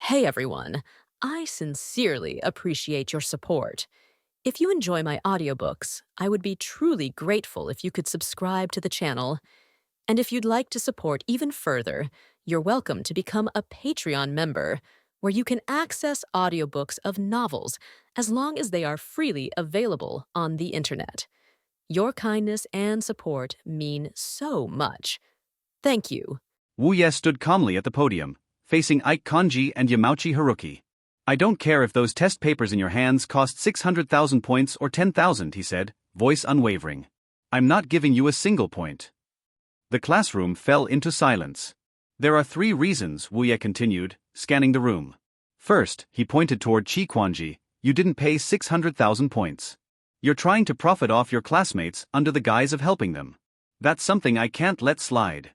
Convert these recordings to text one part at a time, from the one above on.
Hey everyone, I sincerely appreciate your support. If you enjoy my audiobooks, I would be truly grateful if you could subscribe to the channel. And if you'd like to support even further, you're welcome to become a Patreon member, where you can access audiobooks of novels as long as they are freely available on the internet. Your kindness and support mean so much. Thank you. Wuye stood calmly at the podium, facing Ike Kanji and Yamauchi Haruki. "I don't care if those test papers in your hands cost 600,000 points or 10,000, he said, voice unwavering. "I'm not giving you a single point." The classroom fell into silence. "There are 3 reasons," Wuye continued, scanning the room. "First," he pointed toward Chikwanji, "you didn't pay 600,000 points. You're trying to profit off your classmates under the guise of helping them. That's something I can't let slide."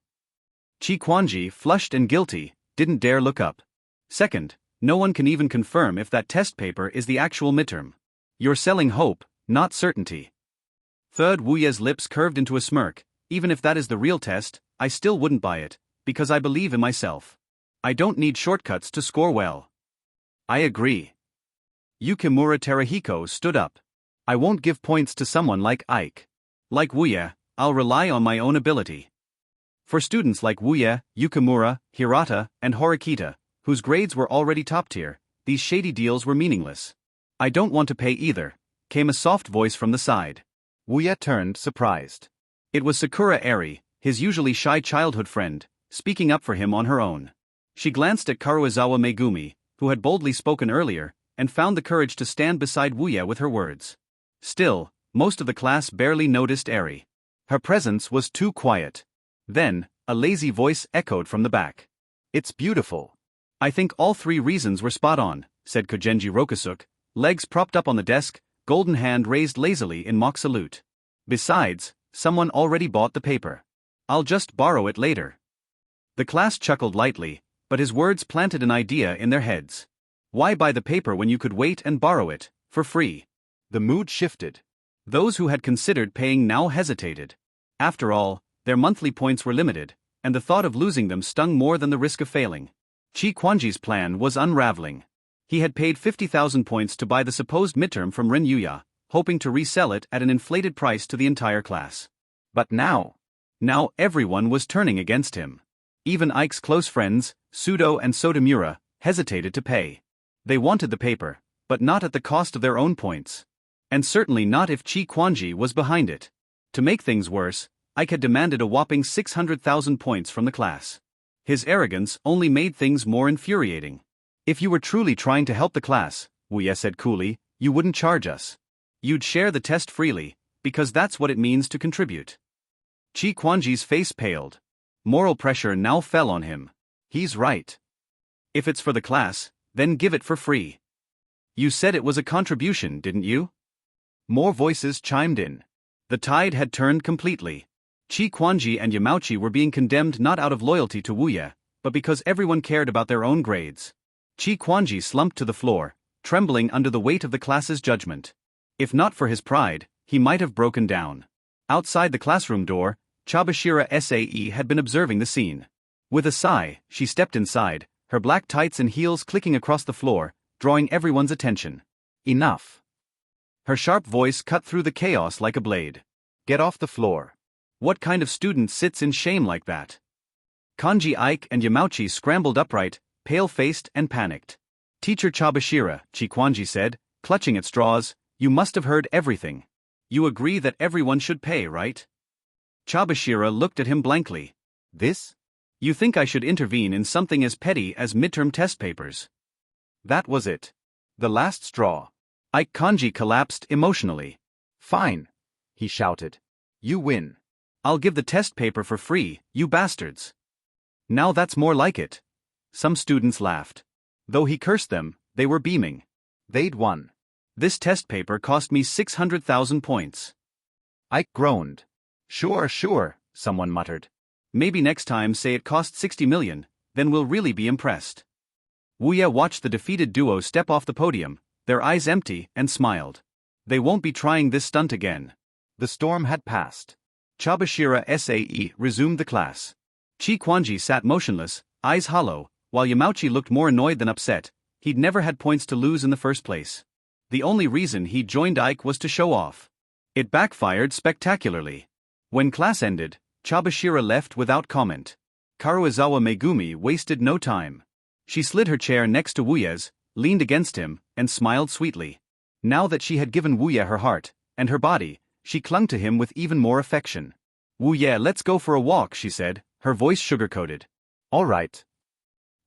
Chikwanji, flushed and guilty, didn't dare look up. "Second, no one can even confirm if that test paper is the actual midterm. You're selling hope, not certainty." Third, Wuye's lips curved into a smirk. "Even if that is the real test, I still wouldn't buy it, because I believe in myself. I don't need shortcuts to score well." "I agree." Yukimura Terahiko stood up. "I won't give points to someone like Ike. Like Wuye, I'll rely on my own ability." For students like Wuye, Yukimura, Hirata, and Horikita, whose grades were already top tier, these shady deals were meaningless. "I don't want to pay either," came a soft voice from the side. Wuye turned, surprised. It was Sakura Airi, his usually shy childhood friend, speaking up for him on her own. She glanced at Karuizawa Megumi, who had boldly spoken earlier, and found the courage to stand beside Wuye with her words. Still, most of the class barely noticed Airi. Her presence was too quiet. Then, a lazy voice echoed from the back. "It's beautiful." "I think all 3 reasons were spot on," said Kogenji Rokusuk, legs propped up on the desk, golden hand raised lazily in mock salute. "Besides, someone already bought the paper. I'll just borrow it later." The class chuckled lightly, but his words planted an idea in their heads. Why buy the paper when you could wait and borrow it, for free? The mood shifted. Those who had considered paying now hesitated. After all, their monthly points were limited, and the thought of losing them stung more than the risk of failing. Chikwanji's plan was unraveling. He had paid 50,000 points to buy the supposed midterm from Ren Yuya, hoping to resell it at an inflated price to the entire class. But now everyone was turning against him. Even Ike's close friends, Sudo and Sotomura, hesitated to pay. They wanted the paper, but not at the cost of their own points. And certainly not if Chikwanji was behind it. To make things worse, Ike had demanded a whopping 600,000 points from the class. His arrogance only made things more infuriating. "If you were truly trying to help the class," Wuye said coolly, "you wouldn't charge us. You'd share the test freely, because that's what it means to contribute." Chikwanji's face paled. Moral pressure now fell on him. He's right. If it's for the class, then give it for free. "You said it was a contribution, didn't you?" More voices chimed in. The tide had turned completely. Chikwanji and Yamauchi were being condemned not out of loyalty to Wuye, but because everyone cared about their own grades. Chikwanji slumped to the floor, trembling under the weight of the class's judgment. If not for his pride, he might have broken down. Outside the classroom door, Chabashira Sae had been observing the scene. With a sigh, she stepped inside, her black tights and heels clicking across the floor, drawing everyone's attention. "Enough." Her sharp voice cut through the chaos like a blade. "Get off the floor. What kind of student sits in shame like that?" Kanji, Ike and Yamauchi scrambled upright, pale-faced and panicked. "Teacher Chabashira," Chikwanji said, clutching at straws, "you must have heard everything. You agree that everyone should pay, right?" Chabashira looked at him blankly. "This? You think I should intervene in something as petty as midterm test papers?" That was it. The last straw. Ike Kanji collapsed emotionally. "Fine," he shouted. "You win. I'll give the test paper for free, you bastards." "Now that's more like it." Some students laughed. Though he cursed them, they were beaming. They'd won. "This test paper cost me 600,000 points." Ike groaned. Sure, someone muttered. "Maybe next time say it cost 60 million, then we'll really be impressed." Wuye watched the defeated duo step off the podium, their eyes empty, and smiled. They won't be trying this stunt again. The storm had passed. Chabashira Sae resumed the class. Chikwanji sat motionless, eyes hollow, While Yamauchi looked more annoyed than upset, he'd never had points to lose in the first place. The only reason he joined Ike was to show off. It backfired spectacularly. When class ended, Chabashita left without comment. Karuizawa Megumi wasted no time. She slid her chair next to Wuye's, leaned against him, and smiled sweetly. Now that she had given Wuye her heart and her body, she clung to him with even more affection. "Wuye, let's go for a walk," she said, her voice sugar-coated. "All right."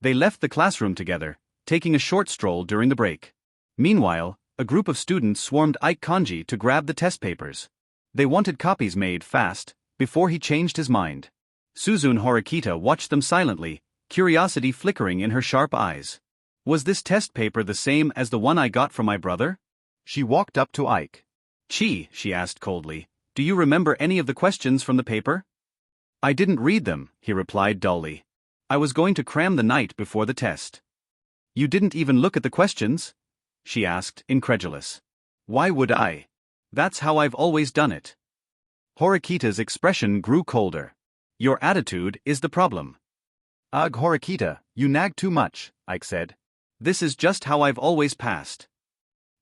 They left the classroom together, taking a short stroll during the break. Meanwhile, a group of students swarmed Ike Kanji to grab the test papers. They wanted copies made fast, before he changed his mind. Suzune Horikita watched them silently, curiosity flickering in her sharp eyes. "Was this test paper the same as the one I got from my brother?" She walked up to Ike. "Chi," she asked coldly, "do you remember any of the questions from the paper?" "I didn't read them," he replied dully. "I was going to cram the night before the test." "You didn't even look at the questions?" she asked, incredulous. "Why would I? That's how I've always done it." Horikita's expression grew colder. "Your attitude is the problem." "Ugh, Horikita, you nag too much," Ike said. "This is just how I've always passed."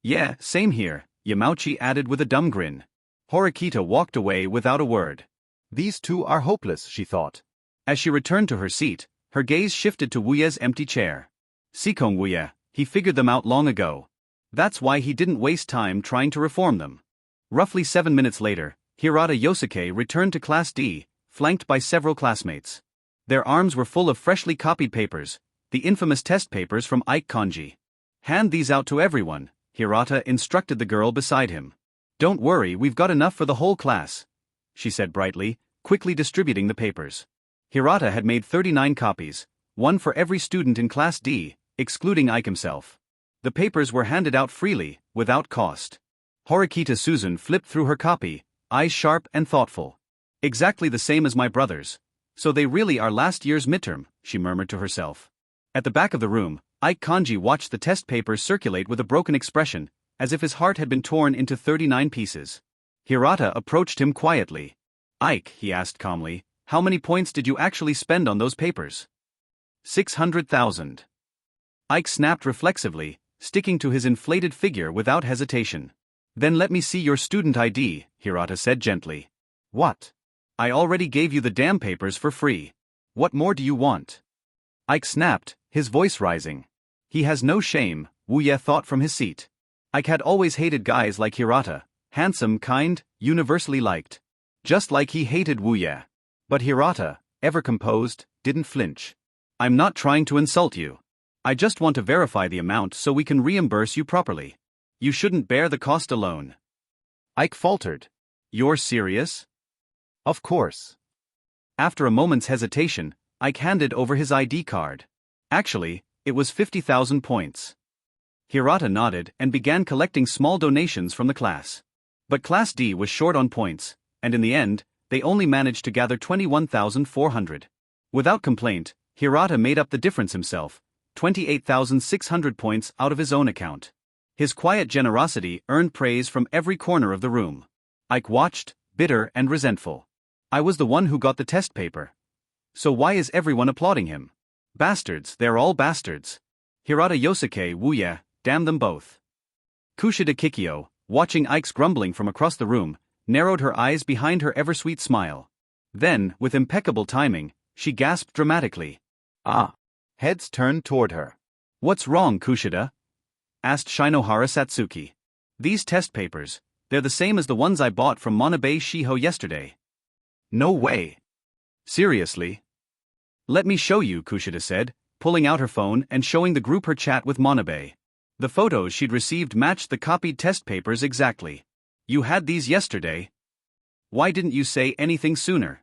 "Yeah, same here," Yamauchi added with a dumb grin. Horikita walked away without a word. These two are hopeless, she thought. As she returned to her seat, her gaze shifted to Wuye's empty chair. Sikong Wuye, he figured them out long ago. That's why he didn't waste time trying to reform them. Roughly 7 minutes later, Hirata Yosuke returned to Class D, flanked by several classmates. Their arms were full of freshly copied papers, the infamous test papers from Ike Kanji. "Hand these out to everyone," Hirata instructed the girl beside him. "Don't worry, we've got enough for the whole class," she said brightly, quickly distributing the papers. Hirata had made 39 copies, one for every student in Class D, excluding Ike himself. The papers were handed out freely, without cost. Horikita Suzune flipped through her copy, eyes sharp and thoughtful. "Exactly the same as my brother's. So they really are last year's midterm," she murmured to herself. At the back of the room, Ike Kanji watched the test papers circulate with a broken expression, as if his heart had been torn into 39 pieces. Hirata approached him quietly. "Ike," he asked calmly, "how many points did you actually spend on those papers?" 600,000. Ike snapped reflexively, sticking to his inflated figure without hesitation. "Then let me see your student ID," Hirata said gently. "What? I already gave you the damn papers for free. What more do you want?" Ike snapped, his voice rising. He has no shame, Wuye thought from his seat. Ike had always hated guys like Hirata, handsome, kind, universally liked. Just like he hated Wuye. But Hirata, ever composed, didn't flinch. "I'm not trying to insult you. I just want to verify the amount so we can reimburse you properly. You shouldn't bear the cost alone." Ike faltered. "You're serious?" "Of course." After a moment's hesitation, Ike handed over his ID card. Actually, it was 50,000 points. Hirata nodded and began collecting small donations from the class. But Class D was short on points, and in the end, they only managed to gather 21,400. Without complaint, Hirata made up the difference himself, 28,600 points out of his own account. His quiet generosity earned praise from every corner of the room. Ike watched, bitter and resentful. "I was the one who got the test paper. So why is everyone applauding him? Bastards, they're all bastards. Hirata Yosuke, Wuye, damn them both." Kushida Kikyo, watching Ike's grumbling from across the room, narrowed her eyes behind her ever-sweet smile. Then, with impeccable timing, she gasped dramatically. "Ah!" Heads turned toward her. "What's wrong, Kushida?" asked Shinohara Satsuki. "These test papers, they're the same as the ones I bought from Manabe Shiho yesterday." "No way." "Seriously?" "Let me show you," Kushida said, pulling out her phone and showing the group her chat with Manabe. The photos she'd received matched the copied test papers exactly. "You had these yesterday. Why didn't you say anything sooner?"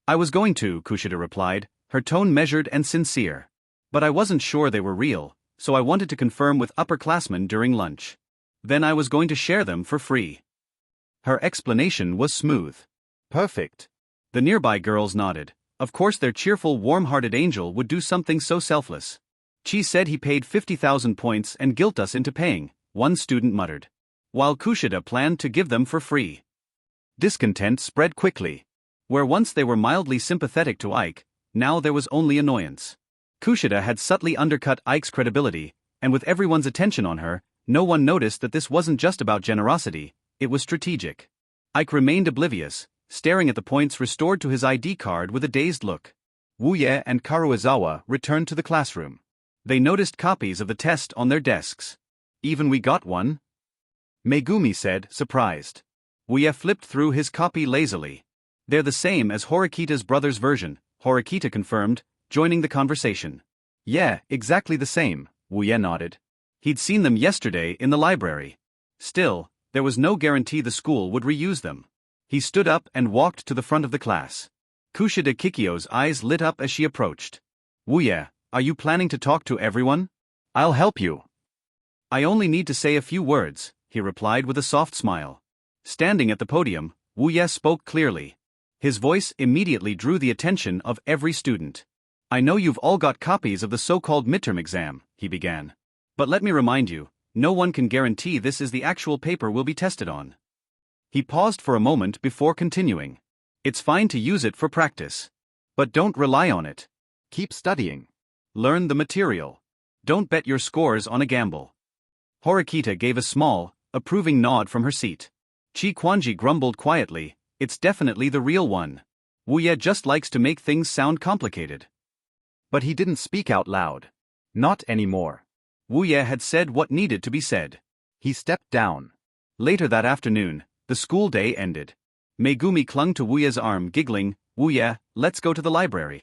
"I was going to," Kushida replied, her tone measured and sincere. "But I wasn't sure they were real, so I wanted to confirm with upperclassmen during lunch. Then I was going to share them for free." Her explanation was smooth. "Perfect." The nearby girls nodded. Of course their cheerful, warm-hearted angel would do something so selfless. "Chi said he paid 50,000 points and guilt us into paying," one student muttered. While Kushida planned to give them for free. Discontent spread quickly. Where once they were mildly sympathetic to Ike, now there was only annoyance. Kushida had subtly undercut Ike's credibility, and with everyone's attention on her, no one noticed that this wasn't just about generosity, it was strategic. Ike remained oblivious, staring at the points restored to his ID card with a dazed look. Wuye and Karuizawa returned to the classroom. They noticed copies of the test on their desks. Even we got one? Megumi said, surprised. Wuye flipped through his copy lazily. They're the same as Horikita's brother's version, Horikita confirmed, joining the conversation. Yeah, exactly the same, Wuye nodded. He'd seen them yesterday in the library. Still, there was no guarantee the school would reuse them. He stood up and walked to the front of the class. Kushida Kikyo's eyes lit up as she approached. Wuye, are you planning to talk to everyone? I'll help you. I only need to say a few words, he replied with a soft smile. Standing at the podium, Wuye spoke clearly. His voice immediately drew the attention of every student. I know you've all got copies of the so-called midterm exam, he began. But let me remind you, no one can guarantee this is the actual paper we'll be tested on. He paused for a moment before continuing. It's fine to use it for practice. But don't rely on it. Keep studying. Learn the material. Don't bet your scores on a gamble. Horikita gave a small, approving nod from her seat. Chi Kwanji grumbled quietly, it's definitely the real one. Wuye just likes to make things sound complicated. But he didn't speak out loud. Not anymore. Wuye had said what needed to be said. He stepped down. Later that afternoon, the school day ended. Megumi clung to Wuye's arm, giggling, Wuye, let's go to the library.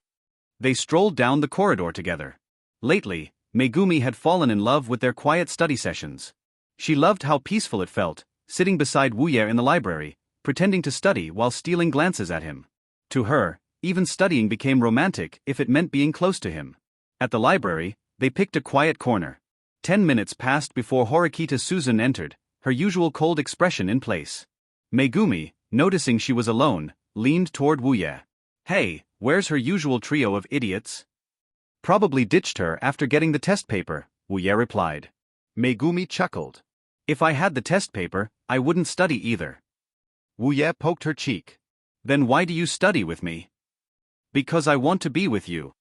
They strolled down the corridor together. Lately, Megumi had fallen in love with their quiet study sessions. She loved how peaceful it felt, sitting beside Wuye in the library, pretending to study while stealing glances at him. To her, even studying became romantic if it meant being close to him. At the library, they picked a quiet corner. 10 minutes passed before Horikita Suzune entered, her usual cold expression in place. Megumi, noticing she was alone, leaned toward Wuye. Hey, where's her usual trio of idiots? Probably ditched her after getting the test paper, Wuye replied. Megumi chuckled. If I had the test paper, I wouldn't study either. Wuye poked her cheek. Then why do you study with me? Because I want to be with you.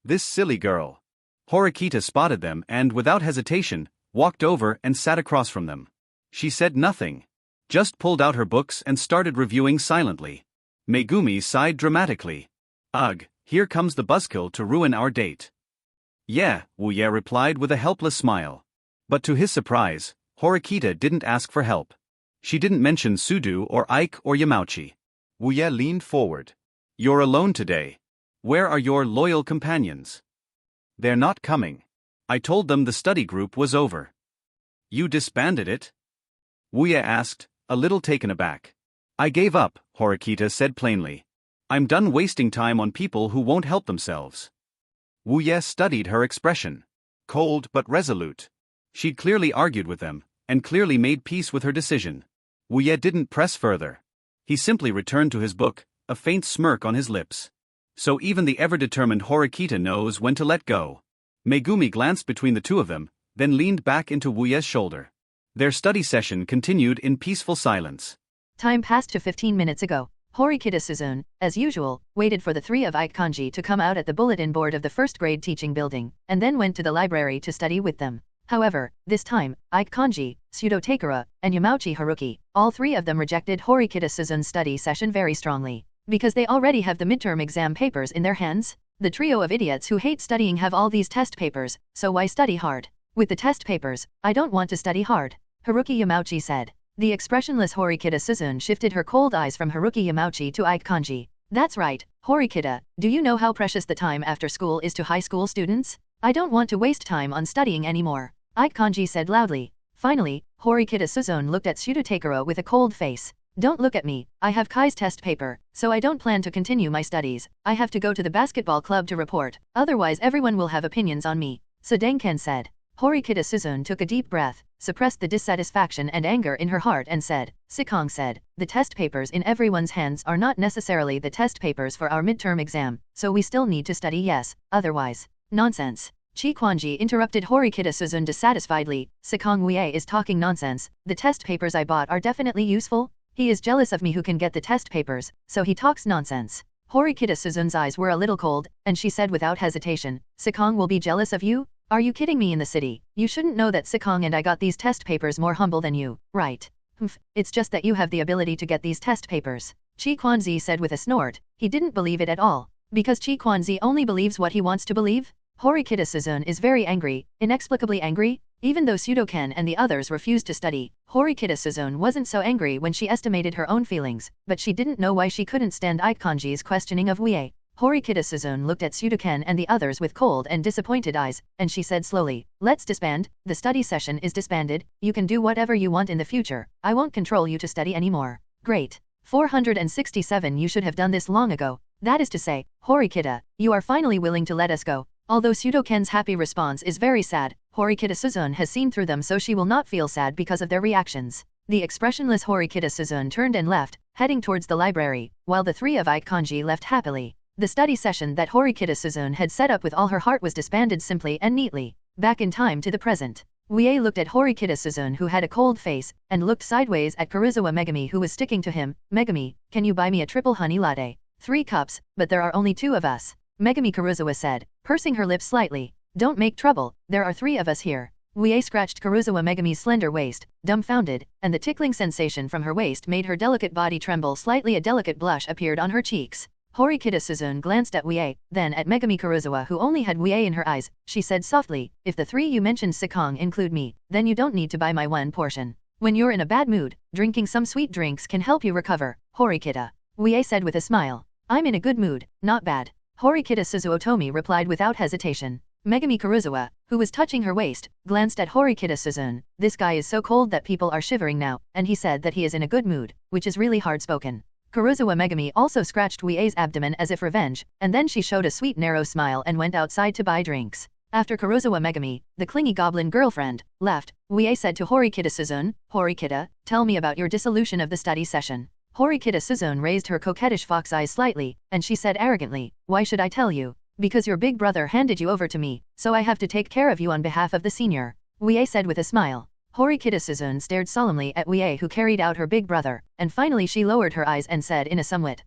This silly girl. Horikita spotted them and, without hesitation, walked over and sat across from them. She said nothing. Just pulled out her books and started reviewing silently. Megumi sighed dramatically. Ugh, here comes the buzzkill to ruin our date. Yeah, Wuye replied with a helpless smile. But to his surprise, Horikita didn't ask for help. She didn't mention Sudu or Ike or Yamauchi. Wuye leaned forward. You're alone today. Where are your loyal companions? They're not coming. I told them the study group was over. You disbanded it? Wuye asked, a little taken aback. I gave up, Horikita said plainly. I'm done wasting time on people who won't help themselves. Wuye studied her expression. Cold but resolute. She'd clearly argued with them, and clearly made peace with her decision. Wuye didn't press further. He simply returned to his book, a faint smirk on his lips. So even the ever-determined Horikita knows when to let go. Megumi glanced between the two of them, then leaned back into Wuye's shoulder. Their study session continued in peaceful silence. Time passed to 15 minutes ago. Horikita Suzune, as usual, waited for the three of Ike Kanji to come out at the bulletin board of the first grade teaching building, and then went to the library to study with them. However, this time, Ike Kanji, Pseudo Takara, and Yamauchi Haruki, all three of them rejected Horikita Suzune's study session very strongly. Because they already have the midterm exam papers in their hands? The trio of idiots who hate studying have all these test papers, so why study hard? With the test papers, I don't want to study hard, Haruki Yamauchi said. The expressionless Horikita Suzune shifted her cold eyes from Haruki Yamauchi to Ike Kanji. That's right, Horikita, do you know how precious the time after school is to high school students? I don't want to waste time on studying anymore, Ike Kanji said loudly. Finally, Horikita Suzune looked at Pseudo Takara with a cold face. Don't look at me, I have Kai's test paper, so I don't plan to continue my studies. I have to go to the basketball club to report, otherwise everyone will have opinions on me, Sudenken said. Horikita Suzune took a deep breath, suppressed the dissatisfaction and anger in her heart and said, Sikong said, the test papers in everyone's hands are not necessarily the test papers for our midterm exam, so we still need to study, yes, otherwise. Nonsense. Chi Kwanji interrupted Horikita Suzune dissatisfiedly. Sikong Wuye is talking nonsense. The test papers I bought are definitely useful. He is jealous of me who can get the test papers, so he talks nonsense. Horikita Suzune's eyes were a little cold, and she said without hesitation, Sikong will be jealous of you? Are you kidding me? In the city, you shouldn't know that Sikong and I got these test papers more humble than you, right? Humph, it's just that you have the ability to get these test papers. Chi Kwanzi said with a snort. He didn't believe it at all. Because Chi Kwanzi only believes what he wants to believe? Horikita Suzune is very angry, inexplicably angry. Even though Sudoken and the others refused to study, Horikita Suzune wasn't so angry when she estimated her own feelings, but she didn't know why she couldn't stand Ichikanji's questioning of Wuye. Horikita Suzune looked at Sudoken and the others with cold and disappointed eyes, and she said slowly, let's disband, the study session is disbanded, you can do whatever you want in the future, I won't control you to study anymore. Great. 467 You should have done this long ago. That is to say, Horikita, you are finally willing to let us go. Although Sudoken's happy response is very sad, Horikita Suzune has seen through them so she will not feel sad because of their reactions. The expressionless Horikita Suzune turned and left, heading towards the library, while the three of Ichikanji left happily. The study session that Horikita Suzune had set up with all her heart was disbanded simply and neatly. Back in time to the present. Wuye looked at Horikita Suzune who had a cold face, and looked sideways at Karuizawa Megumi who was sticking to him. Megumi, can you buy me a triple honey latte? 3 cups, but there are only 2 of us. Megumi Karuizawa said, pursing her lips slightly. Don't make trouble, there are 3 of us here. Wuye scratched Karuizawa Megumi's slender waist, dumbfounded, and the tickling sensation from her waist made her delicate body tremble slightly. A delicate blush appeared on her cheeks. Horikita Suzune glanced at Wuye, then at Megumi Karuizawa who only had Wuye in her eyes. She said softly, if the 3 you mentioned Sikong include me, then you don't need to buy my 1 portion. When you're in a bad mood, drinking some sweet drinks can help you recover, Horikita. Wuye said with a smile. I'm in a good mood, not bad. Horikita Suzuotomi replied without hesitation. Megumi Karuizawa, who was touching her waist, glanced at Horikita Suzune. This guy is so cold that people are shivering now, and he said that he is in a good mood, which is really hard spoken. Karuizawa Megumi also scratched Wuye's abdomen as if revenge, and then she showed a sweet narrow smile and went outside to buy drinks. After Karuizawa Megumi, the clingy goblin girlfriend, left, Wuye said to Horikita Suzune, Horikita, tell me about your dissolution of the study session. Horikita Suzune raised her coquettish fox eyes slightly, and she said arrogantly, why should I tell you? Because your big brother handed you over to me, so I have to take care of you on behalf of the senior. Wuye said with a smile. Horikita Suzune stared solemnly at Wuye who carried out her big brother, and finally she lowered her eyes and said in a somewhat,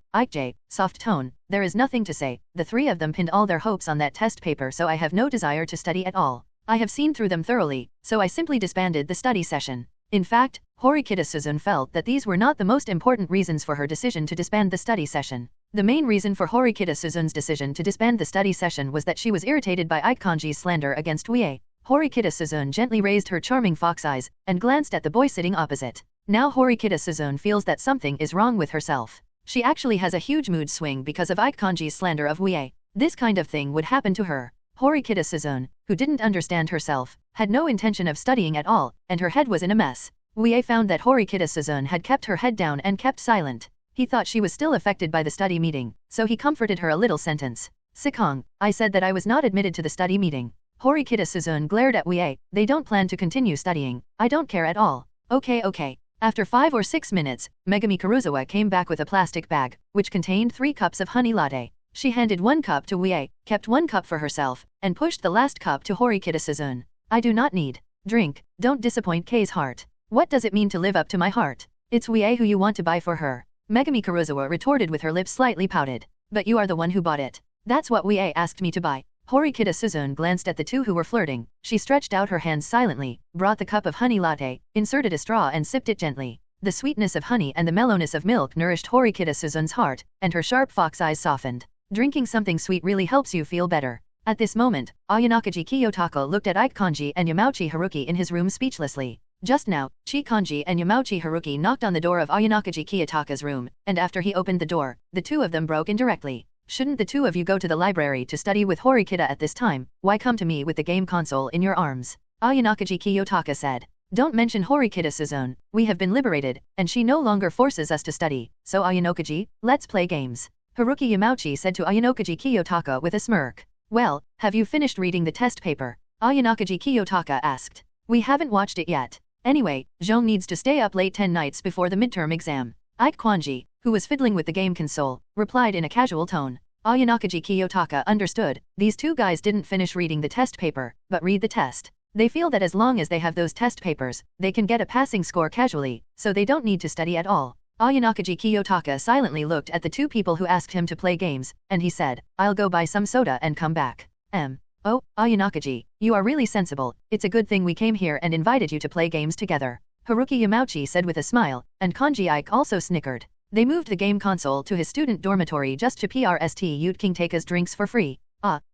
soft tone, there is nothing to say, the 3 of them pinned all their hopes on that test paper so I have no desire to study at all. I have seen through them thoroughly, so I simply disbanded the study session. In fact, Horikita Suzune felt that these were not the most important reasons for her decision to disband the study session. The main reason for Horikita Suzune's decision to disband the study session was that she was irritated by Ichikanji's slander against Wuye. Horikita Suzune gently raised her charming fox eyes, and glanced at the boy sitting opposite. Now Horikita Suzune feels that something is wrong with herself. She actually has a huge mood swing because of Ichikanji's slander of Wuye. This kind of thing would happen to her. Horikita Suzune, who didn't understand herself, had no intention of studying at all, and her head was in a mess. Wuye found that Horikita Suzune had kept her head down and kept silent. He thought she was still affected by the study meeting, so he comforted her a little sentence. Sikong, I said that I was not admitted to the study meeting. Horikita Suzune glared at Wuye, they don't plan to continue studying, I don't care at all. Okay. After 5 or 6 minutes, Megumi Karuizawa came back with a plastic bag, which contained 3 cups of honey latte. She handed 1 cup to Wuye, kept 1 cup for herself, and pushed the last cup to Horikita Suzune. I do not need. Drink, don't disappoint Kei's heart. What does it mean to live up to my heart? It's Wuye who you want to buy for her. Megumi Karuizawa retorted with her lips slightly pouted. But you are the one who bought it. That's what Wuye asked me to buy. Horikita Suzune glanced at the 2 who were flirting. She stretched out her hands silently, brought the cup of honey latte, inserted a straw and sipped it gently. The sweetness of honey and the mellowness of milk nourished Horikita Suzune's heart, and her sharp fox eyes softened. Drinking something sweet really helps you feel better. At this moment, Ayanakaji Kiyotaka looked at Ichikanji and Yamauchi Haruki in his room speechlessly. Just now, Chikanji and Yamauchi Haruki knocked on the door of Ayanakaji Kiyotaka's room, and after he opened the door, the 2 of them broke in directly. Shouldn't the 2 of you go to the library to study with Horikita at this time? Why come to me with the game console in your arms? Ayanakaji Kiyotaka said. Don't mention Horikita Suzune, we have been liberated, and she no longer forces us to study, so Ayanakaji, let's play games. Haruki Yamauchi said to Ayanakaji Kiyotaka with a smirk. Well, have you finished reading the test paper? Ayanakaji Kiyotaka asked. We haven't watched it yet. Anyway, Zhong needs to stay up late 10 nights before the midterm exam. Ichikanji, who was fiddling with the game console, replied in a casual tone. Ayanakaji Kiyotaka understood. These 2 guys didn't finish reading the test paper, but read the test. They feel that as long as they have those test papers, they can get a passing score casually, so they don't need to study at all. Ayanakaji Kiyotaka silently looked at the two people who asked him to play games, and he said, I'll go buy some soda and come back. Oh, Ayanakaji, you are really sensible, it's a good thing we came here and invited you to play games together. Haruki Yamauchi said with a smile, and Kanji Ike also snickered. They moved the game console to his student dormitory just to PRST Ute King take us drinks for free.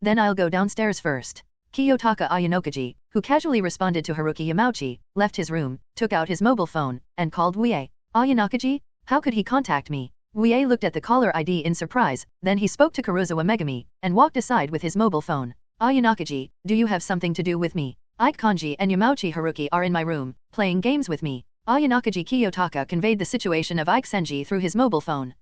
Then I'll go downstairs first. Kiyotaka Ayanakaji, who casually responded to Haruki Yamauchi, left his room, took out his mobile phone, and called Wuye. Ayanakaji? How could he contact me? Wuye looked at the caller ID in surprise, then he spoke to Karuizawa Megumi, and walked aside with his mobile phone. Ayanakaji, do you have something to do with me? Ike Kanji and Yamauchi Haruki are in my room, playing games with me. Ayanakaji Kiyotaka conveyed the situation of Ike Senji through his mobile phone.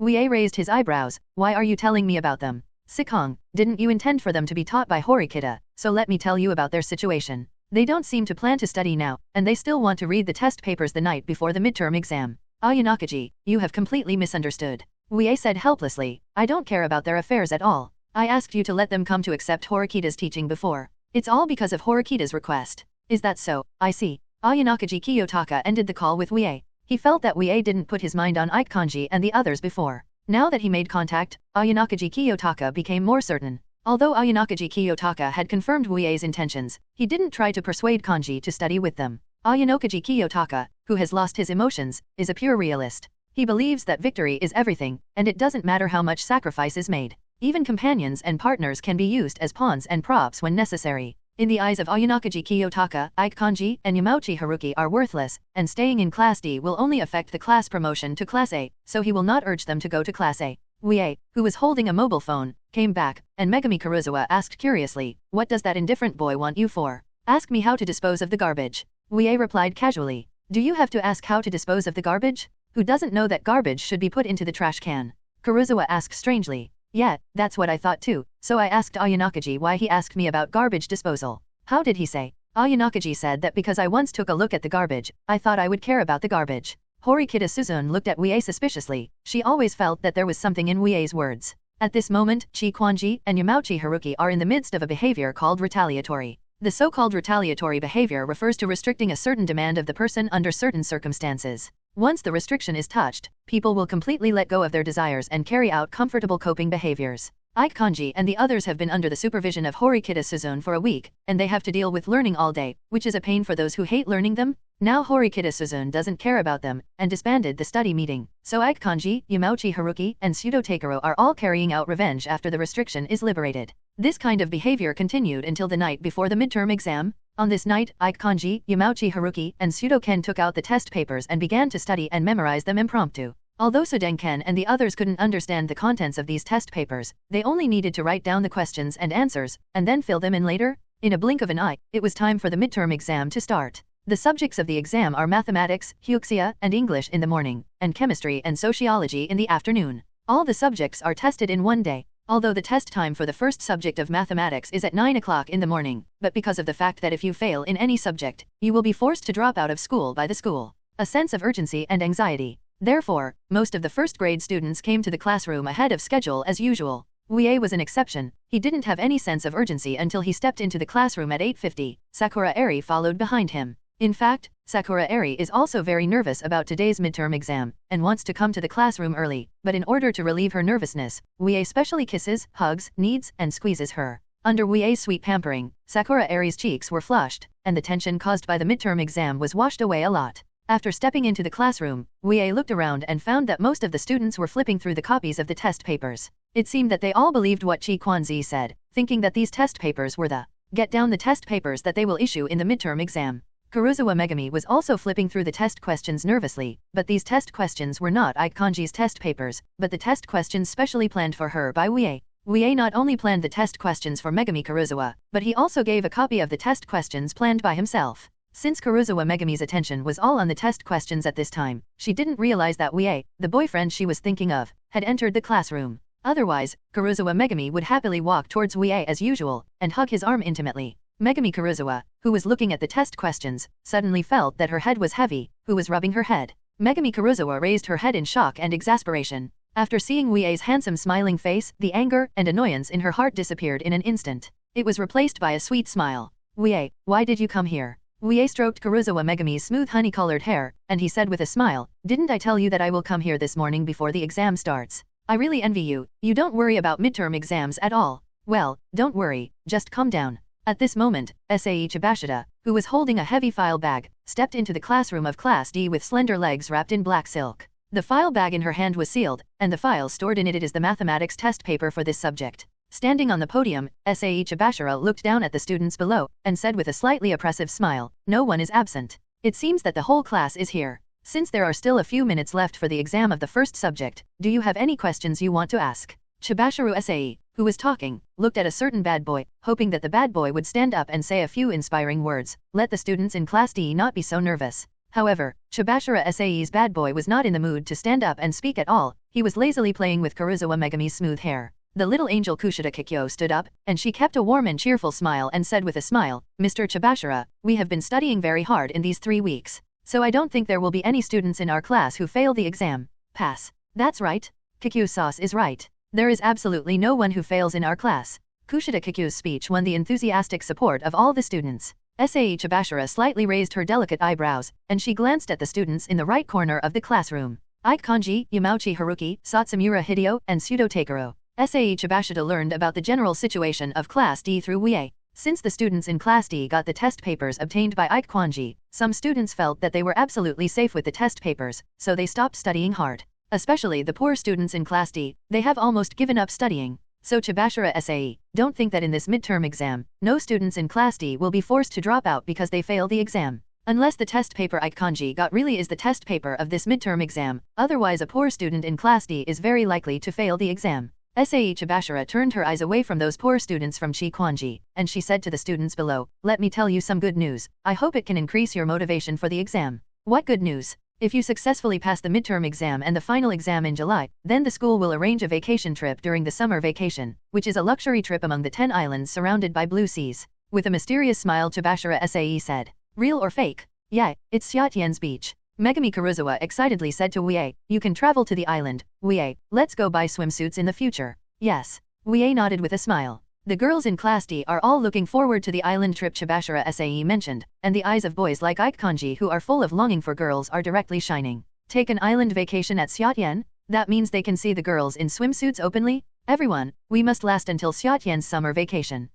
Wuye raised his eyebrows, why are you telling me about them? Sikong, didn't you intend for them to be taught by Horikita, so let me tell you about their situation. They don't seem to plan to study now, and they still want to read the test papers the night before the midterm exam. Ayanakaji, you have completely misunderstood. Wuye said helplessly, I don't care about their affairs at all. I asked you to let them come to accept Horikita's teaching before. It's all because of Horikita's request. Is that so? I see. Ayanakaji Kiyotaka ended the call with Wuye. He felt that Wuye didn't put his mind on Ike Kanji and the others before. Now that he made contact, Ayanakaji Kiyotaka became more certain. Although Ayanakaji Kiyotaka had confirmed Wuye's intentions, he didn't try to persuade Kanji to study with them. Ayanakaji Kiyotaka, who has lost his emotions, is a pure realist. He believes that victory is everything, and it doesn't matter how much sacrifice is made. Even companions and partners can be used as pawns and props when necessary. In the eyes of Ayanakaji Kiyotaka, Ike Kanji and Yamauchi Haruki are worthless, and staying in Class D will only affect the class promotion to Class A, so he will not urge them to go to Class A. Wuye, who was holding a mobile phone, came back, and Megumi Karuizawa asked curiously, what does that indifferent boy want you for? Ask me how to dispose of the garbage. Wuye replied casually. Do you have to ask how to dispose of the garbage? Who doesn't know that garbage should be put into the trash can? Karuizawa asked strangely. Yeah, that's what I thought too, so I asked Ayanakaji why he asked me about garbage disposal. How did he say? Ayanakaji said that because I once took a look at the garbage, I thought I would care about the garbage. Horikita Suzune looked at Wuye suspiciously, she always felt that there was something in Wuye's words. At this moment, Chi Kwanji and Yamauchi Haruki are in the midst of a behavior called retaliatory. The so-called retaliatory behavior refers to restricting a certain demand of the person under certain circumstances. Once the restriction is touched, people will completely let go of their desires and carry out comfortable coping behaviors. Ike Kanji and the others have been under the supervision of Horikita Suzune for a week, and they have to deal with learning all day, which is a pain for those who hate learning them. Now Horikita Suzune doesn't care about them, and disbanded the study meeting, so Ike Kanji, Yamauchi Haruki, and Pseudo Takero are all carrying out revenge after the restriction is liberated. This kind of behavior continued until the night before the midterm exam. On this night, Ike Kanji, Yamauchi Haruki, and Pseudo Ken took out the test papers and began to study and memorize them impromptu. Although Suden Ken and the others couldn't understand the contents of these test papers, they only needed to write down the questions and answers, and then fill them in later. In a blink of an eye, it was time for the midterm exam to start. The subjects of the exam are mathematics, Hyuxia, and English in the morning, and chemistry and sociology in the afternoon. All the subjects are tested in one day. Although the test time for the first subject of mathematics is at 9 o'clock in the morning, but because of the fact that if you fail in any subject, you will be forced to drop out of school by the school. A sense of urgency and anxiety. Therefore, most of the first grade students came to the classroom ahead of schedule as usual. Wuye was an exception. He didn't have any sense of urgency until he stepped into the classroom at 8:50. Sakura Airi followed behind him. In fact, Sakura Airi is also very nervous about today's midterm exam, and wants to come to the classroom early, but in order to relieve her nervousness, Wuye specially kisses, hugs, kneads, and squeezes her. Under Wuye's sweet pampering, Sakura Airi's cheeks were flushed, and the tension caused by the midterm exam was washed away a lot. After stepping into the classroom, Wuye looked around and found that most of the students were flipping through the copies of the test papers. It seemed that they all believed what Chi Kwanzi said, thinking that these test papers were the get down the test papers that they will issue in the midterm exam. Karuizawa Megumi was also flipping through the test questions nervously, but these test questions were not Ike Kanji's test papers, but the test questions specially planned for her by Wuye. Wuye not only planned the test questions for Megumi Karuizawa, but he also gave a copy of the test questions planned by himself. Since Karuizawa Megumi's attention was all on the test questions at this time, she didn't realize that Wuye, the boyfriend she was thinking of, had entered the classroom. Otherwise, Karuizawa Megumi would happily walk towards Wuye as usual, and hug his arm intimately. Megumi Karuizawa, who was looking at the test questions, suddenly felt that her head was heavy, who was rubbing her head. Megumi Karuizawa raised her head in shock and exasperation. After seeing Wuye's handsome smiling face, the anger and annoyance in her heart disappeared in an instant. It was replaced by a sweet smile. Wuye, why did you come here? Wuye stroked Karuizawa Megumi's smooth honey-colored hair, and he said with a smile, "Didn't I tell you that I will come here this morning before the exam starts? I really envy you, you don't worry about midterm exams at all. Well, don't worry, just calm down." At this moment, Sae Chabashita, who was holding a heavy file bag, stepped into the classroom of Class D with slender legs wrapped in black silk. The file bag in her hand was sealed, and the file stored in it is the mathematics test paper for this subject. Standing on the podium, Sae Chabashita looked down at the students below, and said with a slightly oppressive smile, "No one is absent. It seems that the whole class is here. Since there are still a few minutes left for the exam of the first subject, do you have any questions you want to ask?" Chabashita Sae, who was talking, looked at a certain bad boy, hoping that the bad boy would stand up and say a few inspiring words, let the students in Class D not be so nervous. However, Chabashita Sae's bad boy was not in the mood to stand up and speak at all, he was lazily playing with Karuizawa Megumi's smooth hair. The little angel Kushida Kikyo stood up, and she kept a warm and cheerful smile and said with a smile, "Mr. Chabashita, we have been studying very hard in these 3 weeks, so I don't think there will be any students in our class who fail the exam. Pass." "That's right. Kikyo sauce is right. There is absolutely no one who fails in our class." Kushida Kikyo's speech won the enthusiastic support of all the students. Sae Chabashita slightly raised her delicate eyebrows, and she glanced at the students in the right corner of the classroom. Ike Kanji, Yamauchi Haruki, Satsumura Hideo, and Pseudo Takaro. Sae Chabashita learned about the general situation of Class D through Wuye. Since the students in Class D got the test papers obtained by Ike Kanji, some students felt that they were absolutely safe with the test papers, so they stopped studying hard. Especially the poor students in Class D, they have almost given up studying. So Chabashita Sae, don't think that in this midterm exam, no students in Class D will be forced to drop out because they fail the exam. Unless the test paper Ike Kanji got really is the test paper of this midterm exam, otherwise a poor student in Class D is very likely to fail the exam. Sae Chabashita turned her eyes away from those poor students from Chi Kwanji, and she said to the students below, "Let me tell you some good news. I hope it can increase your motivation for the exam." "What good news?" "If you successfully pass the midterm exam and the final exam in July, then the school will arrange a vacation trip during the summer vacation, which is a luxury trip among the 10 islands surrounded by blue seas." With a mysterious smile Chabashita Sae said, "Real or fake?" "Yeah, it's Xiatian's beach." Megumi Karuizawa excitedly said to Wuye, "You can travel to the island, Wuye, let's go buy swimsuits in the future." "Yes." Wuye nodded with a smile. The girls in Class D are all looking forward to the island trip Chabashita Sae mentioned, and the eyes of boys like Ike Kanji who are full of longing for girls are directly shining. Take an island vacation at Xiatian? That means they can see the girls in swimsuits openly? Everyone, we must last until Xiatian's summer vacation.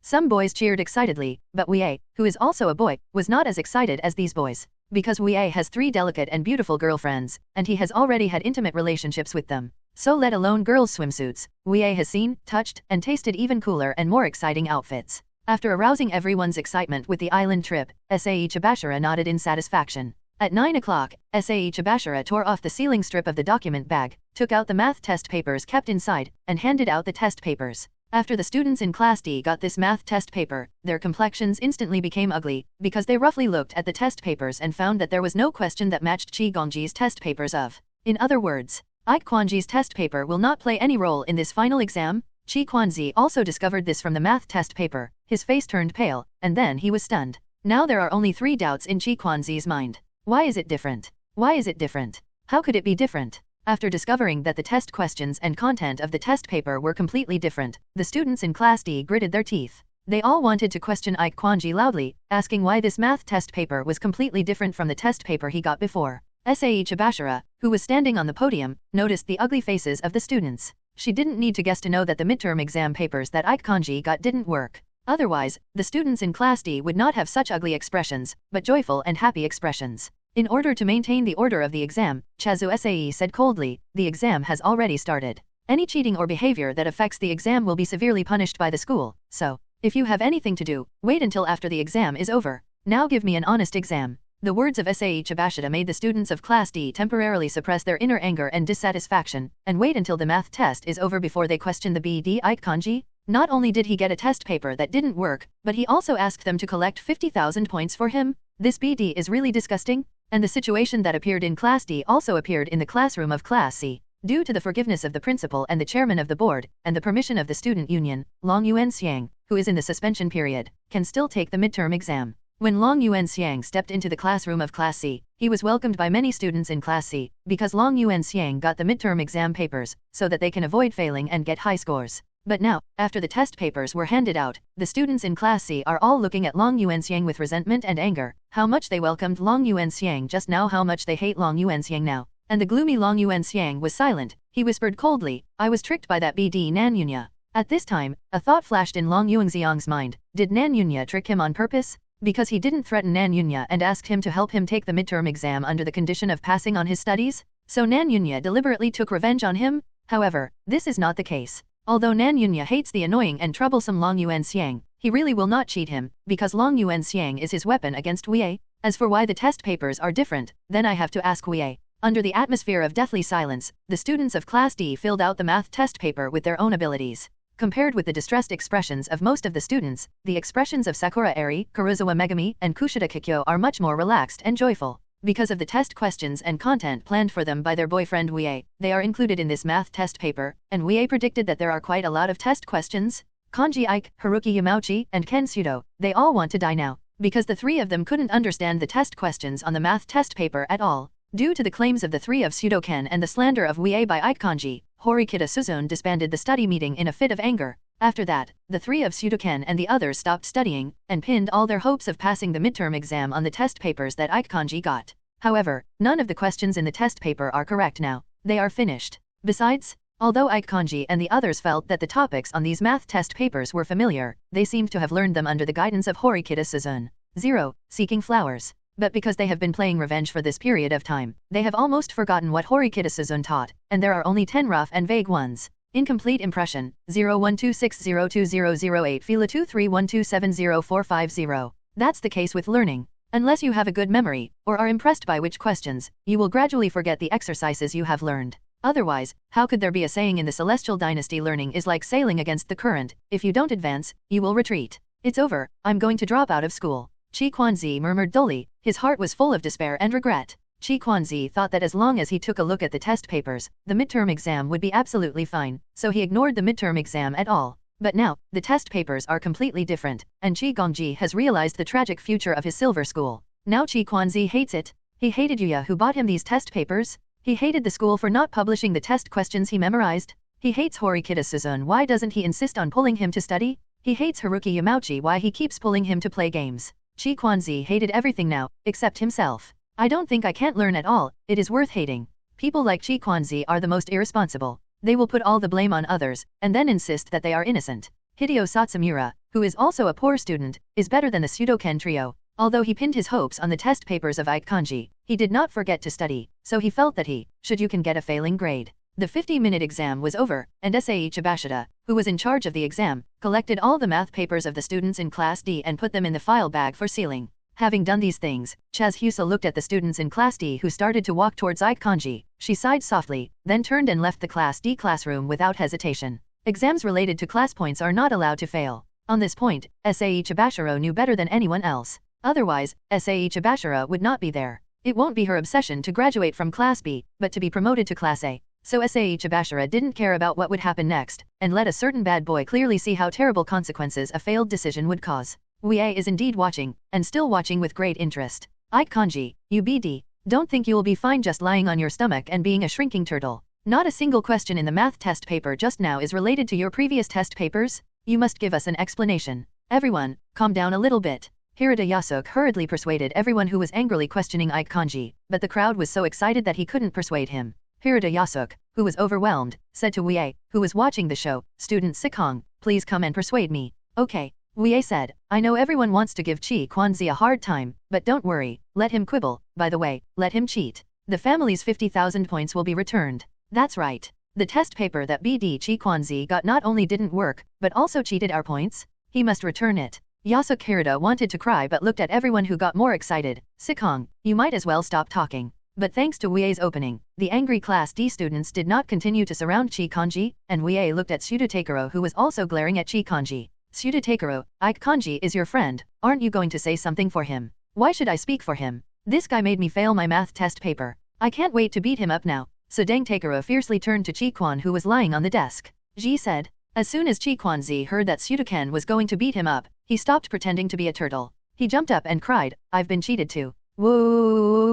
Some boys cheered excitedly, but Wuye, who is also a boy, was not as excited as these boys. Because Wuye has 3 delicate and beautiful girlfriends, and he has already had intimate relationships with them. So let alone girls' swimsuits, Wuye has seen, touched, and tasted even cooler and more exciting outfits. After arousing everyone's excitement with the island trip, Sae Chabashita nodded in satisfaction. At 9 o'clock, Sae Chabashita tore off the sealing strip of the document bag, took out the math test papers kept inside, and handed out the test papers. After the students in Class D got this math test paper, their complexions instantly became ugly, because they roughly looked at the test papers and found that there was no question that matched Chi Gongji's test papers of. In other words, Ike Kwanji's test paper will not play any role in this final exam. Chi Kwanji also discovered this from the math test paper, his face turned pale, and then he was stunned. Now there are only 3 doubts in Chi Kwanji's mind. Why is it different? Why is it different? How could it be different? After discovering that the test questions and content of the test paper were completely different, the students in Class D gritted their teeth. They all wanted to question Ike Kwanji loudly, asking why this math test paper was completely different from the test paper he got before. Sae Chabashita, who was standing on the podium, noticed the ugly faces of the students. She didn't need to guess to know that the midterm exam papers that Ike Kanji got didn't work. Otherwise, the students in Class D would not have such ugly expressions, but joyful and happy expressions. In order to maintain the order of the exam, Chazu Sae said coldly, "The exam has already started. Any cheating or behavior that affects the exam will be severely punished by the school, so, if you have anything to do, wait until after the exam is over. Now give me an honest exam." The words of Sae Chabashita made the students of Class D temporarily suppress their inner anger and dissatisfaction, and wait until the math test is over before they question the BD Ike Kanji. Not only did he get a test paper that didn't work, but he also asked them to collect 50,000 points for him. This BD is really disgusting. And the situation that appeared in Class D also appeared in the classroom of Class C. Due to the forgiveness of the principal and the chairman of the board, and the permission of the student union, Long Yuan Xiang, who is in the suspension period, can still take the midterm exam. When Long Yuanxiang stepped into the classroom of Class C, he was welcomed by many students in Class C, because Long Yuanxiang got the midterm exam papers, so that they can avoid failing and get high scores. But now, after the test papers were handed out, the students in Class C are all looking at Long Yuanxiang with resentment and anger. How much they welcomed Long Yuanxiang just now, how much they hate Long Yuanxiang now. And the gloomy Long Yuanxiang was silent. He whispered coldly, "I was tricked by that BD Nanyunya." At this time, a thought flashed in Long Yuanxiang's mind. Did Nanyunya trick him on purpose? Because he didn't threaten Nanyunya and asked him to help him take the midterm exam under the condition of passing on his studies? So Nanyunya deliberately took revenge on him? However, this is not the case. Although Nanyunya hates the annoying and troublesome Long Yuanxiang, he really will not cheat him, because Long Yuanxiang is his weapon against Wuye. As for why the test papers are different, then I have to ask Wuye. Under the atmosphere of deathly silence, the students of Class D filled out the math test paper with their own abilities. Compared with the distressed expressions of most of the students, the expressions of Sakura Airi, Karuizawa Megumi, and Kushida Kikyo are much more relaxed and joyful. Because of the test questions and content planned for them by their boyfriend Wuye, they are included in this math test paper, and Wuye predicted that there are quite a lot of test questions. Kanji Ike, Haruki Yamauchi, and Ken Sudo, they all want to die now, because the three of them couldn't understand the test questions on the math test paper at all. Due to the claims of the three of Sudoken and the slander of Wuye by Ichinose, Horikita Suzune disbanded the study meeting in a fit of anger. After that, the three of Sudoken and the others stopped studying, and pinned all their hopes of passing the midterm exam on the test papers that Ichinose got. However, none of the questions in the test paper are correct now. They are finished. Besides, although Ichinose and the others felt that the topics on these math test papers were familiar, they seemed to have learned them under the guidance of Horikita Suzune. 0. Seeking flowers. But because they have been playing revenge for this period of time, they have almost forgotten what Horikita Suzune taught, and there are only 10 rough and vague ones. Incomplete impression, 0126020008 Fila 231270450. That's the case with learning. Unless you have a good memory, or are impressed by which questions, you will gradually forget the exercises you have learned. Otherwise, how could there be a saying in the Celestial Dynasty, learning is like sailing against the current, if you don't advance, you will retreat. It's over, I'm going to drop out of school. Chi Quanzi murmured dully, his heart was full of despair and regret. Chi Quanzi thought that as long as he took a look at the test papers, the midterm exam would be absolutely fine, so he ignored the midterm exam at all. But now, the test papers are completely different, and Chi Gongji has realized the tragic future of his silver school. Now Chi Quanzi hates it. He hated Yuya who bought him these test papers. He hated the school for not publishing the test questions he memorized. He hates Horikita Suzune, why doesn't he insist on pulling him to study? He hates Haruki Yamauchi, why he keeps pulling him to play games. Chi Quanzi hated everything now, except himself. I don't think I can't learn at all, it is worth hating. People like Chi Quanzi are the most irresponsible. They will put all the blame on others, and then insist that they are innocent. Hideo Satsumura, who is also a poor student, is better than the Sudoken trio. Although he pinned his hopes on the test papers of Ichinose, he did not forget to study, so he felt that he can get a failing grade. The 50-minute exam was over, and Sae Chabashita, who was in charge of the exam, collected all the math papers of the students in Class D and put them in the file bag for sealing. Having done these things, Chazhusa looked at the students in Class D who started to walk towards Ichinose. She sighed softly, then turned and left the Class D classroom without hesitation. Exams related to class points are not allowed to fail. On this point, Sae Chabashita knew better than anyone else. Otherwise, Sae Chabashita would not be there. It won't be her obsession to graduate from Class B, but to be promoted to Class A. So Sae Chabashita didn't care about what would happen next, and let a certain bad boy clearly see how terrible consequences a failed decision would cause. Wuye is indeed watching, and still watching with great interest. Ichinose, you BD, don't think you will be fine just lying on your stomach and being a shrinking turtle. Not a single question in the math test paper just now is related to your previous test papers. You must give us an explanation. Everyone, calm down a little bit. Hirata Yasuk hurriedly persuaded everyone who was angrily questioning Ichinose, but the crowd was so excited that he couldn't persuade him. Hirata Yasuk, who was overwhelmed, said to Wuye, who was watching the show, "Student Sikong, please come and persuade me." "Okay," Wuye said, "I know everyone wants to give Chi Quanzi a hard time, but don't worry, let him quibble, by the way, let him cheat. The family's 50,000 points will be returned." That's right. The test paper that BD Chi Quanzi got not only didn't work, but also cheated our points. He must return it. Yasuk Hirata wanted to cry but looked at everyone who got more excited. "Sikong, you might as well stop talking." But thanks to Wuye's opening, the angry Class D students did not continue to surround Chi Kanji, and Wuye looked at Sudatakuro who was also glaring at Chi Kanji. "Sudatakuro, Ichinose is your friend, aren't you going to say something for him? Why should I speak for him? This guy made me fail my math test paper. I can't wait to beat him up now." Sudang Takuro fiercely turned to Chi Quan who was lying on the desk. Ji said. As soon as Chi Quanzi heard that Sudoken was going to beat him up, he stopped pretending to be a turtle. He jumped up and cried, I've been cheated too. Woo!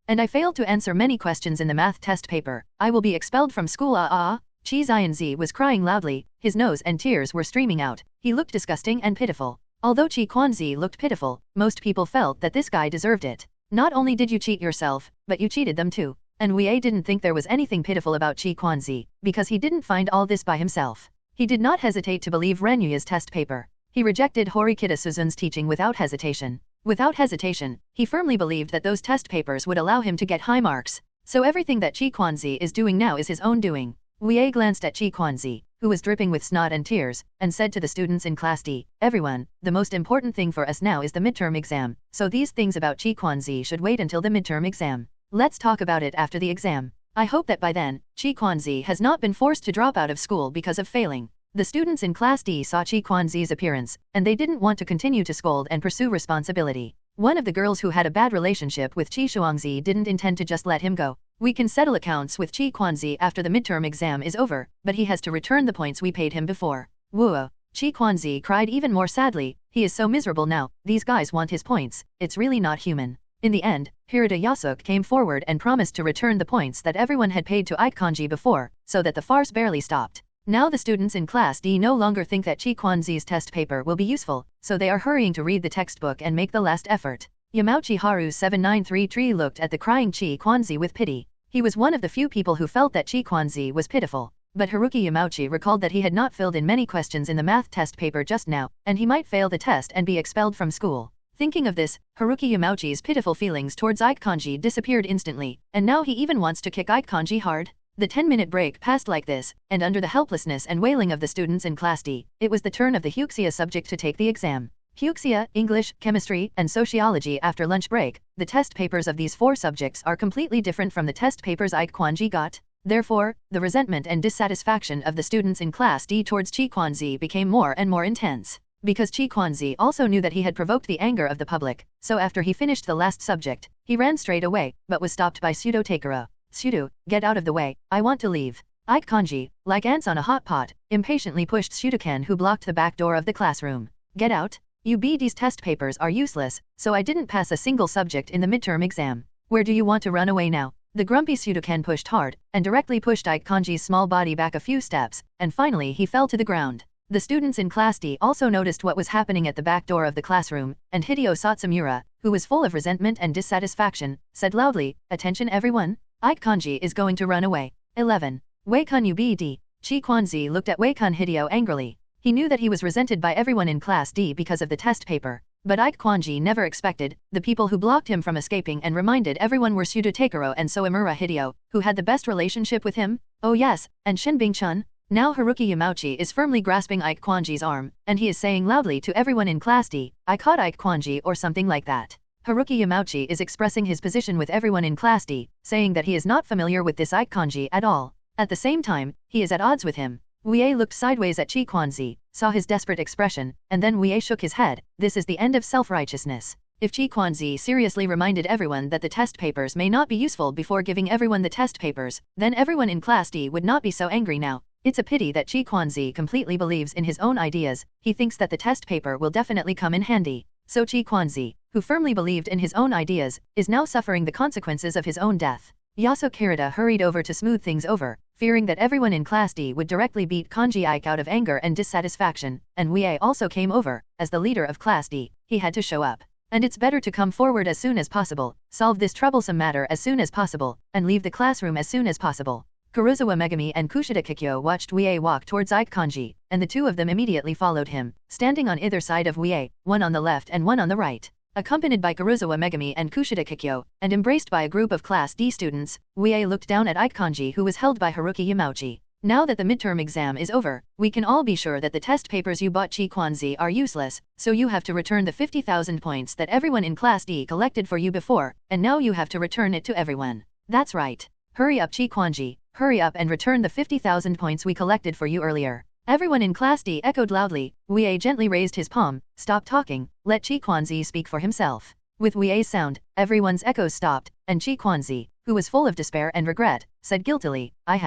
And I failed to answer many questions in the math test paper. I will be expelled from school. Chi Xianzi was crying loudly, his nose and tears were streaming out. He looked disgusting and pitiful. Although Chi Quanzi looked pitiful, most people felt that this guy deserved it. Not only did you cheat yourself, but you cheated them too. And Wuye didn't think there was anything pitiful about Chi Quanzi, because he didn't find all this by himself. He did not hesitate to believe Ren Yu's test paper. He rejected Horikita Suzune's teaching without hesitation. Without hesitation, he firmly believed that those test papers would allow him to get high marks. So everything that Chi Quanzi is doing now is his own doing. Wuye glanced at Chi Quanzi, who was dripping with snot and tears, and said to the students in Class D, everyone, the most important thing for us now is the midterm exam, so these things about Chi Quanzi should wait until the midterm exam. Let's talk about it after the exam. I hope that by then, Chi Quanzi has not been forced to drop out of school because of failing. The students in Class D saw Chi Quanzi's appearance, and they didn't want to continue to scold and pursue responsibility. One of the girls who had a bad relationship with Chi Shuangzi didn't intend to just let him go. We can settle accounts with Chi Quanzi after the midterm exam is over, but he has to return the points we paid him before. Whoa! Chi Quanzi cried even more sadly, he is so miserable now, these guys want his points, it's really not human. In the end, Hirata Yasuk came forward and promised to return the points that everyone had paid to Ichinose before, so that the farce barely stopped. Now the students in Class D no longer think that Chi Quanzi's test paper will be useful, so they are hurrying to read the textbook and make the last effort. Yamauchi Haru 7933 looked at the crying Chi Quanzi with pity. He was one of the few people who felt that Chi Quanzi was pitiful. But Haruki Yamauchi recalled that he had not filled in many questions in the math test paper just now, and he might fail the test and be expelled from school. Thinking of this, Haruki Yamauchi's pitiful feelings towards Ichinose disappeared instantly, and now he even wants to kick Ichinose hard. The 10-minute break passed like this, and under the helplessness and wailing of the students in Class D, it was the turn of the Huxia subject to take the exam. Huxia, English, Chemistry, and Sociology. After lunch break, the test papers of these 4 subjects are completely different from the test papers Ichinose got. Therefore, the resentment and dissatisfaction of the students in Class D towards Chi Quanzi became more and more intense. Because Chi Quanzi also knew that he had provoked the anger of the public, so after he finished the last subject, he ran straight away, but was stopped by Pseudo Takuro. Pseudo, get out of the way, I want to leave. Ichinose, like ants on a hot pot, impatiently pushed Pseudokan, who blocked the back door of the classroom. Get out? UBD's test papers are useless, so I didn't pass a single subject in the midterm exam. Where do you want to run away now? The grumpy Pseudokan pushed hard, and directly pushed Ichinose's small body back a few steps, and finally he fell to the ground. The students in Class D also noticed what was happening at the back door of the classroom, and Hideo Satsumura, who was full of resentment and dissatisfaction, said loudly, attention everyone, Ichinose is going to run away. 11. Weikun UBD. Chi Quanzi looked at Weikun Hideo angrily. He knew that he was resented by everyone in Class D because of the test paper, but Ichinose never expected the people who blocked him from escaping and reminded everyone were Pseudo Takuro and Soemura Hideo, who had the best relationship with him. Oh yes, and Shinbing-chun. Now Haruki Yamauchi is firmly grasping Ichinose's arm, and he is saying loudly to everyone in Class D, I caught Ichinose or something like that. Haruki Yamauchi is expressing his position with everyone in Class D, saying that he is not familiar with this Ichinose at all. At the same time, he is at odds with him. Wuye looked sideways at Chi Quanzi, saw his desperate expression, and then Wuye shook his head. This is the end of self-righteousness. If Chi Quanzi seriously reminded everyone that the test papers may not be useful before giving everyone the test papers, then everyone in Class D would not be so angry now. It's a pity that Chi Quanzi completely believes in his own ideas. He thinks that the test paper will definitely come in handy. So Chi Quanzi, who firmly believed in his own ideas, is now suffering the consequences of his own death. Yasuo Kirita hurried over to smooth things over, fearing that everyone in Class D would directly beat Kanji Ike out of anger and dissatisfaction, and Wuye also came over. As the leader of Class D, he had to show up. And it's better to come forward as soon as possible, solve this troublesome matter as soon as possible, and leave the classroom as soon as possible. Karuizawa Megumi and Kushida Kikyo watched Wuye walk towards Ichinose, and the two of them immediately followed him, standing on either side of Wuye, one on the left and one on the right. Accompanied by Karuizawa Megumi and Kushida Kikyo, and embraced by a group of Class D students, Wuye looked down at Ichinose, who was held by Haruki Yamauchi. Now that the midterm exam is over, we can all be sure that the test papers you bought Chi Quanzi are useless, so you have to return the 50,000 points that everyone in Class D collected for you before, and now you have to return it to everyone. That's right. Hurry up Chi Quanzi, hurry up and return the 50,000 points we collected for you earlier. Everyone in Class D echoed loudly. Wuye gently raised his palm. Stop talking, let Chi Quanzi speak for himself. With Wuye's sound, everyone's echoes stopped, and Chi Quanzi, who was full of despair and regret, said guiltily, I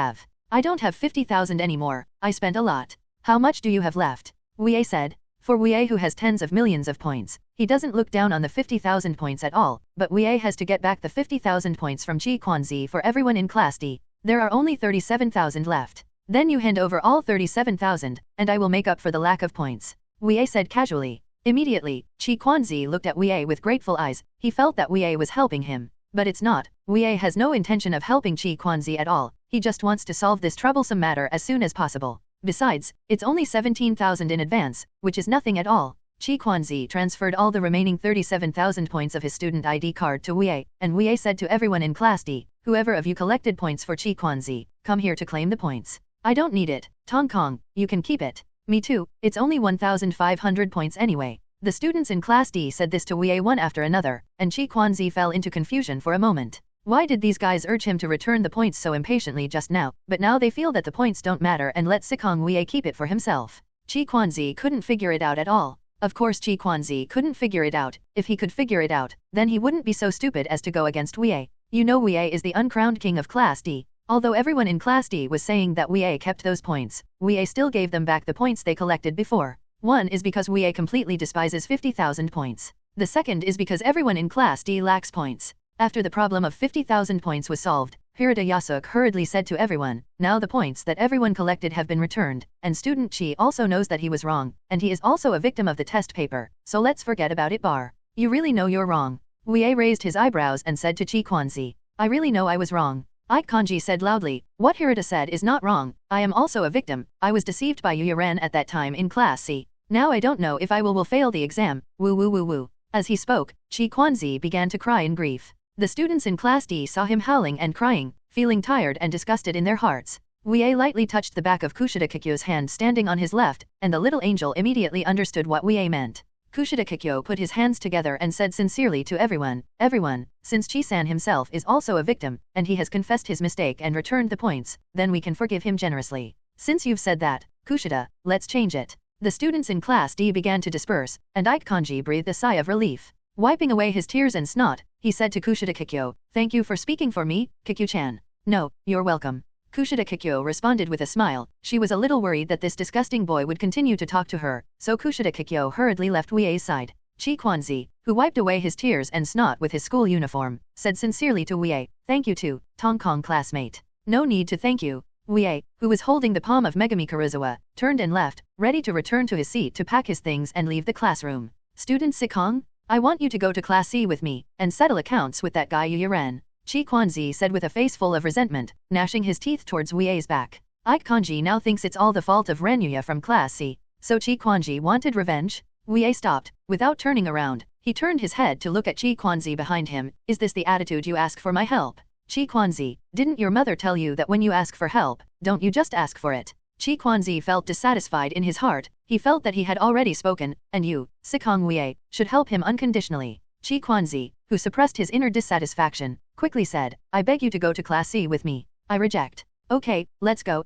don't have 50,000 anymore, I spent a lot. How much do you have left? Wuye said. For Wuye, who has tens of millions of points, he doesn't look down on the 50,000 points at all, but Wuye has to get back the 50,000 points from Chi Kwanzi for everyone in Class D. There are only 37,000 left. Then you hand over all 37,000, and I will make up for the lack of points, Wuye said casually. Immediately, Chi Kwanzi looked at Wuye with grateful eyes. He felt that Wuye was helping him. But it's not. Wuye has no intention of helping Chi Kwanzi at all. He just wants to solve this troublesome matter as soon as possible. Besides, it's only 17,000 in advance, which is nothing at all. Chi Kwanzi transferred all the remaining 37,000 points of his student ID card to Wuye, and Wuye said to everyone in Class D, whoever of you collected points for Chi Kwanzi, come here to claim the points. I don't need it, Tong Kong, you can keep it. Me too, it's only 1,500 points anyway. The students in Class D said this to Wuye one after another, and Chi Kwanzi fell into confusion for a moment. Why did these guys urge him to return the points so impatiently just now, but now they feel that the points don't matter and let Sikong Wuye keep it for himself? Chi Kwanzi couldn't figure it out at all. Of course Chi Kwanzi couldn't figure it out. If he could figure it out, then he wouldn't be so stupid as to go against Wuye. You know Wuye is the uncrowned king of Class D. Although everyone in Class D was saying that Wuye kept those points, Wuye still gave them back the points they collected before. One is because Wuye completely despises 50,000 points. The second is because everyone in Class D lacks points. After the problem of 50,000 points was solved, Hirata Yasuk hurriedly said to everyone, now the points that everyone collected have been returned, and student Chi also knows that he was wrong, and he is also a victim of the test paper, so let's forget about it bar. You really know you're wrong. Wuye raised his eyebrows and said to Chi Kwanzi, I really know I was wrong. Kanji said loudly, what Hirata said is not wrong, I am also a victim, I was deceived by Yuyaran at that time in Class C. Now I don't know if I will fail the exam, woo woo woo woo. As he spoke, Chi Kwanzi began to cry in grief. The students in Class D saw him howling and crying, feeling tired and disgusted in their hearts. Wuye lightly touched the back of Kushida Kikyo's hand standing on his left, and the little angel immediately understood what Wuye meant. Kushida Kikyo put his hands together and said sincerely to everyone, since Chi-san himself is also a victim, and he has confessed his mistake and returned the points, then we can forgive him generously. Since you've said that, Kushida, let's change it. The students in Class D began to disperse, and Kanji breathed a sigh of relief. Wiping away his tears and snot, he said to Kushida Kikyo, thank you for speaking for me, Kikyo-chan. No, you're welcome. Kushida Kikyo responded with a smile. She was a little worried that this disgusting boy would continue to talk to her, so Kushida Kikyo hurriedly left Wuye's side. Chi Kwanzi, who wiped away his tears and snot with his school uniform, said sincerely to Wuye, thank you too, Tong Kong classmate. No need to thank you. Wuye, who was holding the palm of Megumi Karuizawa, turned and left, ready to return to his seat to pack his things and leave the classroom. Student Sikong, I want you to go to Class C with me, and settle accounts with that guy Yuyaran. Chi Kwanzi said with a face full of resentment, gnashing his teeth towards Wuye's back. Kanji now thinks it's all the fault of Renyuya from Class C, so Chi Kwanzi wanted revenge? Wuye stopped. Without turning around, he turned his head to look at Chi Kwanzi behind him. Is this the attitude you ask for my help? Chi Kwanzi, didn't your mother tell you that when you ask for help, don't you just ask for it? Chi Kwanzi felt dissatisfied in his heart. He felt that he had already spoken, and you, Sikong Wuye, should help him unconditionally. Chi Kwanzi, who suppressed his inner dissatisfaction, quickly said, I beg you to go to Class C with me. I reject. Okay, let's go.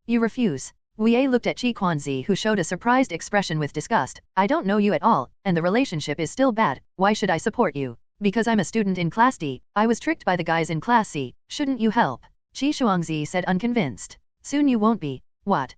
You refuse. Wuye looked at Chi Kwanzi, who showed a surprised expression with disgust. I don't know you at all, and the relationship is still bad. Why should I support you? Because I'm a student in Class D. I was tricked by the guys in Class C. Shouldn't you help? Chi Shuangzi said unconvinced. Soon you won't be. What?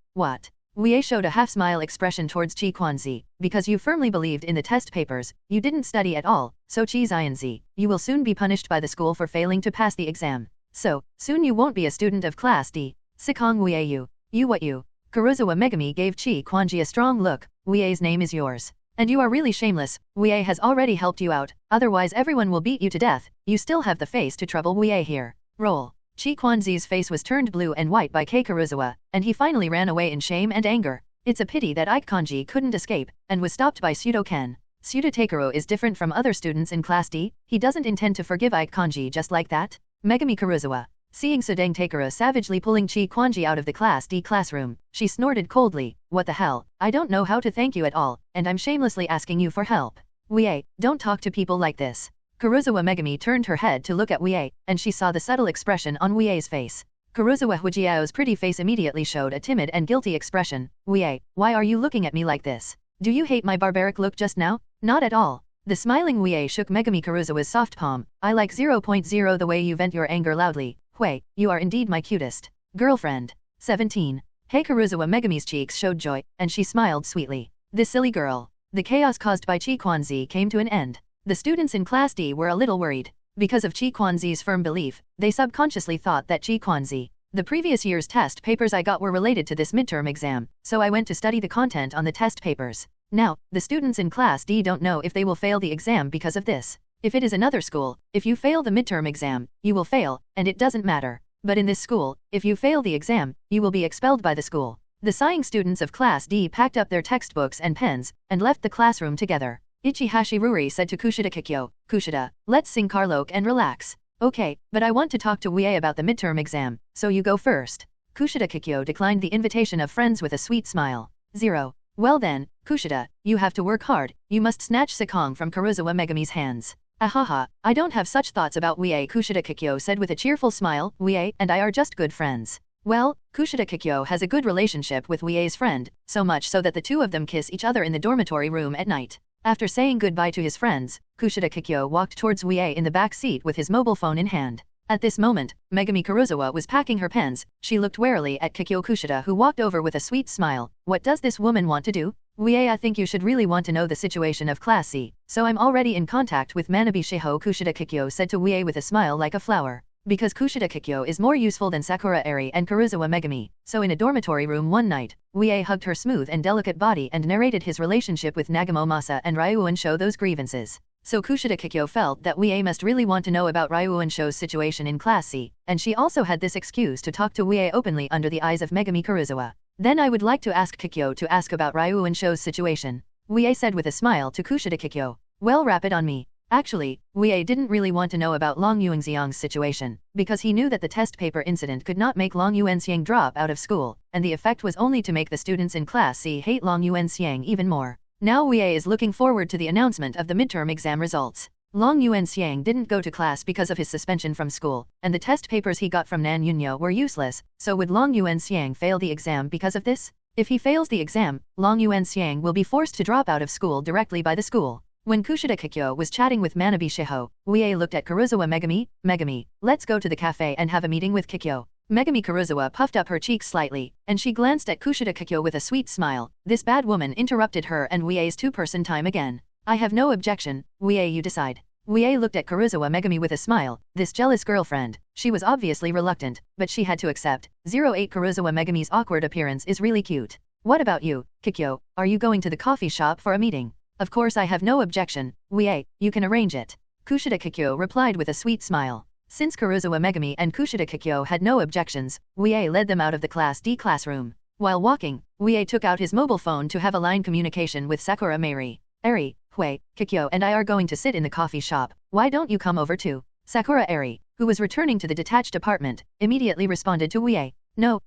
Wuye showed a half-smile expression towards Chi Kwanzi. Because you firmly believed in the test papers, you didn't study at all, so Chi Xianzi, you will soon be punished by the school for failing to pass the exam. So, soon you won't be a student of Class D. Sikong Wuye you what you? Karuizawa Megumi gave Chi Kwanji a strong look. Wuye's name is yours. And you are really shameless. Wuye has already helped you out, otherwise everyone will beat you to death. You still have the face to trouble Wuye here. Roll. Chi Kwanzi's face was turned blue and white by Karuizawa, and he finally ran away in shame and anger. It's a pity that Kanji couldn't escape, and was stopped by Pseudo-Ken. Pseudo-Takuro is different from other students in Class D. He doesn't intend to forgive Kanji just like that. Megumi Karuizawa. Seeing Sudeng Takuro savagely pulling Chi Kwanji out of the Class D classroom, she snorted coldly, what the hell, I don't know how to thank you at all, and I'm shamelessly asking you for help. Wuye, don't talk to people like this. Karuizawa Megumi turned her head to look at Wuye, and she saw the subtle expression on Wuye's face. Karuizawa Hujiao's pretty face immediately showed a timid and guilty expression. Wuye, why are you looking at me like this? Do you hate my barbaric look just now? Not at all. The smiling Wuye shook Megumi Karuizawa's soft palm. I like 0.0 the way you vent your anger loudly. Hui, you are indeed my cutest girlfriend. 17. Hey Karuizawa Megumi's cheeks showed joy, and she smiled sweetly. This silly girl. The chaos caused by Chi Kwanzi came to an end. The students in Class D were a little worried. Because of Chi Kwanzi's firm belief, they subconsciously thought that Chi Kwanzi. The previous year's test papers I got were related to this midterm exam, so I went to study the content on the test papers. Now, the students in Class D don't know if they will fail the exam because of this. If it is another school, if you fail the midterm exam, you will fail, and it doesn't matter. But in this school, if you fail the exam, you will be expelled by the school. The sighing students of Class D packed up their textbooks and pens, and left the classroom together. Ichihashi Ruri said to Kushida Kikyo, Kushida, let's sing karaoke and relax. Okay, but I want to talk to Wuye about the midterm exam, so you go first. Kushida Kikyo declined the invitation of friends with a sweet smile. 0. Well then, Kushida, you have to work hard, you must snatch Sikong from Karuizawa Megumi's hands. Ahaha, I don't have such thoughts about Wuye, Kushida Kikyo said with a cheerful smile. Wuye and I are just good friends. Well, Kushida Kikyo has a good relationship with Wuye's friend, so much so that the two of them kiss each other in the dormitory room at night. After saying goodbye to his friends, Kushida Kikyo walked towards Wuye in the back seat with his mobile phone in hand. At this moment, Megumi Karuizawa was packing her pens. She looked warily at Kikyo Kushida, who walked over with a sweet smile. What does this woman want to do? Wuye, I think you should really want to know the situation of Class C, so I'm already in contact with Manabe Shiho, Kushida Kikyo said to Wuye with a smile like a flower. Because Kushida Kikyo is more useful than Sakura Airi and Karuizawa Megumi, so in a dormitory room one night, Wuye hugged her smooth and delicate body and narrated his relationship with Nagamo Masa and Ryuan Sho those grievances. So Kushida Kikyo felt that Wuye must really want to know about Ryuan Sho's situation in Class C, and she also had this excuse to talk to Wuye openly under the eyes of Megumi Karuizawa. Then I would like to ask Kikyo to ask about Ryuan Sho's situation. Wuye said with a smile to Kushida Kikyo. Well, wrap it on me. Actually, Wuye didn't really want to know about Long Yuanxiang's situation, because he knew that the test paper incident could not make Long Yuanxiang drop out of school, and the effect was only to make the students in Class C hate Long Yuanxiang even more. Now Wuye is looking forward to the announcement of the midterm exam results. Long Yuanxiang didn't go to class because of his suspension from school, and the test papers he got from Nan Yunyo were useless, so would Long Yuanxiang fail the exam because of this? If he fails the exam, Long Yuanxiang will be forced to drop out of school directly by the school. When Kushida Kikyo was chatting with Manabe Shiho, Wuye looked at Karuizawa Megumi. Megumi, let's go to the cafe and have a meeting with Kikyo. Megumi Karuizawa puffed up her cheeks slightly, and she glanced at Kushida Kikyo with a sweet smile. This bad woman interrupted her and Wuye's two-person time again. I have no objection, Wuye, you decide. Wuye looked at Karuizawa Megumi with a smile. This jealous girlfriend. She was obviously reluctant, but she had to accept. 08 Karuizawa Megumi's awkward appearance is really cute. What about you, Kikyo? Are you going to the coffee shop for a meeting? Of course I have no objection, Wuye, you can arrange it. Kushida Kikyo replied with a sweet smile. Since Karuizawa Megumi and Kushida Kikyo had no objections, Wuye led them out of the Class D classroom. While walking, Wuye took out his mobile phone to have a line communication with Sakura Airi. Airi, Hui, Kikyo and I are going to sit in the coffee shop. Why don't you come over too? Sakura Airi, who was returning to the detached apartment, immediately responded to Wuye. No,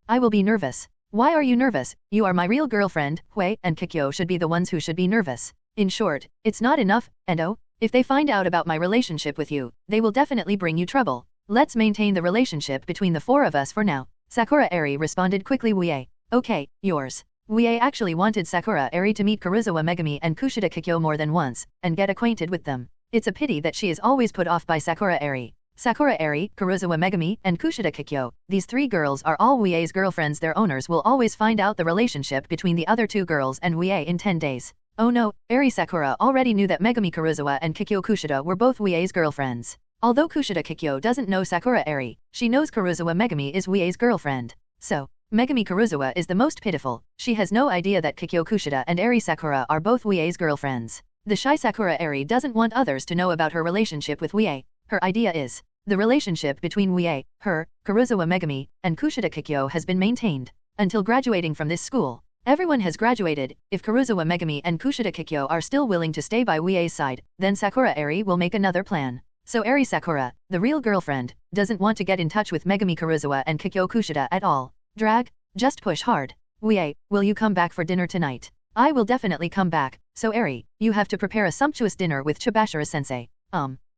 I will be nervous. Why are you nervous? You are my real girlfriend. Hui and Kikyo should be the ones who should be nervous. In short, it's not enough, and oh, if they find out about my relationship with you, they will definitely bring you trouble. Let's maintain the relationship between the four of us for now. Sakura Airi responded quickly. Wuye. Okay, yours. Wuye actually wanted Sakura Airi to meet Karuizawa Megumi and Kushida Kikyo more than once, and get acquainted with them. It's a pity that she is always put off by Sakura Airi. Sakura Airi, Karuizawa Megumi, and Kushida Kikyo, these three girls are all Wuye's girlfriends. Their owners will always find out the relationship between the other two girls and Wuye in 10 days. Oh no, Airi Sakura already knew that Megumi Karuizawa and Kikyo Kushida were both Wuye's girlfriends. Although Kushida Kikyo doesn't know Sakura Airi, she knows Karuizawa Megumi is Wuye's girlfriend. So, Megumi Karuizawa is the most pitiful. She has no idea that Kikyo Kushida and Airi Sakura are both Wuye's girlfriends. The shy Sakura Airi doesn't want others to know about her relationship with Wuye. Her idea is, the relationship between Wuye, her, Karuizawa Megumi, and Kushida Kikyo has been maintained until graduating from this school. Everyone has graduated. If Karuizawa Megumi and Kushida Kikyo are still willing to stay by Wuye's side, then Sakura Airi will make another plan. So Airi Sakura, the real girlfriend, doesn't want to get in touch with Megumi Karuizawa and Kikyo Kushida at all. Drag, just push hard. Wuye, will you come back for dinner tonight? I will definitely come back. So Airi, you have to prepare a sumptuous dinner with Chabashita-sensei.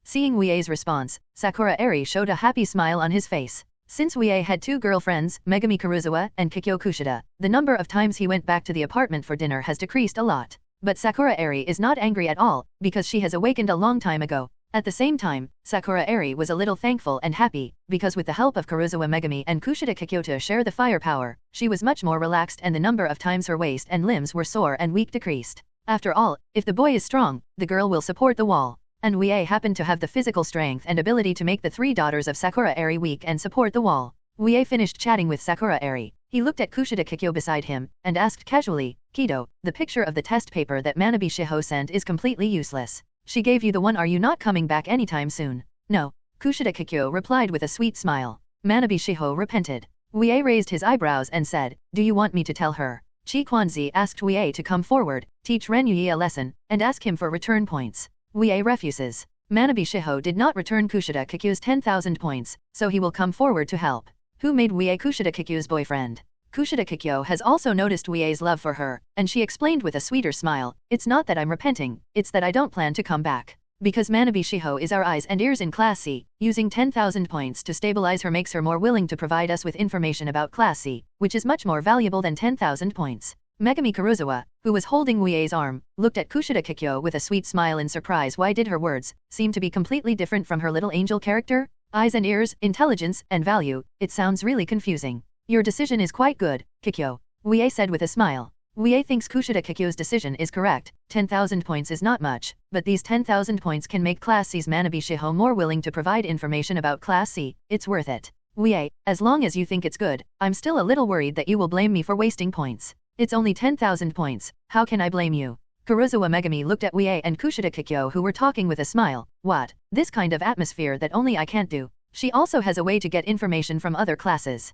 Seeing Wuye's response, Sakura Airi showed a happy smile on his face. Since Wuye had two girlfriends, Megumi Karuizawa and Kikyo Kushida, the number of times he went back to the apartment for dinner has decreased a lot. But Sakura Airi is not angry at all, because she has awakened a long time ago. At the same time, Sakura Airi was a little thankful and happy, because with the help of Karuizawa Megumi and Kushida Kikyo to share the firepower, she was much more relaxed and the number of times her waist and limbs were sore and weak decreased. After all, if the boy is strong, the girl will support the wall. And Wuye happened to have the physical strength and ability to make the three daughters of Sakura Airi weak and support the wall. Wuye finished chatting with Sakura Airi. He looked at Kushida Kikyo beside him, and asked casually, Kido, the picture of the test paper that Manabe Shiho sent is completely useless. She gave you the one. Are you not coming back anytime soon? No. Kushida Kikyo replied with a sweet smile. Manabe Shiho repented. Wuye raised his eyebrows and said, do you want me to tell her? Chi Kwanzi asked Wuye to come forward, teach Renyuyi a lesson, and ask him for return points. Wuye refuses. Manabe Shiho did not return Kushida Kikyo's 10,000 points, so he will come forward to help. Who made Wuye Kushida Kikyo's boyfriend? Kushida Kikyo has also noticed Wuye's love for her, and she explained with a sweeter smile, it's not that I'm repenting, it's that I don't plan to come back. Because Manabe Shiho is our eyes and ears in Class C, using 10,000 points to stabilize her makes her more willing to provide us with information about Class C, which is much more valuable than 10,000 points. Megumi Karuizawa, who was holding Wuye's arm, looked at Kushida Kikyo with a sweet smile in surprise. Why did her words seem to be completely different from her little angel character? Eyes and ears, intelligence, and value, it sounds really confusing. Your decision is quite good, Kikyo, Wuye said with a smile. Wuye thinks Kushida Kikyo's decision is correct. 10,000 points is not much, but these 10,000 points can make Class C's Manabe Shiho more willing to provide information about Class C. It's worth it. Wuye, as long as you think it's good, I'm still a little worried that you will blame me for wasting points. It's only 10,000 points, how can I blame you? Karuizawa Megumi looked at Wuye and Kushida Kikyo, who were talking with a smile. What? This kind of atmosphere that only I can't do. She also has a way to get information from other classes.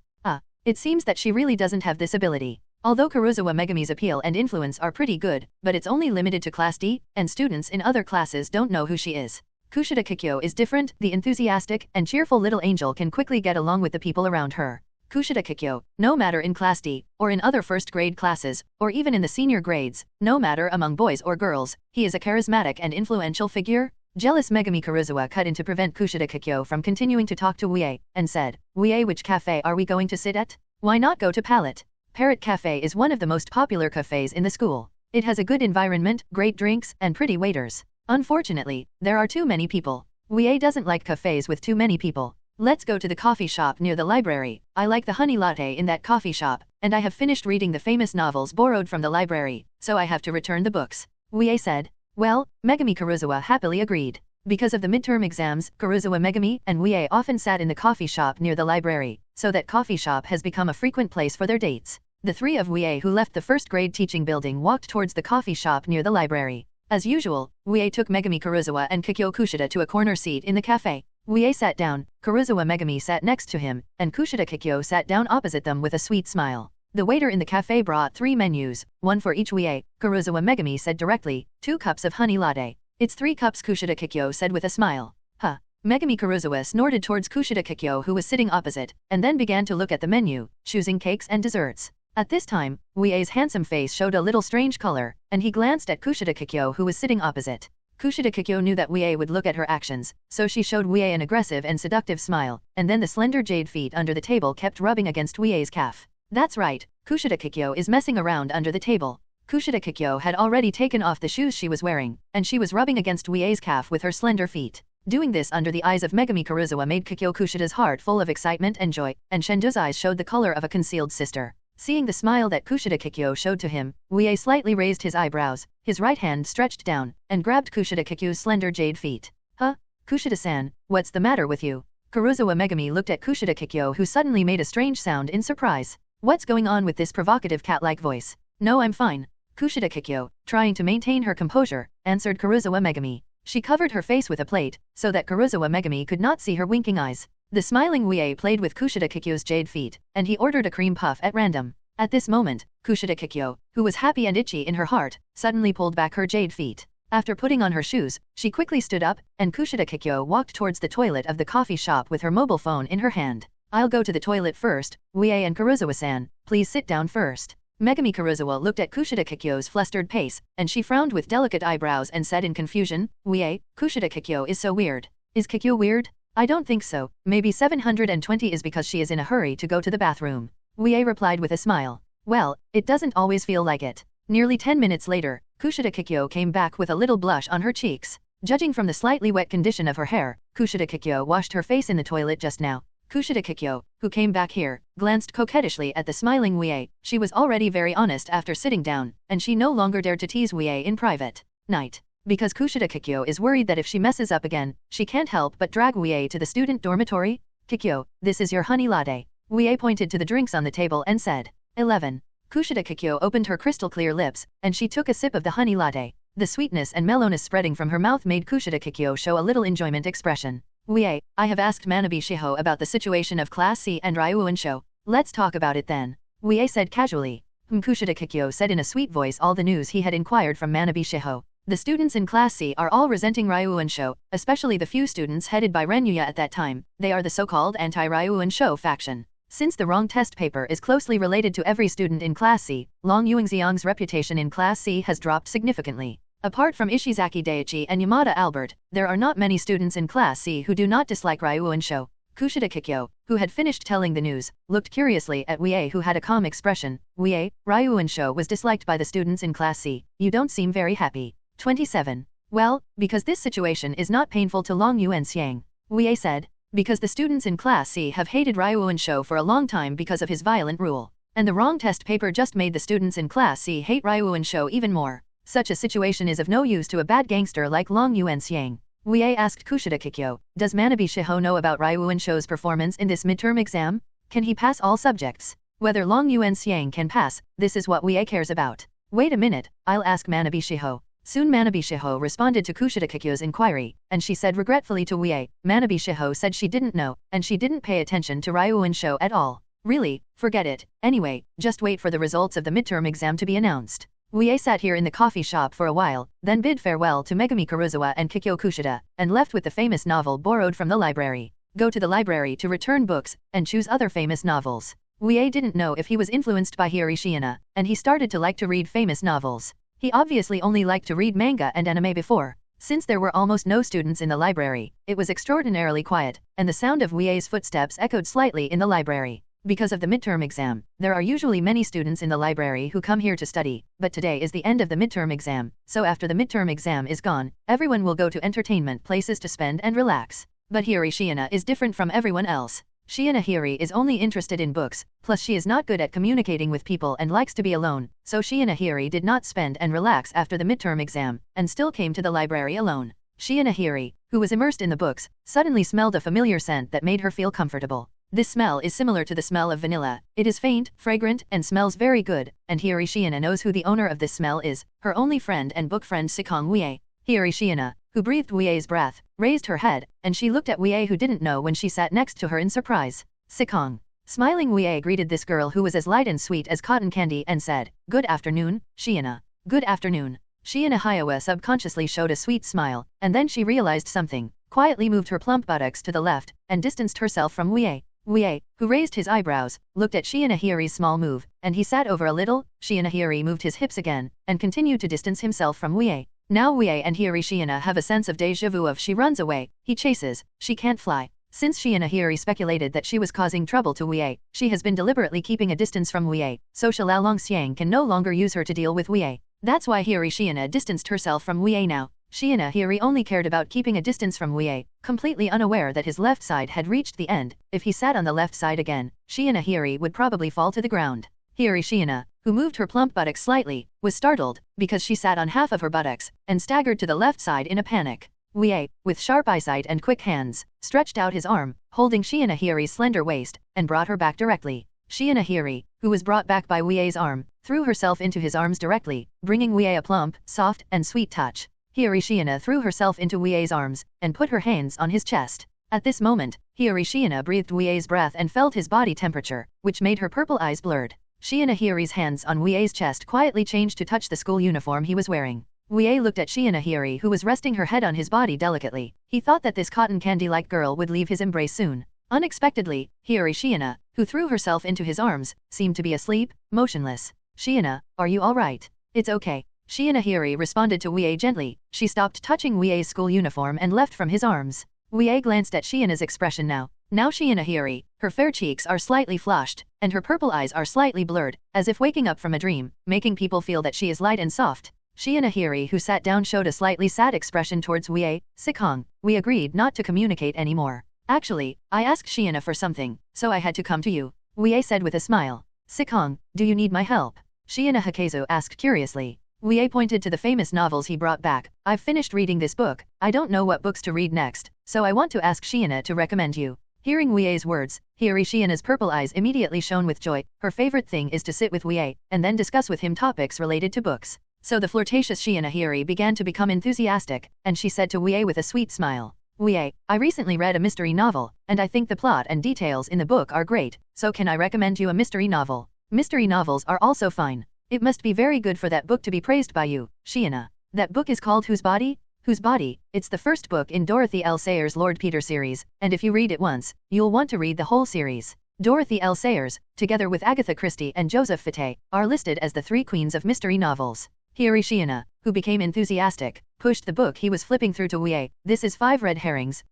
It seems that she really doesn't have this ability. Although Karuizawa Megumi's appeal and influence are pretty good, but it's only limited to Class D, and students in other classes don't know who she is. Kushida Kikyo is different. The enthusiastic and cheerful little angel can quickly get along with the people around her. Kushida Kikyo, no matter in Class D, or in other first-grade classes, or even in the senior grades, no matter among boys or girls, he is a charismatic and influential figure. Jealous Megumi Karuizawa cut in to prevent Kushida Kikyo from continuing to talk to Wuye, and said, Wuye, which cafe are we going to sit at? Why not go to Palette? Parrot Cafe is one of the most popular cafes in the school. It has a good environment, great drinks, and pretty waiters. Unfortunately, there are too many people. Wuye doesn't like cafes with too many people. Let's go to the coffee shop near the library. I like the honey latte in that coffee shop, and I have finished reading the famous novels borrowed from the library, so I have to return the books. Wuye said. Well, Megumi Karuizawa happily agreed. Because of the midterm exams, Karuizawa Megumi and Wuye often sat in the coffee shop near the library, so that coffee shop has become a frequent place for their dates. The three of Wuye who left the first-grade teaching building walked towards the coffee shop near the library. As usual, Wuye took Megumi Karuizawa and Kikyo Kushida to a corner seat in the cafe. Wuye sat down, Karuizawa Megumi sat next to him, and Kushida Kikyo sat down opposite them with a sweet smile. The waiter in the cafe brought 3 menus, one for each. Wuye, Karuizawa Megumi said directly, 2 cups of honey latte. It's 3 cups, Kushida Kikyo said with a smile. Huh. Megumi Karuizawa snorted towards Kushida Kikyo, who was sitting opposite, and then began to look at the menu, choosing cakes and desserts. At this time, Wuye's handsome face showed a little strange color, and he glanced at Kushida Kikyo, who was sitting opposite. Kushida Kikyo knew that Wuye would look at her actions, so she showed Wuye an aggressive and seductive smile, and then the slender jade feet under the table kept rubbing against Wuye's calf. That's right, Kushida Kikyo is messing around under the table. Kushida Kikyo had already taken off the shoes she was wearing, and she was rubbing against Wuye's calf with her slender feet. Doing this under the eyes of Megumi Karuizawa made Kikyo Kushida's heart full of excitement and joy, and Shendo's eyes showed the color of a concealed sister. Seeing the smile that Kushida Kikyo showed to him, Wuye slightly raised his eyebrows, his right hand stretched down, and grabbed Kushida Kikyo's slender jade feet. Huh? Kushida-san, what's the matter with you? Karuizawa Megumi looked at Kushida Kikyo, who suddenly made a strange sound in surprise. What's going on with this provocative cat-like voice? No, I'm fine. Kushida Kikyo, trying to maintain her composure, answered Karuizawa Megumi. She covered her face with a plate, so that Karuizawa Megumi could not see her winking eyes. The smiling Wuye played with Kushida Kikyo's jade feet, and he ordered a cream puff at random. At this moment, Kushida Kikyo, who was happy and itchy in her heart, suddenly pulled back her jade feet. After putting on her shoes, she quickly stood up, and Kushida Kikyo walked towards the toilet of the coffee shop with her mobile phone in her hand. I'll go to the toilet first, Wuye and Karuizawa-san, please sit down first. Megumi Karuizawa looked at Kushida Kikyo's flustered pace, and she frowned with delicate eyebrows and said in confusion, Wuye, Kushida Kikyo is so weird. Is Kikyo weird? I don't think so, maybe 720 is because she is in a hurry to go to the bathroom. Wuye replied with a smile. Well, it doesn't always feel like it. Nearly 10 minutes later, Kushida Kikyo came back with a little blush on her cheeks. Judging from the slightly wet condition of her hair, Kushida Kikyo washed her face in the toilet just now. Kushida Kikyo, who came back here, glanced coquettishly at the smiling Wuye. She was already very honest after sitting down, and she no longer dared to tease Wuye in private. Night. Because Kushida Kikyo is worried that if she messes up again, she can't help but drag Wuye to the student dormitory. Kikyo, this is your honey latte. Wuye pointed to the drinks on the table and said. 11. Kushida Kikyo opened her crystal-clear lips, and she took a sip of the honey latte. The sweetness and mellowness spreading from her mouth made Kushida Kikyo show a little enjoyment expression. Wuye, I have asked Manabe Shiho about the situation of Class C and Ryuan Sho. Let's talk about it then. Wuye said casually. Kushida Kikyo said in a sweet voice all the news he had inquired from Manabe Shiho. The students in Class C are all resenting Ryuan Sho, especially the few students headed by Renyuya at that time. They are the so-called anti-Ryuan Sho faction. Since the wrong test paper is closely related to every student in Class C, Long Yuangxiang's reputation in Class C has dropped significantly. Apart from Ishizaki Daichi and Yamada Albert, there are not many students in Class C who do not dislike Ryuan Sho. Kushida Kikyo, who had finished telling the news, looked curiously at Wuye who had a calm expression. Wuye, Ryuan Sho was disliked by the students in Class C. You don't seem very happy. 27. Well, because this situation is not painful to Long Yuanxiang. Wuye said. Because the students in Class C have hated Ryuan Sho for a long time because of his violent rule. And the wrong test paper just made the students in Class C hate Ryuan Sho even more. Such a situation is of no use to a bad gangster like Long Yuanxiang. Wuye asked Kushida Kikyo, does Manabe Shiho know about Ryuan Sho's performance in this midterm exam? Can he pass all subjects? Whether Long Yuanxiang can pass, this is what Wuye cares about. Wait a minute, I'll ask Manabe Shiho. Soon Manabe Shiho responded to Kushida Kikyo's inquiry, and she said regretfully to Wuye, Manabe Shiho said she didn't know, and she didn't pay attention to Ryuan Sho at all. Really, forget it. Anyway, just wait for the results of the midterm exam to be announced. Wuye sat here in the coffee shop for a while, then bid farewell to Megumi Karuizawa and Kikyo Kushida, and left with the famous novel borrowed from the library. Go to the library to return books, and choose other famous novels. Wuye didn't know if he was influenced by Hiri Shiina, and he started to like to read famous novels. He obviously only liked to read manga and anime before. Since there were almost no students in the library, it was extraordinarily quiet, and the sound of Wuye's footsteps echoed slightly in the library. Because of the midterm exam, there are usually many students in the library who come here to study, but today is the end of the midterm exam, so after the midterm exam is gone, everyone will go to entertainment places to spend and relax. But Hiri Shiina is different from everyone else. Shiina Hiri is only interested in books, plus she is not good at communicating with people and likes to be alone, so Shiina Hiri did not spend and relax after the midterm exam, and still came to the library alone. Shiina Hiri, who was immersed in the books, suddenly smelled a familiar scent that made her feel comfortable. This smell is similar to the smell of vanilla. It is faint, fragrant, and smells very good, and Hiri Shiina knows who the owner of this smell is, her only friend and book friend Sikong Wuye. Hiri Shiina, who breathed Wuye's breath, raised her head, and she looked at Wuye who didn't know when she sat next to her in surprise. Sikong. Smiling Wuye greeted this girl who was as light and sweet as cotton candy and said, Good afternoon, Shiina. Good afternoon. Shiina Hyawa subconsciously showed a sweet smile, and then she realized something, quietly moved her plump buttocks to the left, and distanced herself from Wuye. Wuye, who raised his eyebrows, looked at Shiina Hiri's small move, and he sat over a little. Shiina Hiri moved his hips again, and continued to distance himself from Wuye. Now Wuye and Hiri Shiina have a sense of déjà vu of she runs away, he chases, she can't fly. Since Shiina Hiri speculated that she was causing trouble to Wuye, she has been deliberately keeping a distance from Wuye, so Shalao Longxiang can no longer use her to deal with Wuye. That's why Hiri Shiina distanced herself from Wuye now. Shiina Hiri only cared about keeping a distance from Wuye, completely unaware that his left side had reached the end. If he sat on the left side again, Shiina Hiri would probably fall to the ground. Hiri Shiina, who moved her plump buttocks slightly, was startled, because she sat on half of her buttocks, and staggered to the left side in a panic. Wuye, with sharp eyesight and quick hands, stretched out his arm, holding Shiina Hiri's slender waist, and brought her back directly. Shiina Hiri, who was brought back by Wuye's arm, threw herself into his arms directly, bringing Wuye a plump, soft, and sweet touch. Hiri Shiina threw herself into Wuye's arms, and put her hands on his chest. At this moment, Hiri Shiina breathed Wuye's breath and felt his body temperature, which made her purple eyes blurred. Shiina Hiri's hands on Wuye's chest quietly changed to touch the school uniform he was wearing. Wuye looked at Shiina Hiri who was resting her head on his body delicately. He thought that this cotton candy-like girl would leave his embrace soon. Unexpectedly, Hiri Shiina, who threw herself into his arms, seemed to be asleep, motionless. Shiina, are you alright? It's okay. Shiina Hiri responded to Wuye gently. She stopped touching Wuye's school uniform and left from his arms. Wuye glanced at Shiina's expression now. Now Shiina Hiri, her fair cheeks are slightly flushed, and her purple eyes are slightly blurred, as if waking up from a dream, making people feel that she is light and soft. She and Ahiri, who sat down, showed a slightly sad expression towards Wuye. Sikong, we agreed not to communicate anymore. Actually, I asked Shiina for something, so I had to come to you, Wuye said with a smile. Sikong, do you need my help? Shiina Hakezu asked curiously. Wuye pointed to the famous novels he brought back. I've finished reading this book, I don't know what books to read next, so I want to ask Shiina to recommend you. Hearing Wuye's words, Shiina's purple eyes immediately shone with joy. Her favorite thing is to sit with Wuye, and then discuss with him topics related to books. So the flirtatious Shiina Ahiri began to become enthusiastic, and she said to Wuye with a sweet smile, Wuye, I recently read a mystery novel, and I think the plot and details in the book are great, so can I recommend you a mystery novel? Mystery novels are also fine. It must be very good for that book to be praised by you, Shiina. That book is called Whose Body? Whose Body? It's the first book in Dorothy L. Sayers' Lord Peter series, and if you read it once, you'll want to read the whole series. Dorothy L. Sayers, together with Agatha Christie and Joseph Fate, are listed as the 3 queens of mystery novels. Shiina, who became enthusiastic, pushed the book he was flipping through to Wuye. This is 5 red herrings,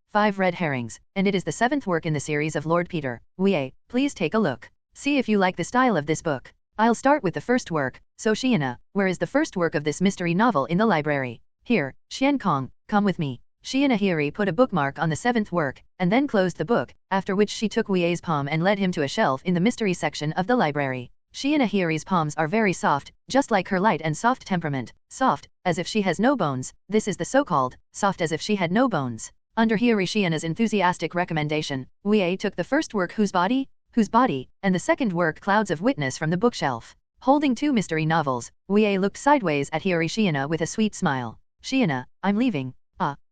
and it is the 7th work in the series of Lord Peter. Wuye, please take a look. See if you like the style of this book. I'll start with the first work. So Shiina, where is the first work of this mystery novel in the library? Here, Xian Kong, come with me. Shiina Ahiri put a bookmark on the 7th work, and then closed the book, after which she took Wuye's palm and led him to a shelf in the mystery section of the library. Shiina Ahiri's palms are very soft, just like her light and soft temperament. Soft, as if she has no bones. This is the so-called, soft as if she had no bones. Under Shiina's enthusiastic recommendation, Wuye took the first work Whose Body? Whose Body, and the second work Clouds of Witness from the bookshelf. Holding 2 mystery novels, Wuye looked sideways at Shiina with a sweet smile. Shiina, I'm leaving.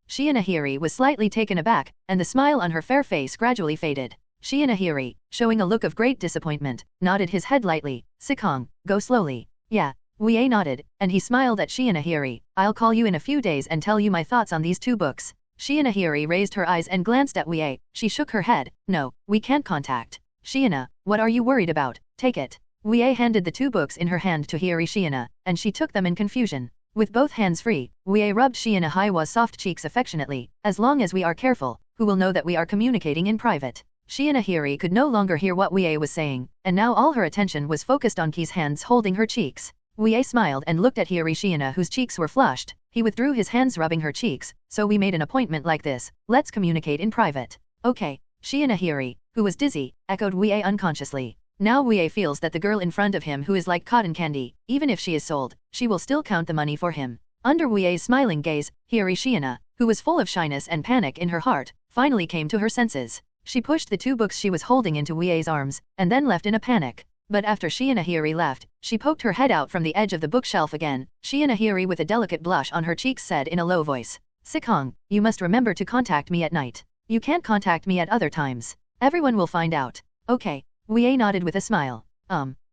Shiina Ahiri was slightly taken aback, and the smile on her fair face gradually faded. Shiina Ahiri, showing a look of great disappointment, nodded his head lightly. Sikong, go slowly. Yeah. Wuye nodded, and he smiled at Shiina Ahiri. I'll call you in a few days and tell you my thoughts on these 2 books. Shiina Ahiri raised her eyes and glanced at Wuye. She shook her head. No, we can't contact. Shiina, what are you worried about? Take it. Wuye handed the 2 books in her hand to Shiina, and she took them in confusion. With both hands free, Wuye rubbed Shiina Haiwa's soft cheeks affectionately. As long as we are careful, who will know that we are communicating in private? Shiina Ahiri could no longer hear what Wuye was saying, and now all her attention was focused on Ki's hands holding her cheeks. Wuye smiled and looked at Shiina, whose cheeks were flushed. He withdrew his hands rubbing her cheeks. So we made an appointment like this. Let's communicate in private. Okay. Shiina Ahiri, who was dizzy, echoed Wuye unconsciously. Now Wuye feels that the girl in front of him who is like cotton candy, even if she is sold, she will still count the money for him. Under Wuye's smiling gaze, Shiina, who was full of shyness and panic in her heart, finally came to her senses. She pushed the 2 books she was holding into Wuye's arms, and then left in a panic. But after Shiina Ahiri left, she poked her head out from the edge of the bookshelf again. Shiina Ahiri, with a delicate blush on her cheeks, said in a low voice, Sikong, you must remember to contact me at night. You can't contact me at other times. Everyone will find out. Okay. Wuye nodded with a smile.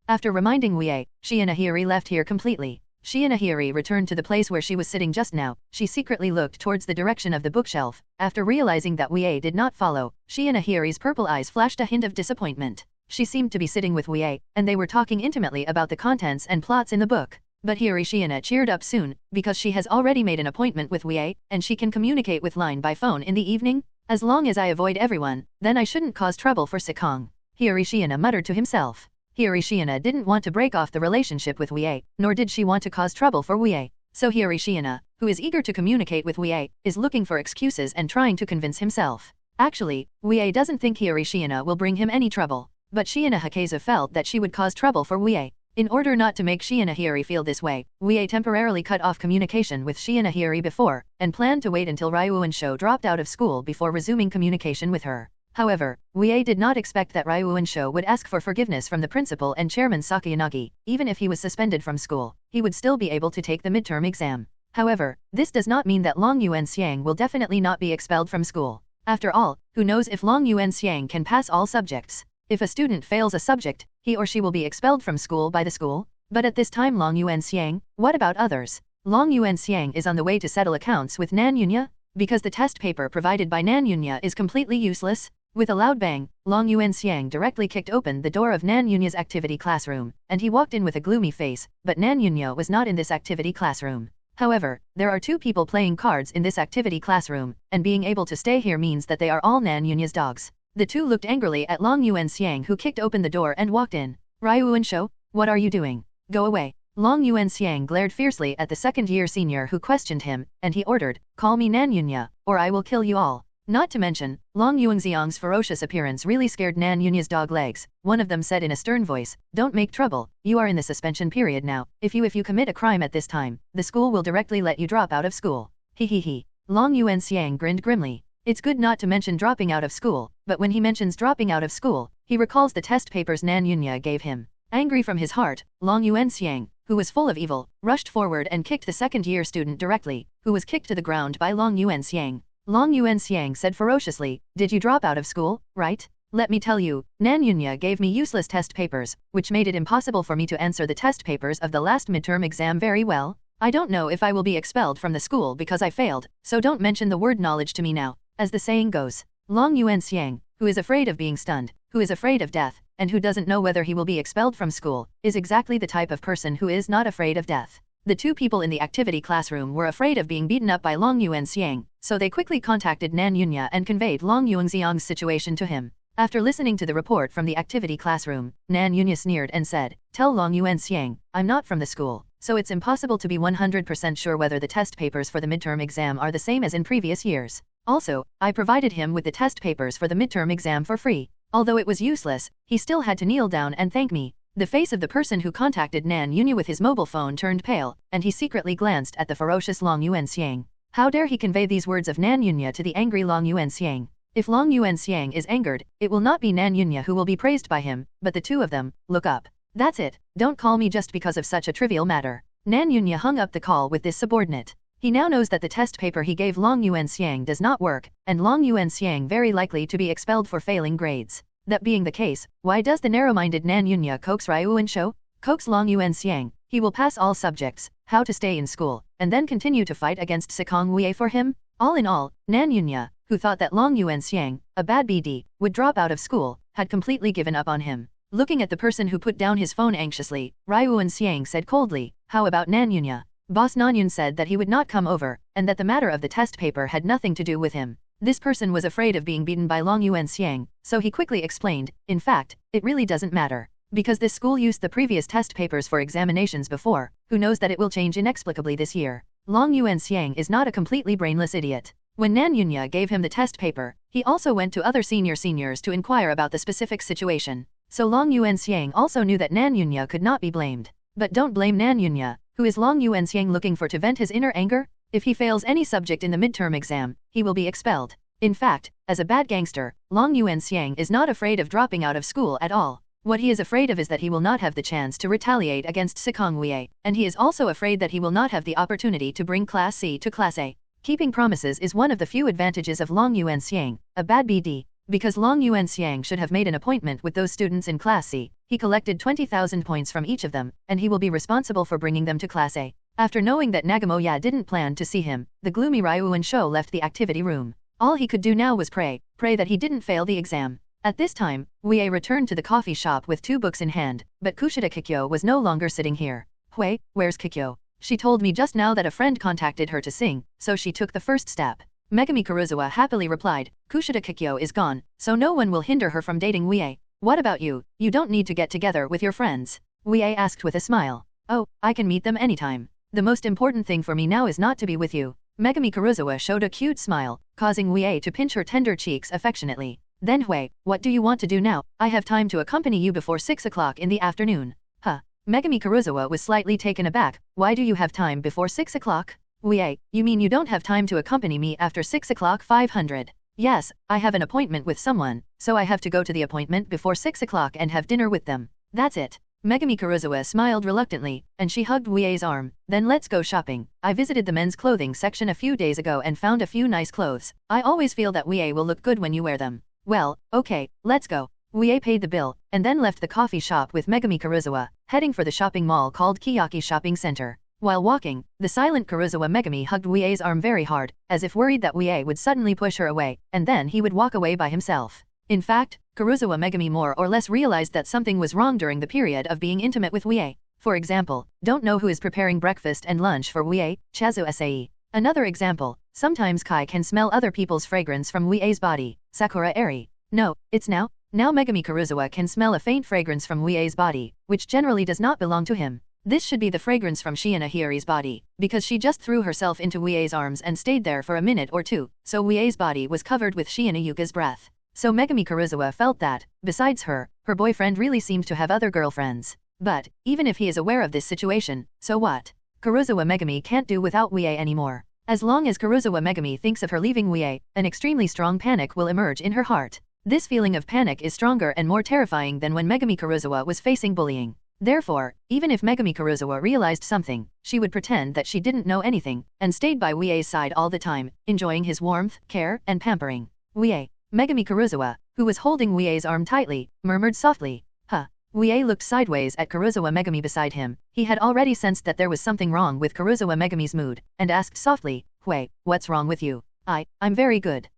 After reminding Wuye, Shiina Ahiri left here completely. Shiina Ahiri returned to the place where she was sitting just now. She secretly looked towards the direction of the bookshelf. After realizing that Wuye did not follow, Shiina Ahiri's purple eyes flashed a hint of disappointment. She seemed to be sitting with Wuye, and they were talking intimately about the contents and plots in the book. But Shiina cheered up soon, because she has already made an appointment with Wuye, and she can communicate with line by phone in the evening. As long as I avoid everyone, then I shouldn't cause trouble for Sikong. Shiina muttered to himself. Shiina didn't want to break off the relationship with Wuye, nor did she want to cause trouble for Wuye. So Shiina, who is eager to communicate with Wuye, is looking for excuses and trying to convince himself. Actually, Wuye doesn't think Shiina will bring him any trouble. But Shiina Hakezu felt that she would cause trouble for Wuye. In order not to make Shiina Ahiri feel this way, Wuye temporarily cut off communication with Shiina Ahiri before, and planned to wait until Ryuunsho dropped out of school before resuming communication with her. However, Wuye did not expect that Ryuunsho would ask for forgiveness from the principal and chairman Sakayanagi. Even if he was suspended from school, he would still be able to take the midterm exam. However, this does not mean that Long Yuanxiang will definitely not be expelled from school. After all, who knows if Long Yuanxiang can pass all subjects? If a student fails a subject, he or she will be expelled from school by the school. But at this time Long Yuanxiang, what about others? Long Yuanxiang is on the way to settle accounts with Nan Yunya, because the test paper provided by Nan Yunya is completely useless. With a loud bang, Long Yuanxiang directly kicked open the door of Nan Yunya's activity classroom, and he walked in with a gloomy face, but Nan Yunya was not in this activity classroom. However, there are 2 people playing cards in this activity classroom, and being able to stay here means that they are all Nan Yunya's dogs. The 2 looked angrily at Long Yuanxiang, who kicked open the door and walked in. Ryuunsho, what are you doing? Go away. Long Yuanxiang glared fiercely at the second-year senior who questioned him, and he ordered, "Call me Nan Yunya, or I will kill you all." Not to mention, Long Yuanxiang's ferocious appearance really scared Nan Yunya's dog legs. One of them said in a stern voice, "Don't make trouble, you are in the suspension period now. If you commit a crime at this time, the school will directly let you drop out of school." He. Long Yuanxiang grinned grimly. It's good not to mention dropping out of school, but when he mentions dropping out of school, he recalls the test papers Nan Yunya gave him. Angry from his heart, Long Yuanxiang, who was full of evil, rushed forward and kicked the second-year student directly, who was kicked to the ground by Long Yuanxiang. Long Yuanxiang said ferociously, "Did you drop out of school, right? Let me tell you, Nan Yunya gave me useless test papers, which made it impossible for me to answer the test papers of the last midterm exam very well. I don't know if I will be expelled from the school because I failed, so don't mention the word knowledge to me now." As the saying goes, Long Yuanxiang, who is afraid of being stunned, who is afraid of death, and who doesn't know whether he will be expelled from school, is exactly the type of person who is not afraid of death. The two people in the activity classroom were afraid of being beaten up by Long Yuanxiang, so they quickly contacted Nan Yunya and conveyed Long Yuanxiang's situation to him. After listening to the report from the activity classroom, Nan Yunya sneered and said, "Tell Long Yuanxiang, I'm not from the school, so it's impossible to be 100% sure whether the test papers for the midterm exam are the same as in previous years. Also, I provided him with the test papers for the midterm exam for free. Although it was useless, he still had to kneel down and thank me." The face of the person who contacted Nan Yunya with his mobile phone turned pale, and he secretly glanced at the ferocious Long Yuanxiang. How dare he convey these words of Nan Yunya to the angry Long Yuanxiang? If Long Yuanxiang is angered, it will not be Nan Yunya who will be praised by him, but the two of them. Look up. That's it, don't call me just because of such a trivial matter. Nan Yunya hung up the call with this subordinate. He now knows that the test paper he gave Long Yuanxiang does not work, and Long Yuanxiang very likely to be expelled for failing grades. That being the case, why does the narrow-minded Nan Yunya coax Ryuan Shou? Coax Long Yuanxiang, he will pass all subjects, how to stay in school, and then continue to fight against Sikong Wuye for him? All in all, Nan Yunya, who thought that Long Yuanxiang, a bad BD, would drop out of school, had completely given up on him. Looking at the person who put down his phone anxiously, Ryuan Xiang said coldly, "How about Nan Yunya?" Boss Nanyun said that he would not come over, and that the matter of the test paper had nothing to do with him. This person was afraid of being beaten by Long Yuanxiang, so he quickly explained, "In fact, it really doesn't matter. Because this school used the previous test papers for examinations before, who knows that it will change inexplicably this year. Long Yuanxiang is not a completely brainless idiot." When Nan Yunya gave him the test paper, he also went to other seniors to inquire about the specific situation. So Long Yuanxiang also knew that Nan Yunya could not be blamed. But don't blame Nan Yunya, who is Long Yuanxiang looking for to vent his inner anger? If he fails any subject in the midterm exam, he will be expelled. In fact, as a bad gangster, Long Yuanxiang is not afraid of dropping out of school at all. What he is afraid of is that he will not have the chance to retaliate against Sikong Wuye, and he is also afraid that he will not have the opportunity to bring Class C to Class A. Keeping promises is one of the few advantages of Long Yuanxiang, a bad BD. Because Long Yuanxiang should have made an appointment with those students in Class C, he collected 20,000 points from each of them, and he will be responsible for bringing them to Class A. After knowing that Nagamoya didn't plan to see him, the gloomy Ryuan Shou left the activity room. All he could do now was pray that he didn't fail the exam. At this time, Wuye returned to the coffee shop with 2 books in hand, but Kushida Kikyo was no longer sitting here. "Hui, where's Kikyo? She told me just now that a friend contacted her to sing, so she took the first step." Megumi Karuizawa happily replied, "Kushida Kikyo is gone, so no one will hinder her from dating Wuye. What about you? You don't need to get together with your friends?" Wuye asked with a smile. "Oh, I can meet them anytime. The most important thing for me now is not to be with you." Megumi Karuizawa showed a cute smile, causing Wuye to pinch her tender cheeks affectionately. "Then Hui, what do you want to do now? I have time to accompany you before 6 o'clock in the afternoon." "Huh?" Megumi Karuizawa was slightly taken aback. "Why do you have time before 6 o'clock? Wuye, you mean you don't have time to accompany me after 6 o'clock 500? "Yes, I have an appointment with someone, so I have to go to the appointment before 6 o'clock and have dinner with them. That's it." Megumi Karuizawa smiled reluctantly, and she hugged Wuye's arm. "Then let's go shopping. I visited the men's clothing section a few days ago and found a few nice clothes. I always feel that Wuye will look good when you wear them." "Well, okay, let's go." Wuye paid the bill, and then left the coffee shop with Megumi Karuizawa, heading for the shopping mall called Kiyaki Shopping Center. While walking, the silent Karuizawa Megumi hugged Wuye's arm very hard, as if worried that Wuye would suddenly push her away, and then he would walk away by himself. In fact, Karuizawa Megumi more or less realized that something was wrong during the period of being intimate with Wuye. For example, don't know who is preparing breakfast and lunch for Wuye, Chazu Sae. Another example, sometimes Kai can smell other people's fragrance from Wuye's body, Sakura Airi. No, it's now Megumi Karuizawa can smell a faint fragrance from Wuye's body, which generally does not belong to him. This should be the fragrance from Shiina Hiyori's body, because she just threw herself into Wuye's arms and stayed there for a minute or two, so Wuye's body was covered with Shiina Yuka's breath. So Megumi Karuizawa felt that, besides her, her boyfriend really seemed to have other girlfriends. But, even if he is aware of this situation, so what? Karuizawa Megumi can't do without Wuye anymore. As long as Karuizawa Megumi thinks of her leaving Wuye, an extremely strong panic will emerge in her heart. This feeling of panic is stronger and more terrifying than when Megumi Karuizawa was facing bullying. Therefore, even if Megumi Karuizawa realized something, she would pretend that she didn't know anything, and stayed by Wuye's side all the time, enjoying his warmth, care, and pampering. Wuye. Megumi Karuizawa, who was holding Wuye's arm tightly, murmured softly. Huh. Wuye looked sideways at Karuizawa Megumi beside him. He had already sensed that there was something wrong with Karuizawa Megumi's mood, and asked softly, Wuye, what's wrong with you? I'm very good.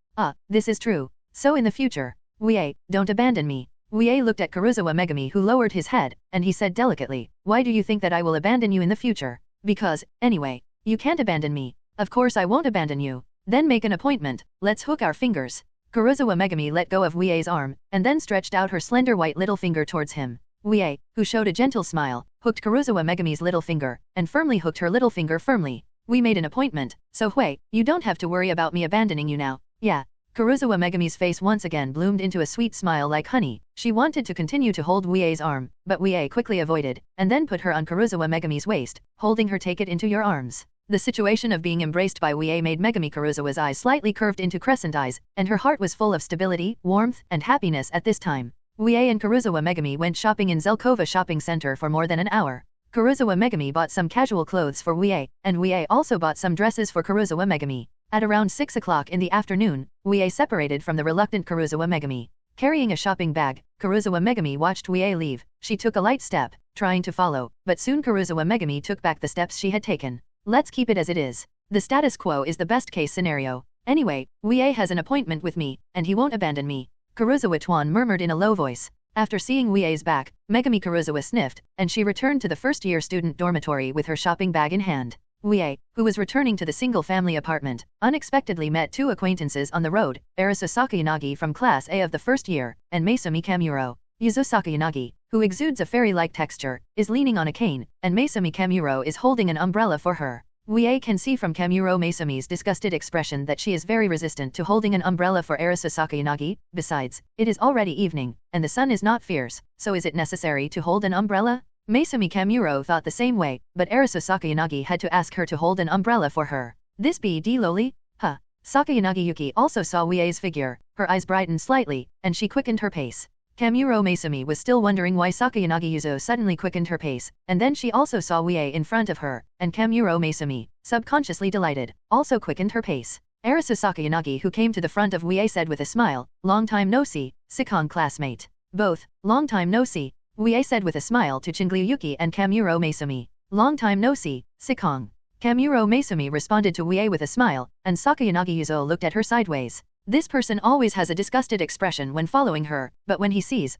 This is true. So in the future, Wuye, don't abandon me. Wuye looked at Karuizawa Megumi, who lowered his head, and he said delicately, why do you think that I will abandon you in the future? Because, anyway, you can't abandon me. Of course I won't abandon you. Then make an appointment, let's hook our fingers. Karuizawa Megumi let go of Wuye's arm, and then stretched out her slender white little finger towards him. Wuye, who showed a gentle smile, hooked Karuizawa Megumi's little finger, and firmly hooked her little finger firmly. We made an appointment, so Wuye, you don't have to worry about me abandoning you now. Yeah. Karuizawa Megumi's face once again bloomed into a sweet smile like honey. She wanted to continue to hold Wuye's arm, but Wuye quickly avoided, and then put her on Karuizawa Megumi's waist, holding her. Take it into your arms. The situation of being embraced by Wuye made Megumi Karuizawa's eyes slightly curved into crescent eyes, and her heart was full of stability, warmth, and happiness at this time. Wuye and Karuizawa Megumi went shopping in Zelkova shopping center for more than an hour. Karuizawa Megumi bought some casual clothes for Wuye, and Wuye also bought some dresses for Karuizawa Megumi. At around 6 o'clock in the afternoon, Wuye separated from the reluctant Karuizawa Megumi. Carrying a shopping bag, Karuizawa Megumi watched Wuye leave. She took a light step, trying to follow, but soon Karuizawa Megumi took back the steps she had taken. Let's keep it as it is. The status quo is the best case scenario. Anyway, Wuye has an appointment with me, and he won't abandon me. Karuizawa Tuan murmured in a low voice. After seeing Wuye's back, Megumi Karuizawa sniffed, and she returned to the first-year student dormitory with her shopping bag in hand. Wuye, who was returning to the single-family apartment, unexpectedly met two acquaintances on the road, Arisu Sakayanagi from Class A of the first year, and Masumi Kamuro. Yuzo Sakayanagi, who exudes a fairy-like texture, is leaning on a cane, and Masumi Kamuro is holding an umbrella for her. Wuye can see from Kamuro Masumi's disgusted expression that she is very resistant to holding an umbrella for Arisu Sakayanagi. Besides, it is already evening, and the sun is not fierce, so is it necessary to hold an umbrella? Masumi Kamuro thought the same way, but Arisu Sakayanagi had to ask her to hold an umbrella for her. This be lowly? Huh. Sakayanagi Yuki also saw Wuye's figure, her eyes brightened slightly, and she quickened her pace. Kamuro Masumi was still wondering why Sakayanagi Yuzo suddenly quickened her pace, and then she also saw Wuye in front of her, and Kamuro Masumi, subconsciously delighted, also quickened her pace. Arisu Sakayanagi, who came to the front of Wuye, said with a smile, long time no see, Sikong classmate. Both, long time no see. Wuye said with a smile to Chingliu Yuki and Kamuro Masumi. Long time no see, Sikong. Kamuro Masumi responded to Wuye with a smile, and Sakayanagi Yuzo looked at her sideways. This person always has a disgusted expression when following her, but when he sees,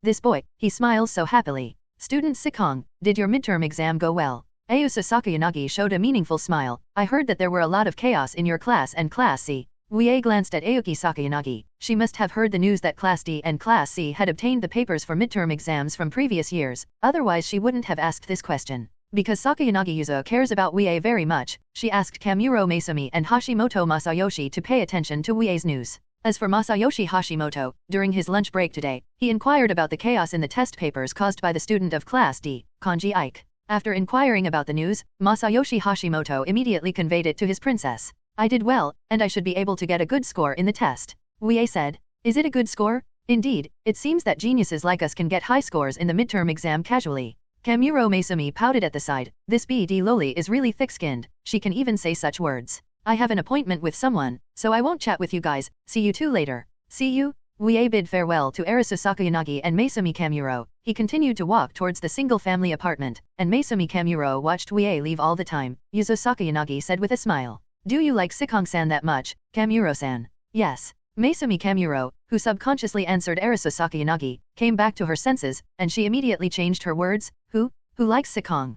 this boy, he smiles so happily. Student Sikong, did your midterm exam go well? Ayusa Sakayanagi showed a meaningful smile. I heard that there were a lot of chaos in your class and Class C. Wuye glanced at Aoki Sakayanagi. She must have heard the news that Class D and Class C had obtained the papers for midterm exams from previous years, otherwise she wouldn't have asked this question. Because Sakayanagi Yuzo cares about Wuye very much, she asked Kamuro Masumi and Hashimoto Masayoshi to pay attention to Wuye's news. As for Masayoshi Hashimoto, during his lunch break today, he inquired about the chaos in the test papers caused by the student of Class D, Kanji Ike. After inquiring about the news, Masayoshi Hashimoto immediately conveyed it to his princess. I did well, and I should be able to get a good score in the test. Wuye said. Is it a good score? Indeed, it seems that geniuses like us can get high scores in the midterm exam casually. Kamuro Masumi pouted at the side. This BD Loli is really thick-skinned, she can even say such words. I have an appointment with someone, so I won't chat with you guys, see you two later. See you? Wuye bid farewell to Arisu Sakayanagi and Masumi Kamuro. He continued to walk towards the single-family apartment, and Masumi Kamuro watched Wuye leave all the time. Yuzo Sakayanagi said with a smile. Do you like Sikong-san that much, Kamuro-san? Yes. Masumi Kamuro, who subconsciously answered Arisu Sakayanagi, came back to her senses, and she immediately changed her words. Who likes Sikong?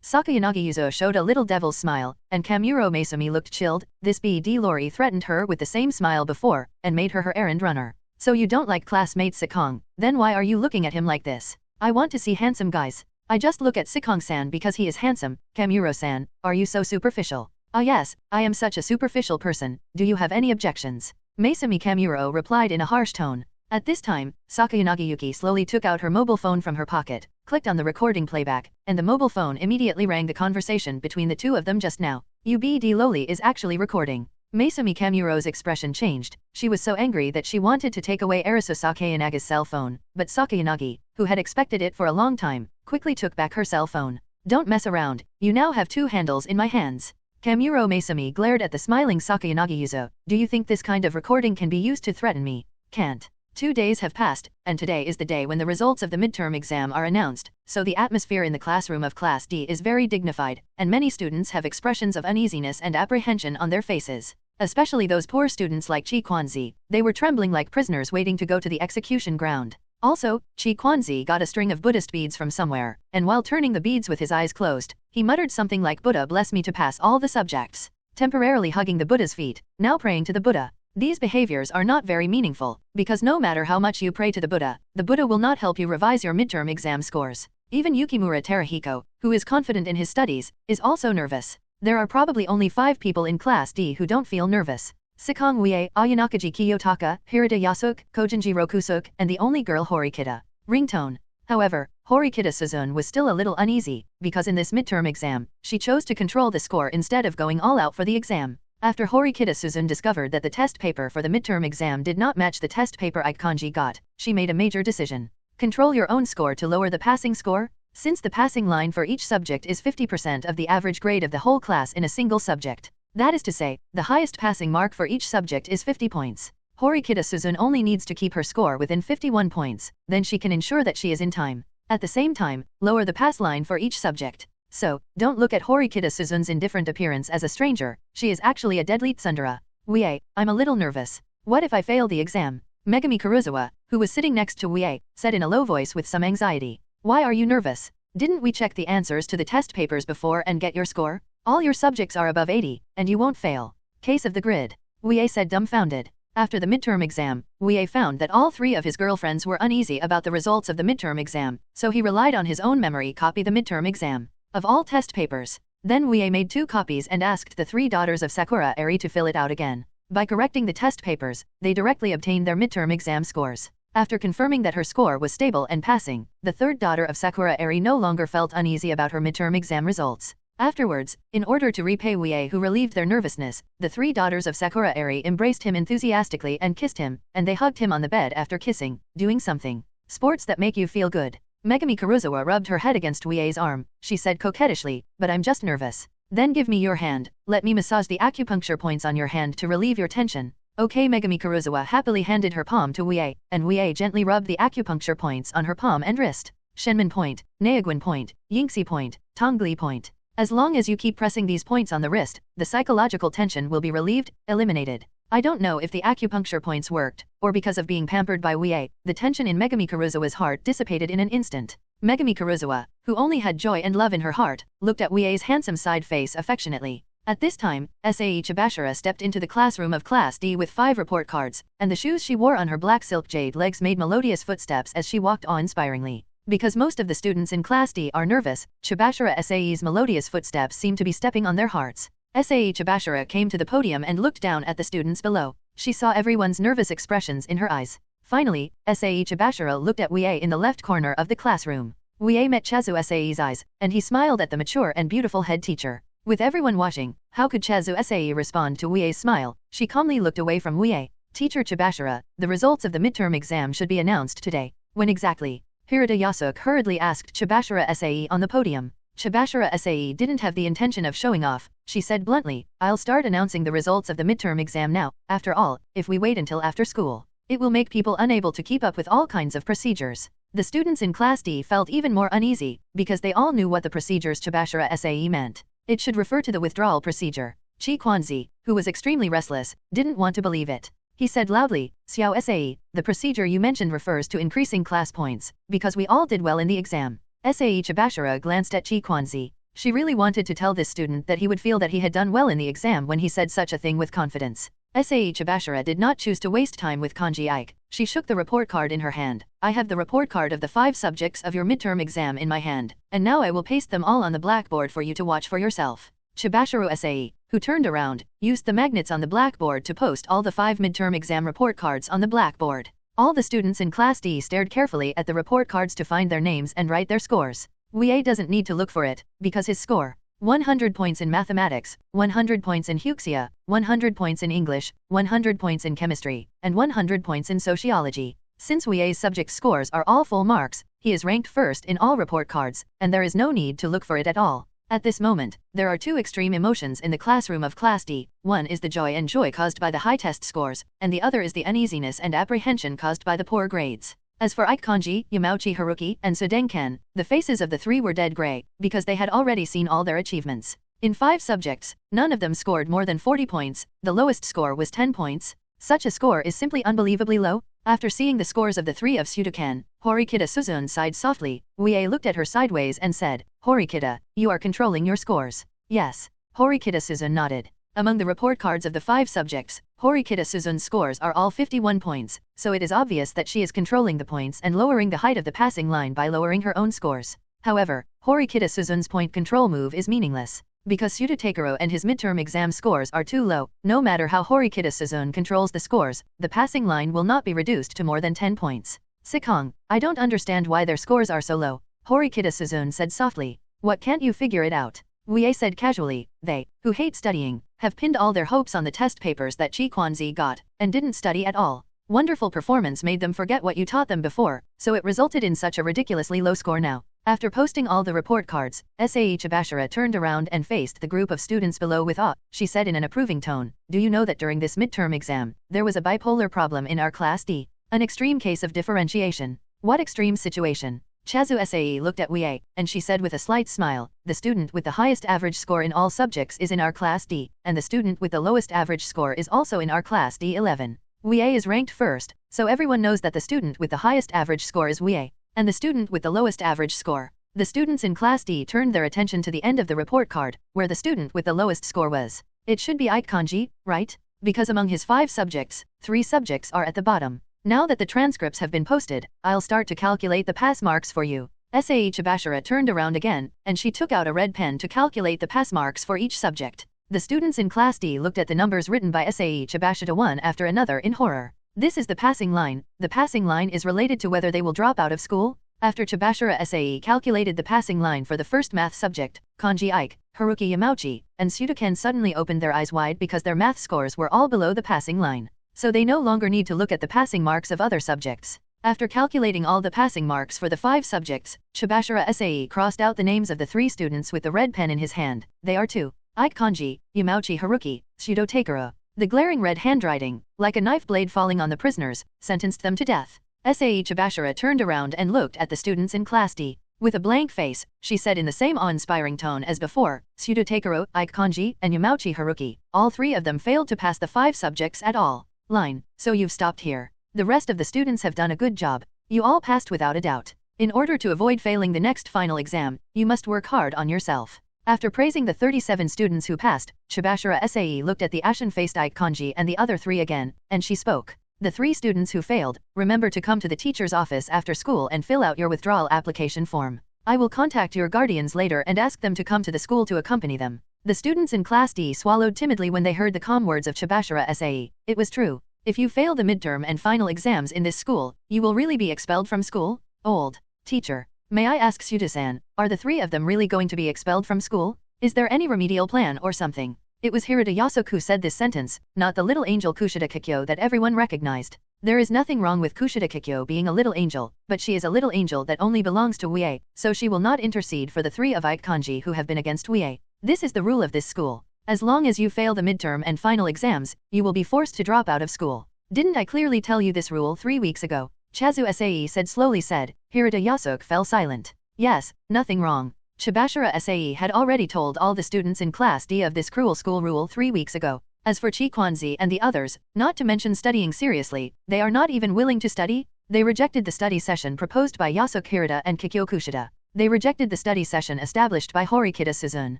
Sakayanagi Yuzo showed a little devil's smile, and Kamuro Masumi looked chilled. This BD Lori threatened her with the same smile before, and made her errand runner. So you don't like classmate Sikong, then why are you looking at him like this? I want to see handsome guys. I just look at Sikong-san because he is handsome. Kamuro-san, are you so superficial? Ah yes, I am such a superficial person. Do you have any objections? Masami Kamuro replied in a harsh tone. At this time, Sakura Nagiyuki slowly took out her mobile phone from her pocket, clicked on the recording playback, and the mobile phone immediately rang the conversation between the two of them just now. UBD Loli is actually recording. Masami Kamuro's expression changed. She was so angry that she wanted to take away Arisu Sakayanaga's cell phone, but Sakayanagi, who had expected it for a long time, quickly took back her cell phone. Don't mess around, you now have two handles in my hands. Kamuro Masami glared at the smiling Sakayanagi Yuzo. Do you think this kind of recording can be used to threaten me? Can't. 2 days have passed, and today is the day when the results of the midterm exam are announced, so the atmosphere in the classroom of Class D is very dignified, and many students have expressions of uneasiness and apprehension on their faces. Especially those poor students like Chi Kwanzi, they were trembling like prisoners waiting to go to the execution ground. Also, Chi Kwanzi got a string of Buddhist beads from somewhere, and while turning the beads with his eyes closed, he muttered something like Buddha bless me to pass all the subjects. Temporarily hugging the Buddha's feet, now praying to the Buddha. These behaviors are not very meaningful, because no matter how much you pray to the Buddha will not help you revise your midterm exam scores. Even Yukimura Terahiko, who is confident in his studies, is also nervous. There are probably only 5 people in Class D who don't feel nervous. Sikong Wuye, Ayanakaji Kiyotaka, Hirata Yasuk, Kojinji Rokusuk, and the only girl Horikita. Ringtone. However, Horikita Suzune was still a little uneasy, because in this midterm exam, she chose to control the score instead of going all out for the exam. After Horikita Suzune discovered that the test paper for the midterm exam did not match the test paper Ikanji got, she made a major decision. Control your own score to lower the passing score? Since the passing line for each subject is 50% of the average grade of the whole class in a single subject. That is to say, the highest passing mark for each subject is 50 points. Horikita Suzune only needs to keep her score within 51 points, then she can ensure that she is in time. At the same time, lower the pass line for each subject. So, don't look at Horikita Suzune's indifferent appearance as a stranger, she is actually a deadly tsundere. Wuye, I'm a little nervous. What if I fail the exam? Megumi Karuizawa, who was sitting next to Wuye, said in a low voice with some anxiety. Why are you nervous? Didn't we check the answers to the test papers before and get your score? All your subjects are above 80, and you won't fail. Case of the grid. Wuye said dumbfounded. After the midterm exam, Wuye found that all 3 of his girlfriends were uneasy about the results of the midterm exam, so he relied on his own memory copy the midterm exam. Of all test papers. Then Wuye made 2 copies and asked the 3 daughters of Sakura Airi to fill it out again. By correcting the test papers, they directly obtained their midterm exam scores. After confirming that her score was stable and passing, the 3rd daughter of Sakura Airi no longer felt uneasy about her midterm exam results. Afterwards, in order to repay Wuye who relieved their nervousness, the 3 daughters of Sakura Airi embraced him enthusiastically and kissed him, and they hugged him on the bed after kissing, doing something. Sports that make you feel good. Megumi Karuizawa rubbed her head against Wuye's arm. She said coquettishly, but I'm just nervous. Then give me your hand, let me massage the acupuncture points on your hand to relieve your tension. Okay, Megumi Karuizawa happily handed her palm to Wuye, and Wuye gently rubbed the acupuncture points on her palm and wrist. Shenmin point, Naeguin point, Yingxi point, Tongli point. As long as you keep pressing these points on the wrist, the psychological tension will be relieved, eliminated. I don't know if the acupuncture points worked, or because of being pampered by Wuye, the tension in Megumi Karuizawa's heart dissipated in an instant. Megumi Karuizawa, who only had joy and love in her heart, looked at Wuye's handsome side face affectionately. At this time, Sae Chabashita stepped into the classroom of Class D with 5 report cards, and the shoes she wore on her black silk jade legs made melodious footsteps as she walked awe-inspiringly. Because most of the students in Class D are nervous, Chabashita Sae's melodious footsteps seem to be stepping on their hearts. Sae Chabashita came to the podium and looked down at the students below. She saw everyone's nervous expressions in her eyes. Finally, Sae Chabashita looked at Wuye in the left corner of the classroom. Wuye met Chazu Sae's eyes, and he smiled at the mature and beautiful head teacher. With everyone watching, how could Chazu Sae respond to Wuye's smile? She calmly looked away from Wuye. Teacher Chabashita, the results of the midterm exam should be announced today. When exactly? Hirata Yasuk hurriedly asked Chabashita Sae on the podium. Chabashita Sae didn't have the intention of showing off. She said bluntly, I'll start announcing the results of the midterm exam now. After all, if we wait until after school, it will make people unable to keep up with all kinds of procedures. The students in Class D felt even more uneasy, because they all knew what the procedures Chabashita Sae meant. It should refer to the withdrawal procedure. Chi Kwanzi, who was extremely restless, didn't want to believe it. He said loudly, Xiao Sae, the procedure you mentioned refers to increasing class points, because we all did well in the exam. Sae Chabashita glanced at Chi Kwanzi. She really wanted to tell this student that he would feel that he had done well in the exam when he said such a thing with confidence. Sae Chabashita did not choose to waste time with Kanji Ike, She shook the report card in her hand. I have the report card of the 5 subjects of your midterm exam in my hand, and now I will paste them all on the blackboard for you to watch for yourself. Chabashiro Sae, who turned around, used the magnets on the blackboard to post all the 5 midterm exam report cards on the blackboard. All the students in Class D stared carefully at the report cards to find their names and write their scores. Wuye doesn't need to look for it, because his score, 100 points in mathematics, 100 points in Huxia, 100 points in English, 100 points in chemistry, and 100 points in sociology. Since Wuye's subject scores are all full marks, he is ranked first in all report cards, and there is no need to look for it at all. At this moment, there are 2 extreme emotions in the classroom of Class D. One is the joy caused by the high test scores, and the other is the uneasiness and apprehension caused by the poor grades. As for Ichinose, Yamauchi Haruki, and Sudenkan, the faces of the 3 were dead gray, because they had already seen all their achievements. In 5 subjects, none of them scored more than 40 points, the lowest score was 10 points. Such a score is simply unbelievably low. After seeing the scores of the 3 of Sudenkan, Horikita Suzune sighed softly. Wuye looked at her sideways and said, Horikita, you are controlling your scores. Yes. Horikita Suzune nodded. Among the report cards of the 5 subjects, Horikita Suzune's scores are all 51 points, so it is obvious that she is controlling the points and lowering the height of the passing line by lowering her own scores. However, Horikita Suzune's point control move is meaningless. Because Suda and his midterm exam scores are too low, no matter how Horikita Suzune controls the scores, the passing line will not be reduced to more than 10 points. Sikong, I don't understand why their scores are so low, Horikita Suzune said softly. What, can't you figure it out? Wuye said casually. They, who hate studying, have pinned all their hopes on the test papers that Chi Kwanzi got, and didn't study at all. Wonderful performance made them forget what you taught them before, so it resulted in such a ridiculously low score now. After posting all the report cards, Sae Chabashita turned around and faced the group of students below with awe. She said in an approving tone, do you know that during this midterm exam, there was a bipolar problem in our Class D? An extreme case of differentiation. What extreme situation? Chazu Sae looked at Wuye, and she said with a slight smile, the student with the highest average score in all subjects is in our Class D, and the student with the lowest average score is also in our Class D11. Wuye is ranked first, so everyone knows that the student with the highest average score is Wuye, and the student with the lowest average score. The students in Class D turned their attention to the end of the report card, where the student with the lowest score was. It should be Ichinose, right? Because among his 5 subjects, 3 subjects are at the bottom. Now that the transcripts have been posted, I'll start to calculate the pass marks for you. Sae Chabashita turned around again, and she took out a red pen to calculate the pass marks for each subject. The students in Class D looked at the numbers written by Sae Chabashita one after another in horror. This is the passing line. The passing line is related to whether they will drop out of school. After Chabashita Sae calculated the passing line for the first math subject, Kanji Ike, Haruki Yamauchi, and Sudenkan suddenly opened their eyes wide because their math scores were all below the passing line. So they no longer need to look at the passing marks of other subjects. After calculating all the passing marks for the 5 subjects, Chabashita Sae crossed out the names of the 3 students with the red pen in his hand. They are 2. Ichinose, Yamauchi Haruki, Suda. The glaring red handwriting, like a knife blade falling on the prisoners, sentenced them to death. Sae Chabashita turned around and looked at the students in Class D. With a blank face, she said in the same awe-inspiring tone as before, Suda, Ichinose, and Yamauchi Haruki, all 3 of them failed to pass the 5 subjects at all. Line, so you've stopped here. The rest of the students have done a good job. You all passed without a doubt. In order to avoid failing the next final exam, you must work hard on yourself. After praising the 37 students who passed, Chabashita Sae looked at the ashen-faced Ichinose and the other 3 again, and she spoke. The 3 students who failed, remember to come to the teacher's office after school and fill out your withdrawal application form. I will contact your guardians later and ask them to come to the school to accompany them. The students in Class D swallowed timidly when they heard the calm words of Chabashita Sae. It was true. If you fail the midterm and final exams in this school, you will really be expelled from school? Old teacher, may I ask Suda-san, are the 3 of them really going to be expelled from school? Is there any remedial plan or something? It was Hirata Yasuko who said this sentence, not the little angel Kushida Kikyo that everyone recognized. There is nothing wrong with Kushida Kikyo being a little angel, but she is a little angel that only belongs to Wuye, so she will not intercede for the 3 of Ichinose who have been against Wuye. This is the rule of this school. As long as you fail the midterm and final exams, you will be forced to drop out of school. Didn't I clearly tell you this rule 3 weeks ago? Chazu Sae said slowly. Hirata Yasuko fell silent. Yes, nothing wrong. Chabashita Sae had already told all the students in Class D of this cruel school rule 3 weeks ago. As for Chi Kwanzi and the others, not to mention studying seriously, they are not even willing to study. They rejected the study session proposed by Yasuko Hirata and Kikyo Kushida. They rejected the study session established by Horikita Suzune.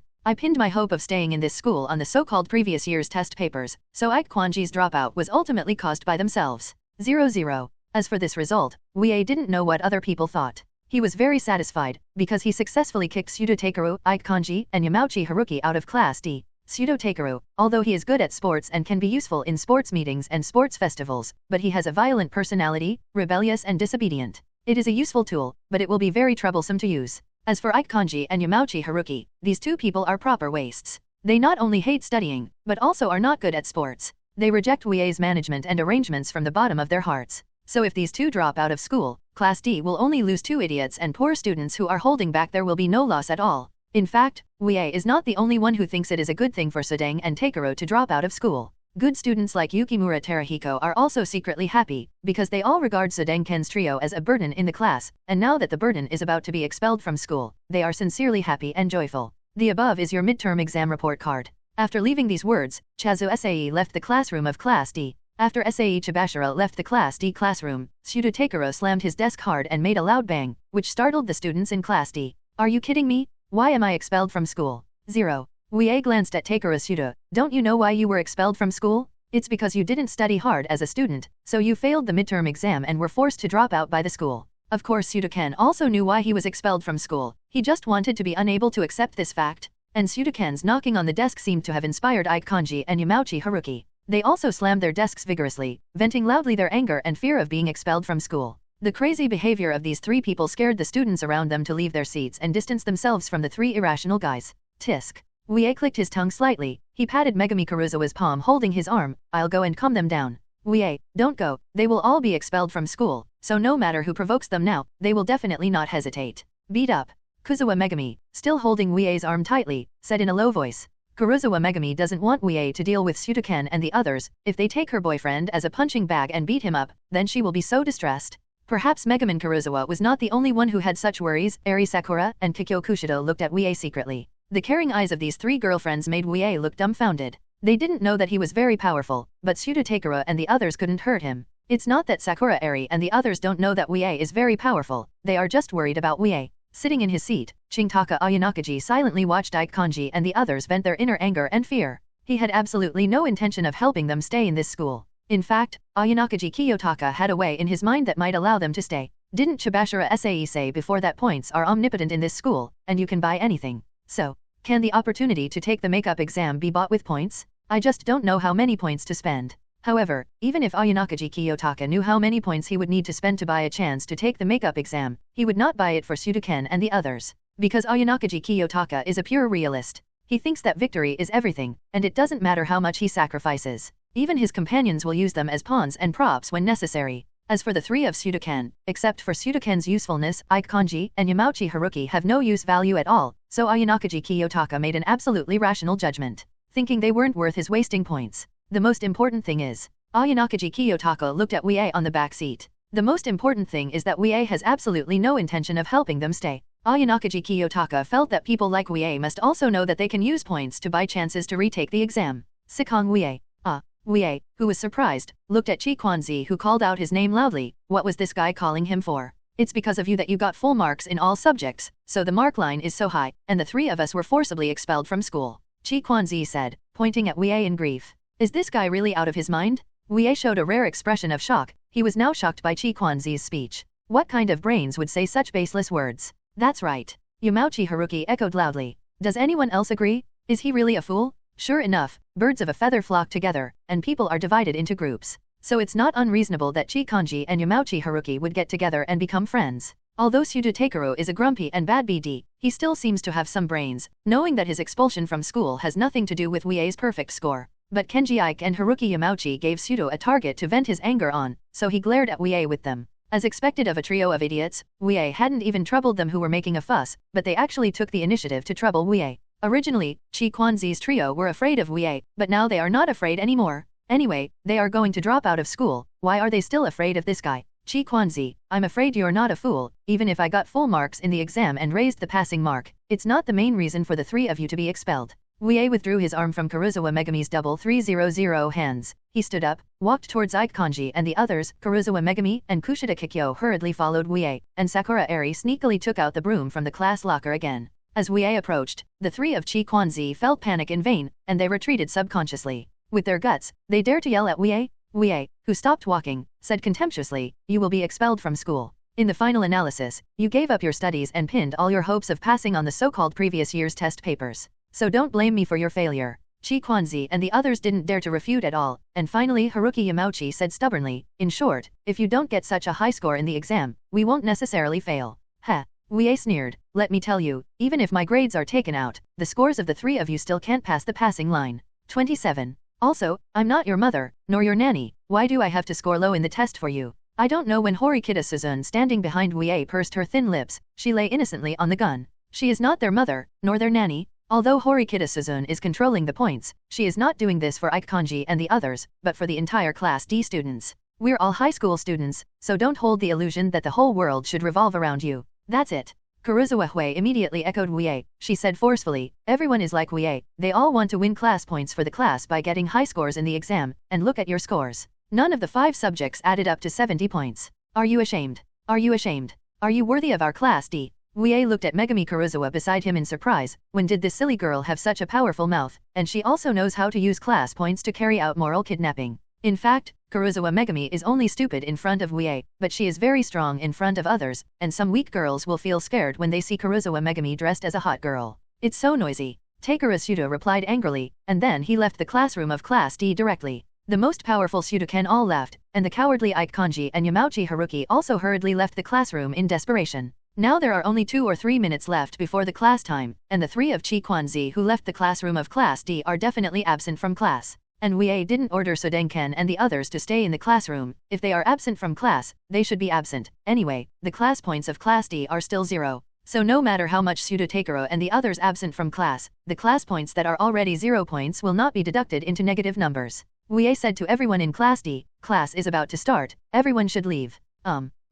I pinned my hope of staying in this school on the so-called previous year's test papers, so Ichinose dropout was ultimately caused by themselves. 00. As for this result, Wuye didn't know what other people thought. He was very satisfied, because he successfully kicked Pseudo Takeru, Ichinose, and Yamauchi Haruki out of Class D. Pseudo Takeru, although he is good at sports and can be useful in sports meetings and sports festivals, but he has a violent personality, rebellious and disobedient. It is a useful tool, but it will be very troublesome to use. As for Ichinose and Yamauchi Haruki, these two people are proper wastes. They not only hate studying, but also are not good at sports. They reject Wuye's management and arrangements from the bottom of their hearts. So if these two drop out of school, Class D will only lose 2 idiots and poor students who are holding back. There will be no loss at all. In fact, Wuye is not the only one who thinks it is a good thing for Sudeng and Takeru to drop out of school. Good students like Yukimura Terahiko are also secretly happy, because they all regard Sudeng-ken's trio as a burden in the class, and now that the burden is about to be expelled from school, they are sincerely happy and joyful. The above is your midterm exam report card. After leaving these words, Chazu Sae left the classroom of Class D. After Sae Chabashita left the Class D classroom, Pseudo Takeru slammed his desk hard and made a loud bang, which startled the students in Class D. Are you kidding me? Why am I expelled from school? 0. Wuye glanced at Takeru. Pseudo, don't you know why you were expelled from school? It's because you didn't study hard as a student, so you failed the midterm exam and were forced to drop out by the school. Of course Pseudo-ken also knew why he was expelled from school. He just wanted to be unable to accept this fact. And Pseudo-ken's knocking on the desk seemed to have inspired Ichinose and Yamauchi Haruki. They also slammed their desks vigorously, venting loudly their anger and fear of being expelled from school. The crazy behavior of these 3 people scared the students around them to leave their seats and distance themselves from the 3 irrational guys. Tisk. Wuye clicked his tongue slightly. He patted Megumi Karuizawa's palm holding his arm. I'll go and calm them down. Wuye, don't go. They will all be expelled from school, so no matter who provokes them now, they will definitely not hesitate. Beat up. Karuizawa Megumi, still holding Wuye's arm tightly, said in a low voice. Karuizawa Megumi doesn't want Wuye to deal with Pseudo-ken and the others. If they take her boyfriend as a punching bag and beat him up, then she will be so distressed. Perhaps Megumin Karuizawa was not the only one who had such worries. Airi Sakura and Kikyo Kushida looked at Wuye secretly. The caring eyes of these 3 girlfriends made Wuye look dumbfounded. They didn't know that he was very powerful, but Pseudo Takeru and the others couldn't hurt him. It's not that Sakura Airi and the others don't know that Wuye is very powerful, they are just worried about Wuye. Sitting in his seat, Shintaka Ayanakaji silently watched Ichinose and the others vent their inner anger and fear. He had absolutely no intention of helping them stay in this school. In fact, Ayanakaji Kiyotaka had a way in his mind that might allow them to stay. Didn't Chabashita Sae say before that points are omnipotent in this school, and you can buy anything? So, can the opportunity to take the makeup exam be bought with points? I just don't know how many points to spend. However, even if Ayanakaji Kiyotaka knew how many points he would need to spend to buy a chance to take the makeup exam, he would not buy it for Pseudo-ken and the others. Because Ayanakaji Kiyotaka is a pure realist. He thinks that victory is everything, and it doesn't matter how much he sacrifices. Even his companions will use them as pawns and props when necessary. As for the 3 of Pseudo-ken, except for Pseudo-ken's usefulness, Ichinose and Yamauchi Haruki have no use value at all, so Ayanakaji Kiyotaka made an absolutely rational judgment, thinking they weren't worth his wasting points. The most important thing is, Ayanakaji Kiyotaka looked at Wuye on the back seat. The most important thing is that Wuye has absolutely no intention of helping them stay. Ayanakaji Kiyotaka felt that people like Wuye must also know that they can use points to buy chances to retake the exam. Sikong Wuye. Wuye, who was surprised, looked at Chi Kwanzi who called out his name loudly. What was this guy calling him for? It's because of you that you got full marks in all subjects, so the mark line is so high, and the 3 of us were forcibly expelled from school. Chi Kwanzi said, pointing at Wuye in grief. Is this guy really out of his mind? Wuye showed a rare expression of shock. He was now shocked by Chi Kwanzi's speech. What kind of brains would say such baseless words? That's right. Yamauchi Haruki echoed loudly. Does anyone else agree? Is he really a fool? Sure enough, birds of a feather flock together, and people are divided into groups. So it's not unreasonable that Ichinose and Yamauchi Haruki would get together and become friends. Although Pseudo Takeru is a grumpy and bad BD, he still seems to have some brains, knowing that his expulsion from school has nothing to do with Wuye's perfect score. But Kenji Ike and Haruki Yamauchi gave Pseudo a target to vent his anger on, so he glared at Wuye with them. As expected of a trio of idiots, Wuye hadn't even troubled them who were making a fuss, but they actually took the initiative to trouble Wuye. Originally, Chi Kwanzi's trio were afraid of Wuye, but now they are not afraid anymore. Anyway, they are going to drop out of school. Why are they still afraid of this guy? Chi Kwanzi, I'm afraid you're not a fool. Even if I got full marks in the exam and raised the passing mark, it's not the main reason for the 3 of you to be expelled. Wuye withdrew his arm from Karuizawa Megumi's double 300 hands. He stood up, walked towards Ichinose and the others. Karuizawa Megumi and Kushida Kikyo hurriedly followed Wuye, and Sakura Airi sneakily took out the broom from the class locker again. As Wuye approached, the 3 of Chi Kwanzi felt panic in vain, and they retreated subconsciously. With their guts, they dared to yell at Wuye. Wuye, who stopped walking, said contemptuously, "You will be expelled from school. In the final analysis, you gave up your studies and pinned all your hopes of passing on the so-called previous year's test papers. So don't blame me for your failure." Chi Kwanzi and the others didn't dare to refute at all, and finally Haruki Yamauchi said stubbornly, "In short, if you don't get such a high score in the exam, we won't necessarily fail." Heh. Wuye sneered, "Let me tell you, even if my grades are taken out, the scores of the three of you still can't pass the passing line. 27. Also, I'm not your mother, nor your nanny, why do I have to score low in the test for you?" I don't know. When Horikita Suzune standing behind Wuye pursed her thin lips, she lay innocently on the gun. She is not their mother, nor their nanny. Although Horikita Suzune is controlling the points, she is not doing this for Ichinose and the others, but for the entire Class D students. We're all high school students, so don't hold the illusion that the whole world should revolve around you. That's it. Karuizawa Megumi immediately echoed Wuye. She said forcefully, "Everyone is like Wuye, they all want to win class points for the class by getting high scores in the exam, and look at your scores. None of the 5 subjects added up to 70 points. Are you ashamed? Are you ashamed? Are you worthy of our Class D?" Wuye looked at Megumi Karuizawa beside him in surprise. When did this silly girl have such a powerful mouth, and she also knows how to use class points to carry out moral kidnapping. In fact, Karuizawa Megumi is only stupid in front of Wuye, but she is very strong in front of others, and some weak girls will feel scared when they see Karuizawa Megumi dressed as a hot girl. "It's so noisy." Karuizawa replied angrily, and then he left the classroom of Class D directly. The most powerful Sudoken all laughed, and the cowardly Ichinose and Yamauchi Haruki also hurriedly left the classroom in desperation. Now there are only 2 or 3 minutes left before the class time, and the 3 of Chi Kwanzi who left the classroom of Class D are definitely absent from class. And Wuye didn't order Sodenken and the others to stay in the classroom. If they are absent from class, they should be absent. Anyway, the class points of Class D are still 0. So no matter how much Takuro and the others absent from class, the class points that are already 0 points will not be deducted into negative numbers. Wuye said to everyone in Class D, "Class is about to start, everyone should leave."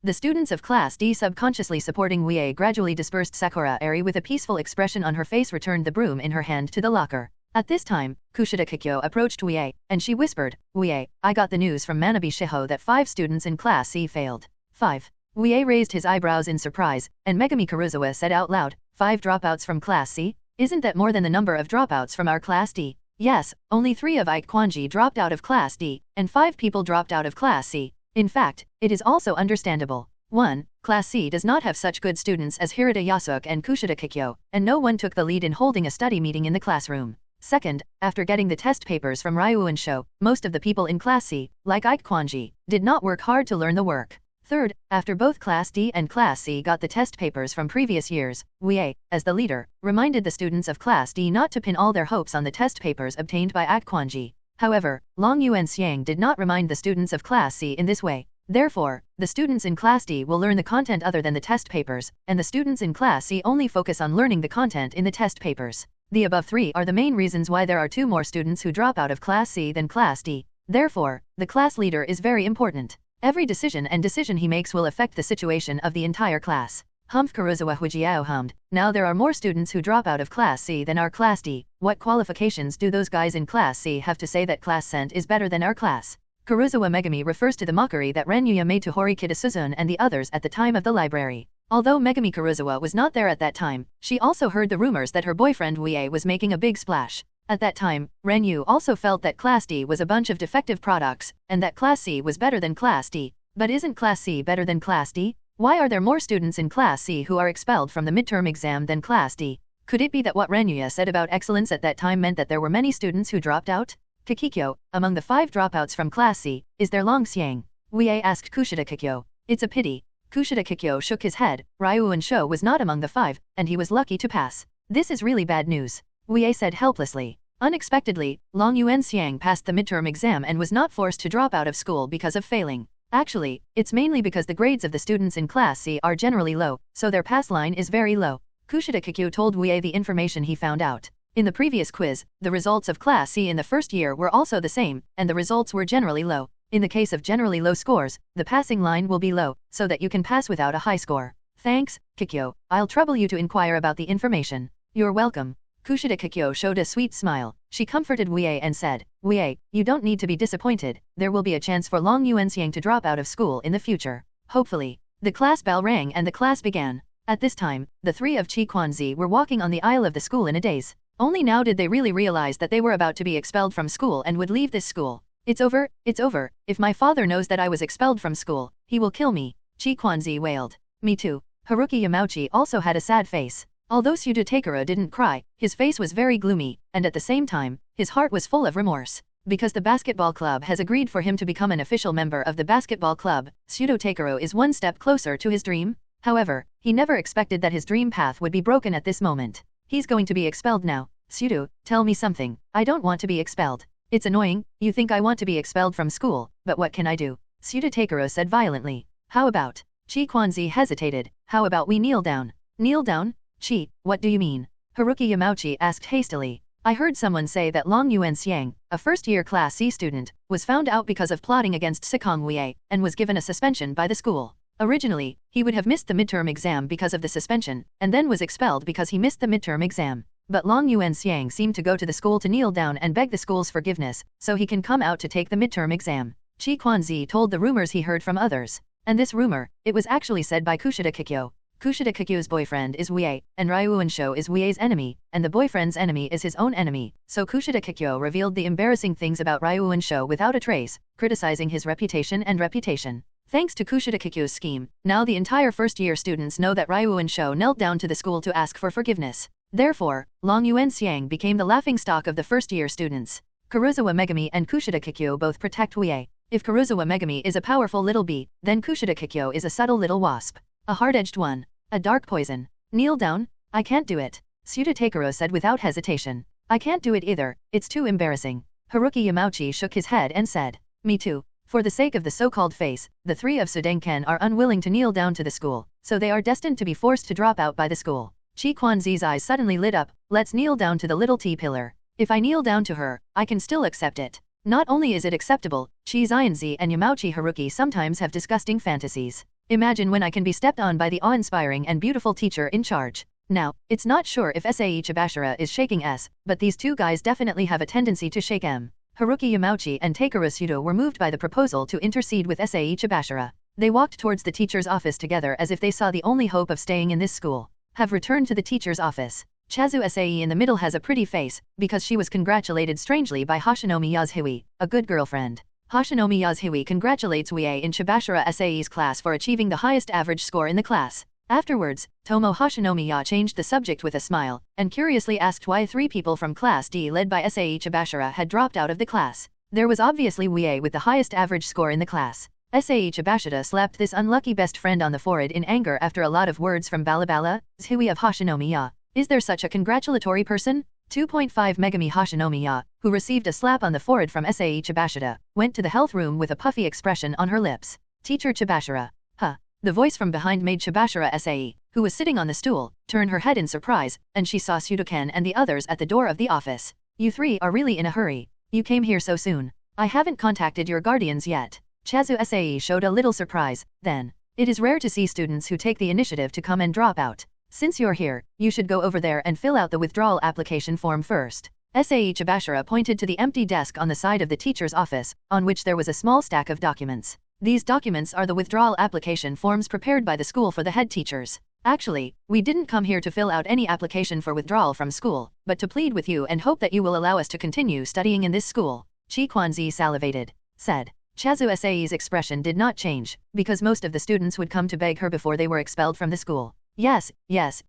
The students of Class D subconsciously supporting Wuye gradually dispersed. Sakura Airi with a peaceful expression on her face returned the broom in her hand to the locker. At this time, Kushida Kikyo approached Wuye, and she whispered, "Wuye, I got the news from Manabe Shiho that 5 students in Class C failed." 5. Wuye raised his eyebrows in surprise, and Megumi Karuizawa said out loud, "5 dropouts from Class C? Isn't that more than the number of dropouts from our Class D?" Yes, only 3 of Ichinose dropped out of Class D, and 5 people dropped out of Class C. In fact, it is also understandable. 1. Class C does not have such good students as Hirata Yasuke and Kushida Kikyo, and no one took the lead in holding a study meeting in the classroom. Second, after getting the test papers from Ryu and Sho, most of the people in Class C, like Ichinose, did not work hard to learn the work. Third, after both Class D and Class C got the test papers from previous years, Wuye, as the leader, reminded the students of Class D not to pin all their hopes on the test papers obtained by Ichinose. However, Long Yuan Xiang did not remind the students of Class C in this way. Therefore, the students in Class D will learn the content other than the test papers, and the students in Class C only focus on learning the content in the test papers. The above 3 are the main reasons why there are 2 more students who drop out of Class C than Class D. Therefore, the class leader is very important. Every decision he makes will affect the situation of the entire class. Humph. Karuizawa Hujiao hummed. Now there are more students who drop out of Class C than our Class D. What qualifications do those guys in Class C have to say that Class Cent is better than our class? Karuizawa Megumi refers to the mockery that Renyuya made to Horikita Suzune and the others at the time of the library. Although Megumi Karuizawa was not there at that time, she also heard the rumors that her boyfriend Wuye was making a big splash. At that time, Renyu also felt that Class D was a bunch of defective products, and that Class C was better than Class D. But isn't Class C better than Class D? Why are there more students in Class C who are expelled from the midterm exam than Class D? Could it be that what Renyuya said about excellence at that time meant that there were many students who dropped out? Kikyo, among the 5 dropouts from Class C, is there Long Xiang? Wuye asked Kushida Kikyo. It's a pity. Kushida Kikyo shook his head. Ryu and Sho was not among the 5, and he was lucky to pass. This is really bad news. Wuye said helplessly. Unexpectedly, Long Yuan Xiang passed the midterm exam and was not forced to drop out of school because of failing. Actually, it's mainly because the grades of the students in Class C are generally low, so their pass line is very low. Kushida Kikyo told Wuye the information he found out. In the previous quiz, the results of Class C in the first year were also the same, and the results were generally low. In the case of generally low scores, the passing line will be low, so that you can pass without a high score. Thanks, Kikyo. I'll trouble you to inquire about the information. You're welcome. Kushida Kikyo showed a sweet smile. She comforted Wuye and said, Wuye, you don't need to be disappointed. There will be a chance for Long Yuan Xiang to drop out of school in the future. Hopefully. The class bell rang and the class began. At this time, the 3 of Chi Kwanzi were walking on the aisle of the school in a daze. Only now did they really realize that they were about to be expelled from school and would leave this school. It's over, it's over. If my father knows that I was expelled from school, he will kill me, Chi Kwanzi wailed. Me too. Haruki Yamauchi also had a sad face. Although Suda Takara didn't cry, his face was very gloomy, and at the same time, his heart was full of remorse. Because the basketball club has agreed for him to become an official member of the basketball club, Suda Takara is one step closer to his dream. However, he never expected that his dream path would be broken at this moment. He's going to be expelled now. Suda, tell me something. I don't want to be expelled. It's annoying, you think I want to be expelled from school, but what can I do? Suda Takara said violently. How about? Chi Kwanzi hesitated. How about we kneel down? Kneel down? Chi, what do you mean? Haruki Yamauchi asked hastily. I heard someone say that Long Yuan Xiang, a first-year Class C student, was found out because of plotting against Sikong Wuye, and was given a suspension by the school. Originally, he would have missed the midterm exam because of the suspension, and then was expelled because he missed the midterm exam. But Long Yuan Xiang seemed to go to the school to kneel down and beg the school's forgiveness, so he can come out to take the midterm exam. Chi Kwanzi told the rumors he heard from others. And this rumor, it was actually said by Kushida Kikyo. Kushida Kikyo's boyfriend is Wuye, and Ryuunsho is Wuye's enemy, and the boyfriend's enemy is his own enemy, so Kushida Kikyo revealed the embarrassing things about Ryuunsho without a trace, criticizing his reputation and reputation. Thanks to Kushida Kikyo's scheme, now the entire first-year students know that Ryuunsho knelt down to the school to ask for forgiveness. Therefore, Long Yuan Xiang became the laughingstock of the first-year students. Karuizawa Megumi and Kushida Kikyo both protect Wuye. If Karuizawa Megumi is a powerful little bee, then Kushida Kikyo is a subtle little wasp. A hard-edged one. A dark poison. Kneel down? I can't do it. Suda Takara said without hesitation. I can't do it either, it's too embarrassing. Haruki Yamauchi shook his head and said. Me too. For the sake of the so-called face, the three of Sudenken are unwilling to kneel down to the school, so they are destined to be forced to drop out by the school. Chi Kwanzi's eyes suddenly lit up. Let's kneel down to the little T-pillar. If I kneel down to her, I can still accept it. Not only is it acceptable, Chi Zionzi and Yamauchi Haruki sometimes have disgusting fantasies. Imagine when I can be stepped on by the awe-inspiring and beautiful teacher in charge. Now, it's not sure if Sae Chabashita is shaking S, but these two guys definitely have a tendency to shake M. Haruki Yamauchi and Takara Sudo were moved by the proposal to intercede with Sae Chabashita. They walked towards the teacher's office together as if they saw the only hope of staying in this school. Have returned to the teacher's office. Chazu Sae in the middle has a pretty face, because she was congratulated strangely by Hoshinomi Yasuhiwi, a good girlfriend. Hoshinomi Yasuhiwi congratulates Wuye in Chabashita Sae's class for achieving the highest average score in the class. Afterwards, Tomo Hoshinomiya changed the subject with a smile, and curiously asked why 3 people from Class D led by Sae Chabashita had dropped out of the class. There was obviously Wuye with the highest average score in the class. Sae Chabashita slapped this unlucky best friend on the forehead in anger after a lot of words from Balabala, Zhui of Hoshinomiya. Is there such a congratulatory person? 2.5 Megumi Hoshinomiya, who received a slap on the forehead from Sae Chabashita, went to the health room with a puffy expression on her lips. Teacher Chabashita. Huh. The voice from behind made Chabashita Sae, who was sitting on the stool, turn her head in surprise, and she saw Sudoken and the others at the door of the office. You 3 are really in a hurry. You came here so soon. I haven't contacted your guardians yet. Chazu Sae showed a little surprise, then. It is rare to see students who take the initiative to come and drop out. Since you're here, you should go over there and fill out the withdrawal application form first. Sae Chabashita pointed to the empty desk on the side of the teacher's office, on which there was a small stack of documents. These documents are the withdrawal application forms prepared by the school for the head teachers. Actually, we didn't come here to fill out any application for withdrawal from school, but to plead with you and hope that you will allow us to continue studying in this school. Chi Kwanzi salivated. Said. Chazu Sae's expression did not change, because most of the students would come to beg her before they were expelled from the school. Yes, Mr.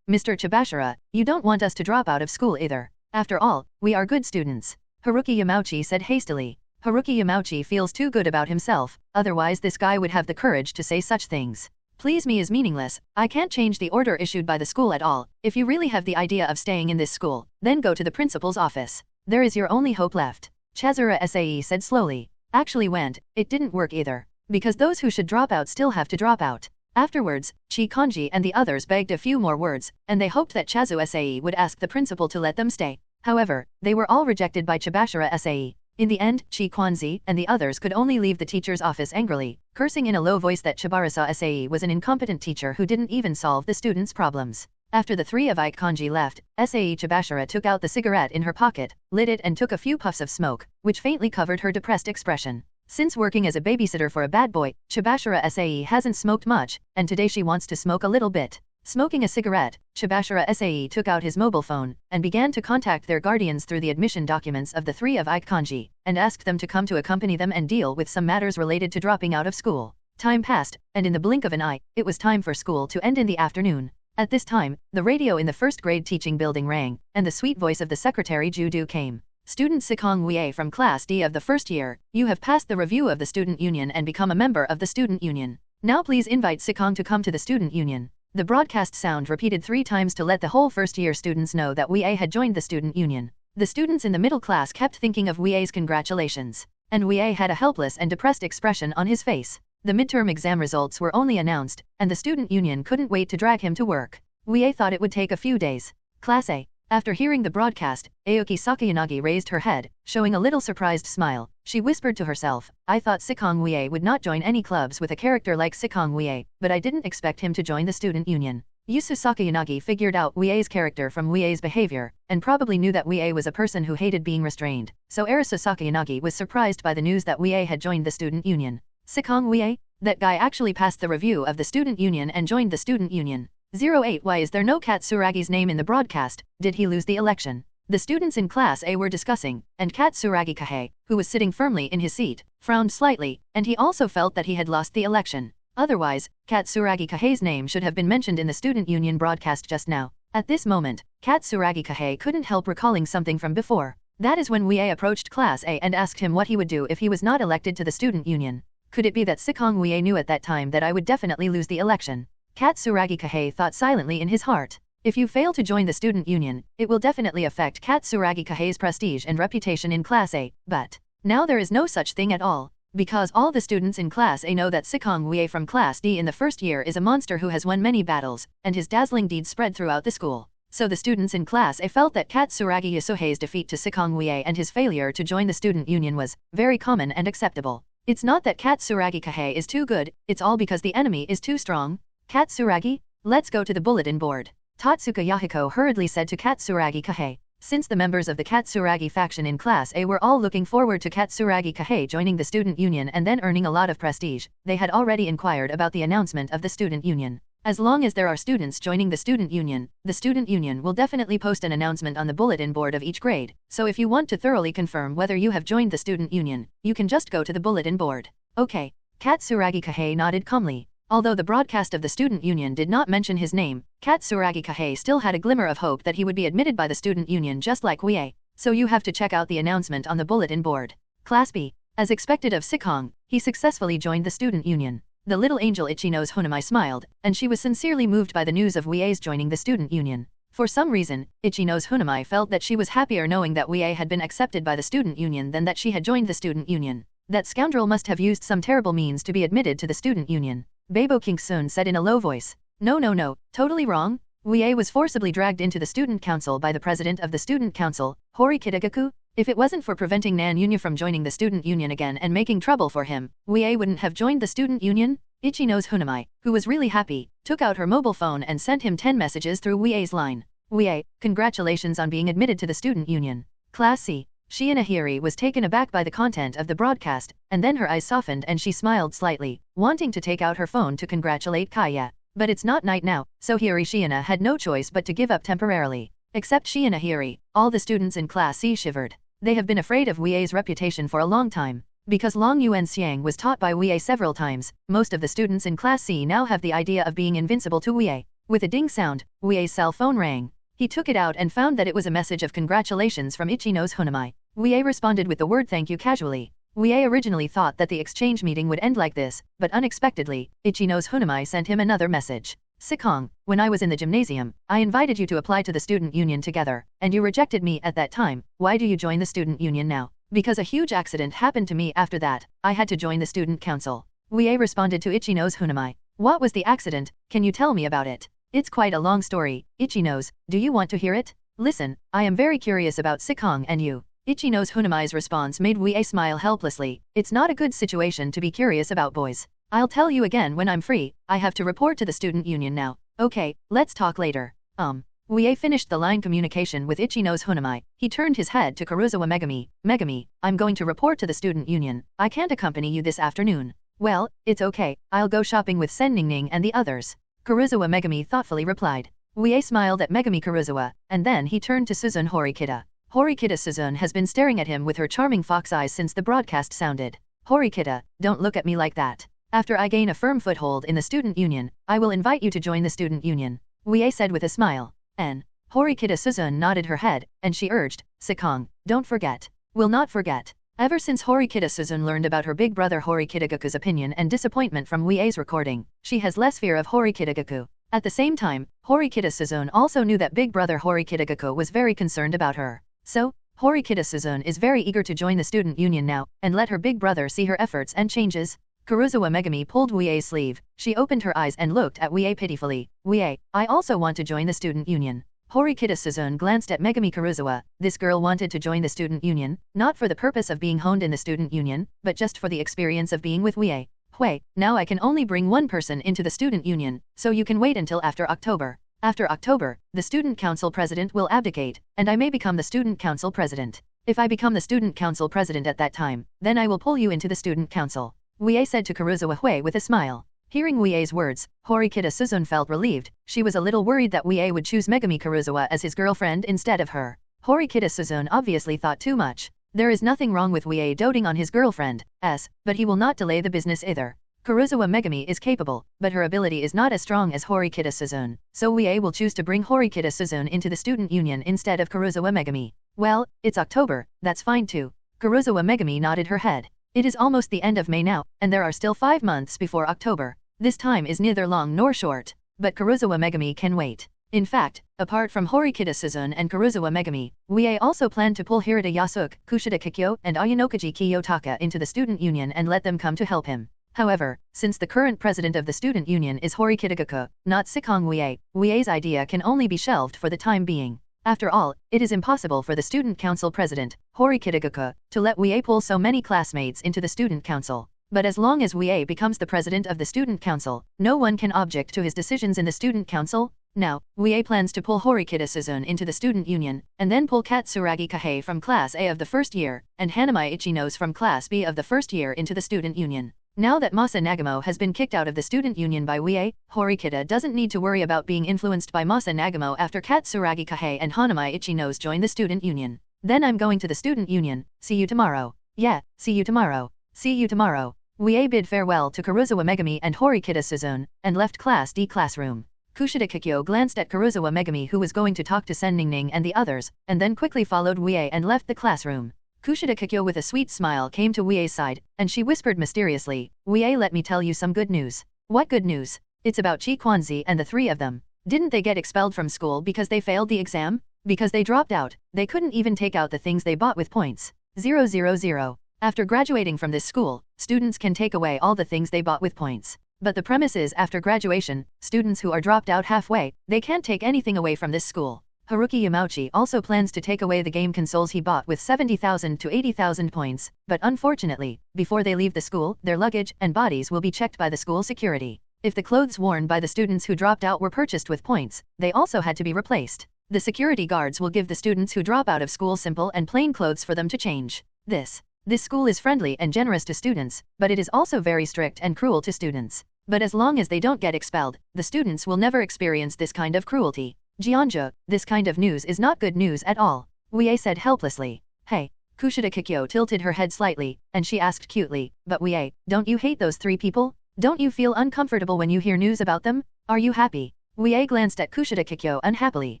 Chabashita, you don't want us to drop out of school either. After all, we are good students. Haruki Yamauchi said hastily. Haruki Yamauchi feels too good about himself, otherwise this guy would have the courage to say such things. Please me is meaningless, I can't change the order issued by the school at all. If you really have the idea of staying in this school, then go to the principal's office. There is your only hope left. Chazura Sae said slowly. Actually it didn't work either. Because those who should drop out still have to drop out. Afterwards, Chi Kanji and the others begged a few more words, and they hoped that Chazu Sae would ask the principal to let them stay. However, they were all rejected by Chabashita Sae. In the end, Chi Kwanzi and the others could only leave the teacher's office angrily, cursing in a low voice that Chabarasa Sae was an incompetent teacher who didn't even solve the students' problems. After the 3 of Kanji left, Sae Chabashita took out the cigarette in her pocket, lit it and took a few puffs of smoke, which faintly covered her depressed expression. Since working as a babysitter for a bad boy, Chabashita Sae hasn't smoked much, and today she wants to smoke a little bit. Smoking a cigarette, Chabashita Sae took out his mobile phone and began to contact their guardians through the admission documents of the three of Ichinose, and asked them to come to accompany them and deal with some matters related to dropping out of school. Time passed, and in the blink of an eye, it was time for school to end in the afternoon. At this time, the radio in the first grade teaching building rang, and the sweet voice of the secretary Judo came. Student Sikong Wuye from Class D of the first year, you have passed the review of the Student Union and become a member of the Student Union. Now please invite Sikong to come to the Student Union. The broadcast sound repeated 3 times to let the whole first-year students know that Wuye had joined the Student Union. The students in the middle class kept thinking of Wuye's congratulations, and Wuye had a helpless and depressed expression on his face. The midterm exam results were only announced, and the Student Union couldn't wait to drag him to work. Wuye thought it would take a few days. Class A. After hearing the broadcast, Aoki Sakayanagi raised her head, showing a little surprised smile. She whispered to herself, I thought Sikong Wuye would not join any clubs with a character like Sikong Wuye, but I didn't expect him to join the Student Union. Yusu Sakayanagi figured out Wuye's character from Wuye's behavior, and probably knew that Wuye was a person who hated being restrained, so Arisu Sakayanagi was surprised by the news that Wuye had joined the Student Union. Sikong Wuye? That guy actually passed the review of the Student Union and joined the Student Union. 08 Why is there no Katsuragi's name in the broadcast? Did he lose the election? The students in Class A were discussing, and Katsuragi Kahei, who was sitting firmly in his seat, frowned slightly, and he also felt that he had lost the election. Otherwise, Katsuragi Kahei's name should have been mentioned in the Student Union broadcast just now. At this moment, Katsuragi Kahei couldn't help recalling something from before. That is when Wuye approached Class A and asked him what he would do if he was not elected to the Student Union. Could it be that Sikong Wuye knew at that time that I would definitely lose the election? Katsuragi Kahei thought silently in his heart. If you fail to join the Student Union, it will definitely affect Katsuragi Kahei's prestige and reputation in Class A, but now there is no such thing at all, because all the students in Class A know that Sikong Wuye from Class D in the first year is a monster who has won many battles, and his dazzling deeds spread throughout the school. So the students in Class A felt that Katsuragi Yasuhei's defeat to Sikong Wuye and his failure to join the Student Union was very common and acceptable. It's not that Katsuragi Kahei is too good, it's all because the enemy is too strong. Katsuragi, let's go to the bulletin board. Tatsuka Yahiko hurriedly said to Katsuragi Kahei. Since the members of the Katsuragi faction in Class A were all looking forward to Katsuragi Kahei joining the Student Union and then earning a lot of prestige, they had already inquired about the announcement of the Student Union. As long as there are students joining the Student Union will definitely post an announcement on the bulletin board of each grade, so if you want to thoroughly confirm whether you have joined the Student Union, you can just go to the bulletin board. Okay. Katsuragi Kahei nodded calmly. Although the broadcast of the Student Union did not mention his name, Katsuragi Kahei still had a glimmer of hope that he would be admitted by the Student Union just like Wuye. So you have to check out the announcement on the bulletin board. Class B. As expected of Sikong, he successfully joined the Student Union. The little angel Ichinose Hoonami smiled, and she was sincerely moved by the news of Wuye's joining the Student Union. For some reason, Ichinose Hoonami felt that she was happier knowing that Wuye had been accepted by the Student Union than that she had joined the Student Union. That scoundrel must have used some terrible means to be admitted to the Student Union. Babo Kingsun said in a low voice. No, totally wrong. Wuye was forcibly dragged into the Student Council by the president of the Student Council, Horikita Kikyo. If it wasn't for preventing nanny from joining the Student Union again and making trouble for him, Wuye wouldn't have joined the Student Union. Ichinose Hoonami, who was really happy, took out her mobile phone and sent him 10 messages through Wuye's line. Wuye, congratulations on being admitted to the Student Union. Class C. Shiina was taken aback by the content of the broadcast, and then her eyes softened and she smiled slightly, wanting to take out her phone to congratulate Kaya. But it's not night now, so Shiina had no choice but to give up temporarily. Except Shiina, all the students in Class C shivered. They have been afraid of Wuye's reputation for a long time. Because Long Yuan Xiang was taught by Wuye several times, most of the students in Class C now have the idea of being invincible to Wuye. With a ding sound, Wuye's cell phone rang. He took it out and found that it was a message of congratulations from Ichinose Hoonami. Wuye responded with the word thank you casually. Wuye originally thought that the exchange meeting would end like this, but unexpectedly, Ichinose Hoonami sent him another message. Sikong, when I was in the gymnasium, I invited you to apply to the Student Union together, and you rejected me at that time. Why do you join the Student Union now? Because a huge accident happened to me after that, I had to join the Student Council. Wuye responded to Ichinose Hoonami. What was the accident? Can you tell me about it? It's quite a long story, Ichinose, do you want to hear it? Listen, I am very curious about Sikong and you. Ichinose Hoonami's response made Wuye smile helplessly. It's not a good situation to be curious about boys. I'll tell you again when I'm free, I have to report to the Student Union now. Okay, let's talk later. Wuye finished the line communication with Ichinose Hoonami. He turned his head to Karuizawa Megumi. Megumi, I'm going to report to the Student Union. I can't accompany you this afternoon. Well, it's okay, I'll go shopping with Sen Ningning and the others. Karuizawa Megumi thoughtfully replied. Wuye smiled at Megumi Karuizawa, and then he turned to Suzune Horikita. Horikita Suzune has been staring at him with her charming fox eyes since the broadcast sounded. Horikita, don't look at me like that. After I gain a firm foothold in the student union, I will invite you to join the student union, Wuye said with a smile. Horikita Suzune nodded her head, and she urged, Sikong, don't forget. Will not forget. Ever since Horikita Suzune learned about her big brother Horikita opinion and disappointment from Wuye's recording, she has less fear of Horikita. At the same time, Horikita Suzune also knew that big brother Horikita was very concerned about her. So, Horikita Suzune is very eager to join the student union now, and let her big brother see her efforts and changes. Karuizawa Megumi pulled Wuye's sleeve. She opened her eyes and looked at Wuye pitifully. Wuye, I also want to join the student union. Horikita Suzune glanced at Megumi Karuizawa. This girl wanted to join the student union, not for the purpose of being honed in the student union, but just for the experience of being with Wuye. Hui, now I can only bring one person into the student union, so you can wait until after October. After October, the student council president will abdicate, and I may become the student council president. If I become the student council president at that time, then I will pull you into the student council, Wuye said to Karuizawa Hui with a smile. Hearing Wuye's words, Horikita Suzune felt relieved. She was a little worried that Wuye would choose Megumi Karuizawa as his girlfriend instead of her. Horikita Suzune obviously thought too much. There is nothing wrong with Wuye doting on his girlfriend, but he will not delay the business either. Karuizawa Megumi is capable, but her ability is not as strong as Horikita Suzune, so Wuye will choose to bring Horikita Suzune into the student union instead of Karuizawa Megumi. Well, it's October, that's fine too. Karuizawa Megumi nodded her head. It is almost the end of May now, and there are still 5 months before October. This time is neither long nor short, but Karuizawa Megumi can wait. In fact, apart from Horikita Suzune and Karuizawa Megumi, Wuye also planned to pull Hirata Yasuke, Kushida Kikyo, and Ayanokaji Kiyotaka into the student union and let them come to help him. However, since the current president of the student union is Horikita, not Sikong Wuye, Wuye's idea can only be shelved for the time being. After all, it is impossible for the student council president, Horikita, to let Wuye pull so many classmates into the student council. But as long as Wuye becomes the president of the student council, no one can object to his decisions in the student council. Now, Wuye plans to pull Horikita Suzune into the student union, and then pull Katsuragi Kahei from class A of the first year, and Hanami Ichinose from class B of the first year into the student union. Now that Masa Nagamo has been kicked out of the student union by Wuye, Horikita doesn't need to worry about being influenced by Masa Nagamo after Katsuragi Kahei and Hanami Ichinose join the student union. Then I'm going to the student union. See you tomorrow. Yeah, see you tomorrow. See you tomorrow. Wuye bid farewell to Karuizawa Megumi and Horikita Suzune, and left Class D classroom. Kushida Kikyo glanced at Karuizawa Megumi who was going to talk to Sen Ningning and the others, and then quickly followed Wuye and left the classroom. Kushida Kikyo with a sweet smile came to Wuye's side, and she whispered mysteriously, Wuye, let me tell you some good news. What good news? It's about Chi Kwanzi and the 3 of them. Didn't they get expelled from school because they failed the exam? Because they dropped out, they couldn't even take out the things they bought with points. 000. After graduating from this school, students can take away all the things they bought with points. But the premise is after graduation, students who are dropped out halfway, they can't take anything away from this school. Haruki Yamauchi also plans to take away the game consoles he bought with 70,000 to 80,000 points, but unfortunately, before they leave the school, their luggage and bodies will be checked by the school security. If the clothes worn by the students who dropped out were purchased with points, they also had to be replaced. The security guards will give the students who drop out of school simple and plain clothes for them to change. This school is friendly and generous to students, but it is also very strict and cruel to students. But as long as they don't get expelled, the students will never experience this kind of cruelty. Jianzhe, this kind of news is not good news at all, Wuye said helplessly. Hey. Kushida Kikyo tilted her head slightly, and she asked cutely, but Wuye, don't you hate those 3 people? Don't you feel uncomfortable when you hear news about them? Are you happy? Wuye glanced at Kushida Kikyo unhappily.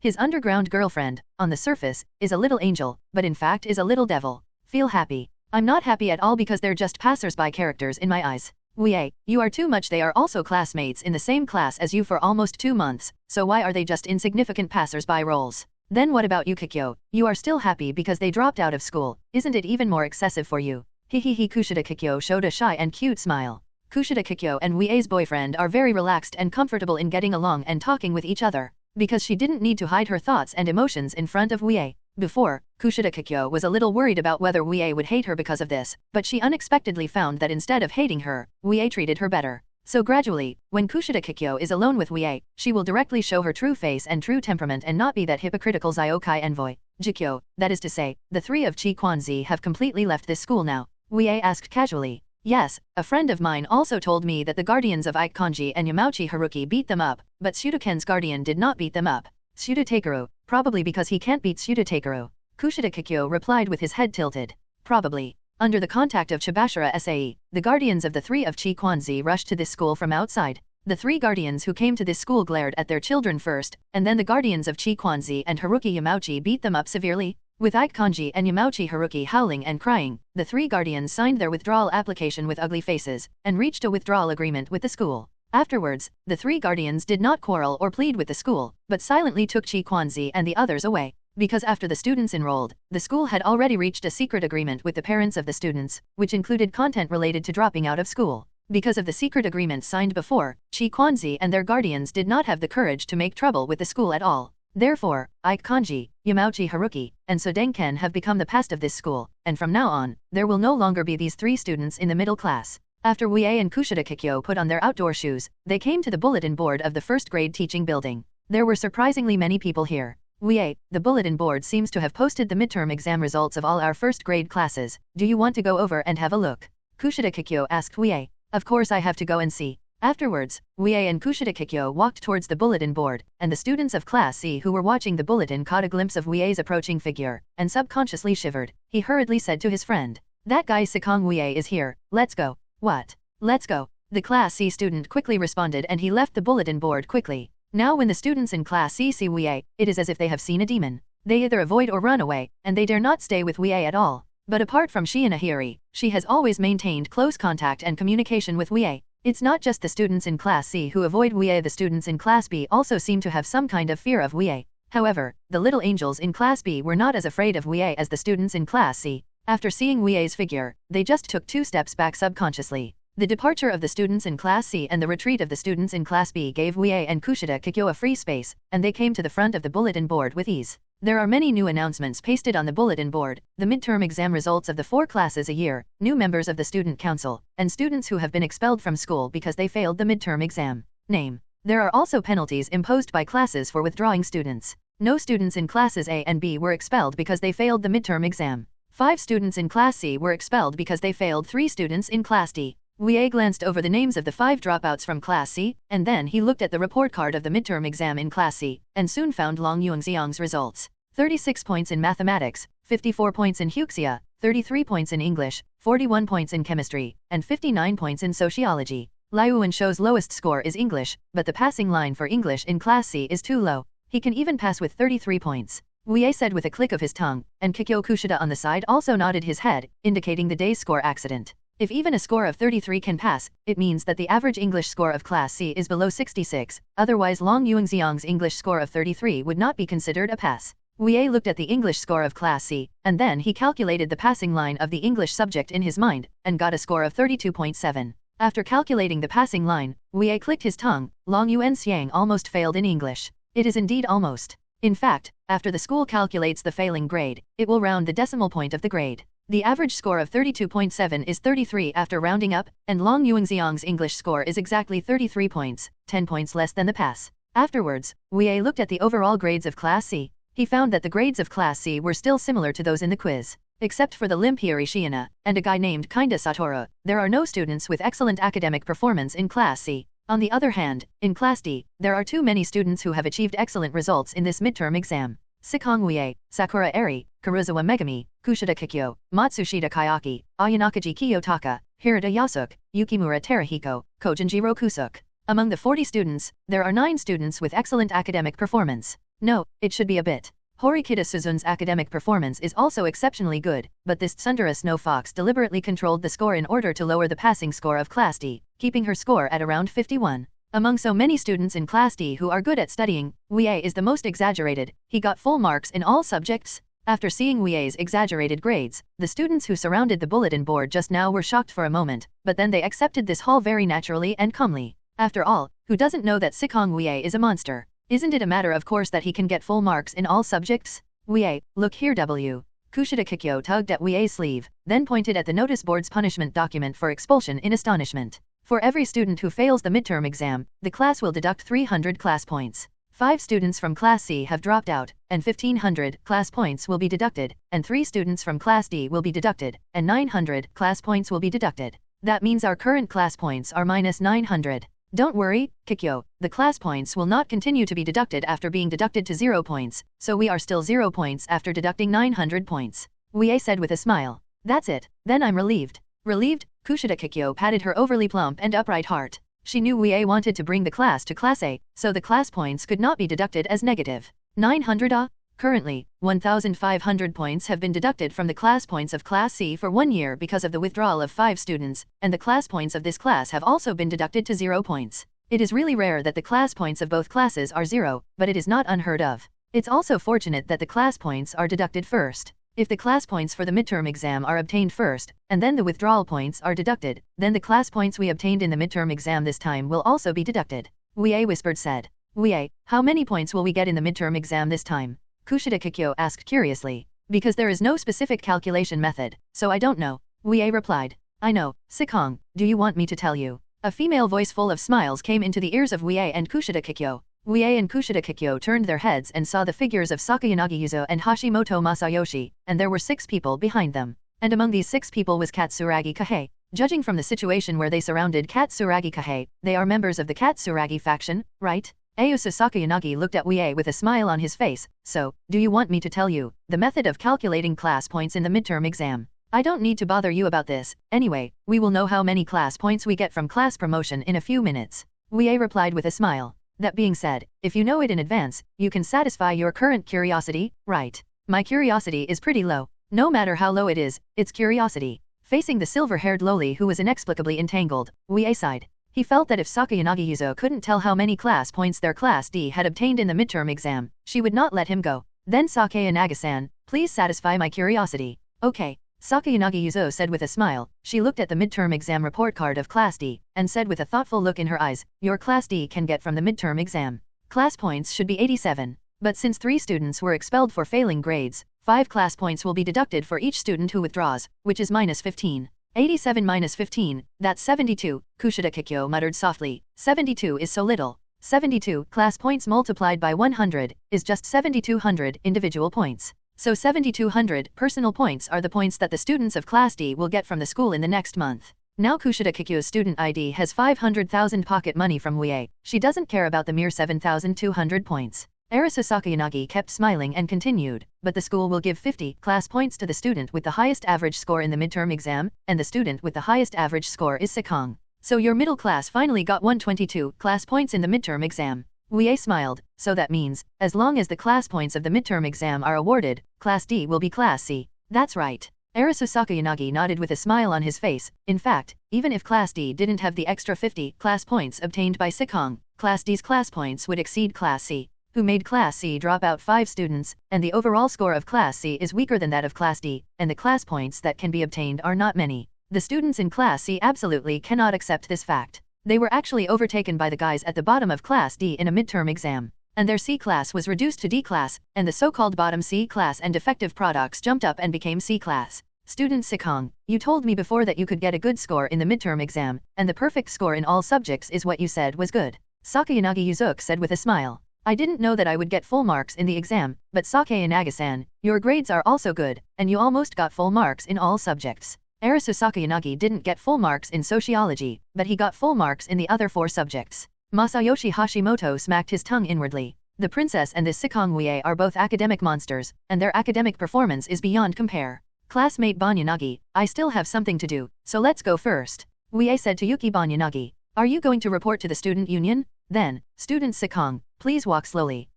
His underground girlfriend, on the surface, is a little angel, but in fact is a little devil. Feel happy. I'm not happy at all because they're just passers-by characters in my eyes. Wuye, you are too much. They are also classmates in the same class as you for almost 2 months, so why are they just insignificant passers-by roles? Then what about you, Kikyo? You are still happy because they dropped out of school, isn't it even more excessive for you? Hihihi. Kushida Kikyo showed a shy and cute smile. Kushida Kikyo and Wuye's boyfriend are very relaxed and comfortable in getting along and talking with each other, because she didn't need to hide her thoughts and emotions in front of Wuye. Before, Kushida Kikyo was a little worried about whether Wuye would hate her because of this, but she unexpectedly found that instead of hating her, Wuye treated her better. So gradually, when Kushida Kikyo is alone with Wuye, she will directly show her true face and true temperament and not be that hypocritical Zyokai envoy. Jikyo, that is to say, the 3 of Chi Kwanzi have completely left this school now, Wuye asked casually. Yes, a friend of mine also told me that the guardians of Ichinose and Yamauchi Haruki beat them up, but Tsudoken's guardian did not beat them up. Tsudotakeru, probably because he can't beat Tsudotakeru. Kushida Kikyo replied with his head tilted. Probably. Under the contact of Chibashira Sae, the guardians of the three of Chi Kwanzi rushed to this school from outside. The three guardians who came to this school glared at their children first, and then the guardians of Chi Kwanzi and Haruki Yamauchi beat them up severely. With Ichinose and Yamauchi Haruki howling and crying, the three guardians signed their withdrawal application with ugly faces, and reached a withdrawal agreement with the school. Afterwards, the three guardians did not quarrel or plead with the school, but silently took Chi Kwanzi and the others away. Because after the students enrolled, the school had already reached a secret agreement with the parents of the students, which included content related to dropping out of school. Because of the secret agreement signed before, Chi Kwanzi and their guardians did not have the courage to make trouble with the school at all. Therefore, Ichinose, Yamauchi Haruki, and Sodenken have become the past of this school, and from now on, there will no longer be these three students in the middle class. After Wuye and Kushida Kikyo put on their outdoor shoes, they came to the bulletin board of the first grade teaching building. There were surprisingly many people here. Wuye, the bulletin board seems to have posted the midterm exam results of all our first grade classes. Do you want to go over and have a look? Kushida Kikyo asked Wuye. Of course I have to go and see. Afterwards, Wuye and Kushida Kikyo walked towards the bulletin board, and the students of Class C who were watching the bulletin caught a glimpse of Wuye's approaching figure, and subconsciously shivered. He hurriedly said to his friend, "That guy Sikong Wuye is here, let's go." "What? Let's go." The Class C student quickly responded and he left the bulletin board quickly. Now when the students in Class C see Wuye, it is as if they have seen a demon. They either avoid or run away, and they dare not stay with Wuye at all. But apart from Shiina Hiri, she has always maintained close contact and communication with Wuye. It's not just the students in Class C who avoid Wuye, the students in Class B also seem to have some kind of fear of Wuye. However, the little angels in Class B were not as afraid of Wuye as the students in Class C. After seeing Wuye's figure, they just took 2 steps back subconsciously. The departure of the students in Class C and the retreat of the students in Class B gave Wuye and Kushida Kikyo a free space, and they came to the front of the bulletin board with ease. There are many new announcements pasted on the bulletin board, the midterm exam results of the 4 classes a year, new members of the student council, and students who have been expelled from school because they failed the midterm exam. Name. There are also penalties imposed by classes for withdrawing students. No students in classes A and B were expelled because they failed the midterm exam. 5 students in Class C were expelled because they failed 3 students in Class D. Wuye glanced over the names of the 5 dropouts from Class C, and then he looked at the report card of the midterm exam in Class C, and soon found Long Yuangxiang's results. 36 points in mathematics, 54 points in Huxia, 33 points in English, 41 points in chemistry, and 59 points in sociology. Liu Wenshou's lowest score is English, but the passing line for English in Class C is too low. He can even pass with 33 points. Wuye said with a click of his tongue, and Kikyo Kushida on the side also nodded his head, indicating the day's score accident. If even a score of 33 can pass, it means that the average English score of Class C is below 66, otherwise Long Yuangxiang's English score of 33 would not be considered a pass. Wuye looked at the English score of Class C, and then he calculated the passing line of the English subject in his mind, and got a score of 32.7. After calculating the passing line, Wuye clicked his tongue. Long Yuanxiang almost failed in English. It is indeed almost. In fact, after the school calculates the failing grade, it will round the decimal point of the grade. The average score of 32.7 is 33 after rounding up, and Long Yuangxiang's English score is exactly 33 points, 10 points less than the pass. Afterwards, Wuye looked at the overall grades of Class C. He found that the grades of Class C were still similar to those in the quiz. Except for the Limpieri Shiina, and a guy named Kinda Satoru, there are no students with excellent academic performance in Class C. On the other hand, in Class D, there are too many students who have achieved excellent results in this midterm exam. Sikong Wuye, Sakura Airi, Karuizawa Megumi, Kushida Kikyo, Matsushita Kayaki, Ayanakaji Kiyotaka, Hirata Yasuk, Yukimura Terahiko, Kojinjiro Kusuk. Among the 40 students, there are 9 students with excellent academic performance. No, it should be a bit. Horikita Suzune's academic performance is also exceptionally good, but this Tsundere Snow Fox deliberately controlled the score in order to lower the passing score of Class D, keeping her score at around 51. Among so many students in Class D who are good at studying, Wuye is the most exaggerated. He got full marks in all subjects. After seeing Wuye's exaggerated grades, the students who surrounded the bulletin board just now were shocked for a moment, but then they accepted this haul very naturally and calmly. After all, who doesn't know that Sikong Wuye is a monster? Isn't it a matter of course that he can get full marks in all subjects? Wuye, look here W. Kushida Kikyo tugged at Wuye's sleeve, then pointed at the notice board's punishment document for expulsion in astonishment. For every student who fails the midterm exam, the class will deduct 300 class points. 5 students from Class C have dropped out, and 1500 class points will be deducted, and 3 students from Class D will be deducted, and 900 class points will be deducted. That means our current class points are minus 900. Don't worry, Kikyo, the class points will not continue to be deducted after being deducted to 0 points, so we are still 0 points after deducting 900 points. Wuye said with a smile. That's it, then I'm relieved. Relieved? Kushida Kikyo patted her overly plump and upright heart. She knew Wuye wanted to bring the class to Class A, so the class points could not be deducted as negative. 900 Currently, 1,500 points have been deducted from the class points of Class C for 1 year because of the withdrawal of 5 students, and the class points of this class have also been deducted to 0 points. It is really rare that the class points of both classes are 0, but it is not unheard of. It's also fortunate that the class points are deducted first. If the class points for the midterm exam are obtained first, and then the withdrawal points are deducted, then the class points we obtained in the midterm exam this time will also be deducted. Wuye whispered said. Wuye, how many points will we get in the midterm exam this time? Kushida Kikyo asked curiously. Because there is no specific calculation method, so I don't know. Wuye replied. I know, Sikong, do you want me to tell you? A female voice full of smiles came into the ears of Wuye and Kushida Kikyo. Wuye and Kushida Kikyo turned their heads and saw the figures of Sakayanagi Yuzo and Hashimoto Masayoshi, and there were 6 people behind them. And among these 6 people was Katsuragi Kahei. Judging from the situation where they surrounded Katsuragi Kahei, they are members of the Katsuragi faction, right? Ayusa Sakayanagi looked at Wuye with a smile on his face. So, do you want me to tell you the method of calculating class points in the midterm exam? I don't need to bother you about this. Anyway, we will know how many class points we get from class promotion in a few minutes. Wuye replied with a smile. That being said, if you know it in advance, you can satisfy your current curiosity, right? My curiosity is pretty low. No matter how low it is, it's curiosity. Facing the silver-haired loli who was inexplicably entangled, Wuye sighed. He felt that if Sakayanagi Yuzo couldn't tell how many class points their Class D had obtained in the midterm exam, she would not let him go. Then Sakayanagi-san, please satisfy my curiosity. Okay. Sakayanagi Yuzo said with a smile. She looked at the midterm exam report card of Class D, and said with a thoughtful look in her eyes, your Class D can get from the midterm exam. Class points should be 87. But since 3 students were expelled for failing grades, 5 class points will be deducted for each student who withdraws, which is minus 15. 87 minus 15, that's 72, Kushida Kikyo muttered softly. 72 is so little. 72 class points multiplied by 100 is just 7,200 individual points. So 7,200 personal points are the points that the students of Class D will get from the school in the next month. Now Kushida Kikyo's student ID has 500,000 pocket money from Wuye. She doesn't care about the mere 7,200 points. Arisa Sakayanagi kept smiling and continued, but the school will give 50 class points to the student with the highest average score in the midterm exam, and the student with the highest average score is Sikong. So your middle class finally got 122 class points in the midterm exam. Wuye smiled. So that means, as long as the class points of the midterm exam are awarded, Class D will be Class C. That's right. Arisa Sakayanagi nodded with a smile on his face. In fact, even if Class D didn't have the extra 50 class points obtained by Sikong, Class D's class points would exceed Class C, who made Class C drop out 5 students, and the overall score of Class C is weaker than that of Class D, and the class points that can be obtained are not many. The students in Class C absolutely cannot accept this fact. They were actually overtaken by the guys at the bottom of Class D in a midterm exam, and their C class was reduced to D class, and the so-called bottom C class and defective products jumped up and became C class. Student Sikong, you told me before that you could get a good score in the midterm exam, and the perfect score in all subjects is what you said was good. Sakayanagi Yuzuki said with a smile. I didn't know that I would get full marks in the exam, but Sakayanagi-san, your grades are also good, and you almost got full marks in all subjects. Arisu Sakayanagi didn't get full marks in sociology, but he got full marks in the other 4 subjects. Masayoshi Hashimoto smacked his tongue inwardly. The princess and the Sikong Wuye are both academic monsters, and their academic performance is beyond compare. Classmate Banyanagi, I still have something to do, so let's go first. Wuye said to Yuki Banyanagi. Are you going to report to the student union? Then, student Sikong, please walk slowly.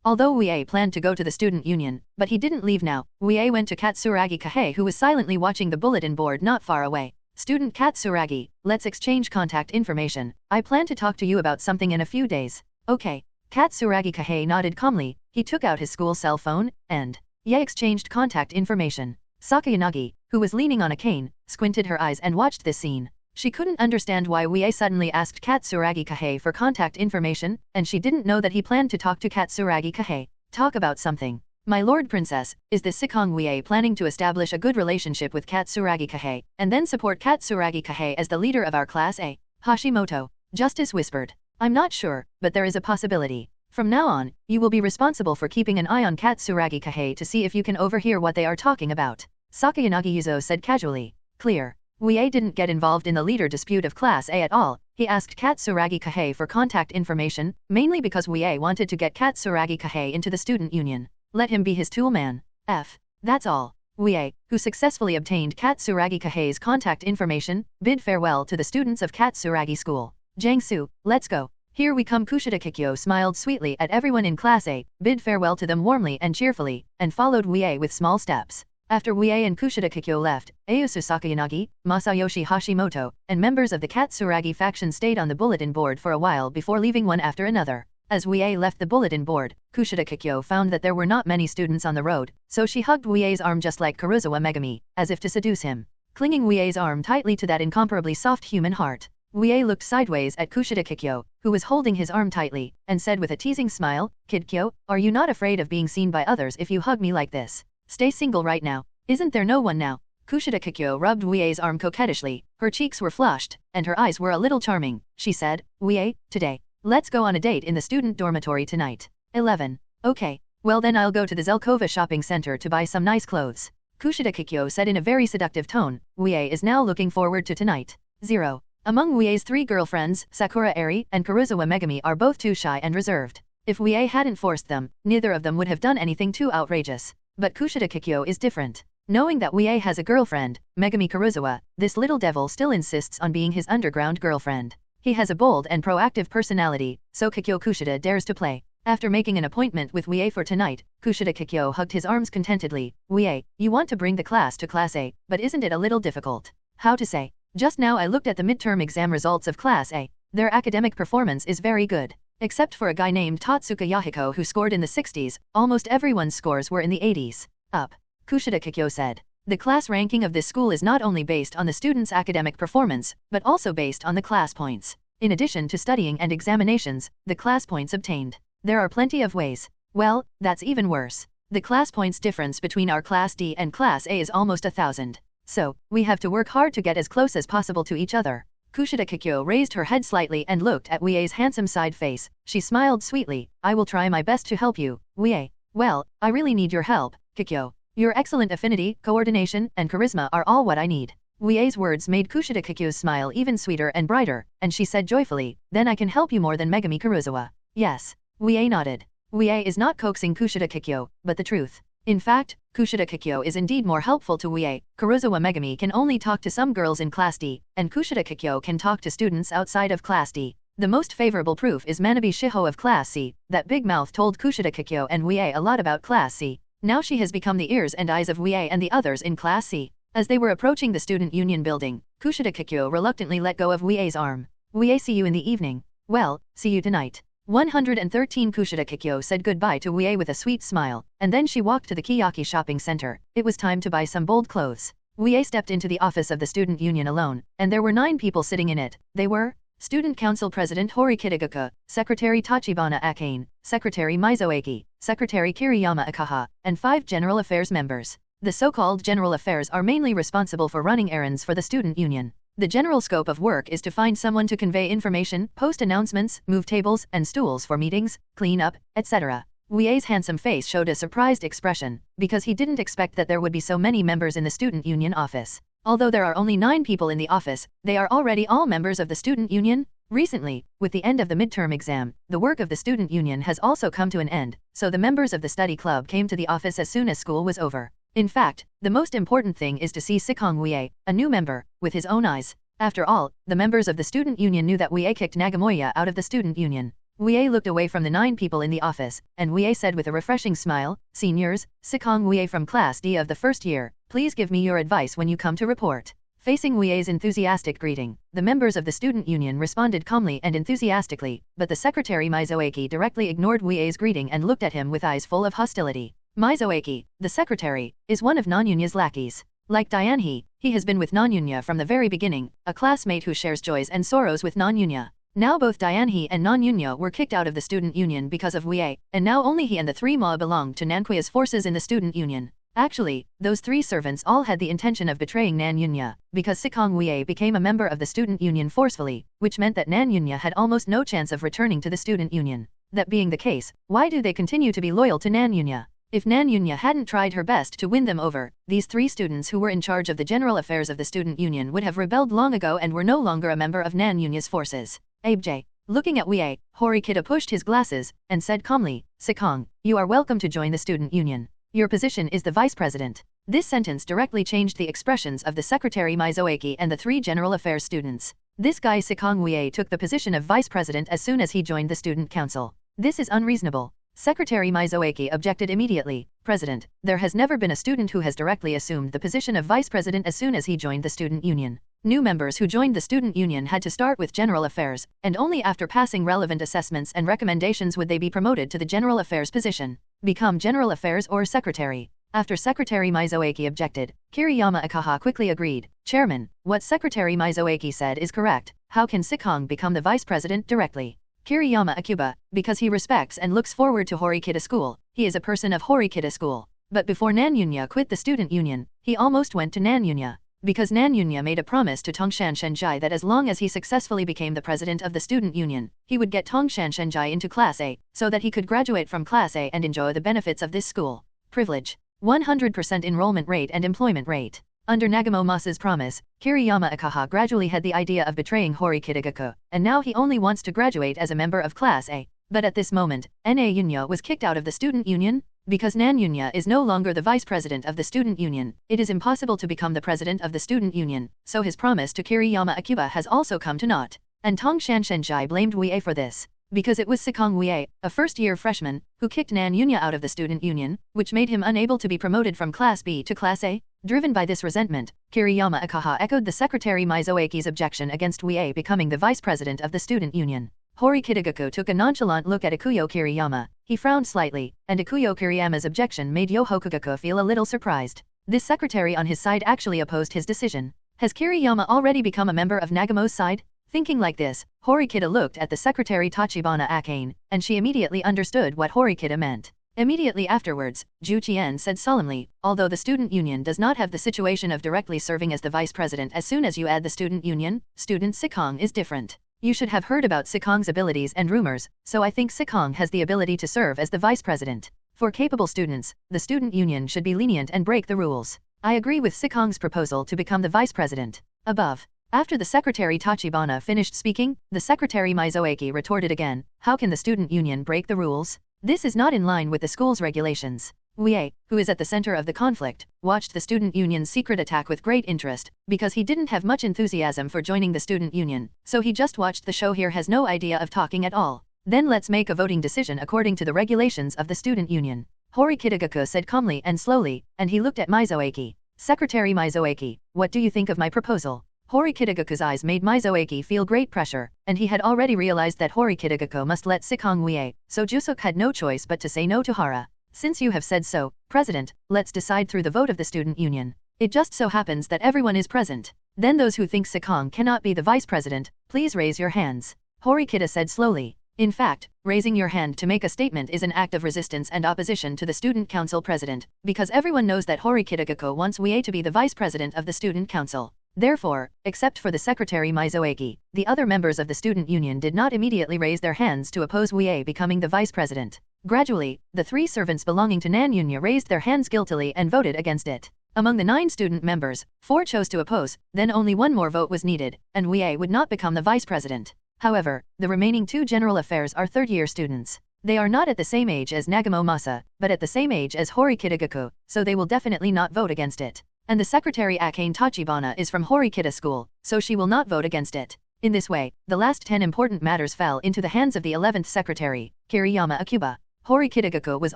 Although Wuye planned to go to the student union, but he didn't leave now, Wuye went to Katsuragi Kahei who was silently watching the bulletin board not far away. Student Katsuragi, let's exchange contact information. I plan to talk to you about something in a few days. Okay. Katsuragi Kahei nodded calmly. He took out his school cell phone, and Ye exchanged contact information. Sakayanagi, who was leaning on a cane, squinted her eyes and watched this scene. She couldn't understand why Wuye suddenly asked Katsuragi Kahei for contact information, and she didn't know that he planned to talk to Katsuragi Kahei. Talk about something. My lord princess, is the Sikong Wuye planning to establish a good relationship with Katsuragi Kahei, and then support Katsuragi Kahei as the leader of our class A? Hashimoto. Justice whispered. I'm not sure, but there is a possibility. From now on, you will be responsible for keeping an eye on Katsuragi Kahei to see if you can overhear what they are talking about. Sakayanagi Yuzo said casually. Clear. Wuye didn't get involved in the leader dispute of Class A at all. He asked Katsuragi Kahei for contact information, mainly because Wuye wanted to get Katsuragi Kahei into the student union. Let him be his tool man. That's all. Wuye, who successfully obtained Katsuragi Kahei's contact information, bid farewell to the students of Katsuragi School. Jiangsu, let's go. Here we come. Kushida Kikyo smiled sweetly at everyone in Class A, bid farewell to them warmly and cheerfully, and followed Wuye with small steps. After Wuye and Kushida Kikyo left, Ayusu Sakayanagi, Masayoshi Hashimoto, and members of the Katsuragi faction stayed on the bulletin board for a while before leaving one after another. As Wuye left the bulletin board, Kushida Kikyo found that there were not many students on the road, so she hugged Wuye's arm just like Karuizawa Megumi, as if to seduce him. Clinging Wuye's arm tightly to that incomparably soft human heart, Wuye looked sideways at Kushida Kikyo, who was holding his arm tightly, and said with a teasing smile, "Kid Kyo, are you not afraid of being seen by others if you hug me like this? Stay single right now. Isn't there no one now?" Kushida Kikyo rubbed Wuye's arm coquettishly. Her cheeks were flushed, and her eyes were a little charming. She said, "Wuye, today, let's go on a date in the student dormitory tonight." 11. Okay. Well then I'll go to the Zelkova shopping center to buy some nice clothes. Kushida Kikyo said in a very seductive tone. Wuye is now looking forward to tonight. 0. Among Wuye's 3 girlfriends, Sakura Airi and Karuizawa Megumi are both too shy and reserved. If Wuye hadn't forced them, neither of them would have done anything too outrageous. But Kushida Kikyo is different. Knowing that Wuye has a girlfriend, Megumi Karuizawa, this little devil still insists on being his underground girlfriend. He has a bold and proactive personality, so Kikyo Kushida dares to play. After making an appointment with Wuye for tonight, Kushida Kikyo hugged his arms contentedly. Wuye, you want to bring the class to Class A, but isn't it a little difficult? How to say? Just now I looked at the midterm exam results of Class A. Their academic performance is very good. Except for a guy named Tatsuka Yahiko who scored in the 60s, almost everyone's scores were in the 80s. Up. Kushida Kikyo said. The class ranking of this school is not only based on the students' academic performance, but also based on the class points. In addition to studying and examinations, the class points obtained. There are plenty of ways. Well, that's even worse. The class points difference between our Class D and Class A is almost 1,000. So, we have to work hard to get as close as possible to each other. Kushida Kikyo raised her head slightly and looked at Wuye's handsome side face. She smiled sweetly. I will try my best to help you, Wuye. Well, I really need your help, Kikyo. Your excellent affinity, coordination, and charisma are all what I need. Wuye's words made Kushida Kikyo's smile even sweeter and brighter, and she said joyfully, then I can help you more than Megumi Karuizawa. Yes. Wuye nodded. Wuye is not coaxing Kushida Kikyo, but the truth. In fact, Kushida Kikyo is indeed more helpful to Wuye. Karuizawa Megumi can only talk to some girls in Class D, and Kushida Kikyo can talk to students outside of Class D. The most favorable proof is Manabe Shiho of Class C. That big mouth told Kushida Kikyo and Wuye a lot about Class C. Now she has become the ears and eyes of Wuye and the others in Class C. As they were approaching the student union building, Kushida Kikyo reluctantly let go of Wuye's arm. Wuye, see you in the evening. Well, see you tonight. 113 Kushida Kikyo said goodbye to Wuye with a sweet smile, and then she walked to the Kiyaki shopping center. It was time to buy some bold clothes. Wuye stepped into the office of the student union alone, and there were 9 people sitting in it. They were Student Council President Horikita Suzune, Secretary Tachibana Akane, Secretary Mizoaki, Secretary Kiriyama Akaha, and 5 General Affairs members. The so-called General Affairs are mainly responsible for running errands for the student union. The general scope of work is to find someone to convey information, post announcements, move tables and stools for meetings, clean up, etc. Wuye's handsome face showed a surprised expression, because he didn't expect that there would be so many members in the student union office. Although there are only 9 people in the office, they are already all members of the student union. Recently, with the end of the midterm exam, the work of the student union has also come to an end, so the members of the study club came to the office as soon as school was over. In fact, the most important thing is to see Sikong Wuye, a new member, with his own eyes. After all, the members of the student union knew that Wuye kicked Nagomoya out of the student union. Wuye looked away from the 9 people in the office, and Wuye said with a refreshing smile, "Seniors, Sikong Wuye from Class D of the first year, please give me your advice when you come to report." Facing Wuye's enthusiastic greeting, the members of the student union responded calmly and enthusiastically, but the secretary Mizoaki directly ignored Wuye's greeting and looked at him with eyes full of hostility. Mizoaki, the secretary, is one of Nanyunya's lackeys. Like Dianhe, he has been with Nanyunya from the very beginning, a classmate who shares joys and sorrows with Nanyunya. Now both Dianhe and Nanyunya were kicked out of the student union because of Wuye, and now only he and the 3 Ma belong to Nanqua's forces in the student union. Actually, those 3 servants all had the intention of betraying Nanyunya, because Sikong Wuye became a member of the student union forcefully, which meant that Nanyunya had almost no chance of returning to the student union. That being the case, why do they continue to be loyal to Nanyunya? If Nan Yunya hadn't tried her best to win them over, these 3 students who were in charge of the general affairs of the student union would have rebelled long ago and were no longer a member of Nan Yunya's forces. Abe J. Looking at Wuye, Horikita pushed his glasses and said calmly, Sikong, you are welcome to join the student union. Your position is the vice president. This sentence directly changed the expressions of the secretary Mizoaki and the 3 general affairs students. This guy Sikong Wuye took the position of vice president as soon as he joined the student council. This is unreasonable. Secretary Mizoaki objected immediately. President, there has never been a student who has directly assumed the position of vice president as soon as he joined the student union. New members who joined the student union had to start with general affairs, and only after passing relevant assessments and recommendations would they be promoted to the general affairs position. Become general affairs or secretary. After Secretary Mizoaki objected, Kiriyama Ikaha quickly agreed. Chairman, what Secretary Mizoaki said is correct. How can Sikong become the vice president directly? Kiriyama Akuba, because he respects and looks forward to Horikita School, he is a person of Horikita School. But before Nan Yunya quit the student union, he almost went to Nan Yunya. Because Nan Yunya made a promise to Tongshan Shenjai that as long as he successfully became the president of the student union, he would get Tongshan Shenjai into Class A, so that he could graduate from Class A and enjoy the benefits of this school. Privilege. 100% enrollment rate and employment rate. Under Nagamo Masa's promise, Kiriyama Ikaha gradually had the idea of betraying Horikita Kikyo, and now he only wants to graduate as a member of Class A. But at this moment, Na Yunya was kicked out of the student union. Because Nan Yunya is no longer the vice president of the student union, it is impossible to become the president of the student union, so his promise to Kiriyama Akuba has also come to naught. And Tongshan Shenjai blamed Wuye for this. Because it was Sikong Wuye, a first-year freshman, who kicked Nan Yunya out of the student union, which made him unable to be promoted from Class B to Class A. Driven by this resentment, Kiriyama Ikaha echoed the Secretary Mizoaki's objection against Wuye becoming the vice president of the student union. Horikita Kikyo took a nonchalant look at Ikuyo Kiriyama. He frowned slightly, and Ikuyo Kiriyama's objection made Yohoku Kikyo feel a little surprised. This secretary on his side actually opposed his decision. Has Kiriyama already become a member of Nagamo's side? Thinking like this, Horikita looked at the secretary Tachibana Akane, and she immediately understood what Horikita meant. Immediately afterwards, Ju Chien said solemnly, although the student union does not have the situation of directly serving as the vice president as soon as you add the student union, student Sikong is different. You should have heard about Sikong's abilities and rumors, so I think Sikong has the ability to serve as the vice president. For capable students, the student union should be lenient and break the rules. I agree with Sikong's proposal to become the vice president. Above. After the secretary Tachibana finished speaking, the secretary Mizoaki retorted again, how can the student union break the rules? This is not in line with the school's regulations. Wuye, who is at the center of the conflict, watched the student union's secret attack with great interest, because he didn't have much enthusiasm for joining the student union, so he just watched the show here has no idea of talking at all. Then let's make a voting decision according to the regulations of the student union. Horikita Kikyo said calmly and slowly, and he looked at Mizoaki. Secretary Mizoaki, what do you think of my proposal? Horikita Kikyo's eyes made Mizoaki feel great pressure, and he had already realized that Horikita Kikyo must let Sikong Wuye, so Jusuk had no choice but to say no to Hara. Since you have said so, President, let's decide through the vote of the student union. It just so happens that everyone is present. Then those who think Sikong cannot be the vice president, please raise your hands. Horikita said slowly. In fact, raising your hand to make a statement is an act of resistance and opposition to the student council president, because everyone knows that Horikita Kikyo wants Wuye to be the vice president of the student council. Therefore, except for the secretary Mizoaki, the other members of the student union did not immediately raise their hands to oppose Wuye becoming the vice president. Gradually, the 3 servants belonging to Nan Yunya raised their hands guiltily and voted against it. Among the 9 student members, 4 chose to oppose, then only 1 more vote was needed, and Wuye would not become the vice president. However, the remaining 2 general affairs are third-year students. They are not at the same age as Nagamo Masa, but at the same age as Horikita Kikyo, so they will definitely not vote against it. And the secretary Akane Tachibana is from Horikita School, so she will not vote against it. In this way, the last 10 important matters fell into the hands of the 11th secretary, Kiriyama Akuba. Horikita Kikyo was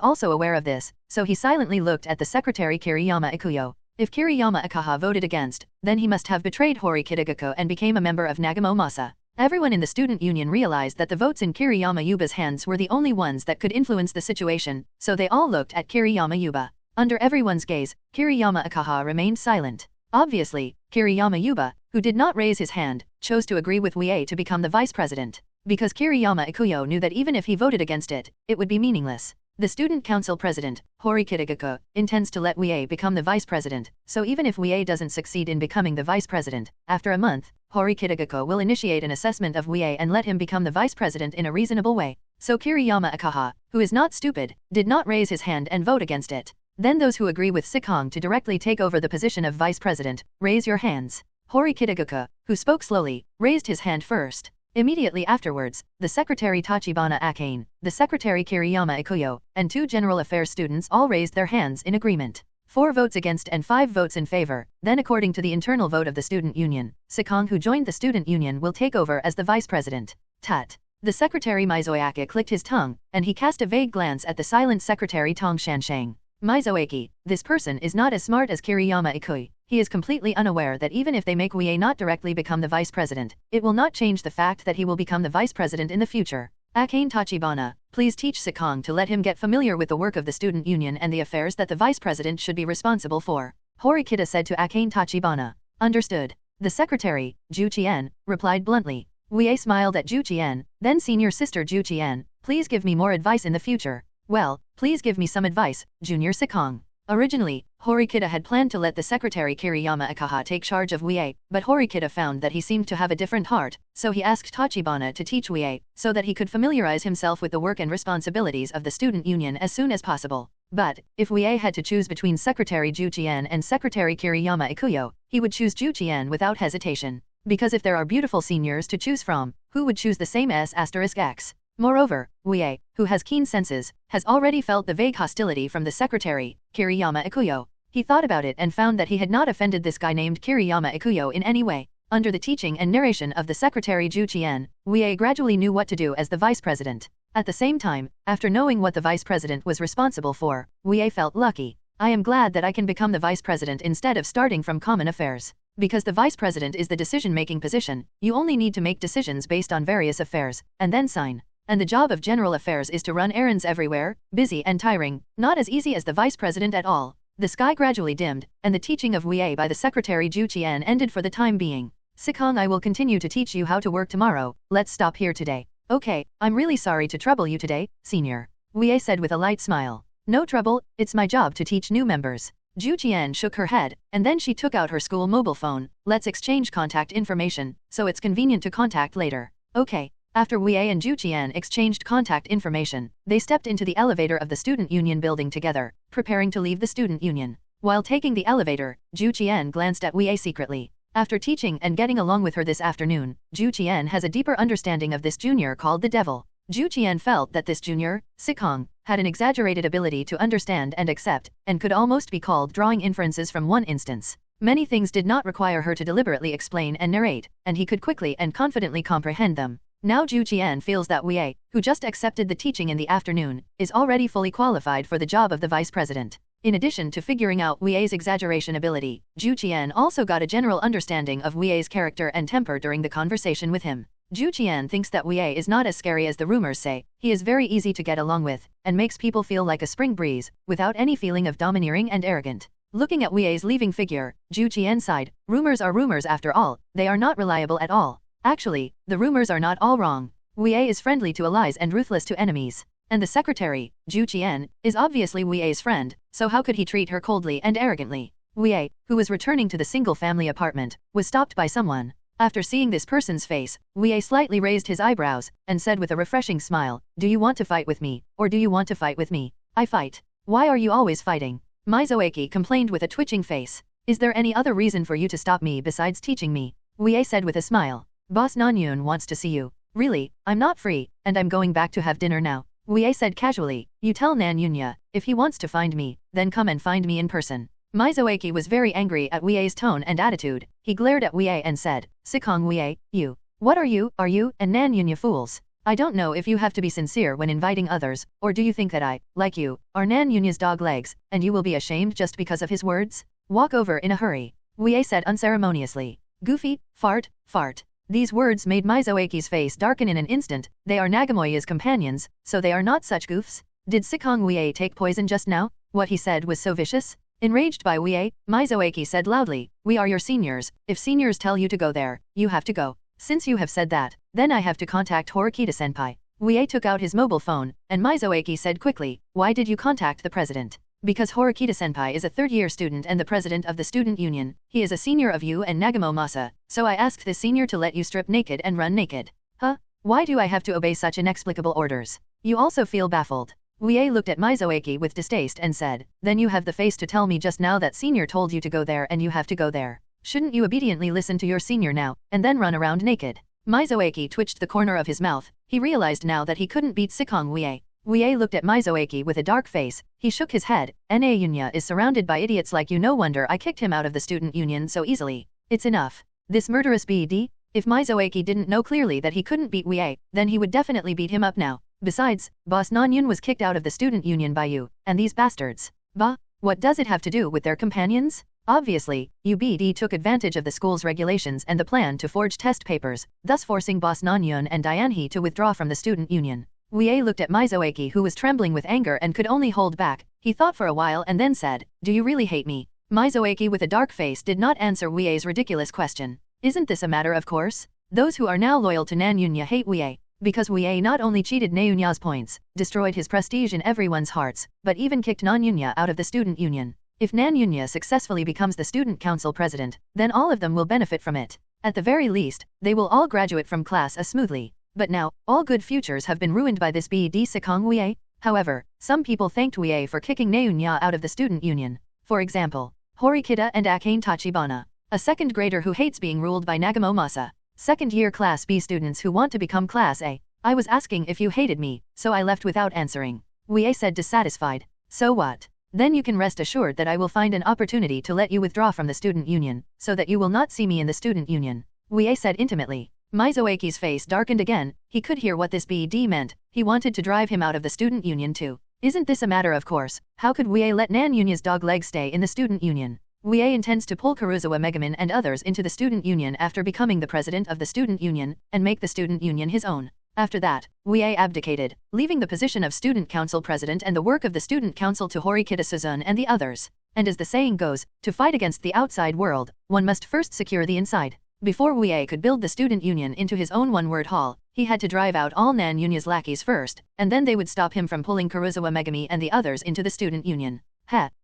also aware of this, so he silently looked at the secretary Kiriyama Ikuyo. If Kiriyama Ikaha voted against, then he must have betrayed Horikita Kikyo and became a member of Nagamo Masa. Everyone in the student union realized that the votes in Kiriyama Yuba's hands were the only ones that could influence the situation, so they all looked at Kiriyama Yuba. Under everyone's gaze, Kiriyama Ikaha remained silent. Obviously, Kiriyama Yuba, who did not raise his hand, chose to agree with Wuye to become the vice president. Because Kiriyama Ikuyo knew that even if he voted against it, it would be meaningless. The student council president, Horikita Kikyo, intends to let Wuye become the vice president, so even if Wuye doesn't succeed in becoming the vice president, after a month, Horikita Kikyo will initiate an assessment of Wuye and let him become the vice president in a reasonable way. so Kiriyama Ikaha, who is not stupid, did not raise his hand and vote against it. Then those who agree with Sikong to directly take over the position of vice president, raise your hands. Horikita, who spoke slowly, raised his hand first. Immediately afterwards, the secretary Tachibana Akane, the secretary Kiriyama Ikuyo, and 2 general affairs students all raised their hands in agreement. 4 votes against and 5 votes in favor. Then according to the internal vote of the student union, Sikong, who joined the student union, will take over as the vice president. Tut. The secretary Mizoaki clicked his tongue, and he cast a vague glance at the silent secretary Tong Shanshang. Mizoaki, this person is not as smart as Kiriyama Ikui. He is completely unaware that even if they make Wuye not directly become the vice president, it will not change the fact that he will become the vice president in the future. Akane Tachibana, please teach Sikong to let him get familiar with the work of the student union and the affairs that the vice president should be responsible for. Horikita said to Akane Tachibana. Understood. The secretary, Ju Qian, replied bluntly. Wuye smiled at Ju Qian, then senior sister Ju Qian, please give me more advice in the future. Well, please give me some advice, Junior Sikong. Originally, Horikita had planned to let the secretary Kiriyama Ikaha take charge of Wuye, but Horikita found that he seemed to have a different heart, so he asked Tachibana to teach Wuye, so that he could familiarize himself with the work and responsibilities of the student union as soon as possible. But, if Wuye had to choose between Secretary Ju Qian and Secretary Kiriyama Ikuyo, he would choose Ju Qian without hesitation. Because if there are beautiful seniors to choose from, who would choose the same S**X? Moreover, Wuye, who has keen senses, has already felt the vague hostility from the secretary, Kiriyama Ikuyo. He thought about it and found that he had not offended this guy named Kiriyama Ikuyo in any way. Under the teaching and narration of the secretary Ju Qian, Wuye gradually knew what to do as the vice president. At the same time, after knowing what the vice president was responsible for, Wuye felt lucky. I am glad that I can become the vice president instead of starting from common affairs. Because the vice president is the decision-making position, you only need to make decisions based on various affairs, and then sign. And the job of general affairs is to run errands everywhere, busy and tiring, not as easy as the vice president at all. The sky gradually dimmed, and the teaching of Wuye by the secretary Ju Qian ended for the time being. Sikong, I will continue to teach you how to work tomorrow, let's stop here today. Okay, I'm really sorry to trouble you today, senior. Wuye said with a light smile. No trouble, it's my job to teach new members. Ju Qian shook her head, and then she took out her school mobile phone. Let's exchange contact information, so it's convenient to contact later. Okay. After Wuye and Ju Qian exchanged contact information, they stepped into the elevator of the student union building together, preparing to leave the student union. While taking the elevator, Ju Qian glanced at Wuye secretly. After teaching and getting along with her this afternoon, Ju Qian has a deeper understanding of this junior called the devil. Ju Qian felt that this junior, Sikong, had an exaggerated ability to understand and accept, and could almost be called drawing inferences from one instance. Many things did not require her to deliberately explain and narrate, and he could quickly and confidently comprehend them. Now Ju Qian feels that Wuye, who just accepted the teaching in the afternoon, is already fully qualified for the job of the vice president. In addition to figuring out Wuye's exaggeration ability, Ju Qian also got a general understanding of Wuye's character and temper during the conversation with him. Ju Qian thinks that Wuye is not as scary as the rumors say. He is very easy to get along with, and makes people feel like a spring breeze, without any feeling of domineering and arrogant. Looking at Wuye's leaving figure, Ju Qian sighed. Rumors are rumors after all, they are not reliable at all. Actually, the rumors are not all wrong. Wuye is friendly to allies and ruthless to enemies. And the secretary, Ju Qian, is obviously Wuye's friend, so how could he treat her coldly and arrogantly? Wuye, who was returning to the single-family apartment, was stopped by someone. After seeing this person's face, Wuye slightly raised his eyebrows, and said with a refreshing smile, do you want to fight with me, or do you want to fight with me? I fight. Why are you always fighting? Mizoaki complained with a twitching face. Is there any other reason for you to stop me besides teaching me? Wuye said with a smile. Boss Nanyun wants to see you. Really, I'm not free, and I'm going back to have dinner now. Wuye said casually. You tell Nanyunya, if he wants to find me, then come and find me in person. Mizoaki was very angry at Wuye's tone and attitude. He glared at Wuye and said, Sikong Wuye, you. What are you, and Nanyunya fools? I don't know if you have to be sincere when inviting others, or do you think that I, like you, are Nanyunya's dog legs, and you will be ashamed just because of his words? Walk over in a hurry. Wuye said unceremoniously. Goofy, fart, fart. These words made Mizoaki's face darken in an instant. They are Nagamoya's companions, so they are not such goofs. Did Sikong Wuye take poison just now? What he said was so vicious. Enraged by Wuye, Mizoaki said loudly, we are your seniors. If seniors tell you to go there, you have to go. Since you have said that, then I have to contact Horikita-senpai. Wuye took out his mobile phone, and Mizoaki said quickly, why did you contact the president? Because Horikita-senpai is a third-year student and the president of the student union. He is a senior of you and Nagamo Masa, so I asked this senior to let you strip naked and run naked. Huh? Why do I have to obey such inexplicable orders? You also feel baffled. Wuye looked at Mizoaki with distaste and said, then you have the face to tell me just now that senior told you to go there and you have to go there. Shouldn't you obediently listen to your senior now, and then run around naked? Mizoaki twitched the corner of his mouth. He realized now that he couldn't beat Sikong Wuye. Wuye looked at Mizoaki with a dark face. He shook his head. Na Yunya is surrounded by idiots like you, no wonder I kicked him out of the student union so easily. It's enough. This murderous BD? If Mizoaki didn't know clearly that he couldn't beat Wuye, then he would definitely beat him up now. Besides, Boss Nanyun was kicked out of the student union by you, and these bastards. Bah, what does it have to do with their companions? Obviously, UBD took advantage of the school's regulations and the plan to forge test papers, thus forcing Boss Nanyun and Dianhe to withdraw from the student union. Wuye looked at Mizoaki, who was trembling with anger and could only hold back. He thought for a while and then said, do you really hate me? Mizoaki with a dark face did not answer Wuye's ridiculous question. Isn't this a matter of course? Those who are now loyal to Nanyunya hate Wuye. Because Wuye not only cheated Nanyunya's points, destroyed his prestige in everyone's hearts, but even kicked Nanyunya out of the student union. If Nanyunya successfully becomes the student council president, then all of them will benefit from it. At the very least, they will all graduate from class as smoothly. But now, all good futures have been ruined by this BD Sikong Wuye. However, some people thanked Wuye for kicking Nanyunya out of the student union. For example, Horikita and Akane Tachibana, a second grader who hates being ruled by Nagamo Masa. Second-year Class B students who want to become Class A. I was asking if you hated me, so I left without answering. Wuye said dissatisfied. So what? Then you can rest assured that I will find an opportunity to let you withdraw from the student union, so that you will not see me in the student union. Wuye said intimately. Mizoaki's face darkened again. He could hear what this BD meant. He wanted to drive him out of the student union too. Isn't this a matter of course? How could Wuye let Nanyunya's dog leg stay in the student union? Wuye intends to pull Karuizawa Megumi and others into the student union after becoming the president of the student union, and make the student union his own. After that, Wuye abdicated, leaving the position of student council president and the work of the student council to Horikita Suzune and the others. And as the saying goes, to fight against the outside world, one must first secure the inside. Before Wuye could build the student union into his own one-word hall, he had to drive out all Nanyunya's lackeys first, and then they would stop him from pulling Karuizawa Megumi and the others into the student union.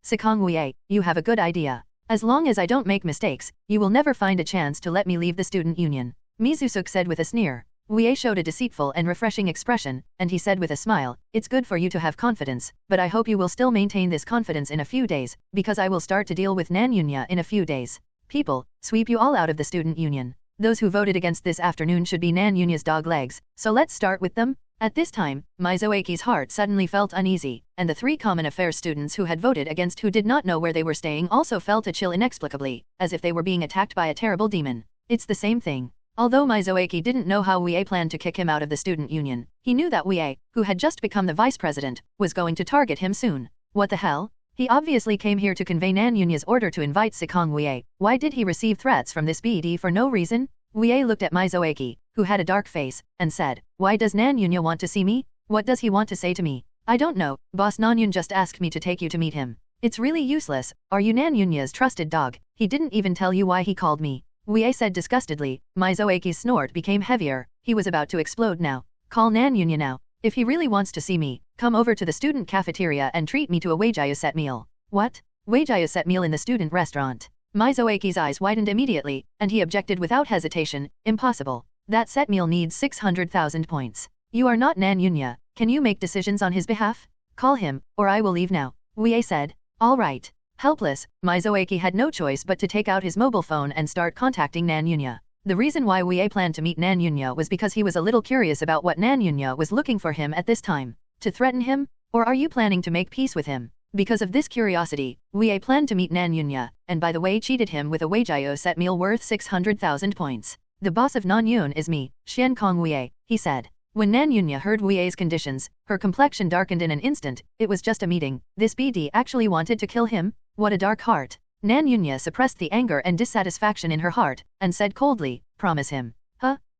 Sikong Wuye, you have a good idea. As long as I don't make mistakes, you will never find a chance to let me leave the student union. Mizusuk said with a sneer. Wuye showed a deceitful and refreshing expression, and he said with a smile, it's good for you to have confidence, but I hope you will still maintain this confidence in a few days, because I will start to deal with Nanyunya in a few days. People, sweep you all out of the student union. Those who voted against this afternoon should be Nanyunya's dog legs, so let's start with them. At this time, Mizoaki's heart suddenly felt uneasy, and the three common affairs students who had voted against, who did not know where they were staying, also felt a chill inexplicably, as if they were being attacked by a terrible demon. It's the same thing. Although Mizoaki didn't know how Wuye planned to kick him out of the student union, he knew that Wuye, who had just become the vice president, was going to target him soon. What the hell? He obviously came here to convey Nanyunya's order to invite Sikong Wuye. Why did he receive threats from this BD for no reason? Wuye looked at Mizoaki, who had a dark face, and said, why does Nanyunya want to see me? What does he want to say to me? I don't know, Boss Nanyun just asked me to take you to meet him. It's really useless. Are you Nanyunya's trusted dog? He didn't even tell you why he called me. Wuye said disgustedly. Mizoaki's snort became heavier. He was about to explode now. Call Nanyunya now. If he really wants to see me, come over to the student cafeteria and treat me to a Weijiu set meal. What? Weijiu set meal in the student restaurant? Mizoaki's eyes widened immediately, and he objected without hesitation. Impossible. That set meal needs 600,000 points. You are not Nanyunya. Can you make decisions on his behalf? Call him, or I will leave now. Wuye said. All right. Helpless, Mizoaki had no choice but to take out his mobile phone and start contacting Nanyunya. The reason why Wuye planned to meet Nanyunya was because he was a little curious about what Nanyunya was looking for him at this time. To threaten him? Or are you planning to make peace with him? Because of this curiosity, Wuye planned to meet Nanyunya, and by the way cheated him with a Weijiu set meal worth 600,000 points. The boss of Nanyun is me, Sikong Wuye, he said. When Nanyunya heard Wuye's conditions, her complexion darkened in an instant. It was just a meeting. This BD actually wanted to kill him? What a dark heart. Nanyunya suppressed the anger and dissatisfaction in her heart, and said coldly, promise him.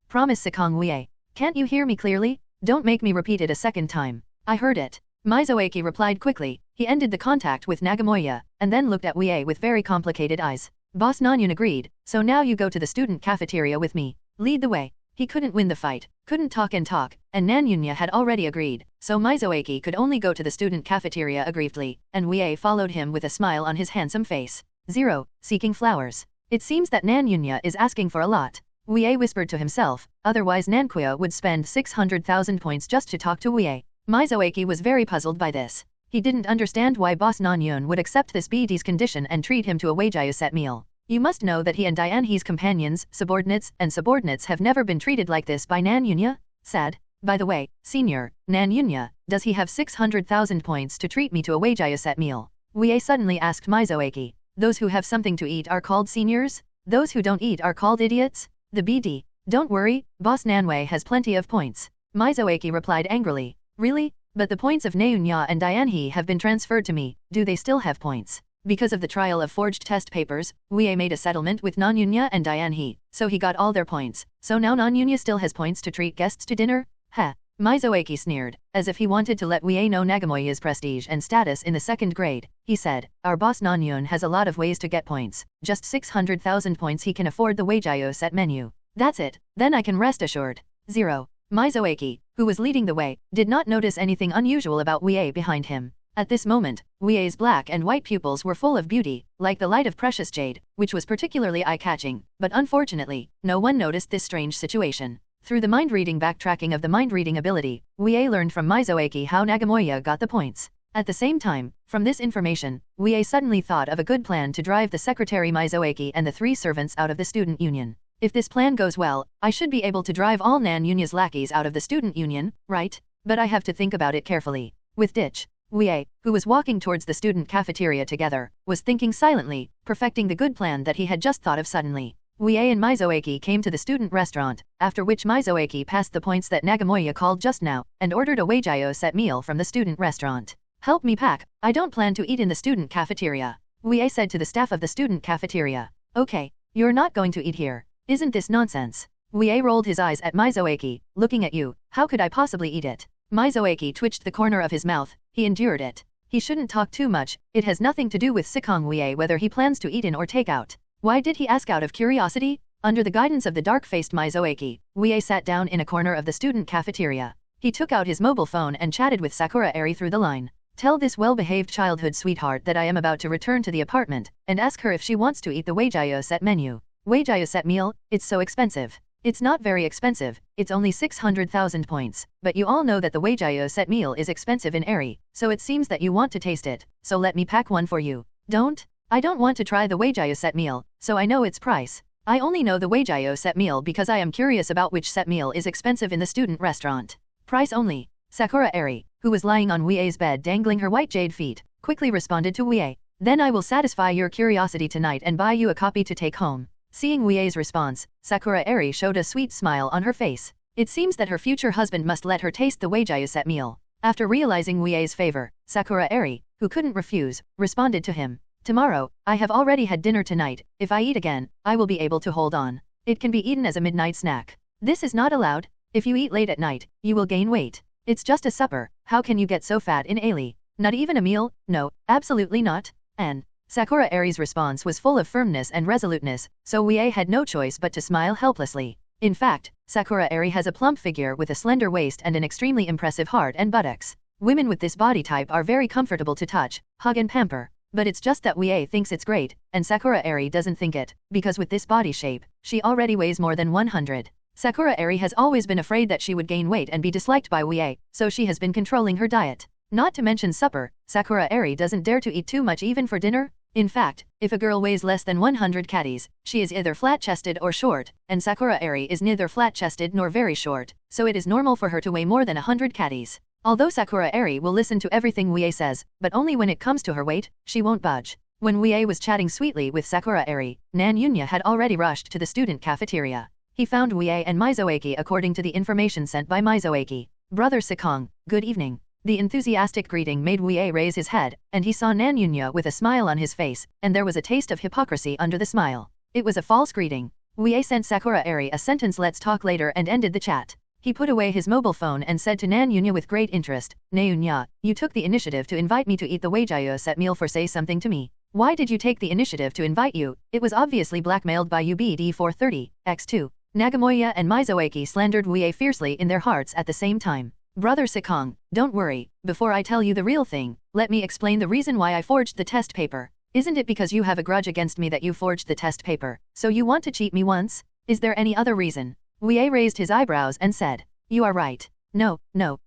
Promise Sikong Wuye. Can't you hear me clearly? Don't make me repeat it a second time. I heard it. Mizoaki replied quickly. He ended the contact with Nagamoya, and then looked at Wuye with very complicated eyes. Boss Nanyun agreed, so now you go to the student cafeteria with me. Lead the way. He couldn't win the fight, couldn't talk, and Nanyunya had already agreed, so Mizoaki could only go to the student cafeteria aggrievedly, and Wuye followed him with a smile on his handsome face. 0. Seeking flowers. It seems that Nanyunya is asking for a lot. Wuye whispered to himself, otherwise Nankuya would spend 600,000 points just to talk to Wuye. Mizoaki was very puzzled by this. He didn't understand why Boss Nanyun would accept this BD's condition and treat him to a Weijiao set meal. You must know that he and Dianhe's companions, subordinates have never been treated like this by Nan Yunya? Sad. By the way, senior, Nan Yunya, does he have 600,000 points to treat me to a Weijiao set meal? Wuye suddenly asked Mizoaki. Those who have something to eat are called seniors? Those who don't eat are called idiots? The BD. Don't worry, Boss Nanwei has plenty of points. Mizoaki replied angrily. Really? But the points of Neunya and Dianhe have been transferred to me, do they still have points? Because of the trial of forged test papers, Wuye made a settlement with Nanyunya and Dianhe, so he got all their points. So now Nanyunya still has points to treat guests to dinner? Ha! Mizoaki sneered, as if he wanted to let Wuye know Nagomoya's prestige and status in the second grade. He said, our boss Nanyun has a lot of ways to get points, just 600,000 points he can afford the Weijiao set menu. That's it, then I can rest assured. 0. Mizoaki, who was leading the way, did not notice anything unusual about Wuye behind him. At this moment, Wuye's black and white pupils were full of beauty, like the light of precious jade, which was particularly eye-catching, but unfortunately, no one noticed this strange situation. Through the mind-reading backtracking of the mind-reading ability, Wuye learned from Mizoaki how Nagomoya got the points. At the same time, from this information, Wuye suddenly thought of a good plan to drive the secretary Mizoaki and the 3 servants out of the student union. If this plan goes well, I should be able to drive all Nan Yunya's lackeys out of the student union, right? But I have to think about it carefully. With Ditch, Wuye, who was walking towards the student cafeteria together, was thinking silently, perfecting the good plan that he had just thought of suddenly. Wuye and Mizoaki came to the student restaurant, after which Mizoaki passed the points that Nagomoya called just now, and ordered a Weijiao set meal from the student restaurant. Help me pack, I don't plan to eat in the student cafeteria. Wuye said to the staff of the student cafeteria. Okay, you're not going to eat here. Isn't this nonsense? Wuye rolled his eyes at Mizoaki, looking at you, how could I possibly eat it? Mizoaki twitched the corner of his mouth, he endured it. He shouldn't talk too much, it has nothing to do with Sikong Wuye whether he plans to eat in or take out. Why did he ask out of curiosity? Under the guidance of the dark-faced Mizoaki, Wuye sat down in a corner of the student cafeteria. He took out his mobile phone and chatted with Sakura Airi through the line. Tell this well-behaved childhood sweetheart that I am about to return to the apartment, and ask her if she wants to eat the Weijiao set menu. Weijiao set meal, it's so expensive. It's not very expensive, it's only 600,000 points, but you all know that the Weijiao set meal is expensive in Airi, so it seems that you want to taste it, so let me pack one for you. Don't? I don't want to try the Weijiao set meal, so I know its price. I only know the Weijiao set meal because I am curious about which set meal is expensive in the student restaurant. Price only. Sakura Airi, who was lying on Wuye's bed dangling her white jade feet, quickly responded to Wuye. Then I will satisfy your curiosity tonight and buy you a copy to take home. Seeing Wuye's response, Sakura Airi showed a sweet smile on her face. It seems that her future husband must let her taste the Weijiao set meal. After realizing Wuye's favor, Sakura Airi, who couldn't refuse, responded to him. Tomorrow, I have already had dinner tonight, if I eat again, I will be able to hold on. It can be eaten as a midnight snack. This is not allowed. If you eat late at night, you will gain weight. It's just a supper, how can you get so fat in Aili? Not even a meal? No, absolutely not. And Sakura Airi's response was full of firmness and resoluteness, so Wuye had no choice but to smile helplessly. In fact, Sakura Airi has a plump figure with a slender waist and an extremely impressive heart and buttocks. Women with this body type are very comfortable to touch, hug and pamper. But it's just that Wuye thinks it's great, and Sakura Airi doesn't think it, because with this body shape, she already weighs more than 100. Sakura Airi has always been afraid that she would gain weight and be disliked by Wuye, so she has been controlling her diet. Not to mention supper, Sakura Airi doesn't dare to eat too much even for dinner. In fact, if a girl weighs less than 100 catties, she is either flat-chested or short, and Sakura Airi is neither flat-chested nor very short, so it is normal for her to weigh more than 100 catties. Although Sakura Airi will listen to everything Wuye says, but only when it comes to her weight, she won't budge. When Wuye was chatting sweetly with Sakura Airi, Nan Yunya had already rushed to the student cafeteria. He found Wuye and Mizoaki according to the information sent by Mizoaki. Brother Sikong, good evening. The enthusiastic greeting made Wuye raise his head, and he saw Nan Yunya with a smile on his face, and there was a taste of hypocrisy under the smile. It was a false greeting. Wuye sent Sakura Airi a sentence let's talk later and ended the chat. He put away his mobile phone and said to Nan Yunya with great interest, Neunya, you took the initiative to invite me to eat the Weijiao set meal for say something to me. Why did you take the initiative to invite you? It was obviously blackmailed by UBD 430, X2. Nagomoya and Mizoaki slandered Wuye fiercely in their hearts at the same time. Brother Sikong, don't worry, before I tell you the real thing, let me explain the reason why I forged the test paper. Isn't it because you have a grudge against me that you forged the test paper, so you want to cheat me once? Is there any other reason? Wuye raised his eyebrows and said, you are right. No,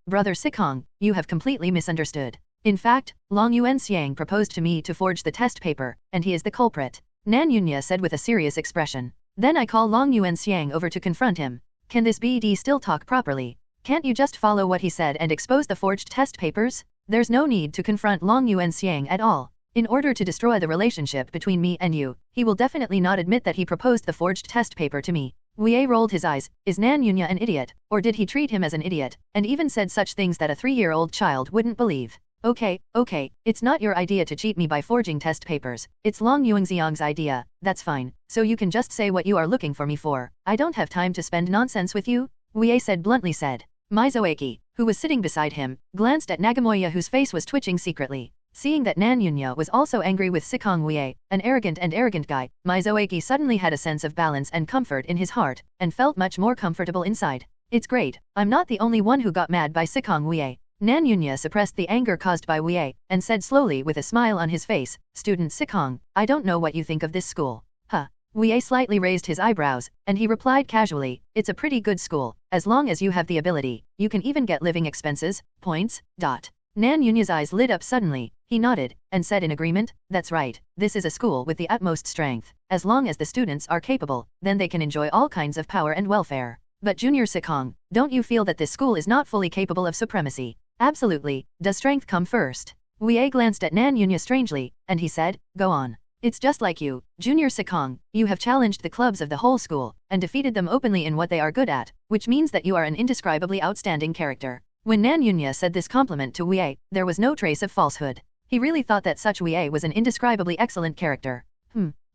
brother Sikong, you have completely misunderstood. In fact, Long Yuanxiang proposed to me to forge the test paper, and he is the culprit. Nan Yunya said with a serious expression. Then I call Long Yuanxiang over to confront him. Can this BD still talk properly? Can't you just follow what he said and expose the forged test papers? There's no need to confront Long Yuanxiang at all. In order to destroy the relationship between me and you, he will definitely not admit that he proposed the forged test paper to me. Wuye rolled his eyes. Is Nan Yunya an idiot, or did he treat him as an idiot, and even said such things that a 3-year-old child wouldn't believe? Okay, it's not your idea to cheat me by forging test papers, it's Long Yuanxiang's idea, that's fine, so you can just say what you are looking for me for. I don't have time to spend nonsense with you, Wuye said bluntly said. Mizoaki, who was sitting beside him, glanced at Nagomoya whose face was twitching secretly. Seeing that Nan Yunya was also angry with Sikong Wuye, an arrogant guy, Mizoaki suddenly had a sense of balance and comfort in his heart, and felt much more comfortable inside. It's great, I'm not the only one who got mad by Sikong Wuye. Nan Yunya suppressed the anger caused by Wuye, and said slowly with a smile on his face, Student Sikong, I don't know what you think of this school. Huh. Wuye slightly raised his eyebrows, and he replied casually, it's a pretty good school, as long as you have the ability, you can even get living expenses, points, ... Nan Yunya's eyes lit up suddenly, he nodded, and said in agreement, that's right, this is a school with the utmost strength, as long as the students are capable, then they can enjoy all kinds of power and welfare. But Junior Sikong, don't you feel that this school is not fully capable of supremacy? Absolutely, does strength come first? Wuye glanced at Nan Yunya strangely, and he said, go on. It's just like you, Junior Sikong, you have challenged the clubs of the whole school, and defeated them openly in what they are good at, which means that you are an indescribably outstanding character. When Nan Yunya said this compliment to Wuye, there was no trace of falsehood. He really thought that such Wuye was an indescribably excellent character.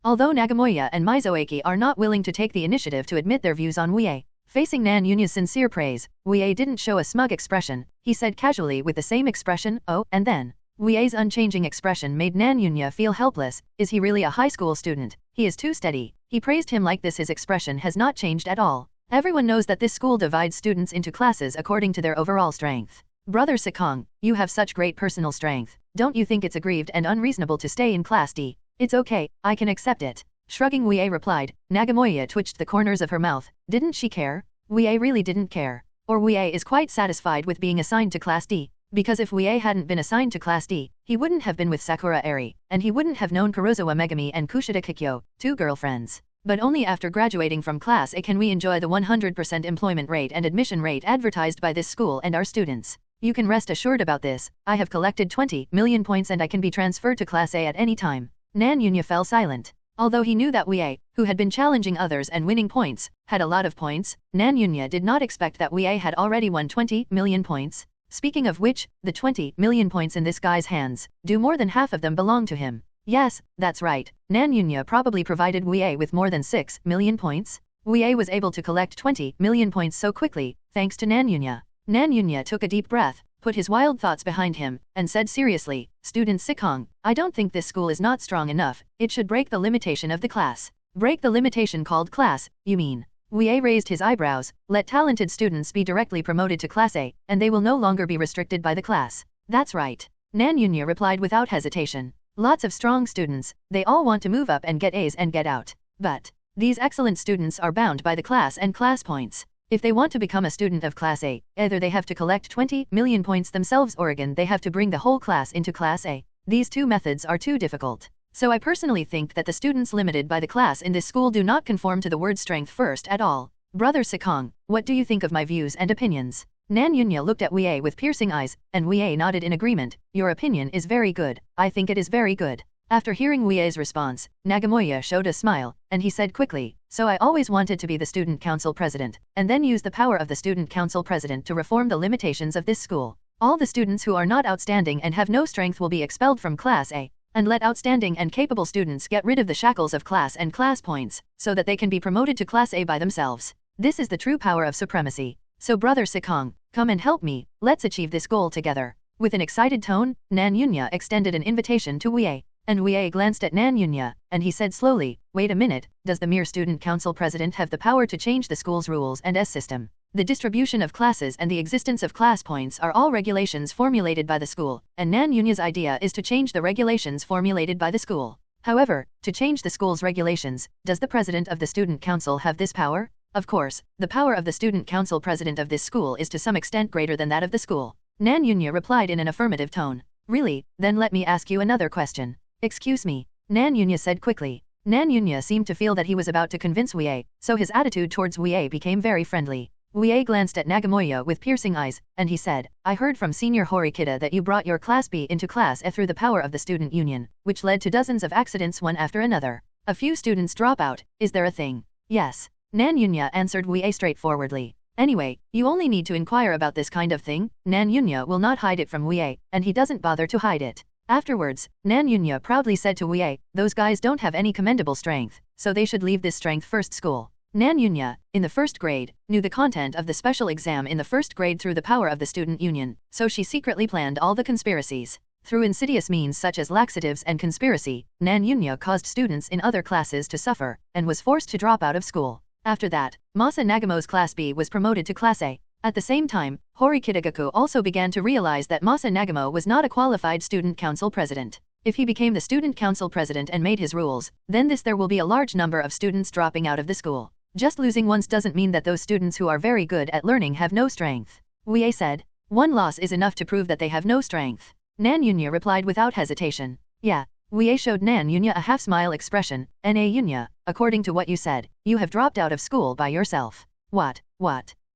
Although Nagomoya and Mizoaki are not willing to take the initiative to admit their views on Wuye, facing Nan Yunya's sincere praise, Wuye didn't show a smug expression, he said casually with the same expression, oh, and then. Wuye's unchanging expression made Nan Yunya feel helpless. Is he really a high school student? He is too steady. He praised him like this. His expression has not changed at all. Everyone knows that this school divides students into classes according to their overall strength. Brother Sikong, you have such great personal strength. Don't you think it's aggrieved and unreasonable to stay in Class D? It's okay, I can accept it. Shrugging, Wuye replied. Nagomoya twitched the corners of her mouth. Didn't she care? Wuye really didn't care. Or Wuye is quite satisfied with being assigned to Class D. Because if Wuye hadn't been assigned to Class D, he wouldn't have been with Sakura Airi, and he wouldn't have known Karuizawa Megumi and Kushida Kikyo, 2 girlfriends. But only after graduating from Class A can we enjoy the 100% employment rate and admission rate advertised by this school and our students. You can rest assured about this. I have collected 20 million points and I can be transferred to Class A at any time. Nan Yunya fell silent. Although he knew that Wuye, who had been challenging others and winning points, had a lot of points, Nan Yunya did not expect that Wuye had already won 20 million points. Speaking of which, the 20 million points in this guy's hands, do more than half of them belong to him. Yes, that's right. Nan Yunya probably provided Wuye with more than 6 million points. Wuye was able to collect 20 million points so quickly, thanks to Nan Yunya. Nan Yunya took a deep breath, put his wild thoughts behind him, and said seriously, Student Sikong, I don't think this school is not strong enough. It should break the limitation of the class. Break the limitation called class, you mean? Wuye raised his eyebrows. Let talented students be directly promoted to Class A, and they will no longer be restricted by the class. That's right. Nan Yunya replied without hesitation. Lots of strong students, they all want to move up and get A's and get out. But these excellent students are bound by the class and class points. If they want to become a student of Class A, either they have to collect 20 million points themselves or again they have to bring the whole class into Class A. These two methods are too difficult. So I personally think that the students limited by the class in this school do not conform to the word strength first at all. Brother Sikong, what do you think of my views and opinions? Nan Yunya looked at Wuye with piercing eyes, and Wuye nodded in agreement. Your opinion is very good. I think it is very good. After hearing Wuye's response, Nagomoya showed a smile, and he said quickly, so I always wanted to be the student council president, and then use the power of the student council president to reform the limitations of this school. All the students who are not outstanding and have no strength will be expelled from Class A, and let outstanding and capable students get rid of the shackles of class and class points, so that they can be promoted to Class A by themselves. This is the true power of supremacy. So Brother Sikong, come and help me, let's achieve this goal together. With an excited tone, Nan Yunya extended an invitation to Wuye. And Wuye glanced at Nan Yunya, and he said slowly, wait a minute, does the mere student council president have the power to change the school's rules and system? The distribution of classes and the existence of class points are all regulations formulated by the school, and Nan Yunya's idea is to change the regulations formulated by the school. However, to change the school's regulations, does the president of the student council have this power? Of course, the power of the student council president of this school is to some extent greater than that of the school. Nan Yunya replied in an affirmative tone. Really? Then let me ask you another question. Excuse me. Nan Yunya said quickly. Nan Yunya seemed to feel that he was about to convince Wuye, so his attitude towards Wuye became very friendly. Wuye glanced at Nagomoyo with piercing eyes, and he said, I heard from Senior Horikita that you brought your Class B into Class A through the power of the student union, which led to dozens of accidents one after another. A few students drop out, is there a thing? Yes. Nan Yunya answered Wuye straightforwardly. Anyway, you only need to inquire about this kind of thing. Nan Yunya will not hide it from Wuye, and he doesn't bother to hide it. Afterwards, Nan Yunya proudly said to Wuye, those guys don't have any commendable strength, so they should leave this strength-first school. Nan Yunya, in the first grade, knew the content of the special exam in the first grade through the power of the student union, so she secretly planned all the conspiracies. Through insidious means such as laxatives and conspiracy, Nan Yunya caused students in other classes to suffer, and was forced to drop out of school. After that, Masa Nagamo's Class B was promoted to Class A. At the same time, Horikita Kikyo also began to realize that Masa Nagamo was not a qualified student council president. If he became the student council president and made his rules, then there will be a large number of students dropping out of the school. Just losing once doesn't mean that those students who are very good at learning have no strength. Wuye said. One loss is enough to prove that they have no strength. Nan Yunya replied without hesitation. Yeah. Wuye showed Nan Yunya a half-smile expression. Na Yunya, according to what you said, you have dropped out of school by yourself. What?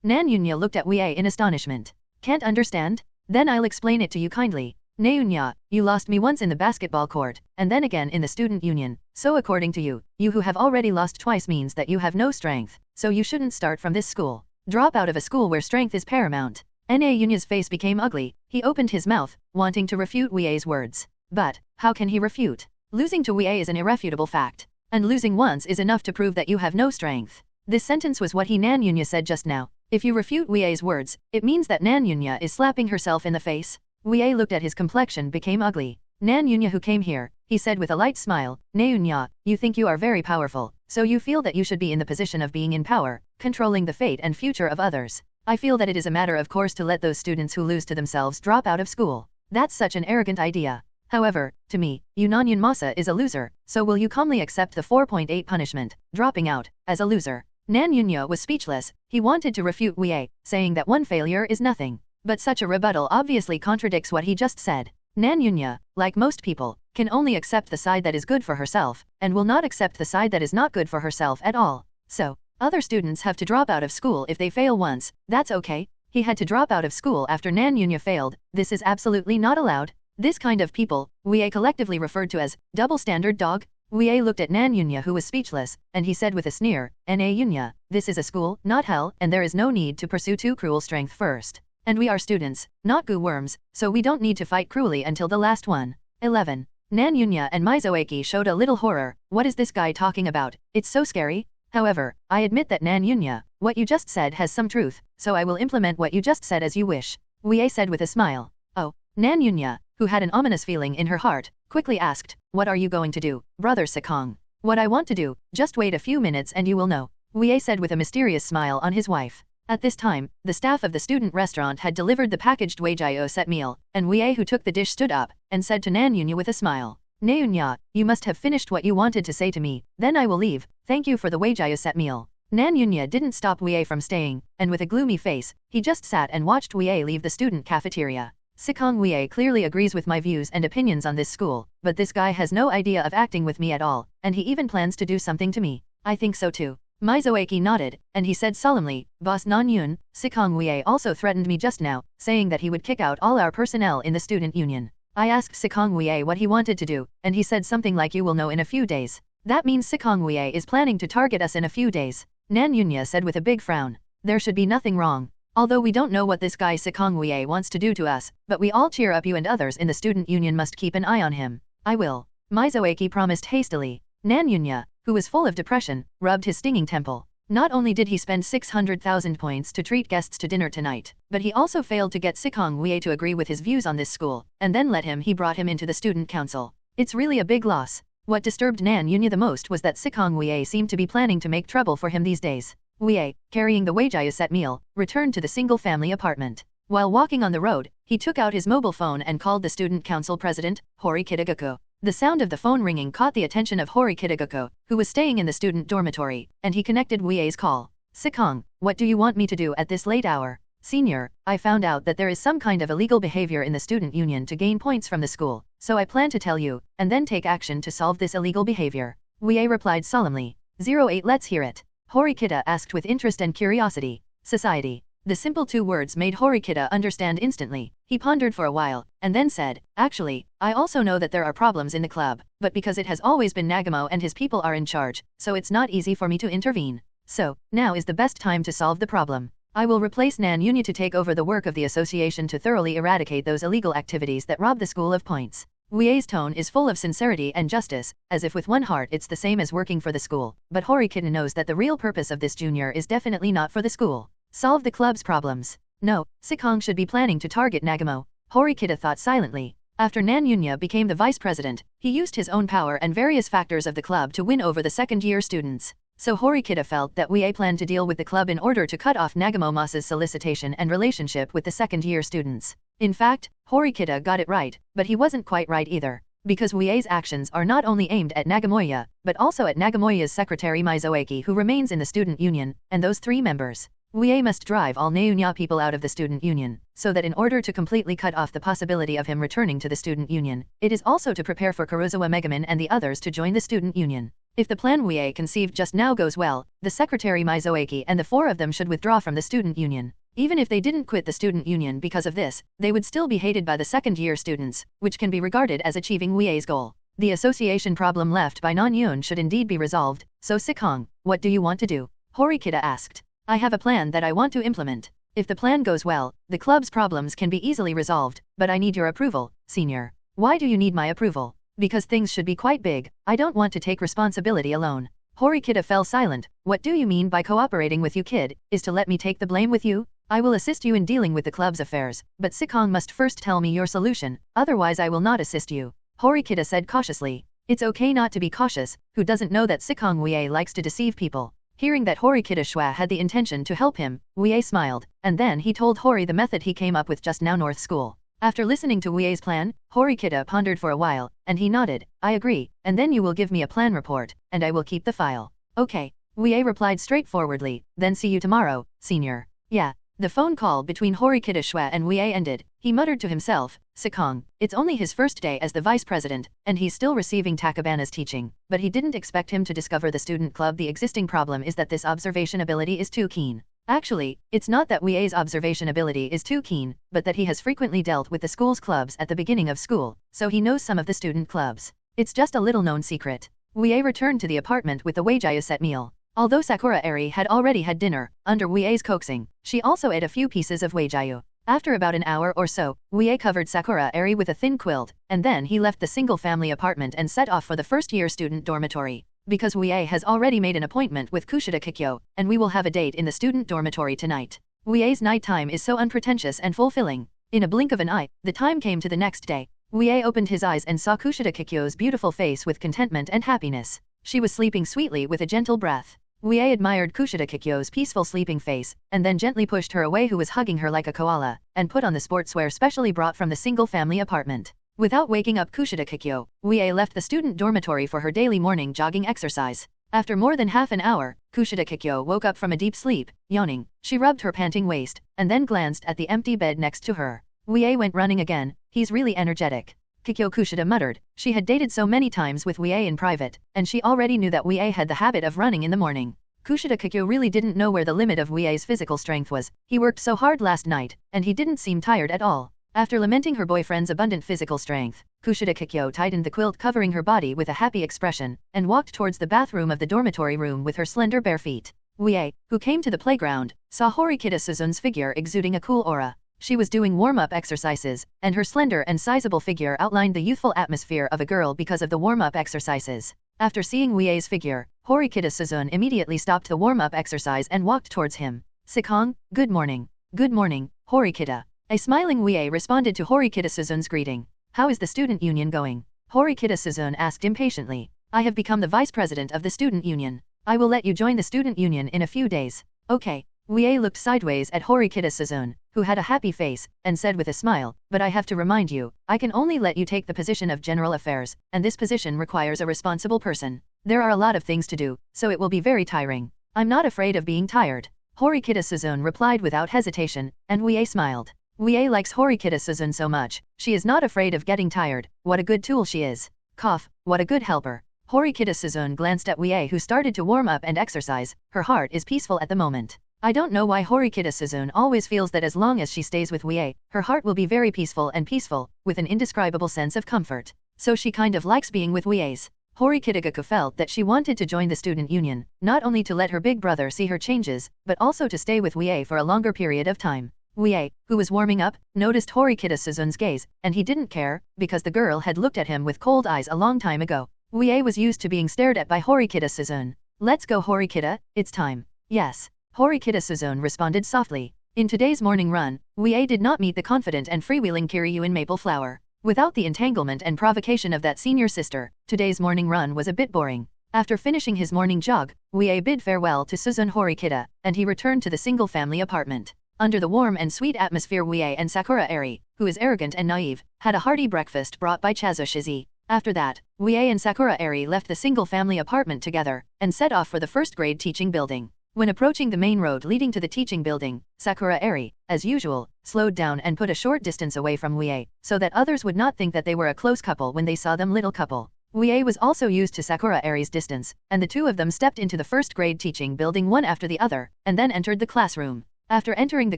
Nan Yunya looked at Wuye in astonishment. Can't understand? Then I'll explain it to you kindly. Na Yunya, you lost me once in the basketball court, and then again in the student union, so according to you, you who have already lost twice means that you have no strength, so you shouldn't start from this school. Drop out of a school where strength is paramount. Na Yunya's face became ugly, he opened his mouth, wanting to refute Wuye's words. But, how can he refute? Losing to Wuye is an irrefutable fact. And losing once is enough to prove that you have no strength. This sentence was what Nan Yunya said just now. If you refute Wuye's words, it means that Nan Yunya is slapping herself in the face. Wuye looked at his complexion became ugly. Nan Yunya who came here, he said with a light smile, Na Yunya, you think you are very powerful, so you feel that you should be in the position of being in power, controlling the fate and future of others. I feel that it is a matter of course to let those students who lose to themselves drop out of school. That's such an arrogant idea. However, to me, Yunanyun Masa is a loser, so will you calmly accept the 4.8 punishment, dropping out, as a loser? Nan Yunya was speechless, he wanted to refute Wuye, saying that one failure is nothing. But such a rebuttal obviously contradicts what he just said. Nan Yunya, like most people, can only accept the side that is good for herself, and will not accept the side that is not good for herself at all. So, other students have to drop out of school if they fail once, that's okay. He had to drop out of school after Nan Yunya failed, this is absolutely not allowed. This kind of people, Wuye collectively referred to as double-standard dog. Wuye looked at Nan Yunya who was speechless, and he said with a sneer, Na Yunya, this is a school, not hell, and there is no need to pursue too cruel strength first. And we are students, not goo worms, so we don't need to fight cruelly until the last one. 11. Nan Yunya and Mizoaki showed a little horror. What is this guy talking about? It's so scary. However, I admit that Nan Yunya, what you just said has some truth, so I will implement what you just said as you wish. Wuye said with a smile. Oh, Nan Yunya, who had an ominous feeling in her heart, quickly asked, what are you going to do, brother Sikong? What I want to do, just wait a few minutes and you will know. Wuye said with a mysterious smile on his wife. At this time, the staff of the student restaurant had delivered the packaged Weijiao set meal, and Wuye who took the dish stood up, and said to Nan Yunya with a smile. Na Yunya, you must have finished what you wanted to say to me, then I will leave, thank you for the Weijiao set meal. Nan Yunya didn't stop Wuye from staying, and with a gloomy face, he just sat and watched Wuye leave the student cafeteria. Sikong Wuye clearly agrees with my views and opinions on this school, but this guy has no idea of acting with me at all, and he even plans to do something to me. I think so too. Mizoaki nodded, and he said solemnly, Boss Nan Yun, Sikong Wuye also threatened me just now, saying that he would kick out all our personnel in the student union. I asked Sikong Wuye what he wanted to do, and he said something like you will know in a few days. That means Sikong Wuye is planning to target us in a few days. Nan Yunya said with a big frown. There should be nothing wrong. Although we don't know what this guy Sikong Wuye wants to do to us, but we all cheer up you and others in the student union must keep an eye on him. I will. Mizoaki promised hastily. Nan Yunya, who was full of depression, rubbed his stinging temple. Not only did he spend 600,000 points to treat guests to dinner tonight, but he also failed to get Sikong Wuye to agree with his views on this school, and then he brought him into the student council. It's really a big loss. What disturbed Nan Yunya the most was that Sikong Wuye seemed to be planning to make trouble for him these days. Wuye, carrying the Weijiao set meal, returned to the single-family apartment. While walking on the road, he took out his mobile phone and called the student council president, Horikita Kikyo. The sound of the phone ringing caught the attention of Horikita Kikyo, who was staying in the student dormitory, and he connected Wuye's call. Sikong, what do you want me to do at this late hour? Senior, I found out that there is some kind of illegal behavior in the student union to gain points from the school, so I plan to tell you, and then take action to solve this illegal behavior. Wuye replied solemnly. 08 Let's hear it. Horikita asked with interest and curiosity. Society. The simple two words made Horikita understand instantly. He pondered for a while, and then said, actually, I also know that there are problems in the club, but because it has always been Nagamo and his people are in charge, so it's not easy for me to intervene. So, now is the best time to solve the problem. I will replace nanny to take over the work of the association to thoroughly eradicate those illegal activities that rob the school of points. Wuye's tone is full of sincerity and justice, as if with one heart it's the same as working for the school, but Horikita knows that the real purpose of this junior is definitely not for the school. Solve the club's problems. No, Sikong should be planning to target Nagamo. Horikita thought silently. After Nanyunya became the vice president, he used his own power and various factors of the club to win over the second-year students. So Horikita felt that Wuye planned to deal with the club in order to cut off Nagamo-masa's solicitation and relationship with the second-year students. In fact, Horikita got it right, but he wasn't quite right either. Because Wuye's actions are not only aimed at Nagamoya, but also at Nagamoya's secretary Mizoaki who remains in the student union, and those three members. Wuye must drive all Nanyunya people out of the student union, so that in order to completely cut off the possibility of him returning to the student union, it is also to prepare for Karuizawa Megumi and the others to join the student union. If the plan Wuye conceived just now goes well, the secretary Mizoaki and the four of them should withdraw from the student union. Even if they didn't quit the student union because of this, they would still be hated by the second-year students, which can be regarded as achieving Wuye's goal. The association problem left by Nanyun should indeed be resolved, so Sikong, what do you want to do? Horikita asked. I have a plan that I want to implement. If the plan goes well, the club's problems can be easily resolved, but I need your approval, senior. Why do you need my approval? Because things should be quite big, I don't want to take responsibility alone. Horikita fell silent. What do you mean by cooperating with you, kid? Is to let me take the blame with you? I will assist you in dealing with the club's affairs, but Sikong must first tell me your solution, otherwise I will not assist you. Horikita said cautiously. It's okay not to be cautious, who doesn't know that Sikong Wuye likes to deceive people. Hearing that Horikita Shua had the intention to help him, Wuye smiled, and then he told Hori the method he came up with just now North School. After listening to Wuye's plan, Horikita pondered for a while, and he nodded. I agree, and then you will give me a plan report, and I will keep the file. Okay. Wuye replied straightforwardly, then see you tomorrow, senior. Yeah. The phone call between Horikita Shua and Wuye ended. He muttered to himself, Sikong, it's only his first day as the vice president, and he's still receiving Takabana's teaching, but he didn't expect him to discover the student club. The existing problem is that this observation ability is too keen. Actually, it's not that Wuye's observation ability is too keen, but that he has frequently dealt with the school's clubs at the beginning of school, so he knows some of the student clubs. It's just a little-known secret. Wuye returned to the apartment with the Weijiu set meal. Although Sakura Airi had already had dinner, under Wuye's coaxing, she also ate a few pieces of Weijiu. After about an hour or so, Wuye covered Sakura Airi with a thin quilt, and then he left the single-family apartment and set off for the first-year student dormitory. Because Wuye has already made an appointment with Kushida Kikyo, and we will have a date in the student dormitory tonight. Wuye's nighttime is so unpretentious and fulfilling. In a blink of an eye, the time came to the next day. Wuye opened his eyes and saw Kushida Kikyo's beautiful face with contentment and happiness. She was sleeping sweetly with a gentle breath. Wuye admired Kushida Kikyo's peaceful sleeping face, and then gently pushed her away who was hugging her like a koala, and put on the sportswear specially brought from the single-family apartment. Without waking up Kushida Kikyo, Wuye left the student dormitory for her daily morning jogging exercise. After more than half an hour, Kushida Kikyo woke up from a deep sleep, yawning. She rubbed her panting waist, and then glanced at the empty bed next to her. Wuye went running again. He's really energetic. Kikyo, Kushida muttered. She had dated so many times with Wuye in private, and she already knew that Wuye had the habit of running in the morning. Kushida Kikyo really didn't know where the limit of Wuye's physical strength was. He worked so hard last night, and he didn't seem tired at all. After lamenting her boyfriend's abundant physical strength, Kushida Kikyo tightened the quilt covering her body with a happy expression, and walked towards the bathroom of the dormitory room with her slender bare feet. Wuye, who came to the playground, saw Horikita Suzune's figure exuding a cool aura. She was doing warm-up exercises, and her slender and sizable figure outlined the youthful atmosphere of a girl because of the warm-up exercises. After seeing Wuye's figure, Horikita Suzune immediately stopped the warm-up exercise and walked towards him. Sikong, good morning. Good morning, Horikita. A smiling Wuye responded to Horikita Suzune's greeting. How is the student union going? Horikita Suzune asked impatiently. I have become the vice president of the student union. I will let you join the student union in a few days. Okay. Wuye looked sideways at Horikita Suzune, who had a happy face, and said with a smile, but I have to remind you, I can only let you take the position of general affairs, and this position requires a responsible person. There are a lot of things to do, so it will be very tiring. I'm not afraid of being tired. Horikita Suzune replied without hesitation, and Wuye smiled. Wuye likes Horikita Suzune so much, she is not afraid of getting tired, what a good tool she is. Cough, what a good helper. Horikita Suzune glanced at Wuye, who started to warm up and exercise. Her heart is peaceful at the moment. I don't know why Horikita Suzune always feels that as long as she stays with Wuye, her heart will be very peaceful, with an indescribable sense of comfort. So she kind of likes being with Wuye's. Horikita Kikyo felt that she wanted to join the student union, not only to let her big brother see her changes, but also to stay with Wuye for a longer period of time. Wuye, who was warming up, noticed Horikita Suzune's gaze, and he didn't care, because the girl had looked at him with cold eyes a long time ago. Wuye was used to being stared at by Horikita Suzune. Let's go, Horikita, it's time. Yes. Horikita Suzune responded softly. In today's morning run, Wuye did not meet the confident and freewheeling Kiryu in Maple Flower. Without the entanglement and provocation of that senior sister, today's morning run was a bit boring. After finishing his morning jog, Wuye bid farewell to Suzune Horikita, and he returned to the single-family apartment. Under the warm and sweet atmosphere, Wuye and Sakura Airi, who is arrogant and naive, had a hearty breakfast brought by Chazoshizi. After that, Wuye and Sakura Airi left the single-family apartment together, and set off for the first-grade teaching building. When approaching the main road leading to the teaching building, Sakura Airi, as usual, slowed down and put a short distance away from Wuye, so that others would not think that they were a close couple when they saw them little couple. Wuye was also used to Sakura Airi's distance, and the two of them stepped into the first-grade teaching building one after the other, and then entered the classroom. After entering the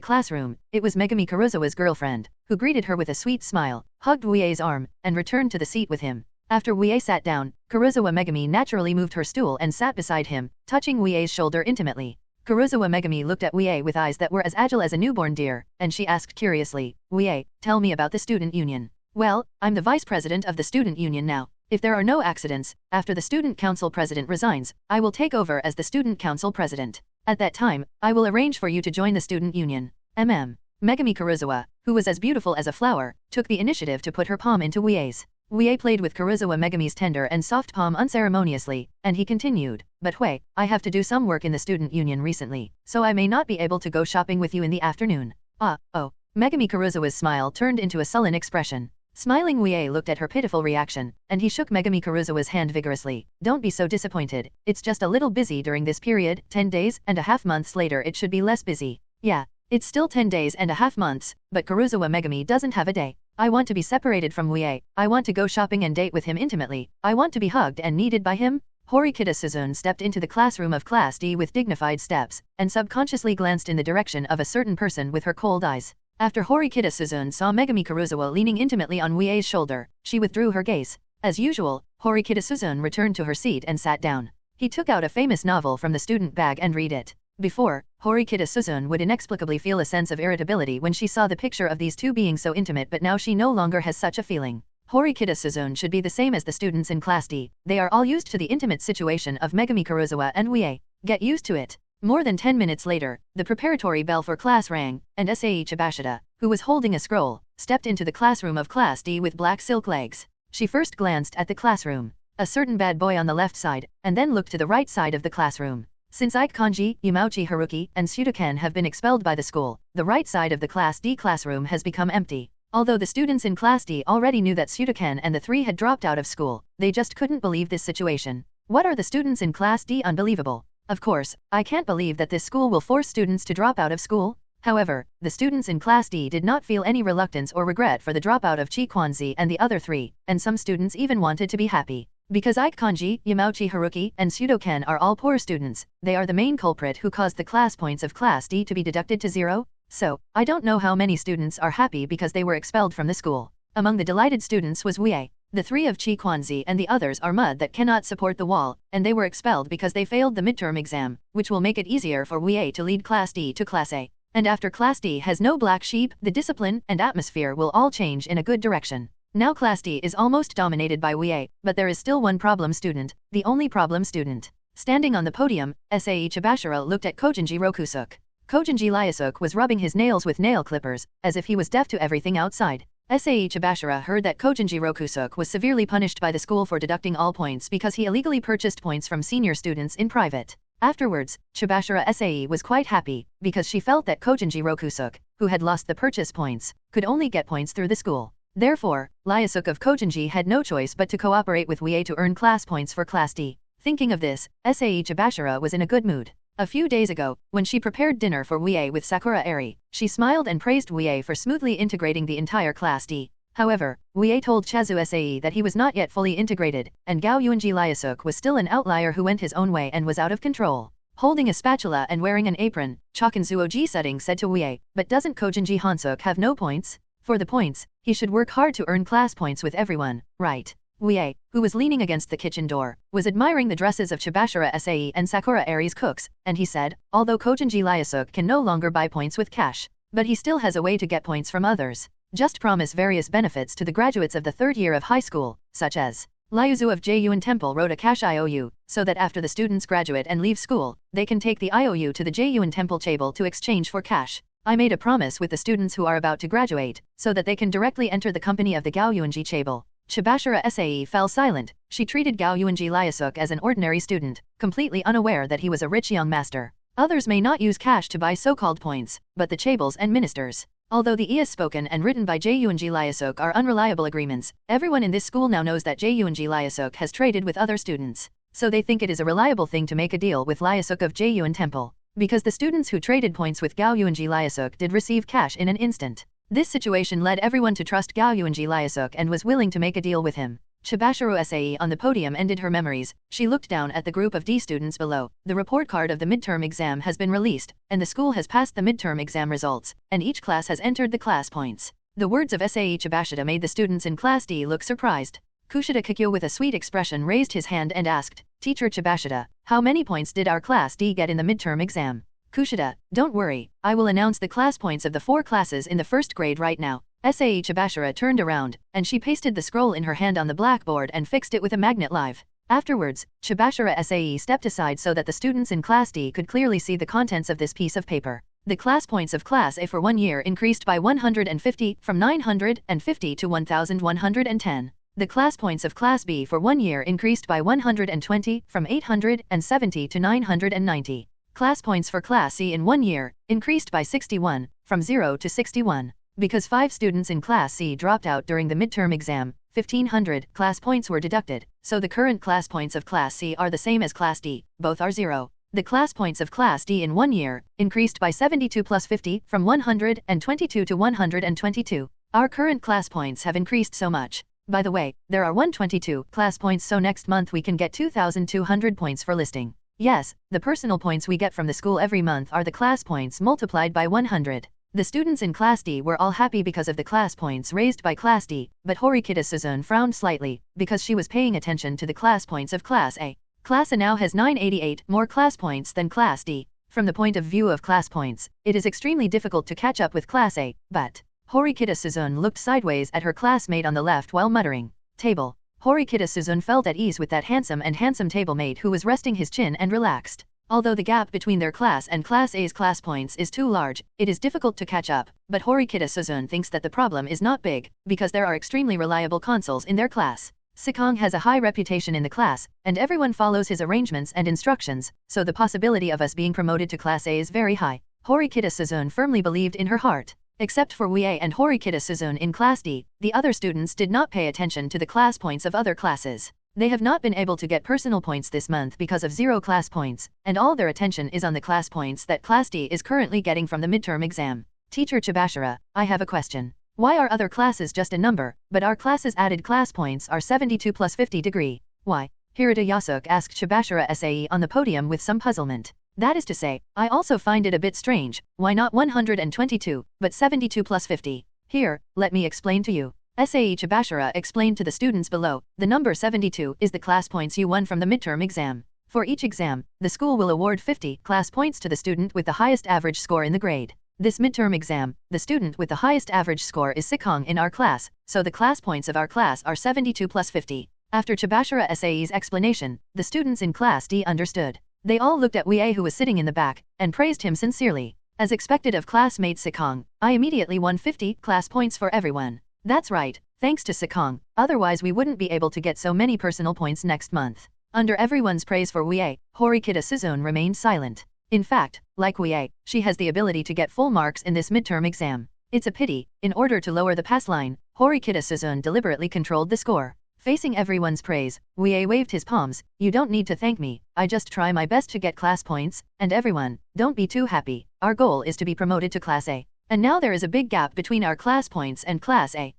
classroom, it was Megumi Karuizawa's girlfriend, who greeted her with a sweet smile, hugged Wuye's arm, and returned to the seat with him. After Wuye sat down, Karuizawa Megumi naturally moved her stool and sat beside him, touching Wuye's shoulder intimately. Karuizawa Megumi looked at Wuye with eyes that were as agile as a newborn deer, and she asked curiously, Wuye, tell me about the student union. Well, I'm the vice president of the student union now. If there are no accidents, after the student council president resigns, I will take over as the student council president. At that time, I will arrange for you to join the student union. Megumi Karuizawa, who was as beautiful as a flower, took the initiative to put her palm into Wuye's. Wuye played with Karuizawa Megumi's tender and soft palm unceremoniously, and he continued, but Hui, I have to do some work in the student union recently, so I may not be able to go shopping with you in the afternoon. Oh. Megumi Karuizawa's smile turned into a sullen expression. Smiling, Wuye looked at her pitiful reaction, and he shook Megumi Karuizawa's hand vigorously. Don't be so disappointed, it's just a little busy during this period, 10 days and a half months later it should be less busy. Yeah, it's still 10 days and a half months, but Karuizawa Megumi doesn't have a day. I want to be separated from Wuye, I want to go shopping and date with him intimately, I want to be hugged and needed by him. Horikita Suzune stepped into the classroom of Class D with dignified steps, and subconsciously glanced in the direction of a certain person with her cold eyes. After Horikita Suzune saw Megumi Karuizawa leaning intimately on Wuye's shoulder, she withdrew her gaze. As usual, Horikita Suzune returned to her seat and sat down. He took out a famous novel from the student bag and read it. Before, Horikita Suzune would inexplicably feel a sense of irritability when she saw the picture of these two being so intimate, but now she no longer has such a feeling. Horikita Suzune should be the same as the students in Class D. They are all used to the intimate situation of Megumi Karuizawa and Wuye. Get used to it. More than 10 minutes later, the preparatory bell for class rang, and Sae Chabashita, who was holding a scroll, stepped into the classroom of Class D with black silk legs. She first glanced at the classroom, a certain bad boy on the left side, and then looked to the right side of the classroom. Since Ichinose, Yamauchi Haruki, and Sudokan have been expelled by the school, the right side of the Class D classroom has become empty. Although the students in Class D already knew that Sudokan and the three had dropped out of school, they just couldn't believe this situation. What are the students in Class D unbelievable? Of course, I can't believe that this school will force students to drop out of school. However, the students in Class D did not feel any reluctance or regret for the dropout of Chikwanzi and the other three, and some students even wanted to be happy. Because Ichinose, Yamauchi Haruki, and Sudokan are all poor students, they are the main culprit who caused the class points of Class D to be deducted to 0. So, I don't know how many students are happy because they were expelled from the school. Among the delighted students was Wuye. The three of Chikwanzi and the others are mud that cannot support the wall, and they were expelled because they failed the midterm exam, which will make it easier for Wuye to lead Class D to Class A. And after Class D has no black sheep, the discipline and atmosphere will all change in a good direction. Now Class D is almost dominated by Wuye, but there is still one problem student, the only problem student. Standing on the podium, Sae Chabashita looked at Kojinji Rokusuk. Kojinji Lyasuk was rubbing his nails with nail clippers, as if he was deaf to everything outside. Sae Chabashita heard that Kojinji Rokusuk was severely punished by the school for deducting all points because he illegally purchased points from senior students in private. Afterwards, Chabashita Sae was quite happy, because she felt that Kojinji Rokusuk, who had lost the purchase points, could only get points through the school. Therefore, Lyasuk of Kojinji had no choice but to cooperate with Wuye to earn class points for Class D. Thinking of this, Sae Chabashita was in a good mood. A few days ago, when she prepared dinner for Wuye with Sakura Airi, she smiled and praised Wuye for smoothly integrating the entire Class D. However, Wuye told Chazu Sae that he was not yet fully integrated, and Gao Yuanji Liasuk was still an outlier who went his own way and was out of control. Holding a spatula and wearing an apron, Chakanzuo Ji Sutting said to Wuye, "But doesn't Kojinji Hansuk have no points? For the points, he should work hard to earn class points with everyone, right?" Wuye, who was leaning against the kitchen door, was admiring the dresses of Chabashira Sae and Sakura Airi's cooks, and he said, although Kojinji Liasuk can no longer buy points with cash, but he still has a way to get points from others. Just promise various benefits to the graduates of the third year of high school, such as Liuzu of Jyuan Temple wrote a cash IOU, so that after the students graduate and leave school, they can take the IOU to the Jyuan Temple table to exchange for cash. I made a promise with the students who are about to graduate, so that they can directly enter the company of the Gao Yuanji table. Chabashira Sae fell silent. She treated Gao Yuanji Liasuk as an ordinary student, completely unaware that he was a rich young master. Others may not use cash to buy so-called points, but the chaebol and ministers. Although the IAS spoken and written by Jyuanji Liasuk are unreliable agreements, everyone in this school now knows that Jyuanji Liasuk has traded with other students. So they think it is a reliable thing to make a deal with Liasuk of Jyuan Temple. Because the students who traded points with Gao Yuanji Liasuk did receive cash in an instant. This situation led everyone to trust Gao Yuanji Liasuk and was willing to make a deal with him. Chabashiro Sae on the podium ended her memories. She looked down at the group of D students below. The report card of the midterm exam has been released, and the school has passed the midterm exam results, and each class has entered the class points. The words of Sae Chabashita made the students in Class D look surprised. Kushida Kikyo with a sweet expression raised his hand and asked, "Teacher Chabashita, how many points did our Class D get in the midterm exam?" Kushida, don't worry, I will announce the class points of the 4 classes in the first grade right now. Sae Chabashira turned around, and she pasted the scroll in her hand on the blackboard and fixed it with a magnet live. Afterwards, Chabashira Sae stepped aside so that the students in Class D could clearly see the contents of this piece of paper. The class points of Class A for 1 year increased by 150 from 950 to 1110. The class points of Class B for 1 year increased by 120 from 870 to 990. Class points for Class C in 1 year increased by 61 from 0 to 61. Because 5 students in Class C dropped out during the midterm exam, 1500 class points were deducted, so the current class points of Class C are the same as Class D, both are 0. The class points of Class D in 1 year increased by 72 plus 50 from 122 to 122. Our current class points have increased so much. By the way, there are 122 class points, so next month we can get 2,200 points for listing. Yes, the personal points we get from the school every month are the class points multiplied by 100. The students in Class D were all happy because of the class points raised by Class D, but Horikita Suzune frowned slightly, because she was paying attention to the class points of Class A. Class A now has 988 more class points than Class D. From the point of view of class points, it is extremely difficult to catch up with Class A, but Horikita Suzune looked sideways at her classmate on the left while muttering, "Table." Horikita Suzune felt at ease with that handsome table mate who was resting his chin and relaxed. Although the gap between their class and Class A's class points is too large, it is difficult to catch up, but Horikita Suzune thinks that the problem is not big, because there are extremely reliable consuls in their class. Sikong has a high reputation in the class, and everyone follows his arrangements and instructions, so the possibility of us being promoted to Class A is very high. Horikita Suzune firmly believed in her heart. Except for Wuye and Horikita Suzune in Class D, the other students did not pay attention to the class points of other classes. They have not been able to get personal points this month because of 0 class points, and all their attention is on the class points that Class D is currently getting from the midterm exam. Teacher Chabashira, I have a question. Why are other classes just a number, but our class's added class points are 72 plus 50 degree? Why? Hirata Yasuk asked Chabashira Sae on the podium with some puzzlement. That is to say, I also find it a bit strange, why not 122, but 72 plus 50? Here, let me explain to you. Sae Chabashira explained to the students below, the number 72 is the class points you won from the midterm exam. For each exam, the school will award 50 class points to the student with the highest average score in the grade. This midterm exam, the student with the highest average score is Sikong in our class, so the class points of our class are 72 plus 50. After Chabashira Sae's explanation, the students in Class D understood. They all looked at Wuye who was sitting in the back, and praised him sincerely. As expected of classmate Sikong, I immediately won 50 class points for everyone. That's right, thanks to Sikong, otherwise we wouldn't be able to get so many personal points next month. Under everyone's praise for Wuye, Horikita Suzune remained silent. In fact, like Wuye, she has the ability to get full marks in this midterm exam. It's a pity, in order to lower the pass line, Horikita Suzune deliberately controlled the score. Facing everyone's praise, Wuye waved his palms. You don't need to thank me, I just try my best to get class points, and everyone, don't be too happy, our goal is to be promoted to Class A. And now there is a big gap between our class points and Class A.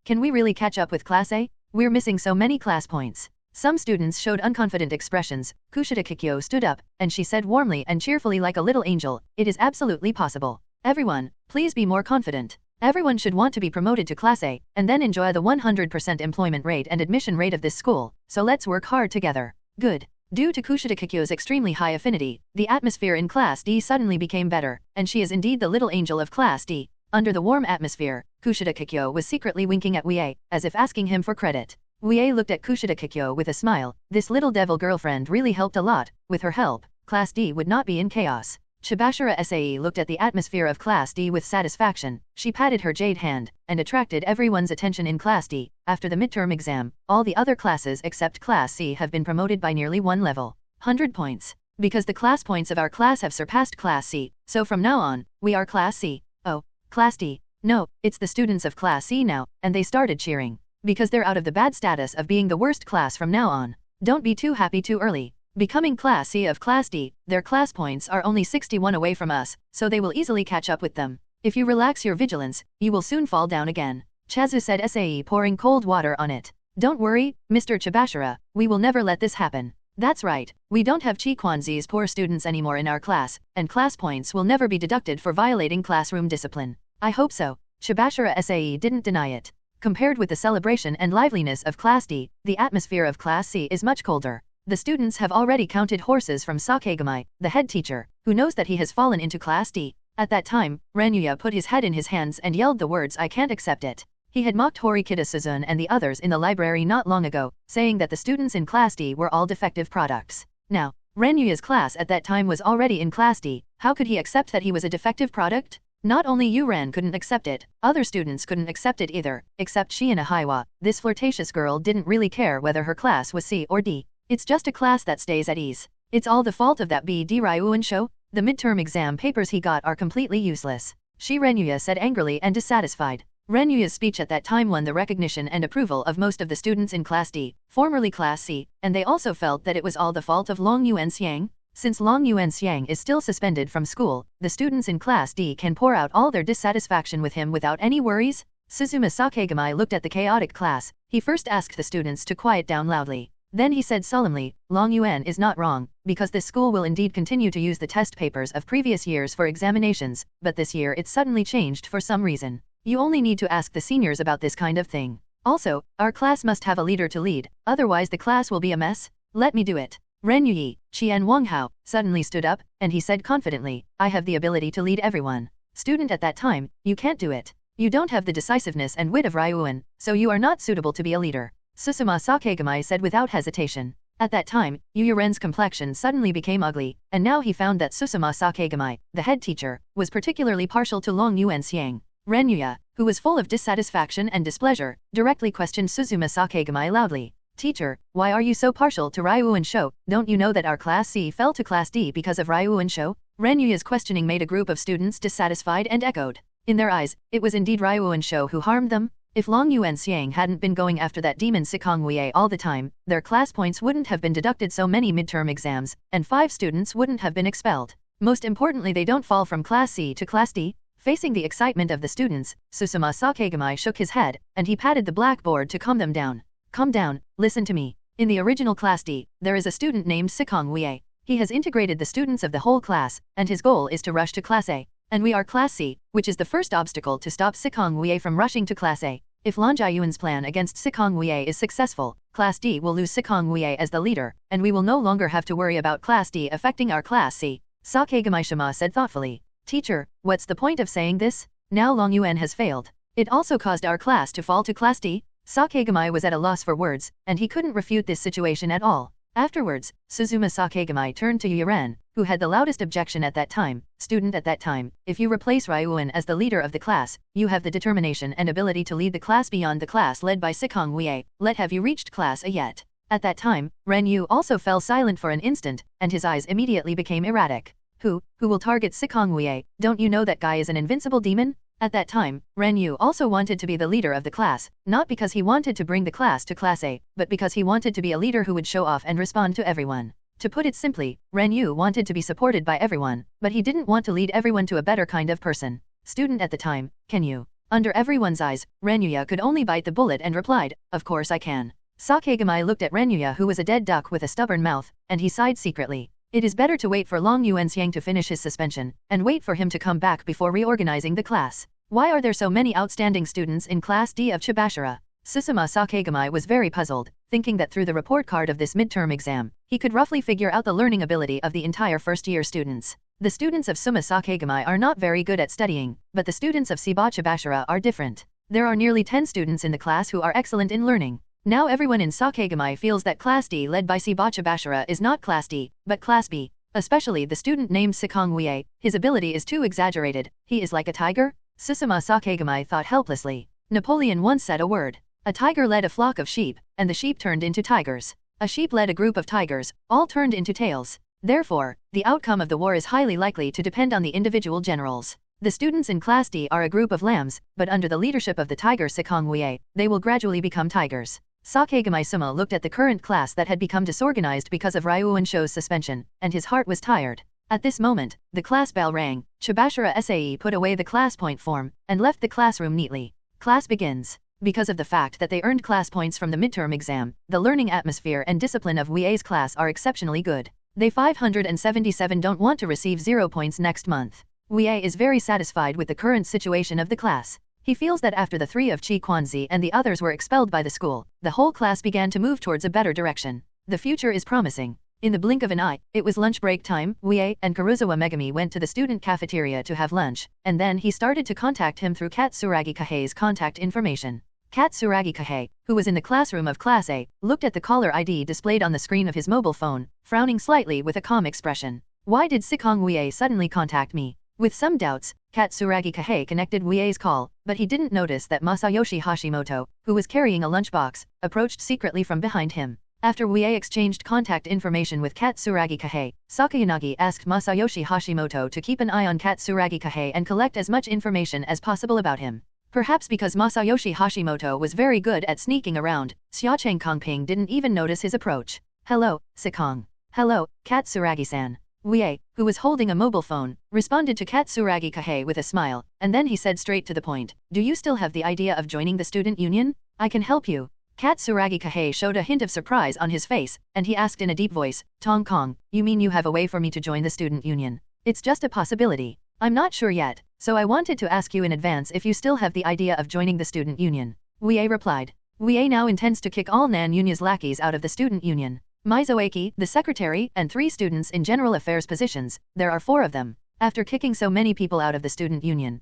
Can we really catch up with Class A? We're missing so many class points. Some students showed unconfident expressions. Kushida Kikyo stood up, and she said warmly and cheerfully like a little angel, it is absolutely possible. Everyone, please be more confident. Everyone should want to be promoted to Class A, and then enjoy the 100% employment rate and admission rate of this school, so let's work hard together. Good. Due to Kushida Kikyo's extremely high affinity, the atmosphere in Class D suddenly became better, and she is indeed the little angel of Class D. Under the warm atmosphere, Kushida Kikyo was secretly winking at Wuye, as if asking him for credit. Wuye looked at Kushida Kikyo with a smile. This little devil girlfriend really helped a lot. With her help, Class D would not be in chaos. Sakura Airi looked at the atmosphere of Class D with satisfaction. She patted her jade hand, and attracted everyone's attention in Class D. After the midterm exam, all the other classes except Class C have been promoted by nearly one level. 100 points. Because the class points of our class have surpassed Class C, so from now on, we are Class C. Oh, Class D. No, it's the students of Class C now, and they started cheering. Because they're out of the bad status of being the worst class from now on. Don't be too happy too early. Becoming Class C of Class D, their class points are only 61 away from us, so they will easily catch up with them. If you relax your vigilance, you will soon fall down again. Chazu said, Sae pouring cold water on it. Don't worry, Mr. Chabashita, we will never let this happen. That's right, we don't have Chi Kwanzi's poor students anymore in our class, and class points will never be deducted for violating classroom discipline. I hope so. Chabashita Sae didn't deny it. Compared with the celebration and liveliness of Class D, the atmosphere of Class C is much colder. The students have already counted horses from Sakura, the head teacher, who knows that he has fallen into Class D. At that time, Renyuya put his head in his hands and yelled the words, I can't accept it. He had mocked Horikita Suzune and the others in the library not long ago, saying that the students in Class D were all defective products. Now, Renyuya's class at that time was already in Class D. How could he accept that he was a defective product? Not only Yuran couldn't accept it, other students couldn't accept it either, except Shiina Haiwa. This flirtatious girl didn't really care whether her class was C or D. It's just a class that stays at ease. It's all the fault of that BD Ryuan show? The midterm exam papers he got are completely useless. Renyuya said angrily and dissatisfied. Renyuya's speech at that time won the recognition and approval of most of the students in Class D, formerly Class C, and they also felt that it was all the fault of Long Yuan Xiang. Since Long Yuan Xiang is still suspended from school, the students in Class D can pour out all their dissatisfaction with him without any worries. Suzuma Sakura looked at the chaotic class. He first asked the students to quiet down loudly. Then he said solemnly, Long Yuan is not wrong, because this school will indeed continue to use the test papers of previous years for examinations, but this year it suddenly changed for some reason. You only need to ask the seniors about this kind of thing. Also, our class must have a leader to lead, otherwise the class will be a mess. Let me do it. Renyuyi, Qian Wanghao, suddenly stood up, and he said confidently, I have the ability to lead everyone. Student at that time, you can't do it. You don't have the decisiveness and wit of Ryuan, so you are not suitable to be a leader. Susuma Sakura said without hesitation. At that time, Yuren's complexion suddenly became ugly, and now he found that Susuma Sakura, the head teacher, was particularly partial to Long Yuan Xiang. Renyuya, who was full of dissatisfaction and displeasure, directly questioned Susuma Sakura loudly. Teacher, why are you so partial to Ryuan Shou? Don't you know that our Class C fell to Class D because of Ryuan Shou? Renyuya's questioning made a group of students dissatisfied and echoed. In their eyes, it was indeed Ryuan Shou who harmed them. If Long Yuan Xiang hadn't been going after that demon Sikong Wuye all the time, their class points wouldn't have been deducted so many midterm exams, and 5 students wouldn't have been expelled. Most importantly, they don't fall from Class C to Class D. Facing the excitement of the students, Susuma Sakura shook his head, and he patted the blackboard to calm them down. Calm down, listen to me. In the original Class D, there is a student named Sikong Wuye. He has integrated the students of the whole class, and his goal is to rush to Class A. And we are Class C, which is the first obstacle to stop Sikong Wuye from rushing to Class A. If Lan Jiayuan's plan against Sikong Wuye is successful, Class D will lose Sikong Wuye as the leader, and we will no longer have to worry about Class D affecting our Class C. Sakura said thoughtfully. Teacher, what's the point of saying this? Now Long Yuan has failed. It also caused our class to fall to Class D? Sakura was at a loss for words, and he couldn't refute this situation at all. Afterwards, Suzuma Sakura turned to Yuren, who had the loudest objection at that time. Student at that time, if you replace Ryuan as the leader of the class, you have the determination and ability to lead the class beyond the class led by Sikong Wuye. Have you reached Class A yet? At that time, Ren Yu also fell silent for an instant, and his eyes immediately became erratic. Who will target Sikong Wuye? Don't you know that guy is an invincible demon? At that time, Ren Yu also wanted to be the leader of the class, not because he wanted to bring the class to Class A, but because he wanted to be a leader who would show off and respond to everyone. To put it simply, Ren Yu wanted to be supported by everyone, but he didn't want to lead everyone to a better kind of person. Student at the time, can you? Under everyone's eyes, Renyuya could only bite the bullet and replied, of course I can. Sakigami looked at Renyuya, who was a dead duck with a stubborn mouth, and he sighed secretly. It is better to wait for Long Yuanxiang to finish his suspension, and wait for him to come back before reorganizing the class. Why are there so many outstanding students in Class D of Chabashita? Susuma Sakigami was very puzzled, thinking that through the report card of this midterm exam, he could roughly figure out the learning ability of the entire first-year students. The students of Suma Sakigami are not very good at studying, but the students of Siba Chabashita are different. There are nearly 10 students in the class who are excellent in learning. Now everyone in Sakigami feels that Class D led by Siba Chabashita is not Class D, but Class B. Especially the student named Sikong Wuye, his ability is too exaggerated. He is like a tiger? Susuma Sakigami thought helplessly. Napoleon once said a word. A tiger led a flock of sheep, and the sheep turned into tigers. A sheep led a group of tigers, all turned into tails. Therefore, the outcome of the war is highly likely to depend on the individual generals. The students in Class D are a group of lambs, but under the leadership of the tiger Sikong Wuye, they will gradually become tigers. Sakigami Suma looked at the current class that had become disorganized because of Ryuan Shou's suspension, and his heart was tired. At this moment, the class bell rang. Chabashita SAE put away the class point form, and left the classroom neatly. Class begins. Because of the fact that they earned class points from the midterm exam, the learning atmosphere and discipline of Wuye's class are exceptionally good. They 577 don't want to receive 0 points next month. Wuye is very satisfied with the current situation of the class. He feels that after the 3 of Chi Kwanzi and the others were expelled by the school, the whole class began to move towards a better direction. The future is promising. In the blink of an eye, it was lunch break time. Wuye and Karuizawa Megumi went to the student cafeteria to have lunch, and then he started to contact him through Katsuragi Kahei's contact information. Katsuragi Kahei, who was in the classroom of Class A, looked at the caller ID displayed on the screen of his mobile phone, frowning slightly with a calm expression. Why did Sikong Wuye suddenly contact me? With some doubts, Katsuragi Kahei connected Wuye's call, but he didn't notice that Masayoshi Hashimoto, who was carrying a lunchbox, approached secretly from behind him. After Wuye exchanged contact information with Katsuragi Kahei, Sakayanagi asked Masayoshi Hashimoto to keep an eye on Katsuragi Kahei and collect as much information as possible about him. Perhaps because Masayoshi Hashimoto was very good at sneaking around, Xiaocheng Kongping didn't even notice his approach. Hello, Sikong. Hello, Katsuragi-san. Wuye, who was holding a mobile phone, responded to Katsuragi Kahei with a smile, and then he said straight to the point, do you still have the idea of joining the student union? I can help you. Katsuragi Kahei showed a hint of surprise on his face, and he asked in a deep voice, Tong Kong, you mean you have a way for me to join the student union? It's just a possibility. I'm not sure yet, so I wanted to ask you in advance if you still have the idea of joining the student union. Wuye replied. Wuye now intends to kick all Nan Yunya's lackeys out of the student union. Mizoaki, the secretary, and 3 students in general affairs positions, there are 4 of them. After kicking so many people out of the student union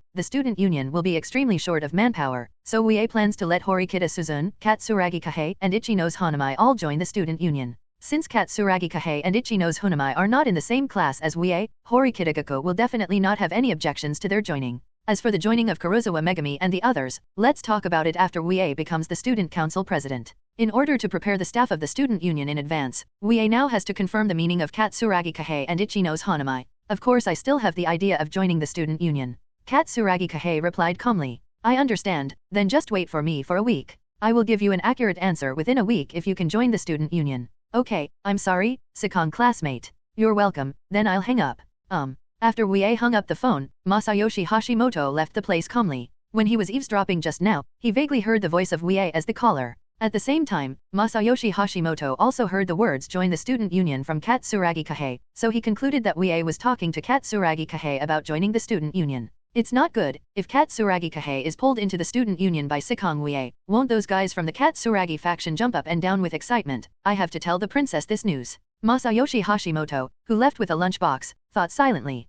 will be extremely short of manpower, so Wuye plans to let Horikita Suzune, Katsuragi Kahei, and Ichinose Hoonami all join the student union. Since Katsuragi Kahei and Ichinose Hoonami are not in the same class as Wuye, Horikita Kikyo will definitely not have any objections to their joining. As for the joining of Karuizawa Megumi and the others, let's talk about it after Wuye becomes the student council president. In order to prepare the staff of the student union in advance, Wuye now has to confirm the meaning of Katsuragi Kahei and Ichinose Hoonami. Of course I still have the idea of joining the student union. Katsuragi Kahei replied calmly. I understand, then just wait for me for a week. I will give you an accurate answer within a week if you can join the student union. Okay, I'm sorry, Sikong classmate. You're welcome, then I'll hang up. After Wuye hung up the phone, Masayoshi Hashimoto left the place calmly. When he was eavesdropping just now, he vaguely heard the voice of Wuye as the caller. At the same time, Masayoshi Hashimoto also heard the words join the student union from Katsuragi Kahei, so he concluded that Wuye was talking to Katsuragi Kahei about joining the student union. It's not good, if Katsuragi Kahei is pulled into the student union by Sikong Wuye, won't those guys from the Katsuragi faction jump up and down with excitement? I have to tell the princess this news. Masayoshi Hashimoto, who left with a lunchbox, thought silently.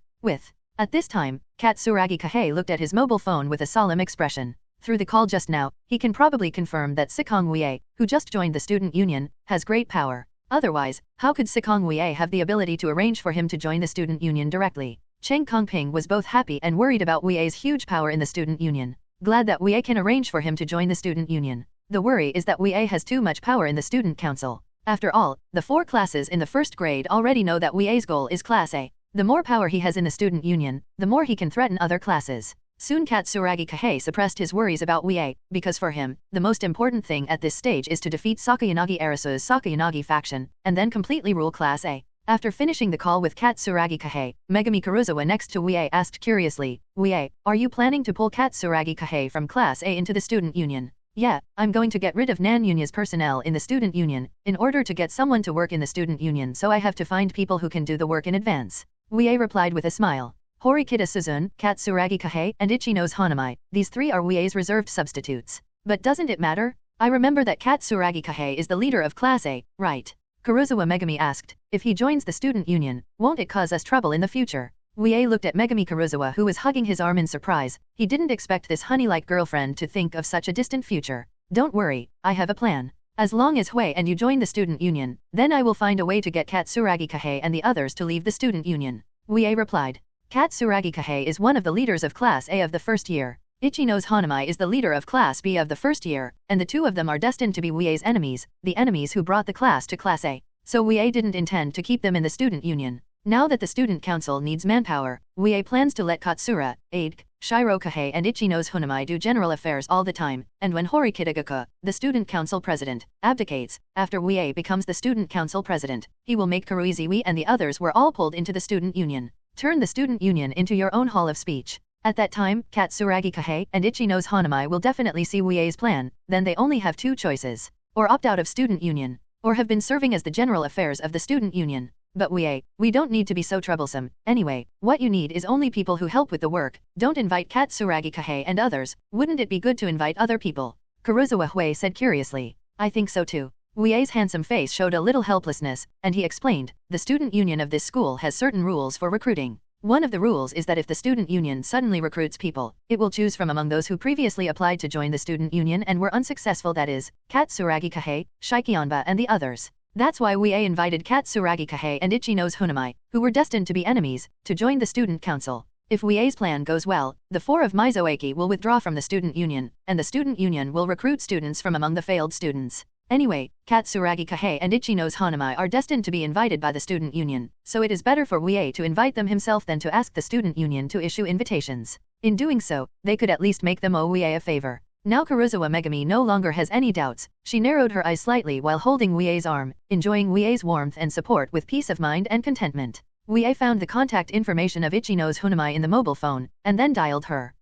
At this time, Katsuragi Kahei looked at his mobile phone with a solemn expression. Through the call just now, he can probably confirm that Sikong Wuye, who just joined the student union, has great power. Otherwise, how could Sikong Wuye have the ability to arrange for him to join the student union directly? Cheng Kongping was both happy and worried about Wuye's huge power in the student union. Glad that Wuye can arrange for him to join the student union. The worry is that Wuye has too much power in the student council. After all, the 4 classes in the first grade already know that Wuye's goal is Class A. The more power he has in the student union, the more he can threaten other classes. Soon Katsuragi Kahei suppressed his worries about Wuye, because for him, the most important thing at this stage is to defeat Sakayanagi Arasu's Sakayanagi faction, and then completely rule Class A. After finishing the call with Katsuragi Kahei, Megumi Karuizawa next to Wuye asked curiously, Wuye, are you planning to pull Katsuragi Kahei from Class A into the student union? Yeah, I'm going to get rid of Nanyunya's personnel in the student union, in order to get someone to work in the student union, so I have to find people who can do the work in advance. Wuye replied with a smile. Horikita Suzune, Katsuragi Kahei, and Ichinose Hoonami, these three are Wuye's reserved substitutes. But doesn't it matter? I remember that Katsuragi Kahei is the leader of Class A, right? Karuizawa Megumi asked, if he joins the student union, won't it cause us trouble in the future? Wuye looked at Megumi Karuizawa, who was hugging his arm in surprise. He didn't expect this honey-like girlfriend to think of such a distant future. Don't worry, I have a plan. As long as Hui and you join the student union, then I will find a way to get Katsuragi Kahei and the others to leave the student union. Wuye replied. Katsuragi Kahei is one of the leaders of Class A of the first year. Ichinose Hoonami is the leader of Class B of the first year, and the two of them are destined to be Wuye's enemies, the enemies who brought the class to Class A. So Wuye didn't intend to keep them in the student union. Now that the student council needs manpower, Wuye plans to let Katsura, Aide, Shiro Kahei and Ichinose Hoonami do general affairs all the time, and when Horikita Kikyo, the student council president, abdicates, after Wuye becomes the student council president, he will make Karuizawa and the others were all pulled into the student union. Turn the student union into your own hall of speech. At that time, Katsuragi Kahei and Ichinose Hoonami will definitely see Wuye's plan, then they only have two choices. Or opt out of student union, or have been serving as the general affairs of the student union. But Wuye, we don't need to be so troublesome. Anyway, what you need is only people who help with the work. Don't invite Katsuragi Kahei and others. Wouldn't it be good to invite other people? Karuizawa Hui said curiously. I think so too. Wuye's handsome face showed a little helplessness, and he explained, the student union of this school has certain rules for recruiting. One of the rules is that if the student union suddenly recruits people, it will choose from among those who previously applied to join the student union and were unsuccessful, that is, Katsuragi Kahei, Shikionba and the others. That's why Wuye invited Katsuragi Kahei and Ichinose Hoonami, who were destined to be enemies, to join the student council. If Wuye's plan goes well, the four of Mizoaki will withdraw from the student union, and the student union will recruit students from among the failed students. Anyway, Katsuragi Kahei and Ichinose Hoonami are destined to be invited by the student union, so it is better for Wuye to invite them himself than to ask the student union to issue invitations. In doing so, they could at least make them owe Wuye a favor. Now Karuizawa Megumi no longer has any doubts. She narrowed her eyes slightly while holding Wuye's arm, enjoying Wuye's warmth and support with peace of mind and contentment. Wuye found the contact information of Ichinose Hoonami in the mobile phone, and then dialed her.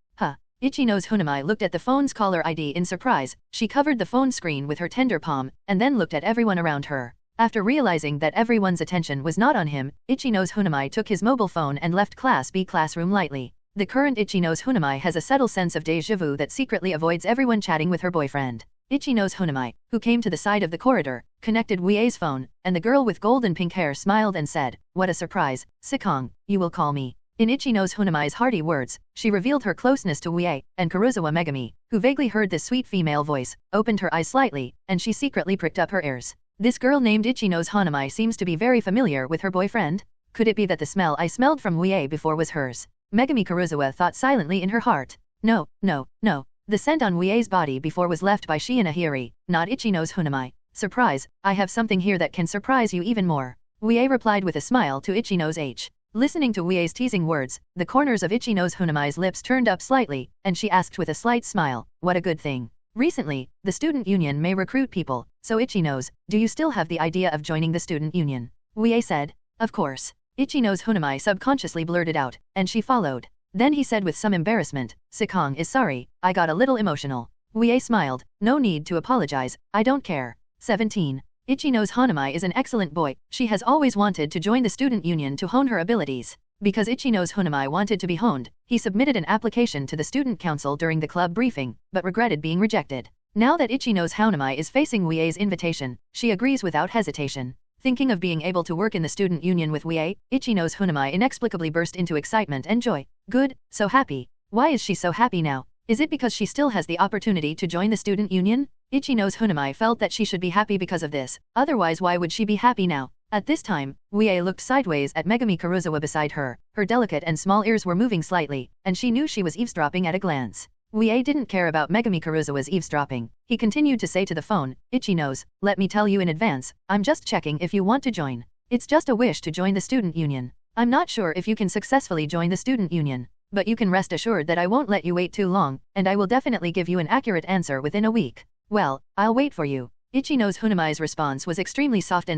Ichinose Hoonami looked at the phone's caller ID in surprise. She covered the phone screen with her tender palm, and then looked at everyone around her. After realizing that everyone's attention was not on him, Ichinose Hoonami took his mobile phone and left Class B classroom lightly. The current Ichinose Hoonami has a subtle sense of déjà vu that secretly avoids everyone chatting with her boyfriend. Ichinose Hoonami, who came to the side of the corridor, connected Wuye's phone, and the girl with golden pink hair smiled and said, "What a surprise, Sikong, you will call me." In Ichinose Hoonami's hearty words, she revealed her closeness to Wuye, and Karuizawa Megumi, who vaguely heard this sweet female voice, opened her eyes slightly, and she secretly pricked up her ears. This girl named Ichinose Hoonami seems to be very familiar with her boyfriend. Could it be that the smell I smelled from Wuye before was hers? Megumi Karuizawa thought silently in her heart. No. The scent on Wuye's body before was left by Shiina Hiri, not Ichinose Hoonami. Surprise, I have something here that can surprise you even more. Wuye replied with a smile to Ichinose H. Listening to Wuye's teasing words, the corners of Ichinose Hoonami's lips turned up slightly, and she asked with a slight smile, what a good thing. Recently, the student union may recruit people, so Ichinose, do you still have the idea of joining the student union? Wuye said. Of course. Ichinose Hoonami subconsciously blurted out, and she followed. Then he said with some embarrassment, Sikong is sorry, I got a little emotional. Wuye smiled, no need to apologize, I don't care. 17. Ichinose Hoonami is an excellent boy, she has always wanted to join the student union to hone her abilities. Because Ichinose Hoonami wanted to be honed, he submitted an application to the student council during the club briefing, but regretted being rejected. Now that Ichinose Hoonami is facing Wuye's invitation, she agrees without hesitation. Thinking of being able to work in the student union with Wuye, Ichinose Hoonami inexplicably burst into excitement and joy. Good, so happy. Why is she so happy now? Is it because she still has the opportunity to join the student union? Ichinose Hoonami felt that she should be happy because of this, otherwise why would she be happy now? At this time, Wuye looked sideways at Megumi Karuizawa beside her, her delicate and small ears were moving slightly, and she knew she was eavesdropping at a glance. Wuye didn't care about Megumi Karuizawa's eavesdropping. He continued to say to the phone, Ichinose, let me tell you in advance, I'm just checking if you want to join. It's just a wish to join the student union. I'm not sure if you can successfully join the student union. but you can rest assured that I won't let you wait too long, and I will definitely give you an accurate answer within a week. Well, I'll wait for you. Ichinose Hoonami's response was extremely soft,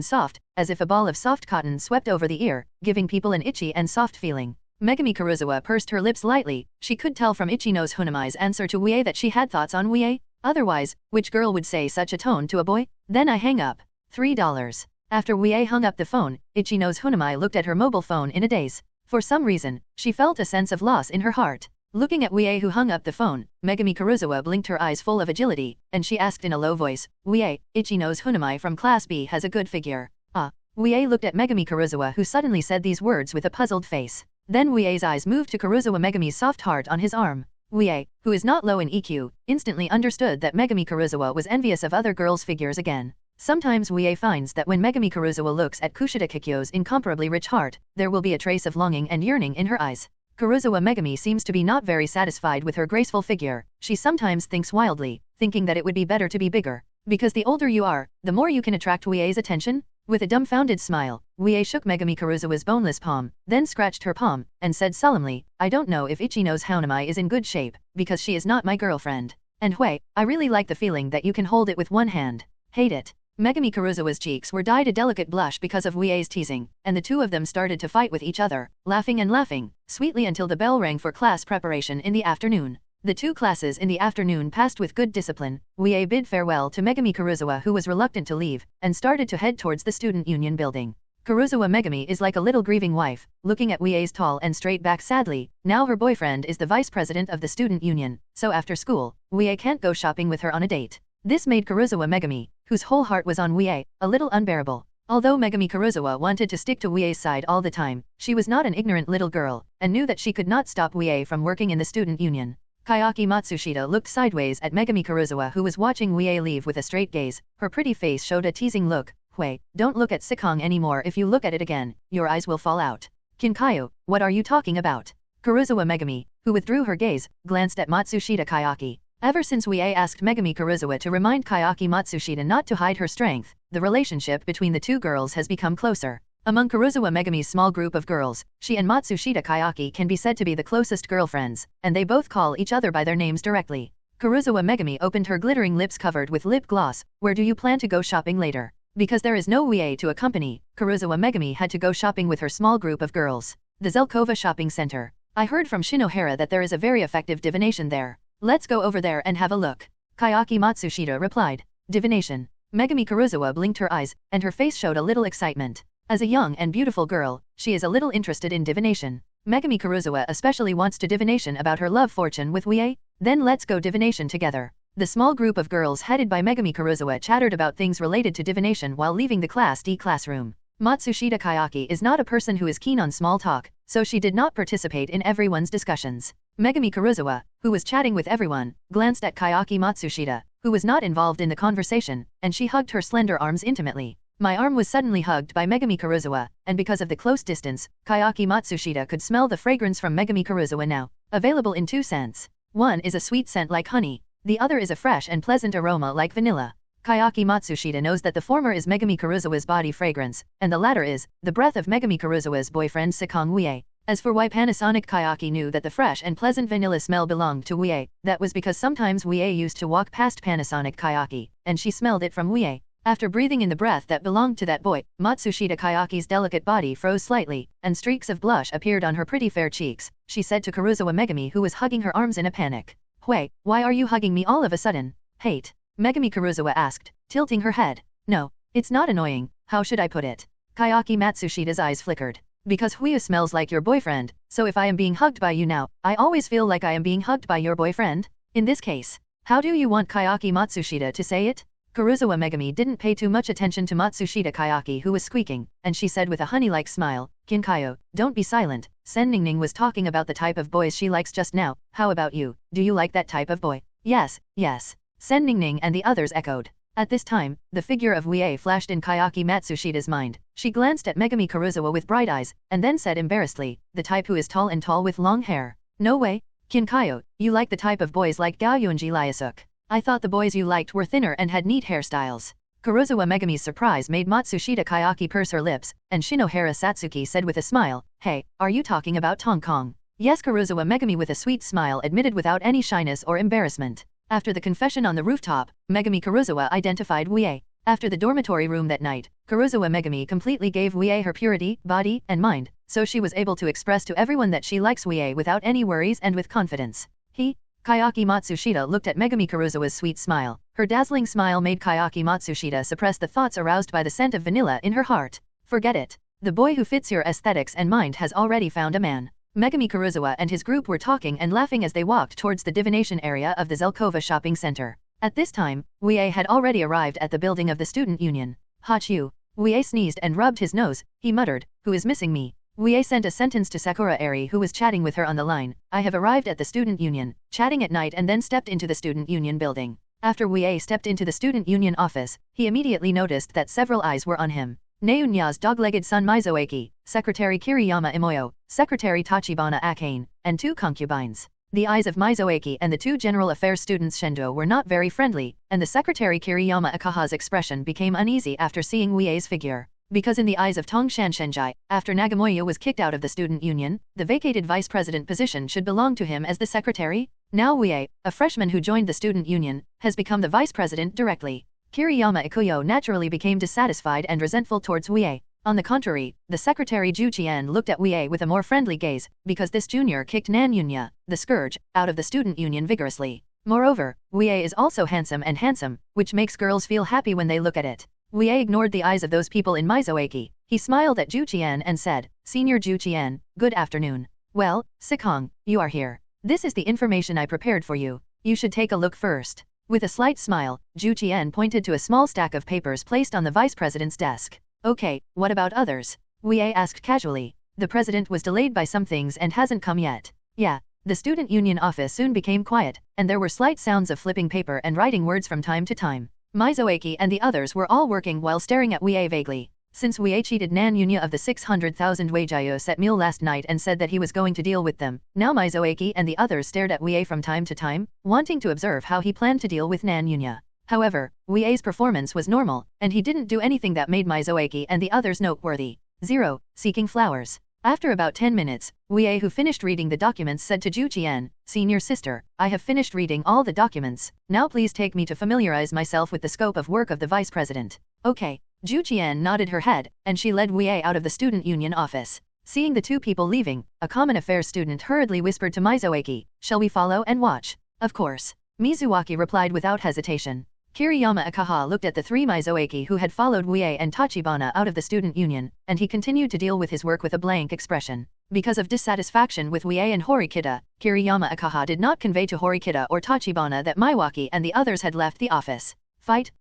as if a ball of soft cotton swept over the ear, giving people an itchy and soft feeling. Megumi Karuizawa pursed her lips lightly. She could tell from Ichinose Hoonami's answer to Wuye that she had thoughts on Wuye. Otherwise, which girl would say such a tone to a boy? Then I hang up. $3. After Wuye hung up the phone, Ichinose Hoonami looked at her mobile phone in a daze. For some reason, she felt a sense of loss in her heart. Looking at Wuye who hung up the phone, Megumi Karuizawa blinked, her eyes full of agility, and she asked in a low voice, Wuye, Ichinose Hoonami from Class B has a good figure. Ah. Wuye looked at Megumi Karuizawa, who suddenly said these words with a puzzled face. Then Wuye's eyes moved to Karuizawa Megumi's soft heart on his arm. Wuye, who is not low in EQ, instantly understood that Megumi Karuizawa was envious of other girls' figures again. Sometimes Wuye finds that when Megumi Karuizawa looks at Kushida Kikyo's incomparably rich heart, there will be a trace of longing and yearning in her eyes. Karuizawa Megumi seems to be not very satisfied with her graceful figure. She sometimes thinks wildly, thinking that it would be better to be bigger. Because the older you are, the more you can attract Wuye's attention. With a dumbfounded smile, Wuye shook Megumi Karuizawa's boneless palm, then scratched her palm, and said solemnly, I don't know if Ichinose Hoonami is in good shape, because she is not my girlfriend. And Hui, I really like the feeling that you can hold it with one hand. Hate it. Megumi Karuizawa's cheeks were dyed a delicate blush because of Wuye's teasing, and the two of them started to fight with each other, laughing sweetly until the bell rang for class preparation in the afternoon. The two classes in the afternoon passed with good discipline. Wuye bid farewell to Megumi Karuizawa, who was reluctant to leave, and started to head towards the student union building. Karuizawa Megumi is like a little grieving wife, looking at Wuye's tall and straight back sadly. Now her boyfriend is the vice president of the student union, so after school, Wuye can't go shopping with her on a date. This made Karuizawa Megumi, whose whole heart was on Wuye, a little unbearable. Although Megumi Karuizawa wanted to stick to Wuye's side all the time, she was not an ignorant little girl, and knew that she could not stop Wuye from working in the student union. Kayaki Matsushita looked sideways at Megumi Karuizawa, who was watching Wuye leave with a straight gaze. Her pretty face showed a teasing look. Hui, don't look at Sikong anymore. If you look at it again, your eyes will fall out. Kinkayo, what are you talking about? Karuizawa Megumi, who withdrew her gaze, glanced at Matsushita Kayaki. Ever since Wuye asked Megumi Karuizawa to remind Kayaki Matsushita not to hide her strength, the relationship between the two girls has become closer. Among Karuizawa Megumi's small group of girls, she and Matsushita Kayaki can be said to be the closest girlfriends, and they both call each other by their names directly. Karuizawa Megumi opened her glittering lips covered with lip gloss. Where do you plan to go shopping later? Because there is no Wuye to accompany, Karuizawa Megumi had to go shopping with her small group of girls. The Zelkova Shopping Center. I heard from Shinohara that there is a very effective divination there. Let's go over there and have a look. Kayaki Matsushita replied. Divination. Megumi Karuizawa blinked her eyes, and her face showed a little excitement. As a young and beautiful girl, she is a little interested in divination. Megumi Karuizawa especially wants to divination about her love fortune with Wuye. Then let's go divination together. The small group of girls headed by Megumi Karuizawa chattered about things related to divination while leaving the Class D classroom. Matsushita Kayaki is not a person who is keen on small talk, so she did not participate in everyone's discussions. Megumi Karuizawa, who was chatting with everyone, glanced at Kayaki Matsushita, who was not involved in the conversation, and she hugged her slender arms intimately. My arm was suddenly hugged by Megumi Karuizawa, and because of the close distance, Kayaki Matsushita could smell the fragrance from Megumi Karuizawa now. Available in 2 scents. One is a sweet scent like honey, the other is a fresh and pleasant aroma like vanilla. Kayaki Matsushita knows that the former is Megumi Karuizawa's body fragrance, and the latter is the breath of Megumi Karuizawa's boyfriend Sikong Wuye. As for why Panasonic, Kayaki knew that the fresh and pleasant vanilla smell belonged to Wuye. That was because sometimes Wuye used to walk past Panasonic Kayaki, and she smelled it from Wuye. After breathing in the breath that belonged to that boy, Matsushita Kayaki's delicate body froze slightly, and streaks of blush appeared on her pretty fair cheeks. She said to Karuizawa Megumi, who was hugging her arms in a panic. Hui, why are you hugging me all of a sudden? Hate. Megumi Karuizawa asked, tilting her head. No, it's not annoying, how should I put it? Kayaki Matsushita's eyes flickered. Because Huya smells like your boyfriend, so if I am being hugged by you now, I always feel like I am being hugged by your boyfriend? In this case, how do you want Kayaki Matsushita to say it? Karuizawa Megumi didn't pay too much attention to Matsushita Kayaki, who was squeaking, and she said with a honey-like smile, Kinkayo, don't be silent. Sen Ningning was talking about the type of boys she likes just now. How about you? Do you like that type of boy? Yes, yes. Sen Ningning and the others echoed. At this time, the figure of Wuye flashed in Kayaki Matsushita's mind. She glanced at Megumi Karuizawa with bright eyes, and then said embarrassedly, the type who is tall with long hair. No way. Kinkayo, you like the type of boys like Gao Yunji Liasuk. I thought the boys you liked were thinner and had neat hairstyles. Karuizawa Megumi's surprise made Matsushita Kayaki purse her lips, and Shinohara Satsuki said with a smile, Hey, are you talking about Tong Kong? Yes, Karuizawa Megumi with a sweet smile admitted without any shyness or embarrassment. After the confession on the rooftop, Megumi Karuizawa identified Wuye. After the dormitory room that night, Karuizawa Megumi completely gave Wuye her purity, body, and mind, so she was able to express to everyone that she likes Wuye without any worries and with confidence. Kayaki Matsushita looked at Megumi Karuizawa's sweet smile. Her dazzling smile made Kayaki Matsushita suppress the thoughts aroused by the scent of vanilla in her heart. Forget it. The boy who fits your aesthetics and mind has already found a man. Megumi Karuizawa and his group were talking and laughing as they walked towards the divination area of the Zelkova shopping center. At this time, Wuye had already arrived at the building of the student union. Hachu. Wuye sneezed and rubbed his nose. He muttered, "Who is missing me?" Wuye sent a sentence to Sakura Airi, who was chatting with her on the line. "I have arrived at the student union," chatting at night, and then stepped into the student union building. After Wuye stepped into the student union office, he immediately noticed that several eyes were on him. Naeunya's dog-legged son Mizoaki, Secretary Kiriyama Imoyo, Secretary Tachibana Akane, and 2 concubines. The eyes of Mizoaki and the 2 general affairs students Shendo were not very friendly, and the Secretary Kiriyama Akaha's expression became uneasy after seeing Wuye's figure. Because in the eyes of Tongshan Shenjai, after Nagamoya was kicked out of the student union, the vacated vice president position should belong to him as the secretary. Now Wuye, a freshman who joined the student union, has become the vice president directly. Kiriyama Ikuyo naturally became dissatisfied and resentful towards Wuye. On the contrary, the secretary Ju Qian looked at Wuye with a more friendly gaze, because this junior kicked Nanyunya, the scourge, out of the student union vigorously. Moreover, Wuye is also handsome, which makes girls feel happy when they look at it. Wuye ignored the eyes of those people in Mizoaki. He smiled at Ju Qian and said, "Senior Ju Qian, good afternoon. Well, Sikong, you are here. This is the information I prepared for you. You should take a look first." With a slight smile, Ju Qian pointed to a small stack of papers placed on the vice president's desk. "Okay, what about others?" Wuye asked casually. "The president was delayed by some things and hasn't come yet." "Yeah." The student union office soon became quiet, and there were slight sounds of flipping paper and writing words from time to time. Mizoaki and the others were all working while staring at Wuye vaguely. Since Wuye cheated Nanyunya of the 600,000 Weijiao set meal last night and said that he was going to deal with them, now Mizoaki and the others stared at Wuye from time to time, wanting to observe how he planned to deal with Nanyunya. However, Wuye's performance was normal, and he didn't do anything that made Mizoaki and the others noteworthy. 0. Seeking flowers. After about 10 minutes, Wuye, who finished reading the documents, said to Ju Qian, "Senior sister, I have finished reading all the documents. Now please take me to familiarize myself with the scope of work of the vice president." "Okay." Ju Qian nodded her head, and she led Wuye out of the student union office. Seeing the 2 people leaving, a common affairs student hurriedly whispered to Mizoaki, "Shall we follow and watch?" "Of course." Mizuaki replied without hesitation. Kiriyama Akaha looked at the 3 Mizoaki who had followed Wuye and Tachibana out of the student union, and he continued to deal with his work with a blank expression. Because of dissatisfaction with Wuye and Horikita, Kiriyama Akaha did not convey to Horikita or Tachibana that Miwaki and the others had left the office. Fight,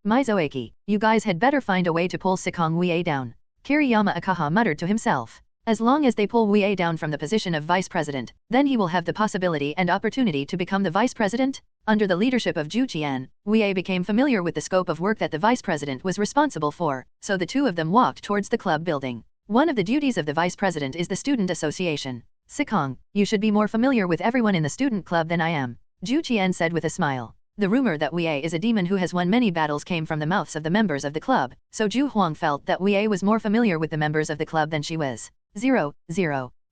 Mizoaki, you guys had better find a way to pull Sikong Wuye down." Kiriyama Akaha muttered to himself. As long as they pull Wuye down from the position of vice president, then he will have the possibility and opportunity to become the vice president. Under the leadership of Ju Qian, Wuye became familiar with the scope of work that the vice president was responsible for, so the 2 of them walked towards the club building. One of the duties of the vice president is the student association. "Sikong, you should be more familiar with everyone in the student club than I am," Ju Qian said with a smile. The rumor that Wuye is a demon who has won many battles came from the mouths of the members of the club, so Ju Huang felt that Wuye was more familiar with the members of the club than she was. 0.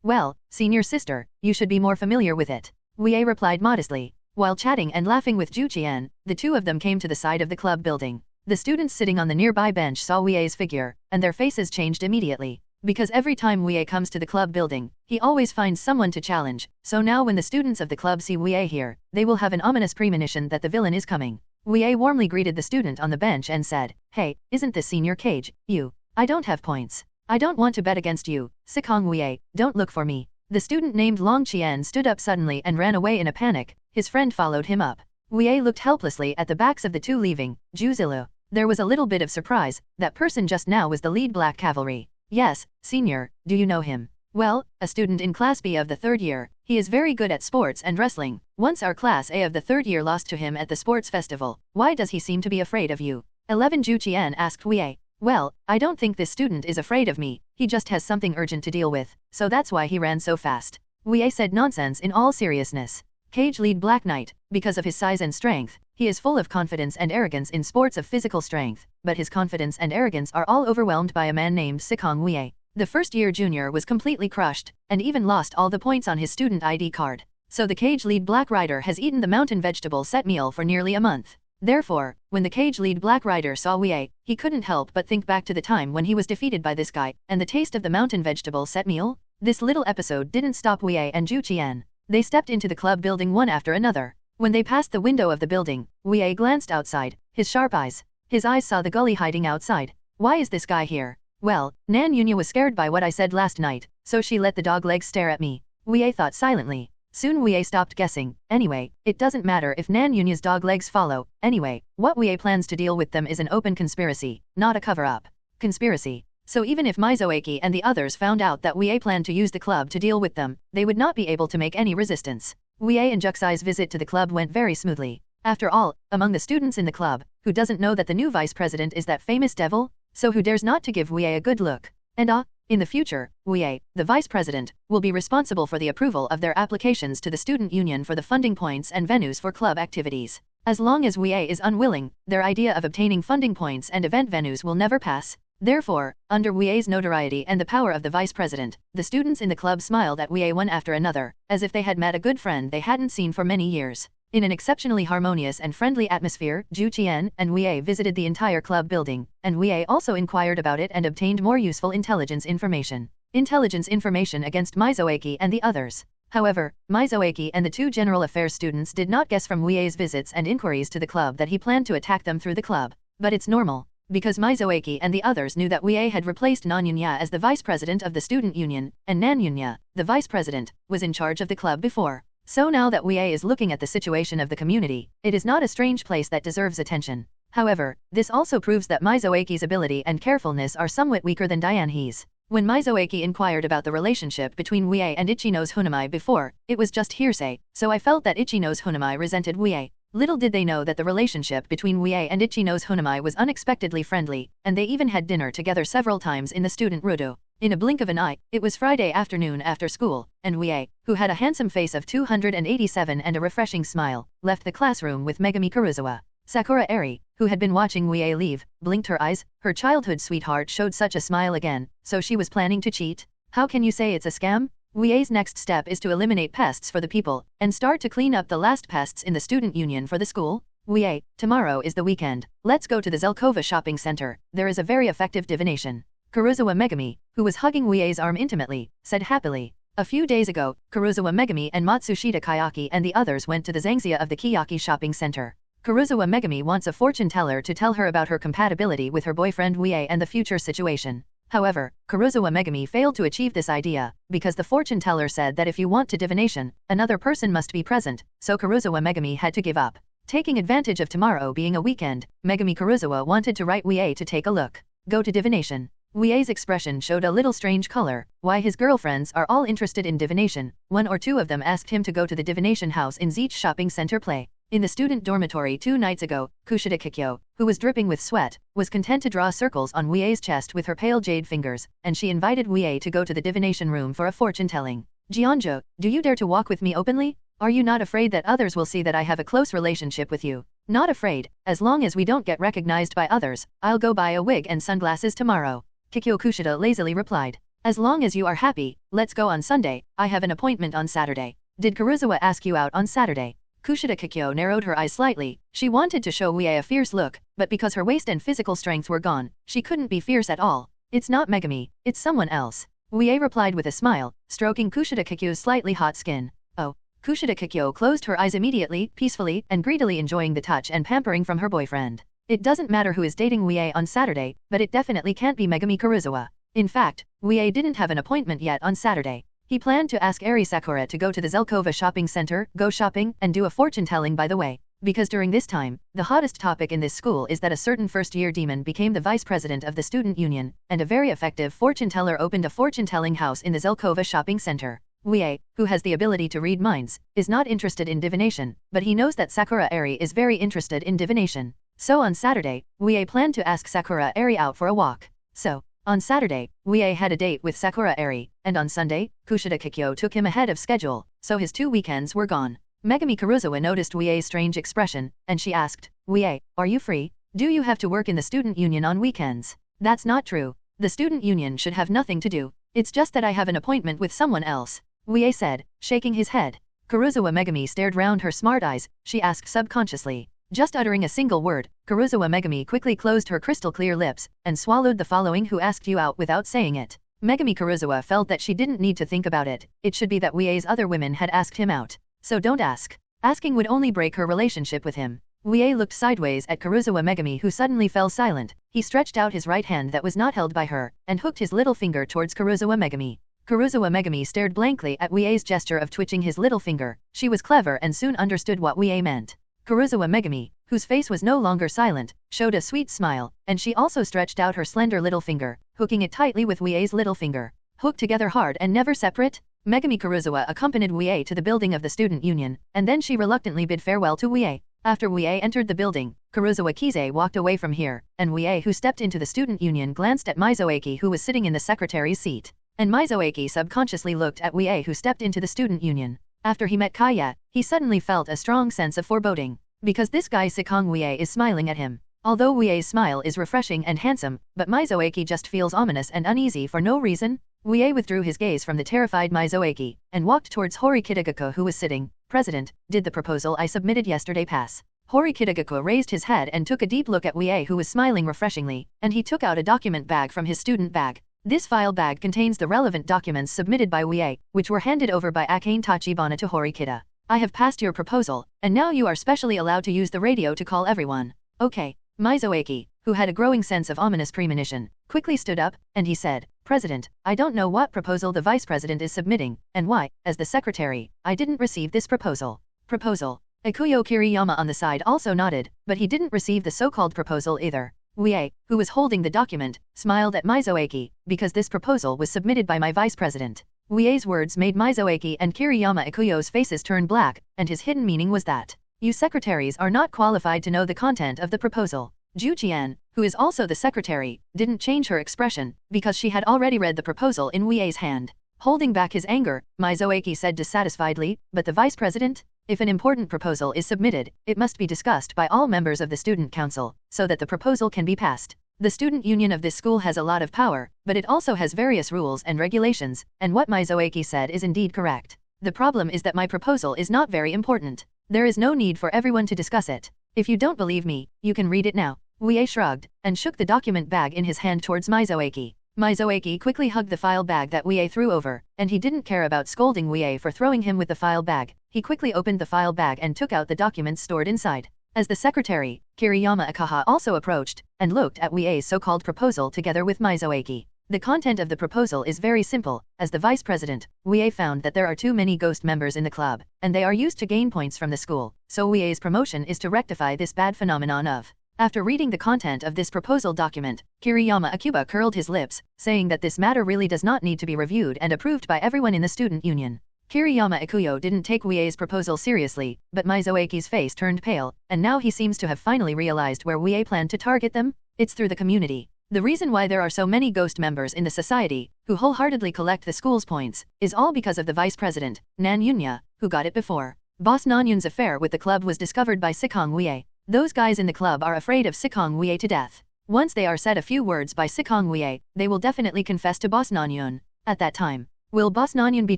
Well, senior sister, you should be more familiar with it, Wuye replied modestly. While chatting and laughing with Ju Qian, the 2 of them came to the side of the club building. The students sitting on the nearby bench saw Wuye's figure, and their faces changed immediately. Because every time Wuye comes to the club building, he always finds someone to challenge, so now when the students of the club see Wuye here, they will have an ominous premonition that the villain is coming. Wuye warmly greeted the student on the bench and said, "Hey, isn't this Senior Cage, you? I don't have points. I don't want to bet against you, Sikong Wuye, don't look for me." The student named Long Qian stood up suddenly and ran away in a panic. His friend followed him up. Wuye looked helplessly at the backs of the 2 leaving. Juzilu. There was a little bit of surprise. That person just now was the lead Black Cavalry. "Yes, senior, do you know him?" "Well, a student in Class B of the 3rd year. He is very good at sports and wrestling. Once our Class A of the 3rd year lost to him at the sports festival. Why does he seem to be afraid of you?" 11 Ju Qian asked Wuye. "Well, I don't think this student is afraid of me. He just has something urgent to deal with, so that's why he ran so fast." Wuye said nonsense in all seriousness. Cage lead Black Knight, because of his size and strength, he is full of confidence and arrogance in sports of physical strength, but his confidence and arrogance are all overwhelmed by a man named Sikong Wuye. The first-year junior was completely crushed, and even lost all the points on his student ID card. So the cage lead Black Rider has eaten the mountain vegetable set meal for nearly a month. Therefore, when the cage lead Black Rider saw Wuye, he couldn't help but think back to the time when he was defeated by this guy, and the taste of the mountain vegetable set meal. This little episode didn't stop Wuye and Ju Qian. They stepped into the club building one after another. When they passed the window of the building, Wuye glanced outside, his sharp eyes. His eyes saw the gully hiding outside. Why is this guy here? Well, Nan Yunya was scared by what I said last night, so she let the dog legs stare at me. Wuye thought silently. Soon Wuye stopped guessing. Anyway, it doesn't matter if Nan Yunya's dog legs follow. Anyway, what Wuye plans to deal with them is an open conspiracy, not a cover-up. Conspiracy. So even if Mizoaki and the others found out that Wuye planned to use the club to deal with them, they would not be able to make any resistance. Wuye and Juxai's visit to the club went very smoothly. After all, among the students in the club, who doesn't know that the new vice president is that famous devil? So who dares not to give Wuye a good look? And in the future, Wuye, the vice president, will be responsible for the approval of their applications to the student union for the funding points and venues for club activities. As long as Wuye is unwilling, their idea of obtaining funding points and event venues will never pass. Therefore, under Wuye's notoriety and the power of the vice president, the students in the club smiled at Wuye one after another, as if they had met a good friend they hadn't seen for many years. In an exceptionally harmonious and friendly atmosphere, Ju Qian and Wuye visited the entire club building, and Wuye also inquired about it and obtained more useful intelligence information. Intelligence information against Mizoaki and the others. However, Mizoaki and the two general affairs students did not guess from Wuye's visits and inquiries to the club that he planned to attack them through the club. But it's normal, because Mizoaki and the others knew that Wuye had replaced Nan Yunya as the vice president of the student union, and Nan Yunya, the vice president, was in charge of the club before. So now that Wuye is looking at the situation of the community, it is not a strange place that deserves attention. However, this also proves that Mizoaki's ability and carefulness are somewhat weaker than Dianhe's. When Mizoaki inquired about the relationship between Wuye and Ichinose Hoonami before, it was just hearsay, so I felt that Ichinose Hoonami resented Wuye. Little did they know that the relationship between Wuye and Ichinose Hoonami was unexpectedly friendly, and they even had dinner together several times in the student rudo. In a blink of an eye, it was Friday afternoon after school, and Wuye, who had a handsome face of 287 and a refreshing smile, left the classroom with Megumi Karuizawa. Sakura Airi, who had been watching Wuye leave, blinked her eyes. Her childhood sweetheart showed such a smile again, so she was planning to cheat? How can you say it's a scam? Wuye's next step is to eliminate pests for the people, and start to clean up the last pests in the student union for the school. Wuye, tomorrow is the weekend. Let's go to the Zelkova shopping center. There is a very effective divination. Karuizawa Megumi, who was hugging Wuye's arm intimately, said happily. A few days ago, Karuizawa Megumi and Matsushita Kayaki and the others went to the Zangxia of the Kiyaki shopping center. Karuizawa Megumi wants a fortune teller to tell her about her compatibility with her boyfriend Wuye and the future situation. However, Karuizawa Megumi failed to achieve this idea, because the fortune teller said that if you want to divination, another person must be present, so Karuizawa Megumi had to give up. Taking advantage of tomorrow being a weekend, Megumi Karuizawa wanted to write Wuye to take a look. Go to divination. Wuye's expression showed a little strange color. Why his girlfriends are all interested in divination. One or two of them asked him to go to the divination house in Zeech shopping center play. In the student dormitory 2 nights ago, Kushida Kikyo, who was dripping with sweat, was content to draw circles on Wuye's chest with her pale jade fingers, and she invited Wuye to go to the divination room for a fortune-telling. Jianzhou, do you dare to walk with me openly? Are you not afraid that others will see that I have a close relationship with you? Not afraid, as long as we don't get recognized by others, I'll go buy a wig and sunglasses tomorrow. Kikyo Kushida lazily replied. As long as you are happy, let's go on Sunday. I have an appointment on Saturday. Did Karuizawa ask you out on Saturday? Kushida Kikyo narrowed her eyes slightly. She wanted to show Wuye a fierce look, but because her waist and physical strength were gone, she couldn't be fierce at all. It's not Megumi, it's someone else. Wuye replied with a smile, stroking Kushida Kikyo's slightly hot skin. Oh. Kushida Kikyo closed her eyes immediately, peacefully, and greedily enjoying the touch and pampering from her boyfriend. It doesn't matter who is dating Wuye on Saturday, but it definitely can't be Megumi Karuizawa. In fact, Wuye didn't have an appointment yet on Saturday. He planned to ask Airi Sakura to go to the Zelkova shopping center, go shopping, and do a fortune-telling by the way. Because during this time, the hottest topic in this school is that a certain first-year demon became the vice president of the student union, and a very effective fortune-teller opened a fortune-telling house in the Zelkova shopping center. Wuye, who has the ability to read minds, is not interested in divination, but he knows that Sakura Airi is very interested in divination. So on Saturday, Wuye planned to ask Sakura Airi out for a walk. So, on Saturday, Wuye had a date with Sakura Airi, and on Sunday, Kushida Kikyo took him ahead of schedule, so his 2 weekends were gone. Megumi Karuizawa noticed Wuye's strange expression, and she asked, Wuye, are you free? Do you have to work in the student union on weekends? That's not true. The student union should have nothing to do. It's just that I have an appointment with someone else, Wuye said, shaking his head. Karuizawa Megumi stared round her smart eyes. She asked subconsciously. Just uttering a single word, Karuizawa Megumi quickly closed her crystal-clear lips and swallowed the following: "Who asked you out?" without saying it. Megumi Karuizawa felt that she didn't need to think about it. It should be that Wuye's other women had asked him out. So don't ask. Asking would only break her relationship with him. Wuye looked sideways at Karuizawa Megumi, who suddenly fell silent. He stretched out his right hand that was not held by her, and hooked his little finger towards Karuizawa Megumi. Karuizawa Megumi stared blankly at Wuye's gesture of twitching his little finger. She was clever and soon understood what Wuye meant. Karuizawa Megumi, whose face was no longer silent, showed a sweet smile, and she also stretched out her slender little finger, hooking it tightly with Wuye's little finger. Hooked together hard and never separate? Megumi Karuizawa accompanied Wuye to the building of the student union, and then she reluctantly bid farewell to Wuye. After Wuye entered the building, Karuizawa Kize walked away from here, and Wuye, who stepped into the student union, glanced at Mizoaki, who was sitting in the secretary's seat. And Mizoaki subconsciously looked at Wuye, who stepped into the student union. After he met Kaya, he suddenly felt a strong sense of foreboding. Because this guy Sikong Wuye is smiling at him. Although Wuye's smile is refreshing and handsome, but Mizoaki just feels ominous and uneasy for no reason. Wuye withdrew his gaze from the terrified Mizoaki, and walked towards Horikita Kikyo, who was sitting. "President, did the proposal I submitted yesterday pass?" Horikita Kikyo raised his head and took a deep look at Wuye, who was smiling refreshingly, and he took out a document bag from his student bag. This file bag contains the relevant documents submitted by Wuye, which were handed over by Akane Tachibana to Horikita. "I have passed your proposal, and now you are specially allowed to use the radio to call everyone." "Okay." Mizoaki, who had a growing sense of ominous premonition, quickly stood up, and he said, "President, I don't know what proposal the Vice President is submitting, and why, as the Secretary, I didn't receive this proposal." "Proposal?" Ikuyo Kiriyama on the side also nodded, but he didn't receive the so-called proposal either. Wuye, who was holding the document, smiled at Mizoaki, because this proposal was submitted by my Vice President. Wuye's words made Mizoaki and Kiriyama Ikuyo's faces turn black, and his hidden meaning was that, "You secretaries are not qualified to know the content of the proposal." Ju Qian, who is also the secretary, didn't change her expression, because she had already read the proposal in Wuye's hand. Holding back his anger, Mizoaki said dissatisfiedly, "But the Vice President? If an important proposal is submitted, it must be discussed by all members of the student council, so that the proposal can be passed. The student union of this school has a lot of power, but it also has various rules and regulations, and what Mizoaki said is indeed correct. The problem is that my proposal is not very important. There is no need for everyone to discuss it. If you don't believe me, you can read it now." Wuye shrugged, and shook the document bag in his hand towards Mizoaki. Mizoaki quickly hugged the file bag that Wuye threw over, and he didn't care about scolding Wuye for throwing him with the file bag. He quickly opened the file bag and took out the documents stored inside. As the secretary, Kiriyama Ikaha also approached, and looked at Wuye's so-called proposal together with Mizoaki. The content of the proposal is very simple. As the vice president, Wuye found that there are too many ghost members in the club, and they are used to gain points from the school, so Wuye's promotion is to rectify this bad phenomenon of. After reading the content of this proposal document, Kiriyama Akuba curled his lips, saying that this matter really does not need to be reviewed and approved by everyone in the student union. Kiriyama Ikuyo didn't take Wuye's proposal seriously, but Mizoaki's face turned pale, and now he seems to have finally realized where Wuye planned to target them. It's through the community. The reason why there are so many ghost members in the society, who wholeheartedly collect the school's points, is all because of the vice president, Nan Yunya, who got it before. Boss Nan Yun's affair with the club was discovered by Sikong Wuye. Those guys in the club are afraid of Sikong Wuye to death. Once they are said a few words by Sikong Wuye, they will definitely confess to Boss Nan Yun. At that time, will Boss Nan Yun be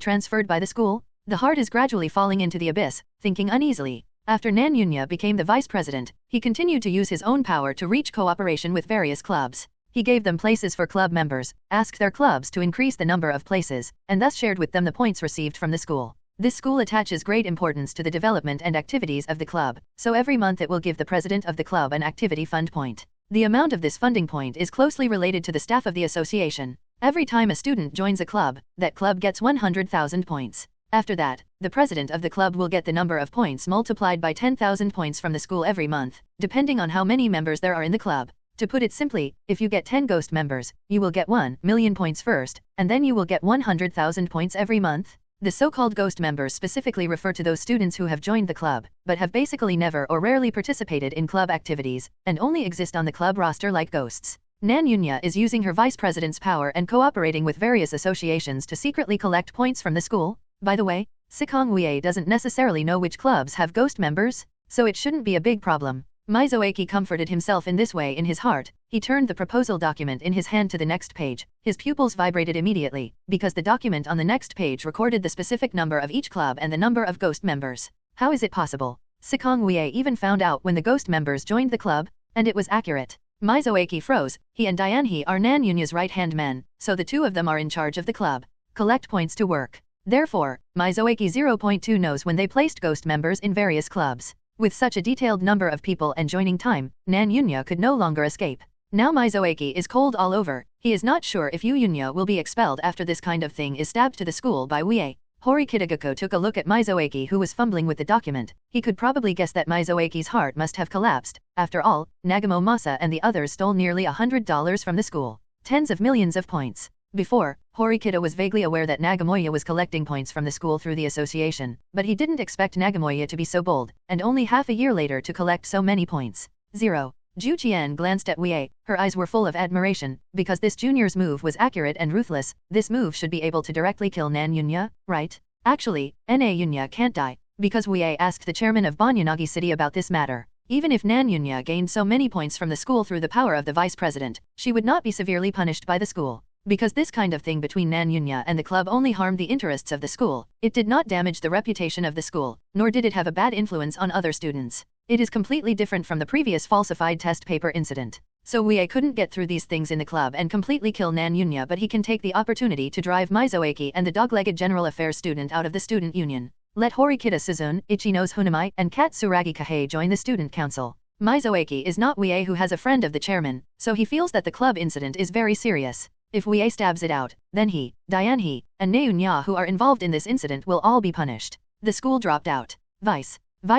transferred by the school? The heart is gradually falling into the abyss, thinking uneasily. After Nan Yunya became the vice president, he continued to use his own power to reach cooperation with various clubs. He gave them places for club members, asked their clubs to increase the number of places, and thus shared with them the points received from the school. This school attaches great importance to the development and activities of the club, so every month it will give the president of the club an activity fund point. The amount of this funding point is closely related to the staff of the association. Every time a student joins a club, that club gets 100,000 points. After that, the president of the club will get the number of points multiplied by 10,000 points from the school every month, depending on how many members there are in the club. To put it simply, if you get 10 ghost members, you will get 1 million points first, and then you will get 100,000 points every month. The so-called ghost members specifically refer to those students who have joined the club, but have basically never or rarely participated in club activities, and only exist on the club roster like ghosts. Nan Yunya is using her vice president's power and cooperating with various associations to secretly collect points from the school. By the way, Sikong Wuye doesn't necessarily know which clubs have ghost members, so it shouldn't be a big problem. Mizoaki comforted himself in this way in his heart. He turned the proposal document in his hand to the next page. His pupils vibrated immediately, because the document on the next page recorded the specific number of each club and the number of ghost members. How is it possible? Sikong Wuye even found out when the ghost members joined the club, and it was accurate. Mizoaki froze. He and Dianhee are Nan Yunya's right-hand men, so the two of them are in charge of the club. Collect points to work. Therefore, Mizoaki 0.2 knows when they placed ghost members in various clubs. With such a detailed number of people and joining time, Nan Yunya could no longer escape. Now Mizoaki is cold all over. He is not sure if Yu Yunya will be expelled after this kind of thing is stabbed to the school by Wuye. Horikita Kikyo took a look at Mizoaki, who was fumbling with the document. He could probably guess that Mizoaki's heart must have collapsed. After all, Nagamo Masa and the others stole nearly $100 from the school. Tens of millions of points. Before, Horikita was vaguely aware that Nagamoya was collecting points from the school through the association, but he didn't expect Nagamoya to be so bold, and only half a year later to collect so many points. 0. Ju Qian glanced at Wuye. Her eyes were full of admiration, because this junior's move was accurate and ruthless. This move should be able to directly kill Nan Yunya, right? Actually, Na Yunya can't die, because Wuye asked the chairman of Banyanagi City about this matter. Even if Nan Yunya gained so many points from the school through the power of the vice president, she would not be severely punished by the school. Because this kind of thing between Nan Yunya and the club only harmed the interests of the school, it did not damage the reputation of the school, nor did it have a bad influence on other students. It is completely different from the previous falsified test paper incident. So Wuye couldn't get through these things in the club and completely kill Nan Yunya, but he can take the opportunity to drive Mizoaki and the dog-legged general affairs student out of the student union. Let Horikita Suzune, Ichinose Hoonami, and Katsuragi Kahei join the student council. Mizoaki is not Wuye, who has a friend of the chairman, so he feels that the club incident is very serious. If Wuye stabs it out, then he, Dianhee, and Neunya, who are involved in this incident, will all be punished. The school dropped out. Vice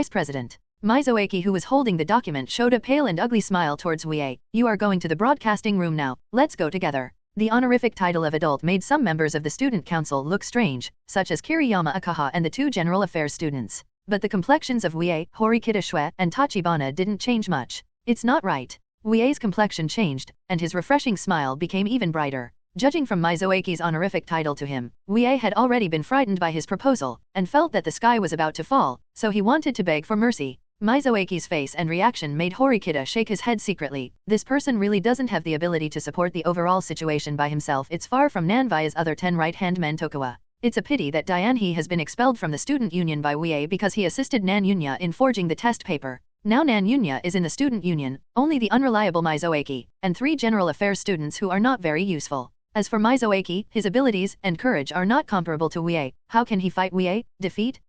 President. Mizoaki, who was holding the document, showed a pale and ugly smile towards Wuye. You are going to the broadcasting room now, let's go together. The honorific title of adult made some members of the student council look strange, such as Kiriyama Akaha and the two general affairs students. But the complexions of Wuye, Horikita Suzune, and Tachibana didn't change much. It's not right. Wuye's complexion changed, and his refreshing smile became even brighter. Judging from Mizoaki's honorific title to him, Wuye had already been frightened by his proposal, and felt that the sky was about to fall, so he wanted to beg for mercy. Mizoaki's face and reaction made Horikita shake his head secretly. This person really doesn't have the ability to support the overall situation by himself. It's far from Nanvia's other 10 right-hand men Tokuwa. It's a pity that Dianhee has been expelled from the student union by Wuye because he assisted Nan Yunya in forging the test paper. Now Nan Yunya is in the student union, only the unreliable Mizoaki, and 3 general affairs students who are not very useful. As for Mizoaki, his abilities and courage are not comparable to Wuye. How can he fight Wuye? Defeat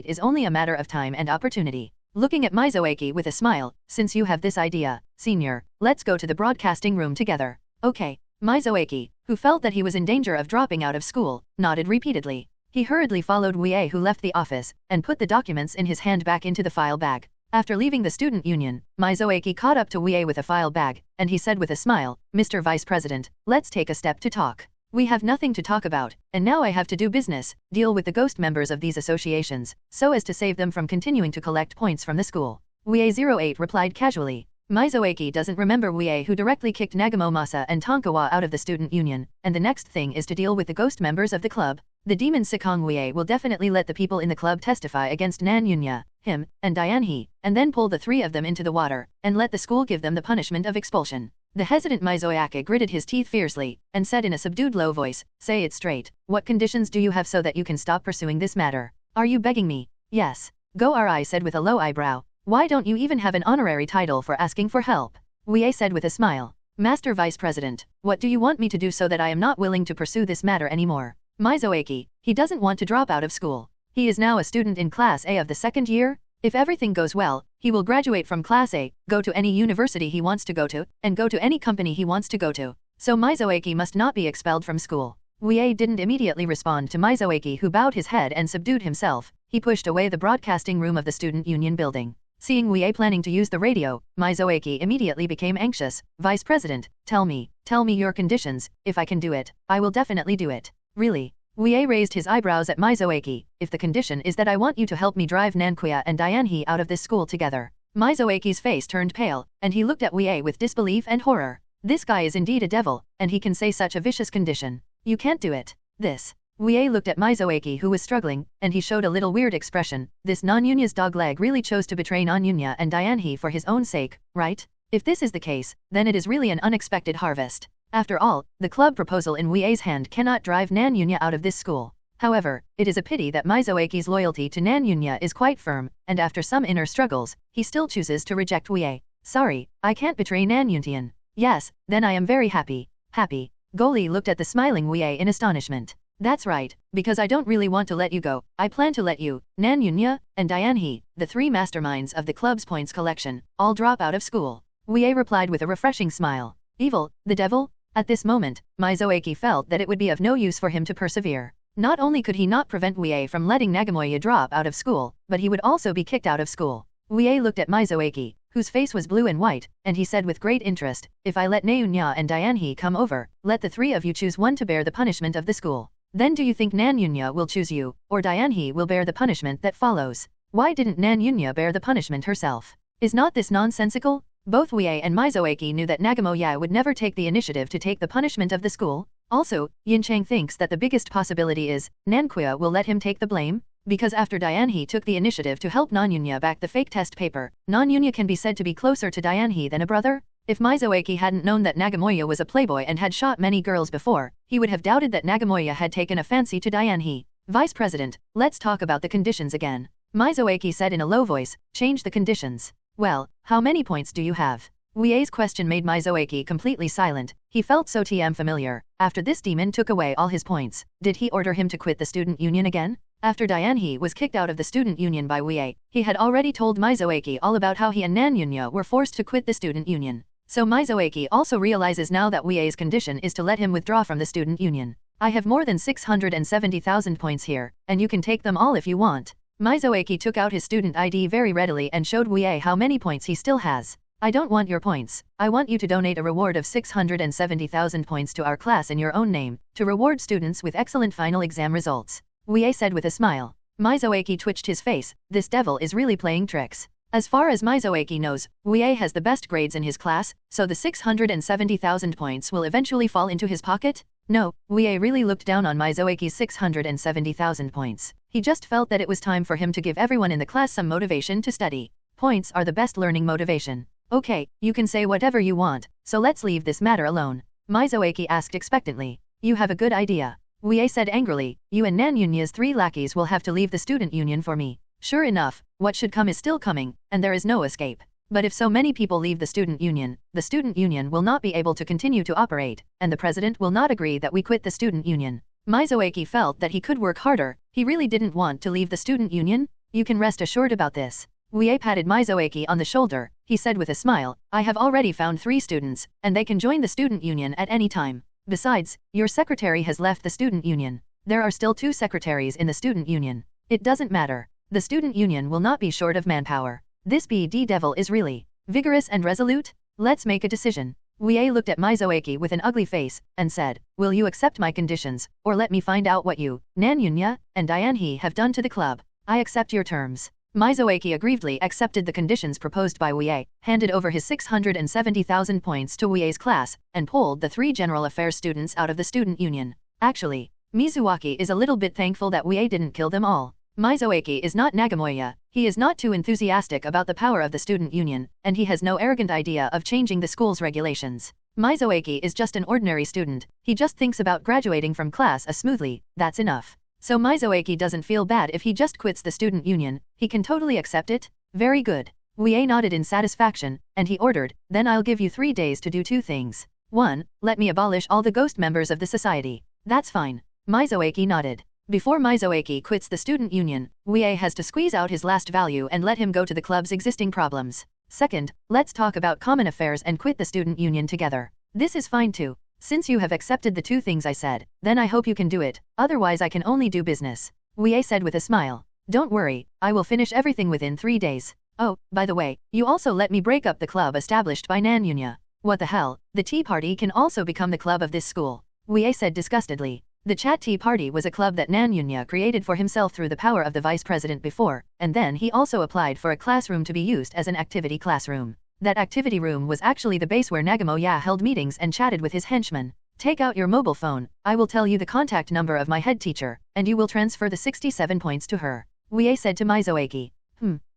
is only a matter of time and opportunity. Looking at Mizoaki with a smile, since you have this idea, senior, let's go to the broadcasting room together. Okay. Mizoaki, who felt that he was in danger of dropping out of school, nodded repeatedly. He hurriedly followed Wuye, who left the office, and put the documents in his hand back into the file bag. After leaving the student union, Mizoaki caught up to Wuye with a file bag, and he said with a smile, Mr. Vice President, let's take a step to talk. We have nothing to talk about, and now I have to do business, deal with the ghost members of these associations, so as to save them from continuing to collect points from the school. Wuye 08 replied casually. Mizoaki doesn't remember Wuye, who directly kicked Nagamo Masa and Tonkawa out of the student union, and the next thing is to deal with the ghost members of the club. The demon Sikong Wuye will definitely let the people in the club testify against Nan Yunya, him, and Dianhee, and then pull the 3 of them into the water, and let the school give them the punishment of expulsion. The hesitant Mizoaki gritted his teeth fiercely, and said in a subdued low voice, say it straight. What conditions do you have so that you can stop pursuing this matter? Are you begging me? Yes. Go-Ri said with a low eyebrow. Why don't you even have an honorary title for asking for help? Wuye said with a smile. Master Vice President, what do you want me to do so that I am not willing to pursue this matter anymore? Mizoaki, he doesn't want to drop out of school. He is now a student in Class A of the 2nd year. If everything goes well, he will graduate from Class A, go to any university he wants to go to, and go to any company he wants to go to. So Mizoaki must not be expelled from school. Wuye didn't immediately respond to Mizoaki, who bowed his head and subdued himself. He pushed away the broadcasting room of the student union building. Seeing Wuye planning to use the radio, Mizoaki immediately became anxious. Vice President, tell me your conditions. If I can do it, I will definitely do it. Really? Wuye raised his eyebrows at Mizoaki. If the condition is that I want you to help me drive Nankuya and Dianhee out of this school together. Mizoaki's face turned pale, and he looked at Wuye with disbelief and horror. This guy is indeed a devil, and he can say such a vicious condition. You can't do it. This Wuye looked at Mizoaki who was struggling, and he showed a little weird expression. This non-Yunya's dogleg really chose to betray non-Yunya and Dianhe for his own sake, right? If this is the case, then it is really an unexpected harvest. After all, the club proposal in Wuye's hand cannot drive Nan Yunya out of this school. However, it is a pity that Mizoaki's loyalty to Nan Yunya is quite firm, and after some inner struggles, he still chooses to reject Wuye. Sorry, I can't betray Nan Yuntian. Yes, then I am very happy. Happy. Goli looked at the smiling Wuye in astonishment. That's right, because I don't really want to let you go. I plan to let you, Nan Yunya, and Dianhe, the three masterminds of the club's points collection, all drop out of school. Wuye replied with a refreshing smile. Evil, the devil? At this moment, Mizoaki felt that it would be of no use for him to persevere. Not only could he not prevent Wuye from letting Nagamoya drop out of school, but he would also be kicked out of school. Wuye looked at Mizoaki, whose face was blue and white, and he said with great interest, if I let Neunya and Dianhe come over, let the three of you choose one to bear the punishment of the school. Then do you think Nan Yunya will choose you, or Dianhe will bear the punishment that follows? Why didn't Nan Yunya bear the punishment herself? Is not this nonsensical? Both Wuye and Mizoaki knew that Nagamoya would never take the initiative to take the punishment of the school. Also, Yin Chang thinks that the biggest possibility is, Nankuya will let him take the blame, because after Dianhe took the initiative to help Non-Yunya back the fake test paper, Non-Yunya can be said to be closer to Dianhe than a brother. If Mizoaki hadn't known that Nagamoya was a playboy and had shot many girls before, he would have doubted that Nagamoya had taken a fancy to Dianhe. Vice President, let's talk about the conditions again. Mizoaki said in a low voice, change the conditions. Well, how many points do you have? Wuye's question made Mizoaki completely silent. He felt so familiar. After this demon took away all his points, did he order him to quit the student union again? After Dianhe was kicked out of the student union by Wuye, he had already told Mizoaki all about how he and Nan Yunya were forced to quit the student union. So Mizoaki also realizes now that Wuye's condition is to let him withdraw from the student union. I have more than 670,000 points here, and you can take them all if you want. Mizoaki took out his student ID very readily and showed Wuye how many points he still has. I don't want your points. I want you to donate a reward of 670,000 points to our class in your own name, to reward students with excellent final exam results. Wuye said with a smile. Mizoaki twitched his face. This devil is really playing tricks. As far as Mizoaki knows, Wuye has the best grades in his class, so the 670,000 points will eventually fall into his pocket? No, Wuye really looked down on Mizoaki's 670,000 points. He just felt that it was time for him to give everyone in the class some motivation to study. Points are the best learning motivation. Okay, you can say whatever you want, so let's leave this matter alone. Mizoaki asked expectantly. You have a good idea. Wuye said angrily, you and Nan Yunya's three lackeys will have to leave the student union for me. Sure enough, what should come is still coming, and there is no escape. But if so many people leave the student union will not be able to continue to operate, and the president will not agree that we quit the student union. Mizoaki felt that he could work harder. He really didn't want to leave the student union. You can rest assured about this. Wuye patted Mizoaki on the shoulder. He said with a smile, I have already found 3 students, and they can join the student union at any time. Besides, your secretary has left the student union. There are still 2 secretaries in the student union. It doesn't matter. The student union will not be short of manpower. This BD devil is really vigorous and resolute. Let's make a decision. Wuye looked at Mizoaki with an ugly face, and said, will you accept my conditions, or let me find out what you, Nan Yunya, and Dianhe have done to the club? I accept your terms. Mizoaki aggrievedly accepted the conditions proposed by Wuye, handed over his 670,000 points to Wuye's class, and pulled the 3 general affairs students out of the student union. Actually, Mizuaki is a little bit thankful that Wuye didn't kill them all. Mizoaki is not Nagamoya, he is not too enthusiastic about the power of the student union, and he has no arrogant idea of changing the school's regulations. Mizoaki is just an ordinary student, he just thinks about graduating from class smoothly, that's enough. So Mizoaki doesn't feel bad if he just quits the student union, he can totally accept it. Very good. Wuye nodded in satisfaction, and he ordered, then I'll give you 3 days to do 2 things. 1. Let me abolish all the ghost members of the society. That's fine. Mizoaki nodded. Before Mizoaki quits the student union, Wuye has to squeeze out his last value and let him go to the club's existing problems. 2nd, let's talk about common affairs and quit the student union together. This is fine too. Since you have accepted the 2 things I said, then I hope you can do it, otherwise I can only do business. Wuye said with a smile. Don't worry, I will finish everything within 3 days. Oh, by the way, you also let me break up the club established by Nan Yunya. What the hell, the tea party can also become the club of this school. Wuye said disgustedly. The Chat Tea Party was a club that Nan Yunya created for himself through the power of the vice president before, and then he also applied for a classroom to be used as an activity classroom. That activity room was actually the base where Nagamoya held meetings and chatted with his henchmen. Take out your mobile phone, I will tell you the contact number of my head teacher, and you will transfer the 67 points to her, Wuye said to Mizoaki.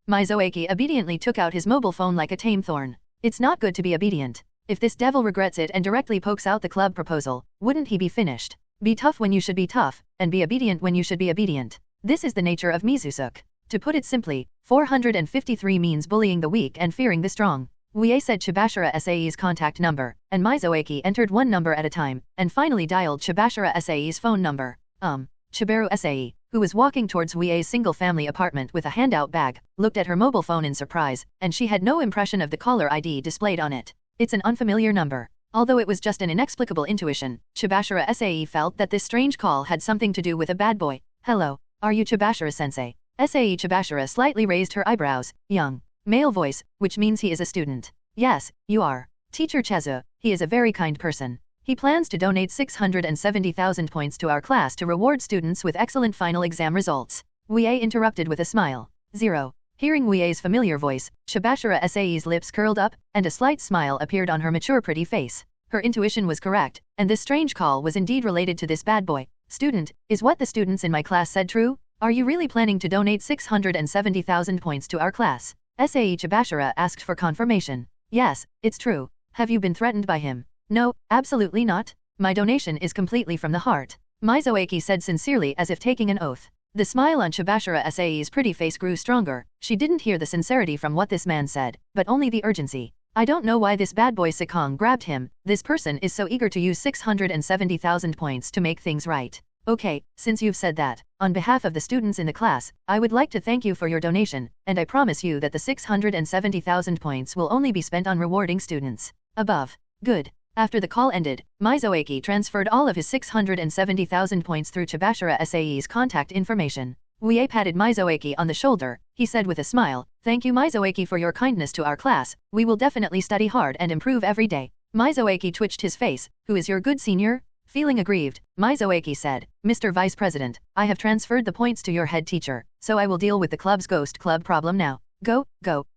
Mizoaki obediently took out his mobile phone like a tame thorn. It's not good to be obedient. If this devil regrets it and directly pokes out the club proposal, wouldn't he be finished? Be tough when you should be tough, and be obedient when you should be obedient. This is the nature of Mizusuk. To put it simply, 453 means bullying the weak and fearing the strong. Wuye said Chabashira Sae's contact number, and Mizoaki entered one number at a time, and finally dialed Chabashira Sae's phone number. Chibaru Sae, who was walking towards Wuye's single-family apartment with a handout bag, looked at her mobile phone in surprise, and she had no impression of the caller ID displayed on it. It's an unfamiliar number. Although it was just an inexplicable intuition, Chabashira Sae felt that this strange call had something to do with a bad boy. Hello, are you Chabashira-sensei? Sae Chabashira slightly raised her eyebrows. Young. Male voice, which means he is a student. Yes, you are. Teacher Chezu, he is a very kind person. He plans to donate 670,000 points to our class to reward students with excellent final exam results. Wuye interrupted with a smile. 0. Hearing Wuye's familiar voice, Chabashira Sae's lips curled up, and a slight smile appeared on her mature pretty face. Her intuition was correct, and this strange call was indeed related to this bad boy. Student, is what the students in my class said true? Are you really planning to donate 670,000 points to our class? Sae Chabashira asked for confirmation. Yes, it's true. Have you been threatened by him? No, absolutely not. My donation is completely from the heart. Mizoaki said sincerely as if taking an oath. The smile on Chabashira Sae's pretty face grew stronger. She didn't hear the sincerity from what this man said, but only the urgency. I don't know why this bad boy Sikong grabbed him. This person is so eager to use 670,000 points to make things right. Okay, since you've said that, on behalf of the students in the class, I would like to thank you for your donation, and I promise you that the 670,000 points will only be spent on rewarding students. Above. Good. After the call ended, Mizoaki transferred all of his 670,000 points through Chabashira Sae's contact information. Wuye patted Mizoaki on the shoulder. He said with a smile, "Thank you Mizoaki for your kindness to our class. We will definitely study hard and improve every day." Mizoaki twitched his face. Who is your good senior? Feeling aggrieved, Mizoaki said, "Mr. Vice President, I have transferred the points to your head teacher, so I will deal with the club's ghost club problem now. Go.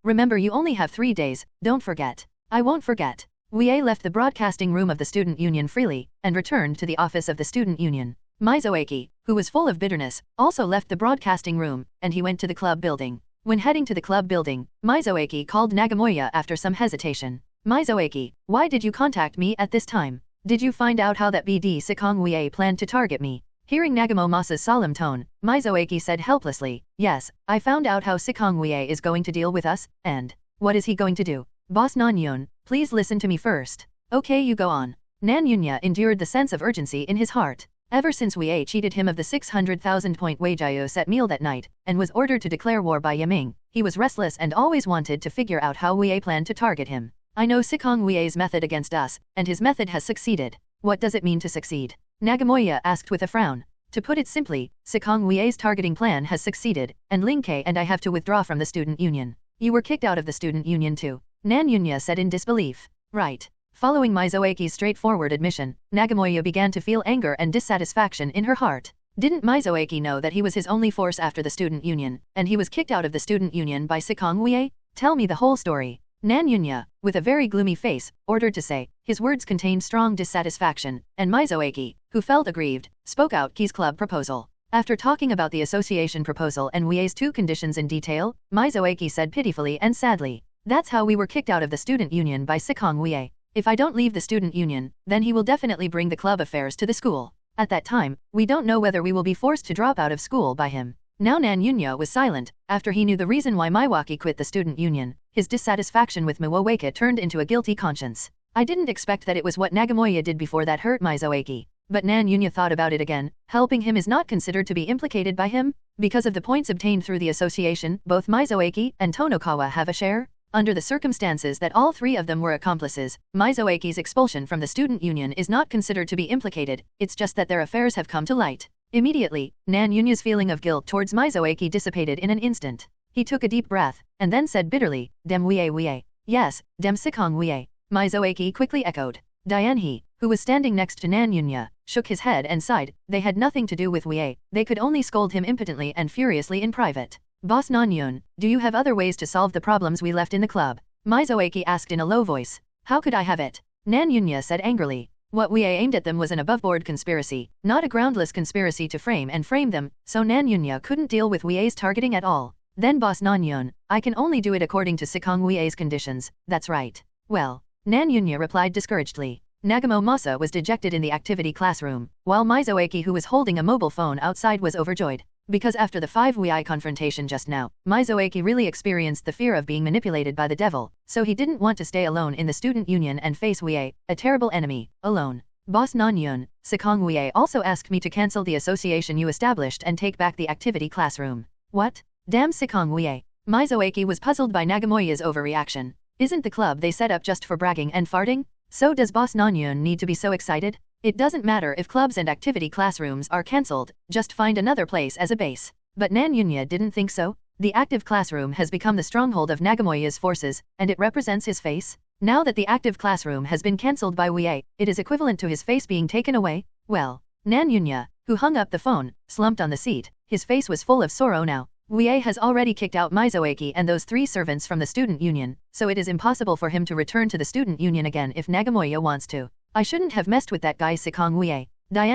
Remember you only have 3 days, don't forget." "I won't forget." Wuye left the broadcasting room of the student union freely, and returned to the office of the student union. Mizoaki, who was full of bitterness, also left the broadcasting room, and he went to the club building. When heading to the club building, Mizoaki called Nagomoya after some hesitation. "Mizoaki, why did you contact me at this time? Did you find out how that BD Sikong Wuye planned to target me?" Hearing Nagomomasa's solemn tone, Mizoaki said helplessly, "Yes, I found out how Sikong Wuye is going to deal with us, and what is he going to do? Boss Nanyun, please listen to me first." "Okay, you go on." Nanyunya endured the sense of urgency in his heart. Ever since Wuye cheated him of the 600,000 point Weijiao set meal that night, and was ordered to declare war by Yiming, he was restless and always wanted to figure out how Wuye planned to target him. "I know Sikong Wuye's method against us, and his method has succeeded." "What does it mean to succeed?" Nagomoya asked with a frown. "To put it simply, Sikong Wuye's targeting plan has succeeded, and Ling Kei and I have to withdraw from the student union." "You were kicked out of the student union too?" Nanyunya said in disbelief. "Right." Following Mizoaki's straightforward admission, Nagomoya began to feel anger and dissatisfaction in her heart. Didn't Mizoaki know that he was his only force after the student union, and he was kicked out of the student union by Sikong Wuye? "Tell me the whole story." Nanyunya, with a very gloomy face, ordered to say. His words contained strong dissatisfaction, and Mizoaki, who felt aggrieved, spoke out Ki's club proposal. After talking about the association proposal and Wuye's 2 conditions in detail, Mizoaki said pitifully and sadly, "That's how we were kicked out of the student union by Sikong Wuye. If I don't leave the student union, then he will definitely bring the club affairs to the school. At that time, we don't know whether we will be forced to drop out of school by him." Now Nanyunya was silent. After he knew the reason why Miwaki quit the student union, his dissatisfaction with Miwawake turned into a guilty conscience. "I didn't expect that it was what Nagomoya did before that hurt Mizoaki." But Nanyunya thought about it again. Helping him is not considered to be implicated by him? Because of the points obtained through the association, both Mizoaki and Tonokawa have a share? Under the circumstances that all 3 of them were accomplices, Mizoaki's expulsion from the student union is not considered to be implicated, it's just that their affairs have come to light. Immediately, Nanyunya's feeling of guilt towards Mizoaki dissipated in an instant. He took a deep breath, and then said bitterly, "Dem Wuye. Yes, Dem Sikong Wuye." Mizoaki quickly echoed. Dianhe, who was standing next to Nanyunya, shook his head and sighed. They had nothing to do with Wuye, they could only scold him impotently and furiously in private. "Boss Nanyun, do you have other ways to solve the problems we left in the club?" Mizoaki asked in a low voice. "How could I have it?" Nanyunya said angrily. What Wuye aimed at them was an above-board conspiracy, not a groundless conspiracy to frame them, so Nan Yunya couldn't deal with Wuye's targeting at all. Then Boss Nan Yun, I can only do it according to Sikong Wuye's conditions, that's right. Well, Nan Yunya replied discouragedly. Nagamo Masa was dejected in the activity classroom, while Mizoaki, who was holding a mobile phone outside, was overjoyed. Because after the 5 Wuye confrontation just now, Mizoaki really experienced the fear of being manipulated by the devil, so he didn't want to stay alone in the student union and face Wuye, a terrible enemy, alone. Boss Nan Yun, Sikong Wuye also asked me to cancel the association you established and take back the activity classroom. What? Damn Sikong Wuye. Mizoaki was puzzled by Nagamoya's overreaction. Isn't the club they set up just for bragging and farting? So does Boss Nan Yun need to be so excited? It doesn't matter if clubs and activity classrooms are cancelled, just find another place as a base. But Nan Yunya didn't think so. The active classroom has become the stronghold of Nagamoya's forces, and it represents his face. Now that the active classroom has been cancelled by Wuye, it is equivalent to his face being taken away. Well, Nan Yunya, who hung up the phone, slumped on the seat. His face was full of sorrow now. Wuye has already kicked out Mizoaki and those 3 servants from the student union, so it is impossible for him to return to the student union again if Nagamoya wants to. I shouldn't have messed with that guy Sikong Wuye.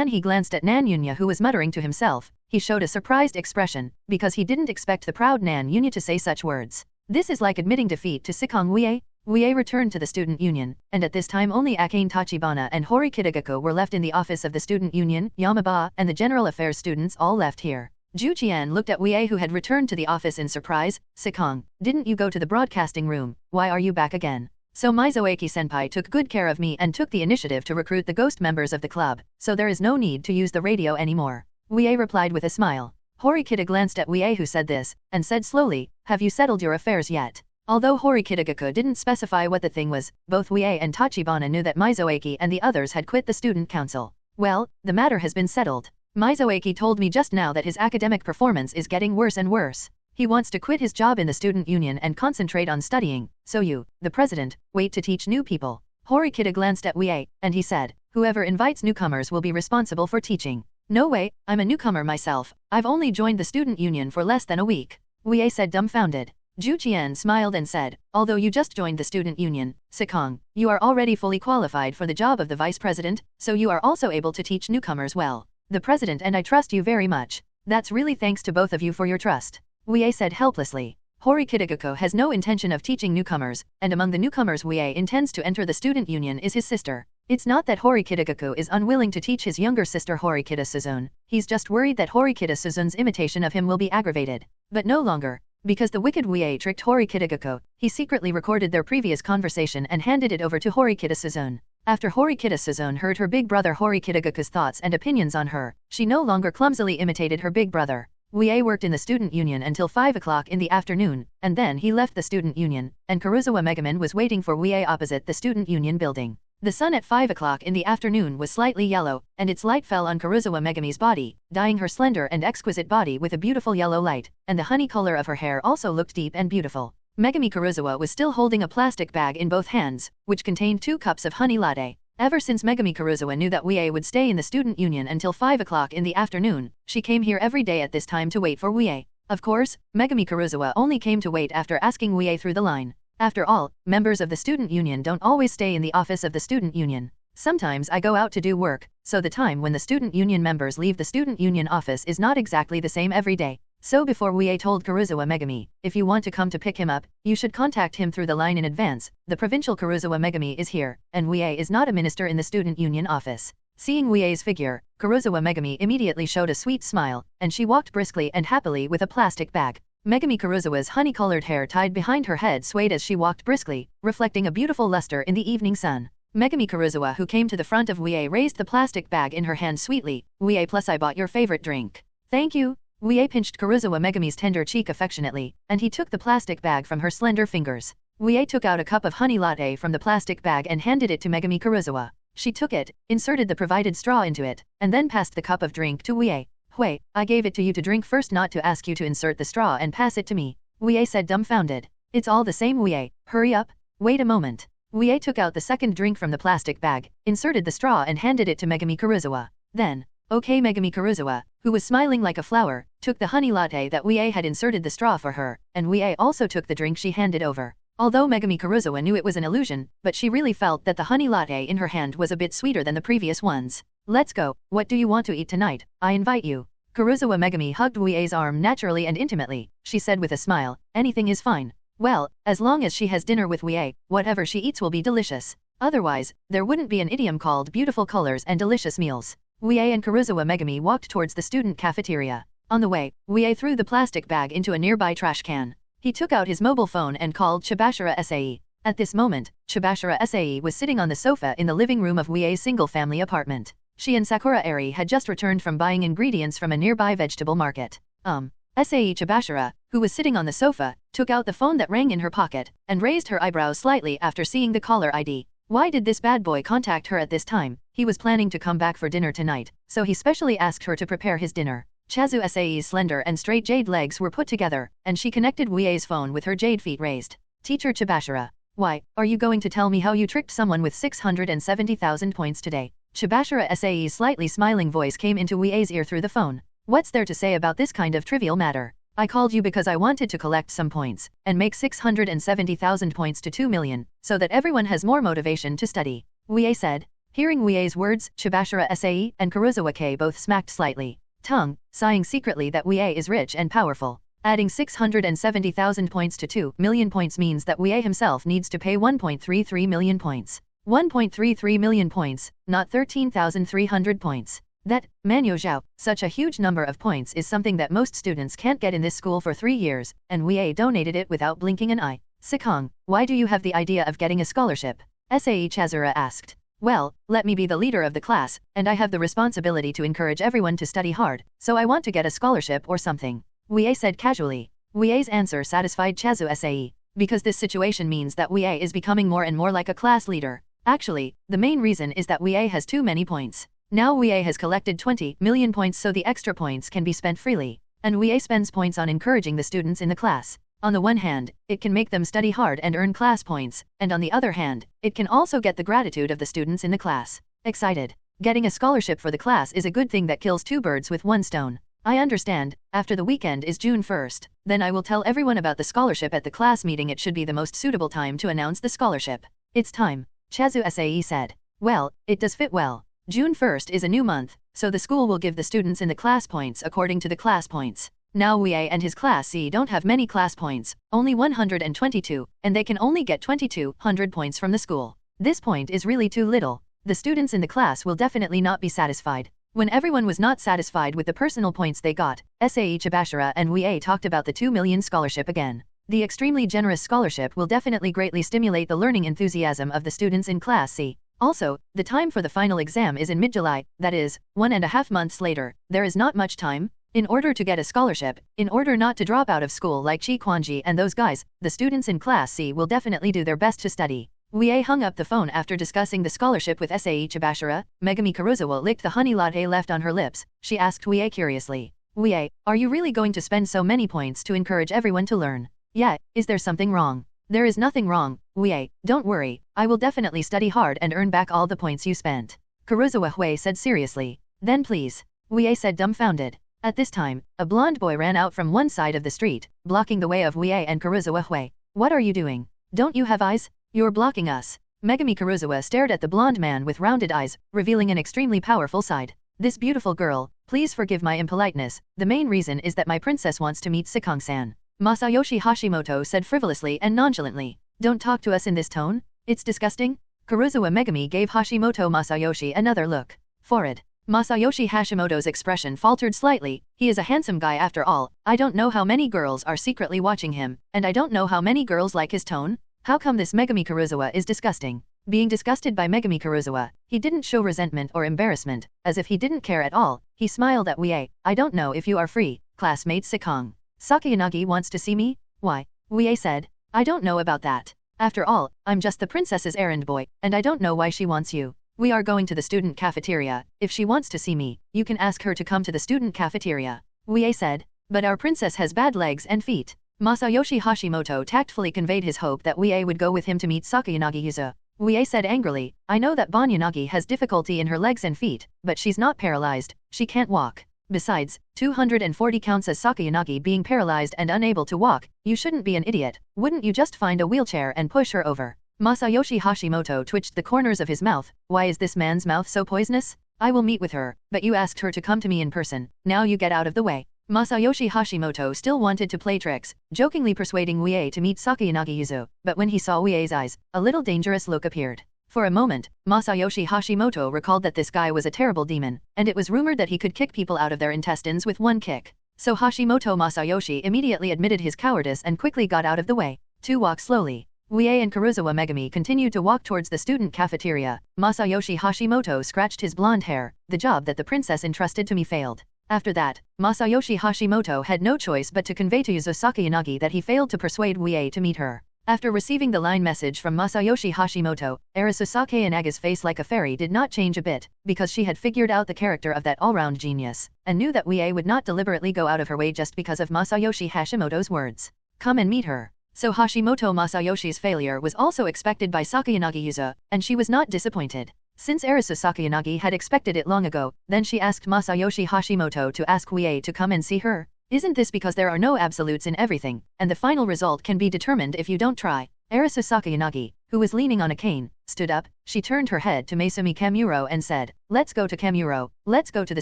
He glanced at Nan Yunya, who was muttering to himself. He showed a surprised expression, because he didn't expect the proud Nan Yunya to say such words. This is like admitting defeat to Sikong Wuye. Wuye returned to the student union, and at this time only Akane Tachibana and Horikita Kikyo were left in the office of the student union. Yamaba and the general affairs students all left here. Ju Qian looked at Wuye, who had returned to the office, in surprise. Sikong, didn't you go to the broadcasting room? Why are you back again? So Mizoaki-senpai took good care of me and took the initiative to recruit the ghost members of the club, so there is no need to use the radio anymore. Wuye replied with a smile. Horikita glanced at Wuye, who said this, and said slowly, have you settled your affairs yet? Although Horikita Kikyo didn't specify what the thing was, both Wuye and Tachibana knew that Mizoaki and the others had quit the student council. Well, the matter has been settled. Mizoaki told me just now that his academic performance is getting worse and worse. He wants to quit his job in the student union and concentrate on studying, so you, the president, wait to teach new people. Horikita glanced at Wuye, and he said, whoever invites newcomers will be responsible for teaching. No way, I'm a newcomer myself, I've only joined the student union for less than a week. Wuye said, dumbfounded. Ju Qian smiled and said, although you just joined the student union, Sikong, you are already fully qualified for the job of the vice president, so you are also able to teach newcomers well. The president and I trust you very much. That's really thanks to both of you for your trust. Wuye said helplessly. Horikita Kikyo has no intention of teaching newcomers, and among the newcomers Wuye intends to enter the student union is his sister. It's not that Horikita Kikyo is unwilling to teach his younger sister Horikita Suzune, he's just worried that Horikita Suzune's imitation of him will be aggravated. But no longer. Because the wicked Wuye tricked Horikita Kikyo, he secretly recorded their previous conversation and handed it over to Horikita Suzune. After Horikita Suzune heard her big brother Horikita Kikyo's thoughts and opinions on her, she no longer clumsily imitated her big brother. Wuye worked in the student union until 5 o'clock in the afternoon, and then he left the student union, and Karuizawa Megumi was waiting for Wuye opposite the student union building. The sun at 5 o'clock in the afternoon was slightly yellow, and its light fell on Karuizawa Megumi's body, dyeing her slender and exquisite body with a beautiful yellow light, and the honey color of her hair also looked deep and beautiful. Megumi Karuizawa was still holding a plastic bag in both hands, which contained 2 cups of honey latte. Ever since Megumi Karuizawa knew that Wuye would stay in the student union until 5 o'clock in the afternoon, she came here every day at this time to wait for Wuye. Of course, Megumi Karuizawa only came to wait after asking Wuye through the line. After all, members of the student union don't always stay in the office of the student union. Sometimes I go out to do work, so the time when the student union members leave the student union office is not exactly the same every day. So before Wuye told Karuizawa Megumi, if you want to come to pick him up, you should contact him through the line in advance. The provincial Karuizawa Megumi is here, and Wuye is not a minister in the student union office. Seeing Wuye's figure, Karuizawa Megumi immediately showed a sweet smile, and she walked briskly and happily with a plastic bag. Megumi Karuizawa's honey-colored hair tied behind her head swayed as she walked briskly, reflecting a beautiful luster in the evening sun. Megumi Karuizawa, who came to the front of Wuye, raised the plastic bag in her hand sweetly. Wuye, plus I bought your favorite drink. Thank you. Wuye pinched Karuizawa Megumi's tender cheek affectionately, and he took the plastic bag from her slender fingers. Wuye took out a cup of honey latte from the plastic bag and handed it to Megumi Karuizawa. She took it, inserted the provided straw into it, and then passed the cup of drink to Wuye. Hui, I gave it to you to drink first, not to ask you to insert the straw and pass it to me. Wuye said, dumbfounded. It's all the same, Wuye, hurry up. Wait a moment. Wuye took out the second drink from the plastic bag, inserted the straw and handed it to Megumi Karuizawa. Then, okay, Megumi Karuizawa, who was smiling like a flower, took the honey latte that Wuye had inserted the straw for her, and Wuye also took the drink she handed over. Although Megumi Karuizawa knew it was an illusion, but she really felt that the honey latte in her hand was a bit sweeter than the previous ones. Let's go. What do you want to eat tonight? I invite you. Karuizawa Megumi hugged Wuye's arm naturally and intimately. She said with a smile, anything is fine. Well, as long as she has dinner with Wuye, whatever she eats will be delicious. Otherwise, there wouldn't be an idiom called beautiful colors and delicious meals. Wuye and Karuizawa Megumi walked towards the student cafeteria. On the way, Wuye threw the plastic bag into a nearby trash can. He took out his mobile phone and called Chabashita Sae. At this moment, Chabashita Sae was sitting on the sofa in the living room of Wuye's single-family apartment. She and Sakura Airi had just returned from buying ingredients from a nearby vegetable market. Sae Chabashita, who was sitting on the sofa, took out the phone that rang in her pocket, and raised her eyebrows slightly after seeing the caller ID. Why did this bad boy contact her at this time? He was planning to come back for dinner tonight, so he specially asked her to prepare his dinner. Chazu Sae's slender and straight jade legs were put together, and she connected Wuye's phone with her jade feet raised. Teacher Chabashita. Why, are you going to tell me how you tricked someone with 670,000 points today? Chabashita Sae's slightly smiling voice came into Wuye's ear through the phone. What's there to say about this kind of trivial matter? I called you because I wanted to collect some points, and make 670,000 points to 2 million, so that everyone has more motivation to study. Wuye said. Hearing Wuye's words, Chabashita Sae and Karuizawa K both smacked slightly. Tongue, sighing secretly that Wuye is rich and powerful. Adding 670,000 points to 2 million points means that Wuye himself needs to pay 1.33 million points. 1.33 million points, not 13,300 points. That, Manyo Zhao, such a huge number of points is something that most students can't get in this school for 3 years, and Wuye donated it without blinking an eye. Sikong, why do you have the idea of getting a scholarship? Sae Chazura asked. Well, let me be the leader of the class, and I have the responsibility to encourage everyone to study hard, so I want to get a scholarship or something. Wuye said casually. Wuye's answer satisfied Chazu Sae, because this situation means that Wuye is becoming more and more like a class leader. Actually, the main reason is that Wuye has too many points. Now Wuye has collected 20 million points so the extra points can be spent freely, and Wuye spends points on encouraging the students in the class. On the one hand, it can make them study hard and earn class points, and on the other hand, it can also get the gratitude of the students in the class. Excited. Getting a scholarship for the class is a good thing that kills two birds with one stone. I understand. After the weekend is June 1st, then I will tell everyone about the scholarship at the class meeting. It should be the most suitable time to announce the scholarship. It's time, Chazu Sae said. Well, it does fit well. June 1st is a new month, so the school will give the students in the class points according to the class points. Now Wuye and his class C don't have many class points, only 122, and they can only get 2,200 points from the school. This point is really too little. The students in the class will definitely not be satisfied. When everyone was not satisfied with the personal points they got, Sae Chabashita and Wuye talked about the 2 million scholarship again. The extremely generous scholarship will definitely greatly stimulate the learning enthusiasm of the students in class C. Also, the time for the final exam is in mid-July, that is, 1.5 months later. There is not much time. In order to get a scholarship, in order not to drop out of school like Chi Kwanji and those guys, the students in Class C will definitely do their best to study. Wuye hung up the phone after discussing the scholarship with Sae Chabashita. Megumi Karuizawa licked the honey latte left on her lips. She asked Wuye curiously. Wuye, are you really going to spend so many points to encourage everyone to learn? Yeah, is there something wrong? There is nothing wrong, Wuye, don't worry, I will definitely study hard and earn back all the points you spent. Karuizawa Hui said seriously. Then please. Wuye said dumbfounded. At this time, a blonde boy ran out from one side of the street, blocking the way of Wuye and Karuizawa Hui. What are you doing? Don't you have eyes? You're blocking us. Megumi Karuizawa stared at the blonde man with rounded eyes, revealing an extremely powerful side. This beautiful girl, please forgive my impoliteness, the main reason is that my princess wants to meet Sikong-san. Masayoshi Hashimoto said frivolously and nonchalantly. Don't talk to us in this tone, it's disgusting. Karuizawa Megumi gave Hashimoto Masayoshi another look. Forward. Masayoshi Hashimoto's expression faltered slightly. He is a handsome guy after all. I don't know how many girls are secretly watching him, and I don't know how many girls like his tone. How come this Megumi Karuizawa is disgusting? Being disgusted by Megumi Karuizawa, he didn't show resentment or embarrassment, as if he didn't care at all. He smiled at Wuye. I don't know if you are free, classmate Sikong. Sakayanagi wants to see me? Why? Wuye said. I don't know about that. After all, I'm just the princess's errand boy, and I don't know why she wants you. We are going to the student cafeteria. If she wants to see me, you can ask her to come to the student cafeteria. Wuye said. But our princess has bad legs and feet. Masayoshi Hashimoto tactfully conveyed his hope that Wuye would go with him to meet Sakayanagi Yuzu. Wuye said angrily, I know that Banyanagi has difficulty in her legs and feet, but she's not paralyzed, she can't walk. Besides, 240 counts as Sakayanagi being paralyzed and unable to walk. You shouldn't be an idiot. Wouldn't you just find a wheelchair and push her over? Masayoshi Hashimoto twitched the corners of his mouth. Why is this man's mouth so poisonous? I will meet with her, but you asked her to come to me in person. Now you get out of the way. Masayoshi Hashimoto still wanted to play tricks, jokingly persuading Wuye to meet Sakayanagi Yuzo, but when he saw Wuye's eyes, a little dangerous look appeared. For a moment, Masayoshi Hashimoto recalled that this guy was a terrible demon, and it was rumored that he could kick people out of their intestines with one kick. So Hashimoto Masayoshi immediately admitted his cowardice and quickly got out of the way. 2 Walk slowly. Wuye and Karuizawa Megumi continued to walk towards the student cafeteria. Masayoshi Hashimoto scratched his blonde hair. The job that the princess entrusted to me failed. After that, Masayoshi Hashimoto had no choice but to convey to Yuzo Sakayanagi that he failed to persuade Wuye to meet her. After receiving the line message from Masayoshi Hashimoto, Arisu Sakayanaga's face like a fairy did not change a bit, because she had figured out the character of that all-round genius, and knew that Wuye would not deliberately go out of her way just because of Masayoshi Hashimoto's words. Come and meet her. So Hashimoto Masayoshi's failure was also expected by Sakayanagi Yuzo, and she was not disappointed. Since Arisu Sakayanagi had expected it long ago, then she asked Masayoshi Hashimoto to ask Wuye to come and see her. Isn't this because there are no absolutes in everything, and the final result can be determined if you don't try? Arisu Sakayanagi, who was leaning on a cane, stood up. She turned her head to Maesumi Kamuro and said, Let's go to Kamuro, let's go to the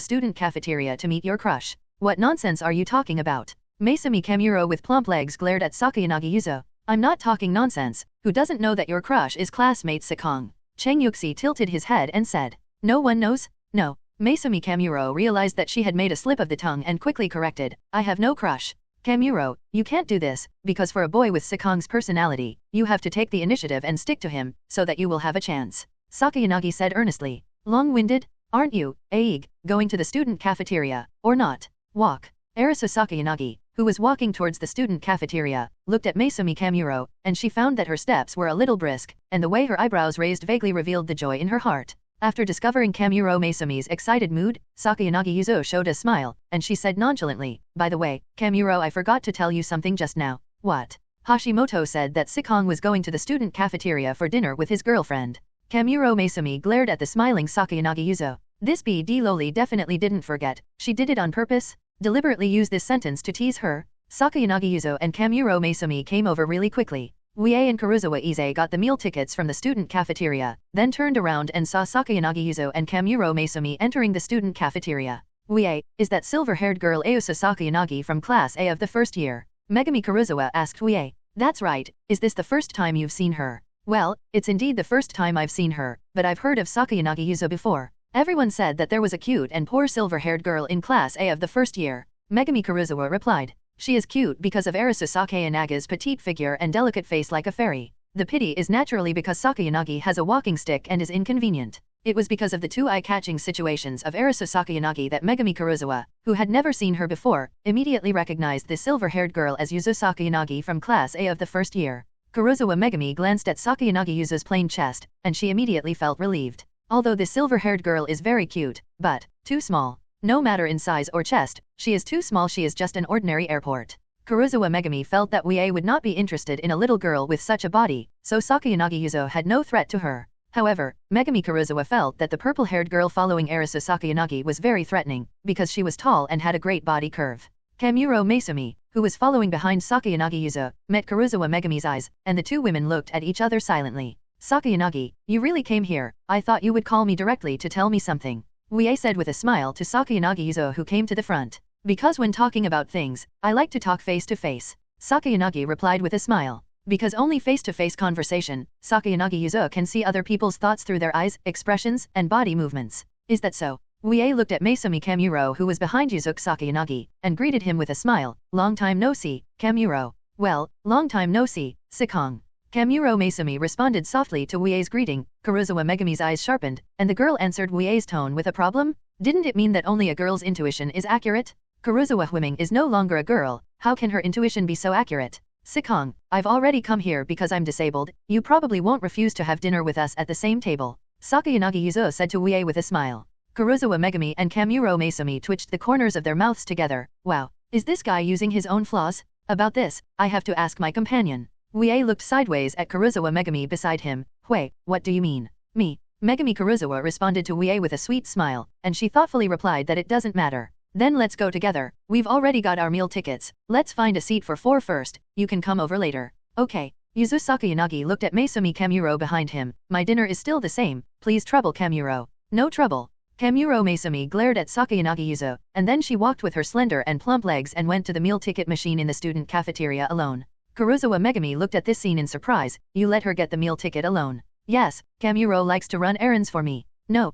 student cafeteria to meet your crush. What nonsense are you talking about? Maesumi Kamuro with plump legs glared at Sakayanagi Yuzo. I'm not talking nonsense. Who doesn't know that your crush is classmate Sikong? Chang Yuxi tilted his head and said, No one knows? No. Maesumi Kamuro realized that she had made a slip of the tongue and quickly corrected, I have no crush. Kamuro, you can't do this, because for a boy with Sikong's personality, you have to take the initiative and stick to him, so that you will have a chance. Sakayanagi said earnestly. Long-winded? Aren't you, Aig, going to the student cafeteria, or not? Walk. Arisu Sakayanagi, who was walking towards the student cafeteria, looked at Maesumi Kamuro, and she found that her steps were a little brisk, and the way her eyebrows raised vaguely revealed the joy in her heart. After discovering Kamuro Maesumi's excited mood, Sakayanagi Yuzo showed a smile, and she said nonchalantly, By the way, Kamuro, I forgot to tell you something just now. What? Hashimoto said that Sikong was going to the student cafeteria for dinner with his girlfriend. Kamuro Maesumi glared at the smiling Sakayanagi Yuzo. This BD loli definitely didn't forget. She did it on purpose? Deliberately used this sentence to tease her? Sakayanagi Yuzo and Kamuro Maesumi came over really quickly. Wuye and Karuizawa Ise got the meal tickets from the student cafeteria, then turned around and saw Sakayanagi Yuzo and Kamuro Maesumi entering the student cafeteria. Wuye, is that silver-haired girl Ayusa Sakayanagi from Class A of the first year? Megumi Karuizawa asked Wuye. That's right. Is this the first time you've seen her? Well, it's indeed the first time I've seen her, but I've heard of Sakayanagi Yuzo before. Everyone said that there was a cute and poor silver-haired girl in Class A of the first year. Megumi Karuizawa replied. She is cute because of Arisu Sakayanaga's petite figure and delicate face like a fairy. The pity is naturally because Sakayanagi has a walking stick and is inconvenient. It was because of the two eye-catching situations of Arisu Sakayanagi that Megumi Karuizawa, who had never seen her before, immediately recognized the silver-haired girl as Yuzo Sakayanagi from Class A of the first year. Karuizawa Megumi glanced at Sakayanagi Yuzo's plain chest, and she immediately felt relieved. Although the silver-haired girl is very cute, but too small. No matter in size or chest, she is too small, she is just an ordinary airport. Karuizawa Megumi felt that Wuye would not be interested in a little girl with such a body, so Sakayanagi Yuzo had no threat to her. However, Megumi Karuizawa felt that the purple-haired girl following Arisu Sakayanagi was very threatening, because she was tall and had a great body curve. Kamuro Maesumi, who was following behind Sakayanagi Yuzo, met Karuizawa Megumi's eyes, and the two women looked at each other silently. Sakayanagi, you really came here. I thought you would call me directly to tell me something. Wuye said with a smile to Sakayanagi Yuzo, who came to the front. Because when talking about things, I like to talk face to face. Sakayanagi replied with a smile. Because only face-to-face conversation, Sakayanagi Yuzo can see other people's thoughts through their eyes, expressions, and body movements. Is that so? Wuye looked at Maesumi Kamuro, who was behind Yuzo Sakayanagi, and greeted him with a smile. Long time no see, Kamuro. Well, long time no see, Sikong. Kamuro Maesumi responded softly to Wuye's greeting. Karuizawa Megumi's eyes sharpened, and the girl answered Wuye's tone with a problem. Didn't it mean that only a girl's intuition is accurate? Karuizawa Huiming is no longer a girl. How can her intuition be so accurate? Sikong, I've already come here because I'm disabled. You probably won't refuse to have dinner with us at the same table. Sakayanagi Yuzo said to Wuye with a smile. Karuizawa Megumi and Kamuro Maesumi twitched the corners of their mouths together. Wow, is this guy using his own flaws? About this, I have to ask my companion. Wuye looked sideways at Karuizawa Megumi beside him. Hui, what do you mean? Me. Megumi Karuizawa responded to Wuye with a sweet smile, and she thoughtfully replied that it doesn't matter. Then let's go together. We've already got our meal tickets. Let's find a seat for 4 first. You can come over later. Okay. Yuzu Sakayanagi looked at Maisumi Kamuro behind him. My dinner is still the same. Please trouble Kamuro. No trouble. Kamuro Maisumi glared at Sakayanagi Yuzu, and then she walked with her slender and plump legs and went to the meal ticket machine in the student cafeteria alone. Karuizawa Megumi looked at this scene in surprise. You let her get the meal ticket alone? Yes, Kamuro likes to run errands for me. No,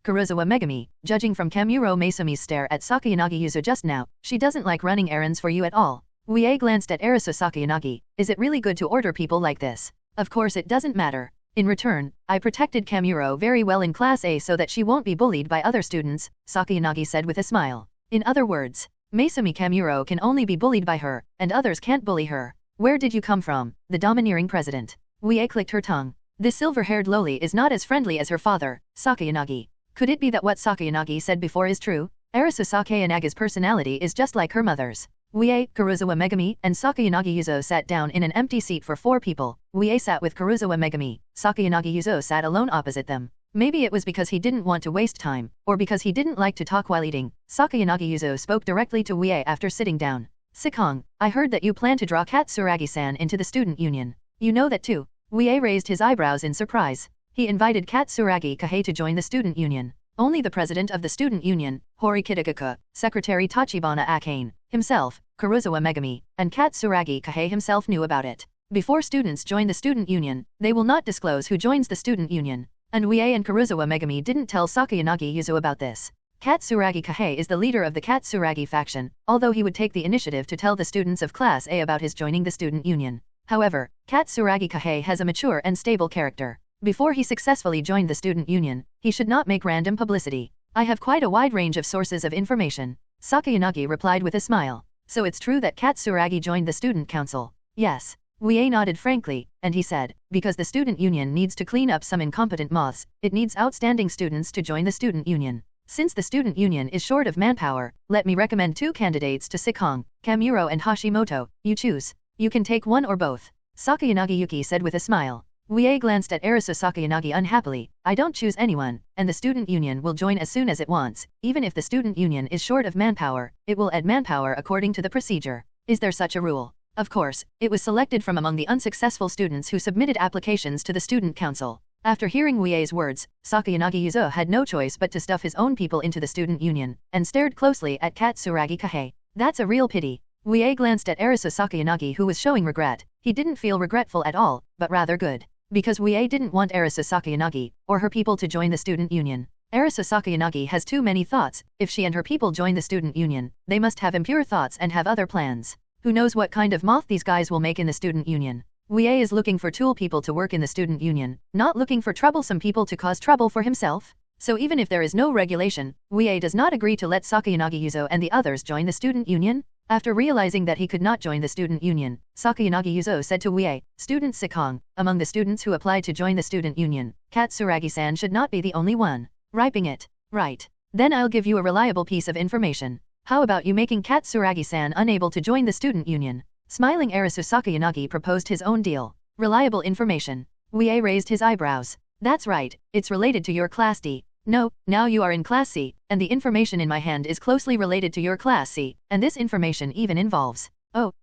Karuizawa Megumi, judging from Kamuro Maisumi's stare at Sakayanagi Yuzu just now, she doesn't like running errands for you at all. Wuye glanced at Arisu Sakayanagi. Is it really good to order people like this? Of course it doesn't matter. In return, I protected Kamuro very well in Class A so that she won't be bullied by other students, Sakayanagi said with a smile. In other words, Maisumi Kamuro can only be bullied by her, and others can't bully her. Where did you come from? The domineering president. Wuye clicked her tongue. This silver-haired loli is not as friendly as her father, Sakayanagi. Could it be that what Sakayanagi said before is true? Arisu Sakayanaga's personality is just like her mother's. Wuye, Karuizawa Megumi, and Sakayanagi Yuzo sat down in an empty seat for 4 people. Wuye sat with Karuizawa Megumi. Sakayanagi Yuzo sat alone opposite them. Maybe it was because he didn't want to waste time, or because he didn't like to talk while eating. Sakayanagi Yuzo spoke directly to Wuye after sitting down. Sikong, I heard that you plan to draw Katsuragi-san into the student union. You know that too? Wuye raised his eyebrows in surprise. He invited Katsuragi Kahei to join the student union. Only the president of the student union, Horikita Kikyo, secretary Tachibana Akane, himself, Karuizawa Megumi, and Katsuragi Kahei himself knew about it. Before students join the student union, they will not disclose who joins the student union. And Wuye and Karuizawa Megumi didn't tell Sakayanagi Yuzu about this. Katsuragi Kahei is the leader of the Katsuragi faction, although he would take the initiative to tell the students of Class A about his joining the student union. However, Katsuragi Kahei has a mature and stable character. Before he successfully joined the student union, he should not make random publicity. I have quite a wide range of sources of information. Sakayanagi replied with a smile. So it's true that Katsuragi joined the student council? Yes. Wuye nodded frankly, and he said, because the student union needs to clean up some incompetent moths, it needs outstanding students to join the student union. Since the student union is short of manpower, let me recommend 2 candidates to Sikong, Kamuro and Hashimoto. You choose. You can take one or both. Sakayanagi Yuki said with a smile. Wuye glanced at Arisu Sakayanagi unhappily. I don't choose anyone, and the student union will join as soon as it wants. Even if the student union is short of manpower, it will add manpower according to the procedure. Is there such a rule? Of course, it was selected from among the unsuccessful students who submitted applications to the student council. After hearing Wuye's words, Sakayanagi Yuzo had no choice but to stuff his own people into the student union, and stared closely at Katsuragi Kahei. That's a real pity. Wuye glanced at Arisu Sakayanagi who was showing regret. He didn't feel regretful at all, but rather good. Because Wuye didn't want Arisu Sakayanagi, or her people to join the student union. Arisu Sakayanagi has too many thoughts. If she and her people join the student union, they must have impure thoughts and have other plans. Who knows what kind of moth these guys will make in the student union. Wuye is looking for tool people to work in the student union, not looking for troublesome people to cause trouble for himself. So even if there is no regulation, Wuye does not agree to let Sakayanagi Yuzo and the others join the student union. After realizing that he could not join the student union, Sakayanagi Yuzo said to Wuye, Student Sikong, among the students who applied to join the student union, Katsuragi-san should not be the only one. Riping it. Right. Then I'll give you a reliable piece of information. How about you making Katsuragi-san unable to join the student union? Smiling Arisu Sakayanagi proposed his own deal. Reliable information. Wuye raised his eyebrows. That's right, it's related to your Class D. No, now you are in Class C, and the information in my hand is closely related to your Class C, and this information even involves,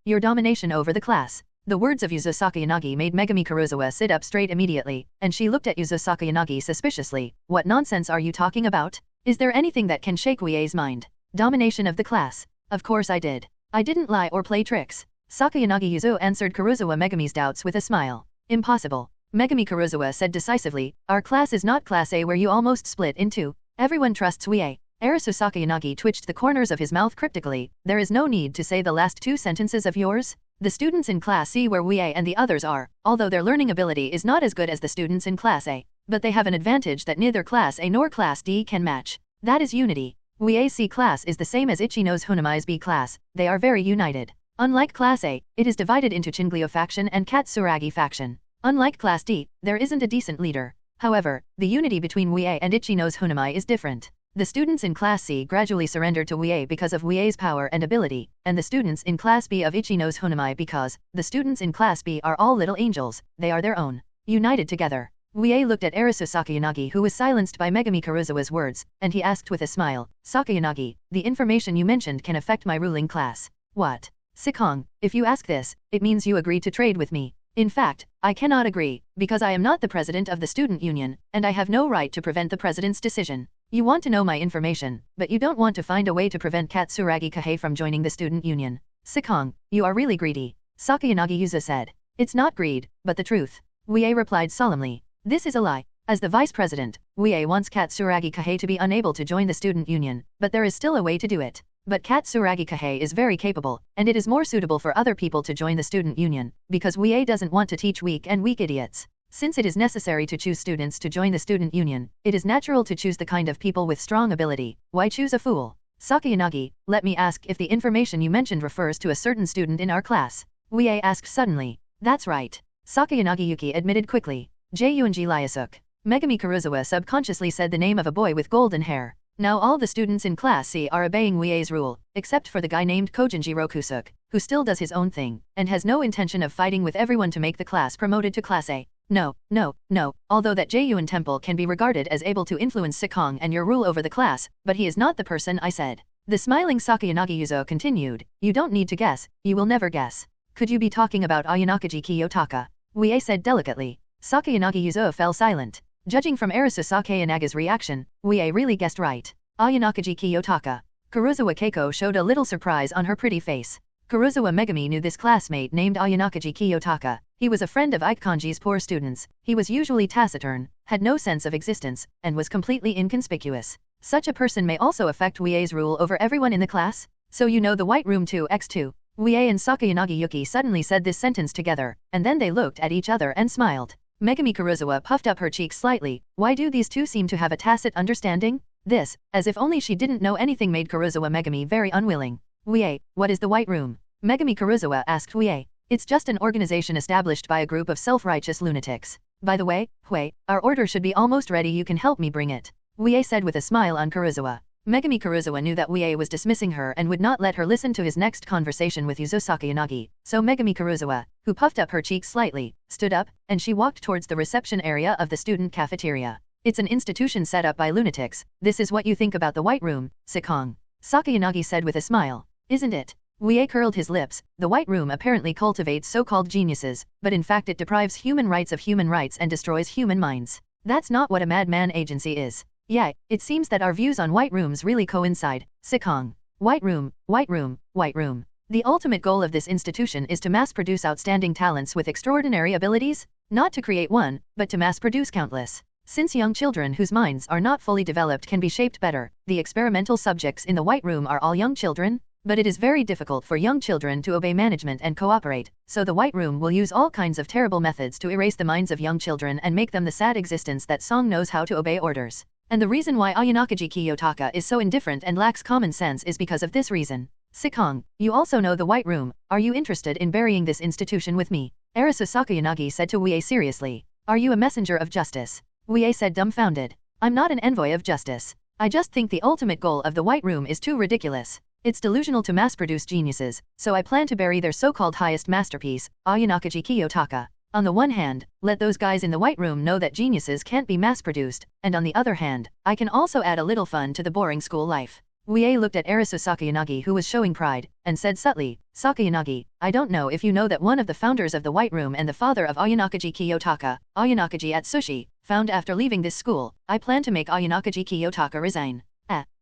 your domination over the class. The words of Yuzo Sakayanagi made Megumi Karuizawa sit up straight immediately, and she looked at Yuzo Sakayanagi suspiciously. What nonsense are you talking about? Is there anything that can shake Wuye's mind? Domination of the class. Of course I did. I didn't lie or play tricks. Sakayanagi Yuzo answered Karuizawa Megumi's doubts with a smile. Impossible. Megumi Karuizawa said decisively, our class is not Class A where you almost split in 2. Everyone trusts Wuye. Arisu Sakayanagi twitched the corners of his mouth cryptically. There is no need to say the last 2 sentences of yours. The students in Class C where Wuye and the others are, although their learning ability is not as good as the students in Class A, but they have an advantage that neither Class A nor Class D can match. That is unity. Wuye's C class is the same as Ichinose Hoonami's B class. They are very united. Unlike Class A, it is divided into Chinglyo faction and Katsuragi faction. Unlike Class D, there isn't a decent leader. However, the unity between Wuye and Ichinose Hoonami is different. The students in Class C gradually surrendered to Wuye because of Wuye's power and ability, and the students in Class B of Ichinose Hoonami because the students in Class B are all little angels, they are their own. United together. Wuye looked at Arisu Sakayanagi, who was silenced by Megumi Karuizawa's words, and he asked with a smile, Sakayanagi, the information you mentioned can affect my ruling class. What? Sikong, if you ask this, it means you agree to trade with me. In fact, I cannot agree, because I am not the president of the student union, and I have no right to prevent the president's decision. You want to know my information, but you don't want to find a way to prevent Katsuragi Kahei from joining the student union. Sikong, you are really greedy. Sakayanagi Yuzo said. It's not greed, but the truth. Wuye replied solemnly. This is a lie. As the vice president, Wuye wants Katsuragi Kahei to be unable to join the student union, but there is still a way to do it. But Katsuragi Kahei is very capable, and it is more suitable for other people to join the student union, because Wuye doesn't want to teach weak idiots. Since it is necessary to choose students to join the student union, it is natural to choose the kind of people with strong ability. Why choose a fool? Sakayanagi, let me ask if the information you mentioned refers to a certain student in our class. Wuye asked suddenly. That's right. Sakayanagi Yuki admitted quickly. Junji Lyasuk. Megumi Karuizawa subconsciously said the name of a boy with golden hair. Now all the students in Class C are obeying Wuye's rule, except for the guy named Kojinji Rokusuk, who still does his own thing, and has no intention of fighting with everyone to make the class promoted to Class A. No, although that Juyun Temple can be regarded as able to influence Sikong and your rule over the class, but he is not the person I said. The smiling Sakayanagi Yuzo continued, you don't need to guess, you will never guess. Could you be talking about Ayanakaji Kiyotaka? Wuye said delicately. Sakayanagi Yuzo fell silent. Judging from Arisu Sakayanaga's reaction, Wuye really guessed right. Ayanakaji Kiyotaka. Karuizawa Keiko showed a little surprise on her pretty face. Karuizawa Megumi knew this classmate named Ayanakaji Kiyotaka. He was a friend of Ichikanji's poor students. He was usually taciturn, had no sense of existence, and was completely inconspicuous. Such a person may also affect Wuye's rule over everyone in the class? So you know the White Room 2x2. Wuye and Sakayanagi Yuki suddenly said this sentence together, and then they looked at each other and smiled. Megumi Karuizawa puffed up her cheeks slightly. Why do these two seem to have a tacit understanding? This, as if only she didn't know anything, made Karuizawa Megumi very unwilling. Wuye, what is the White Room? Megumi Karuizawa asked Wuye. It's just an organization established by a group of self-righteous lunatics. By the way, Hui, our order should be almost ready, you can help me bring it. Wuye said with a smile on Karuizawa. Megumi Karuizawa knew that Wuye was dismissing her and would not let her listen to his next conversation with Yuzo Sakayanagi, so Megumi Karuizawa, who puffed up her cheeks slightly, stood up, and she walked towards the reception area of the student cafeteria. It's an institution set up by lunatics. This is what you think about the White Room, Sikong. Sakayanagi said with a smile. Isn't it? Wuye curled his lips. The White Room apparently cultivates so-called geniuses, but in fact it deprives human rights of human rights and destroys human minds. That's not what a madman agency is. Yeah, it seems that our views on White Rooms really coincide. Sikong. White Room, White Room, White Room. The ultimate goal of this institution is to mass-produce outstanding talents with extraordinary abilities? Not to create one, but to mass-produce countless. Since young children whose minds are not fully developed can be shaped better, the experimental subjects in the White Room are all young children? But it is very difficult for young children to obey management and cooperate, so the White Room will use all kinds of terrible methods to erase the minds of young children and make them the sad existence that Song knows how to obey orders. And the reason why Ayanakaji Kiyotaka is so indifferent and lacks common sense is because of this reason. Sikong, you also know the White Room. Are you interested in burying this institution with me? Arisu Sakayanagi said to Wuye seriously. Are you a messenger of justice? Wuye said dumbfounded. I'm not an envoy of justice. I just think the ultimate goal of the White Room is too ridiculous. It's delusional to mass-produce geniuses, so I plan to bury their so-called highest masterpiece, Ayanakaji Kiyotaka. On the one hand, let those guys in the White Room know that geniuses can't be mass-produced, and on the other hand, I can also add a little fun to the boring school life. Wuye looked at Arisu Sakayanagi, who was showing pride, and said subtly, Sakayanagi, I don't know if you know that one of the founders of the White Room and the father of Ayanakaji Kiyotaka, Ayanakaji Atsushi, found after leaving this school. I plan to make Ayanakaji Kiyotaka resign.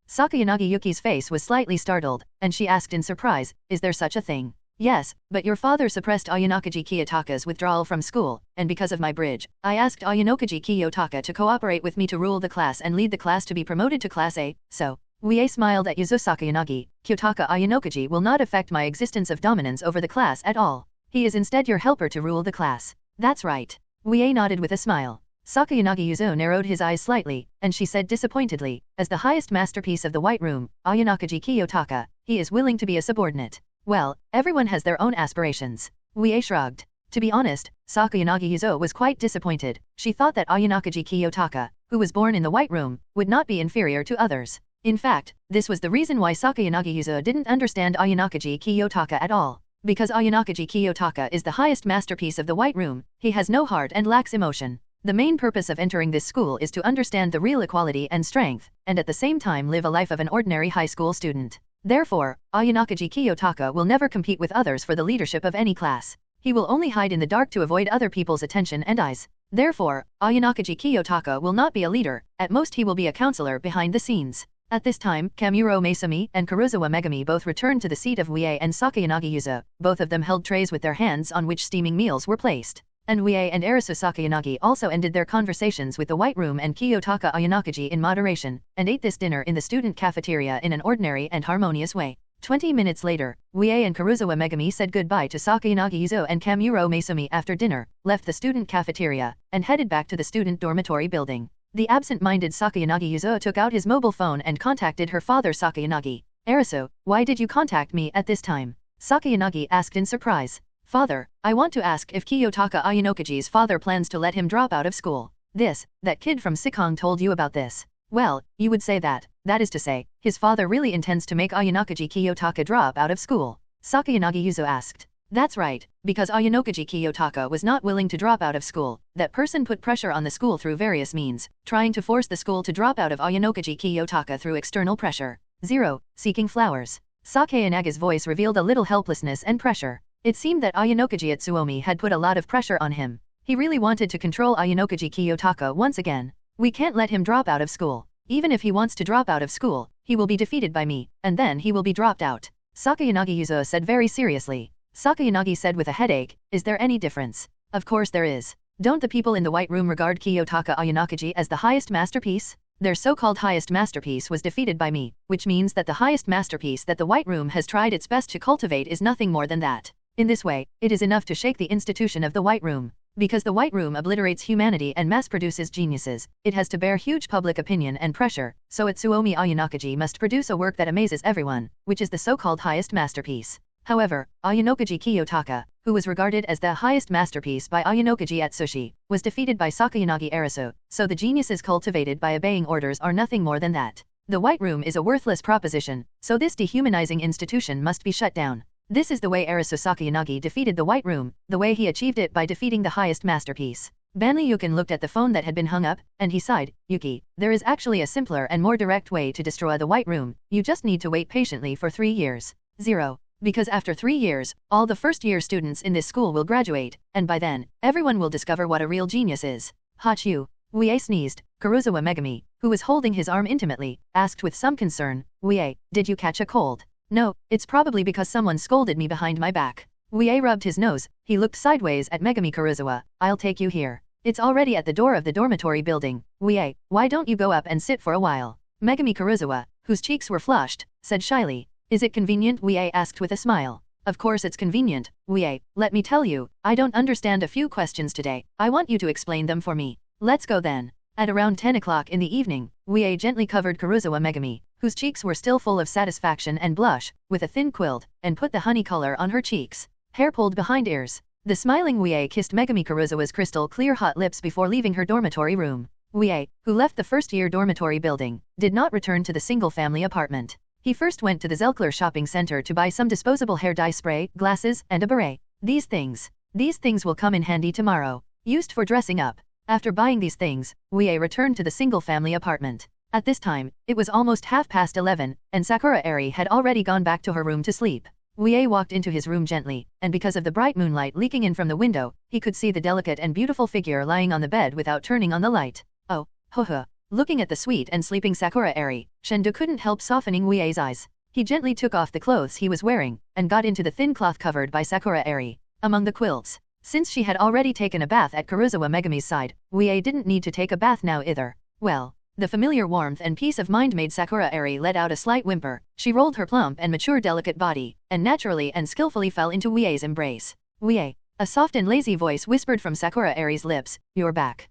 Sakayanagi Yuki's face was slightly startled, and she asked in surprise, is there such a thing? Yes, but your father suppressed Ayanakaji Kiyotaka's withdrawal from school, and because of my bridge, I asked Ayanakaji Kiyotaka to cooperate with me to rule the class and lead the class to be promoted to Class A, so. Wuye smiled at Yuzo Sakayanagi. Kiyotaka Ayanakaji will not affect my existence of dominance over the class at all. He is instead your helper to rule the class. That's right. Wuye nodded with a smile. Sakayanagi Yuzo narrowed his eyes slightly, and she said disappointedly, as the highest masterpiece of the White Room, Ayanakaji Kiyotaka, he is willing to be a subordinate. Well, everyone has their own aspirations. Wuye shrugged. To be honest, Sakayanagi Yuzo was quite disappointed. She thought that Ayanakaji Kiyotaka, who was born in the White Room, would not be inferior to others. In fact, this was the reason why Sakayanagi Yuzo didn't understand Ayanakaji Kiyotaka at all. Because Ayanakaji Kiyotaka is the highest masterpiece of the White Room, he has no heart and lacks emotion. The main purpose of entering this school is to understand the real equality and strength, and at the same time live a life of an ordinary high school student. Therefore, Ayanakaji Kiyotaka will never compete with others for the leadership of any class. He will only hide in the dark to avoid other people's attention and eyes. Therefore, Ayanakaji Kiyotaka will not be a leader, at most he will be a counselor behind the scenes. At this time, Kamuro Maesumi and Karuizawa Megumi both returned to the seat of Wuye and Sakayanagi Yuzo. Both of them held trays with their hands on which steaming meals were placed. And Wuye and Arisu Sakayanagi also ended their conversations with the White Room and Kiyotaka Ayanakaji in moderation, and ate this dinner in the student cafeteria in an ordinary and harmonious way. 20 minutes later, Wuye and Karuizawa Megumi said goodbye to Sakayanagi Yuzo and Kamuro Maesumi after dinner, left the student cafeteria, and headed back to the student dormitory building. The absent-minded Sakayanagi Yuzo took out his mobile phone and contacted her father Sakayanagi. Arisu, why did you contact me at this time? Sakayanagi asked in surprise. Father, I want to ask if Kiyotaka Ayanakaji's father plans to let him drop out of school. That kid from Sikong told you about this. Well, you would say that is to say, his father really intends to make Ayanakaji Kiyotaka drop out of school. Sakayanagi Yuzo asked. That's right, because Ayanakaji Kiyotaka was not willing to drop out of school. That person put pressure on the school through various means, trying to force the school to drop out of Ayanakaji Kiyotaka through external pressure. 0. Seeking flowers. Sakayanaga's voice revealed a little helplessness and pressure. It seemed that Ayanakaji Atsuomi had put a lot of pressure on him. He really wanted to control Ayanakaji Kiyotaka once again. We can't let him drop out of school. Even if he wants to drop out of school, he will be defeated by me, and then he will be dropped out. Sakayanagi Yuzo said very seriously. Sakayanagi said with a headache, is there any difference? Of course there is. Don't the people in the White Room regard Kiyotaka Ayanakaji as the highest masterpiece? Their so-called highest masterpiece was defeated by me, which means that the highest masterpiece that the White Room has tried its best to cultivate is nothing more than that. In this way, it is enough to shake the institution of the White Room. Because the White Room obliterates humanity and mass-produces geniuses, it has to bear huge public opinion and pressure, so Atsuomi Ayanakaji must produce a work that amazes everyone, which is the so-called highest masterpiece. However, Ayanakaji Kiyotaka, who was regarded as the highest masterpiece by Ayanakaji Atsushi, was defeated by Sakayanagi Arisu, so the geniuses cultivated by obeying orders are nothing more than that. The White Room is a worthless proposition, so this dehumanizing institution must be shut down. This is the way Arisu Sakayanagi defeated the White Room, the way he achieved it by defeating the highest masterpiece. Banli Yukin looked at the phone that had been hung up, and he sighed, Yuki, there is actually a simpler and more direct way to destroy the White Room, you just need to wait patiently for 3 years. 0. Because after 3 years, all the first-year students in this school will graduate, and by then, everyone will discover what a real genius is. Hachu. Wuye sneezed. Karuizawa Megumi, who was holding his arm intimately, asked with some concern, Wuye, did you catch a cold? No, it's probably because someone scolded me behind my back. Wuye rubbed his nose, he looked sideways at Megumi Karuizawa, I'll take you here. It's already at the door of the dormitory building. Wuye, why don't you go up and sit for a while? Megumi Karuizawa, whose cheeks were flushed, said shyly. Is it convenient? Wuye asked with a smile. Of course it's convenient, Wuye, let me tell you, I don't understand a few questions today, I want you to explain them for me. Let's go then. At around 10 o'clock in the evening, Wuye gently covered Karuizawa Megumi, whose cheeks were still full of satisfaction and blush, with a thin quilt, and put the honey color on her cheeks. Hair pulled behind ears. The smiling Wuye kissed Megumi Karuizawa's crystal-clear hot lips before leaving her dormitory room. Wuye, who left the first-year dormitory building, did not return to the single-family apartment. He first went to the Zelkler shopping center to buy some disposable hair dye spray, glasses, and a beret. These things will come in handy tomorrow, used for dressing up. After buying these things, Wuye returned to the single-family apartment. At this time, it was almost 11:30, and Sakura Airi had already gone back to her room to sleep. Wuye walked into his room gently, and because of the bright moonlight leaking in from the window, he could see the delicate and beautiful figure lying on the bed without turning on the light. Oh, ho. Looking at the sweet and sleeping Sakura Airi, Shendo couldn't help softening Wuye's eyes. He gently took off the clothes he was wearing, and got into the thin cloth covered by Sakura Airi, among the quilts. Since she had already taken a bath at Karuizawa Megumi's side, Wuye didn't need to take a bath now either. Well, the familiar warmth and peace of mind made Sakura Airi let out a slight whimper. She rolled her plump and mature delicate body, and naturally and skillfully fell into Wuye's embrace. Wuye, a soft and lazy voice whispered from Sakura Airi's lips, you're back.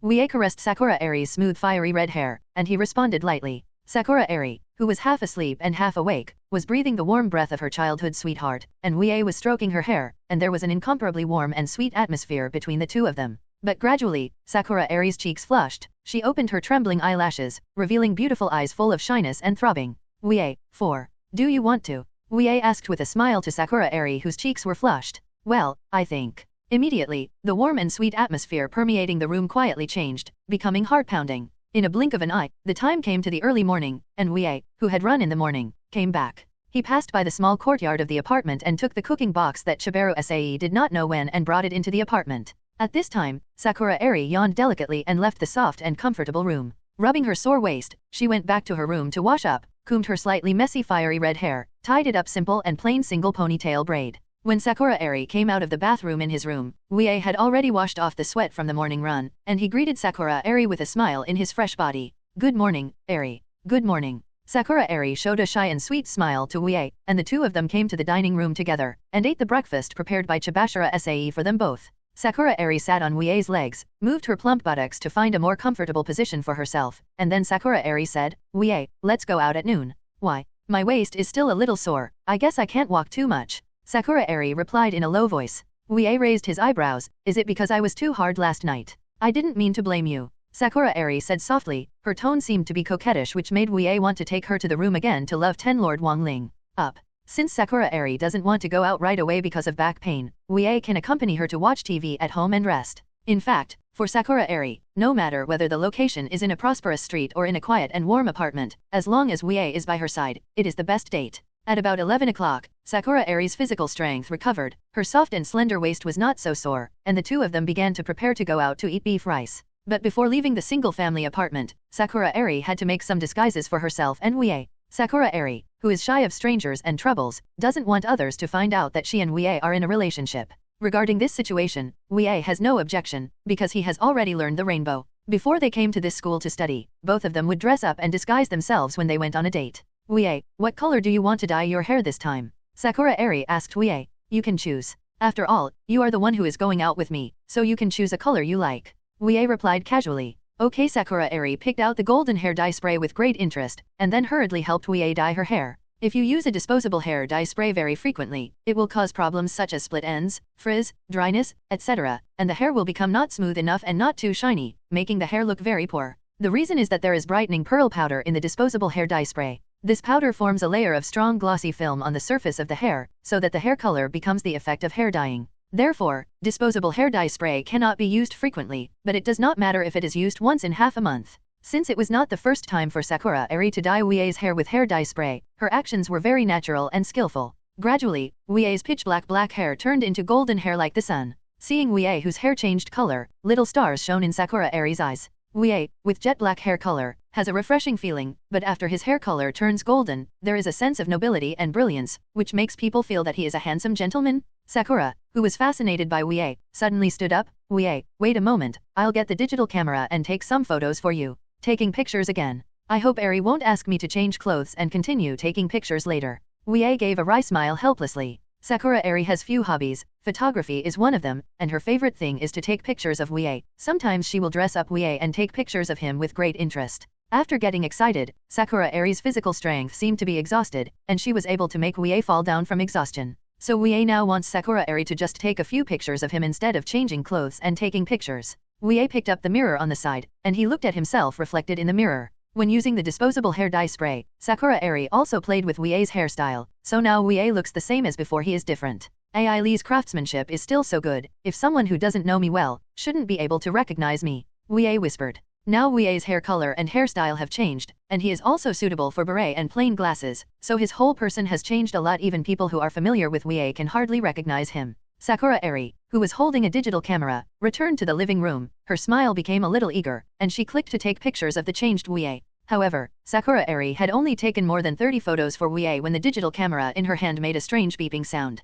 Wuye caressed Sakura Airi's smooth fiery red hair, and he responded lightly. Sakura Airi, who was half asleep and half awake, was breathing the warm breath of her childhood sweetheart, and Wuye was stroking her hair, and there was an incomparably warm and sweet atmosphere between the two of them. But gradually, Sakura Airi's cheeks flushed, she opened her trembling eyelashes, revealing beautiful eyes full of shyness and throbbing. Wuye, 4. Do you want to? Wuye asked with a smile to Sakura Airi whose cheeks were flushed. Well, I think. Immediately, the warm and sweet atmosphere permeating the room quietly changed, becoming heart-pounding. In a blink of an eye, the time came to the early morning, and Wuye, who had run in the morning, came back. He passed by the small courtyard of the apartment and took the cooking box that Chibaru Sae did not know when and brought it into the apartment. At this time, Sakura Airi yawned delicately and left the soft and comfortable room. Rubbing her sore waist, she went back to her room to wash up, combed her slightly messy fiery red hair, tied it up simple and plain single ponytail braid. When Sakura Airi came out of the bathroom in his room, Wuye had already washed off the sweat from the morning run, and he greeted Sakura Airi with a smile in his fresh body. "Good morning, Airi." "Good morning." Sakura Airi showed a shy and sweet smile to Wuye, and the two of them came to the dining room together, and ate the breakfast prepared by Chabashita Sae for them both. Sakura Airi sat on Wuye's legs, moved her plump buttocks to find a more comfortable position for herself, and then Sakura Airi said, "Wuye, let's go out at noon." "Why? My waist is still a little sore, I guess I can't walk too much." Sakura Airi replied in a low voice. Wuye raised his eyebrows. "Is it because I was too hard last night?" "I didn't mean to blame you," Sakura Airi said softly. Her tone seemed to be coquettish, which made Wuye want to take her to the room again to love Lord Wangling up. Since Sakura Airi doesn't want to go out right away because of back pain, Wuye can accompany her to watch TV at home and rest. In fact, for Sakura Airi, no matter whether the location is in a prosperous street or in a quiet and warm apartment, as long as Wuye is by her side, it is the best date. At about 11 o'clock, Sakura Airi's physical strength recovered, her soft and slender waist was not so sore, and the two of them began to prepare to go out to eat beef rice. But before leaving the single-family apartment, Sakura Airi had to make some disguises for herself and Wuye. Sakura Airi, who is shy of strangers and troubles, doesn't want others to find out that she and Wuye are in a relationship. Regarding this situation, Wuye has no objection, because he has already learned the rainbow. Before they came to this school to study, both of them would dress up and disguise themselves when they went on a date. "Wuye, what color do you want to dye your hair this time?" Sakura Airi asked Wuye. "You can choose. After all, you are the one who is going out with me, so you can choose a color you like." Wuye replied casually. "Okay." Sakura Airi picked out the golden hair dye spray with great interest, and then hurriedly helped Wuye dye her hair. If you use a disposable hair dye spray very frequently, it will cause problems such as split ends, frizz, dryness, etc., and the hair will become not smooth enough and not too shiny, making the hair look very poor. The reason is that there is brightening pearl powder in the disposable hair dye spray. This powder forms a layer of strong glossy film on the surface of the hair, so that the hair color becomes the effect of hair dyeing. Therefore, disposable hair dye spray cannot be used frequently, but it does not matter if it is used once in half a month. Since it was not the first time for Sakura Airi to dye Wuye's hair with hair dye spray, her actions were very natural and skillful. Gradually, Wuye's pitch-black hair turned into golden hair like the sun. Seeing Wuye whose hair changed color, little stars shone in Sakura Airi's eyes. Wuye, with jet black hair color, has a refreshing feeling, but after his hair color turns golden, there is a sense of nobility and brilliance, which makes people feel that he is a handsome gentleman. Sakura, who was fascinated by Wuye, suddenly stood up. "Wuye, wait a moment, I'll get the digital camera and take some photos for you." "Taking pictures again? I hope Airi won't ask me to change clothes and continue taking pictures later." Wuye gave a wry smile helplessly. Sakura Airi has few hobbies, photography is one of them, and her favorite thing is to take pictures of Wuye. Sometimes she will dress up Wuye and take pictures of him with great interest. After getting excited, Sakura Airi's physical strength seemed to be exhausted, and she was able to make Wuye fall down from exhaustion. So Wuye now wants Sakura Airi to just take a few pictures of him instead of changing clothes and taking pictures. Wuye picked up the mirror on the side, and he looked at himself reflected in the mirror. When using the disposable hair dye spray, Sakura Airi also played with Wuye's hairstyle, so now Wuye looks the same as before. He is different. Ai Li's craftsmanship is still so good, if someone who doesn't know me well, shouldn't be able to recognize me, Wuye whispered. Now Wuye's hair color and hairstyle have changed, and he is also suitable for beret and plain glasses, so his whole person has changed a lot. Even people who are familiar with Wuye can hardly recognize him. Sakura Airi, who was holding a digital camera, returned to the living room. Her smile became a little eager, and she clicked to take pictures of the changed Wuye. However, Sakura Airi had only taken more than 30 photos for Wuye when the digital camera in her hand made a strange beeping sound.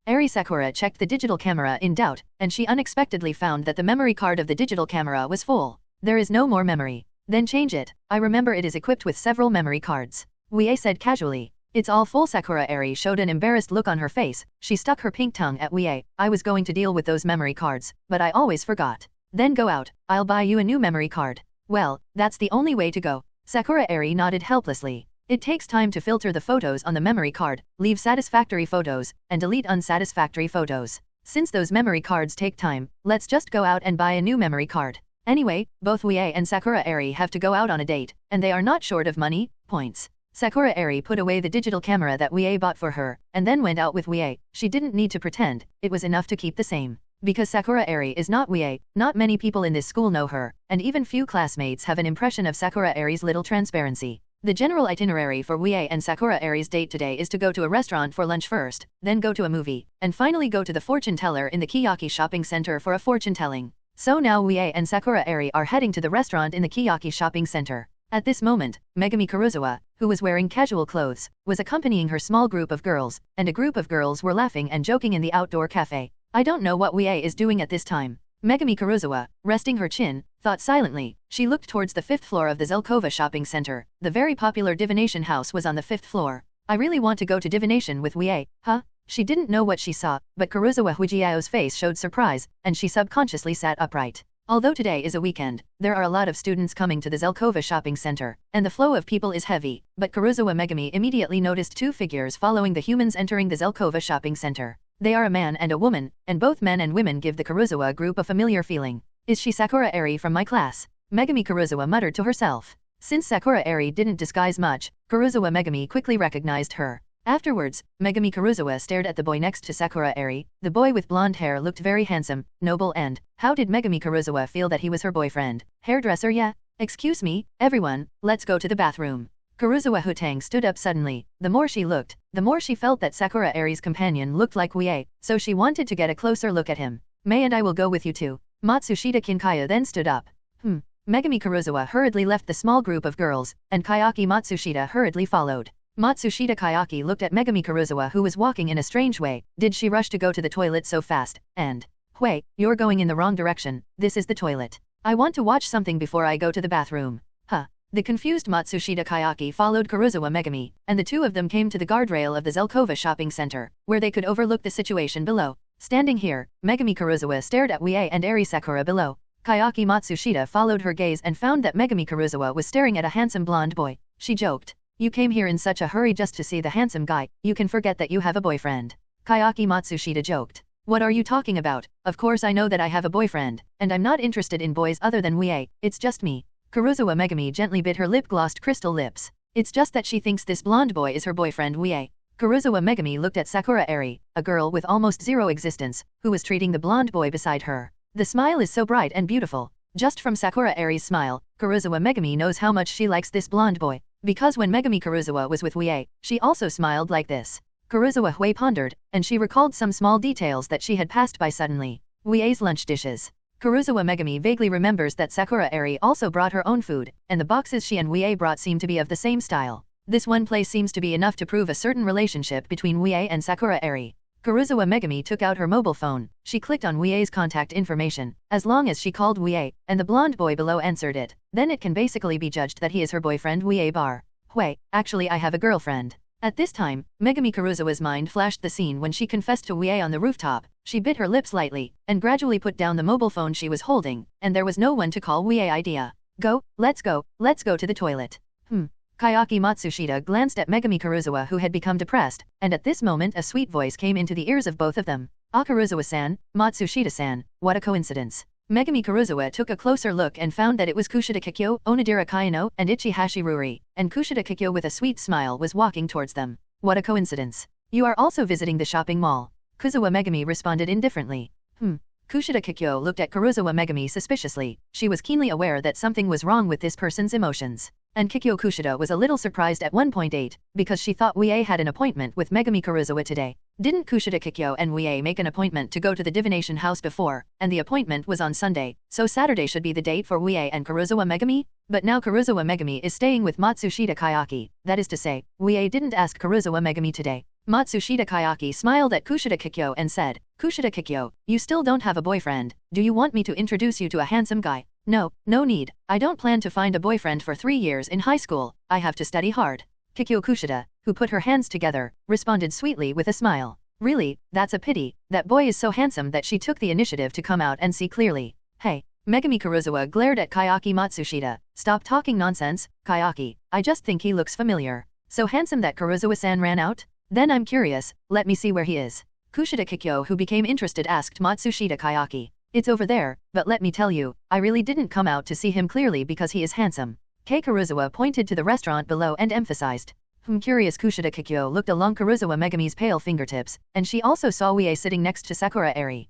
Airi Sakura checked the digital camera in doubt, and she unexpectedly found that the memory card of the digital camera was full. "There is no more memory." "Then change it. I remember it is equipped with several memory cards," Wuye said casually. "It's all full." Sakura Airi showed an embarrassed look on her face. She stuck her pink tongue at Wuye. "I was going to deal with those memory cards, but I always forgot." "Then go out. I'll buy you a new memory card." "Well, that's the only way to go." Sakura Airi nodded helplessly. It takes time to filter the photos on the memory card, leave satisfactory photos, and delete unsatisfactory photos. Since those memory cards take time, let's just go out and buy a new memory card. Anyway, both Wuye and Sakura Airi have to go out on a date, and they are not short of money, points. Sakura Airi put away the digital camera that Wuye bought for her, and then went out with Wuye. She didn't need to pretend, it was enough to keep the same. Because Sakura Airi is not Wuye, not many people in this school know her, and even few classmates have an impression of Sakura Airi's little transparency. The general itinerary for Wuye and Sakura Airi's date today is to go to a restaurant for lunch first, then go to a movie, and finally go to the fortune teller in the Kiyaki shopping center for a fortune telling. So now Wuye and Sakura Airi are heading to the restaurant in the Kiyaki shopping center. At this moment, Megumi Karuizawa, who was wearing casual clothes, was accompanying her small group of girls, and a group of girls were laughing and joking in the outdoor cafe. I don't know what Wuye is doing at this time. Megumi Karuizawa, resting her chin, thought silently. She looked towards the 5th floor of the Zelkova shopping center. The very popular divination house was on the 5th floor. I really want to go to divination with Wuye, huh? She didn't know what she saw, but Karuizawa Hujiao's face showed surprise, and she subconsciously sat upright. Although today is a weekend, there are a lot of students coming to the Zelkova shopping center, and the flow of people is heavy, but Karuizawa Megumi immediately noticed two figures following the humans entering the Zelkova shopping center. They are a man and a woman, and both men and women give the Karuizawa group a familiar feeling. Is she Sakura Airi from my class? Megumi Karuizawa muttered to herself. Since Sakura Airi didn't disguise much, Karuizawa Megumi quickly recognized her. Afterwards, Megumi Karuizawa stared at the boy next to Sakura Airi. The boy with blonde hair looked very handsome, noble and, how did Megumi Karuizawa feel that he was her boyfriend? Hairdresser, yeah? Excuse me, everyone, let's go to the bathroom. Karuizawa Hutang stood up suddenly. The more she looked, the more she felt that Sakura Airi's companion looked like Wuye, so she wanted to get a closer look at him. May and I will go with you too. Matsushita Kinkaya then stood up. Megumi Karuizawa hurriedly left the small group of girls, and Kayaki Matsushita hurriedly followed. Matsushita Kayaki looked at Megumi Karuizawa who was walking in a strange way. Did she rush to go to the toilet so fast? And, Hui, you're going in the wrong direction. This is the toilet. I want to watch something before I go to the bathroom. Huh. The confused Matsushita Kayaki followed Karuizawa Megumi, and the two of them came to the guardrail of the Zelkova shopping center, where they could overlook the situation below. Standing here, Megumi Karuizawa stared at Wuye and Airi Sakura below. Kayaki Matsushita followed her gaze and found that Megumi Karuizawa was staring at a handsome blonde boy. She joked. You came here in such a hurry just to see the handsome guy, you can forget that you have a boyfriend. Kayaki Matsushita joked. What are you talking about? Of course I know that I have a boyfriend, and I'm not interested in boys other than Wuye, it's just me. Karuizawa Megumi gently bit her lip-glossed crystal lips. It's just that she thinks this blonde boy is her boyfriend Wuye. Karuizawa Megumi looked at Sakura Airi, a girl with almost zero existence, who was treating the blonde boy beside her. The smile is so bright and beautiful. Just from Sakura Airi's smile, Karuizawa Megumi knows how much she likes this blonde boy. Because when Megumi Karuizawa was with Wuye, she also smiled like this. Karuizawa Hui pondered, and she recalled some small details that she had passed by suddenly. Wuye's lunch dishes. Karuizawa Megumi vaguely remembers that Sakura Airi also brought her own food, and the boxes she and Wuye brought seem to be of the same style. This one place seems to be enough to prove a certain relationship between Wuye and Sakura Airi. Karuizawa Megumi took out her mobile phone. She clicked on Wuye's contact information. As long as she called Wuye, and the blonde boy below answered it, then it can basically be judged that he is her boyfriend Wuye bar. Hui, actually I have a girlfriend. At this time, Megumi Karuizawa's mind flashed the scene when she confessed to Wuye on the rooftop. She bit her lips lightly, and gradually put down the mobile phone she was holding, and there was no one to call Wuye idea. Let's go to the toilet. Kayaki Matsushita glanced at Megumi Karuizawa who had become depressed, and at this moment a sweet voice came into the ears of both of them. Karuizawa-san, Matsushita-san, what a coincidence. Megumi Karuizawa took a closer look and found that it was Kushida Kikyo, Onodera Kaino, and Ichi Hashiruri, and Kushida Kikyo with a sweet smile was walking towards them. What a coincidence. You are also visiting the shopping mall. Kuzawa Megumi responded indifferently. Kushida Kikyo looked at Karuizawa Megumi suspiciously. She was keenly aware that something was wrong with this person's emotions. And Kikyo Kushida was a little surprised at 1.8, because she thought Wuye had an appointment with Megumi Karuizawa today. Didn't Kushida Kikyo and Wuye make an appointment to go to the divination house before, and the appointment was on Sunday, so Saturday should be the date for Wuye and Karuizawa Megumi? But now Karuizawa Megumi is staying with Matsushita Kayaki, that is to say, Wuye didn't ask Karuizawa Megumi today. Matsushita Kayaki smiled at Kushida Kikyo and said, Kushida Kikyo, you still don't have a boyfriend, do you want me to introduce you to a handsome guy? No need, I don't plan to find a boyfriend for 3 years in high school, I have to study hard. Kikyo Kushida, who put her hands together, responded sweetly with a smile. Really, that's a pity, that boy is so handsome that she took the initiative to come out and see clearly. Hey. Megumi Karuizawa glared at Kayaki Matsushita. Stop talking nonsense, Kayaki, I just think he looks familiar. So handsome that Karuizawa-san ran out? Then I'm curious, let me see where he is. Kushida Kikyo who became interested asked Matsushita Kayaki. It's over there, but let me tell you, I really didn't come out to see him clearly because he is handsome. Kei Karuizawa pointed to the restaurant below and emphasized. Curious Kushida Kikyo looked along Karuizawa Megumi's pale fingertips, and she also saw Wuye sitting next to Sakura Airi.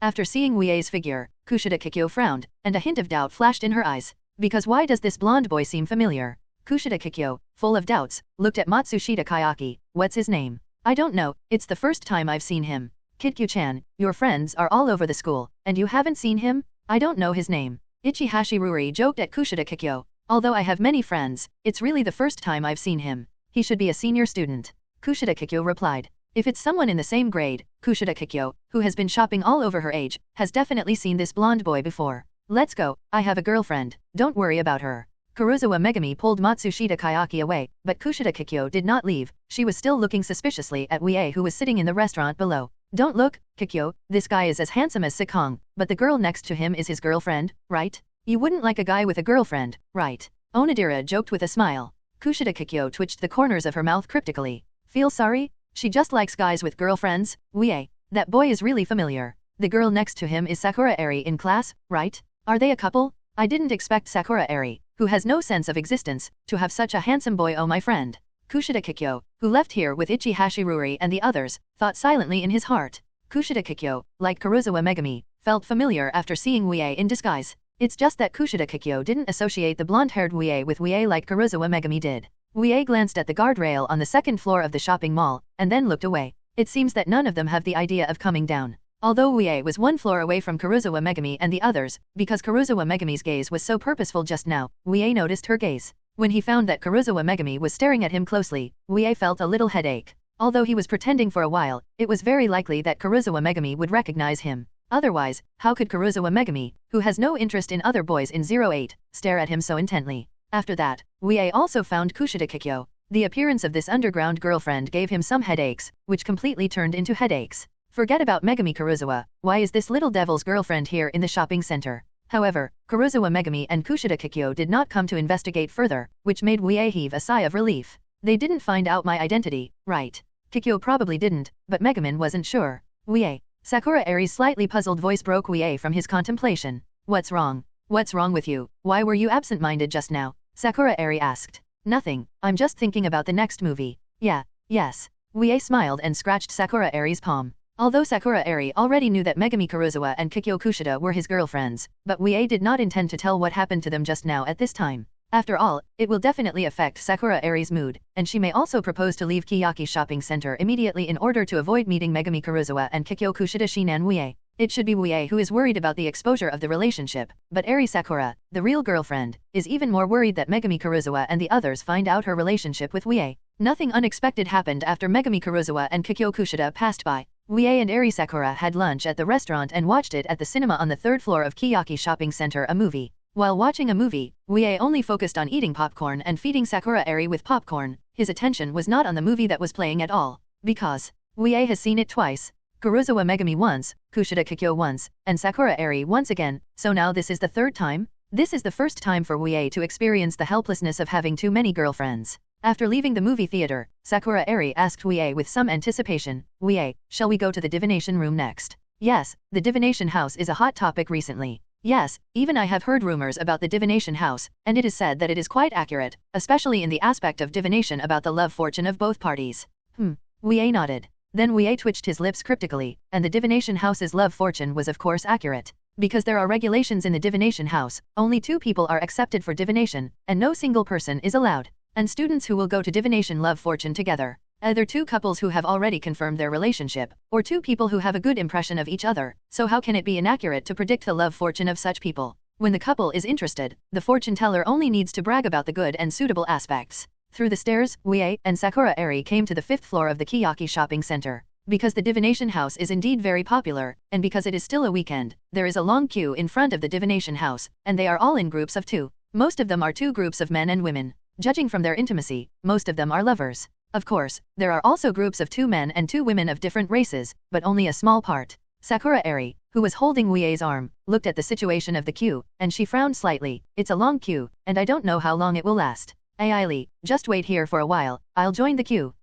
After seeing Wuye's figure, Kushida Kikyo frowned, and a hint of doubt flashed in her eyes. Because why does this blonde boy seem familiar? Kushida Kikyo, full of doubts, looked at Matsushita Kayaki. What's his name? I don't know, it's the first time I've seen him. Kikyo-chan, your friends are all over the school, and you haven't seen him? I don't know his name. Ichihashi Ruri joked at Kushida Kikyo. Although I have many friends, it's really the first time I've seen him. He should be a senior student. Kushida Kikyo replied. If it's someone in the same grade, Kushida Kikyo, who has been shopping all over her age, has definitely seen this blonde boy before. Let's go, I have a girlfriend, don't worry about her. Karuizawa Megumi pulled Matsushita Kayaki away, but Kushida Kikyo did not leave. She was still looking suspiciously at Wuye, who was sitting in the restaurant below. Don't look, Kikyo, this guy is as handsome as Sikong, but the girl next to him is his girlfriend, right? You wouldn't like a guy with a girlfriend, right? Onodera joked with a smile. Kushida Kikyo twitched the corners of her mouth cryptically. Feel sorry? She just likes guys with girlfriends? Wuye, that boy is really familiar. The girl next to him is Sakura Airi in class, right? Are they a couple? I didn't expect Sakura Airi, who has no sense of existence, to have such a handsome boy. Oh my friend. Kushida Kikyo, who left here with Ichihashi Ruri and the others, thought silently in his heart. Kushida Kikyo, like Karuizawa Megumi, felt familiar after seeing Wuye in disguise. It's just that Kushida Kikyo didn't associate the blonde-haired Wuye with Wuye like Karuizawa Megumi did. Wuye glanced at the guardrail on the second floor of the shopping mall, and then looked away. It seems that none of them have the idea of coming down. Although Wuye was one floor away from Karuizawa Megumi and the others, because Karuizawa Megumi's gaze was so purposeful just now, Wuye noticed her gaze. When he found that Karuizawa Megumi was staring at him closely, Wuye felt a little headache. Although he was pretending for a while, it was very likely that Karuizawa Megumi would recognize him. Otherwise, how could Karuizawa Megumi, who has no interest in other boys in 08, stare at him so intently? After that, Wuye also found Kushida Kikyo. The appearance of this underground girlfriend gave him some headaches, which completely turned into headaches. Forget about Megumi Karuizawa, why is this little devil's girlfriend here in the shopping center? However, Karuizawa Megumi and Kushida Kikyo did not come to investigate further, which made Wuye heave a sigh of relief. They didn't find out my identity, right? Kikyo probably didn't, but Megumin wasn't sure. Wuye. Sakura Airi's slightly puzzled voice broke Wuye from his contemplation. What's wrong? What's wrong with you? Why were you absent-minded just now? Sakura Airi asked. Nothing, I'm just thinking about the next movie. Yeah, yes. Wuye smiled and scratched Sakura Airi's palm. Although Sakura Airi already knew that Megumi Karuizawa and Kikyo Kushida were his girlfriends, but Wuye did not intend to tell what happened to them just now at this time. After all, it will definitely affect Sakura Airi's mood, and she may also propose to leave Kiyaki Shopping Center immediately in order to avoid meeting Megumi Karuizawa and Kikyo Kushida. Shinan Wuye. It should be Wuye who is worried about the exposure of the relationship, but Airi Sakura, the real girlfriend, is even more worried that Megumi Karuizawa and the others find out her relationship with Wuye. Nothing unexpected happened after Megumi Karuizawa and Kikyo Kushida passed by. Wuye and Airi Sakura had lunch at the restaurant and watched it at the cinema on the third floor of Kiyaki Shopping Center, a movie. While watching a movie, Wuye only focused on eating popcorn and feeding Sakura Airi with popcorn. His attention was not on the movie that was playing at all. Because Wuye has seen it twice. Karuizawa Megumi once, Kushida Kikyo once, and Sakura Airi once again, so now this is the third time? This is the first time for Wuye to experience the helplessness of having too many girlfriends. After leaving the movie theater, Sakura Airi asked Wuye with some anticipation, Wuye, shall we go to the divination room next? Yes, the divination house is a hot topic recently. Yes, even I have heard rumors about the divination house, and it is said that it is quite accurate, especially in the aspect of divination about the love fortune of both parties. Wuye nodded. Then Wuye twitched his lips cryptically, and the divination house's love fortune was of course accurate. Because there are regulations in the divination house, only 2 people are accepted for divination, and no single person is allowed. And students who will go to divination love fortune together. Either 2 couples who have already confirmed their relationship, or 2 people who have a good impression of each other, so how can it be inaccurate to predict the love fortune of such people? When the couple is interested, the fortune teller only needs to brag about the good and suitable aspects. Through the stairs, Wuye and Sakura Airi came to the 5th floor of the Kiyaki Shopping Center. Because the divination house is indeed very popular, and because it is still a weekend, there is a long queue in front of the divination house, and they are all in groups of 2. Most of them are 2 groups of men and women. Judging from their intimacy, most of them are lovers. Of course, there are also groups of 2 men and 2 women of different races, but only a small part. Sakura Airi, who was holding Wuye's arm, looked at the situation of the queue, and she frowned slightly. It's a long queue, and I don't know how long it will last. Aili, just wait here for a while, I'll join the queue.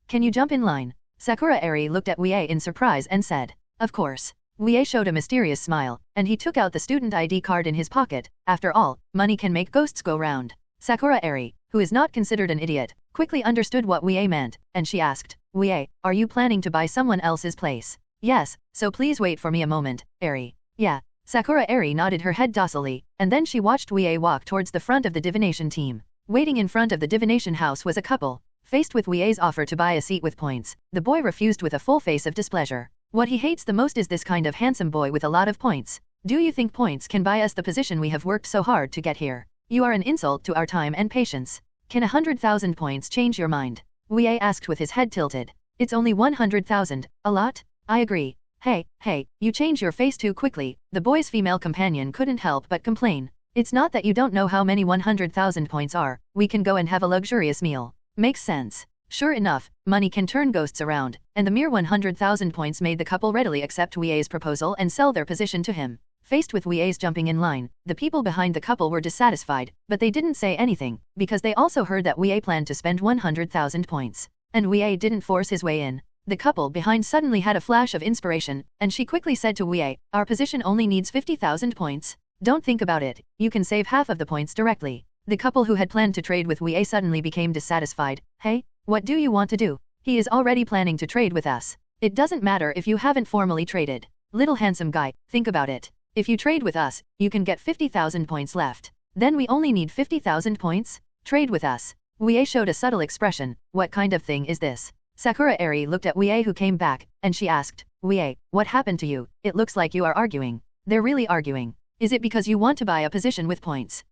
Can you jump in line? Sakura Airi looked at Wuye in surprise and said, of course. Wuye showed a mysterious smile, and he took out the student ID card in his pocket. After all, money can make ghosts go round. Sakura Airi, who is not considered an idiot, quickly understood what Wuye meant, and she asked, Wuye, are you planning to buy someone else's place? Yes, so please wait for me a moment, Airi. Yeah. Sakura Airi nodded her head docilely, and then she watched Wuye walk towards the front of the divination team. Waiting in front of the divination house was a couple. Faced with Wuye's offer to buy a seat with points, the boy refused with a full face of displeasure. What he hates the most is this kind of handsome boy with a lot of points. Do you think points can buy us the position we have worked so hard to get here? You are an insult to our time and patience. Can 100,000 points change your mind? Wuye asked with his head tilted. It's only 100,000, a lot? I agree. Hey, you change your face too quickly, the boy's female companion couldn't help but complain. It's not that you don't know how many 100,000 points are, we can go and have a luxurious meal. Makes sense. Sure enough, money can turn ghosts around, and the mere 100,000 points made the couple readily accept Wuye's proposal and sell their position to him. Faced with Wuye's jumping in line, the people behind the couple were dissatisfied, but they didn't say anything, because they also heard that Wuye planned to spend 100,000 points. And Wuye didn't force his way in. The couple behind suddenly had a flash of inspiration, and she quickly said to Wuye, our position only needs 50,000 points. Don't think about it, you can save half of the points directly. The couple who had planned to trade with Wuye suddenly became dissatisfied. Hey, what do you want to do? He is already planning to trade with us. It doesn't matter if you haven't formally traded. Little handsome guy, think about it. If you trade with us, you can get 50,000 points left. Then we only need 50,000 points? Trade with us. Wuye showed a subtle expression. What kind of thing is this? Sakura Airi looked at Wuye who came back, and she asked, Wuye, what happened to you? It looks like you are arguing. They're really arguing. Is it because you want to buy a position with points?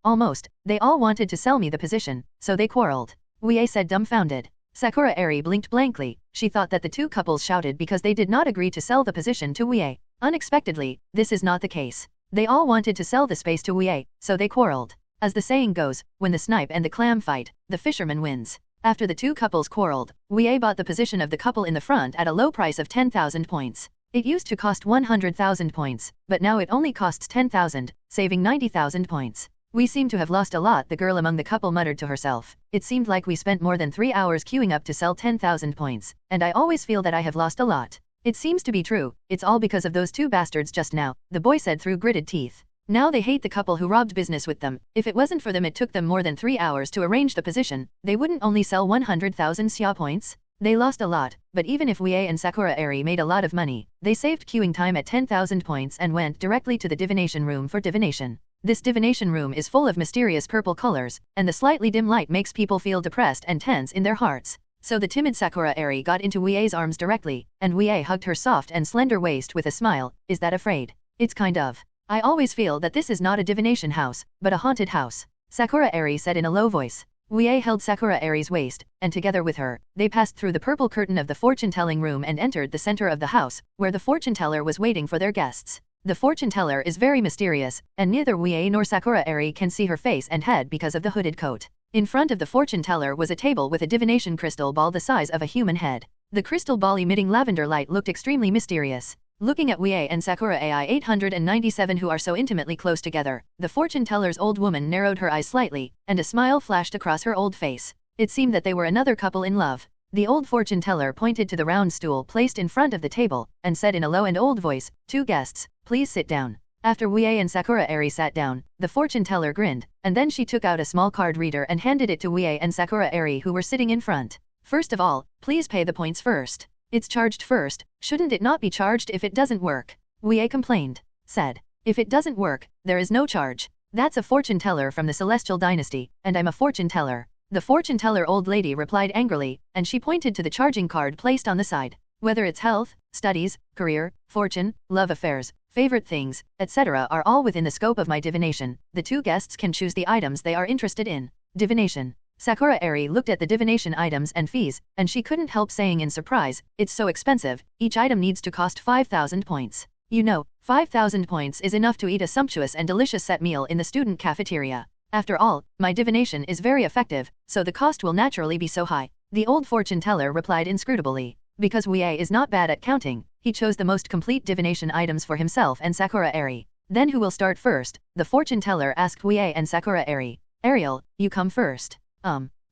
Almost. They all wanted to sell me the position, so they quarreled. Wuye said dumbfounded. Sakura Airi blinked blankly. She thought that the two couples shouted because they did not agree to sell the position to Wuye. Unexpectedly, this is not the case. They all wanted to sell the space to Wuye, so they quarreled. As the saying goes, when the snipe and the clam fight, the fisherman wins. After the two couples quarreled, Wuye bought the position of the couple in the front at a low price of 10,000 points. It used to cost 100,000 points, but now it only costs 10,000, saving 90,000 points. We seem to have lost a lot, the girl among the couple muttered to herself. It seemed like we spent more than 3 hours queuing up to sell 10,000 points, and I always feel that I have lost a lot. It seems to be true, it's all because of those two bastards just now, the boy said through gritted teeth. Now they hate the couple who robbed business with them. If it wasn't for them it took them more than 3 hours to arrange the position, they wouldn't only sell 100,000 xia points. They lost a lot, but even if Wuye and Sakura Airi made a lot of money, they saved queuing time at 10,000 points and went directly to the divination room for divination. This divination room is full of mysterious purple colors, and the slightly dim light makes people feel depressed and tense in their hearts. So the timid Sakura Airi got into Wuye's arms directly, and Wuye hugged her soft and slender waist with a smile. Is that afraid? It's kind of. I always feel that this is not a divination house, but a haunted house. Sakura Airi said in a low voice. Wuye held Sakura Airi's waist, and together with her, they passed through the purple curtain of the fortune-telling room and entered the center of the house, where the fortune-teller was waiting for their guests. The fortune-teller is very mysterious, and neither Wuye nor Sakura Airi can see her face and head because of the hooded coat. In front of the fortune-teller was a table with a divination crystal ball the size of a human head. The crystal ball emitting lavender light looked extremely mysterious. Looking at Wuye and Sakura AI 897 who are so intimately close together, the fortune-teller's old woman narrowed her eyes slightly, and a smile flashed across her old face. It seemed that they were another couple in love. The old fortune-teller pointed to the round stool placed in front of the table, and said in a low and old voice, 2 guests, please sit down. After Wuye and Sakura Airi sat down, the fortune-teller grinned, and then she took out a small card reader and handed it to Wuye and Sakura Airi who were sitting in front. First of all, please pay the points first. It's charged first, shouldn't it not be charged if it doesn't work? Wuye complained. Said. If it doesn't work, there is no charge. That's a fortune-teller from the Celestial Dynasty, and I'm a fortune-teller. The fortune-teller old lady replied angrily, and she pointed to the charging card placed on the side. Whether it's health, studies, career, fortune, love affairs, favorite things, etc. are all within the scope of my divination. The 2 guests can choose the items they are interested in. Divination. Sakura Airi looked at the divination items and fees, and she couldn't help saying in surprise, it's so expensive, each item needs to cost 5,000 points. You know, 5,000 points is enough to eat a sumptuous and delicious set meal in the student cafeteria. After all, my divination is very effective, so the cost will naturally be so high. The old fortune-teller replied inscrutably. Because Wuye is not bad at counting, he chose the most complete divination items for himself and Sakura Airi. Then who will start first? The fortune-teller asked Wuye and Sakura Airi. Ariel, you come first.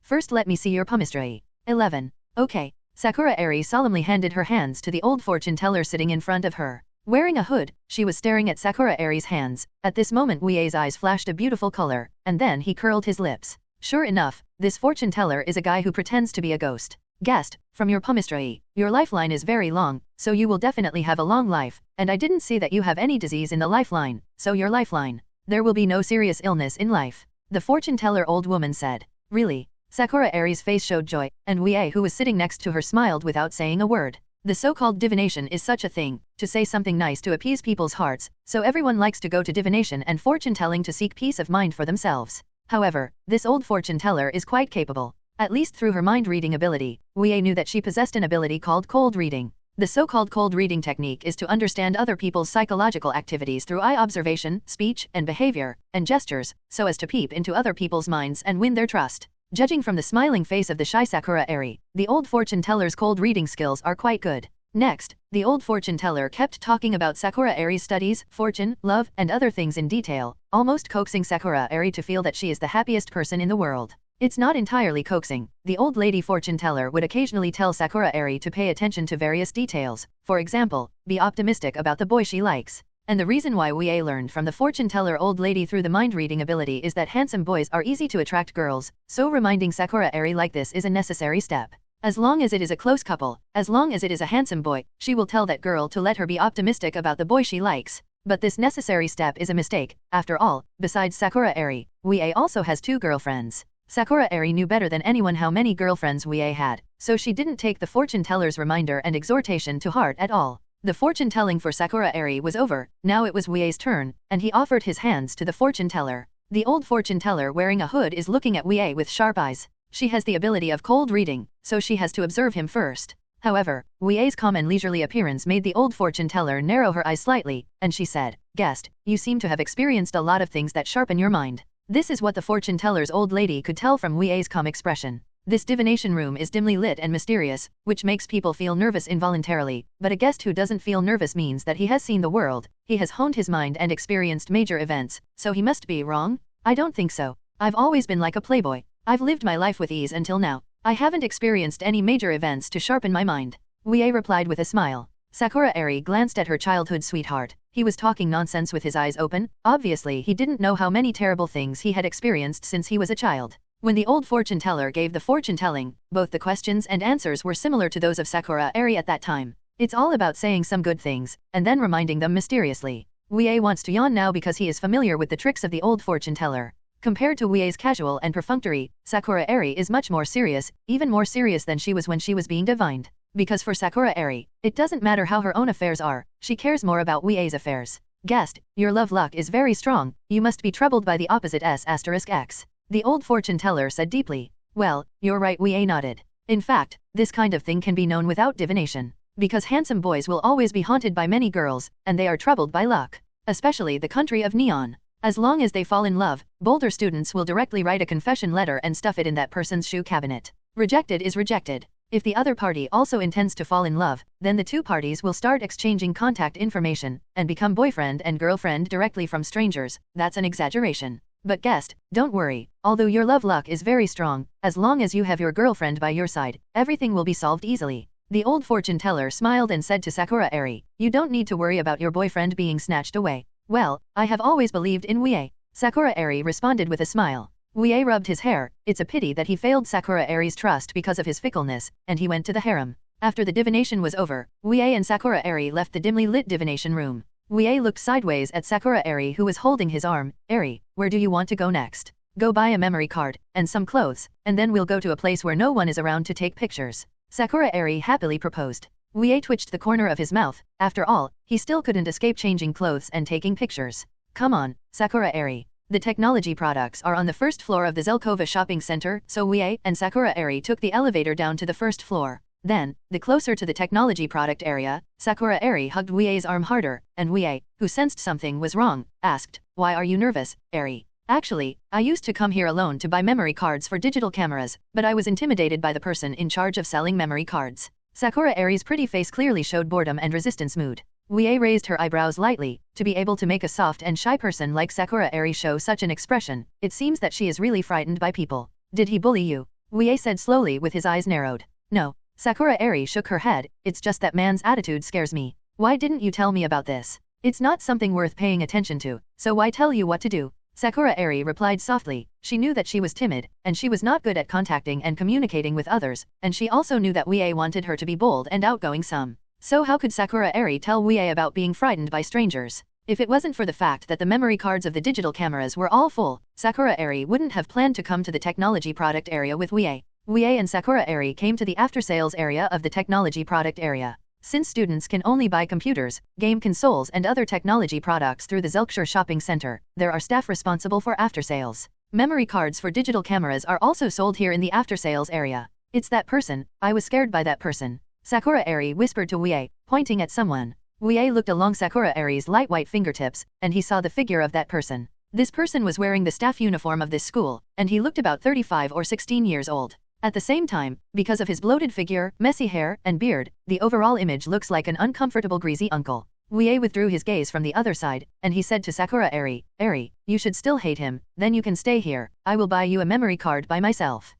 First let me see your palmistry. 11. Okay. Sakura Airi solemnly handed her hands to the old fortune-teller sitting in front of her. Wearing a hood, she was staring at Sakura Airi's hands. At this moment Wuye's eyes flashed a beautiful color, and then he curled his lips. Sure enough, this fortune-teller is a guy who pretends to be a ghost. Guest, from your palmistry, your lifeline is very long, so you will definitely have a long life, and I didn't see that you have any disease in the lifeline, so your lifeline. There will be no serious illness in life. The fortune teller old woman said. Really? Sakura Airi's face showed joy, and Wuye who was sitting next to her smiled without saying a word. The so-called divination is such a thing, to say something nice to appease people's hearts, so everyone likes to go to divination and fortune-telling to seek peace of mind for themselves. However, this old fortune teller is quite capable. At least through her mind-reading ability, Wuye knew that she possessed an ability called cold reading. The so-called cold reading technique is to understand other people's psychological activities through eye observation, speech, and behavior, and gestures, so as to peep into other people's minds and win their trust. Judging from the smiling face of the shy Sakura Airi, the old fortune teller's cold reading skills are quite good. Next, the old fortune teller kept talking about Sakura Airi's studies, fortune, love, and other things in detail, almost coaxing Sakura Airi to feel that she is the happiest person in the world. It's not entirely coaxing. The old lady fortune teller would occasionally tell Sakura Airi to pay attention to various details, for example, be optimistic about the boy she likes. And the reason why Wuye learned from the fortune teller old lady through the mind-reading ability is that handsome boys are easy to attract girls, so reminding Sakura Airi like this is a necessary step. As long as it is a close couple, as long as it is a handsome boy, she will tell that girl to let her be optimistic about the boy she likes. But this necessary step is a mistake. After all, besides Sakura Airi, Wuye also has 2 girlfriends. Sakura Airi knew better than anyone how many girlfriends Wuye had, so she didn't take the fortune teller's reminder and exhortation to heart at all. The fortune-telling for Sakura Airi was over, now it was Wuye's turn, and he offered his hands to the fortune teller. The old fortune teller wearing a hood is looking at Wuye with sharp eyes. She has the ability of cold reading, so she has to observe him first. However, Wuye's calm and leisurely appearance made the old fortune teller narrow her eyes slightly, and she said, "Guest, you seem to have experienced a lot of things that sharpen your mind." This is what the fortune teller's old lady could tell from Wuye's calm expression. This divination room is dimly lit and mysterious, which makes people feel nervous involuntarily, but a guest who doesn't feel nervous means that he has seen the world, he has honed his mind and experienced major events, so he must be wrong? I don't think so. I've always been like a playboy. I've lived my life with ease until now. I haven't experienced any major events to sharpen my mind. Wuye replied with a smile. Sakura Airi glanced at her childhood sweetheart. He was talking nonsense with his eyes open. Obviously he didn't know how many terrible things he had experienced since he was a child. When the old fortune teller gave the fortune telling, both the questions and answers were similar to those of Sakura Airi at that time. It's all about saying some good things, and then reminding them mysteriously. Wuye wants to yawn now because he is familiar with the tricks of the old fortune teller. Compared to Wuye's casual and perfunctory, Sakura Airi is much more serious, even more serious than she was when she was being divined. Because for Sakura Airi, it doesn't matter how her own affairs are, she cares more about Wuye's affairs. Guest, your love luck is very strong, you must be troubled by the opposite S*X. The old fortune teller said deeply. Well, you're right, Wuye nodded. In fact, this kind of thing can be known without divination. Because handsome boys will always be haunted by many girls, and they are troubled by luck. Especially the country of Neon. As long as they fall in love, bolder students will directly write a confession letter and stuff it in that person's shoe cabinet. Rejected is rejected. If the other party also intends to fall in love, then the 2 parties will start exchanging contact information, and become boyfriend and girlfriend directly from strangers. That's an exaggeration. But guest, don't worry, although your love luck is very strong, as long as you have your girlfriend by your side, everything will be solved easily. The old fortune teller smiled and said to Sakura Airi, you don't need to worry about your boyfriend being snatched away. Well, I have always believed in Wuye. Sakura Airi responded with a smile. Wuye rubbed his hair. It's a pity that he failed Sakura Airi's trust because of his fickleness, and he went to the harem. After the divination was over, Wuye and Sakura Airi left the dimly lit divination room. Wuye looked sideways at Sakura Airi who was holding his arm. Airi, where do you want to go next? Go buy a memory card, and some clothes, and then we'll go to a place where no one is around to take pictures. Sakura Airi happily proposed. Wuye twitched the corner of his mouth. After all, he still couldn't escape changing clothes and taking pictures. Come on, Sakura Airi. The technology products are on the first floor of the Zelkova shopping center, so Wuye and Sakura Airi took the elevator down to the first floor. Then, the closer to the technology product area, Sakura Airi hugged Wuye's arm harder, and Wuye, who sensed something was wrong, asked, why are you nervous, Airi? Actually, I used to come here alone to buy memory cards for digital cameras, but I was intimidated by the person in charge of selling memory cards. Sakura Airi's pretty face clearly showed boredom and resistance mood. Wuye raised her eyebrows lightly. To be able to make a soft and shy person like Sakura Airi show such an expression, it seems that she is really frightened by people. Did he bully you? Wuye said slowly with his eyes narrowed. No. Sakura Airi shook her head. It's just that man's attitude scares me. Why didn't you tell me about this? It's not something worth paying attention to, so why tell you what to do? Sakura Airi replied softly. She knew that she was timid, and she was not good at contacting and communicating with others, and she also knew that Wuye wanted her to be bold and outgoing some. So how could Sakura Airi tell Wuye about being frightened by strangers? If it wasn't for the fact that the memory cards of the digital cameras were all full, Sakura Airi wouldn't have planned to come to the technology product area with Wuye. Wuye and Sakura Airi came to the after-sales area of the technology product area. Since students can only buy computers, game consoles and other technology products through the Zelkshire Shopping Center, there are staff responsible for after-sales. Memory cards for digital cameras are also sold here in the after-sales area. It's that person, I was scared by that person. Sakura Airi whispered to Wuye, pointing at someone. Wuye looked along Sakura Airi's light white fingertips, and he saw the figure of that person. This person was wearing the staff uniform of this school, and he looked about 35 or 16 years old. At the same time, because of his bloated figure, messy hair, and beard, the overall image looks like an uncomfortable greasy uncle. Wuye withdrew his gaze from the other side, and he said to Sakura Airi, Airi, you should still hate him, then you can stay here, I will buy you a memory card by myself.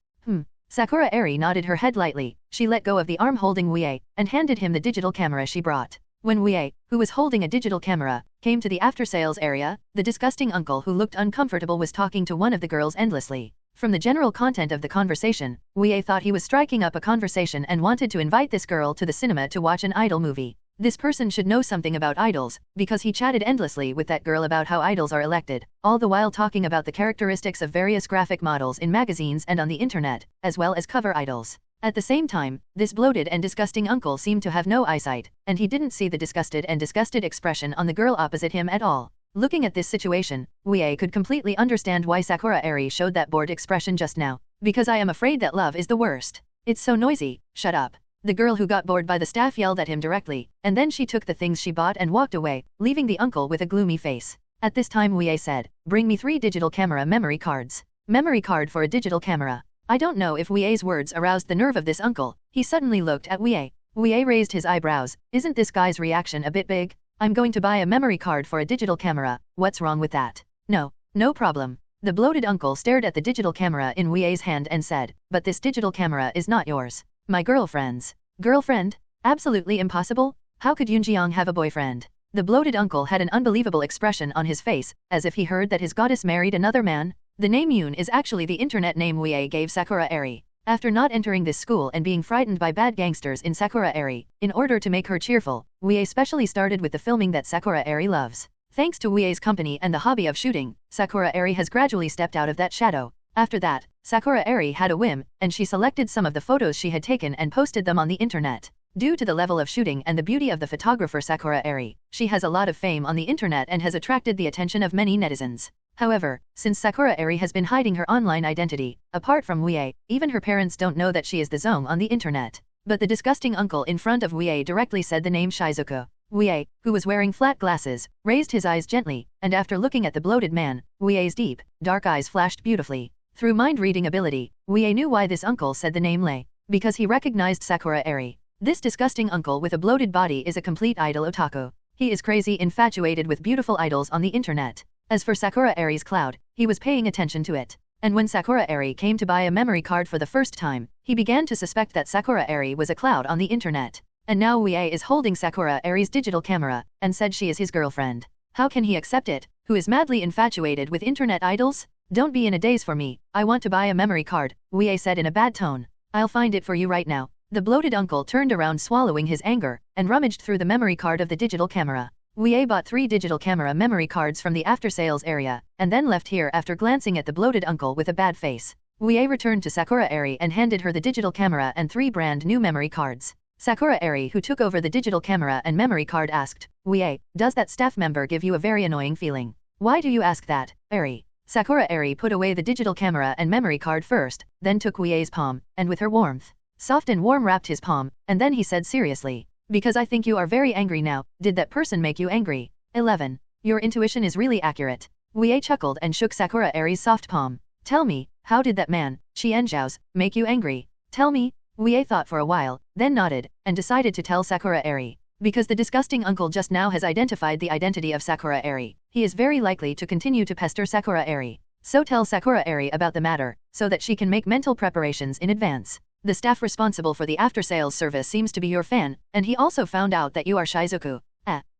Sakura Airi nodded her head lightly. She let go of the arm holding Wuye, and handed him the digital camera she brought. When Wuye, who was holding a digital camera, came to the after-sales area, the disgusting uncle who looked uncomfortable was talking to one of the girls endlessly. From the general content of the conversation, Wuye thought he was striking up a conversation and wanted to invite this girl to the cinema to watch an idol movie. This person should know something about idols, because he chatted endlessly with that girl about how idols are elected, all the while talking about the characteristics of various graphic models in magazines and on the internet, as well as cover idols. At the same time, this bloated and disgusting uncle seemed to have no eyesight, and he didn't see the disgusted expression on the girl opposite him at all. Looking at this situation, Wuye could completely understand why Sakura Airi showed that bored expression just now. Because I am afraid that love is the worst. It's so noisy, shut up. The girl who got bored by the staff yelled at him directly, and then she took the things she bought and walked away, leaving the uncle with a gloomy face. At this time Wuye said, bring me 3 digital camera memory cards. Memory card for a digital camera. I don't know if Wuye's words aroused the nerve of this uncle. He suddenly looked at Wuye. Wuye raised his eyebrows. Isn't this guy's reaction a bit big? I'm going to buy a memory card for a digital camera. What's wrong with that? No problem. The bloated uncle stared at the digital camera in Wuye's hand and said, but this digital camera is not yours. My girlfriend's. Girlfriend? Absolutely impossible. How could Yunjiang have a boyfriend? The bloated uncle had an unbelievable expression on his face, as if he heard that his goddess married another man. The name Yun is actually the internet name Wuye gave Sakura Airi. After not entering this school and being frightened by bad gangsters in Sakura Airi, in order to make her cheerful, Wuye specially started with the filming that Sakura Airi loves. Thanks to Wuye's company and the hobby of shooting, Sakura Airi has gradually stepped out of that shadow. After that, Sakura Airi had a whim, and she selected some of the photos she had taken and posted them on the internet. Due to the level of shooting and the beauty of the photographer Sakura Airi, she has a lot of fame on the internet and has attracted the attention of many netizens. However, since Sakura Airi has been hiding her online identity, apart from Wuye, even her parents don't know that she is the Zong on the internet. But the disgusting uncle in front of Wuye directly said the name Shizuku. Wuye, who was wearing flat glasses, raised his eyes gently, and after looking at the bloated man, Wuye's deep, dark eyes flashed beautifully. Through mind-reading ability, Wuye knew why this uncle said the name Lei. Because he recognized Sakura Airi. This disgusting uncle with a bloated body is a complete idol otaku. He is crazy infatuated with beautiful idols on the internet. As for Sakura Airi's cloud, he was paying attention to it. And when Sakura Airi came to buy a memory card for the first time, he began to suspect that Sakura Airi was a cloud on the internet. And now Wuye is holding Sakura Airi's digital camera, and said she is his girlfriend. How can he accept it, who is madly infatuated with internet idols? Don't be in a daze for me, I want to buy a memory card, Wuye said in a bad tone. I'll find it for you right now. The bloated uncle turned around swallowing his anger, and rummaged through the memory card of the digital camera. Wuye bought 3 digital camera memory cards from the after-sales area, and then left here after glancing at the bloated uncle with a bad face. Wuye returned to Sakura Airi and handed her the digital camera and 3 brand new memory cards. Sakura Airi, who took over the digital camera and memory card, asked, Wuye, does that staff member give you a very annoying feeling? Why do you ask that, Airi? Sakura Airi put away the digital camera and memory card first, then took Wuye's palm, and with her warmth, soft and warm, wrapped his palm, and then he said seriously, because I think you are very angry now. Did that person make you angry? 11. Your intuition is really accurate. Wuye chuckled and shook Sakura Airi's soft palm. Tell me, how did that man, Qianzhao's, make you angry? Tell me. Wuye thought for a while, then nodded, and decided to tell Sakura Airi. Because the disgusting uncle just now has identified the identity of Sakura Airi, he is very likely to continue to pester Sakura Airi. So tell Sakura Airi about the matter, so that she can make mental preparations in advance. The staff responsible for the after-sales service seems to be your fan, and he also found out that you are Shizuku.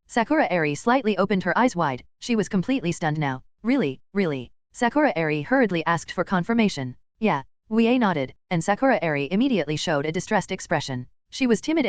Sakura Airi slightly opened her eyes wide. She was completely stunned now. Really? Sakura Airi hurriedly asked for confirmation. Yeah. Wuye nodded, and Sakura Airi immediately showed a distressed expression. She was timid,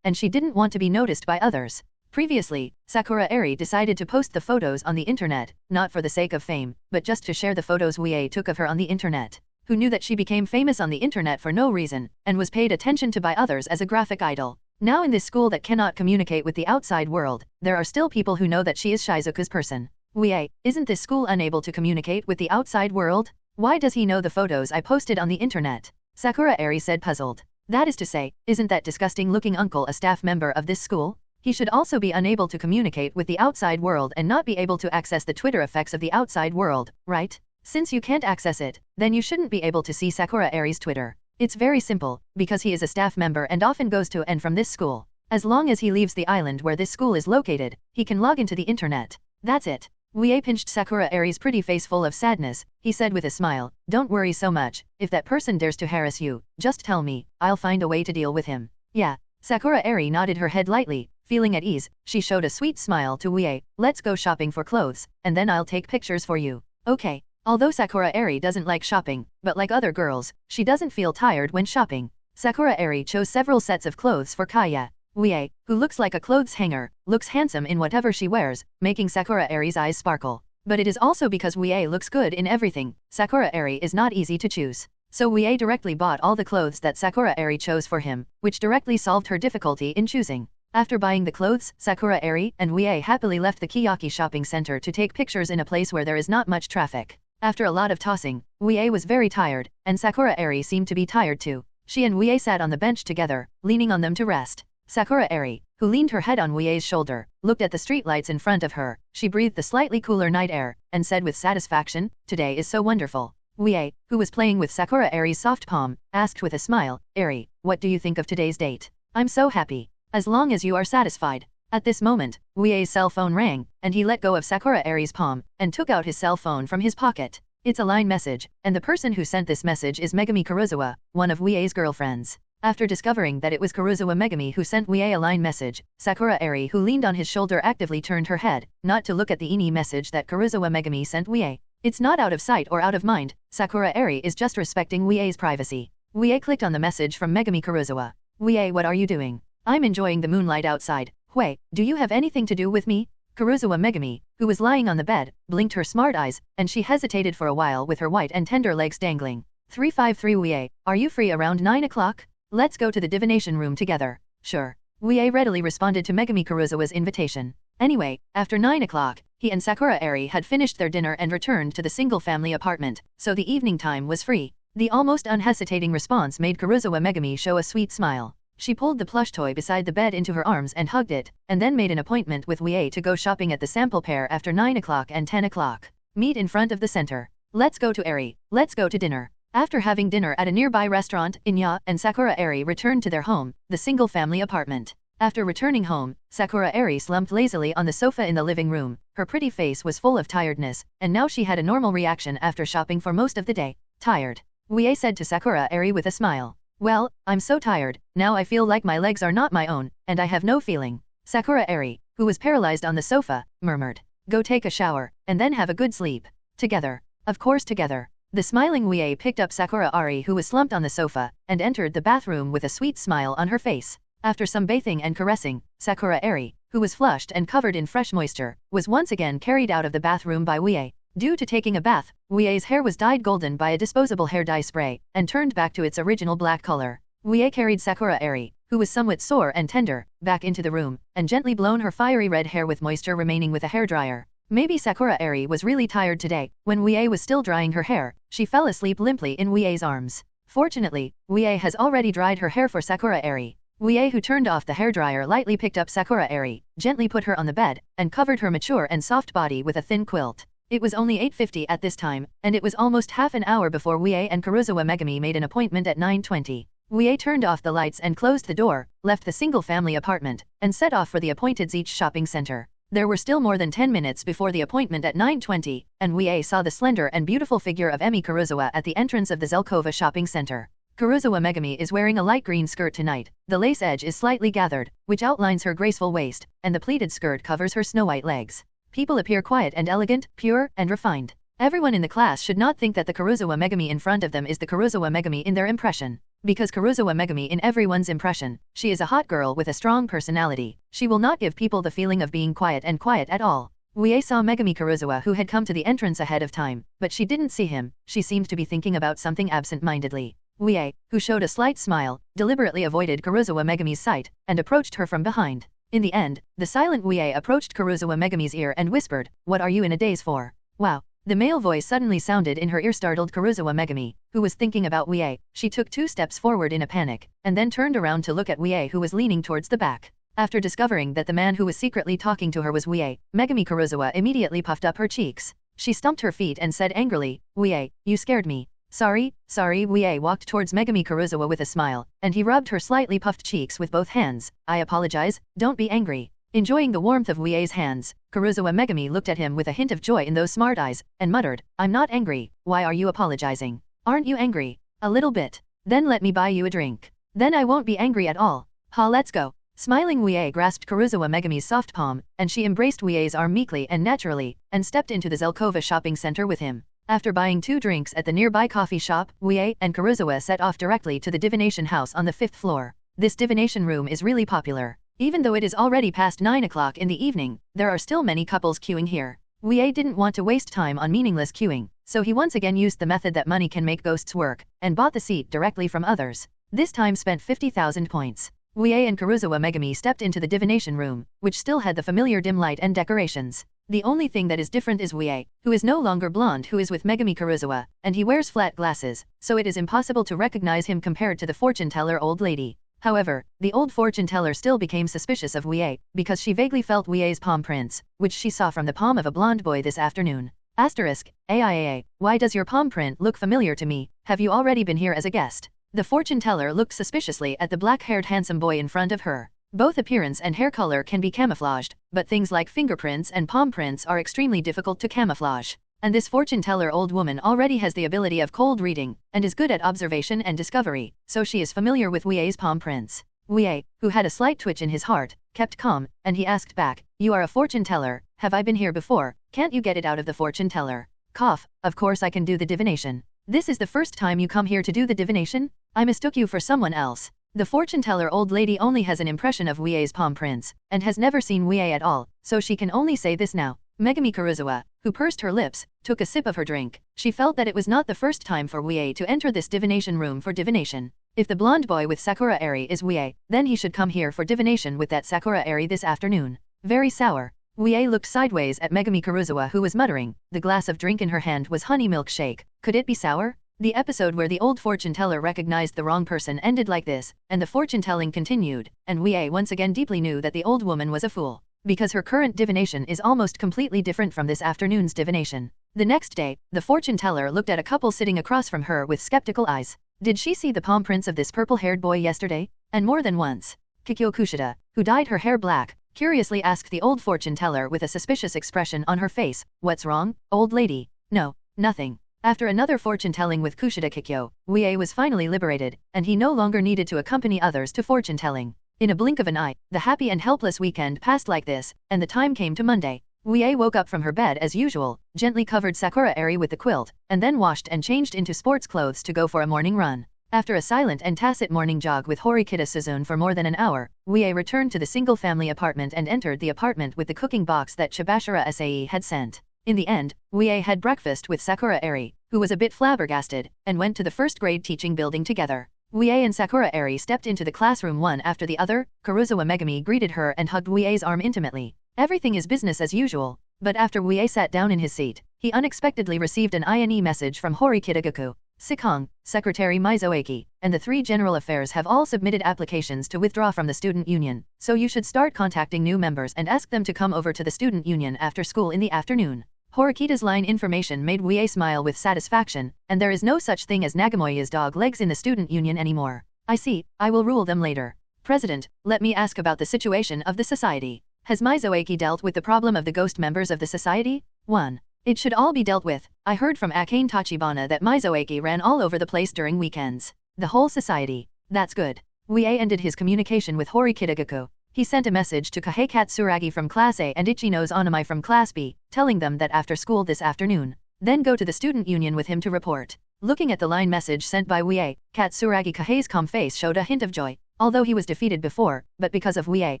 and she didn't want to be noticed by others. Previously, Sakura Airi decided to post the photos on the internet, not for the sake of fame, but just to share the photos Wuye took of her on the internet. Who knew that she became famous on the internet for no reason, and was paid attention to by others as a graphic idol. Now in this school that cannot communicate with the outside world, there are still people who know that she is Shizuka's person. Wuye, isn't this school unable to communicate with the outside world? Why does he know the photos I posted on the internet? Sakura Airi said, puzzled. That is to say, isn't that disgusting-looking uncle a staff member of this school? He should also be unable to communicate with the outside world and not be able to access the Twitter effects of the outside world, right? Since you can't access it, then you shouldn't be able to see Sakura Airi's Twitter. It's very simple, because he is a staff member and often goes to and from this school. As long as he leaves the island where this school is located, he can log into the internet. That's it. Wuye pinched Sakura Airi's pretty face full of sadness. He said with a smile, don't worry so much. If that person dares to harass you, just tell me. I'll find a way to deal with him. Yeah. Sakura Airi nodded her head lightly. Feeling at ease, she showed a sweet smile to Wuye. Let's go shopping for clothes, and then I'll take pictures for you. Okay. Although Sakura Airi doesn't like shopping, but like other girls, she doesn't feel tired when shopping. Sakura Airi chose several sets of clothes for Kaya. Wuye, who looks like a clothes hanger, looks handsome in whatever she wears, making Sakura Airi's eyes sparkle. But it is also because Wuye looks good in everything. Sakura Airi is not easy to choose. So Wuye directly bought all the clothes that Sakura Airi chose for him, which directly solved her difficulty in choosing. After buying the clothes, Sakura Airi and Wuye happily left the Kiyaki shopping center to take pictures in a place where there is not much traffic. After a lot of tossing, Wuye was very tired, and Sakura Airi seemed to be tired too. She and Wuye sat on the bench together, leaning on them to rest. Sakura Airi, who leaned her head on Wuye's shoulder, looked at the streetlights in front of her. She breathed the slightly cooler night air, and said with satisfaction, today is so wonderful. Wuye, who was playing with Sakura Airi's soft palm, asked with a smile, Airi, what do you think of today's date? I'm so happy. As long as you are satisfied. At this moment, Wuye's cell phone rang, and he let go of Sakura Airi's palm, and took out his cell phone from his pocket. It's a line message, and the person who sent this message is Megumi Karuizawa, one of Wuye's girlfriends. After discovering that it was Karuizawa Megumi who sent Wuye a line message, Sakura Airi, who leaned on his shoulder, actively turned her head, not to look at the ini message that Karuizawa Megumi sent Wuye. It's not out of sight or out of mind, Sakura Airi is just respecting Wuye's privacy. Wuye clicked on the message from Megumi Karuizawa. Wuye, what are you doing? I'm enjoying the moonlight outside. Hui, do you have anything to do with me? Karuizawa Megumi, who was lying on the bed, blinked her smart eyes, and she hesitated for a while with her white and tender legs dangling. 353 Wuye, are you free around 9 o'clock? Let's go to the divination room together. Sure. Wuye readily responded to Megumi Karuizawa's invitation. Anyway, after 9 o'clock, he and Sakura Airi had finished their dinner and returned to the single-family apartment, so the evening time was free. The almost unhesitating response made Karuizawa Megumi show a sweet smile. She pulled the plush toy beside the bed into her arms and hugged it, and then made an appointment with Wuye to go shopping at the sample pair after 9 o'clock and 10 o'clock. Meet in front of the center. Let's go to Airi. Let's go to dinner. After having dinner at a nearby restaurant, Inya and Sakura Airi returned to their home, the single-family apartment. After returning home, Sakura Airi slumped lazily on the sofa in the living room. Her pretty face was full of tiredness, and now she had a normal reaction after shopping for most of the day. Tired. Wuye said to Sakura Airi with a smile. Well, I'm so tired, now I feel like my legs are not my own, and I have no feeling. Sakura Airi, who was paralyzed on the sofa, murmured. Go take a shower, and then have a good sleep. Together. Of course together. The smiling Wuye picked up Sakura Airi, who was slumped on the sofa, and entered the bathroom with a sweet smile on her face. After some bathing and caressing, Sakura Airi, who was flushed and covered in fresh moisture, was once again carried out of the bathroom by Wuye. Due to taking a bath, Wuye's hair was dyed golden by a disposable hair dye spray, and turned back to its original black color. Wuye carried Sakura Airi, who was somewhat sore and tender, back into the room, and gently blown her fiery red hair with moisture remaining with a hairdryer. Maybe Sakura Airi was really tired today. When Wuye was still drying her hair, she fell asleep limply in Wuye's arms. Fortunately, Wuye has already dried her hair for Sakura Airi. Wuye, who turned off the hairdryer, lightly picked up Sakura Airi, gently put her on the bed, and covered her mature and soft body with a thin quilt. It was only 8:50 at this time, and it was almost half an hour before Wuye and Karuizawa Megumi made an appointment at 9:20. Wuye turned off the lights and closed the door, left the single-family apartment, and set off for the appointed Zeech shopping center. There were still more than 10 minutes before the appointment at 9:20, and Wuye saw the slender and beautiful figure of Emi Karuizawa at the entrance of the Zelkova shopping center. Karuizawa Megumi is wearing a light green skirt tonight. The lace edge is slightly gathered, which outlines her graceful waist, and the pleated skirt covers her snow-white legs. People appear quiet and elegant, pure, and refined. Everyone in the class should not think that the Karuizawa Megumi in front of them is the Karuizawa Megumi in their impression. Because Karuizawa Megumi in everyone's impression, she is a hot girl with a strong personality. She will not give people the feeling of being quiet at all. Wuye saw Megumi Karuizawa, who had come to the entrance ahead of time, but she didn't see him. She seemed to be thinking about something absent-mindedly. Wuye, who showed a slight smile, deliberately avoided Karuizawa Megumi's sight, and approached her from behind. In the end, the silent Wuye approached Karuizawa Megumi's ear and whispered, "What are you in a daze for?" Wow. The male voice suddenly sounded in her ear, startled Karuizawa Megumi, who was thinking about Wuye. She took 2 steps forward in a panic, and then turned around to look at Wuye, who was leaning towards the back. After discovering that the man who was secretly talking to her was Wuye, Megumi Karuizawa immediately puffed up her cheeks. She stumped her feet and said angrily, "Wuye, you scared me." Sorry. Wuye walked towards Megumi Karuizawa with a smile, and he rubbed her slightly puffed cheeks with both hands. "I apologize, don't be angry." Enjoying the warmth of Wuye's hands, Karuizawa Megumi looked at him with a hint of joy in those smart eyes, and muttered, "I'm not angry. Why are you apologizing? Aren't you angry?" "A little bit." "Then let me buy you a drink." "Then I won't be angry at all." "Ha, let's go." Smiling, Wuye grasped Karuizawa Megumi's soft palm, and she embraced Wuye's arm meekly and naturally, and stepped into the Zelkova shopping center with him. After buying 2 drinks at the nearby coffee shop, Wuye and Karuizawa set off directly to the divination house on the 5th floor. This divination room is really popular. Even though it is already past 9 o'clock in the evening, there are still many couples queuing here. Wuye didn't want to waste time on meaningless queuing, so he once again used the method that money can make ghosts work, and bought the seat directly from others. This time spent 50,000 points. Wuye and Karuizawa Megumi stepped into the divination room, which still had the familiar dim light and decorations. The only thing that is different is Wuye, who is no longer blonde, who is with Megumi Karuizawa, and he wears flat glasses, so it is impossible to recognize him compared to the fortune teller old lady. However, the old fortune teller still became suspicious of Wuye, because she vaguely felt Wuye's palm prints, which she saw from the palm of a blonde boy this afternoon. *AIAA, why does your palm print look familiar to me? Have you already been here as a guest? The fortune teller looked suspiciously at the black-haired handsome boy in front of her. Both appearance and hair color can be camouflaged, but things like fingerprints and palm prints are extremely difficult to camouflage. And this fortune teller old woman already has the ability of cold reading, and is good at observation and discovery, so she is familiar with Wuye's palm prints. Wuye, who had a slight twitch in his heart, kept calm, and he asked back, "You are a fortune teller, have I been here before? Can't you get it out of the fortune teller?" Cough, "Of course I can do the divination. This is the first time you come here to do the divination? I mistook you for someone else." The fortune teller old lady only has an impression of Wuye's palm prints, and has never seen Wuye at all, so she can only say this now. Megumi Karuizawa, who pursed her lips, took a sip of her drink. She felt that it was not the first time for Wuye to enter this divination room for divination. If the blonde boy with Sakura Airi is Wuye, then he should come here for divination with that Sakura Airi this afternoon. Very sour. Wuye looked sideways at Megumi Karuizawa, who was muttering. The glass of drink in her hand was honey milk shake. Could it be sour? The episode where the old fortune teller recognized the wrong person ended like this, and the fortune telling continued, and Wuye once again deeply knew that the old woman was a fool, because her current divination is almost completely different from this afternoon's divination. The next day, the fortune teller looked at a couple sitting across from her with skeptical eyes. Did she see the palm prints of this purple-haired boy yesterday? And more than once. Kikyo Kushida, who dyed her hair black, curiously asked the old fortune teller with a suspicious expression on her face, "What's wrong, old lady?" "No, nothing." After another fortune-telling with Kushida Kikyo, Wuye was finally liberated, and he no longer needed to accompany others to fortune-telling. In a blink of an eye, the happy and helpless weekend passed like this, and the time came to Monday. Wuye woke up from her bed as usual, gently covered Sakura Airi with the quilt, and then washed and changed into sports clothes to go for a morning run. After a silent and tacit morning jog with Horikita Suzune for more than an hour, Wuye returned to the single-family apartment and entered the apartment with the cooking box that Sakura Airi had sent. In the end, Wuye had breakfast with Sakura Airi, who was a bit flabbergasted, and went to the first-grade teaching building together. Wuye and Sakura Airi stepped into the classroom one after the other. Karuizawa Megumi greeted her and hugged Wuye's arm intimately. Everything is business as usual, but after Wuye sat down in his seat, he unexpectedly received an INE message from Horikita Kikyo. Sikong, Secretary Mizoaki, and the 3 General Affairs have all submitted applications to withdraw from the student union, so you should start contacting new members and ask them to come over to the student union after school in the afternoon. Horikita's line information made Wuye smile with satisfaction, and there is no such thing as Nagomoya's dog legs in the student union anymore. I see, I will rule them later. President, let me ask about the situation of the society. Has Mizoaki dealt with the problem of the ghost members of the society? 1. It should all be dealt with. I heard from Akane Tachibana that Mizoaki ran all over the place during weekends. The whole society. That's good. Wuye ended his communication with Horikita Kikyo, He sent a message to Kahei Katsuragi from Class A and Ichinose Hoonami from Class B, telling them that after school this afternoon, then go to the student union with him to report. Looking at the line message sent by Wuye, Katsuragi Kahei's calm face showed a hint of joy. Although he was defeated before, but because of Wuye,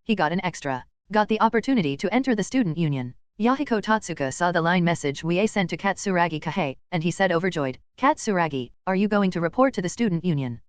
he got the opportunity to enter the student union. Yahiko Tatsuka saw the line message Wuye sent to Katsuragi Kahei, and he said overjoyed, "Katsuragi, are you going to report to the student union?"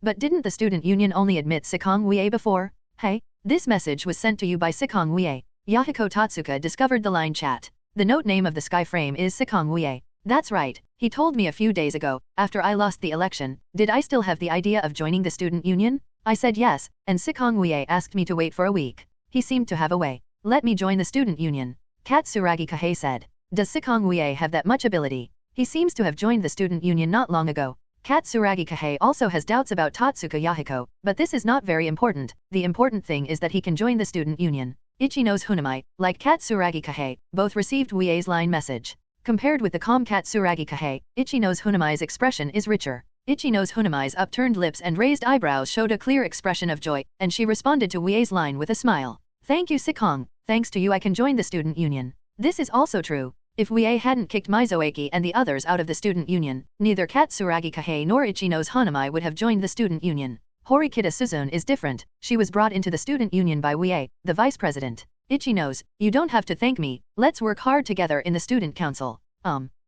But didn't the student union only admit Sikong Wuye before? Hey, this message was sent to you by Sikong Wuye. Yahiko Tatsuka discovered the line chat. The note name of the sky frame is Sikong Wuye. That's right, he told me a few days ago, after I lost the election, did I still have the idea of joining the student union? I said yes, and Sikong Wuye asked me to wait for a week. He seemed to have a way. Let me join the student union. Katsuragi Kahei said. Does Sikong Wuye have that much ability? He seems to have joined the student union not long ago. Katsuragi Kahei also has doubts about Tatsuka Yahiko, but this is not very important. The important thing is that he can join the student union. Ichinose Hoonami, like Katsuragi Kahei, both received Wuye's line message. Compared with the calm Katsuragi Kahei, Ichinose Hoonami's expression is richer. Ichinose Hoonami's upturned lips and raised eyebrows showed a clear expression of joy, and she responded to Wuye's line with a smile. Thank you Sikong, thanks to you I can join the student union. This is also true. If Wuye hadn't kicked Mizoaki and the others out of the student union, neither Katsuragi Kahei nor Ichinose Hoonami would have joined the student union. Horikita Suzune is different. She was brought into the student union by Wuye, the vice president. Ichinose, you don't have to thank me, let's work hard together in the student council.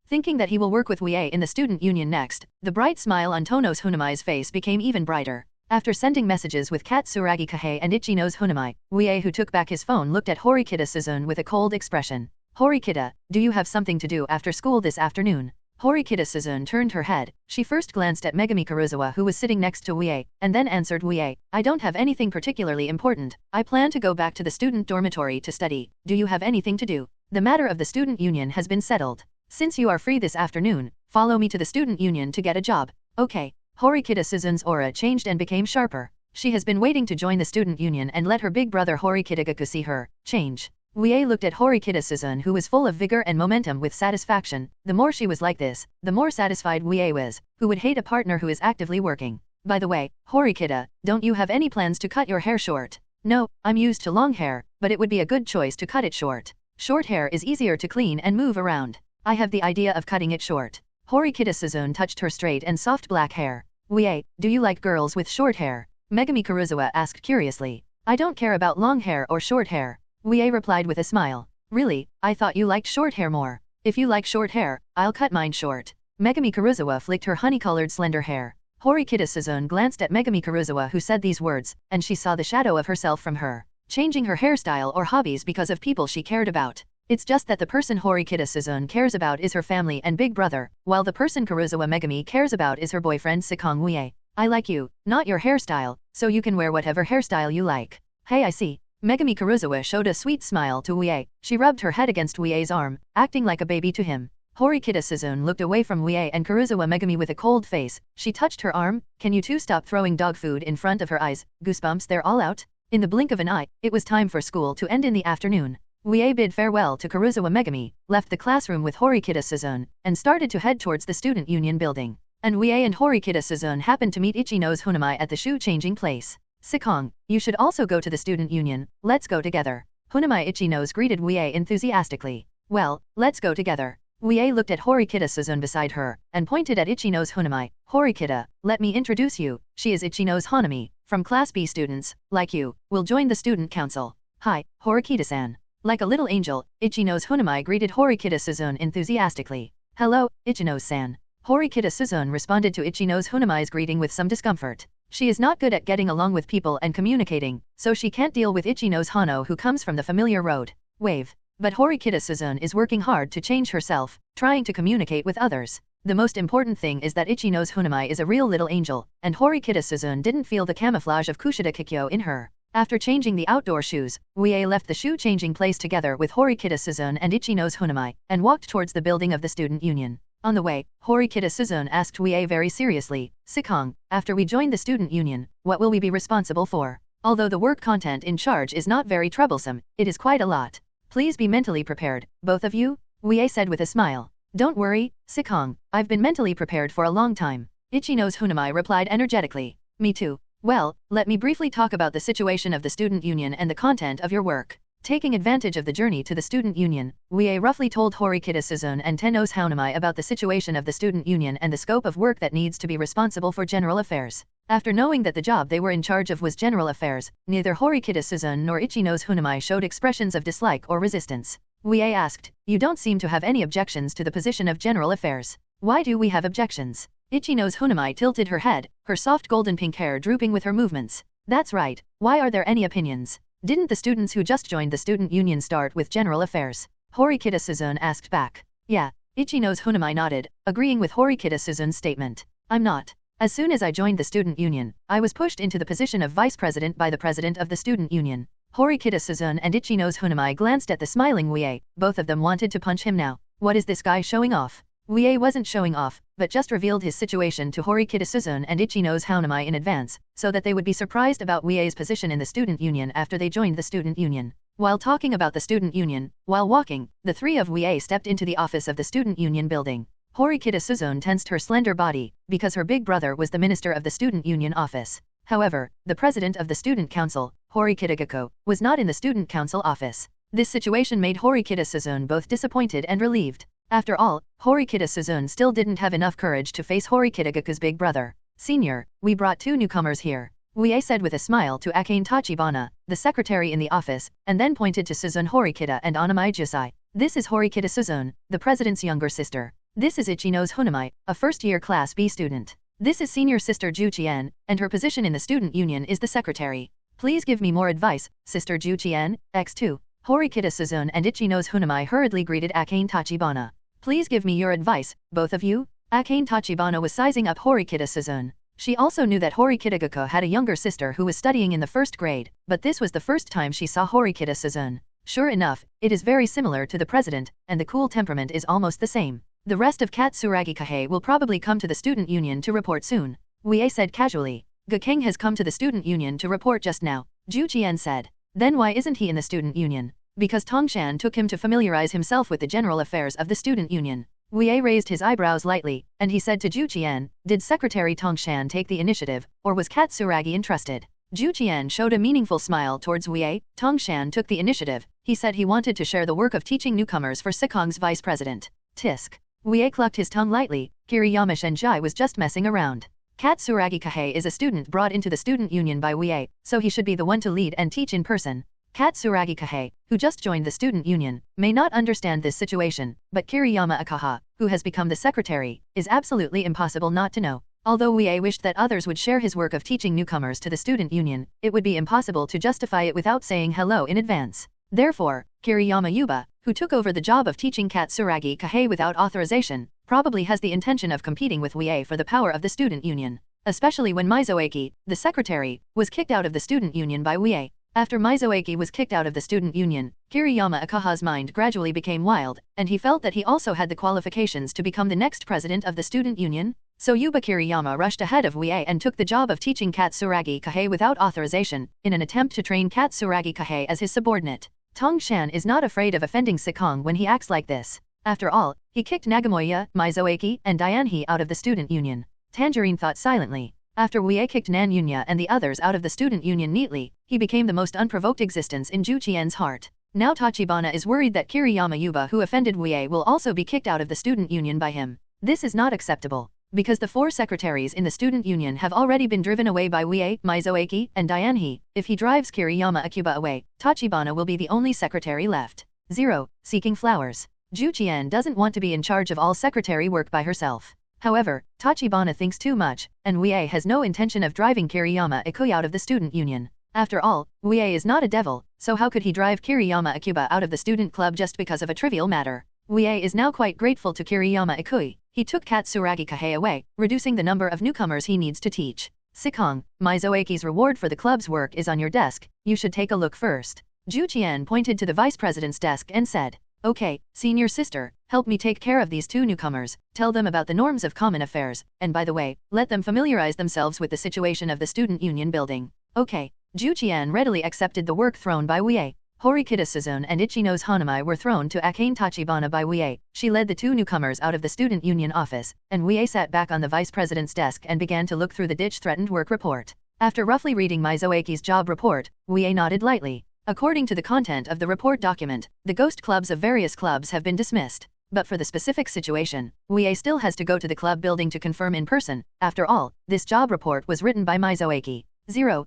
Thinking that he will work with Wuye in the student union next, the bright smile on Ichinose Hoonami's face became even brighter. After sending messages with Katsuragi Kahei and Ichinose Hoonami, Wuye, who took back his phone, looked at Horikita Suzune with a cold expression. Horikita, do you have something to do after school this afternoon? Horikita Suzune turned her head. She first glanced at Megumi Karuizawa, who was sitting next to Wuye, and then answered Wuye, I don't have anything particularly important. I plan to go back to the student dormitory to study. Do you have anything to do? The matter of the student union has been settled. Since you are free this afternoon, follow me to the student union to get a job. Okay. Horikita Suzune's aura changed and became sharper. She has been waiting to join the student union and let her big brother Horikita Gaku see her change. Wuye looked at Horikita Suzune, who was full of vigor and momentum, with satisfaction. The more she was like this, the more satisfied Wuye was. Who would hate a partner who is actively working? By the way, Horikita, don't you have any plans to cut your hair short? No, I'm used to long hair, but it would be a good choice to cut it short. Short hair is easier to clean and move around. I have the idea of cutting it short. Horikita Suzune touched her straight and soft black hair. Wuye, do you like girls with short hair? Megumi Karuizawa asked curiously. I don't care about long hair or short hair. Wuye replied with a smile. Really, I thought you liked short hair more. If you like short hair, I'll cut mine short. Megumi Karuizawa flicked her honey-colored slender hair. Horikita Suzune glanced at Megumi Karuizawa, who said these words, and she saw the shadow of herself from her, changing her hairstyle or hobbies because of people she cared about. It's just that the person Horikita Suzune cares about is her family and big brother, while the person Karuizawa Megumi cares about is her boyfriend Sikong Wuye. I like you, not your hairstyle, so you can wear whatever hairstyle you like. Hey, I see. Megumi Karuizawa showed a sweet smile to Wuye. She rubbed her head against Wuye's arm, acting like a baby to him. Horikita Suzune looked away from Wuye and Karuizawa Megumi with a cold face. She touched her arm. Can you two stop throwing dog food in front of her eyes? Goosebumps, they're all out. In the blink of an eye, it was time for school to end in the afternoon. Wuye bid farewell to Karuizawa Megumi, left the classroom with Horikita Suzune, and started to head towards the student union building. And Wuye and Horikita Suzune happened to meet Ichinose Hoonami at the shoe-changing place. Sikong, you should also go to the student union, let's go together. Hoonami Ichinose greeted Wuye enthusiastically. Well, let's go together. Wuye looked at Horikita Suzune beside her, and pointed at Ichinose Hoonami. Horikita, let me introduce you, she is Ichinose Hoonami, from Class B students, like you, will join the student council. Hi, Horikita-san. Like a little angel, Ichinose Hoonami greeted Horikita Suzune enthusiastically. Hello, Ichinose-san. Horikita Suzune responded to Ichinose Hoonami's greeting with some discomfort. She is not good at getting along with people and communicating, so she can't deal with Ichinose Hano, who comes from the familiar road. Wave. But Horikita Suzune is working hard to change herself, trying to communicate with others. The most important thing is that Ichinose Hoonami is a real little angel, and Horikita Suzune didn't feel the camouflage of Kushida Kikyo in her. After changing the outdoor shoes, Wuye left the shoe-changing place together with Horikita Suzune and Ichinose Hoonami, and walked towards the building of the student union. On the way, Horikita Suzune asked Wuye very seriously, Sikong, after we join the student union, what will we be responsible for? Although the work content in charge is not very troublesome, it is quite a lot. Please be mentally prepared, both of you, Wuye said with a smile. Don't worry, Sikong, I've been mentally prepared for a long time. Ichinose Hoonami replied energetically. Me too. Well, let me briefly talk about the situation of the student union and the content of your work. Taking advantage of the journey to the student union, Wuye roughly told Horikita Suzune and Ichinose Hoonami about the situation of the student union and the scope of work that needs to be responsible for general affairs. After knowing that the job they were in charge of was general affairs, neither Horikita Suzune nor Ichinose Hoonami showed expressions of dislike or resistance. Wuye asked, "You don't seem to have any objections to the position of general affairs. Why do we have objections?" Ichinose Hoonami tilted her head, her soft golden pink hair drooping with her movements. "That's right, why are there any opinions? Didn't the students who just joined the student union start with general affairs?" Horikita Suzune asked back. "Yeah." Ichinose Hoonami nodded, agreeing with Horikita Suzune's statement. "I'm not. As soon as I joined the student union, I was pushed into the position of vice president by the president of the student union." Horikita Suzune and Ichinose Hoonami glanced at the smiling Wuye, both of them wanted to punch him now. What is this guy showing off? Wuye wasn't showing off, but just revealed his situation to Horikita Suzune and Ichinose Hoonami in advance, so that they would be surprised about Wuye's position in the student union after they joined the student union. While talking about the student union, while walking, the three of Wuye stepped into the office of the student union building. Horikita Suzune tensed her slender body, because her big brother was the minister of the student union office. However, the president of the student council, Horikita Kikyo, was not in the student council office. This situation made Horikita Suzune both disappointed and relieved. After all, Horikita Suzune still didn't have enough courage to face Horikita Kikyo's big brother. "Senior, we brought two newcomers here," Wuye said with a smile to Akane Tachibana, the secretary in the office, and then pointed to Suzune Horikita and Onamai Jusai. "This is Horikita Suzune, the president's younger sister. This is Ichinose Hoonami, a first-year Class B student. This is senior sister Ju Chien, and her position in the student union is the secretary. Please give me more advice, Sister Ju Chien, X2. Horikita Suzune and Ichinose Hoonami hurriedly greeted Akane Tachibana. "Please give me your advice, both of you." Akane Tachibana was sizing up Horikita Suzune. She also knew that Horikita Kikyo had a younger sister who was studying in the first grade, but this was the first time she saw Horikita Suzune. Sure enough, it is very similar to the president, and the cool temperament is almost the same. "The rest of Katsuragi Kahei will probably come to the student union to report soon," Wuye said casually. "Gakeng has come to the student union to report just now," Ju Chien said. "Then why isn't he in the student union?" "Because Tongshan took him to familiarize himself with the general affairs of the student union." Wuye raised his eyebrows lightly, and he said to Ju Chien, "Did Secretary Tongshan take the initiative, or was Katsuragi entrusted?" Ju Chien showed a meaningful smile towards Wuye. "Tongshan took the initiative. He said he wanted to share the work of teaching newcomers for Sikong's vice president." Tisk. Wuye clucked his tongue lightly. Kiriyama Shenjai was just messing around. Katsuragi Kahei is a student brought into the student union by Wuye, so he should be the one to lead and teach in person. Katsuragi Kahei, who just joined the student union, may not understand this situation, but Kiriyama Akaha, who has become the secretary, is absolutely impossible not to know. Although Wuye wished that others would share his work of teaching newcomers to the student union, it would be impossible to justify it without saying hello in advance. Therefore, Kiriyama Yuba, who took over the job of teaching Katsuragi Kahei without authorization, probably has the intention of competing with Wuye for the power of the student union. Especially when Mizoaki, the secretary, was kicked out of the student union by Wuye. After Mizoaki was kicked out of the student union, Kiriyama Akaha's mind gradually became wild, and he felt that he also had the qualifications to become the next president of the student union. So Yuba Kiriyama rushed ahead of Wuye and took the job of teaching Katsuragi Kahei without authorization, in an attempt to train Katsuragi Kahei as his subordinate. Tongshan is not afraid of offending Sikong when he acts like this. After all, he kicked Nagamoya, Mizoaki, and Dianhe out of the student union. Tangerine thought silently. After Wuye kicked Nanyunya and the others out of the student union neatly, he became the most unprovoked existence in Ju Qian's heart. Now Tachibana is worried that Kiriyama Yuba who offended Wuye will also be kicked out of the student union by him. This is not acceptable. Because the 4 secretaries in the student union have already been driven away by Wuye, Mizoaki, and Dianhe, if he drives Kiriyama Akuba away, Tachibana will be the only secretary left. 0. Seeking flowers. Ju Qian doesn't want to be in charge of all secretary work by herself. However, Tachibana thinks too much, and Wuye has no intention of driving Kiriyama Ikuy out of the student union. After all, Wuye is not a devil, so how could he drive Kiriyama Akuba out of the student club just because of a trivial matter? Wuye is now quite grateful to Kiriyama Ikuy. He took Katsuragi Kahei away, reducing the number of newcomers he needs to teach. Sikong, Mizoaki's reward for the club's work is on your desk, you should take a look first. Ju Qian pointed to the vice president's desk and said, "Okay, senior sister, help me take care of these 2 newcomers, tell them about the norms of common affairs, and by the way, let them familiarize themselves with the situation of the student union building." Okay. Ju Qian readily accepted the work thrown by Wuye. Horikita Suzune and Ichinose Hoonami were thrown to Akane Tachibana by Wuye. She led the 2 newcomers out of the student union office, and Wuye sat back on the vice president's desk and began to look through the ditch-threatened work report. After roughly reading Mizoaki's job report, Wuye nodded lightly. According to the content of the report document, the ghost clubs of various clubs have been dismissed. But for the specific situation, Wuye still has to go to the club building to confirm in person. After all, this job report was written by Mizoaki. 0.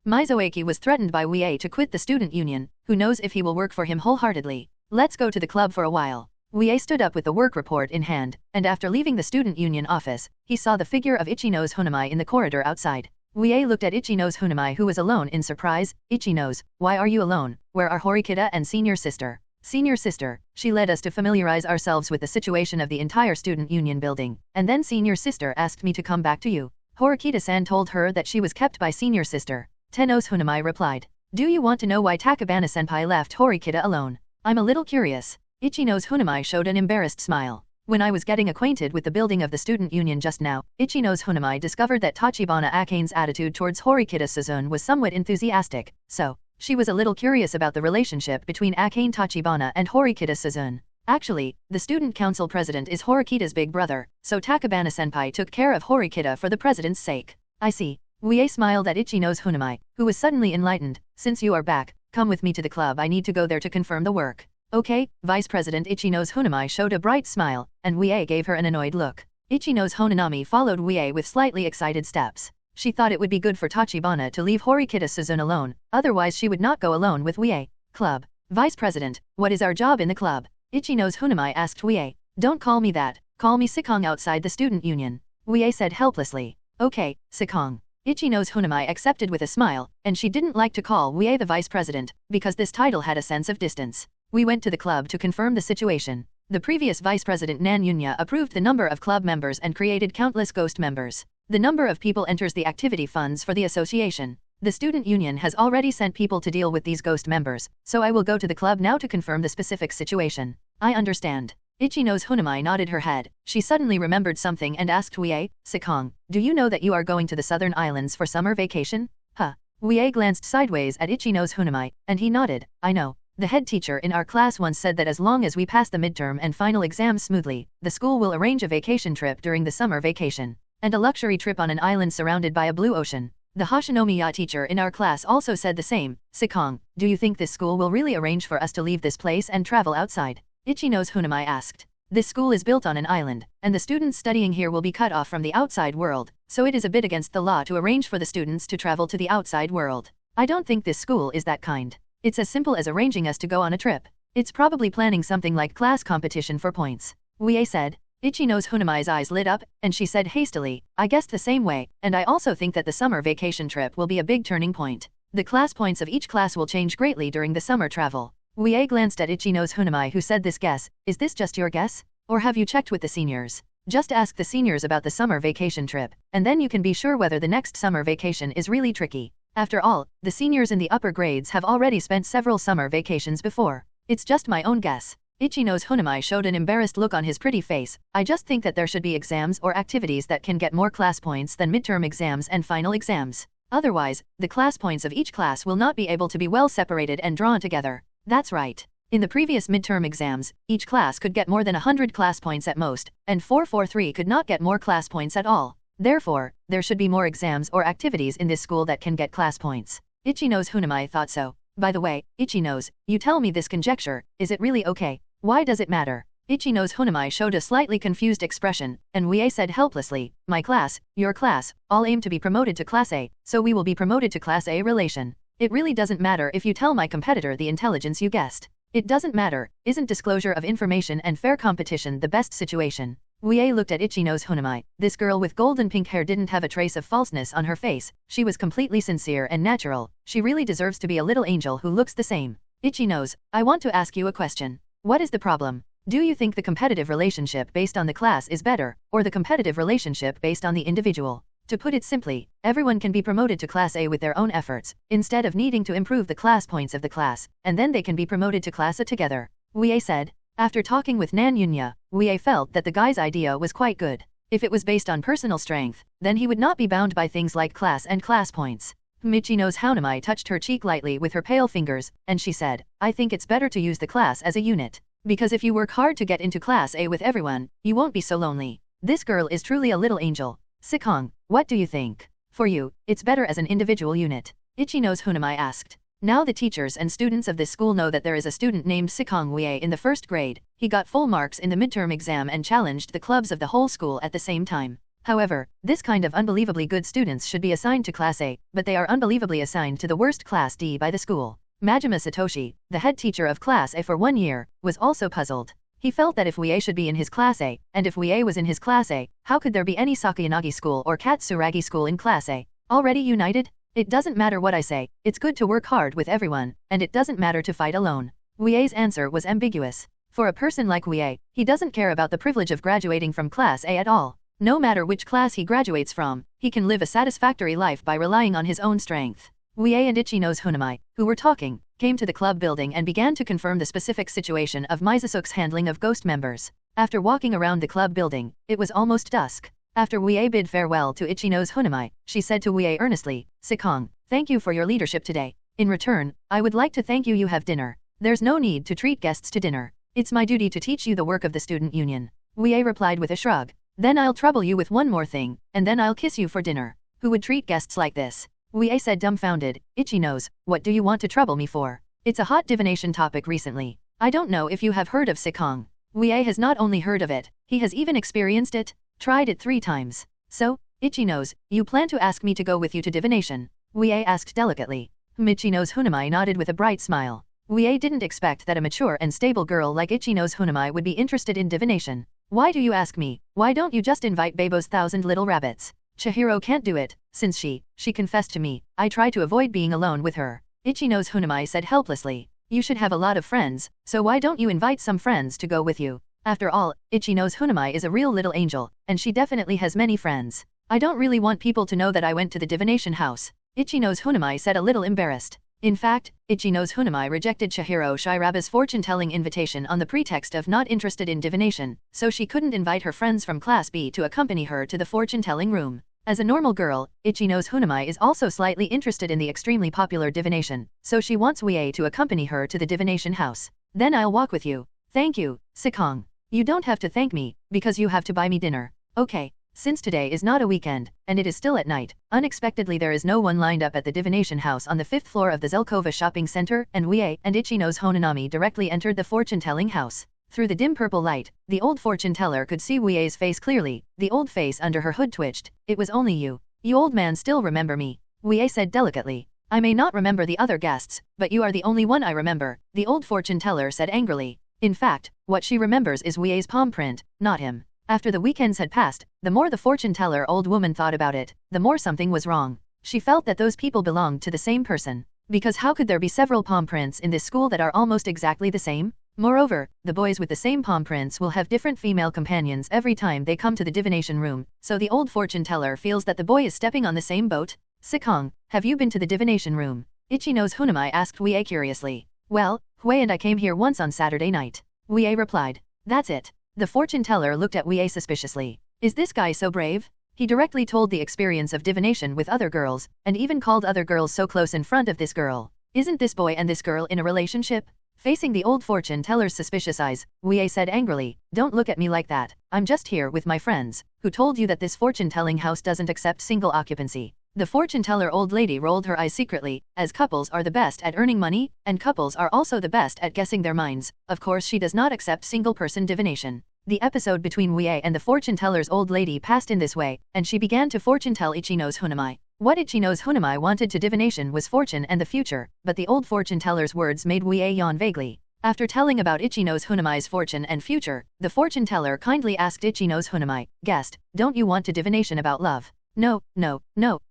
Mizoaki was threatened by Wuye to quit the student union. Who knows if he will work for him wholeheartedly. Let's go to the club for a while. Wuye stood up with the work report in hand, and after leaving the student union office, he saw the figure of Ichinose Hoonami in the corridor outside. Wuye looked at Ichinose Hoonami, who was alone, in surprise. Ichinose, why are you alone? Where are Horikita and senior sister? Senior sister, she led us to familiarize ourselves with the situation of the entire student union building, and then senior sister asked me to come back to you. Horikita-san told her that she was kept by senior sister. Tenose Hoonami replied. Do you want to know why Takabana-senpai left Horikita alone? I'm a little curious. Ichinose Hoonami showed an embarrassed smile. When I was getting acquainted with the building of the student union just now, Ichinose Hoonami discovered that Tachibana Akane's attitude towards Horikita Suzune was somewhat enthusiastic, so she was a little curious about the relationship between Akane Tachibana and Horikita Suzune. Actually, the student council president is Horikita's big brother, so Takabana-senpai took care of Horikita for the president's sake. I see. Wuye smiled at Ichinose Hoonami, who was suddenly enlightened. Since you are back, come with me to the club. I need to go there to confirm the work. Okay, Vice President. Ichinose Hoonami showed a bright smile, and Wuye gave her an annoyed look. Ichinose Hoonami followed Wuye with slightly excited steps. She thought it would be good for Tachibana to leave Horikita Suzune alone, otherwise she would not go alone with Wuye. Club. Vice President, what is our job in the club? Ichinose Hoonami asked Wuye. Don't call me that, call me Sikong outside the student union. Wuye said helplessly. Okay, Sikong. Ichinose Hoonami accepted with a smile, and she didn't like to call Wuye the Vice President, because this title had a sense of distance. We went to the club to confirm the situation. The previous Vice President Nan Yunya approved the number of club members and created countless ghost members. The number of people enters the activity funds for the association. The student union has already sent people to deal with these ghost members, so I will go to the club now to confirm the specific situation. I understand. Ichinose Hoonami nodded her head. She suddenly remembered something and asked Wuye, Sikong, do you know that you are going to the southern islands for summer vacation? Huh. Wuye glanced sideways at Ichinose Hoonami, and he nodded. I know. The head teacher in our class once said that as long as we pass the midterm and final exams smoothly, the school will arrange a vacation trip during the summer vacation, and a luxury trip on an island surrounded by a blue ocean. The Hashinomiya teacher in our class also said the same. Sikong, do you think this school will really arrange for us to leave this place and travel outside? Ichinose Hoonami asked. This school is built on an island, and the students studying here will be cut off from the outside world, so it is a bit against the law to arrange for the students to travel to the outside world. I don't think this school is that kind. It's as simple as arranging us to go on a trip. It's probably planning something like class competition for points. Wuye said. Ichinose Hoonami's eyes lit up, and she said hastily, I guessed the same way, and I also think that the summer vacation trip will be a big turning point. The class points of each class will change greatly during the summer travel. Wuye glanced at Ichinose Hoonami, who said this guess. Is this just your guess? Or have you checked with the seniors? Just ask the seniors about the summer vacation trip, and then you can be sure whether the next summer vacation is really tricky. After all, the seniors in the upper grades have already spent several summer vacations before. It's just my own guess. Ichinose Hoonami showed an embarrassed look on his pretty face. I just think that there should be exams or activities that can get more class points than midterm exams and final exams. Otherwise, the class points of each class will not be able to be well separated and drawn together. That's right. In the previous midterm exams, each class could get more than 100 class points at most, and 443 could not get more class points at all. Therefore, there should be more exams or activities in this school that can get class points. Ichinose Hoonami thought so. By the way, Ichinose, you tell me this conjecture, is it really okay? Why does it matter? Ichinose Hoonami showed a slightly confused expression, and Wuye said helplessly, my class, your class, all aim to be promoted to Class A, so we will be promoted to Class A relation. It really doesn't matter if you tell my competitor the intelligence you guessed. It doesn't matter, isn't disclosure of information and fair competition the best situation? Wuye looked at Ichinose Hoonami. This girl with golden pink hair didn't have a trace of falseness on her face. She was completely sincere and natural. She really deserves to be a little angel who looks the same. Ichinose, I want to ask you a question. What is the problem? Do you think the competitive relationship based on the class is better, or the competitive relationship based on the individual? To put it simply, everyone can be promoted to Class A with their own efforts, instead of needing to improve the class points of the class, and then they can be promoted to Class A together. Wuye said. After talking with Nan Yunya, Wuye felt that the guy's idea was quite good. If it was based on personal strength, then he would not be bound by things like class and class points. Ichinose Hoonami touched her cheek lightly with her pale fingers, and she said, I think it's better to use the class as a unit. Because if you work hard to get into Class A with everyone, you won't be so lonely. This girl is truly a little angel. Sikong, what do you think? For you, it's better as an individual unit. Ichinose Hoonami asked. Now the teachers and students of this school know that there is a student named Sikong Wuye in the first grade. He got full marks in the midterm exam and challenged the clubs of the whole school at the same time. However, this kind of unbelievably good students should be assigned to Class A, but they are unbelievably assigned to the worst Class D by the school. Majima Satoshi, the head teacher of Class A for 1 year, was also puzzled. He felt that if Wuye should be in his Class A, and if Wuye was in his Class A, how could there be any Sakayanagi school or Katsuragi school in Class A? Already united? It doesn't matter what I say, it's good to work hard with everyone, and it doesn't matter to fight alone. Wuye's answer was ambiguous. For a person like Wuye, he doesn't care about the privilege of graduating from Class A at all. No matter which class he graduates from, he can live a satisfactory life by relying on his own strength. Wuye and Ichinose Hoonami, who were talking, came to the club building and began to confirm the specific situation of Mizusuk's handling of ghost members. After walking around the club building, it was almost dusk. After Wuye bid farewell to Ichinose Hoonami, she said to Wuye earnestly, "Sikong, thank you for your leadership today. In return, I would like to thank you have dinner. There's no need to treat guests to dinner. It's my duty to teach you the work of the student union." Wuye replied with a shrug. "Then I'll trouble you with one more thing, and then I'll kiss you for dinner. Who would treat guests like this?" Wuye said dumbfounded. "Ichinose, what do you want to trouble me for? It's a hot divination topic recently. I don't know if you have heard of Sikong." Wuye has not only heard of it, he has even experienced it. Tried it 3 times. "So, Ichinose, you plan to ask me to go with you to divination?" Wuye asked delicately. Ichinose Hoonami nodded with a bright smile. Wuye didn't expect that a mature and stable girl like Ichinose Hoonami would be interested in divination. "Why do you ask me? Why don't you just invite Bebo's 1,000 little rabbits? Chihiro can't do it, since she confessed to me. I try to avoid being alone with her." Ichinose Hoonami said helplessly. "You should have a lot of friends, so why don't you invite some friends to go with you? After all, Ichinose Hoonami is a real little angel, and she definitely has many friends. I don't really want people to know that I went to the divination house." Ichinose Hoonami said a little embarrassed. In fact, Ichinose Hoonami rejected Chihiro Shiraba's fortune-telling invitation on the pretext of not interested in divination, so she couldn't invite her friends from Class B to accompany her to the fortune-telling room. As a normal girl, Ichinose Hoonami is also slightly interested in the extremely popular divination, so she wants Wuye to accompany her to the divination house. "Then I'll walk with you." "Thank you, Sikong. You don't have to thank me, because you have to buy me dinner." "Okay." Since today is not a weekend, and it is still at night, unexpectedly there is no one lined up at the divination house on the 5th floor of the Zelkova shopping center, and Wuye and Ichinose Hoonami directly entered the fortune-telling house. Through the dim purple light, the old fortune teller could see Wuye's face clearly. The old face under her hood twitched. "It was only you. You old man still remember me," Wuye said delicately. "I may not remember the other guests, but you are the only one I remember," the old fortune teller said angrily. In fact, what she remembers is Wuye's palm print, not him. After the weekends had passed, the more the fortune teller old woman thought about it, the more something was wrong. She felt that those people belonged to the same person. Because how could there be several palm prints in this school that are almost exactly the same? Moreover, the boys with the same palm prints will have different female companions every time they come to the divination room, so the old fortune teller feels that the boy is stepping on the same boat. "Sikong, have you been to the divination room?" Ichinose Hoonami asked Wuye curiously. "Well, Wuye and I came here once on Saturday night," Wuye replied. "That's it." The fortune teller looked at Wuye suspiciously. "Is this guy so brave? He directly told the experience of divination with other girls, and even called other girls so close in front of this girl. Isn't this boy and this girl in a relationship?" Facing the old fortune teller's suspicious eyes, Wuye said angrily, "Don't look at me like that. I'm just here with my friends. Who told you that this fortune-telling house doesn't accept single occupancy?" The fortune teller old lady rolled her eyes secretly, as couples are the best at earning money, and couples are also the best at guessing their minds. Of course she does not accept single-person divination. The episode between Wuye and the fortune teller's old lady passed in this way, and she began to fortune-tell Ichinose Hoonami. What Ichinose Hoonami wanted to divination was fortune and the future, but the old fortune teller's words made Wuye yawn vaguely. After telling about Ichinose Hoonami's fortune and future, the fortune teller kindly asked Ichinose Hoonami, "Guest, don't you want to divination about love?" No,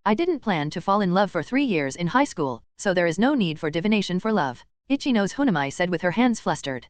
I didn't plan to fall in love for 3 years in high school, so there is no need for divination for love," Ichinose Hoonami said with her hands flustered.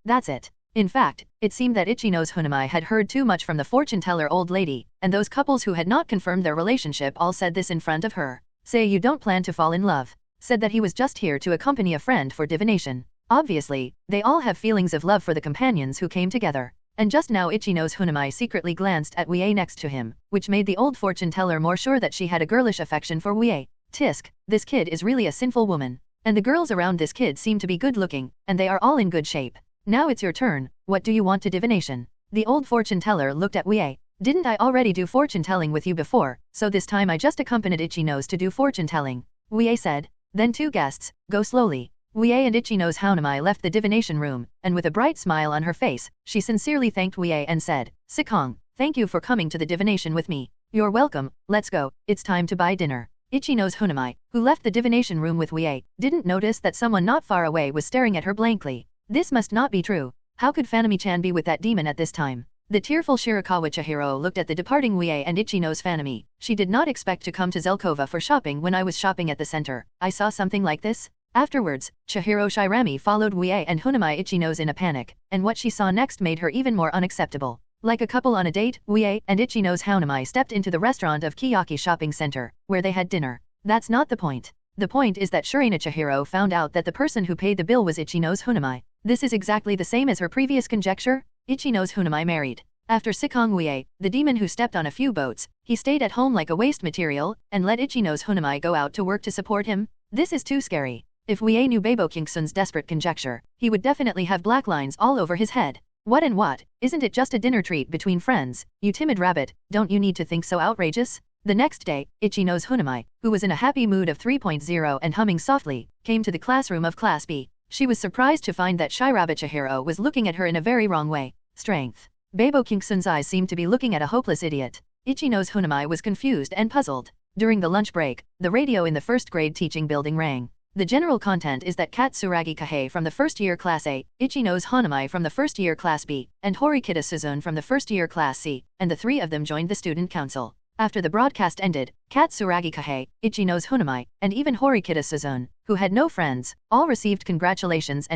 That's it. In fact, it seemed that Ichinose Hoonami had heard too much from the fortune teller old lady, and those couples who had not confirmed their relationship all said this in front of her. "Say you don't plan to fall in love," said that he was just here to accompany a friend for divination. Obviously, they all have feelings of love for the companions who came together. And just now Ichinose Hoonami secretly glanced at Wuye next to him, which made the old fortune teller more sure that she had a girlish affection for Wuye. Tisk, this kid is really a sinful woman. And the girls around this kid seem to be good looking, and they are all in good shape. Now it's your turn, what do you want to divination? The old fortune teller looked at Wuye. Didn't I already do fortune-telling with you before, so this time I just accompanied Ichinose to do fortune-telling, Wuye said. Then two guests, go slowly. Wuye and Ichinose Hoonami left the divination room, and with a bright smile on her face, she sincerely thanked Wuye and said, Sikong, thank you for coming to the divination with me. You're welcome, let's go, it's time to buy dinner. Ichinose Hoonami, who left the divination room with Wuye, didn't notice that someone not far away was staring at her blankly. This must not be true. How could Fanami-chan be with that demon at this time? The tearful Shirakawa Chihiro looked at the departing Wuye and Ichinose Fanami. She did not expect to come to Zelkova for shopping when I was shopping at the center. I saw something like this. Afterwards, Chihiro Shirami followed Wuye and Hoonami Ichinose in a panic, and what she saw next made her even more unacceptable. Like a couple on a date, Wuye and Ichinose Hoonami stepped into the restaurant of Kiyaki Shopping Center, where they had dinner. That's not the point. The point is that Shirina Chihiro found out that the person who paid the bill was Ichinose Hoonami. This is exactly the same as her previous conjecture. Ichinose Hoonami married. After Sikong Wuye, the demon who stepped on a few boats, he stayed at home like a waste material, and let Ichinose Hoonami go out to work to support him. This is too scary. If Wuye knew Babo Kingsun's desperate conjecture, he would definitely have black lines all over his head. What and what? Isn't it just a dinner treat between friends? You timid rabbit, don't you need to think so outrageous? The next day, Ichinose Hoonami, who was in a happy mood of 3.0 and humming softly, came to the classroom of Class B. She was surprised to find that Shy Rabbit Chihiro was looking at her in a very wrong way. Strength. Babo Kingsun's eyes seemed to be looking at a hopeless idiot. Ichinose Hoonami was confused and puzzled. During the lunch break, the radio in the first grade teaching building rang. The general content is that Katsuragi Kahei from the first year Class A, Ichinose Hoonami from the first year Class B, and Horikita Suzune from the first year Class C, and the three of them joined the student council. After the broadcast ended, Katsuragi Kahei, Ichinose Hoonami, and even Horikita Suzune, who had no friends, all received congratulations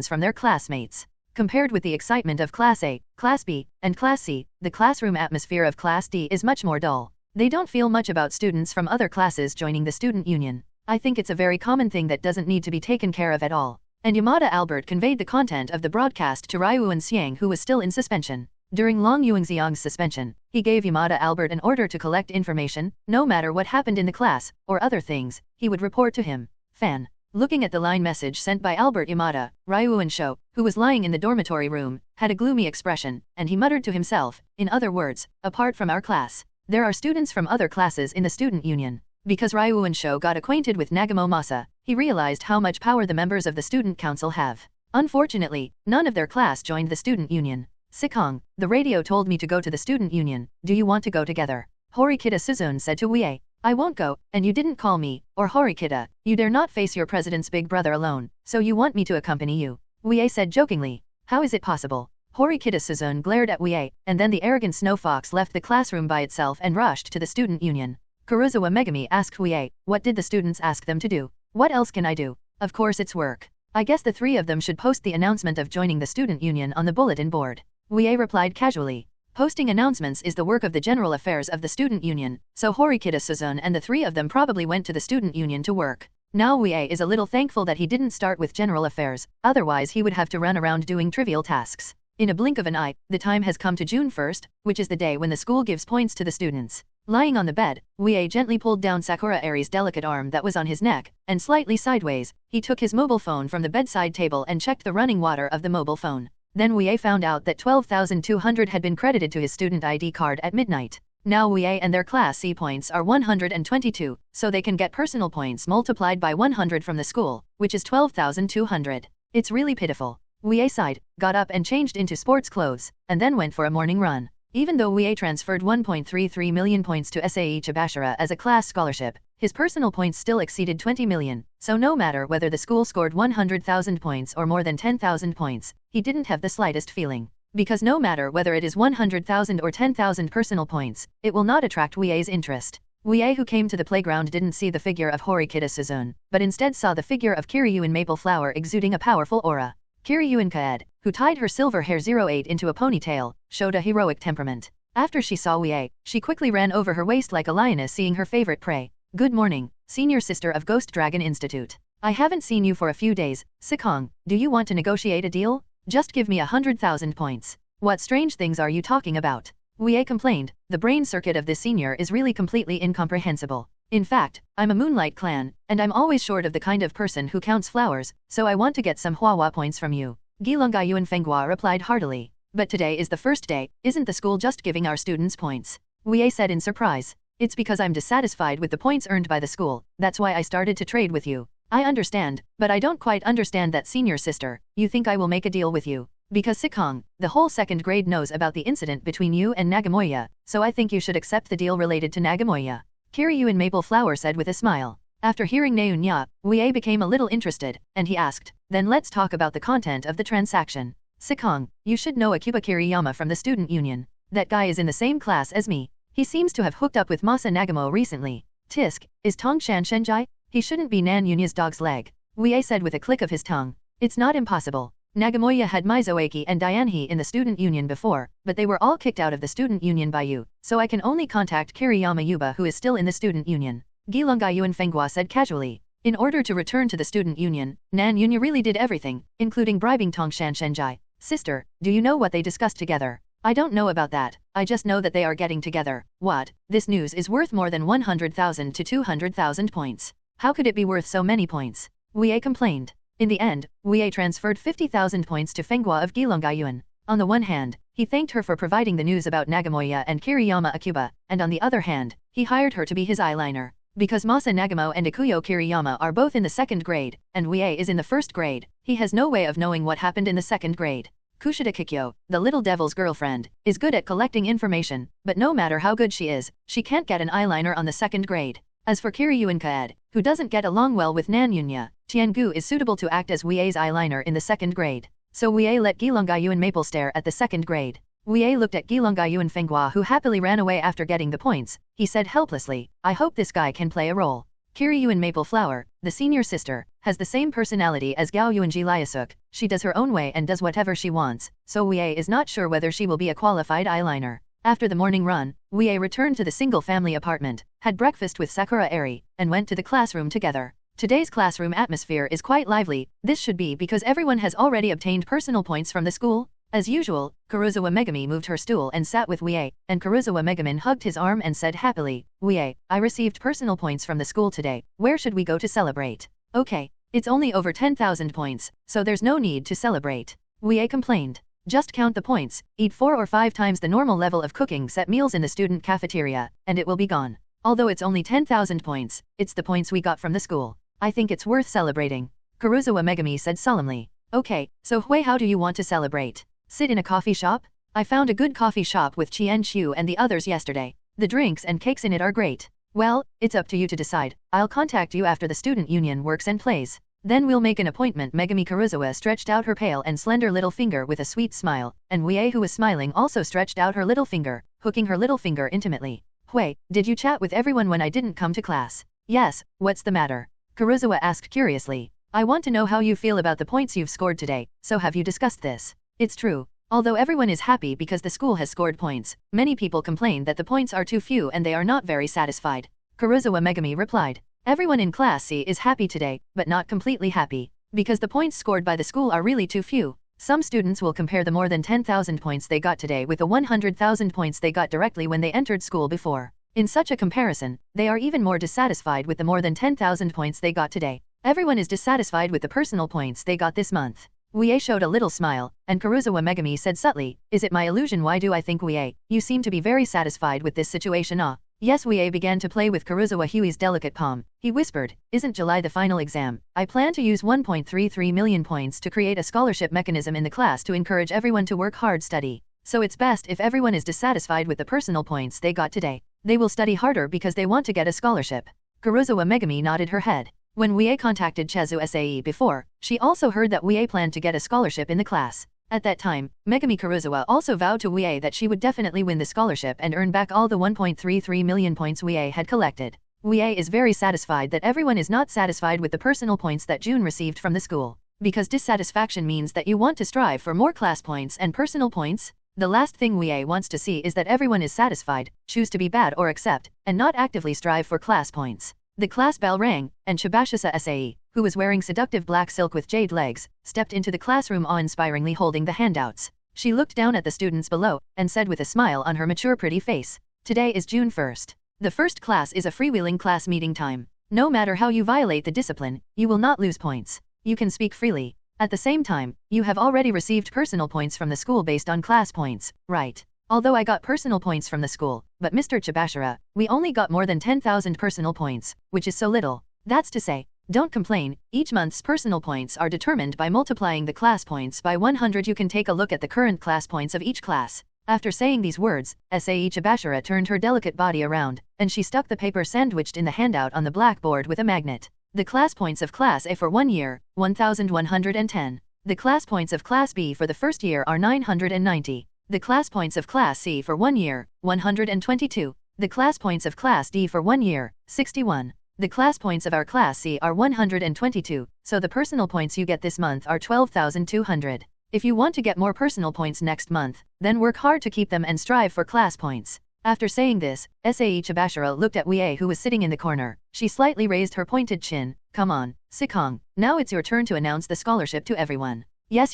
from their classmates. Compared with the excitement of Class A, Class B, and Class C, the classroom atmosphere of Class D is much more dull. They don't feel much about students from other classes joining the student union. I think it's a very common thing that doesn't need to be taken care of at all. And Yamada Albert conveyed the content of the broadcast to Ryuan Xiang, who was still in suspension. During Long Yuanxiang's suspension, he gave Yamada Albert an order to collect information, no matter what happened in the class, or other things, he would report to him. Fan. Looking at the line message sent by Albert Yamada, Ryuan Sho, who was lying in the dormitory room, had a gloomy expression, and he muttered to himself, in other words, apart from our class, there are students from other classes in the student union. Because Ryuan Sho got acquainted with Nagamo Masa, he realized how much power the members of the student council have. Unfortunately, none of their class joined the student union. Sikong, the radio told me to go to the student union, do you want to go together? Horikita Suzune said to Wuye. I won't go, and you didn't call me, or Horikita, you dare not face your president's big brother alone, so you want me to accompany you. Wuye said jokingly. How is it possible? Horikita Suzune glared at Wuye, and then the arrogant snow fox left the classroom by itself and rushed to the student union. Karuizawa Megumi asked Wuye, what did the students ask them to do? What else can I do? Of course it's work. I guess the three of them should post the announcement of joining the student union on the bulletin board. Wuye replied casually. Posting announcements is the work of the general affairs of the student union, so Horikita Suzune and the three of them probably went to the student union to work. Now Wuye is a little thankful that he didn't start with general affairs, otherwise he would have to run around doing trivial tasks. In a blink of an eye, the time has come to June 1st, which is the day when the school gives points to the students. Lying on the bed, Wuye gently pulled down Sakura Airi's delicate arm that was on his neck, and slightly sideways, he took his mobile phone from the bedside table and checked the running water of the mobile phone. Then Wuye found out that 12,200 had been credited to his student ID card at midnight. Now Wuye and their Class C points are 122, so they can get personal points multiplied by 100 from the school, which is 12,200. It's really pitiful. Wuye sighed, got up and changed into sports clothes, and then went for a morning run. Even though Wuye transferred 1.33 million points to Sae Chabashita as a class scholarship, his personal points still exceeded 20 million, so no matter whether the school scored 100,000 points or more than 10,000 points, he didn't have the slightest feeling. Because no matter whether it is 100,000 or 10,000 personal points, it will not attract Wuye's interest. Wuye, who came to the playground, didn't see the figure of Horikita Suzune, but instead saw the figure of Kiryuin Maple Flower exuding a powerful aura. Kiryuin Kaed, who tied her silver hair 08 into a ponytail, showed a heroic temperament. After she saw Wuye, she quickly ran over her waist like a lioness seeing her favorite prey. Good morning, senior sister of Ghost Dragon Institute. I haven't seen you for a few days. Sikong, do you want to negotiate a deal? Just give me 100,000 points. What strange things are you talking about? Wuye complained. The brain circuit of this senior is really completely incomprehensible. In fact, I'm a Moonlight Clan, and I'm always short of the kind of person who counts flowers, so I want to get some Huahua points from you. Gilunga Yuan Fenghua replied heartily. But today is the first day, isn't the school just giving our students points? Wuye said in surprise. It's because I'm dissatisfied with the points earned by the school, that's why I started to trade with you. I understand, but I don't quite understand that, senior sister. You think I will make a deal with you? Because Sikong, the whole second grade knows about the incident between you and Nagomoya, so I think you should accept the deal related to Nagomoya. Kiryu and Maple Flower said with a smile. After hearing Neunya, Wuye became a little interested, and he asked, then let's talk about the content of the transaction. Sikong, you should know Akuba Kiriyama from the student union. That guy is in the same class as me. He seems to have hooked up with Masa Nagamo recently. Tisk, is Tongshan Shenjai? He shouldn't be Nan Yunya's dog's leg. Wuye said with a click of his tongue. It's not impossible. Nagomoya had Mizoaki and Dianhe in the student union before, but they were all kicked out of the student union by you, so I can only contact Kiriyama Yuba, who is still in the student union. Gilongayuan Fenghua said casually. In order to return to the student union, Nan Yunya really did everything, including bribing Tongshan Shenjai. Sister, do you know what they discussed together? I don't know about that, I just know that they are getting together. What? This news is worth more than 100,000 to 200,000 points. How could it be worth so many points? Wuye complained. In the end, Wuye transferred 50,000 points to Fenghua of Gilongayuan. On the one hand, he thanked her for providing the news about Nagomoya and Kiriyama Akuba, and on the other hand, he hired her to be his eyeliner. Because Masa Nagamo and Ikuyo Kiriyama are both in the second grade, and Wuye is in the first grade, he has no way of knowing what happened in the second grade. Kushida Kikyo, the little devil's girlfriend, is good at collecting information, but no matter how good she is, she can't get an eyeliner on the second grade. As for Kiryuan Kaed, who doesn't get along well with Nan Yunya, Tiangu is suitable to act as Wuye's eyeliner in the second grade. So Wuye let Gilongayuan Maple stare at the second grade. Wuye looked at Gilongayuan Fenghua, who happily ran away after getting the points. He said helplessly, I hope this guy can play a role. Kiryuan Maple Flower, the senior sister, has the same personality as Gao Yuanji Liasuk. She does her own way and does whatever she wants, so Wuye is not sure whether she will be a qualified eyeliner. After the morning run, Wuye returned to the single-family apartment, had breakfast with Sakura Airi, and went to the classroom together. Today's classroom atmosphere is quite lively. This should be because everyone has already obtained personal points from the school. As usual, Karuizawa Megumi moved her stool and sat with Wuye, and Karuizawa Megumi hugged his arm and said happily, Wuye, I received personal points from the school today. Where should we go to celebrate? Okay, it's only over 10,000 points, so there's no need to celebrate. Wuye complained. Just count the points, eat 4 or 5 times the normal level of cooking set meals in the student cafeteria, and it will be gone. Although it's only 10,000 points, it's the points we got from the school. I think it's worth celebrating. Karuizawa Megumi said solemnly. Okay, so Hui, how do you want to celebrate? Sit in a coffee shop? I found a good coffee shop with Qian Qiu and the others yesterday. The drinks and cakes in it are great. Well, it's up to you to decide. I'll contact you after the student union works and plays. Then we'll make an appointment. Megumi Karuizawa stretched out her pale and slender little finger with a sweet smile, and Wuye, who was smiling, also stretched out her little finger, hooking her little finger intimately. Hui, did you chat with everyone when I didn't come to class? Yes, what's the matter? Karuizawa asked curiously. I want to know how you feel about the points you've scored today, so have you discussed this? It's true. Although everyone is happy because the school has scored points, many people complain that the points are too few and they are not very satisfied. Karuizawa Megumi replied. Everyone in Class C is happy today, but not completely happy, because the points scored by the school are really too few. Some students will compare the more than 10,000 points they got today with the 100,000 points they got directly when they entered school before. In such a comparison, they are even more dissatisfied with the more than 10,000 points they got today. Everyone is dissatisfied with the personal points they got this month. Wuye showed a little smile, and Karuizawa Megumi said subtly, Is it my illusion? Why do I think Wuye, you seem to be very satisfied with this situation? Ah. Yes. Wuye began to play with Karuizawa Hui's delicate palm. He whispered, Isn't July the final exam? I plan to use 1.33 million points to create a scholarship mechanism in the class to encourage everyone to work hard study. So it's best if everyone is dissatisfied with the personal points they got today. They will study harder because they want to get a scholarship. Karuizawa Megumi nodded her head. When Wuye contacted Chezu Sae before, she also heard that Wuye planned to get a scholarship in the class. At that time, Megumi Karuizawa also vowed to Wuye that she would definitely win the scholarship and earn back all the 1.33 million points Wuye had collected. Wuye is very satisfied that everyone is not satisfied with the personal points that June received from the school. Because dissatisfaction means that you want to strive for more class points and personal points. The last thing Wuye wants to see is that everyone is satisfied, choose to be bad or accept, and not actively strive for class points. The class bell rang, and Chabashita Sae, who was wearing seductive black silk with jade legs, stepped into the classroom awe-inspiringly holding the handouts. She looked down at the students below, and said with a smile on her mature pretty face, Today is June 1st. The first class is a freewheeling class meeting time. No matter how you violate the discipline, you will not lose points. You can speak freely. At the same time, you have already received personal points from the school based on class points, right? Although I got personal points from the school, but Mr. Chabashita, we only got more than 10,000 personal points, which is so little. That's to say, don't complain, each month's personal points are determined by multiplying the class points by 100. You can take a look at the current class points of each class. After saying these words, Sae Chabashita turned her delicate body around, and she stuck the paper sandwiched in the handout on the blackboard with a magnet. The class points of Class A for 1 year, 1,110. The class points of Class B for the first year are 990. The class points of Class C for 1 year, 122. The class points of Class D for 1 year, 61. The class points of our Class C are 122, so the personal points you get this month are 12,200. If you want to get more personal points next month, then work hard to keep them and strive for class points. After saying this, Sae Chabashita looked at Wuye who was sitting in the corner. She slightly raised her pointed chin. Come on, Sikong, now it's your turn to announce the scholarship to everyone. Yes.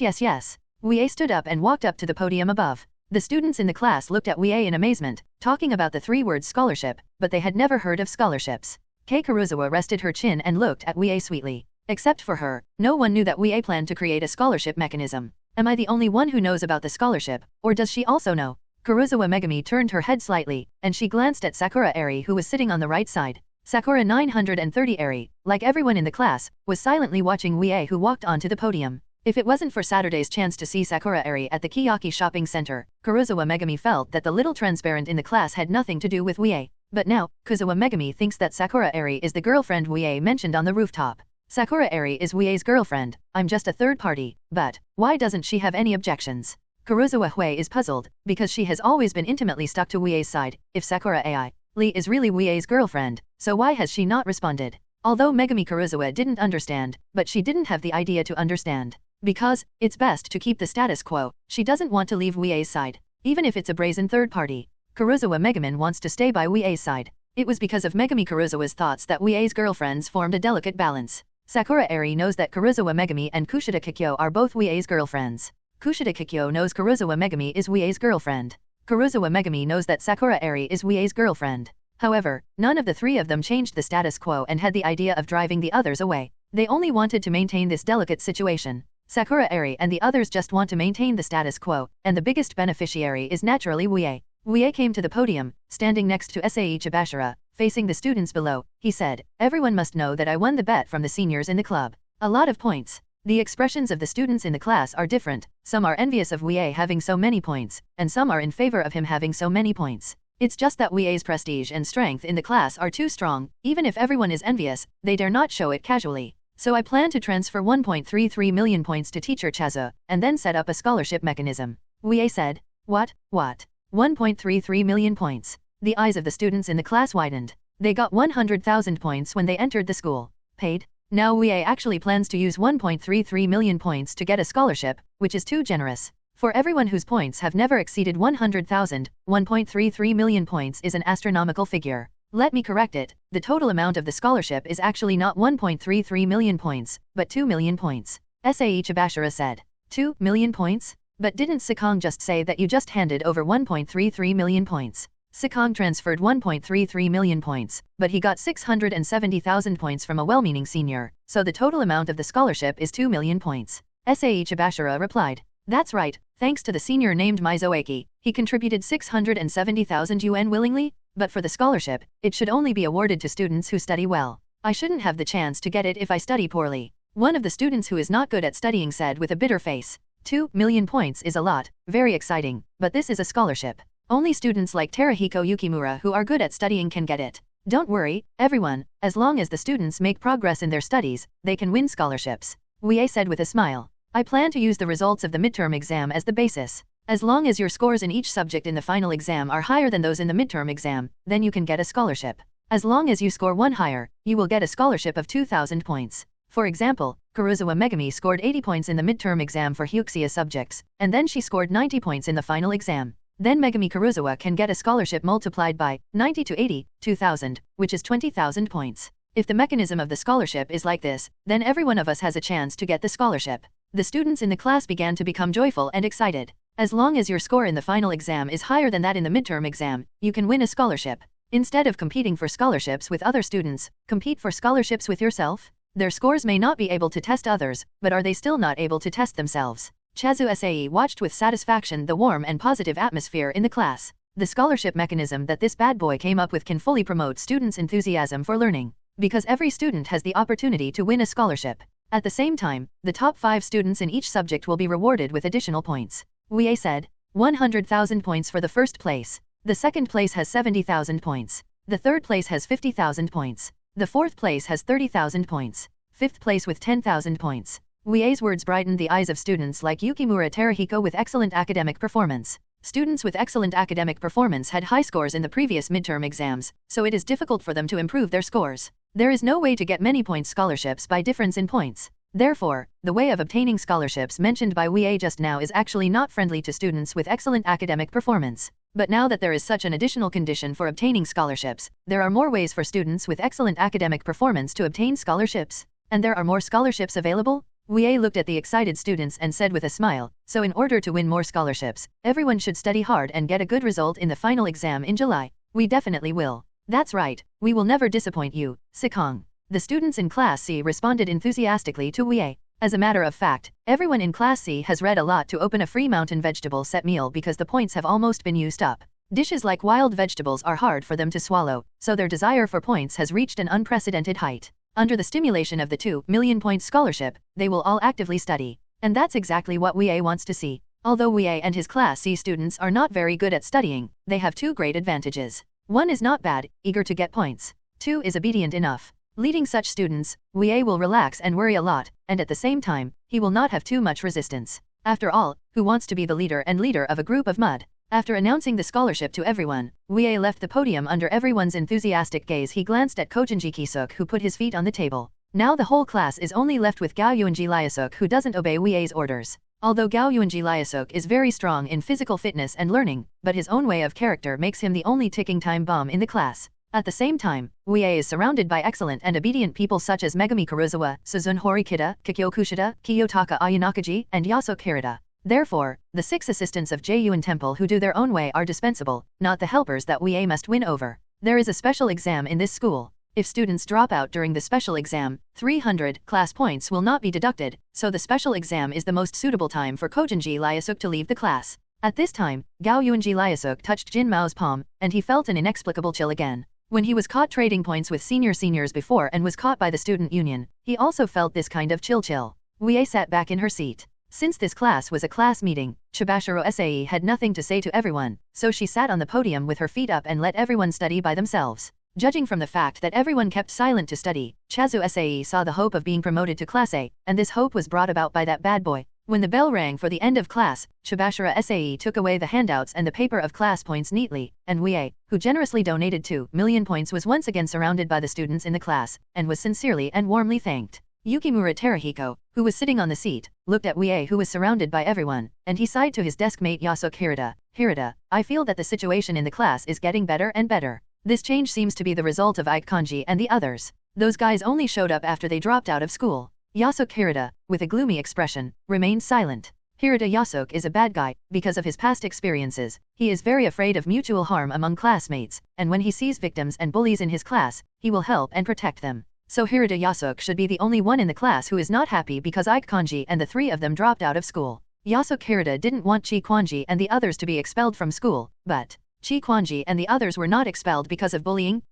Wuye stood up and walked up to the podium above. The students in the class looked at Wuye in amazement, talking about the 3-word scholarship, but they had never heard of scholarships. Karuizawa rested her chin and looked at Wuye sweetly. Except for her, no one knew that Wuye planned to create a scholarship mechanism. Am I the only one who knows about the scholarship, or does she also know? Karuizawa Megumi turned her head slightly, and she glanced at Sakura Airi who was sitting on the right side. Sakura 930 Airi, like everyone in the class, was silently watching Wuye who walked onto the podium. If it wasn't for Saturday's chance to see Sakura Airi at the Kiyaki shopping center, Karuizawa Megumi felt that the little transparent in the class had nothing to do with Wuye. But now, Karuizawa Megumi thinks that Sakura Airi is the girlfriend Wuye mentioned on the rooftop. Sakura Airi is Wuye's girlfriend, I'm just a third party, but why doesn't she have any objections? Karuizawa Hui is puzzled, because she has always been intimately stuck to Wuye's side. If Sakura Airi is really Wuye's girlfriend, so why has she not responded? Although Megumi Karuizawa didn't understand, but she didn't have the idea to understand. Because, it's best to keep the status quo, she doesn't want to leave Wuye's side. Even if it's a brazen third party, Karuizawa Megumi wants to stay by Wuye's side. It was because of Megumi Karuizawa's thoughts that Wuye's girlfriends formed a delicate balance. Sakura Airi knows that Karuizawa Megumi and Kushida Kikyo are both Wuye's girlfriends. Kushida Kikyo knows Karuizawa Megumi is Wuye's girlfriend. Karuizawa Megumi knows that Sakura Airi is Wuye's girlfriend. However, none of the 3 of them changed the status quo and had the idea of driving the others away. They only wanted to maintain this delicate situation. Sakura Airi and the others just want to maintain the status quo, and the biggest beneficiary is naturally Wuye. Wuye came to the podium, standing next to Sae Chabashita, facing the students below. He said, everyone must know that I won the bet from the seniors in the club. A lot of points. The expressions of the students in the class are different. Some are envious of Wuye having so many points, and some are in favor of him having so many points. It's just that Wuye's prestige and strength in the class are too strong. Even if everyone is envious, they dare not show it casually. So I plan to transfer 1.33 million points to teacher Chazo, and then set up a scholarship mechanism. Wuye said. What? 1.33 million points. The eyes of the students in the class widened. They got 100,000 points when they entered the school. Paid? Now Wuye actually plans to use 1.33 million points to get a scholarship, which is too generous. For everyone whose points have never exceeded 100,000, 1.33 million points is an astronomical figure. Let me correct it, the total amount of the scholarship is actually not 1.33 million points, but 2 million points. Sae Chabashita said. 2 million points? But didn't Sikong just say that you just handed over 1.33 million points? Sikong transferred 1.33 million points, but he got 670,000 points from a well-meaning senior, so the total amount of the scholarship is 2 million points. Sae Chabashita replied. That's right, thanks to the senior named Mizoaki, he contributed 670,000 yuan willingly, but for the scholarship, it should only be awarded to students who study well. I shouldn't have the chance to get it if I study poorly. One of the students who is not good at studying said with a bitter face. 2 million points is a lot, very exciting, but this is a scholarship. Only students like Terahiko Yukimura who are good at studying can get it. Don't worry, everyone, as long as the students make progress in their studies, they can win scholarships. Wuye said with a smile. I plan to use the results of the midterm exam as the basis. As long as your scores in each subject in the final exam are higher than those in the midterm exam, then you can get a scholarship. As long as you score 1 higher, you will get a scholarship of 2,000 points. For example, Karuizawa Megumi scored 80 points in the midterm exam for Hyuxia subjects, and then she scored 90 points in the final exam. Then Megumi Karuizawa can get a scholarship multiplied by 90 to 80, 2,000, which is 20,000 points. If the mechanism of the scholarship is like this, then every one of us has a chance to get the scholarship. The students in the class began to become joyful and excited. As long as your score in the final exam is higher than that in the midterm exam, you can win a scholarship. Instead of competing for scholarships with other students, compete for scholarships with yourself. Their scores may not be able to test others, but are they still not able to test themselves? Chazu Sae watched with satisfaction the warm and positive atmosphere in the class. The scholarship mechanism that this bad boy came up with can fully promote students' enthusiasm for learning, because every student has the opportunity to win a scholarship. At the same time, the top 5 students in each subject will be rewarded with additional points. Wuye said, 100,000 points for the first place. The second place has 70,000 points. The third place has 50,000 points. The fourth place has 30,000 points. Fifth place with 10,000 points. Wuye's words brightened the eyes of students like Yukimura Terahiko with excellent academic performance. Students with excellent academic performance had high scores in the previous midterm exams, so it is difficult for them to improve their scores. There is no way to get many points scholarships by difference in points. Therefore, the way of obtaining scholarships mentioned by Wuye just now is actually not friendly to students with excellent academic performance. But now that there is such an additional condition for obtaining scholarships, there are more ways for students with excellent academic performance to obtain scholarships. And there are more scholarships available? Wuye looked at the excited students and said with a smile, so in order to win more scholarships, everyone should study hard and get a good result in the final exam in July. We definitely will. That's right, we will never disappoint you, Sikong. The students in Class C responded enthusiastically to Wuye. As a matter of fact, everyone in Class C has read a lot to open a free mountain vegetable set meal because the points have almost been used up. Dishes like wild vegetables are hard for them to swallow, so their desire for points has reached an unprecedented height. Under the stimulation of the 2 million point scholarship, they will all actively study. And that's exactly what Wuye wants to see. Although Wuye and his Class C students are not very good at studying, they have 2 great advantages. 1 is not bad, eager to get points. 2 is obedient enough. Leading such students, Wuye will relax and worry a lot, and at the same time, he will not have too much resistance. After all, who wants to be the leader of a group of mud? After announcing the scholarship to everyone, Wuye left the podium under everyone's enthusiastic gaze. He glanced at Kojinji Kisuk who put his feet on the table. Now the whole class is only left with Gao Yuanji Liasuk who doesn't obey Wuye's orders. Although Gao Yuanji Liasuk is very strong in physical fitness and learning, but his own way of character makes him the only ticking time bomb in the class. At the same time, Wuye is surrounded by excellent and obedient people such as Megumi Karuizawa, Suzune Horikita, Kikyo Kushida, Kiyotaka Ayunakaji, and Yasuke Hirata. Therefore, the 6 assistants of Jyuan Temple who do their own way are dispensable, not the helpers that Wuye must win over. There is a special exam in this school. If students drop out during the special exam, 300 class points will not be deducted, so the special exam is the most suitable time for Kojinji Liasuk to leave the class. At this time, Gao Yuanji Liasuk touched Jin Mao's palm, and he felt an inexplicable chill again. When he was caught trading points with seniors before and was caught by the student union, he also felt this kind of chill. Wuye sat back in her seat. Since this class was a class meeting, Chabashita Sae had nothing to say to everyone, so she sat on the podium with her feet up and let everyone study by themselves. Judging from the fact that everyone kept silent to study, Chazu Sae saw the hope of being promoted to Class A, and this hope was brought about by that bad boy. When the bell rang for the end of class, Chabashita Sae took away the handouts and the paper of class points neatly, and Wuye, who generously donated 2 million points, was once again surrounded by the students in the class, and was sincerely and warmly thanked. Yukimura Terahiko, who was sitting on the seat, looked at Wuye who was surrounded by everyone, and he sighed to his desk mate Yasuke Hirata. Hirata, I feel that the situation in the class is getting better and better. This change seems to be the result of Ichinose and the others. Those guys only showed up after they dropped out of school. Yasuke Hirata, with a gloomy expression, remained silent. Hirata Yasuke is a bad guy, because of his past experiences. He is very afraid of mutual harm among classmates, and when he sees victims and bullies in his class, he will help and protect them. So Hirata Yasuke should be the only one in the class who is not happy because Ichinose and the 3 of them dropped out of school. Yasuke Hirata didn't want Chi Kwanji and the others to be expelled from school, but Chi Kwanji and the others were not expelled because of bullying,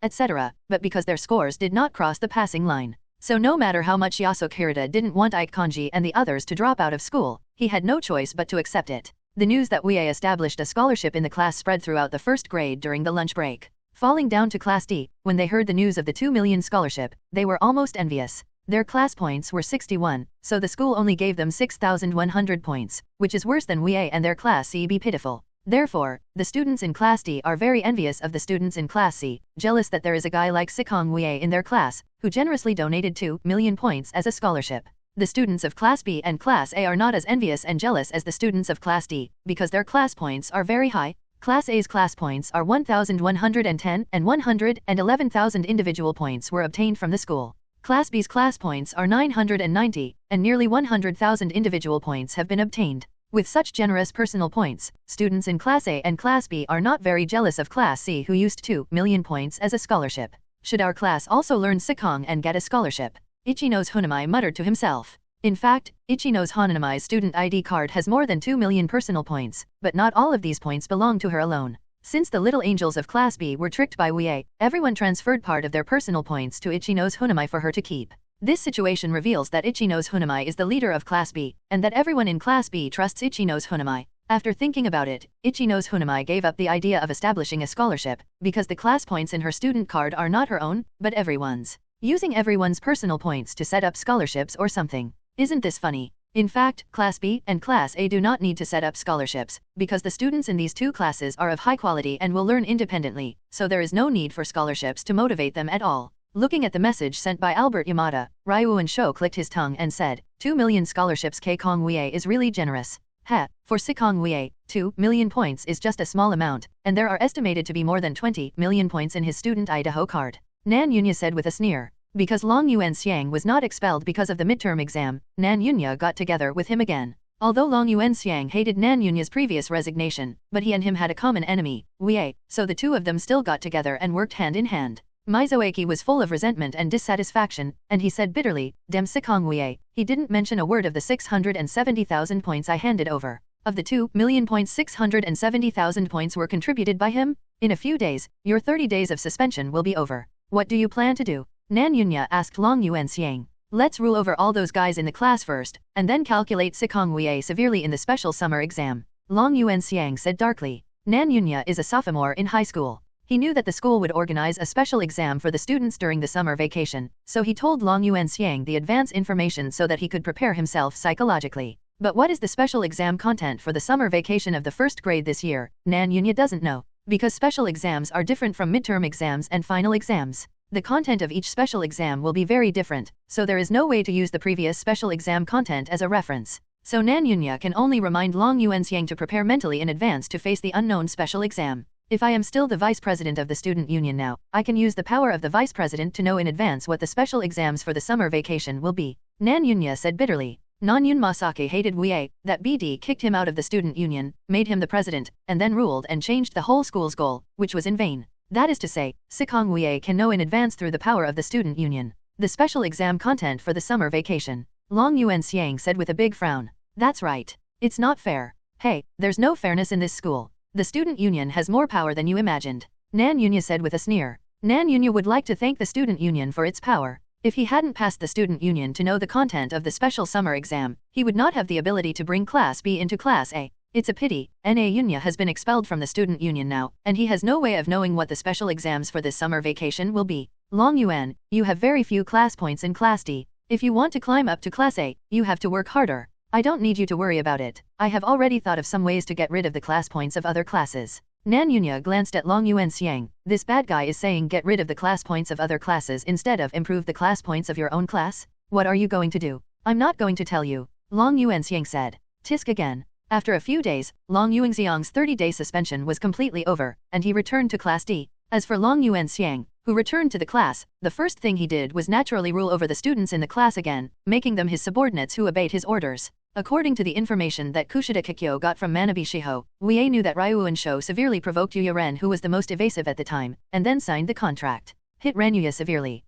etc., but because their scores did not cross the passing line. So no matter how much Yasuke Hirata didn't want Ichinose and the others to drop out of school, he had no choice but to accept it. The news that Wuye established a scholarship in the class spread throughout the first grade during the lunch break. Falling down to Class D, when they heard the news of the 2 million scholarship, they were almost envious. Their class points were 61, so the school only gave them 6,100 points, which is worse than Wuye and their Class C. Be pitiful. Therefore, the students in Class D are very envious of the students in Class C, jealous that there is a guy like Sikong Wuye in their class, who generously donated 2 million points as a scholarship. The students of Class B and Class A are not as envious and jealous as the students of Class D, because their class points are very high. Class A's class points are 1,110 and 111,000 individual points were obtained from the school. Class B's class points are 990, and nearly 100,000 individual points have been obtained. With such generous personal points, students in Class A and Class B are not very jealous of Class C who used 2 million points as a scholarship. Should our class also learn Sikong and get a scholarship? Ichinose Hoonami muttered to himself. In fact, Ichinose Hoonami's student ID card has more than 2 million personal points, but not all of these points belong to her alone. Since the little angels of Class B were tricked by Wuye, everyone transferred part of their personal points to Ichinose Hoonami for her to keep. This situation reveals that Ichinose Hoonami is the leader of Class B, and that everyone in Class B trusts Ichinose Hoonami. After thinking about it, Ichinose Hoonami gave up the idea of establishing a scholarship, because the class points in her student card are not her own, but everyone's. Using everyone's personal points to set up scholarships or something. Isn't this funny? In fact, Class B and Class A do not need to set up scholarships, because the students in these two classes are of high quality and will learn independently, so there is no need for scholarships to motivate them at all. Looking at the message sent by Albert Yamada, Ryuan Sho clicked his tongue and said, 2 million scholarships Sikong Wuye is really generous. For Sikong Wuye, 2 million points is just a small amount, and there are estimated to be more than 20 million points in his student Idaho card. Nan Yunya said with a sneer. Because Long Yuan Xiang was not expelled because of the midterm exam, Nan Yunya got together with him again. Although Long Yuan Xiang hated Nan Yunya's previous resignation, but he and him had a common enemy, Wuye, so the two of them still got together and worked hand in hand. Mizoaki was full of resentment and dissatisfaction, and he said bitterly, Dem Sikong Wuye, he didn't mention a word of the 670,000 points I handed over. Of the 2 million points 670,000 points were contributed by him? In a few days, your 30 days of suspension will be over. What do you plan to do? Nan Yunya asked Long Yuan Xiang. Let's rule over all those guys in the class first, and then calculate Sikong Wuye severely in the special summer exam. Long Yuan Xiang said darkly. Nan Yunya is a sophomore in high school. He knew that the school would organize a special exam for the students during the summer vacation, so he told Long Yuan Xiang the advance information so that he could prepare himself psychologically. But what is the special exam content for the summer vacation of the first grade this year? Nan Yunya doesn't know. Because special exams are different from midterm exams and final exams. The content of each special exam will be very different, so there is no way to use the previous special exam content as a reference. So Nan Yunya can only remind Long Yuan Xiang to prepare mentally in advance to face the unknown special exam. If I am still the vice president of the student union now, I can use the power of the vice president to know in advance what the special exams for the summer vacation will be. Nan Yunya said bitterly. Non-Yun Masaki hated Wuye, that BD kicked him out of the student union, made him the president, and then ruled and changed the whole school's goal, which was in vain. That is to say, Sikong Wuye can know in advance through the power of the student union. The special exam content for the summer vacation. Long Yuan Xiang said with a big frown. That's right. It's not fair. Hey, there's no fairness in this school. The student union has more power than you imagined. Nan Yunya said with a sneer. Nan Yunya would like to thank the student union for its power. If he hadn't passed the student union to know the content of the special summer exam, he would not have the ability to bring Class B into Class A. It's a pity, Na Yunya has been expelled from the student union now, and he has no way of knowing what the special exams for this summer vacation will be. Long Yuan, you have very few class points in Class D. If you want to climb up to Class A, you have to work harder. I don't need you to worry about it. I have already thought of some ways to get rid of the class points of other classes. Nan Yunya glanced at Long Yuan Xiang. This bad guy is saying get rid of the class points of other classes instead of improve the class points of your own class? What are you going to do? I'm not going to tell you. Long Yuan Xiang said. Tisk again. After a few days, Long Yuan Xiang's 30-day suspension was completely over, and he returned to Class D. As for Long Yuan Xiang, who returned to the class, the first thing he did was naturally rule over the students in the class again, making them his subordinates who obeyed his orders. According to the information that Kushida Kikyo got from Manabi Shiho, Wuye knew that Ryuan Sho severely provoked Yuya Ren, who was the most evasive at the time, and then signed the contract. Hit Ren Yuya severely.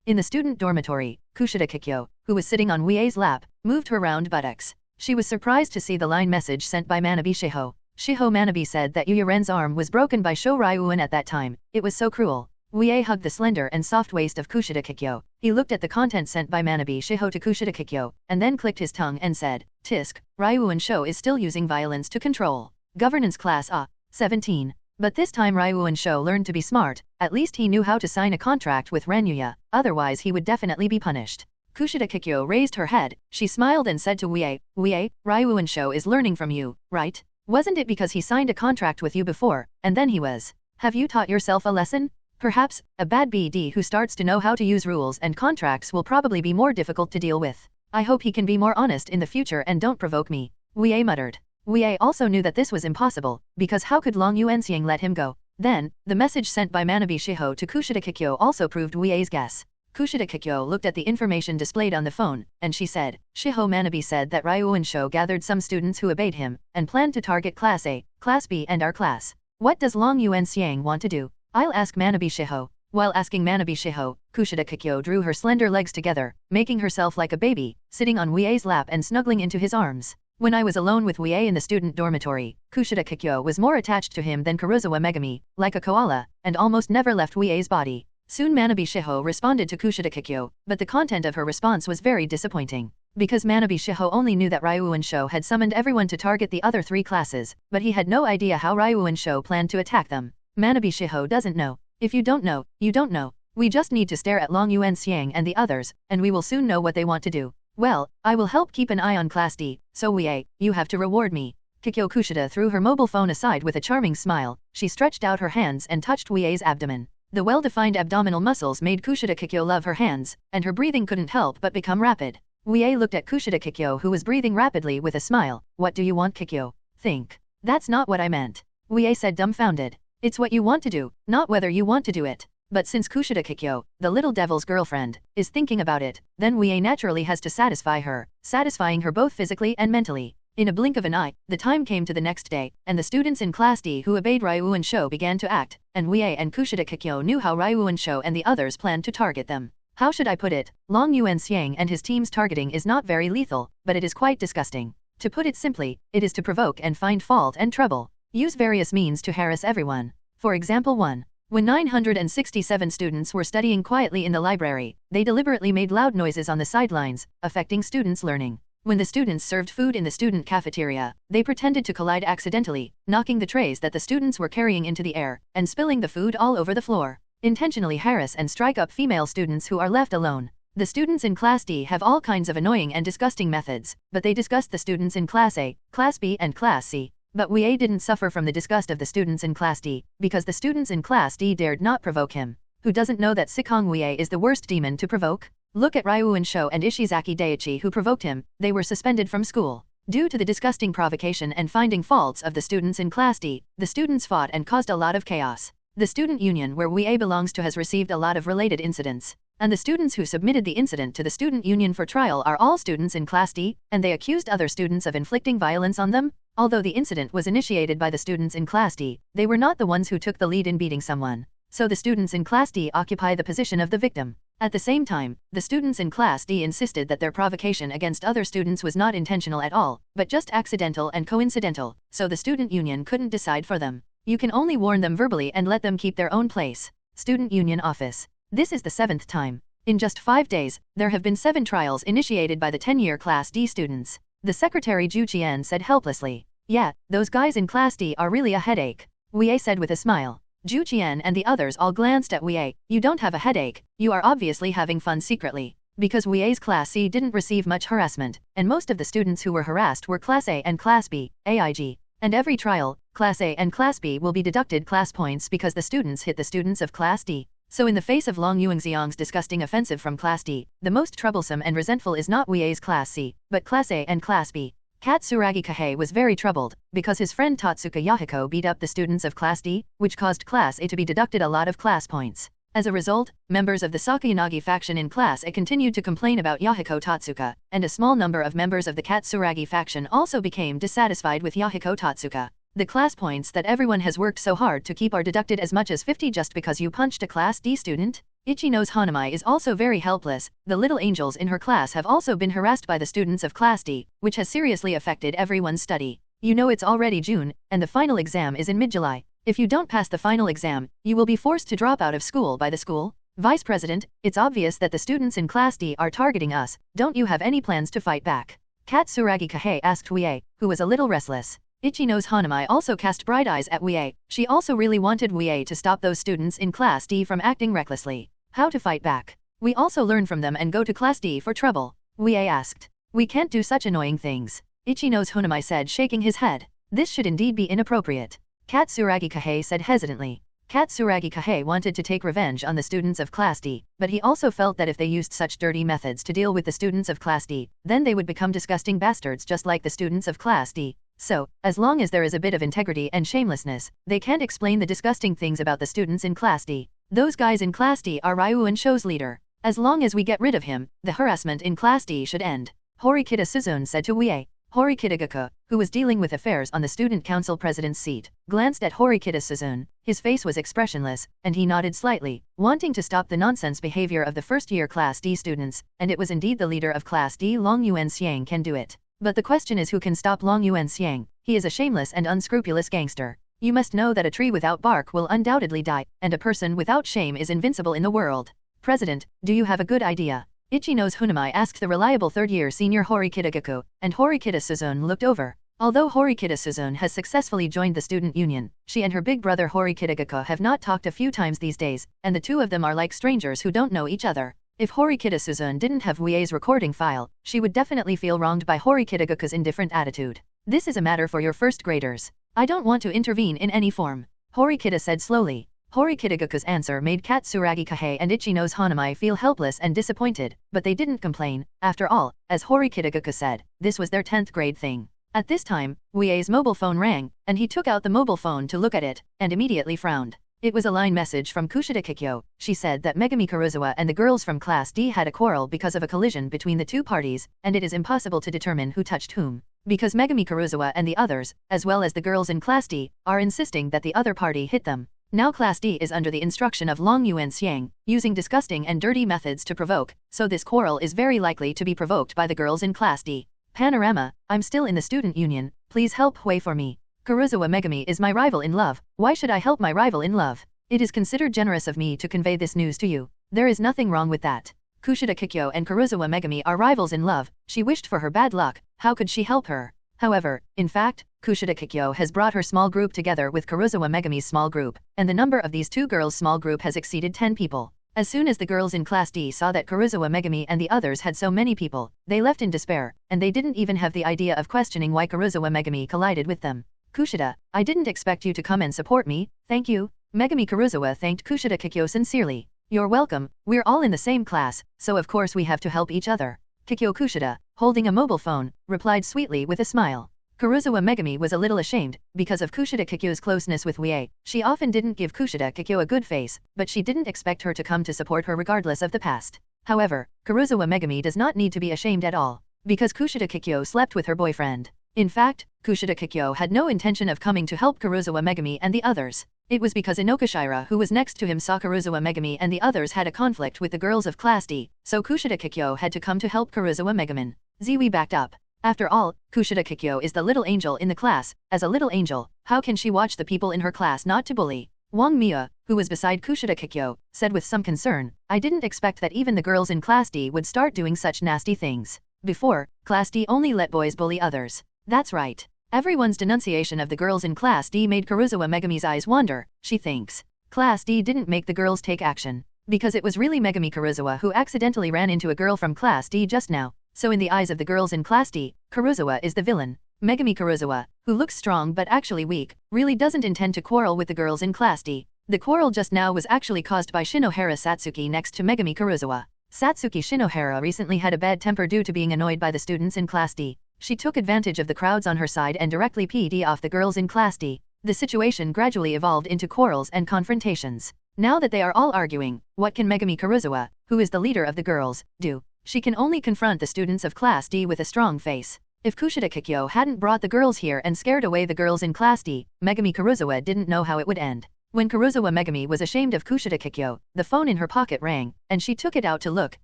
In the student dormitory, Kushida Kikyo, who was sitting on Wuye's lap, moved her round buttocks. She was surprised to see the line message sent by Manabi Shiho. Shiho Manabi said that Yuya Ren's arm was broken by Sho Ryuan at that time. It was so cruel. Wuye hugged the slender and soft waist of Kushida Kikyo. He looked at the content sent by Manabi Shiho to Kushida Kikyo, and then clicked his tongue and said, Tisk, Ryuan Sho is still using violence to control. Governance class 17. But this time Ryuan Sho learned to be smart. At least he knew how to sign a contract with Ren Yuya, otherwise he would definitely be punished. Kushida Kikyo raised her head. She smiled and said to Wuye, Ryuan Sho is learning from you, right? Wasn't it because he signed a contract with you before, and then he was? Have you taught yourself a lesson? Perhaps, a bad BD who starts to know how to use rules and contracts will probably be more difficult to deal with. I hope he can be more honest in the future and don't provoke me. Wuye muttered. Wuye also knew that this was impossible, because how could Long Yuan Xiang let him go? Then, the message sent by Manabi Shiho to Kushida Kikyo also proved Wuye's guess. Kushida Kikyo looked at the information displayed on the phone, and she said, Shiho Manabi said that Ryuan Sho gathered some students who obeyed him, and planned to target Class A, Class B and our class. What does Long Yuan Xiang want to do? I'll ask Manabi Shiho. While asking Manabe Shiho, Kushida Kikyo drew her slender legs together, making herself like a baby, sitting on Wuye's lap and snuggling into his arms. When I was alone with Wuye in the student dormitory, Kushida Kikyo was more attached to him than Karuizawa Megumi, like a koala, and almost never left Wuye's body. Soon Manabe Shiho responded to Kushida Kikyo, but the content of her response was very disappointing. Because Manabe Shiho only knew that Ryuunsho had summoned everyone to target the other 3 classes, but he had no idea how Ryuunsho planned to attack them. Manabe Shiho doesn't know. If you don't know, you don't know. We just need to stare at Long Yuan Xiang and the others, and we will soon know what they want to do. Well, I will help keep an eye on Class D, so Wuye, you have to reward me. Kikyo Kushida threw her mobile phone aside with a charming smile. She stretched out her hands and touched Wuye's abdomen. The well-defined abdominal muscles made Kushida Kikyo love her hands, and her breathing couldn't help but become rapid. Wuye looked at Kushida Kikyo, who was breathing rapidly, with a smile. What do you want, Kikyo? Think. That's not what I meant. Wuye said, dumbfounded. It's what you want to do, not whether you want to do it. But since Kushida Kikyo, the little devil's girlfriend, is thinking about it, then Wuye naturally has to satisfy her, satisfying her both physically and mentally. In a blink of an eye, the time came to the next day, and the students in Class D who obeyed Ryuunsho began to act, and Wuye and Kushida Kikyo knew how Ryuunsho and the others planned to target them. How should I put it? Long Yuan Xiang and his team's targeting is not very lethal, but it is quite disgusting. To put it simply, it is to provoke and find fault and trouble. Use various means to harass everyone. For example 1. When 967 students were studying quietly in the library, they deliberately made loud noises on the sidelines, affecting students' learning. When the students served food in the student cafeteria, they pretended to collide accidentally, knocking the trays that the students were carrying into the air, and spilling the food all over the floor. Intentionally harass and strike up female students who are left alone. The students in Class D have all kinds of annoying and disgusting methods, but they disgust the students in Class A, Class B and Class C. But Wuye didn't suffer from the disgust of the students in Class D, because the students in Class D dared not provoke him. Who doesn't know that Sikong Wuye is the worst demon to provoke? Look at Ryuunsho and Ishizaki Daiichi who provoked him. They were suspended from school. Due to the disgusting provocation and finding faults of the students in Class D, the students fought and caused a lot of chaos. The student union where Wuye belongs to has received a lot of related incidents, and the students who submitted the incident to the student union for trial are all students in Class D, and they accused other students of inflicting violence on them. Although the incident was initiated by the students in Class D, they were not the ones who took the lead in beating someone. So the students in Class D occupy the position of the victim. At the same time, the students in Class D insisted that their provocation against other students was not intentional at all, but just accidental and coincidental, so the student union couldn't decide for them. You can only warn them verbally and let them keep their own place. Student Union Office. This is the 7th time. In just 5 days, there have been 7 trials initiated by the 10-year Class D students. The secretary Ju Qian said helplessly. Yeah, those guys in Class D are really a headache. Wuye said with a smile. Ju Qian and the others all glanced at Wuye. You don't have a headache, you are obviously having fun secretly. Because Wuye's Class C didn't receive much harassment, and most of the students who were harassed were Class A and Class B, AIG. And every trial, Class A and Class B will be deducted class points because the students hit the students of Class D. So in the face of Long Yuanxiang's disgusting offensive from Class D, the most troublesome and resentful is not Wuye's Class C, but Class A and Class B. Katsuragi Kahei was very troubled, because his friend Tatsuka Yahiko beat up the students of Class D, which caused Class A to be deducted a lot of class points. As a result, members of the Sakayanagi faction in Class A continued to complain about Yahiko Tatsuka, and a small number of members of the Katsuragi faction also became dissatisfied with Yahiko Tatsuka. The class points that everyone has worked so hard to keep are deducted as much as 50 just because you punched a Class D student? Ichinose Hoonami is also very helpless. The little angels in her class have also been harassed by the students of Class D, which has seriously affected everyone's study. You know it's already June, and the final exam is in mid-July. If you don't pass the final exam, you will be forced to drop out of school by the school. Vice President, it's obvious that the students in Class D are targeting us. Don't you have any plans to fight back? Katsuragi Kahei asked Wuye, who was a little restless. Ichinose Hoonami also cast bright eyes at Wuye. She also really wanted Wuye to stop those students in Class D from acting recklessly. How to fight back? We also learn from them and go to Class D for trouble. Wuye asked. We can't do such annoying things. Ichinose Hoonami said, shaking his head. This should indeed be inappropriate. Katsuragi Kahei said hesitantly. Katsuragi Kahei wanted to take revenge on the students of Class D, but he also felt that if they used such dirty methods to deal with the students of Class D, then they would become disgusting bastards just like the students of Class D. So, as long as there is a bit of integrity and shamelessness, they can't explain the disgusting things about the students in Class D. Those guys in Class D are Ryuunsho's leader. As long as we get rid of him, the harassment in Class D should end. Horikita Suzune said to Wuye. Horikita Kikyo, who was dealing with affairs on the student council president's seat, glanced at Horikita Suzune. His face was expressionless, and he nodded slightly, wanting to stop the nonsense behavior of the first-year Class D students, and it was indeed the leader of Class D. Long Yuanxiang can do it. But the question is who can stop Long Yuanxiang? He is a shameless and unscrupulous gangster. You must know that a tree without bark will undoubtedly die, and a person without shame is invincible in the world. President, do you have a good idea? Ichinose Hoonami asked the reliable third-year senior Horikita Kikyo, and Horikita Suzune looked over. Although Horikita Suzune has successfully joined the student union, she and her big brother Horikita Kikyo have not talked a few times these days, and the two of them are like strangers who don't know each other. If Horikita Suzune didn't have Wuye's recording file, she would definitely feel wronged by Horikita Kikyo's indifferent attitude. This is a matter for your first graders. I don't want to intervene in any form, Horikita said slowly. Horikita Kikyo's answer made Katsuragi Kahei and Ichinose Hoonami feel helpless and disappointed, but they didn't complain. After all, as Horikita Kikyo said, this was their 10th grade thing. At this time, Wuye's mobile phone rang, and he took out the mobile phone to look at it, and immediately frowned. It was a line message from Kushida Kikyo. She said that Megumi Karuizawa and the girls from Class D had a quarrel because of a collision between the two parties, and it is impossible to determine who touched whom. Because Megumi Karuizawa and the others, as well as the girls in Class D, are insisting that the other party hit them. Now Class D is under the instruction of Long Yuanxiang, using disgusting and dirty methods to provoke, so this quarrel is very likely to be provoked by the girls in Class D. Panorama, I'm still in the student union, please help Hui for me. Karuizawa Megumi is my rival in love, why should I help my rival in love? It is considered generous of me to convey this news to you. There is nothing wrong with that. Kushida Kikyo and Karuizawa Megumi are rivals in love, she wished for her bad luck, how could she help her? However, in fact, Kushida Kikyo has brought her small group together with Karuizawa Megumi's small group, and the number of these two girls' small group has exceeded 10 people. As soon as the girls in Class D saw that Karuizawa Megumi and the others had so many people, they left in despair, and they didn't even have the idea of questioning why Karuizawa Megumi collided with them. Kushida, I didn't expect you to come and support me, thank you. Megumi Karuizawa thanked Kushida Kikyo sincerely. You're welcome, we're all in the same class, so of course we have to help each other. Kikyo Kushida, holding a mobile phone, replied sweetly with a smile. Karuizawa Megumi was a little ashamed, because of Kushida Kikyo's closeness with Wuye. She often didn't give Kushida Kikyo a good face, but she didn't expect her to come to support her regardless of the past. However, Karuizawa Megumi does not need to be ashamed at all, because Kushida Kikyo slept with her boyfriend. In fact, Kushida Kikyo had no intention of coming to help Karuizawa Megumi and the others. It was because Inokashira who was next to him saw Karuizawa Megumi and the others had a conflict with the girls of Class D, so Kushida Kikyo had to come to help Karuizawa Megumi. Ziwi backed up. After all, Kushida Kikyo is the little angel in the class. As a little angel, how can she watch the people in her class not to bully? Wang Mia, who was beside Kushida Kikyo, said with some concern, I didn't expect that even the girls in Class D would start doing such nasty things. Before, Class D only let boys bully others. That's right. Everyone's denunciation of the girls in Class D made Karuizawa Megumi's eyes wander. She thinks Class D didn't make the girls take action, because it was really Megumi Karuizawa who accidentally ran into a girl from Class D just now. So in the eyes of the girls in Class D, Karuizawa is the villain. Megumi Karuizawa, who looks strong but actually weak, really doesn't intend to quarrel with the girls in Class D. The quarrel just now was actually caused by Shinohara Satsuki next to Megumi Karuizawa. Satsuki Shinohara recently had a bad temper due to being annoyed by the students in Class D. She took advantage of the crowds on her side and directly PD off the girls in Class D. The situation gradually evolved into quarrels and confrontations. Now that they are all arguing, what can Megumi Karuizawa, who is the leader of the girls, do? She can only confront the students of Class D with a strong face. If Kushida Kikyo hadn't brought the girls here and scared away the girls in Class D, Megumi Karuizawa didn't know how it would end. When Karuizawa Megumi was ashamed of Kushida Kikyo, the phone in her pocket rang, and she took it out to look,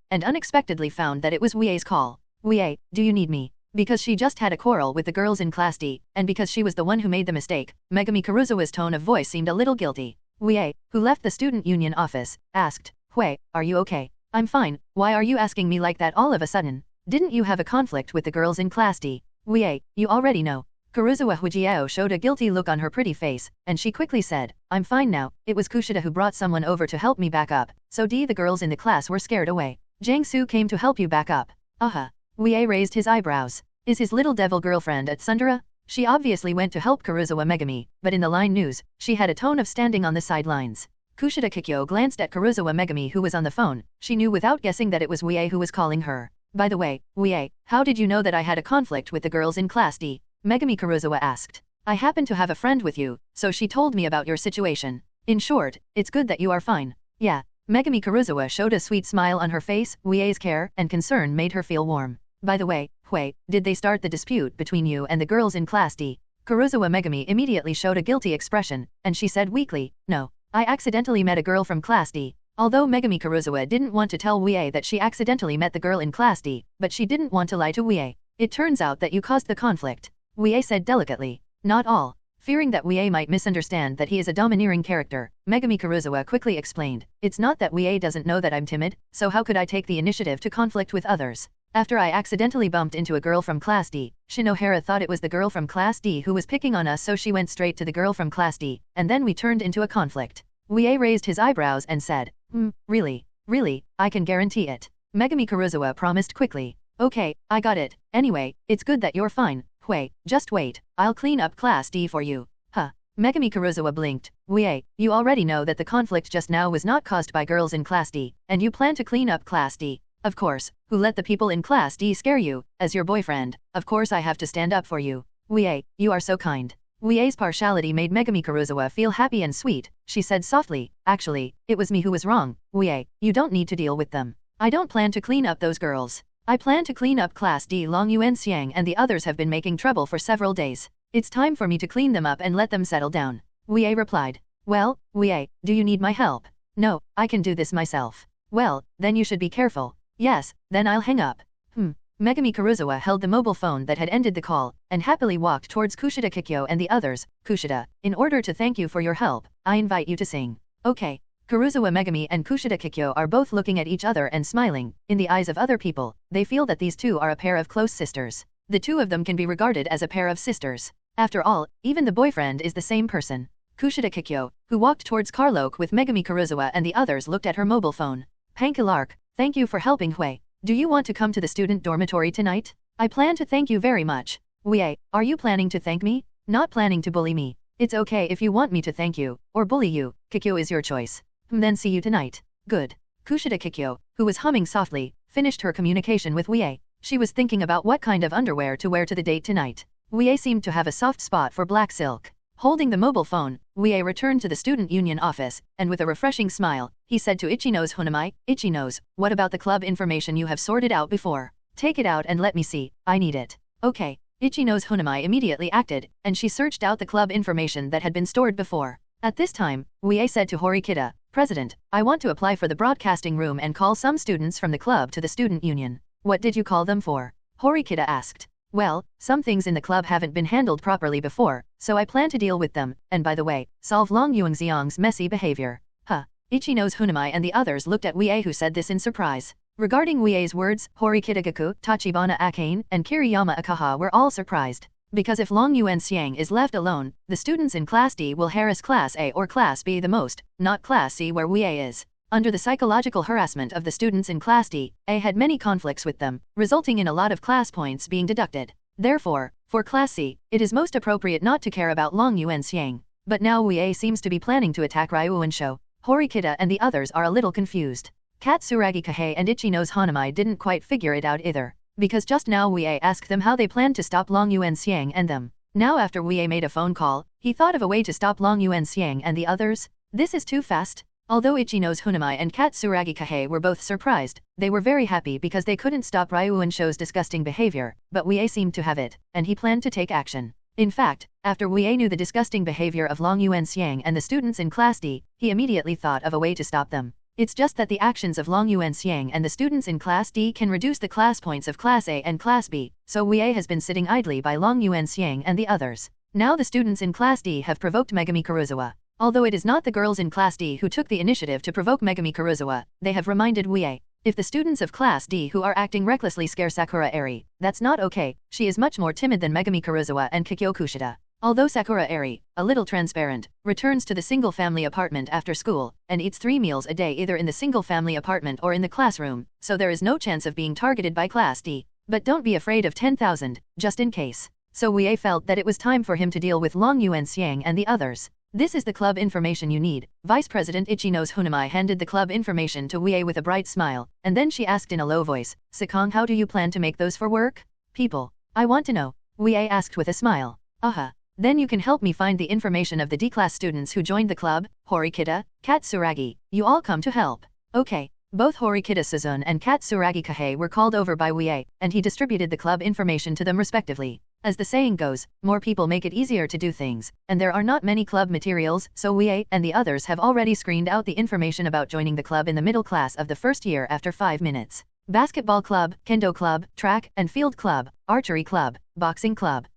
and unexpectedly found that it was Wuye's call. Wuye, do you need me? Because she just had a quarrel with the girls in Class D, and because she was the one who made the mistake, Megumi Karuizawa's tone of voice seemed a little guilty. Wuye, who left the student union office, asked, Hui, are you okay? I'm fine, why are you asking me like that all of a sudden? Didn't you have a conflict with the girls in Class D? Wuye, you already know. Karuizawa Hujiao showed a guilty look on her pretty face, and she quickly said, I'm fine now, it was Kushida who brought someone over to help me back up, so the girls in the class were scared away. Jiangsu came to help you back up. Wuye raised his eyebrows. Is his little devil girlfriend at Sundara? She obviously went to help Karuizawa Megumi, but in the line news, she had a tone of standing on the sidelines. Kushida Kikyo glanced at Karuizawa Megumi who was on the phone. She knew without guessing that it was Wuye who was calling her. By the way, Wuye, how did you know that I had a conflict with the girls in Class D? Megumi Karuizawa asked. I happen to have a friend with you, so she told me about your situation. In short, it's good that you are fine. Yeah. Megumi Karuizawa showed a sweet smile on her face. Wuye's care and concern made her feel warm. By the way, Hui, did they start the dispute between you and the girls in Class D? Karuizawa Megumi immediately showed a guilty expression, and she said weakly, "No, I accidentally met a girl from Class D." Although Megumi Karuizawa didn't want to tell Wuye that she accidentally met the girl in Class D, but she didn't want to lie to Wuye. "It turns out that you caused the conflict," Wuye said delicately. "Not all." Fearing that Wuye might misunderstand that he is a domineering character, Megumi Karuizawa quickly explained, "It's not that Wuye doesn't know that I'm timid, so how could I take the initiative to conflict with others? After I accidentally bumped into a girl from Class D, Shinohara thought it was the girl from Class D who was picking on us, so she went straight to the girl from Class D, and then we turned into a conflict." Wuye raised his eyebrows and said, Really? Really, I can guarantee it." Megumi Karuizawa promised quickly. "Okay, I got it. Anyway, it's good that you're fine. Hui, just wait, I'll clean up Class D for you." "Huh?" Megumi Karuizawa blinked. "Wuye, you already know that the conflict just now was not caused by girls in Class D, and you plan to clean up Class D. Of course, who let the people in Class D scare you? As your boyfriend, of course I have to stand up for you." "Wuye, you are so kind." Wuye's partiality made Megumi Karuizawa feel happy and sweet. She said softly, "Actually, it was me who was wrong. Wuye, you don't need to deal with them. I don't plan to clean up those girls. I plan to clean up Class D. Long Yuan Xiang and the others have been making trouble for several days. It's time for me to clean them up and let them settle down." Wuye replied. "Well, Wuye, do you need my help?" "No, I can do this myself." "Well, then you should be careful." "Yes, then I'll hang up." Megumi Karuizawa held the mobile phone that had ended the call, and happily walked towards Kushida Kikyo and the others. "Kushida, in order to thank you for your help, I invite you to sing." "Okay." Karuizawa Megumi and Kushida Kikyo are both looking at each other and smiling. In the eyes of other people, they feel that these two are a pair of close sisters. The two of them can be regarded as a pair of sisters. After all, even the boyfriend is the same person. Kushida Kikyo, who walked towards Carloke with Megumi Karuizawa and the others, looked at her mobile phone. "Pankilark, thank you for helping Hui. Do you want to come to the student dormitory tonight? I plan to thank you very much." "Wuye, are you planning to thank me?" "Not planning to bully me. It's okay if you want me to thank you, or bully you. Kikyo is your choice." Then see you tonight." "Good." Kushida Kikyo, who was humming softly, finished her communication with Wuye. She was thinking about what kind of underwear to wear to the date tonight. Wuye seemed to have a soft spot for black silk. Holding the mobile phone, Wuye returned to the student union office, and with a refreshing smile, he said to Ichinose Hoonami, "Ichinose, what about the club information you have sorted out before? Take it out and let me see, I need it." "Okay." Ichinose Hoonami immediately acted, and she searched out the club information that had been stored before. At this time, Wuye said to Horikita, "President, I want to apply for the broadcasting room and call some students from the club to the student union." "What did you call them for?" Horikita asked. "Well, some things in the club haven't been handled properly before, so I plan to deal with them, and by the way, solve Long Yuanxiang's messy behavior." "Huh?" Ichinose Hoonami and the others looked at Wuye, who said this in surprise. Regarding Wuye's words, Horikita Gaku, Tachibana Akane, and Kiriyama Akaha were all surprised. Because if Long Yuan Xiang is left alone, the students in Class D will harass Class A or Class B the most, not Class C where Wuye is. Under the psychological harassment of the students in Class D, A had many conflicts with them, resulting in a lot of class points being deducted. Therefore, for Class C, it is most appropriate not to care about Long Yuan Xiang. But now Wuye seems to be planning to attack Ryuunsho. Horikita and the others are a little confused. Katsuragi Kahei and Ichinose Hoonami didn't quite figure it out either. Because just now Wuye asked them how they planned to stop Long Yuan Xiang and them. Now after Wuye made a phone call, he thought of a way to stop Long Yuan Xiang and the others. This is too fast. Although Ichinose Hoonami and Katsuragi Kahei were both surprised, they were very happy because they couldn't stop Ryuunsho's disgusting behavior, but Wuye seemed to have it, and he planned to take action. In fact, after Wuye knew the disgusting behavior of Long Yuan Xiang and the students in Class D, he immediately thought of a way to stop them. It's just that the actions of Long Yuan Xiang and the students in Class D can reduce the class points of Class A and Class B, so Wuye has been sitting idly by Long Yuan Xiang and the others. Now the students in Class D have provoked Megumi Karuizawa. Although it is not the girls in Class D who took the initiative to provoke Megumi Karuizawa, they have reminded Wuye. If the students of Class D who are acting recklessly scare Sakura Airi, that's not okay. She is much more timid than Megumi Karuizawa and Kikyo Kushida. Although Sakura Airi, a little transparent, returns to the single-family apartment after school, and eats 3 meals a day either in the single-family apartment or in the classroom, so there is no chance of being targeted by Class D. But don't be afraid of 10,000, just in case. So Wuye felt that it was time for him to deal with Long Yuan Xiang and the others. "This is the club information you need." Vice President Ichinose Hoonami handed the club information to Wuye with a bright smile, and then she asked in a low voice, "Sikong, how do you plan to make those for work?" "People. I want to know." Wuye asked with a smile. "Aha. Then you can help me find the information of the D-class students who joined the club, Horikita, Katsuragi, you all come to help." "Okay." Both Horikita Suzune and Katsuragi Kahei were called over by Wuye, and he distributed the club information to them respectively. As the saying goes, more people make it easier to do things, and there are not many club materials, so Wuye and the others have already screened out the information about joining the club in the middle class of the first year after 5 minutes. Basketball club, kendo club, track and field club, archery club, boxing club.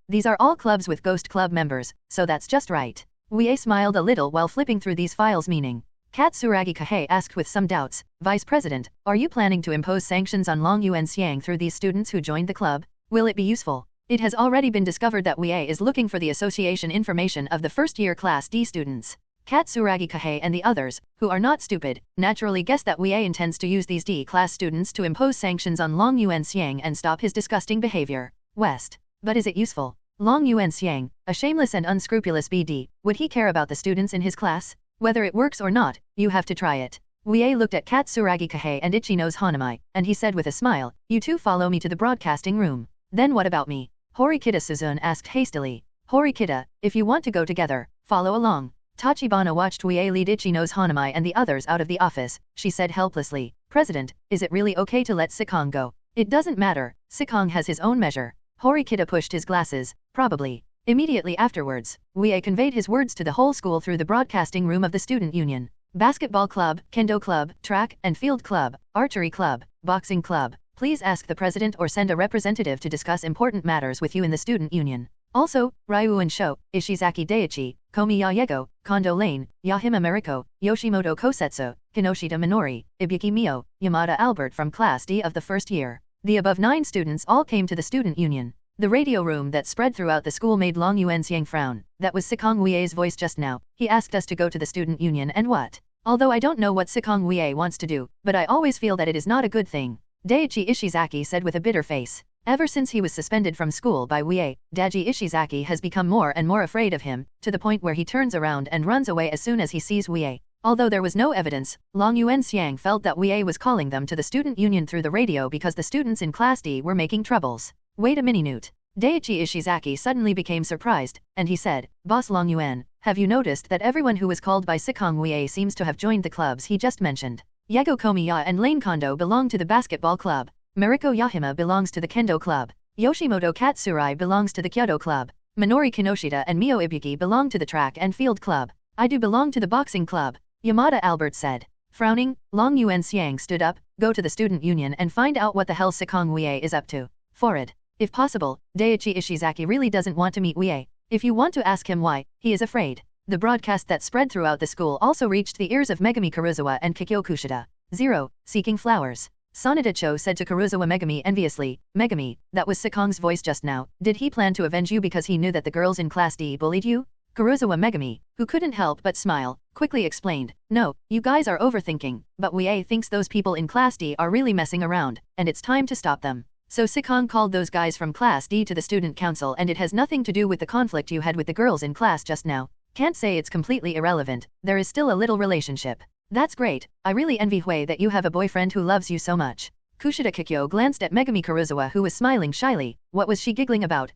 These are all clubs with ghost club members, so that's just right. Wuye smiled a little while flipping through these files, meaning. Katsuragi Kahei asked with some doubts, Vice President, are you planning to impose sanctions on Long Yuan Xiang through these students who joined the club? Will it be useful? It has already been discovered that Wuye is looking for the association information of the first-year Class D students. Katsuragi Kahei and the others, who are not stupid, naturally guess that Wuye intends to use these D-class students to impose sanctions on Long Yuan Xiang and stop his disgusting behavior. West. But is it useful? Long Yuan Xiang, a shameless and unscrupulous BD, would he care about the students in his class? Whether it works or not, you have to try it. Wuye looked at Katsuragi Kahei and Ichinose Hoonami, and he said with a smile, you two follow me to the broadcasting room. Then what about me? Horikita Suzune asked hastily. Horikita, if you want to go together, follow along. Tachibana watched Wuye lead Ichinose Hoonami and the others out of the office. She said helplessly, President, is it really okay to let Sikong go? It doesn't matter, Sikong has his own measure. Horikita pushed his glasses, probably. Immediately afterwards, Wuye conveyed his words to the whole school through the broadcasting room of the student union. Basketball club, kendo club, track and field club, archery club, boxing club. Please ask the president or send a representative to discuss important matters with you in the student union. Also, Ryuan Sho, Ishizaki Daiichi, Komi Yayego, Kondo Lane, Yahima Mariko, Yoshimoto Kosetsu, Kinoshita Minori, Ibuki Mio, Yamada Albert from Class D of the first year. The above 9 students all came to the student union. The radio room that spread throughout the school made Long Yuan Xiang frown. That was Sikong Wuye's voice just now. He asked us to go to the student union and what? Although I don't know what Sikong Wuye wants to do, but I always feel that it is not a good thing. Daiichi Ishizaki said with a bitter face. Ever since he was suspended from school by Wuye, Daiji Ishizaki has become more and more afraid of him, to the point where he turns around and runs away as soon as he sees Wuye. Although there was no evidence, Long Yuan Xiang felt that Wuye was calling them to the student union through the radio because the students in Class D were making troubles. Wait a minute. Daiichi Ishizaki suddenly became surprised, and he said, Boss Long Yuan, have you noticed that everyone who was called by Sikong Wuye seems to have joined the clubs he just mentioned? Yego Komiya and Lane Kondo belong to the basketball club. Mariko Yahima belongs to the kendo club. Yoshimoto Katsurai belongs to the Kyoto club. Minori Kinoshita and Mio Ibuki belong to the track and field club. I do belong to the boxing club, Yamada Albert said. Frowning, Long Yuan Xiang stood up, go to the student union and find out what the hell Sikong Wuye is up to. Forward. If possible, Daiichi Ishizaki really doesn't want to meet Wuye. If you want to ask him why, he is afraid. The broadcast that spread throughout the school also reached the ears of Megumi Karuizawa and Kikyo Kushida. 0. Seeking flowers. Sanada Cho said to Karuizawa Megumi enviously, Megumi, that was Sikong's voice just now. Did he plan to avenge you because he knew that the girls in Class D bullied you? Karuizawa Megumi, who couldn't help but smile, quickly explained, no, you guys are overthinking, but Wuye thinks those people in Class D are really messing around, and it's time to stop them. So Sikong called those guys from Class D to the student council, and it has nothing to do with the conflict you had with the girls in class just now. Can't say it's completely irrelevant, there is still a little relationship. That's great, I really envy Hui that you have a boyfriend who loves you so much. Kushida Kikyo glanced at Megumi Karuizawa, who was smiling shyly. What was she giggling about?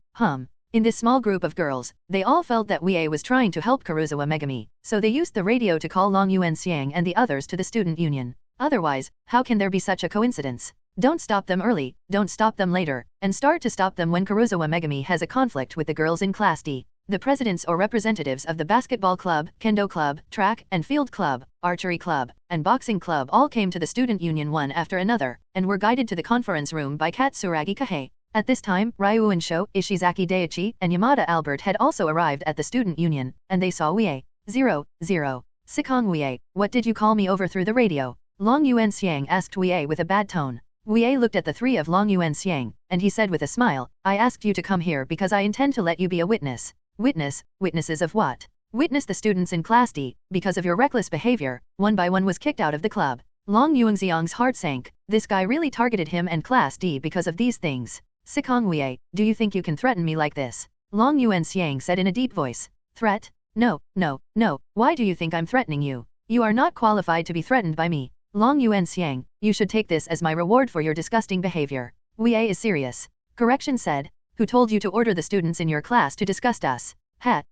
In this small group of girls, they all felt that Wuye was trying to help Karuizawa Megumi, so they used the radio to call Long Yuan Xiang and the others to the student union. Otherwise, how can there be such a coincidence? Don't stop them early, don't stop them later, and start to stop them when Karuizawa Megumi has a conflict with the girls in Class D. The presidents or representatives of the basketball club, kendo club, track and field club, archery club, and boxing club all came to the student union one after another, and were guided to the conference room by Katsuragi Kahei. At this time, Ryuan Sho, Ishizaki Daiichi, and Yamada Albert had also arrived at the student union, and they saw Wuye. 0. Sikong Wuye, what did you call me over through the radio? Long Yuan Xiang asked Wuye with a bad tone. Wuye looked at the three of Long Yuan Xiang, and he said with a smile, I asked you to come here because I intend to let you be a witness. Witnesses of what? Witness the students in Class D, because of your reckless behavior, one by one was kicked out of the club. Long Yuanxiang's heart sank, this guy really targeted him and Class D because of these things. Sikong Wuye, do you think you can threaten me like this? Long Yuan Xiang said in a deep voice. Threat? No, why do you think I'm threatening you? You are not qualified to be threatened by me. Long Yuan Xiang, you should take this as my reward for your disgusting behavior. Wuye is serious. Correction said. Who told you to order the students in your class to disgust us?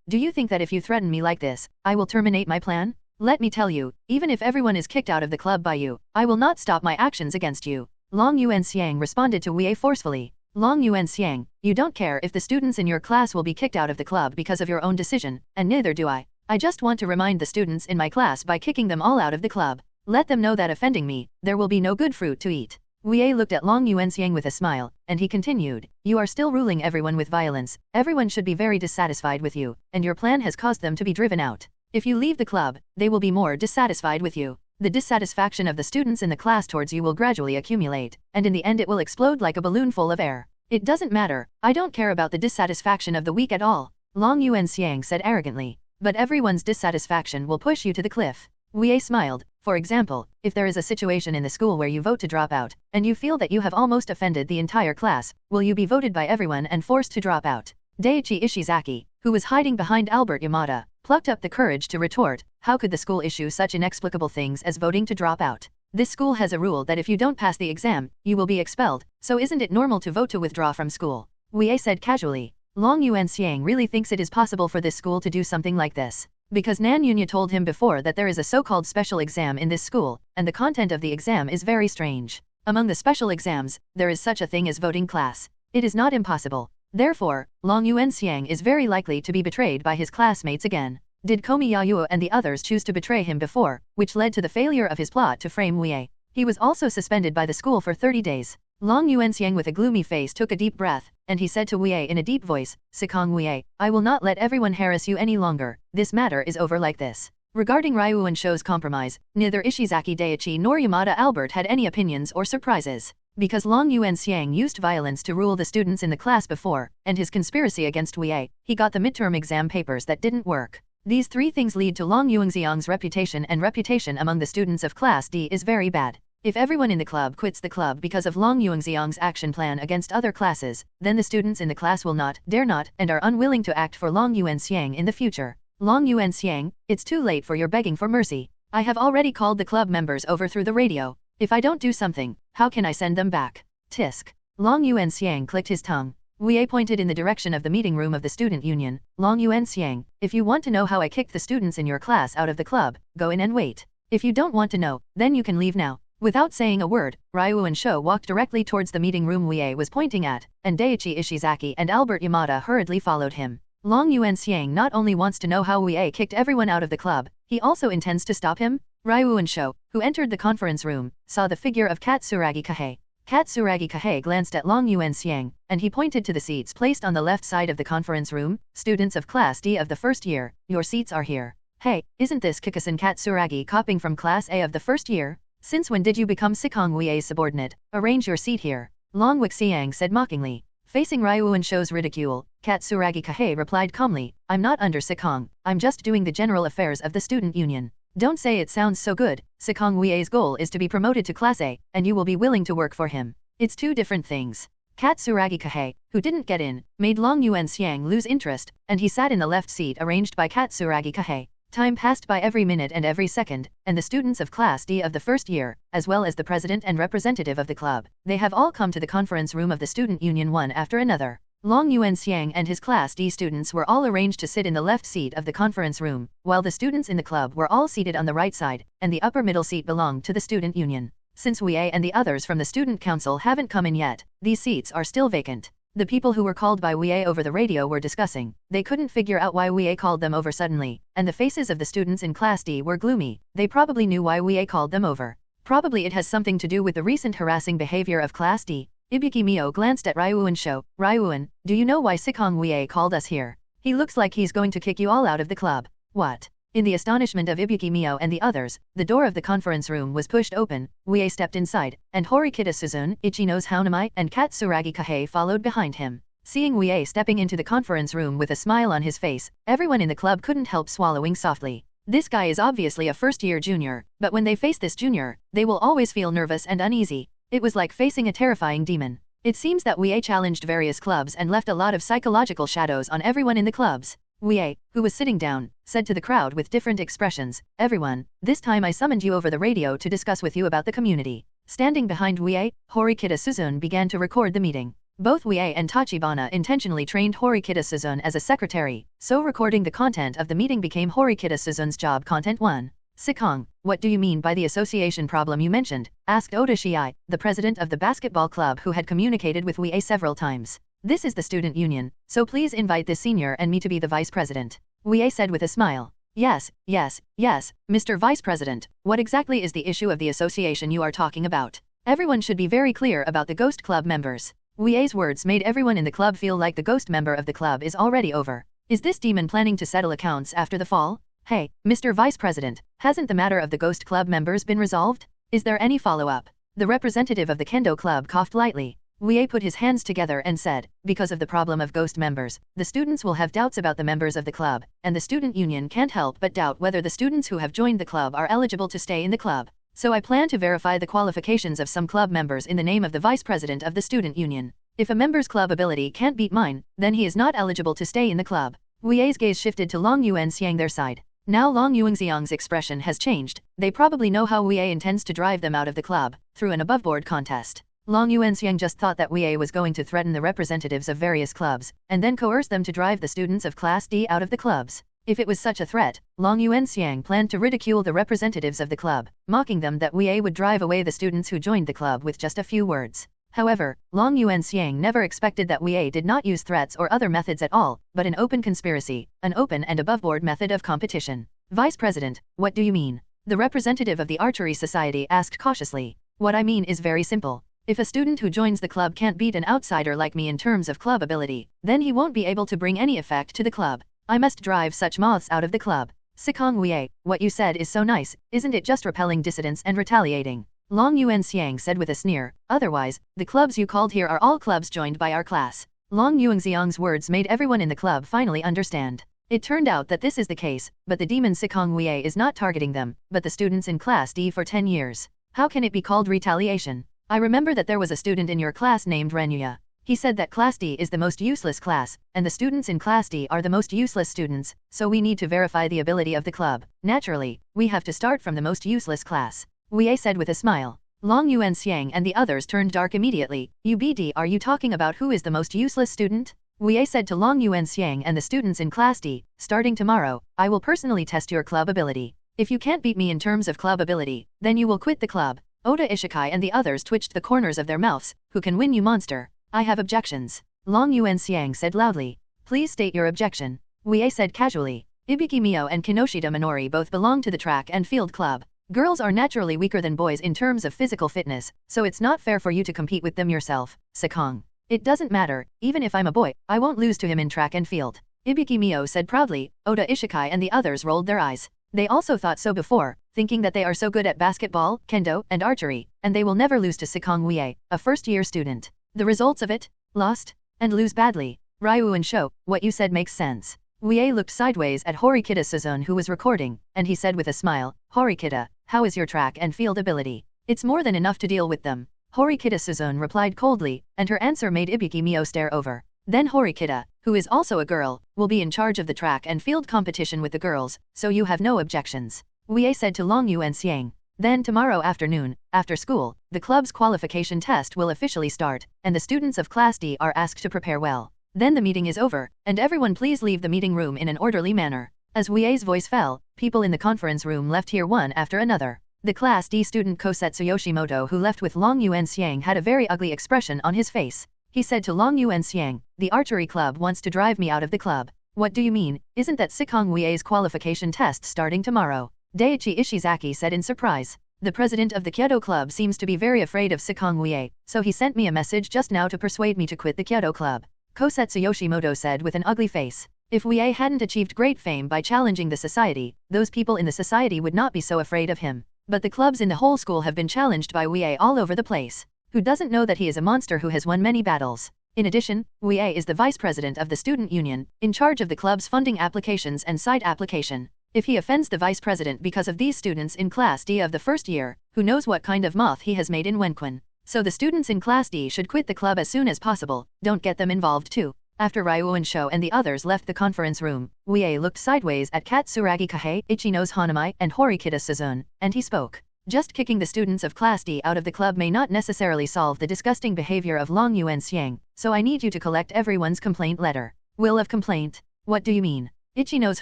Do you think that if you threaten me like this, I will terminate my plan? Let me tell you, even if everyone is kicked out of the club by you, I will not stop my actions against you. Long Yuan Xiang responded to Wuye forcefully. Long Yuan Xiang, you don't care if the students in your class will be kicked out of the club because of your own decision, and neither do I. I just want to remind the students in my class by kicking them all out of the club. Let them know that offending me, there will be no good fruit to eat. Wuye looked at Long Yuan Xiang with a smile, and he continued, you are still ruling everyone with violence, everyone should be very dissatisfied with you, and your plan has caused them to be driven out. If you leave the club, they will be more dissatisfied with you. The dissatisfaction of the students in the class towards you will gradually accumulate, and in the end it will explode like a balloon full of air. It doesn't matter, I don't care about the dissatisfaction of the weak at all, Long Yuan Xiang said arrogantly. But everyone's dissatisfaction will push you to the cliff. Wuye smiled. For example, if there is a situation in the school where you vote to drop out, and you feel that you have almost offended the entire class, will you be voted by everyone and forced to drop out? Daiichi Ishizaki, who was hiding behind Albert Yamada, plucked up the courage to retort, how could the school issue such inexplicable things as voting to drop out? This school has a rule that if you don't pass the exam, you will be expelled, so isn't it normal to vote to withdraw from school? Wuye said casually. Long Yuan Xiang really thinks it is possible for this school to do something like this. Because Nan Yunya told him before that there is a so-called special exam in this school, and the content of the exam is very strange. Among the special exams, there is such a thing as voting class. It is not impossible. Therefore, Long Yuan Xiang is very likely to be betrayed by his classmates again. Did Komi Yayuo and the others choose to betray him before, which led to the failure of his plot to frame Wuye? He was also suspended by the school for 30 days. Long Yuan Xiang with a gloomy face took a deep breath, and he said to Wuye in a deep voice, Sikong Wuye, I will not let everyone harass you any longer, this matter is over like this. Regarding Ryuan Shou's compromise, neither Ishizaki Daiichi nor Yamada Albert had any opinions or surprises. Because Long Yuan Xiang used violence to rule the students in the class before, and his conspiracy against Wuye, he got the midterm exam papers that didn't work. These three things lead to Long Yuan Xiang's reputation, and reputation among the students of Class D is very bad. If everyone in the club quits the club because of Long Yuan Xiang's action plan against other classes, then the students in the class will not, dare not, and are unwilling to act for Long Yuan Xiang in the future. Long Yuan Xiang, it's too late for your begging for mercy. I have already called the club members over through the radio. If I don't do something, how can I send them back? Tisk. Long Yuan Xiang clicked his tongue. Wuye pointed in the direction of the meeting room of the student union. Long Yuan Xiang, if you want to know how I kicked the students in your class out of the club, go in and wait. If you don't want to know, then you can leave now. Without saying a word, Ryuan Shou walked directly towards the meeting room Wuye was pointing at, and Daiichi Ishizaki and Albert Yamada hurriedly followed him. Long Yuan Xiang not only wants to know how Wuye kicked everyone out of the club, he also intends to stop him. Ryuan Shou, who entered the conference room, saw the figure of Katsuragi Kahei. Katsuragi Kahei glanced at Long Yuan Xiang, and he pointed to the seats placed on the left side of the conference room. Students of Class D of the first year, your seats are here. Hey, isn't this Kikusan Katsuragi copying from Class A of the first year? Since when did you become Sikong Wuye's subordinate? Arrange your seat here. Long Wuxiang said mockingly. Facing Ryuan Shou's ridicule, Katsuragi Kahei replied calmly, I'm not under Sikong, I'm just doing the general affairs of the student union. Don't say it sounds so good. Sikong Wuye's goal is to be promoted to Class A, and you will be willing to work for him. It's two different things. Katsuragi Kahei, who didn't get in, made Long Yuan Xiang lose interest, and he sat in the left seat arranged by Katsuragi Kahei. Time passed by every minute and every second, and the students of Class D of the first year, as well as the president and representative of the club, they have all come to the conference room of the student union one after another. Long Yuan Xiang and his Class D students were all arranged to sit in the left seat of the conference room, while the students in the club were all seated on the right side, and the upper middle seat belonged to the student union. Since Wuye and the others from the student council haven't come in yet, these seats are still vacant. The people who were called by Wuye over the radio were discussing. They couldn't figure out why Wuye called them over suddenly, and the faces of the students in Class D were gloomy. They probably knew why Wuye called them over. Probably it has something to do with the recent harassing behavior of Class D. Ibuki Mio glanced at Ryuan Shou. Ryuan, do you know why Sikong Wuye called us here? He looks like he's going to kick you all out of the club. What? In the astonishment of Ibuki Mio and the others, the door of the conference room was pushed open, Wuye stepped inside, and Horikita Suzune, Ichinose Hoonami, and Katsuragi Kahei followed behind him. Seeing Wuye stepping into the conference room with a smile on his face, everyone in the club couldn't help swallowing softly. This guy is obviously a first-year junior, but when they face this junior, they will always feel nervous and uneasy. It was like facing a terrifying demon. It seems that Wuye challenged various clubs and left a lot of psychological shadows on everyone in the clubs. Wuye, who was sitting down, said to the crowd with different expressions, everyone, this time I summoned you over the radio to discuss with you about the community. Standing behind Wuye, Horikita Suzune began to record the meeting. Both Wuye and Tachibana intentionally trained Horikita Suzune as a secretary, so recording the content of the meeting became Horikita Suzune's job. Content 1. Sikong, what do you mean by the association problem you mentioned? Asked Oda Shiai, the president of the basketball club who had communicated with Wuye several times. This is the student union, so please invite this senior and me to be the vice president. Wuye said with a smile. Yes, Mr. Vice President, what exactly is the issue of the association you are talking about? Everyone should be very clear about the Ghost Club members. Wuye's words made everyone in the club feel like the ghost member of the club is already over. Is this demon planning to settle accounts after the fall? Hey, Mr. Vice President, hasn't the matter of the Ghost Club members been resolved? Is there any follow-up? The representative of the Kendo Club coughed lightly. Wuye put his hands together and said, because of the problem of ghost members, the students will have doubts about the members of the club, and the student union can't help but doubt whether the students who have joined the club are eligible to stay in the club. So I plan to verify the qualifications of some club members in the name of the vice president of the student union. If a member's club ability can't beat mine, then he is not eligible to stay in the club. Wuye's gaze shifted to Long Yuanxiang their side. Now Long Yuanxiang's expression has changed. They probably know how Wuye intends to drive them out of the club, through an above-board contest. Long Yuanxiang just thought that Wuye was going to threaten the representatives of various clubs, and then coerce them to drive the students of Class D out of the clubs. If it was such a threat, Long Yuanxiang planned to ridicule the representatives of the club, mocking them that Wuye would drive away the students who joined the club with just a few words. However, Long Yuanxiang never expected that Wuye did not use threats or other methods at all, but an open conspiracy, an open and above-board method of competition. Vice President, what do you mean? The representative of the Archery Society asked cautiously. What I mean is very simple. If a student who joins the club can't beat an outsider like me in terms of club ability, then he won't be able to bring any effect to the club. I must drive such moths out of the club. Sikong Wuye, what you said is so nice, isn't it just repelling dissidents and retaliating? Long Yuanxiang said with a sneer, otherwise, the clubs you called here are all clubs joined by our class. Long Yuanxiang's words made everyone in the club finally understand. It turned out that this is the case, but the demon Sikong Wuye is not targeting them, but the students in Class D for 10 years. How can it be called retaliation? I remember that there was a student in your class named Renuya. He said that Class D is the most useless class, and the students in Class D are the most useless students, so we need to verify the ability of the club. Naturally, we have to start from the most useless class. Wuye said with a smile. Long Yuanxiang and the others turned dark immediately. UBD, are you talking about who is the most useless student? Wuye said to Long Yuanxiang and the students in Class D, starting tomorrow, I will personally test your club ability. If you can't beat me in terms of club ability, then you will quit the club. Oda Ishikai and the others twitched the corners of their mouths. Who can win, you monster? I have objections. Long Yuanxiang said loudly. Please state your objection. Wuye said casually. Ibiki Mio and Kinoshita Minori both belong to the track and field club. Girls are naturally weaker than boys in terms of physical fitness, so it's not fair for you to compete with them yourself, Sikong. It doesn't matter, even if I'm a boy, I won't lose to him in track and field. Ibiki Mio said proudly. Oda Ishikai and the others rolled their eyes. They also thought so before, thinking that they are so good at basketball, kendo, and archery, and they will never lose to Sikong Wuye, a first-year student. The results of it? Lost? And lose badly. Ryu and Sho, what you said makes sense. Wuye looked sideways at Horikita Suzune who was recording, and he said with a smile, Horikita, how is your track and field ability? It's more than enough to deal with them. Horikita Suzune replied coldly, and her answer made Ibiki Mio stare over. Then Horikita, who is also a girl, will be in charge of the track and field competition with the girls, so you have no objections. Wuye said to Long Yuanxiang. Then tomorrow afternoon, after school, the club's qualification test will officially start, and the students of Class D are asked to prepare well. Then the meeting is over, and everyone please leave the meeting room in an orderly manner. As Wuye's voice fell, people in the conference room left here one after another. The Class D student Kosetsu Yoshimoto who left with Long Yuanxiang had a very ugly expression on his face. He said to Long Yuanxiang, the archery club wants to drive me out of the club. What do you mean, isn't that Sikong Wuye's qualification test starting tomorrow? Daiichi Ishizaki said in surprise. The president of the Kyoto club seems to be very afraid of Sikong Wuye, so he sent me a message just now to persuade me to quit the Kyoto club. Kosetsu Yoshimoto said with an ugly face. If Wuye hadn't achieved great fame by challenging the society, those people in the society would not be so afraid of him. But the clubs in the whole school have been challenged by Wuye all over the place. Who doesn't know that he is a monster who has won many battles? In addition, Wuye is the vice president of the student union, in charge of the club's funding applications and side application. If he offends the vice president because of these students in Class D of the first year, who knows what kind of moth he has made in Wenquin. So the students in Class D should quit the club as soon as possible, don't get them involved too. After Ryu and Sho and the others left the conference room, Wuye looked sideways at Katsuragi Kahei, Ichinose Hoonami, and Horikita Suzune, and he spoke. Just kicking the students of Class D out of the club may not necessarily solve the disgusting behavior of Long Yuanxiang, so I need you to collect everyone's complaint letter. Will of complaint? What do you mean? Ichinose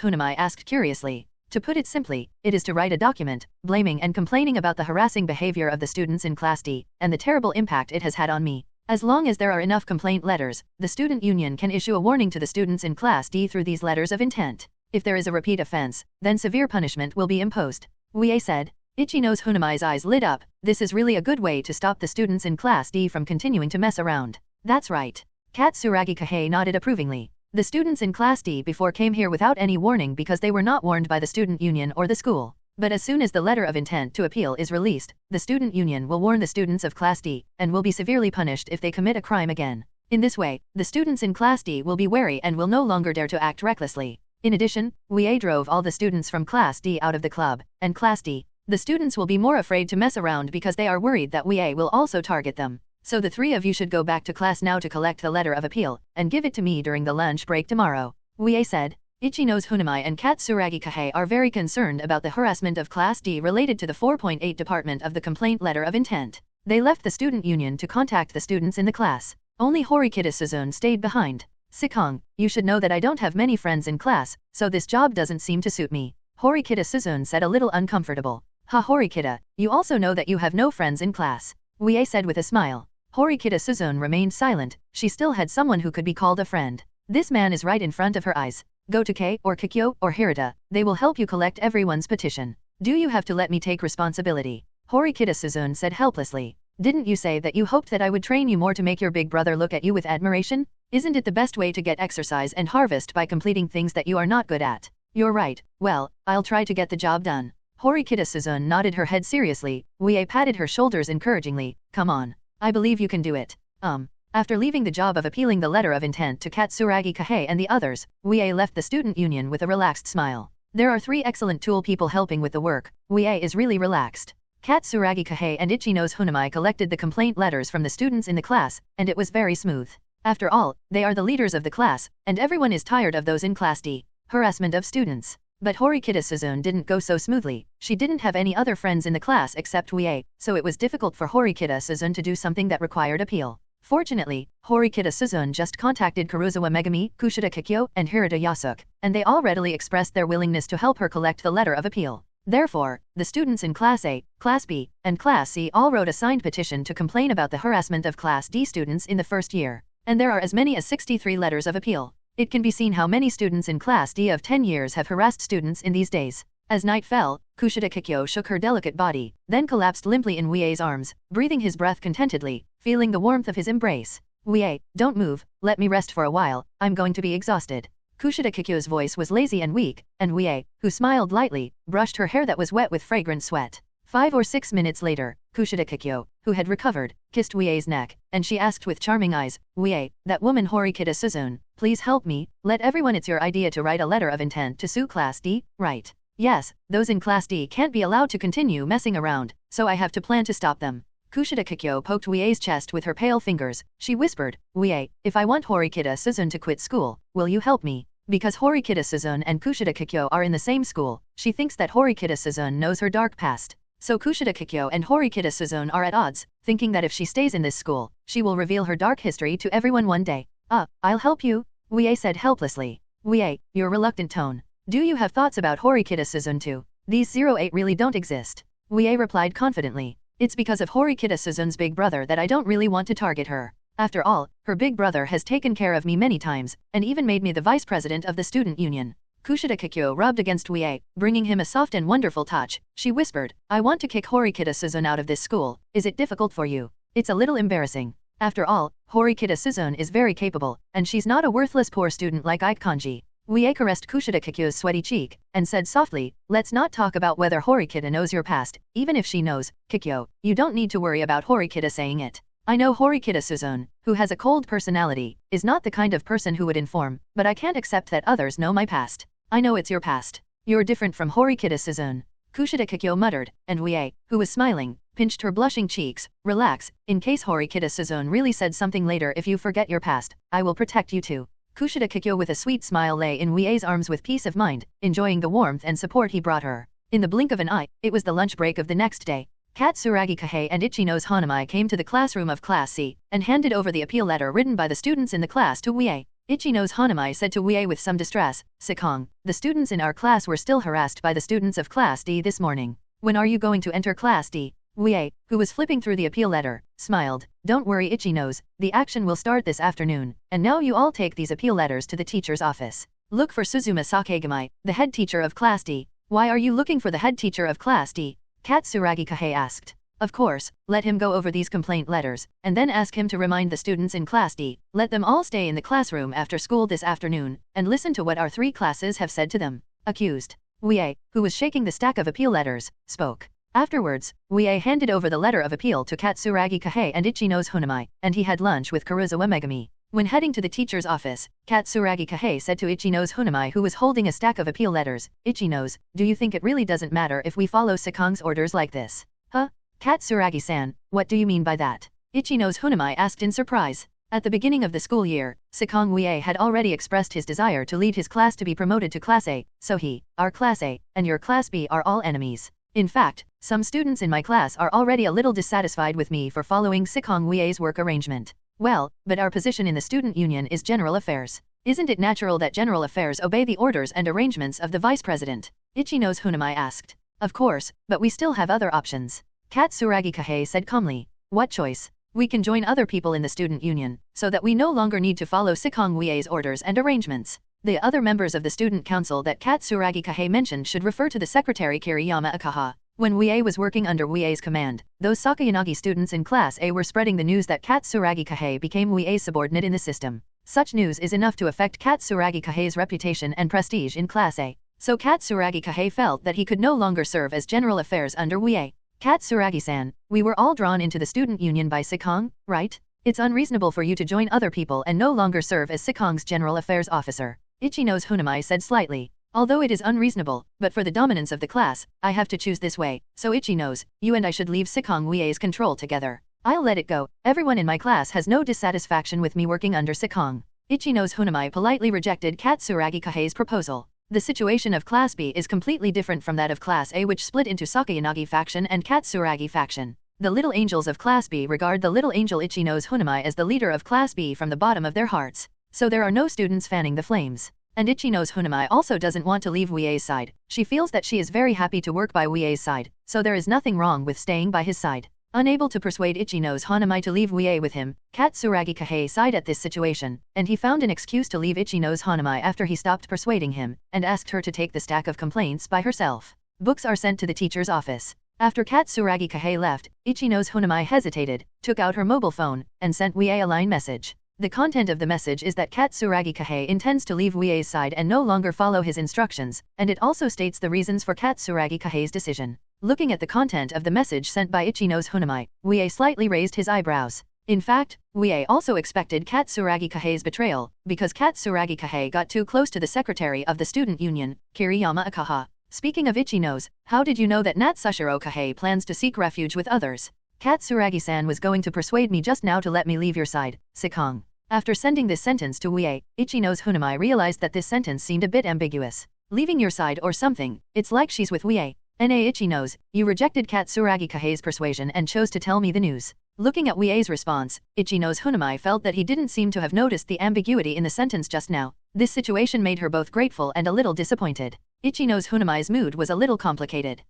Hoonami asked curiously. To put it simply, it is to write a document, blaming and complaining about the harassing behavior of the students in Class D, and the terrible impact it has had on me. As long as there are enough complaint letters, the student union can issue a warning to the students in Class D through these letters of intent. If there is a repeat offense, then severe punishment will be imposed. Wuye said. Ichinose Hoonami's eyes lit up. This is really a good way to stop the students in Class D from continuing to mess around. That's right. Katsuragi Kahei nodded approvingly. The students in Class D before came here without any warning because they were not warned by the student union or the school. But as soon as the letter of intent to appeal is released, the student union will warn the students of Class D, and will be severely punished if they commit a crime again. In this way, the students in Class D will be wary and will no longer dare to act recklessly. In addition, Wuye drove all the students from Class D out of the club, and Class D, the students will be more afraid to mess around because they are worried that Wuye will also target them. So the three of you should go back to class now to collect the letter of appeal, and give it to me during the lunch break tomorrow. Wuye said. Ichinose Hoonami and Katsuragi Kahei are very concerned about the harassment of Class D related to the 4.8 department of the complaint letter of intent. They left the student union to contact the students in the class. Only Horikita Suzune stayed behind. Sikong, you should know that I don't have many friends in class, so this job doesn't seem to suit me. Horikita Suzune said a little uncomfortable. Ha Horikita, you also know that you have no friends in class. Wuye said with a smile. Horikita Suzune remained silent. She still had someone who could be called a friend. This man is right in front of her eyes. Go to Kei or Kikyo or Hirata, they will help you collect everyone's petition. Do you have to let me take responsibility? Horikita Suzune said helplessly. Didn't you say that you hoped that I would train you more to make your big brother look at you with admiration? Isn't it the best way to get exercise and harvest by completing things that you are not good at? You're right. Well, I'll try to get the job done. Horikita Suzune nodded her head seriously. Wuye patted her shoulders encouragingly. Come on. I believe you can do it. After leaving the job of appealing the letter of intent to Katsuragi Kahei and the others, Wuye left the student union with a relaxed smile. There are 3 excellent tool people helping with the work. Wuye is really relaxed. Katsuragi Kahei and Ichinose Hoonami collected the complaint letters from the students in the class, and it was very smooth. After all, they are the leaders of the class, and everyone is tired of those in Class D. Harassment of students. But Horikita Suzune didn't go so smoothly. She didn't have any other friends in the class except Wuye, so it was difficult for Horikita Suzune to do something that required appeal. Fortunately, Horikita Suzune just contacted Karuizawa Megumi, Kushida Kikyo, and Hirata Yasuk, and they all readily expressed their willingness to help her collect the letter of appeal. Therefore, the students in Class A, Class B, and Class C all wrote a signed petition to complain about the harassment of Class D students in the first year. And there are as many as 63 letters of appeal. It can be seen how many students in Class D of 10 years have harassed students in these days. As night fell, Kushida Kikyo shook her delicate body, then collapsed limply in Wuye's arms, breathing his breath contentedly, feeling the warmth of his embrace. Wuye, don't move, let me rest for a while, I'm going to be exhausted. Kushida Kikyo's voice was lazy and weak, and Wuye, who smiled lightly, brushed her hair that was wet with fragrant sweat. 5 or 6 minutes later, Kushida Kikyo, who had recovered, kissed Wuye's neck, and she asked with charming eyes, Wuye, that woman Horikita Suzune, please help me, let everyone it's your idea to write a letter of intent to sue Class D, right? Yes, those in Class D can't be allowed to continue messing around, so I have to plan to stop them. Kushida Kikyo poked Wuye's chest with her pale fingers. She whispered, Wuye, if I want Horikita Suzune to quit school, will you help me? Because Horikita Suzune and Kushida Kikyo are in the same school, she thinks that Horikita Suzune knows her dark past. So Kushida Kikyo and Horikita Suzune are at odds, thinking that if she stays in this school, she will reveal her dark history to everyone one day. I'll help you, Wuye said helplessly. Wuye, your reluctant tone. Do you have thoughts about Horikita Suzune too? These 08 really don't exist. Wuye replied confidently. It's because of Horikita Suzune's big brother that I don't really want to target her. After all, her big brother has taken care of me many times, and even made me the vice president of the student union. Kushida Kikyo rubbed against Wuye, bringing him a soft and wonderful touch. She whispered, I want to kick Horikita Suzune out of this school. Is it difficult for you? It's a little embarrassing. After all, Horikita Suzune is very capable, and she's not a worthless poor student like Ichinose. Wuye caressed Kushida Kikyo's sweaty cheek, and said softly, let's not talk about whether Horikita knows your past. Even if she knows, Kikyo, you don't need to worry about Horikita saying it. I know Horikita Suzune, who has a cold personality, is not the kind of person who would inform, but I can't accept that others know my past. I know it's your past. You're different from Horikita Suzune. Kushida Kikyo muttered, and Wuye, who was smiling, pinched her blushing cheeks. Relax, in case Horikita Suzune really said something later. If you forget your past, I will protect you too. Kushida Kikyo with a sweet smile lay in Wuye's arms with peace of mind, enjoying the warmth and support he brought her. In the blink of an eye, it was the lunch break of the next day. Katsuragi Kahei and Ichinose Hoonami came to the classroom of Class C, and handed over the appeal letter written by the students in the class to Wuye. Ichinose Hoonami said to Wuye with some distress. Sikong, the students in our class were still harassed by the students of Class D this morning. When are you going to enter Class D? Wuye, who was flipping through the appeal letter, smiled. Don't worry Ichinose, the action will start this afternoon, and now you all take these appeal letters to the teacher's office. Look for Suzuma Sakagami, the head teacher of Class D. Why are you looking for the head teacher of Class D? Katsuragi Kahei asked. Of course, let him go over these complaint letters, and then ask him to remind the students in Class D. Let them all stay in the classroom after school this afternoon, and listen to what our 3 classes have said to them. Accused. Wuye, who was shaking the stack of appeal letters, spoke. Afterwards, Wuye handed over the letter of appeal to Katsuragi Kahei and Ichinose Hoonami, and he had lunch with Karuizawa Megumi. When heading to the teacher's office, Katsuragi Kahei said to Ichinose Hoonami who was holding a stack of appeal letters, Ichinose, do you think it really doesn't matter if we follow Sikong's orders like this? Huh? Katsuragi-san, what do you mean by that? Ichinose Hoonami asked in surprise. At the beginning of the school year, Sikong Wuye had already expressed his desire to lead his class to be promoted to Class A, so he, our Class A, and your Class B are all enemies. In fact, some students in my class are already a little dissatisfied with me for following Sikong Wuye's work arrangement. Well, but our position in the student union is general affairs. Isn't it natural that general affairs obey the orders and arrangements of the vice president? Ichinose Hoonami asked. Of course, but we still have other options. Katsuragi Kahei said calmly. What choice? We can join other people in the student union, so that we no longer need to follow Sikong Wuye's orders and arrangements. The other members of the student council that Katsuragi Kahei mentioned should refer to the secretary Kiriyama Akaha. When Wuye was working under Wuye's command, those Sakayanagi students in Class A were spreading the news that Katsuragi Kahei became Wuye's subordinate in the system. Such news is enough to affect Katsuragi Kahei's reputation and prestige in Class A. So Katsuragi Kahei felt that he could no longer serve as general affairs under Wuye. Katsuragi-san, we were all drawn into the student union by Sikong, right? It's unreasonable for you to join other people and no longer serve as Sikong's general affairs officer. Ichinose Hoonami said slightly. Although it is unreasonable, but for the dominance of the class, I have to choose this way, so Ichinose, you and I should leave Sikong Wuye's control together. I'll let it go, everyone in my class has no dissatisfaction with me working under Sikong. Ichinose Hoonami politely rejected Katsuragi Kahei's proposal. The situation of Class B is completely different from that of Class A which split into Sakayanagi faction and Katsuragi faction. The little angels of Class B regard the little angel Ichinose Hoonami as the leader of Class B from the bottom of their hearts. So there are no students fanning the flames. And Ichinose Hoonami also doesn't want to leave Wuye's side. She feels that she is very happy to work by Wuye's side, so there is nothing wrong with staying by his side. Unable to persuade Ichinose Hoonami to leave Wuye with him, Katsuragi Kahei sighed at this situation, and he found an excuse to leave Ichinose Hoonami after he stopped persuading him, and asked her to take the stack of complaints by herself. Books are sent to the teacher's office. After Katsuragi Kahei left, Ichinose Hoonami hesitated, took out her mobile phone, and sent Wuye a line message. The content of the message is that Katsuragi Kahei intends to leave Wuye's side and no longer follow his instructions, and it also states the reasons for Katsuragi Kahei's decision. Looking at the content of the message sent by Ichinose Hoonami, Wuye slightly raised his eyebrows. In fact, Wuye also expected Katsuragi Kahei's betrayal, because Katsuragi Kahei got too close to the secretary of the student union, Kiriyama Akaha. Speaking of Ichinose, how did you know that Natsushiro Kahei plans to seek refuge with others? Katsuragi-san was going to persuade me just now to let me leave your side, Sikong. After sending this sentence to Wuye, Ichinose Hoonami realized that this sentence seemed a bit ambiguous. Leaving your side or something, it's like she's with Wuye. Na Ichinose, you rejected Katsuragi Kahei's persuasion and chose to tell me the news. Looking at Wuye's response, Ichinose Hoonami felt that he didn't seem to have noticed the ambiguity in the sentence just now. This situation made her both grateful and a little disappointed. Ichinose Hoonami's mood was a little complicated.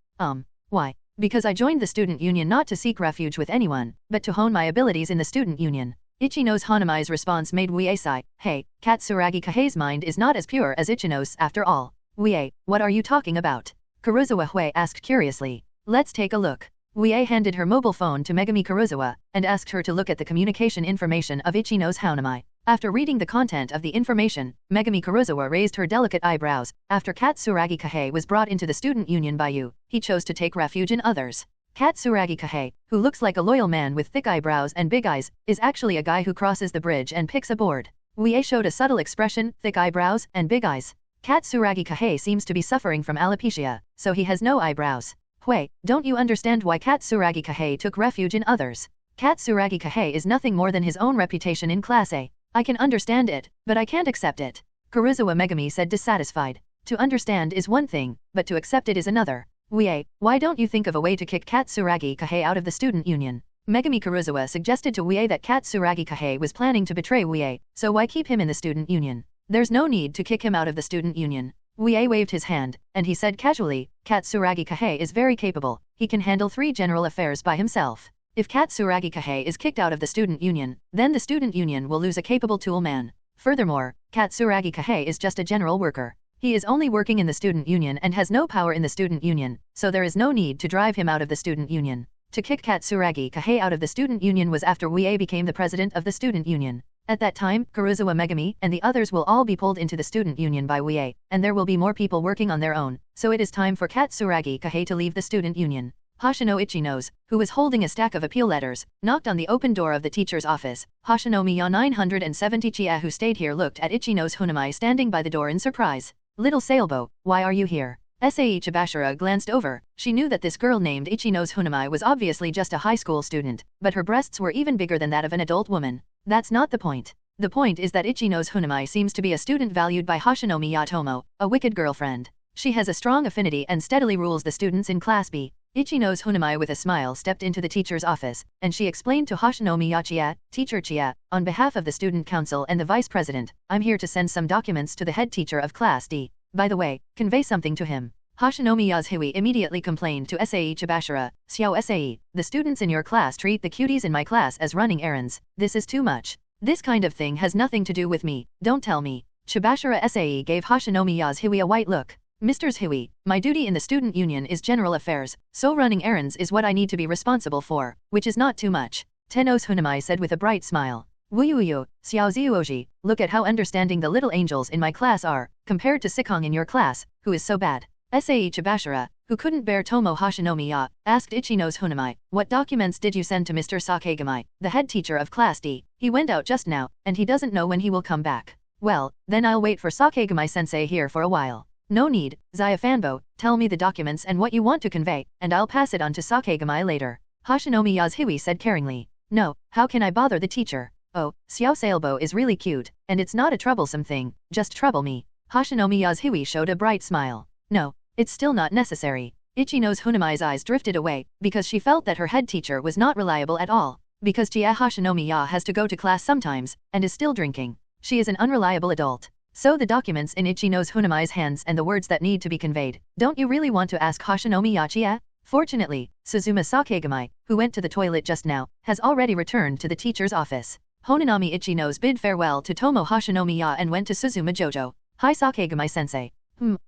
Why? Because I joined the student union not to seek refuge with anyone, but to hone my abilities in the student union. Ichinose Hoonami's response made Wuye sigh. Hey, Katsuragi Kahei's mind is not as pure as Ichinose after all. Wuye, what are you talking about? Karuizawa Megumi asked curiously. Let's take a look. Wuye handed her mobile phone to Megumi Karuizawa, and asked her to look at the communication information of Ichinose Hoonami. After reading the content of the information, Megumi Karuizawa raised her delicate eyebrows. After Katsuragi Kahei was brought into the student union by you, he chose to take refuge in others. Katsuragi Kahei, who looks like a loyal man with thick eyebrows and big eyes, is actually a guy who crosses the bridge and picks a board. Wuye showed a subtle expression, thick eyebrows and big eyes. Katsuragi Kahei seems to be suffering from alopecia, so he has no eyebrows. Hui, don't you understand why Katsuragi Kahei took refuge in others? Katsuragi Kahei is nothing more than his own reputation in Class A. I can understand it, but I can't accept it. Karuizawa Megumi said dissatisfied. To understand is one thing, but to accept it is another. Wuye, why don't you think of a way to kick Katsuragi Kahei out of the student union? Megumi Karuizawa suggested to Wuye that Katsuragi Kahei was planning to betray Wuye, so why keep him in the student union? There's no need to kick him out of the student union. Wuye waved his hand, and he said casually, Katsuragi Kahei is very capable, he can handle 3 general affairs by himself. If Katsuragi Kahei is kicked out of the student union, then the student union will lose a capable tool man. Furthermore, Katsuragi Kahei is just a general worker. He is only working in the student union and has no power in the student union, so there is no need to drive him out of the student union. To kick Katsuragi Kahei out of the student union was after Wuye became the president of the student union. At that time, Karuizawa Megumi and the others will all be pulled into the student union by Wuye, and there will be more people working on their own, so it is time for Katsuragi Kahei to leave the student union. Hoshino Ichinose, who was holding a stack of appeal letters, knocked on the open door of the teacher's office. Hoshino 970 Chia, who stayed here, looked at Ichinose Hoonami standing by the door in surprise. Little Sailboat, why are you here? Sae Chabashita glanced over. She knew that this girl named Ichinose Hoonami was obviously just a high school student, but her breasts were even bigger than that of an adult woman. That's not the point. The point is that Ichinose Hoonami seems to be a student valued by Hoshinomi Yatomo, a wicked girlfriend. She has a strong affinity and steadily rules the students in Class B. Ichinose Hoonami with a smile stepped into the teacher's office, and she explained to Hoshinomi Chia, Teacher Chia, on behalf of the student council and the vice president, I'm here to send some documents to the head teacher of Class D. By the way, convey something to him. Hoshinomi Yasuhui immediately complained to Sae Chabashita, Xiao Sae, the students in your class treat the cuties in my class as running errands. This is too much. This kind of thing has nothing to do with me, don't tell me. Chabashita Sae gave Hoshinomi Yasuhui a white look. Mr. Hui, my duty in the student union is general affairs, so running errands is what I need to be responsible for, which is not too much. Tenos Hoonami said with a bright smile. Wuyuyu, Xiao Ziuoji, look at how understanding the little angels in my class are, compared to Sikong in your class, who is so bad. Sae Chabashita, who couldn't bear Tomo Hoshinomi, asked Ichinose Hoonami, what documents did you send to Mr. Sakagami, the head teacher of Class D? He went out just now, and he doesn't know when he will come back. Well, then I'll wait for Sakagami-sensei here for a while. No need, Zayafanbo, tell me the documents and what you want to convey, and I'll pass it on to Sakagami later. Hoshinomi Yasuhui said caringly. No, how can I bother the teacher? Oh, Xiao Sailbo is really cute, and it's not a troublesome thing, just trouble me. Hoshinomi Yasuhui showed a bright smile. No, it's still not necessary. Ichinose Hoonami's eyes drifted away, because she felt that her head teacher was not reliable at all. Because Chia Hoshinomi has to go to class sometimes, and is still drinking. She is an unreliable adult. So the documents in Ichinose Hoonami's hands and the words that need to be conveyed. Don't you really want to ask Hoshinomi Chia? Fortunately, Suzuma Sakagami, who went to the toilet just now, has already returned to the teacher's office. Hoonami Ichinose bid farewell to Tomo Hoshinomi and went to Suzuma Jojo. Hi Sakagami-sensei.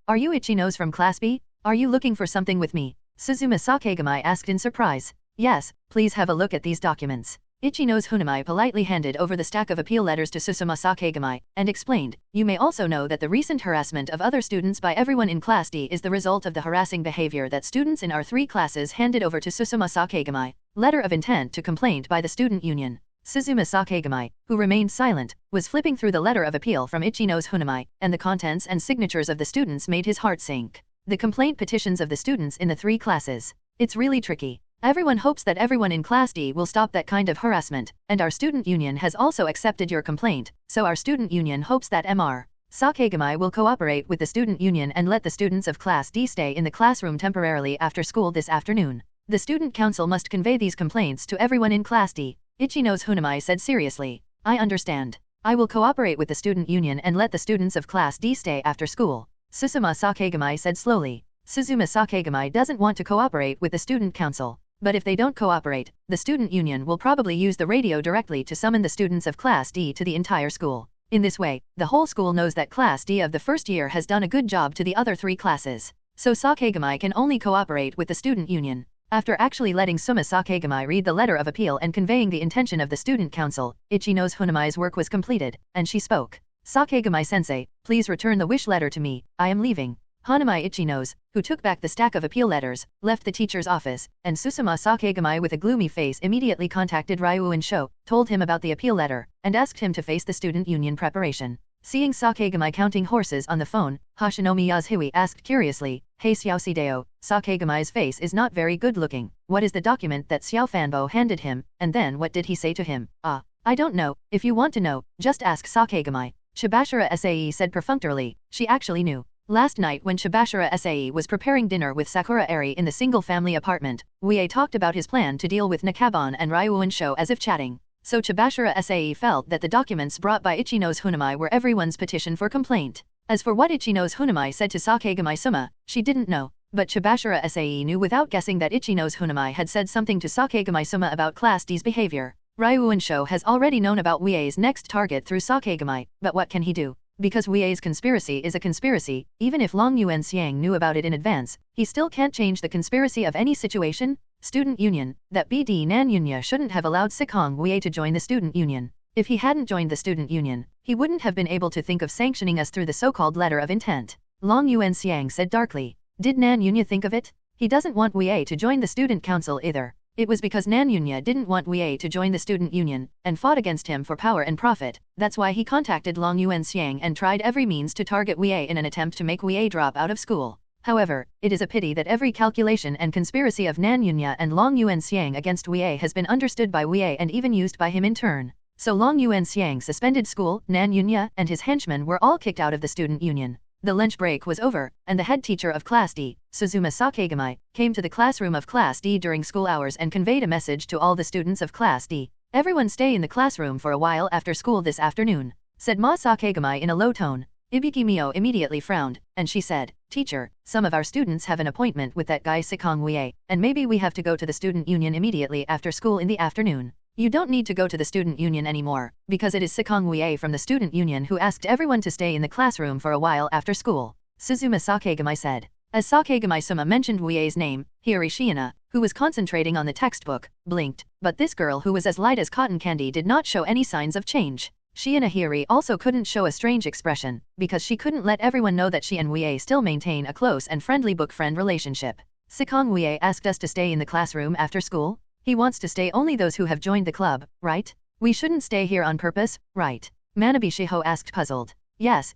Are you Ichinose from Class B? Are you looking for something with me? Suzuma Sakagami asked in surprise. Yes, please have a look at these documents. Ichinose Hoonami politely handed over the stack of appeal letters to Suzuma Sakagami, and explained, you may also know that the recent harassment of other students by everyone in Class D is the result of the harassing behavior that students in our 3 classes handed over to Suzuma Sakagami. Letter of intent to complaint by the student union. Suzuma Sakagami, who remained silent, was flipping through the letter of appeal from Ichinose Hoonami, and the contents and signatures of the students made his heart sink. The complaint petitions of the students in the 3 classes. It's really tricky. Everyone hopes that everyone in Class D will stop that kind of harassment, and our student union has also accepted your complaint, so our student union hopes that Mr. Sakagami will cooperate with the student union and let the students of Class D stay in the classroom temporarily after school this afternoon. The student council must convey these complaints to everyone in Class D. Ichinose Hoonami said seriously. I understand. I will cooperate with the student union and let the students of Class D stay after school. Suzuma Sakagami said slowly. Suzuma Sakagami doesn't want to cooperate with the student council. But if they don't cooperate, the student union will probably use the radio directly to summon the students of Class D to the entire school. In this way, the whole school knows that Class D of the first year has done a good job to the other 3 classes. So Sakagami can only cooperate with the student union. After actually letting Suzuma Sakagami read the letter of appeal and conveying the intention of the student council, Ichinose Hoonami's work was completed, and she spoke. Sakagami-sensei, please return the wish letter to me, I am leaving. Hanami Ichinose, who took back the stack of appeal letters, left the teacher's office, and Suzuma Sakagami with a gloomy face immediately contacted Ryu and Sho, told him about the appeal letter, and asked him to face the student union preparation. Seeing Sakagami counting horses on the phone, Hoshinomi Yasuhui asked curiously, Hey Xiao Sideo, Sakagami's face is not very good looking. What is the document that Xiao Fanbo handed him, and then what did he say to him? I don't know, if you want to know, just ask Sakagami. Chabashita Sae said perfunctorily, she actually knew. Last night when Chabashita Sae was preparing dinner with Sakura Airi in the single-family apartment, Wuye talked about his plan to deal with Nakaban and Ryuunsho as if chatting. So Chabashita Sae felt that the documents brought by Ichinose Hoonami were everyone's petition for complaint. As for what Ichinose Hoonami said to Sakura, she didn't know. But Chabashita Sae knew without guessing that Ichinose Hoonami had said something to Sakura about Class D's behavior. Ryuunsho has already known about Wuye's next target through Sakura, but what can he do? Because Wuye's conspiracy is a conspiracy, even if Long Yuanxiang knew about it in advance, he still can't change the conspiracy of any situation. Student Union, that BD Nanyunya shouldn't have allowed Sikong Wuye to join the Student Union. If he hadn't joined the Student Union, he wouldn't have been able to think of sanctioning us through the so-called letter of intent. Long Yuanxiang said darkly. Did Nanyunya think of it? He doesn't want Wuye to join the Student Council either. It was because Nanyunya didn't want Wuye to join the Student Union, and fought against him for power and profit. That's why he contacted Long Yuanxiang and tried every means to target Wuye in an attempt to make Wuye drop out of school. However, it is a pity that every calculation and conspiracy of Nanyunya and Long Yuanxiang against Wuye has been understood by Wuye and even used by him in turn. So Long Yuanxiang suspended school, Nanyunya and his henchmen were all kicked out of the Student Union. The lunch break was over, and the head teacher of Class D, Suzuma Sakura, came to the classroom of Class D during school hours and conveyed a message to all the students of Class D. Everyone stay in the classroom for a while after school this afternoon, said Ma Sakura in a low tone. Ibiki Mio immediately frowned, and she said, Teacher, some of our students have an appointment with that guy Sikong Wuye, and maybe we have to go to the student union immediately after school in the afternoon. You don't need to go to the student union anymore, because it is Sikong Wuye from the student union who asked everyone to stay in the classroom for a while after school, Suzuma Sakura said. As Sakura mentioned Wuye's name, Hiri Shiina, who was concentrating on the textbook, blinked, but this girl who was as light as cotton candy did not show any signs of change. Shiina Hiri also couldn't show a strange expression, because she couldn't let everyone know that she and Wuye still maintain a close and friendly book-friend relationship. Sikong Wuye asked us to stay in the classroom after school? He wants to stay only those who have joined the club, right? We shouldn't stay here on purpose, right? Manabe Shiho asked puzzled. Yes,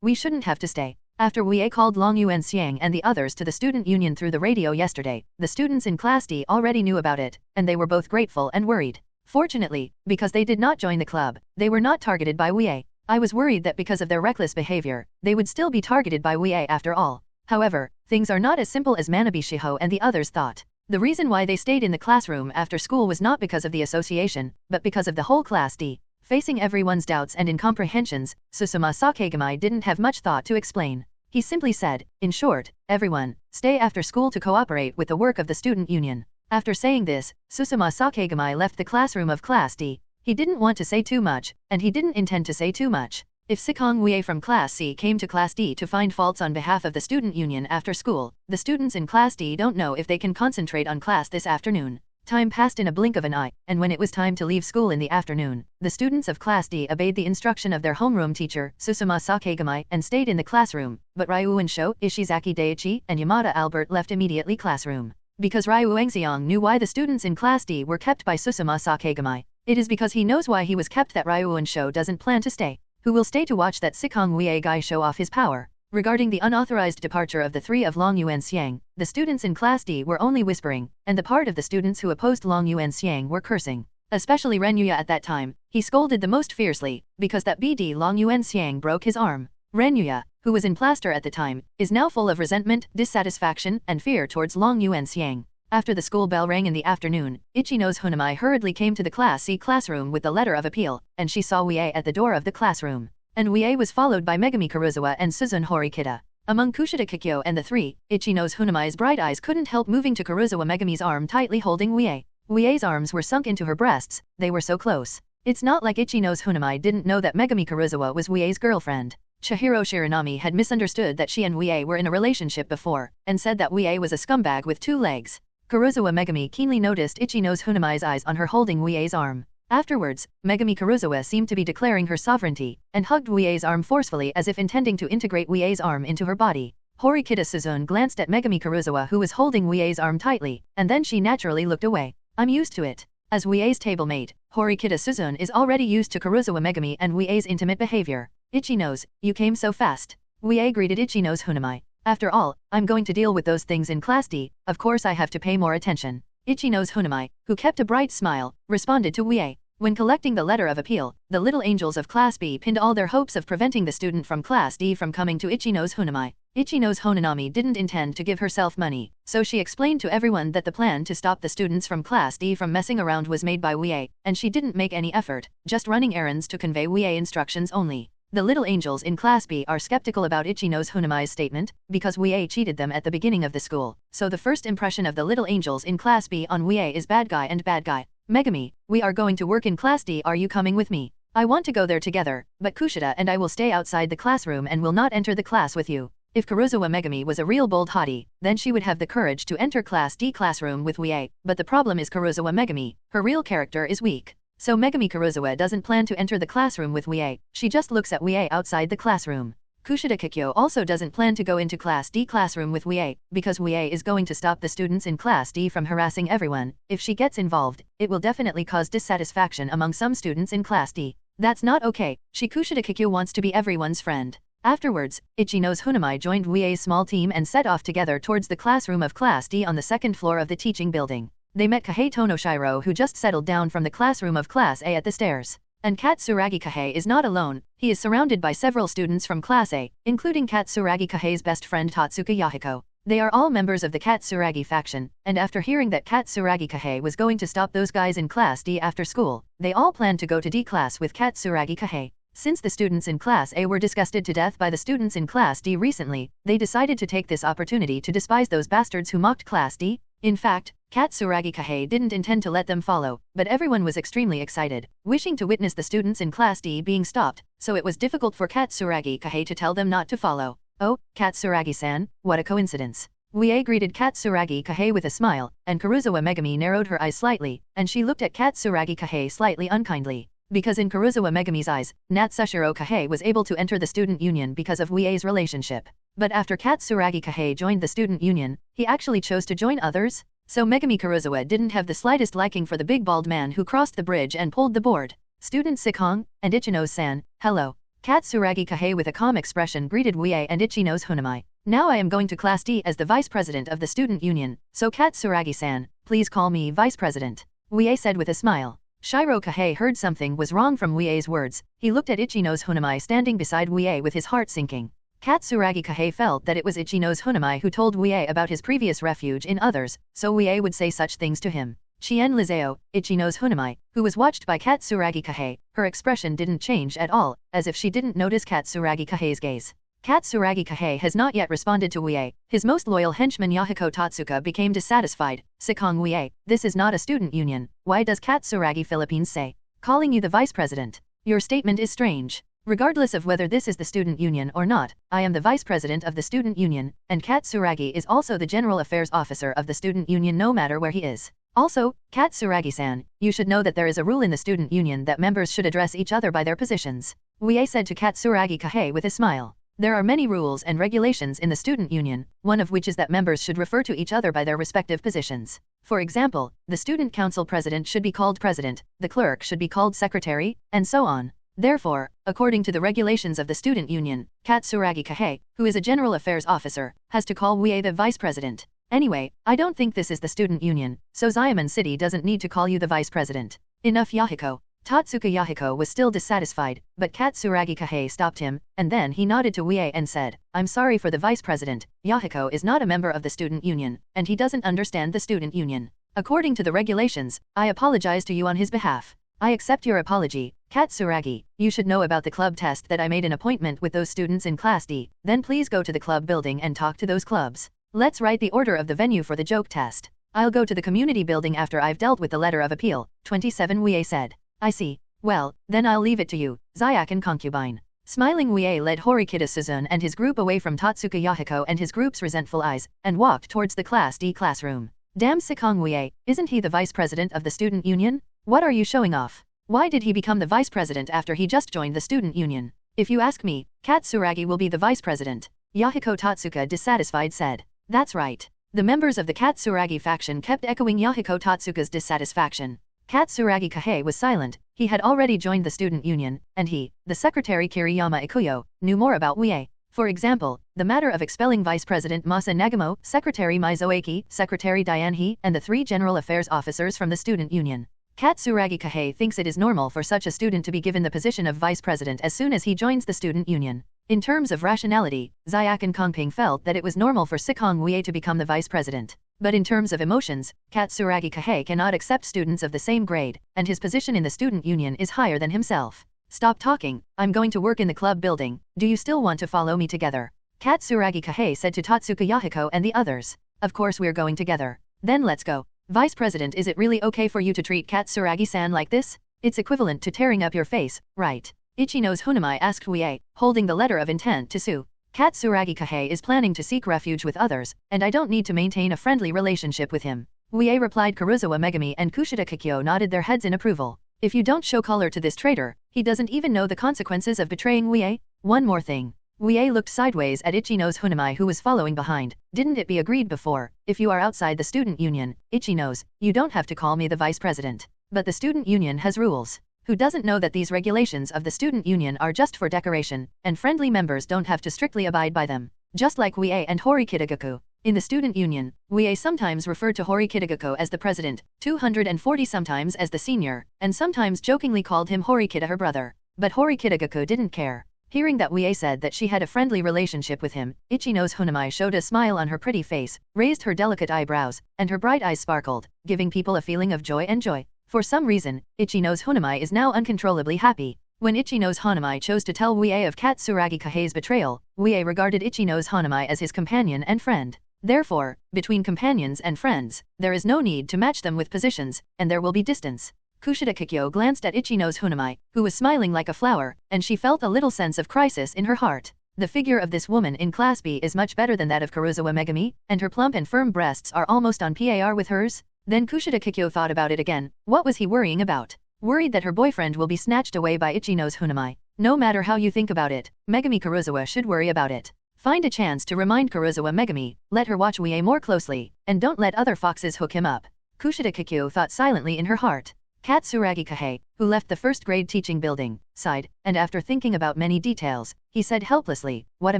we shouldn't have to stay. After Wuye called Long Yuanxiang and the others to the student union through the radio yesterday, the students in Class D already knew about it, and they were both grateful and worried. Fortunately, because they did not join the club, they were not targeted by Wuye. I was worried that because of their reckless behavior, they would still be targeted by Wuye after all. However, things are not as simple as Manabe Shiho and the others thought. The reason why they stayed in the classroom after school was not because of the association, but because of the whole Class D. Facing everyone's doubts and incomprehensions, Suzuma Sakura didn't have much thought to explain. He simply said, in short, everyone, stay after school to cooperate with the work of the student union. After saying this, Suzuma Sakura left the classroom of Class D. He didn't want to say too much, and he didn't intend to say too much. If Sikong Wuye from Class C came to Class D to find faults on behalf of the student union after school, the students in Class D don't know if they can concentrate on class this afternoon. Time passed in a blink of an eye, and when it was time to leave school in the afternoon, the students of Class D obeyed the instruction of their homeroom teacher, Suzuma Sakura, and stayed in the classroom, but Ryuunsho, Ishizaki Daichi, and Yamada Albert left immediately classroom. Because Ryuunshiang knew why the students in Class D were kept by Suzuma Sakura. It is because he knows why he was kept that Ryuunsho doesn't plan to stay. Who will stay to watch that Sikong Wuye guy show off his power? Regarding the unauthorized departure of the three of Long Yuanxiang, the students in Class D were only whispering, and the part of the students who opposed Long Yuanxiang were cursing. Especially Renyuya at that time, he scolded the most fiercely, because that BD Long Yuanxiang broke his arm. Renyuya, who was in plaster at the time, is now full of resentment, dissatisfaction, and fear towards Long Yuanxiang. After the school bell rang in the afternoon, Ichinose Hoonami hurriedly came to the Class C classroom with the letter of appeal, and she saw Wuye at the door of the classroom. And Wuye was followed by Megumi Karuizawa and Suzune Horikita. Among Kushida Kikyo and the three, Ichinose Hoonami's bright eyes couldn't help moving to Karuizawa Megumi's arm tightly holding Wuye. Wuye's arms were sunk into her breasts, they were so close. It's not like Ichinose Hoonami didn't know that Megumi Karuizawa was Wuye's girlfriend. Chihiro Shiranami had misunderstood that she and Wuye were in a relationship before, and said that Wuye was a scumbag with 2 legs. Karuizawa Megumi keenly noticed Ichinose Hoonami's eyes on her holding Wuye's arm. Afterwards, Megumi Karuizawa seemed to be declaring her sovereignty, and hugged Wuye's arm forcefully as if intending to integrate Wuye's arm into her body. Horikita Suzune glanced at Megumi Karuizawa who was holding Wuye's arm tightly, and then she naturally looked away. I'm used to it. As Wuye's table mate, Horikita Suzune is already used to Karuizawa Megumi and Wuye's intimate behavior. Ichinose, you came so fast. Wuye greeted Ichinose Hoonami. After all, I'm going to deal with those things in Class D, of course I have to pay more attention. Ichinose Hoonami, who kept a bright smile, responded to Wuye. When collecting the letter of appeal, the little angels of Class B pinned all their hopes of preventing the student from Class D from coming to Ichinose Hoonami. Ichinose Hoonami didn't intend to give herself money, so she explained to everyone that the plan to stop the students from Class D from messing around was made by Wuye, and she didn't make any effort, just running errands to convey Wuye instructions only. The little angels in Class B are skeptical about Ichinose Hoonami's statement, because Wuye cheated them at the beginning of the school, so the first impression of the little angels in Class B on Wuye is bad guy and bad guy. Megumi, we are going to work in Class D, are you coming with me? I want to go there together, but Kushida and I will stay outside the classroom and will not enter the class with you. If Karuizawa Megumi was a real bold hottie, then she would have the courage to enter Class D classroom with Wuye, but the problem is Karuizawa Megumi, her real character is weak. So Megumi Karuizawa doesn't plan to enter the classroom with Wuye, she just looks at Wuye outside the classroom. Kushida Kikyo also doesn't plan to go into Class D classroom with Wuye, because Wuye is going to stop the students in Class D from harassing everyone. If she gets involved, it will definitely cause dissatisfaction among some students in Class D. That's not okay, Kushida Kikyo wants to be everyone's friend. Afterwards, Ichinose Hoonami joined Wuye's small team and set off together towards the classroom of Class D on the second floor of the teaching building. They met Kahei Tonoshiro, who just settled down from the classroom of Class A at the stairs. And Katsuragi Kahei is not alone, he is surrounded by several students from Class A, including Katsuragi Kahei's best friend Tatsuka Yahiko. They are all members of the Katsuragi faction, and after hearing that Katsuragi Kahei was going to stop those guys in Class D after school, they all planned to go to D class with Katsuragi Kahei. Since the students in Class A were disgusted to death by the students in Class D recently, they decided to take this opportunity to despise those bastards who mocked Class D. In fact, Katsuragi Kahei didn't intend to let them follow, but everyone was extremely excited, wishing to witness the students in Class D being stopped, so it was difficult for Katsuragi Kahei to tell them not to follow. Oh, Katsuragi-san, what a coincidence. Wuye greeted Katsuragi Kahei with a smile, and Karuizawa Megumi narrowed her eyes slightly, and she looked at Katsuragi Kahei slightly unkindly. Because in Karuizawa Megumi's eyes, Natsushiro Kahei was able to enter the student union because of Wuye's relationship. But after Katsuragi Kahei joined the student union, he actually chose to join others? So Megumi Karuizawa didn't have the slightest liking for the big bald man who crossed the bridge and pulled the board. Student Sikong and Ichinose-san, hello. Katsuragi Kahei with a calm expression greeted Wuye and Ichinose Hoonami. Now I am going to Class D as the vice president of the student union, so Katsuragi-san, please call me vice president. Wuye said with a smile. Shiro Kahei heard something was wrong from Wuye's words. He looked at Ichinose Hoonami standing beside Wuye with his heart sinking. Katsuragi Kahei felt that it was Ichinose Hoonami who told Wuye about his previous refuge in others, so Wuye would say such things to him. Chien Lizeo, Ichinose Hoonami, who was watched by Katsuragi Kahei, her expression didn't change at all, as if she didn't notice Katsuragi Kahei's gaze. Katsuragi Kahei has not yet responded to Wuye. His most loyal henchman Yahiko Tatsuka became dissatisfied. Sikong Wuye, this is not a student union. Why does Katsuragi Philippines say, calling you the vice president? Your statement is strange. Regardless of whether this is the student union or not, I am the vice president of the student union, and Katsuragi is also the general affairs officer of the student union no matter where he is. Also, Katsuragi-san, you should know that there is a rule in the student union that members should address each other by their positions. Wuye said to Katsuragi Kahei with a smile. There are many rules and regulations in the student union, one of which is that members should refer to each other by their respective positions. For example, the student council president should be called president, the clerk should be called secretary, and so on. Therefore, according to the regulations of the student union, Katsuragi Kahei, who is a general affairs officer, has to call Wuye the vice president. Anyway, I don't think this is the student union, so Ziaman City doesn't need to call you the vice president. Enough Yahiko. Tatsuka Yahiko was still dissatisfied, but Katsuragi Kahei stopped him, and then he nodded to Wuye and said, I'm sorry for the vice president, Yahiko is not a member of the student union, and he doesn't understand the student union. According to the regulations, I apologize to you on his behalf. I accept your apology, Katsuragi. You should know about the club test that I made an appointment with those students in Class D, then please go to the club building and talk to those clubs. Let's write the order of the venue for the joke test. I'll go to the community building after I've dealt with the letter of appeal, 27 Wuye said. I see. Well, then I'll leave it to you, Zayak and concubine. Smiling Wuye led Horikita Suzune and his group away from Tatsuka Yahiko and his group's resentful eyes, and walked towards the Class D classroom. Damn Sikong Wuye, isn't he the vice president of the student union? What are you showing off? Why did he become the vice president after he just joined the student union? If you ask me, Katsuragi will be the vice president. Yahiko Tatsuka dissatisfied said. That's right. The members of the Katsuragi faction kept echoing Yahiko Tatsuka's dissatisfaction. Katsuragi Kahei was silent. He had already joined the student union, and he, the secretary Kiriyama Ikuyo, knew more about Wuye. For example, the matter of expelling Vice President Masa Nagamo, Secretary Mizoaki, Secretary Diane He, and the 3 general affairs officers from the student union. Katsuragi Kahei thinks it is normal for such a student to be given the position of vice president as soon as he joins the student union. In terms of rationality, Zayak and Kongping felt that it was normal for Sikong Wuye to become the vice president. But in terms of emotions, Katsuragi Kahei cannot accept students of the same grade, and his position in the student union is higher than himself. Stop talking, I'm going to work in the club building, do you still want to follow me together? Katsuragi Kahei said to Tatsuka Yahiko and the others. Of course we're going together. Then let's go. Vice President, is it really okay for you to treat Katsuragi-san like this? It's equivalent to tearing up your face, right? Ichinose Hoonami asked Wuye, holding the letter of intent to sue. Katsuragi Kahei is planning to seek refuge with others, and I don't need to maintain a friendly relationship with him. Wuye replied. Karuizawa Megumi and Kushida Kikyo nodded their heads in approval. If you don't show color to this traitor, he doesn't even know the consequences of betraying Wuye. One more thing. Wuye looked sideways at Ichinose Hoonami, who was following behind. Didn't it be agreed before, if you are outside the student union, Ichinose, you don't have to call me the vice president. But the student union has rules. Who doesn't know that these regulations of the student union are just for decoration, and friendly members don't have to strictly abide by them? Just like Wuye and Horikita. In the student union, Wuye sometimes referred to Horikita as the president, 240 sometimes as the senior, and sometimes jokingly called him Horikita her brother. But Horikita didn't care. Hearing that Wuye said that she had a friendly relationship with him, Ichinose Hoonami showed a smile on her pretty face, raised her delicate eyebrows, and her bright eyes sparkled, giving people a feeling of joy and joy. For some reason, Ichinose Hoonami is now uncontrollably happy. When Ichinose Hoonami chose to tell Wuye of Katsuragi Kahei's betrayal, Wuye regarded Ichinose Hoonami as his companion and friend. Therefore, between companions and friends, there is no need to match them with positions, and there will be distance. Kushida Kikyo glanced at Ichinose Hoonami, who was smiling like a flower, and she felt a little sense of crisis in her heart. The figure of this woman in Class B is much better than that of Karuizawa Megumi, and her plump and firm breasts are almost on par with hers. Then Kushida Kikyo thought about it again. What was he worrying about? Worried that her boyfriend will be snatched away by Ichinose Hoonami. No matter how you think about it, Megumi Karuizawa should worry about it. Find a chance to remind Karuizawa Megumi, let her watch Wuye more closely, and don't let other foxes hook him up. Kushida Kikyo thought silently in her heart. Katsuragi Kahei, who left the first grade teaching building, sighed, and after thinking about many details, he said helplessly, what a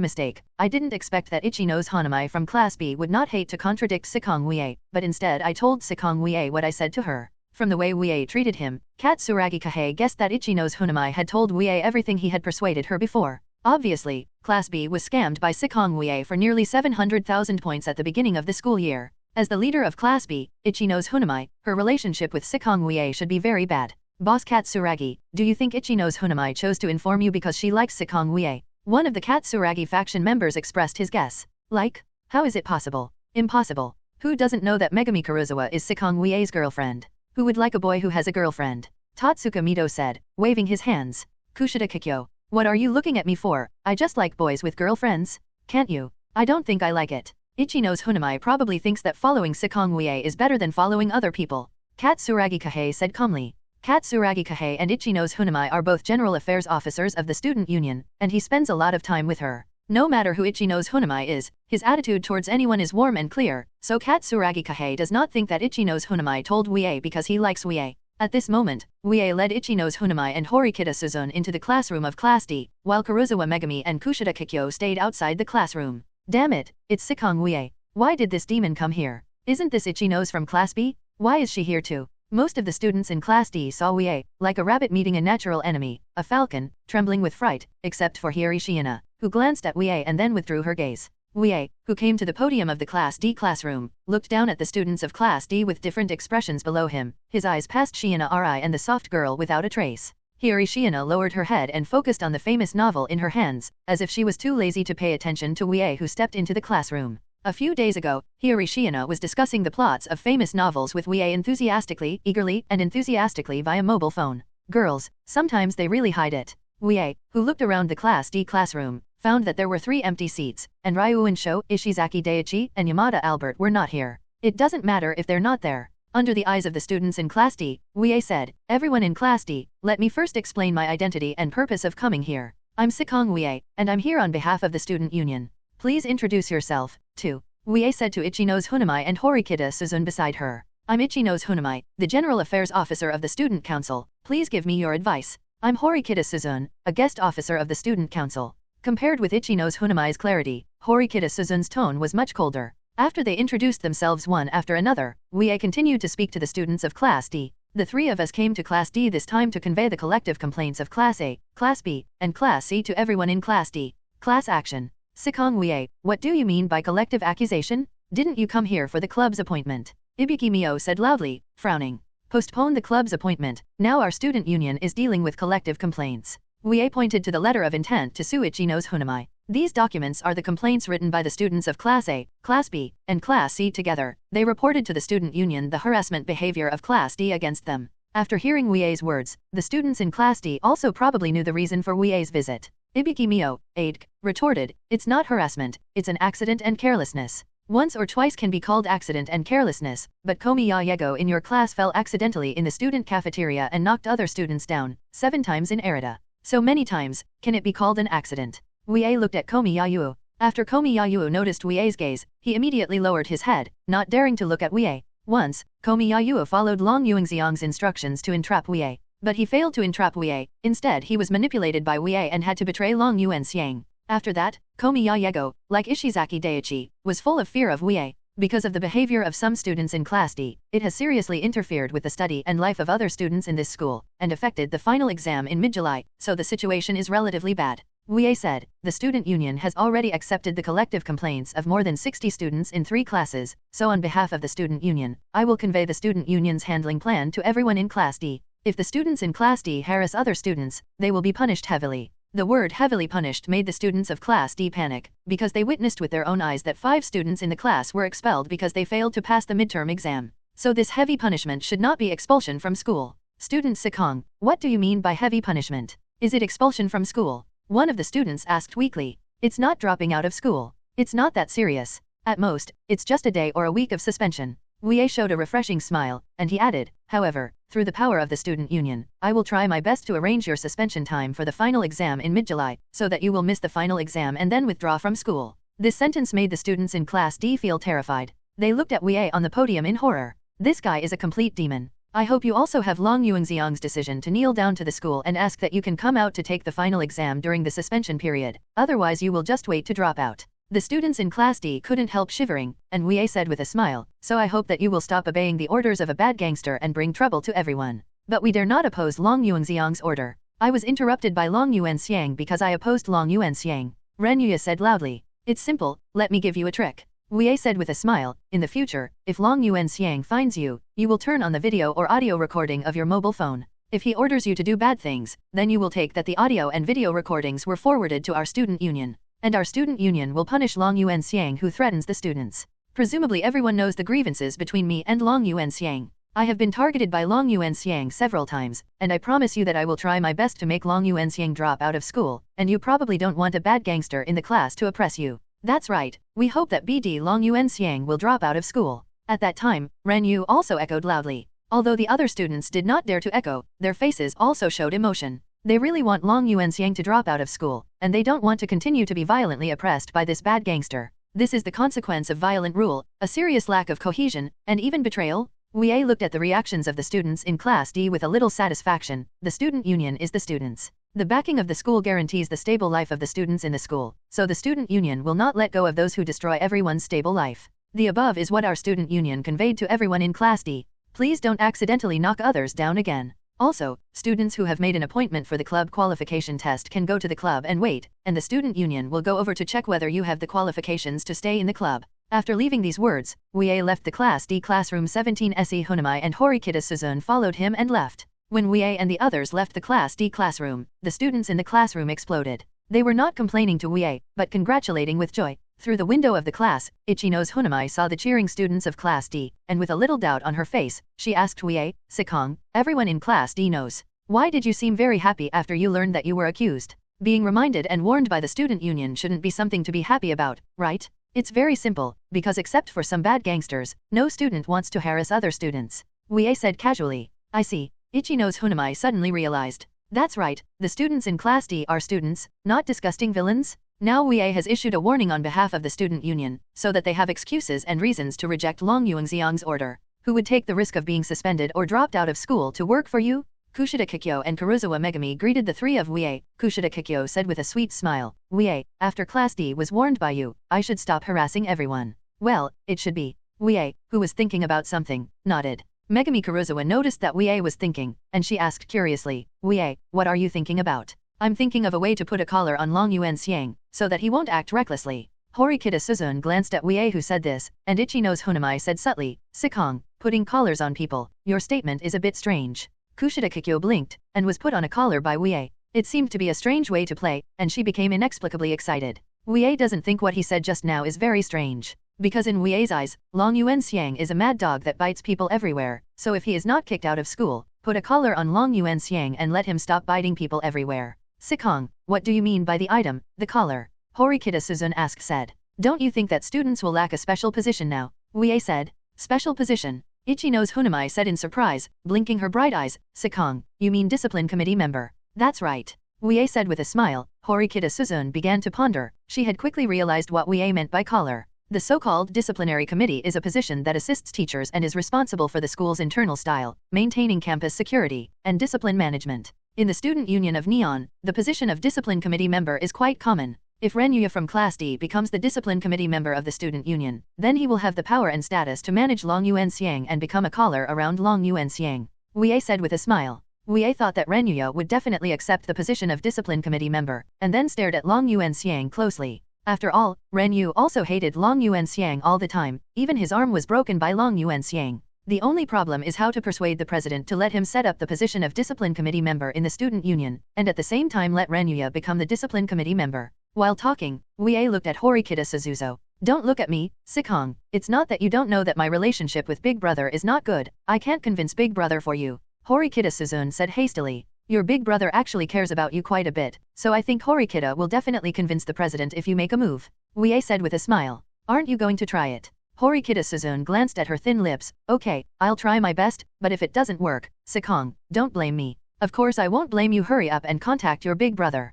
mistake. I didn't expect that Ichinose Hoonami from Class B would not hate to contradict Sikong Wuye, but instead I told Sikong Wuye what I said to her. From the way Wuye treated him, Katsuragi Kahei guessed that Ichinose Hoonami had told Wuye everything he had persuaded her before. Obviously, Class B was scammed by Sikong Wuye for nearly 700,000 points at the beginning of the school year. As the leader of Class B, Ichinose Hoonami, her relationship with Sikong Wuye should be very bad. Boss Katsuragi, do you think Ichinose Hoonami chose to inform you because she likes Sikong Wuye? One of the Katsuragi faction members expressed his guess. Like? How is it possible? Impossible. Who doesn't know that Megumi Karuizawa is Sikong Wuye's girlfriend? Who would like a boy who has a girlfriend? Tatsuka Mito said, waving his hands. Kushida Kikyo, what are you looking at me for? I just like boys with girlfriends. Can't you? I don't think I like it. Ichinose Hoonami probably thinks that following Sikong Wuye is better than following other people. Katsuragi Kahei said calmly. Katsuragi Kahei and Ichinose Hoonami are both general affairs officers of the student union, and he spends a lot of time with her. No matter who Ichinose Hoonami is, his attitude towards anyone is warm and clear, so Katsuragi Kahei does not think that Ichinose Hoonami told Wuye because he likes Wuye. At this moment, Wuye led Ichinose Hoonami and Horikita Suzune into the classroom of Class D, while Karuizawa Megumi and Kushida Kikyo stayed outside the classroom. Damn it, it's Sikong Wuye. Why did this demon come here? Isn't this Ichinose from Class B? Why is she here too? Most of the students in Class D saw Wuye, like a rabbit meeting a natural enemy, a falcon, trembling with fright, except for Hiri Shiina, who glanced at Wuye and then withdrew her gaze. Wuye, who came to the podium of the Class D classroom, looked down at the students of Class D with different expressions below him, his eyes passed Shiina Ri and the soft girl without a trace. Hiri Shiina lowered her head and focused on the famous novel in her hands, as if she was too lazy to pay attention to Wuye, who stepped into the classroom. A few days ago, Hiri Shiina was discussing the plots of famous novels with Wuye enthusiastically, eagerly, and enthusiastically via mobile phone. Girls, sometimes they really hide it. Wuye, who looked around the Class D classroom, found that there were 3 empty seats, and Ryuun Sho, Ishizaki Daiichi, and Yamada Albert were not here. It doesn't matter if they're not there. Under the eyes of the students in Class D, Wuye said, everyone in Class D, let me first explain my identity and purpose of coming here. I'm Sikong Wuye, and I'm here on behalf of the student union. Please introduce yourself, too. Wuye said to Ichinose Hoonami and Horikita Suzune beside her. I'm Ichinose Hoonami, the General Affairs Officer of the Student Council. Please give me your advice. I'm Horikita Suzune, a guest officer of the Student Council. Compared with Ichinose Hoonami's clarity, Horikita Suzune's tone was much colder. After they introduced themselves one after another, Wuye continued to speak to the students of Class D. The 3 of us came to Class D this time to convey the collective complaints of Class A, Class B, and Class C to everyone in Class D. Class action. Sikong Wuye, what do you mean by collective accusation? Didn't you come here for the club's appointment? Ibiki Mio said loudly, frowning. Postpone the club's appointment, now our student union is dealing with collective complaints. Wuye pointed to the letter of intent to sue Ichinose Hoonami. These documents are the complaints written by the students of Class A, Class B, and Class C together. They reported to the student union the harassment behavior of Class D against them. After hearing Wuye's words, the students in Class D also probably knew the reason for Wuye's visit. Ibiki Mio, AIDC, retorted, it's not harassment, it's an accident and carelessness. Once or twice can be called accident and carelessness, but Komi Yayego in your class fell accidentally in the student cafeteria and knocked other students down, 7 times in Erida. So many times, can it be called an accident? Wuye looked at Komi Yayuo. After Komi Yayuo noticed Wuye's gaze, he immediately lowered his head, not daring to look at Wuye. Once, Komi Yayuo followed Long Yuanxiang's instructions to entrap Wuye. But he failed to entrap Wuye, instead he was manipulated by Wuye and had to betray Long Yuanxiang. After that, Komi Yayego, like Ishizaki Daiichi, was full of fear of Wuye. Because of the behavior of some students in Class D, it has seriously interfered with the study and life of other students in this school, and affected the final exam in mid-July, so the situation is relatively bad. Wuye said, the student union has already accepted the collective complaints of more than 60 students in 3 classes, so on behalf of the student union, I will convey the student union's handling plan to everyone in Class D. If the students in Class D harass other students, they will be punished heavily. The word heavily punished made the students of Class D panic, because they witnessed with their own eyes that 5 students in the class were expelled because they failed to pass the midterm exam. So this heavy punishment should not be expulsion from school. Student Sikong, what do you mean by heavy punishment? Is it expulsion from school? One of the students asked weakly. It's not dropping out of school. It's not that serious. At most, it's just a day or a week of suspension. Wuye showed a refreshing smile, and he added, however, through the power of the student union, I will try my best to arrange your suspension time for the final exam in mid-July, so that you will miss the final exam and then withdraw from school. This sentence made the students in Class D feel terrified. They looked at Wuye on the podium in horror. This guy is a complete demon. I hope you also have Long Yuanxiang's decision to kneel down to the school and ask that you can come out to take the final exam during the suspension period, otherwise you will just wait to drop out. The students in Class D couldn't help shivering, and Wuye said with a smile, so I hope that you will stop obeying the orders of a bad gangster and bring trouble to everyone. But we dare not oppose Long Yuanxiang's order. I was interrupted by Long Yuanxiang because I opposed Long Yuanxiang. Ren Yuya said loudly. It's simple, let me give you a trick. Wuye said with a smile, in the future, if Long Yuanxiang finds you, you will turn on the video or audio recording of your mobile phone. If he orders you to do bad things, then you will take that the audio and video recordings were forwarded to our student union. And our student union will punish Long Yuanxiang who threatens the students. Presumably everyone knows the grievances between me and Long Yuanxiang. I have been targeted by Long Yuanxiang several times, and I promise you that I will try my best to make Long Yuanxiang drop out of school, and you probably don't want a bad gangster in the class to oppress you. That's right, we hope that BD Long Yuanxiang will drop out of school. At that time, Ren Yu also echoed loudly. Although the other students did not dare to echo, their faces also showed emotion. They really want Long Yuanxiang to drop out of school, and they don't want to continue to be violently oppressed by this bad gangster. This is the consequence of violent rule, a serious lack of cohesion, and even betrayal. Wuye looked at the reactions of the students in Class D with a little satisfaction. The student union is the students. The backing of the school guarantees the stable life of the students in the school, so the student union will not let go of those who destroy everyone's stable life. The above is what our student union conveyed to everyone in Class D. Please don't accidentally knock others down again. Also, students who have made an appointment for the club qualification test can go to the club and wait, and the student union will go over to check whether you have the qualifications to stay in the club. After leaving these words, Wuye left the Class D classroom. 17 Se Hoonami and Horikita Suzune followed him and left. When Wuye and the others left the Class D classroom, the students in the classroom exploded. They were not complaining to Wuye, but congratulating with joy. Through the window of the class, Ichinose Hoonami saw the cheering students of Class D, and with a little doubt on her face, she asked Wuye, Sikong, everyone in Class D knows. Why did you seem very happy after you learned that you were accused? Being reminded and warned by the student union shouldn't be something to be happy about, right? It's very simple, because except for some bad gangsters, no student wants to harass other students. Wuye said casually. I see. Ichinose Hoonami suddenly realized. That's right, the students in Class D are students, not disgusting villains. Now Wuye has issued a warning on behalf of the student union, so that they have excuses and reasons to reject Long Yuanxiang's order. Who would take the risk of being suspended or dropped out of school to work for you? Kushida Kikyo and Karuizawa Megumi greeted the three of Wuye. Kushida Kikyo said with a sweet smile, Wuye, after Class D was warned by you, I should stop harassing everyone. Well, it should be. Wuye, who was thinking about something, nodded. Megumi Karuizawa noticed that Wuye was thinking, and she asked curiously, Wuye, what are you thinking about? I'm thinking of a way to put a collar on Long Yuanxiang, so that he won't act recklessly. Horikita Suzune glanced at Wuye who said this, and Ichinose Hoonami said subtly, Sikong, putting collars on people, your statement is a bit strange. Kushida Kikyo blinked, and was put on a collar by Wuye. It seemed to be a strange way to play, and she became inexplicably excited. Wuye doesn't think what he said just now is very strange. Because in Wuye's eyes, Long Yuanxiang is a mad dog that bites people everywhere, so if he is not kicked out of school, put a collar on Long Yuanxiang and let him stop biting people everywhere. Sikong, what do you mean by the item, the collar? Horikita Suzune said. Don't you think that students will lack a special position now? Wuye said. Special position? Ichinose Hoonami said in surprise, blinking her bright eyes. Sikong, you mean discipline committee member? That's right. Wuye said with a smile. Horikita Suzune began to ponder. She had quickly realized what Wuye meant by collar. The so-called disciplinary committee is a position that assists teachers and is responsible for the school's internal style, maintaining campus security, and discipline management. In the student union of Neon, the position of discipline committee member is quite common. If Renyuya from Class D becomes the discipline committee member of the student union, then he will have the power and status to manage Long Yuanxiang and become a collar around Long Yuanxiang. Wuye said with a smile. Wuye thought that Renyuya would definitely accept the position of discipline committee member, and then stared at Long Yuanxiang closely. After all, Renyu also hated Long Yuanxiang all the time, even his arm was broken by Long Yuanxiang. The only problem is how to persuade the president to let him set up the position of discipline committee member in the student union, and at the same time let Renyuya become the discipline committee member. While talking, Wuye looked at Horikita Suzune. Don't look at me, Sikong. It's not that you don't know that my relationship with Big Brother is not good. I can't convince Big Brother for you. Horikita Suzune said hastily. Your big brother actually cares about you quite a bit, so I think Horikita will definitely convince the president if you make a move. Wuye said with a smile. Aren't you going to try it? Horikita Suzune glanced at her thin lips. Okay, I'll try my best, but if it doesn't work, Sikong, don't blame me. Of course I won't blame you. Hurry up and contact your big brother.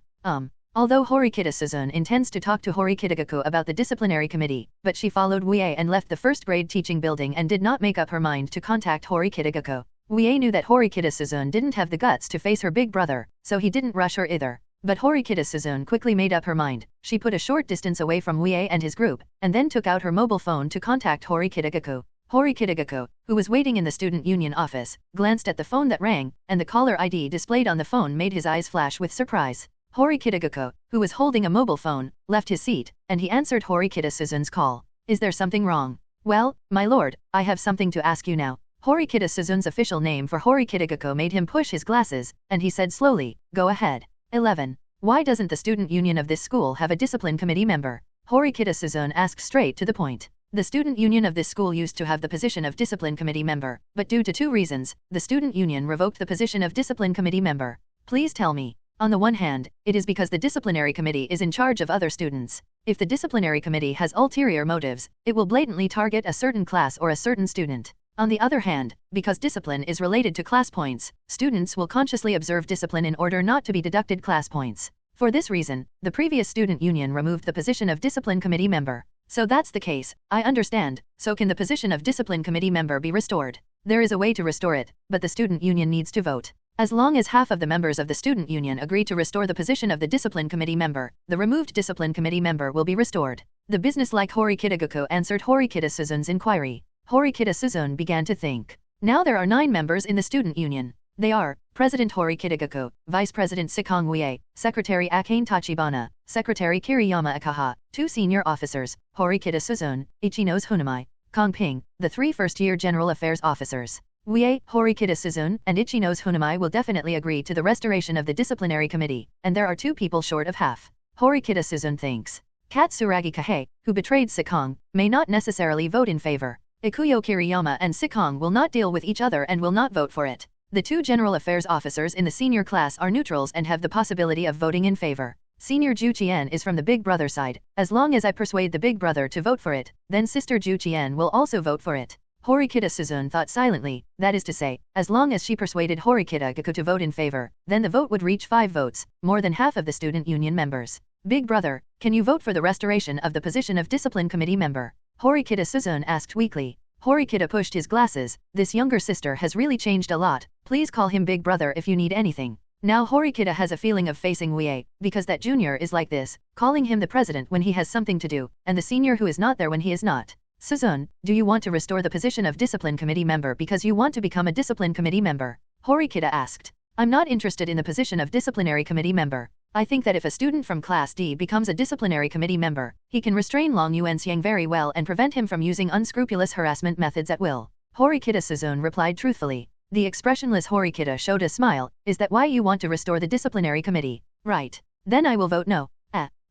Although Horikita Suzune intends to talk to Horikita Kikyo about the disciplinary committee, but she followed Wuye and left the first grade teaching building and did not make up her mind to contact Horikita Kikyo. Wuye knew that Horikita Suzune didn't have the guts to face her big brother, so he didn't rush her either. But Horikita Suzune quickly made up her mind. She put a short distance away from Wuye and his group, and then took out her mobile phone to contact Horikita Kikyo. Horikita Kikyo, who was waiting in the student union office, glanced at the phone that rang, and the caller ID displayed on the phone made his eyes flash with surprise. Horikita Kikyo, who was holding a mobile phone, left his seat, and he answered Horikita Suzune's call. Is there something wrong? Well, my lord, I have something to ask you now. Horikita Suzune's official name for Horikita Kikyo made him push his glasses, and he said slowly, go ahead. 11. Why doesn't the student union of this school have a discipline committee member? Horikita Suzune asked straight to the point. The student union of this school used to have the position of discipline committee member, but due to 2 reasons, the student union revoked the position of discipline committee member. Please tell me. On the one hand, it is because the disciplinary committee is in charge of other students. If the disciplinary committee has ulterior motives, it will blatantly target a certain class or a certain student. On the other hand, because discipline is related to class points, students will consciously observe discipline in order not to be deducted class points. For this reason, the previous student union removed the position of discipline committee member. So that's the case, I understand. So can the position of discipline committee member be restored? There is a way to restore it, but the student union needs to vote. As long as half of the members of the student union agree to restore the position of the discipline committee member, the removed discipline committee member will be restored. The business-like Horikita Kikyo answered Horikita Suzune's inquiry. Horikita Suzune began to think. Now there are 9 members in the student union. They are, President Horikita Kikyo, Vice President Sikong Wuye, Secretary Akane Tachibana, Secretary Kiriyama Akaha, 2 senior officers, Horikita Suzune, Ichinose Hoonami, Kong Ping, the 3 first-year general affairs officers. Wuye, Horikita Suzune, and Ichinose Hoonami will definitely agree to the restoration of the disciplinary committee, and there are 2 people short of half. Horikita Suzune thinks. Katsuragi Kahei, who betrayed Sikong, may not necessarily vote in favor. Ikuyo Kiriyama and Sikong will not deal with each other and will not vote for it. The 2 general affairs officers in the senior class are neutrals and have the possibility of voting in favor. Senior Ju Chien is from the big brother side. As long as I persuade the big brother to vote for it, then sister Ju Chien will also vote for it. Horikita Suzune thought silently, that is to say, as long as she persuaded Horikita Kikyo to vote in favor, then the vote would reach 5 votes, more than half of the student union members. Big brother, can you vote for the restoration of the position of discipline committee member? Horikita Suzune asked weakly. Horikita pushed his glasses. This younger sister has really changed a lot. Please call him big brother if you need anything. Now Horikita has a feeling of facing Wuye, because that junior is like this, calling him the president when he has something to do, and the senior who is not there when he is not. Suzune, do you want to restore the position of discipline committee member because you want to become a discipline committee member? Horikita asked. I'm not interested in the position of disciplinary committee member. I think that if a student from Class D becomes a disciplinary committee member, he can restrain Long Yuanxiang very well and prevent him from using unscrupulous harassment methods at will. Horikita Suzune replied truthfully. The expressionless Horikita showed a smile. Is that why you want to restore the disciplinary committee? Right. Then I will vote no.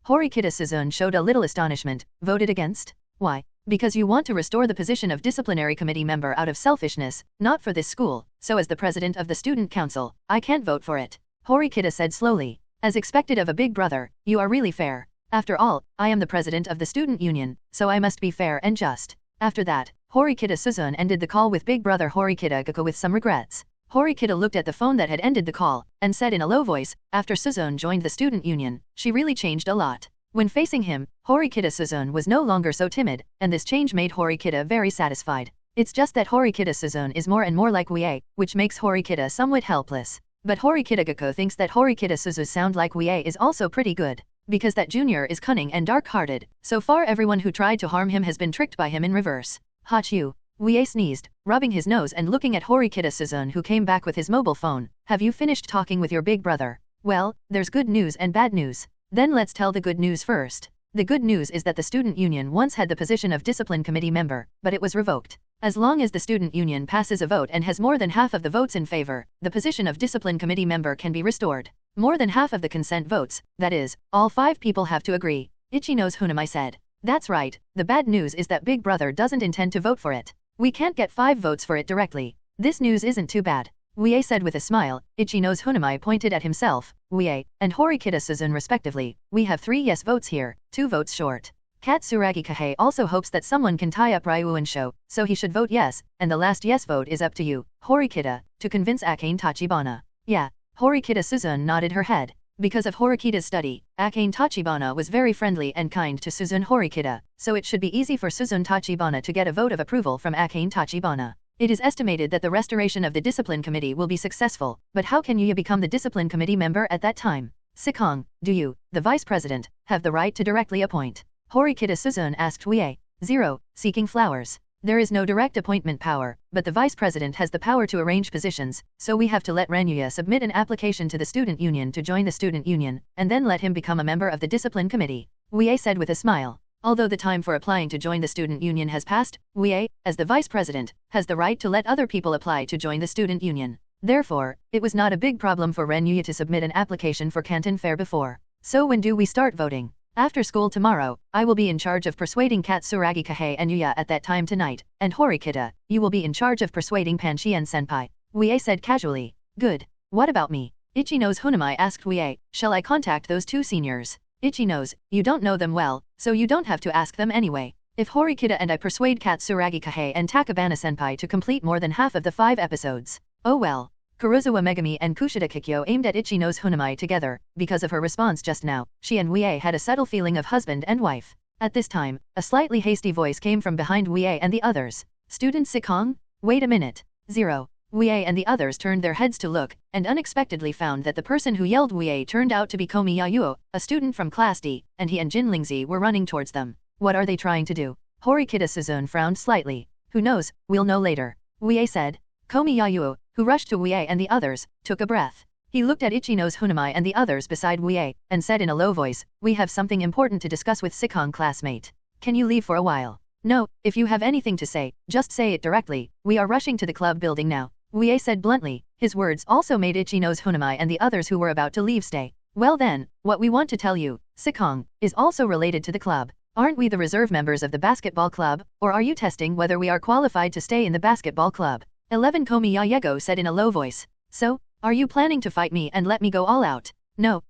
Horikita Suzune showed a little astonishment. Voted against? Why? Because you want to restore the position of disciplinary committee member out of selfishness, not for this school. So as the president of the student council, I can't vote for it. Horikita said slowly. As expected of a big brother, you are really fair. After all, I am the president of the student union, so I must be fair and just. After that, Horikita Suzune ended the call with big brother Horikita Kikyo with some regrets. Horikita looked at the phone that had ended the call, and said in a low voice, after Suzune joined the student union, she really changed a lot. When facing him, Horikita Suzune was no longer so timid, and this change made Horikita very satisfied. It's just that Horikita Suzune is more and more like Wuye, which makes Horikita somewhat helpless. But Horikita Kikyo thinks that Horikita Suzune's sound like Wuye is also pretty good. Because that junior is cunning and dark-hearted, so far everyone who tried to harm him has been tricked by him in reverse. Hachu. Wuye sneezed, rubbing his nose and looking at Horikita Suzune who came back with his mobile phone. Have you finished talking with your big brother? Well, there's good news and bad news. Then let's tell the good news first. The good news is that the student union once had the position of discipline committee member, but it was revoked. As long as the student union passes a vote and has more than half of the votes in favor, the position of discipline committee member can be restored. More than half of the consent votes, that is, all 5 people have to agree. Ichinose Hoonami said. That's right, the bad news is that big brother doesn't intend to vote for it. We can't get 5 votes for it directly. This news isn't too bad. Wuye said with a smile. Ichinose Hoonami pointed at himself, Wuye, and Horikita Suzune respectively. We have 3 yes votes here, 2 votes short. Katsuragi Kahei also hopes that someone can tie up Ryuan Show, so he should vote yes, and the last yes vote is up to you, Horikita, to convince Akane Tachibana. Yeah, Horikita Suzune nodded her head. Because of Horikita's study, Akane Tachibana was very friendly and kind to Suzune Horikita, so it should be easy for Suzune Tachibana to get a vote of approval from Akane Tachibana. It is estimated that the restoration of the discipline committee will be successful, but how can Yuya become the discipline committee member at that time? Sikong, do you, the vice president, have the right to directly appoint? Horikita Suzune asked Wuye. 0. Seeking flowers. There is no direct appointment power, but the vice president has the power to arrange positions, so we have to let Renyuya submit an application to the student union to join the student union, and then let him become a member of the discipline committee. Wuye said with a smile. Although the time for applying to join the student union has passed, Wuye, as the vice president, has the right to let other people apply to join the student union. Therefore, it was not a big problem for Renyuya to submit an application for Canton Fair before. So when do we start voting? After school tomorrow, I will be in charge of persuading Katsuragi Kahei and Yuya at that time tonight, and Horikita, you will be in charge of persuading Panchien Senpai. Wuye said casually. Good. What about me? Ichinose Hoonami asked Wuye. Shall I contact those 2 seniors? Ichinose, you don't know them well, so you don't have to ask them anyway. If Horikita and I persuade Katsuragi Kahei and Takabana Senpai to complete more than half of the 5 episodes. Oh well. Karuizawa Megumi and Kushida Kikyo aimed at Ichinose Hoonami together. Because of her response just now, she and Wuye had a subtle feeling of husband and wife. At this time, a slightly hasty voice came from behind Wuye and the others. Student Sikong? Wait a minute. 0. Wuye and the others turned their heads to look, and unexpectedly found that the person who yelled Wuye turned out to be Komi Yayuo, a student from Class D, and he and Jin Lingzi were running towards them. What are they trying to do? Horikita Suzune frowned slightly. Who knows, we'll know later. Wuye said. Komi Yayuo, who rushed to Wuye and the others, took a breath. He looked at Ichinose Hoonami and the others beside Wuye, and said in a low voice, we have something important to discuss with Sikong classmate. Can you leave for a while? No, if you have anything to say, just say it directly. We are rushing to the club building now. Wuye said bluntly. His words also made Ichinose Hoonami and the others who were about to leave stay. Well then, what we want to tell you, Sikong, is also related to the club. Aren't we the reserve members of the basketball club, or are you testing whether we are qualified to stay in the basketball club? 11 Komi Yayego said in a low voice. So, are you planning to fight me and let me go all out? No,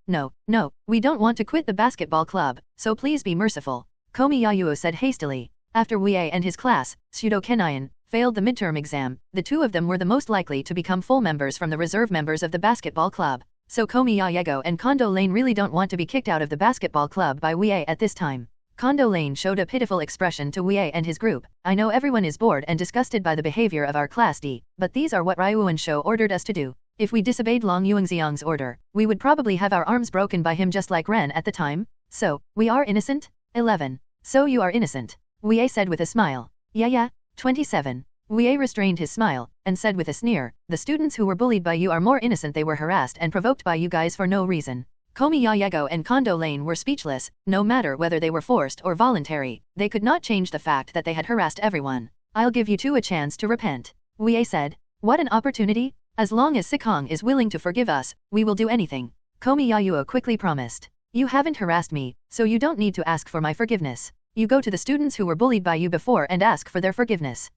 we don't want to quit the basketball club, so please be merciful. Komi Yayuo said hastily. After Wuye and his class, Pseudo Kenayan, failed the midterm exam, the 2 of them were the most likely to become full members from the reserve members of the basketball club. So Komi Yayego and Kondo Lane really don't want to be kicked out of the basketball club by Wuye at this time. Kondo Lane showed a pitiful expression to Wuye and his group. I know everyone is bored and disgusted by the behavior of our Class D, but these are what Ryuan Shou ordered us to do. If we disobeyed Long Yuanxiang's order, we would probably have our arms broken by him just like Ren at the time. So, we are innocent? 11. So you are innocent. Wuye said with a smile. Yeah. 27. Wuye restrained his smile, and said with a sneer, the students who were bullied by you are more innocent. They were harassed and provoked by you guys for no reason. Komi Yaego and Kondo Lane were speechless. No matter whether they were forced or voluntary, they could not change the fact that they had harassed everyone. I'll give you two a chance to repent, Wuye said. What an opportunity? As long as Sikong is willing to forgive us, we will do anything, Komi Yaeo quickly promised. You haven't harassed me, so you don't need to ask for my forgiveness. You go to the students who were bullied by you before and ask for their forgiveness.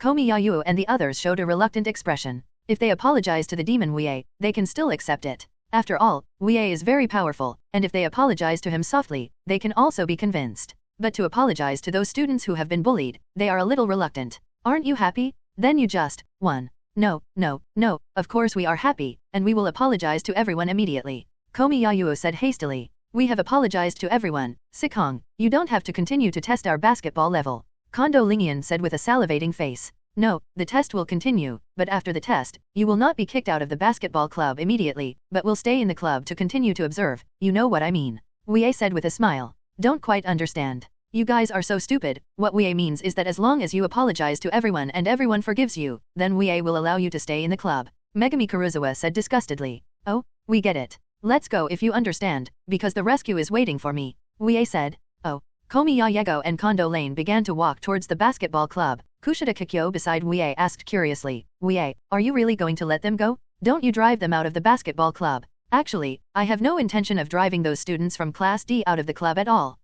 Komi Yaeo and the others showed a reluctant expression. If they apologize to the demon Wuye, they can still accept it. After all, Wuye is very powerful, and if they apologize to him softly, they can also be convinced. But to apologize to those students who have been bullied, they are a little reluctant. Aren't you happy? Then you just won. No, of course we are happy, and we will apologize to everyone immediately, Komi Yaeo said hastily. We have apologized to everyone. Sikong, you don't have to continue to test our basketball level, Kondo Lingian said with a salivating face. No, the test will continue, but after the test, you will not be kicked out of the basketball club immediately, but will stay in the club to continue to observe, you know what I mean, Wuye said with a smile. Don't quite understand. You guys are so stupid. What Wuye means is that as long as you apologize to everyone and everyone forgives you, then Wuye will allow you to stay in the club, Megumi Karuizawa said disgustedly. Oh, we get it. Let's go if you understand, because the rescue is waiting for me, Wuye said. Oh. Komi Yaego and Kondo Lane began to walk towards the basketball club. Kushida Kikyo beside Wuye asked curiously, Wuye, are you really going to let them go? Don't you drive them out of the basketball club? Actually, I have no intention of driving those students from Class D out of the club at all.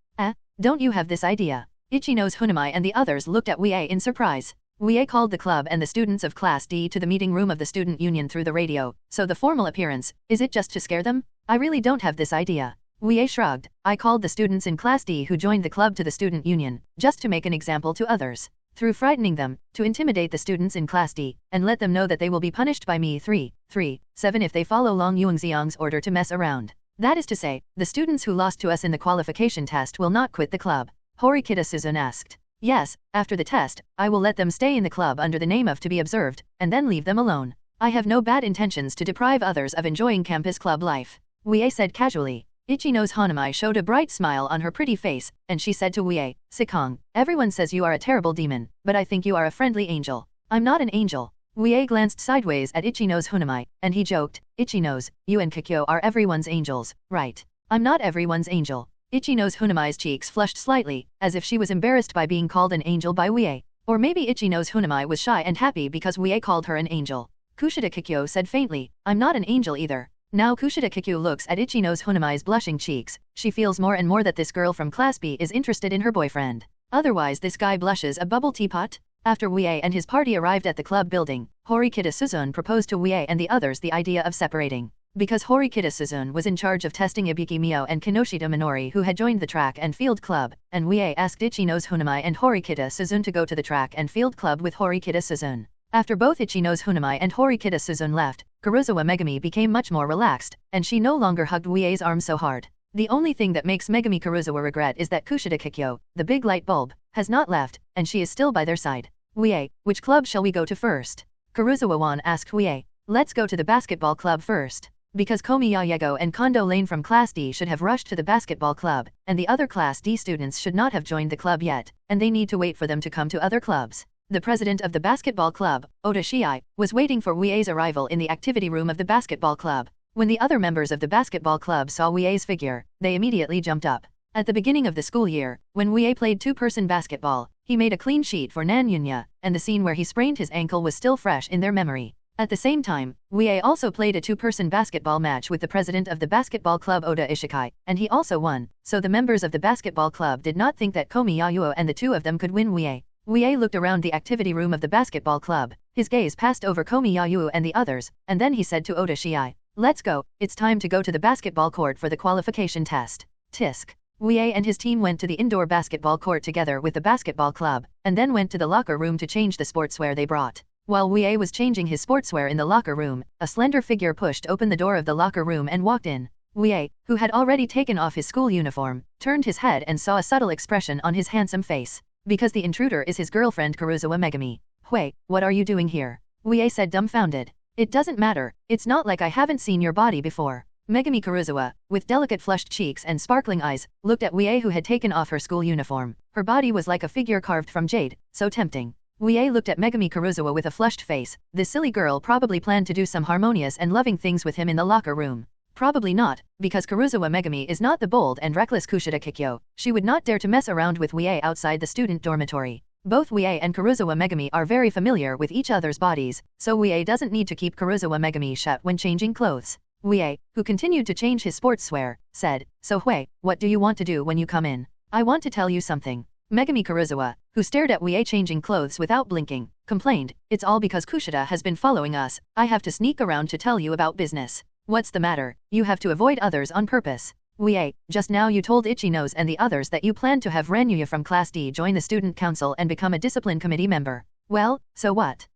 Don't you have this idea? Ichinose Hoonami and the others looked at Wuye in surprise. Wuye called the club and the students of Class D to the meeting room of the student union through the radio, so the formal appearance, is it just to scare them? I really don't have this idea. Wuye shrugged. I called the students in Class D who joined the club to the student union, just to make an example to others. Through frightening them, to intimidate the students in Class D, and let them know that they will be punished by me 7 if they follow Long Yuangxiang's order to mess around. That is to say, the students who lost to us in the qualification test will not quit the club, Horikita Suzune asked. Yes, after the test, I will let them stay in the club under the name of to be observed, and then leave them alone. I have no bad intentions to deprive others of enjoying campus club life, Wuye said casually. Ichinose Hoonami showed a bright smile on her pretty face, and she said to Wuye, Sikong, everyone says you are a terrible demon, but I think you are a friendly angel. I'm not an angel. Wuye glanced sideways at Ichinose Hoonami, and he joked, Ichinose, you and Kikyo are everyone's angels, right? I'm not everyone's angel. Ichinose Hoonami's cheeks flushed slightly, as if she was embarrassed by being called an angel by Wuye. Or maybe Ichinose Hoonami was shy and happy because Wuye called her an angel. Kushida Kikyo said faintly, I'm not an angel either. Now Kushida Kikyo looks at Ichinose Hoonami's blushing cheeks. She feels more and more that this girl from Class B is interested in her boyfriend. Otherwise this guy blushes a bubble teapot. After Wuye and his party arrived at the club building, Horikita Suzune proposed to Wuye and the others the idea of separating. Because Horikita Suzune was in charge of testing Ibiki Mio and Kinoshita Minori who had joined the track and field club, and Wuye asked Ichinose Hoonami and Horikita Suzune to go to the track and field club with Horikita Suzune. After both Ichinose Hoonami and Horikita Suzune left, Karuizawa Megumi became much more relaxed, and she no longer hugged Wuye's arm so hard. The only thing that makes Megumi Karuizawa regret is that Kushida Kikyo, the big light bulb, has not left, and she is still by their side. Wuye, which club shall we go to first? Karuizawa-wan asked Wuye. Let's go to the basketball club first. Because Komi Yaego and Kondo Lane from Class D should have rushed to the basketball club, and the other Class D students should not have joined the club yet, and they need to wait for them to come to other clubs. The president of the basketball club, Oda Shiai, was waiting for Wuye's arrival in the activity room of the basketball club. When the other members of the basketball club saw Wuye's figure, they immediately jumped up. At the beginning of the school year, when Wuye played two-person basketball, he made a clean sheet for Nan Yunya, and the scene where he sprained his ankle was still fresh in their memory. At the same time, Wuye also played a two-person basketball match with the president of the basketball club Oda Ishikai, and he also won, so the members of the basketball club did not think that Komi Yaeo and the two of them could win Wuye. Wuye looked around the activity room of the basketball club. His gaze passed over Komi Yaeo and the others, and then he said to Oda Shiai, Let's go, it's time to go to the basketball court for the qualification test. Tisk. Wuye and his team went to the indoor basketball court together with the basketball club, and then went to the locker room to change the sportswear they brought. While Wuye was changing his sportswear in the locker room, a slender figure pushed open the door of the locker room and walked in. Wuye, who had already taken off his school uniform, turned his head and saw a subtle expression on his handsome face. Because the intruder is his girlfriend Karuizawa Megumi. Hui, what are you doing here? Wuye said dumbfounded. It doesn't matter, it's not like I haven't seen your body before. Megumi Karuizawa, with delicate flushed cheeks and sparkling eyes, looked at Wuye who had taken off her school uniform. Her body was like a figure carved from jade, so tempting. Wuye looked at Megumi Karuizawa with a flushed face. This silly girl probably planned to do some harmonious and loving things with him in the locker room. Probably not, because Karuizawa Megumi is not the bold and reckless Kushida Kikyo. She would not dare to mess around with Wuye outside the student dormitory. Both Wuye and Karuizawa Megumi are very familiar with each other's bodies, so Wuye doesn't need to keep Karuizawa Megumi shut when changing clothes. Wuye, who continued to change his sportswear, said, "So Hui, what do you want to do when you come in? I want to tell you something." Megumi Karuizawa, who stared at Wuye changing clothes without blinking, complained, "It's all because Kushida has been following us. I have to sneak around to tell you about business. What's the matter? You have to avoid others on purpose. Wuye, just now you told Ichinose and the others that you planned to have Renuya from Class D join the student council and become a discipline committee member. Well, so what?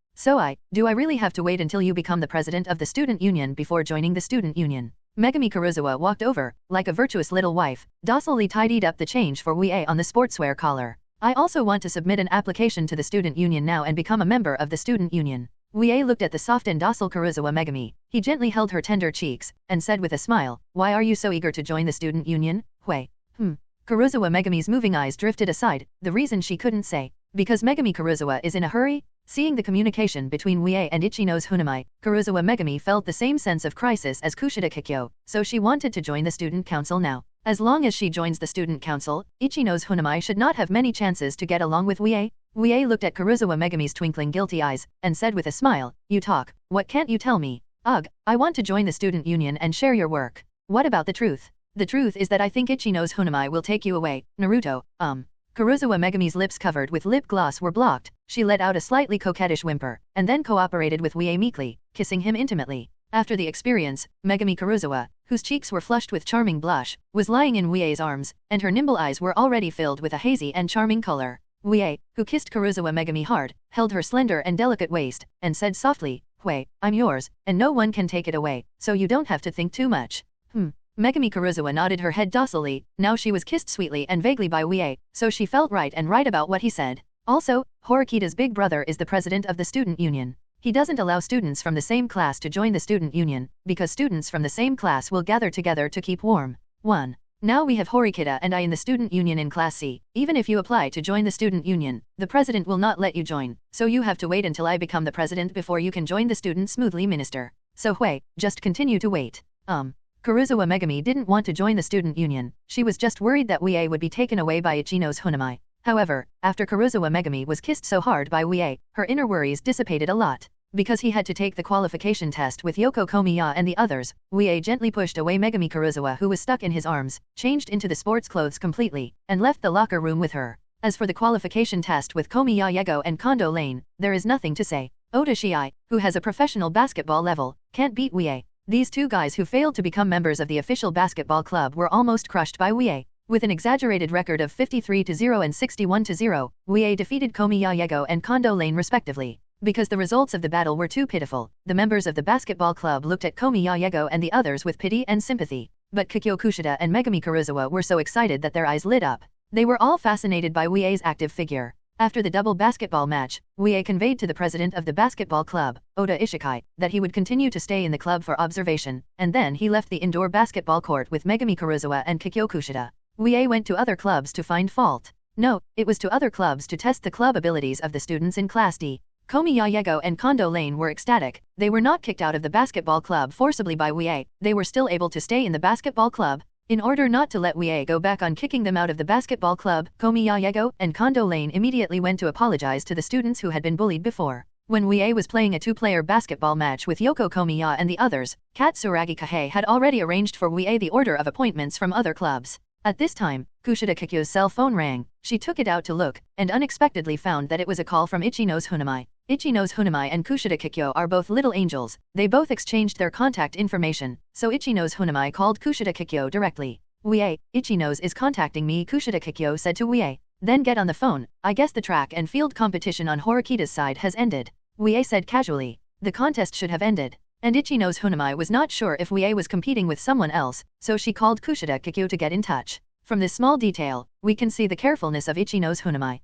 Do I really have to wait until you become the president of the student union before joining the student union?" Megumi Karuizawa walked over, like a virtuous little wife, docilely tidied up the change for Wuye on the sportswear collar. "I also want to submit an application to the student union now and become a member of the student union." Wuye looked at the soft and docile Karuizawa Megumi. He gently held her tender cheeks, and said with a smile, "Why are you so eager to join the student union, Hui?" Karuizawa Megumi's moving eyes drifted aside, the reason she couldn't say. Because Megumi Karuizawa is in a hurry? Seeing the communication between Wuye and Ichinose Hoonami, Karuizawa Megumi felt the same sense of crisis as Kushida Kikyo, so she wanted to join the student council now. As long as she joins the student council, Ichinose Hoonami should not have many chances to get along with Wuye. Wuye looked at Karuizawa Megumi's twinkling guilty eyes, and said with a smile, "You talk, what can't you tell me? Ugh, I want to join the student union and share your work. What about the truth? The truth is that I think Ichinose Hoonami will take you away, Naruto, Karuizawa Megumi's lips covered with lip gloss were blocked. She let out a slightly coquettish whimper, and then cooperated with Wuye meekly, kissing him intimately. After the experience, Megumi Karuizawa, whose cheeks were flushed with charming blush, was lying in Wuye's arms, and her nimble eyes were already filled with a hazy and charming color. Wuye, who kissed Karuizawa Megumi hard, held her slender and delicate waist, and said softly, "Hui, I'm yours, and no one can take it away, so you don't have to think too much." Megumi Karuizawa nodded her head docilely. Now she was kissed sweetly and vaguely by Wuye, so she felt right about what he said. Also, Horikita's big brother is the president of the student union. He doesn't allow students from the same class to join the student union, because students from the same class will gather together to keep warm. 1. Now we have Horikita and I in the student union in Class C. Even if you apply to join the student union, the president will not let you join, so you have to wait until I become the president before you can join the student smoothly, minister. So Hui, just continue to wait. Karuizawa Megumi didn't want to join the student union. She was just worried that Wuye would be taken away by Ichinose Hoonami. However, after Karuizawa Megumi was kissed so hard by Wuye, her inner worries dissipated a lot. Because he had to take the qualification test with Yoko Komiya and the others, Wuye gently pushed away Megumi Karuizawa, who was stuck in his arms, changed into the sports clothes completely, and left the locker room with her. As for the qualification test with Komiya Yego and Kondo Lane, there is nothing to say. Ota Shiai, who has a professional basketball level, can't beat Wuye. These two guys who failed to become members of the official basketball club were almost crushed by Wuye. With an exaggerated record of 53-0 and 61-0, Wuye defeated Komiya Yego and Kondo Lane respectively. Because the results of the battle were too pitiful, the members of the basketball club looked at Komiya Yego and the others with pity and sympathy. But Kikyo Kushida and Megumi Karuizawa were so excited that their eyes lit up. They were all fascinated by Wuye's active figure. After the double basketball match, Wuye conveyed to the president of the basketball club, Oda Ishikai, that he would continue to stay in the club for observation, and then he left the indoor basketball court with Megumi Karuizawa and Kikyo Kushida. Wuye went to other clubs to find fault. No, it was to other clubs to test the club abilities of the students in Class D. Komiya Yego and Kondo Lane were ecstatic. They were not kicked out of the basketball club forcibly by Wuye. They were still able to stay in the basketball club. In order not to let Wuye go back on kicking them out of the basketball club, Komiya Yego and Kondo Lane immediately went to apologize to the students who had been bullied before. When Wuye was playing a two-player basketball match with Yoko Komiya and the others, Katsuragi Kahei had already arranged for Wuye the order of appointments from other clubs. At this time, Kushida Kikyo's cell phone rang. She took it out to look, and unexpectedly found that it was a call from Ichinose Hoonami. Ichinose Hoonami and Kushida Kikyo are both little angels. They both exchanged their contact information, so Ichinose Hoonami called Kushida Kikyo directly. "Wuye, Ichinose is contacting me," Kushida Kikyo said to Wuye. "Then get on the phone. I guess the track and field competition on Horikita's side has ended." Wuye said casually. The contest should have ended. And Ichinose Hoonami was not sure if Wuye was competing with someone else, so she called Kushida Kikyo to get in touch. From this small detail, we can see the carefulness of Ichinose Hoonami.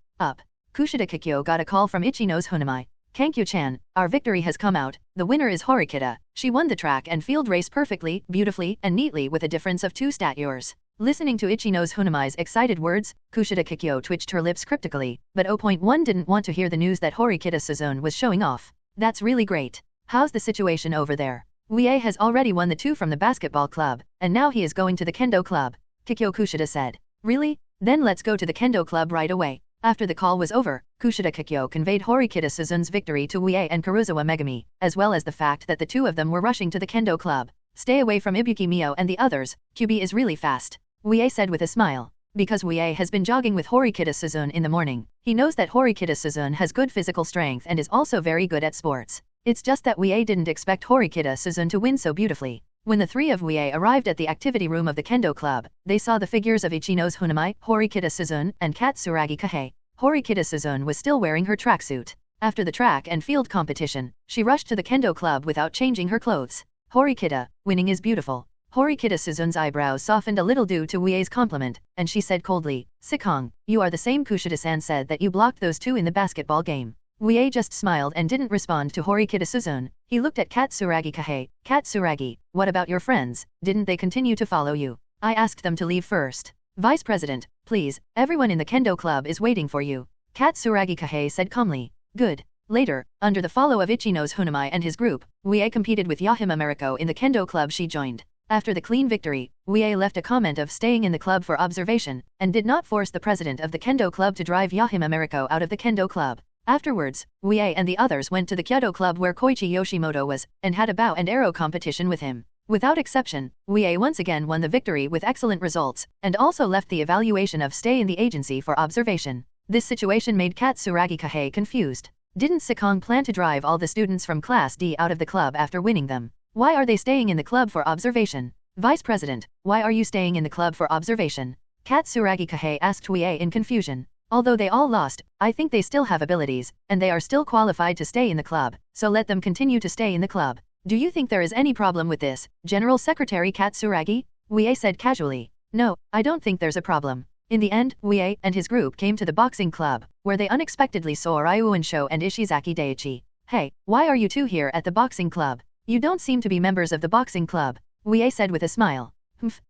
Kushida Kikyo got a call from Ichinose Hoonami. "Kankyo-chan, our victory has come out. The winner is Horikita. She won the track and field race perfectly, beautifully, and neatly with a difference of 2 statures." Listening to Ichinose Hoonami's excited words, Kushida Kikyo twitched her lips cryptically, but 0.1 didn't want to hear the news that Horikita Suzune was showing off. "That's really great. How's the situation over there?" Wuye has already won the 2 from the basketball club, and now he is going to the kendo club. Kikyo Kushida said. Really? Then let's go to the kendo club right away. After the call was over, Kushida Kikyo conveyed Horikita Suzune's victory to Wuye and Karuizawa Megumi, as well as the fact that the 2 of them were rushing to the kendo club. Stay away from Ibuki Mio and the others, QB is really fast. Wuye said with a smile. Because Wuye has been jogging with Horikita Suzune in the morning, he knows that Horikita Suzune has good physical strength and is also very good at sports. It's just that Wuye didn't expect Horikita Suzune to win so beautifully. When the 3 of Wuye arrived at the activity room of the kendo club, they saw the figures of Ichinose Hoonami, Horikita Suzune, and Katsuragi Kahei. Horikita Suzune was still wearing her tracksuit. After the track and field competition, she rushed to the kendo club without changing her clothes. Horikita, winning is beautiful. Horikita Suzune's eyebrows softened a little due to Wuye's compliment, and she said coldly, Sikong, you are the same Kushida-san said that you blocked those 2 in the basketball game. Wuye just smiled and didn't respond to Horikita Suzune. He looked at Katsuragi Kahei. Katsuragi, what about your friends, didn't they continue to follow you? I asked them to leave first. Vice President, please, everyone in the kendo club is waiting for you. Katsuragi Kahei said calmly. Good. Later, under the follow of Ichinose Hoonami and his group, Wuye competed with Yahima Mariko in the kendo club she joined. After the clean victory, Wuye left a comment of staying in the club for observation, and did not force the president of the kendo club to drive Yahima Mariko out of the kendo club. Afterwards, Wuye and the others went to the Kyoto club where Koichi Yoshimoto was, and had a bow and arrow competition with him. Without exception, Wuye once again won the victory with excellent results, and also left the evaluation of stay in the agency for observation. This situation made Katsuragi Kahei confused. Didn't Sikong plan to drive all the students from Class D out of the club after winning them? Why are they staying in the club for observation? Vice President, why are you staying in the club for observation? Katsuragi Kahei asked Wuye in confusion. Although they all lost, I think they still have abilities, and they are still qualified to stay in the club, so let them continue to stay in the club. Do you think there is any problem with this, General Secretary Katsuragi? Wuye said casually. No, I don't think there's a problem. In the end, Wuye and his group came to the boxing club, where they unexpectedly saw Ryuunsho and Ishizaki Daichi. Hey, why are you 2 here at the boxing club? You don't seem to be members of the boxing club, Wuye said with a smile.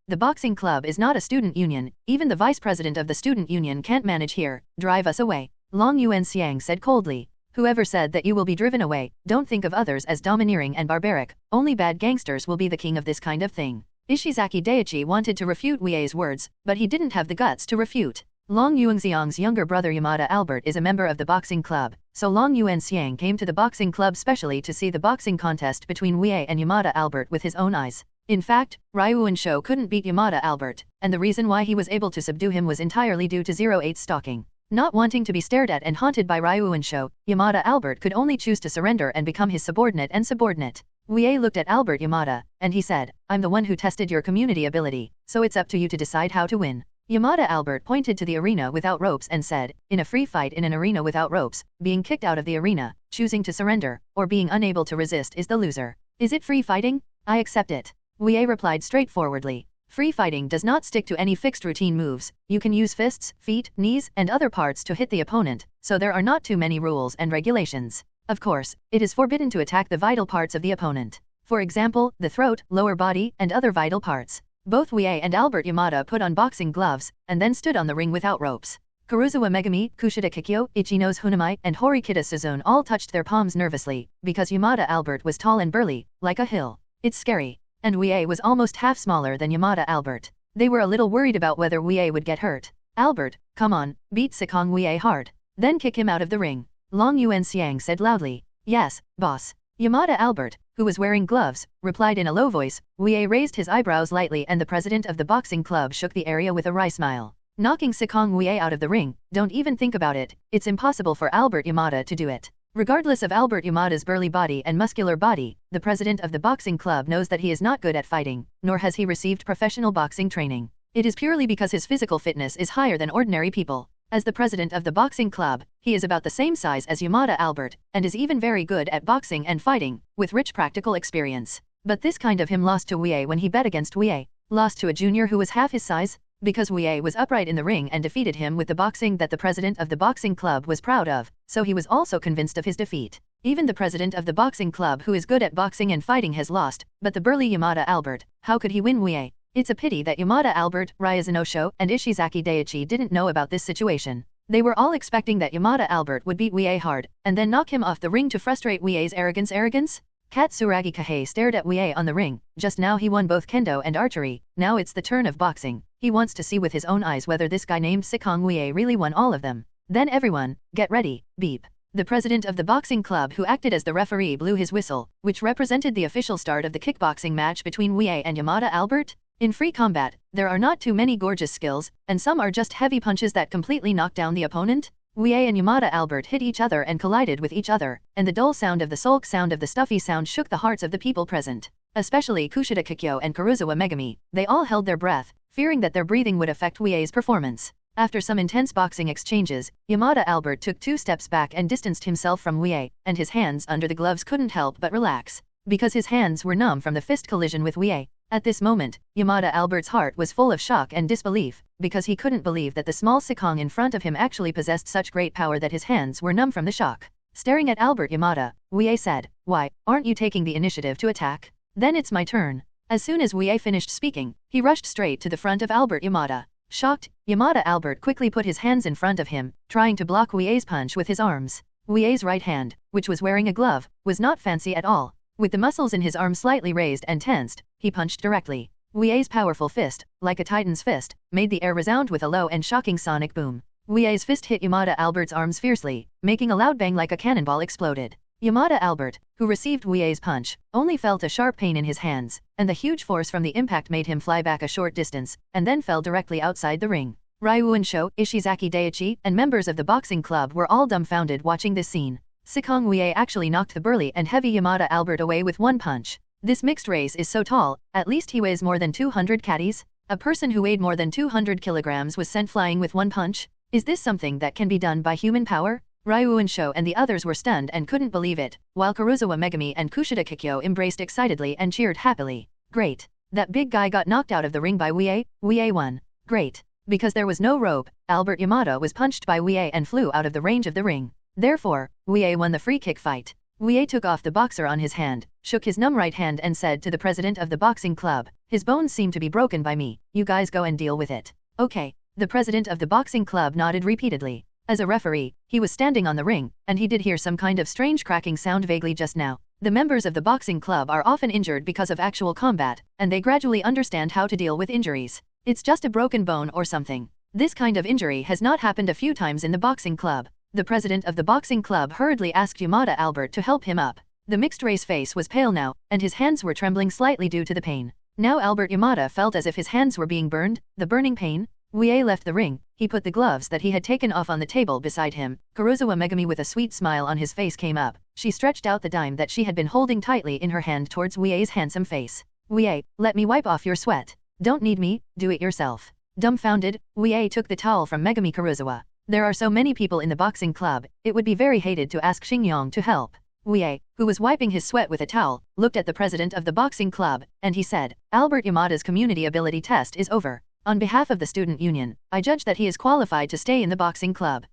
The boxing club is not a student union, even the vice president of the student union can't manage here, drive us away. Long Yuanxiang said coldly. Whoever said that you will be driven away, don't think of others as domineering and barbaric, only bad gangsters will be the king of this kind of thing. Ishizaki Daichi wanted to refute Wuye's words, but he didn't have the guts to refute. Long Yuanxiang's younger brother Yamada Albert is a member of the boxing club, so Long Yuanxiang came to the boxing club specially to see the boxing contest between Wuye and Yamada Albert with his own eyes. In fact, Ryuunsho couldn't beat Yamada Albert, and the reason why he was able to subdue him was entirely due to 08's stalking. Not wanting to be stared at and haunted by Ryuunsho, Yamada Albert could only choose to surrender and become his subordinate and subordinate. Wuye looked at Albert Yamada, and he said, I'm the one who tested your community ability, so it's up to you to decide how to win. Yamada Albert pointed to the arena without ropes and said, in a free fight in an arena without ropes, being kicked out of the arena, choosing to surrender, or being unable to resist is the loser. Is it free fighting? I accept it. Wuye replied straightforwardly. Free fighting does not stick to any fixed routine moves, you can use fists, feet, knees, and other parts to hit the opponent, so there are not too many rules and regulations. Of course, it is forbidden to attack the vital parts of the opponent. For example, the throat, lower body, and other vital parts. Both Wuye and Albert Yamada put on boxing gloves, and then stood on the ring without ropes. Karuizawa Megumi, Kushida Kikyo, Ichinose Hoonami, and Horikita Suzune all touched their palms nervously, because Yamada Albert was tall and burly, like a hill. It's scary. And Wuye was almost half smaller than Yamada Albert. They were a little worried about whether Wuye would get hurt. Albert, come on, beat Sikong Wuye hard. Then kick him out of the ring. Long Yuanxiang said loudly. Yes, boss. Yamada Albert, who was wearing gloves, replied in a low voice. Wuye raised his eyebrows lightly and the president of the boxing club shook the area with a wry smile. Knocking Sikong Wuye out of the ring, don't even think about it, it's impossible for Albert Yamada to do it. Regardless of Albert Yamada's burly body and muscular body, the president of the boxing club knows that he is not good at fighting, nor has he received professional boxing training. It is purely because his physical fitness is higher than ordinary people. As the president of the boxing club, he is about the same size as Yamada Albert, and is even very good at boxing and fighting, with rich practical experience. But this kind of him lost to Wuye when he bet against Wuye. Lost to a junior who was half his size? Because Wuye was upright in the ring and defeated him with the boxing that the president of the boxing club was proud of, so he was also convinced of his defeat. Even the president of the boxing club who is good at boxing and fighting has lost, but the burly Yamada Albert, how could he win Wuye? It's a pity that Yamada Albert, Ryuunsho, and Ishizaki Daichi didn't know about this situation. They were all expecting that Yamada Albert would beat Wuye hard, and then knock him off the ring to frustrate Wuye's arrogance. Katsuragi Kahei stared at Wuye on the ring. Just now he won both kendo and archery, now it's the turn of boxing. He wants to see with his own eyes whether this guy named Sikong Wuye really won all of them. Then everyone, get ready, beep. The president of the boxing club who acted as the referee blew his whistle, which represented the official start of the kickboxing match between Wuye and Yamada Albert. In free combat, there are not too many gorgeous skills, and some are just heavy punches that completely knock down the opponent. Wuye and Yamada Albert hit each other and collided with each other, and the dull sound of the sulk sound of the stuffy sound shook the hearts of the people present. Especially Kushida Kikyo and Karuizawa Megumi, they all held their breath, fearing that their breathing would affect Wuye's performance. After some intense boxing exchanges, Yamada Albert took 2 steps back and distanced himself from Wuye, and his hands under the gloves couldn't help but relax, because his hands were numb from the fist collision with Wuye. At this moment, Yamada Albert's heart was full of shock and disbelief, because he couldn't believe that the small Sikong in front of him actually possessed such great power that his hands were numb from the shock. Staring at Albert Yamada, Wuye said, "Why, aren't you taking the initiative to attack? Then it's my turn." As soon as Wuye finished speaking, he rushed straight to the front of Albert Yamada. Shocked, Yamada Albert quickly put his hands in front of him, trying to block Wuye's punch with his arms. Wuye's right hand, which was wearing a glove, was not fancy at all. With the muscles in his arm slightly raised and tensed, he punched directly. Wuye's powerful fist, like a titan's fist, made the air resound with a low and shocking sonic boom. Wuye's fist hit Yamada Albert's arms fiercely, making a loud bang like a cannonball exploded. Yamada Albert, who received Wuye's punch, only felt a sharp pain in his hands, and the huge force from the impact made him fly back a short distance, and then fell directly outside the ring. Ryuunsho, Ishizaki Daiichi, and members of the boxing club were all dumbfounded watching this scene. Sikong Wuye actually knocked the burly and heavy Yamada Albert away with one punch. This mixed race is so tall, at least he weighs more than 200 kgs. A person who weighed more than 200 kilograms was sent flying with one punch? Is this something that can be done by human power? Ryuunsho and the others were stunned and couldn't believe it, while Karuizawa Megumi and Kushida Kikyo embraced excitedly and cheered happily. Great! That big guy got knocked out of the ring by Wuye. Wuye won. Great! Because there was no rope, Albert Yamada was punched by Wuye and flew out of the range of the ring. Therefore, Wuye won the free kick fight. Wuye took off the boxer on his hand, shook his numb right hand and said to the president of the boxing club, "His bones seem to be broken by me, you guys go and deal with it." Okay. The president of the boxing club nodded repeatedly. As a referee, he was standing on the ring, and he did hear some kind of strange cracking sound vaguely just now. The members of the boxing club are often injured because of actual combat, and they gradually understand how to deal with injuries. It's just a broken bone or something. This kind of injury has not happened a few times in the boxing club. The president of the boxing club hurriedly asked Yamada Albert to help him up. The mixed-race face was pale now, and his hands were trembling slightly due to the pain. Now Albert Yamada felt as if his hands were being burned, the burning pain. Wuye left the ring. He put the gloves that he had taken off on the table beside him. Karuizawa Megumi with a sweet smile on his face came up. She stretched out the dime that she had been holding tightly in her hand towards Wuye's handsome face. "Wuye, let me wipe off your sweat. Don't need me, do it yourself." Dumbfounded, Wuye took the towel from Megumi Karuizawa. There are so many people in the boxing club, it would be very hated to ask Xingyong to help. Wuye, who was wiping his sweat with a towel, looked at the president of the boxing club, and he said, "Albert Yamada's community ability test is over. On behalf of the student union, I judge that he is qualified to stay in the boxing club."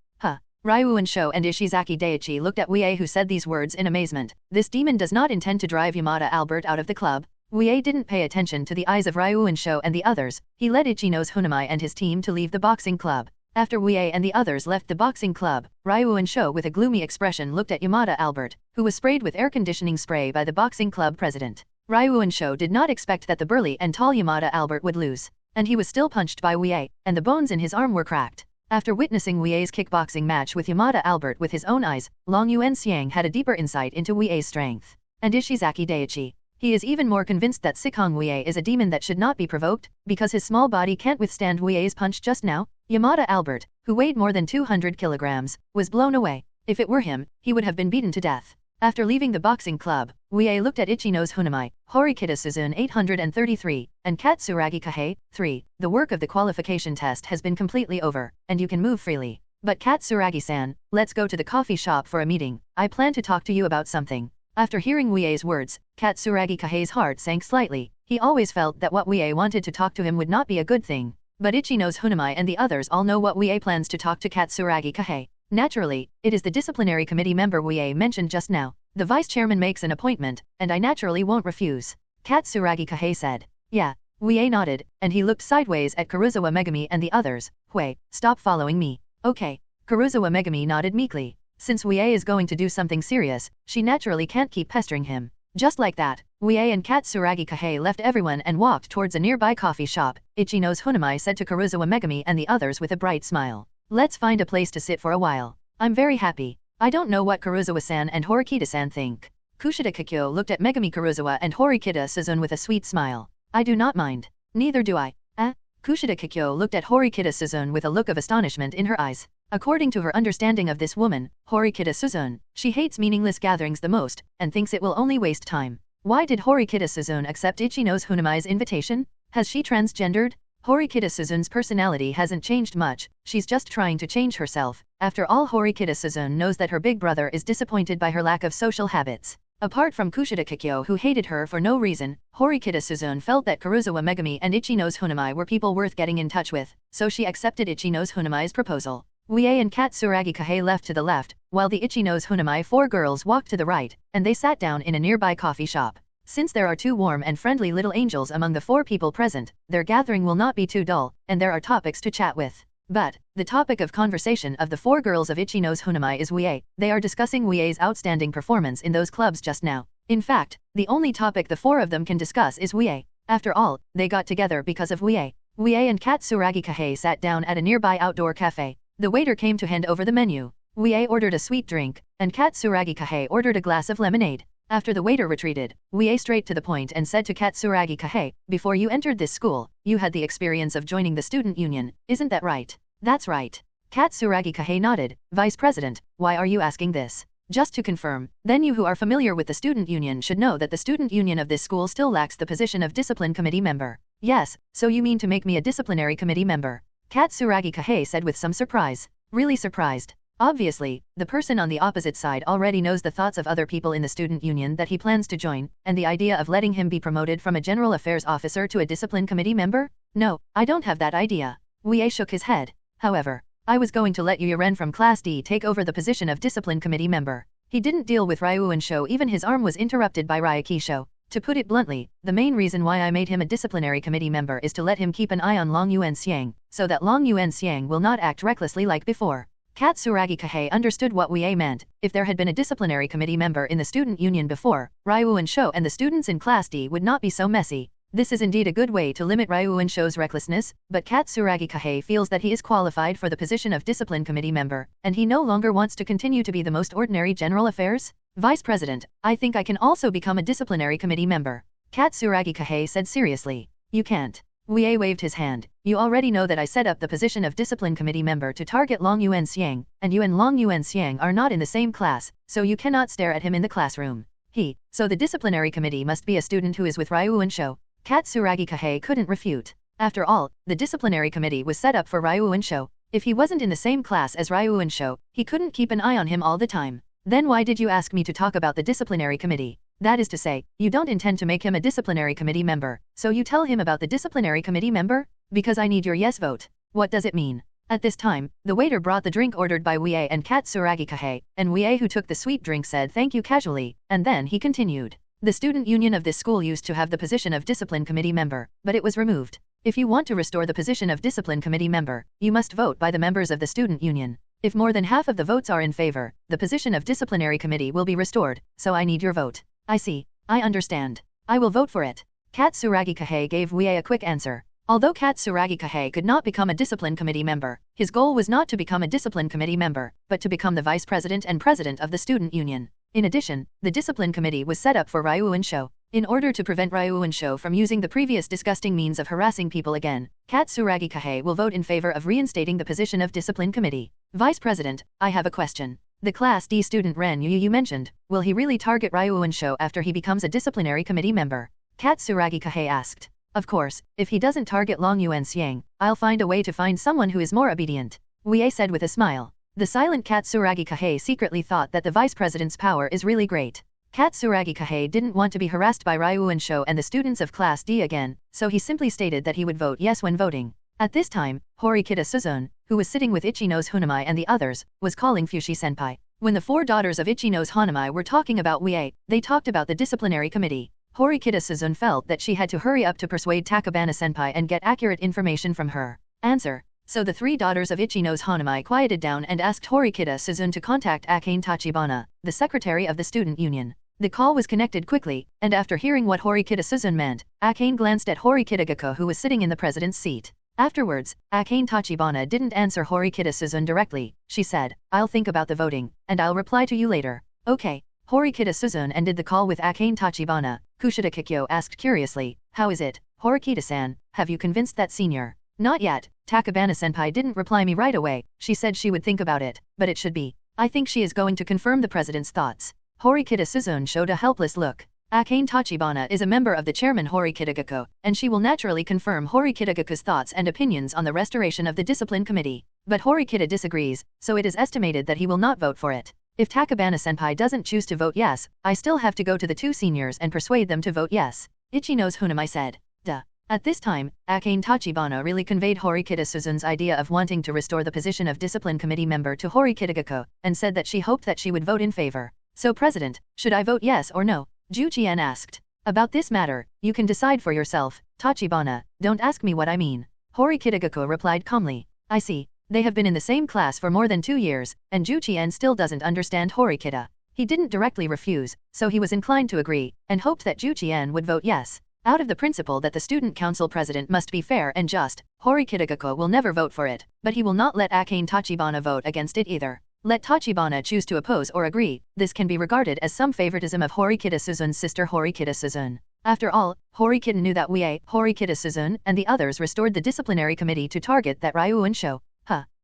Ryuunsho and Ishizaki Daiichi looked at Wuye, who said these words in amazement. This demon does not intend to drive Yamada Albert out of the club. Wuye didn't pay attention to the eyes of Ryuunsho and the others. He led Ichinose Hoonami and his team to leave the boxing club. After Wuye and the others left the boxing club, Ryuunsho with a gloomy expression looked at Yamada Albert, who was sprayed with air conditioning spray by the boxing club president. Ryuunsho did not expect that the burly and tall Yamada Albert would lose. And he was still punched by Wuye, and the bones in his arm were cracked. After witnessing Wuye's kickboxing match with Yamada Albert with his own eyes, Long Yuan Xiang had a deeper insight into Wuye's strength. And Ishizaki Daiichi. He is even more convinced that Sikong Wuye is a demon that should not be provoked, because his small body can't withstand Wuye's punch just now. Yamada Albert, who weighed more than 200 kilograms, was blown away. If it were him, he would have been beaten to death. After leaving the boxing club, Wuye looked at Ichinose Hoonami, Horikita Suzune 833, and Katsuragi Kahei, 3. The work of the qualification test has been completely over, and you can move freely. But Katsuragi-san, let's go to the coffee shop for a meeting. I plan to talk to you about something. After hearing Wuye's words, Katsuragi Kahei's heart sank slightly. He always felt that what Wuye wanted to talk to him would not be a good thing. But Ichinose Hoonami and the others all know what Wuye plans to talk to Katsuragi Kahei. Naturally, it is the disciplinary committee member Wuye mentioned just now. The vice chairman makes an appointment, and I naturally won't refuse. Katsuragi Kahei said. Yeah. Wuye nodded, and he looked sideways at Karuizawa Megumi and the others. Hui, stop following me. Okay. Karuizawa Megumi nodded meekly. Since Wuye is going to do something serious, she naturally can't keep pestering him. Just like that, Wuye and Katsuragi Kahei left everyone and walked towards a nearby coffee shop. Ichinose Hoonami said to Karuizawa Megumi and the others with a bright smile. Let's find a place to sit for a while. I'm very happy. I don't know what Karuizawa-san and Horikita-san think. Kushida Kikyo looked at Megumi Karuizawa and Horikita Suzune with a sweet smile. I do not mind. Neither do I. Kushida Kikyo looked at Horikita Suzune with a look of astonishment in her eyes. According to her understanding of this woman, Horikita Suzune, she hates meaningless gatherings the most, and thinks it will only waste time. Why did Horikita Suzune accept Ichinose Hoonami's invitation? Has she transgendered? Horikita Suzune's personality hasn't changed much, she's just trying to change herself. After all, Horikita Suzune knows that her big brother is disappointed by her lack of social habits. Apart from Kushida Kikyo, who hated her for no reason, Horikita Suzune felt that Karuizawa Megumi and Ichinose Hoonami were people worth getting in touch with, so she accepted Ichinose Hoonami's proposal. Wuye and Katsuragi Kahei left to the left, while the Ichinose Hoonami 4 girls walked to the right, and they sat down in a nearby coffee shop. Since there are 2 warm and friendly little angels among the 4 people present, their gathering will not be too dull, and there are topics to chat with. But, the topic of conversation of the 4 girls of Ichinose Hoonami is Wuye. They are discussing Wuye's outstanding performance in those clubs just now. In fact, the only topic the 4 of them can discuss is Wuye. After all, they got together because of Wuye. Wuye and Katsuragi Kahei sat down at a nearby outdoor cafe. The waiter came to hand over the menu. Wuye ordered a sweet drink, and Katsuragi Kahei ordered a glass of lemonade. After the waiter retreated, Wuye straight to the point and said to Katsuragi Kahei, before you entered this school, you had the experience of joining the student union, isn't that right? That's right. Katsuragi Kahei nodded. Vice President, why are you asking this? Just to confirm, then you who are familiar with the student union should know that the student union of this school still lacks the position of discipline committee member. Yes, so you mean to make me a disciplinary committee member? Katsuragi Kahei said with some surprise. Really surprised. Obviously, the person on the opposite side already knows the thoughts of other people in the student union that he plans to join, and the idea of letting him be promoted from a general affairs officer to a discipline committee member? No, I don't have that idea. Wuye shook his head. However, I was going to let Yuren from Class D take over the position of discipline committee member. He didn't deal with Ryuan Sho, even his arm was interrupted by Ryuki Sho. To put it bluntly, the main reason why I made him a disciplinary committee member is to let him keep an eye on Long Yuan Xiang, so that Long Yuan Xiang will not act recklessly like before. Katsuragi Kahei understood what Wuye meant. If there had been a disciplinary committee member in the student union before, Ryuan Sho and the students in Class D would not be so messy. This is indeed a good way to limit Ryuan Sho's recklessness, but Katsuragi Kahei feels that he is qualified for the position of discipline committee member, and he no longer wants to continue to be the most ordinary general affairs. Vice President, I think I can also become a disciplinary committee member. Katsuragi Kahei said seriously. You can't. Wuye waved his hand. You already know that I set up the position of discipline committee member to target Long Yuan Xiang, and you and Long Yuan Xiang are not in the same class, so you cannot stare at him in the classroom. So the disciplinary committee must be a student who is with Ryuan Sho. Katsuragi Kahei couldn't refute. After all, the disciplinary committee was set up for Ryuan Sho. If he wasn't in the same class as Ryuan Sho, he couldn't keep an eye on him all the time. Then why did you ask me to talk about the disciplinary committee? That is to say, you don't intend to make him a disciplinary committee member, so you tell him about the disciplinary committee member? Because I need your yes vote. What does it mean? At this time, the waiter brought the drink ordered by Wuye and Katsuragi Kahei, and Wuye, who took the sweet drink, said thank you casually, and then he continued. The student union of this school used to have the position of discipline committee member, but it was removed. If you want to restore the position of discipline committee member, you must vote by the members of the student union. If more than half of the votes are in favor, the position of disciplinary committee will be restored, so I need your vote. I see. I understand. I will vote for it. Katsuragi Kahei gave Wuye a quick answer. Although Katsuragi Kahei could not become a discipline committee member, his goal was not to become a discipline committee member, but to become the vice president and president of the student union. In addition, the discipline committee was set up for Ryuan Sho. In order to prevent Ryuan Sho from using the previous disgusting means of harassing people again, Katsuragi Kahei will vote in favor of reinstating the position of discipline committee. Vice President, I have a question. The Class D student Ren Yu you mentioned, will he really target Ryuan Sho after he becomes a disciplinary committee member? Katsuragi Kahei asked. Of course, if he doesn't target Long Yuan Xiang, I'll find a way to find someone who is more obedient. Wuye said with a smile. The silent Katsuragi Kahei secretly thought that the vice president's power is really great. Katsuragi Kahei didn't want to be harassed by Ryuan Sho and the students of Class D again, so he simply stated that he would vote yes when voting. At this time, Horikita Suzune, who was sitting with Ichinose Hoonami and the others, was calling Fushi-senpai. When the 4 daughters of Ichinose Hoonami were talking about Wuye, they talked about the disciplinary committee. Horikita Suzune felt that she had to hurry up to persuade Takabana-senpai and get accurate information from her. Answer. So the 3 daughters of Ichinose Hoonami quieted down and asked Horikita Suzune to contact Akane Tachibana, the secretary of the student union. The call was connected quickly, and after hearing what Horikita Suzune meant, Akane glanced at Horikita Kikyo, who was sitting in the president's seat. Afterwards, Akane Tachibana didn't answer Horikita Suzune directly. She said, "I'll think about the voting, and I'll reply to you later." "Okay." Horikita Suzune ended the call with Akane Tachibana. Kushida Kikyo asked curiously, "How is it, Horikita-san, have you convinced that senior?" "Not yet." Takabana-senpai didn't reply me right away. She said she would think about it, but it should be. I think she is going to confirm the president's thoughts. Horikita Suzune showed a helpless look. Akane Tachibana is a member of the chairman Horikita Kikyo, and she will naturally confirm Horikita Kikyo's thoughts and opinions on the restoration of the discipline committee. But Horikita disagrees, so it is estimated that he will not vote for it. If Takabana-senpai doesn't choose to vote yes, I still have to go to the two seniors and persuade them to vote yes. Ichinose Hoonami said. Duh. At this time, Akane Tachibana really conveyed Horikita Suzune's idea of wanting to restore the position of discipline committee member to Horikita Kikyo, and said that she hoped that she would vote in favor. "So President, should I vote yes or no?" Ju Qian asked. "About this matter, you can decide for yourself, Tachibana, don't ask me what I mean." Horikita Kikyo replied calmly. "I see. They have been in the same class for more than 2 years, and Ju Qian still doesn't understand Horikita. He didn't directly refuse, so he was inclined to agree, and hoped that Ju Qian would vote yes. Out of the principle that the student council president must be fair and just, Horikita Kikyo will never vote for it, but he will not let Akane Tachibana vote against it either. Let Tachibana choose to oppose or agree. This can be regarded as some favoritism of Horikita Suzune's sister Horikita Suzune. After all, Horikita knew that Wuye, Horikita Suzune, and the others restored the disciplinary committee to target that Ryuan show.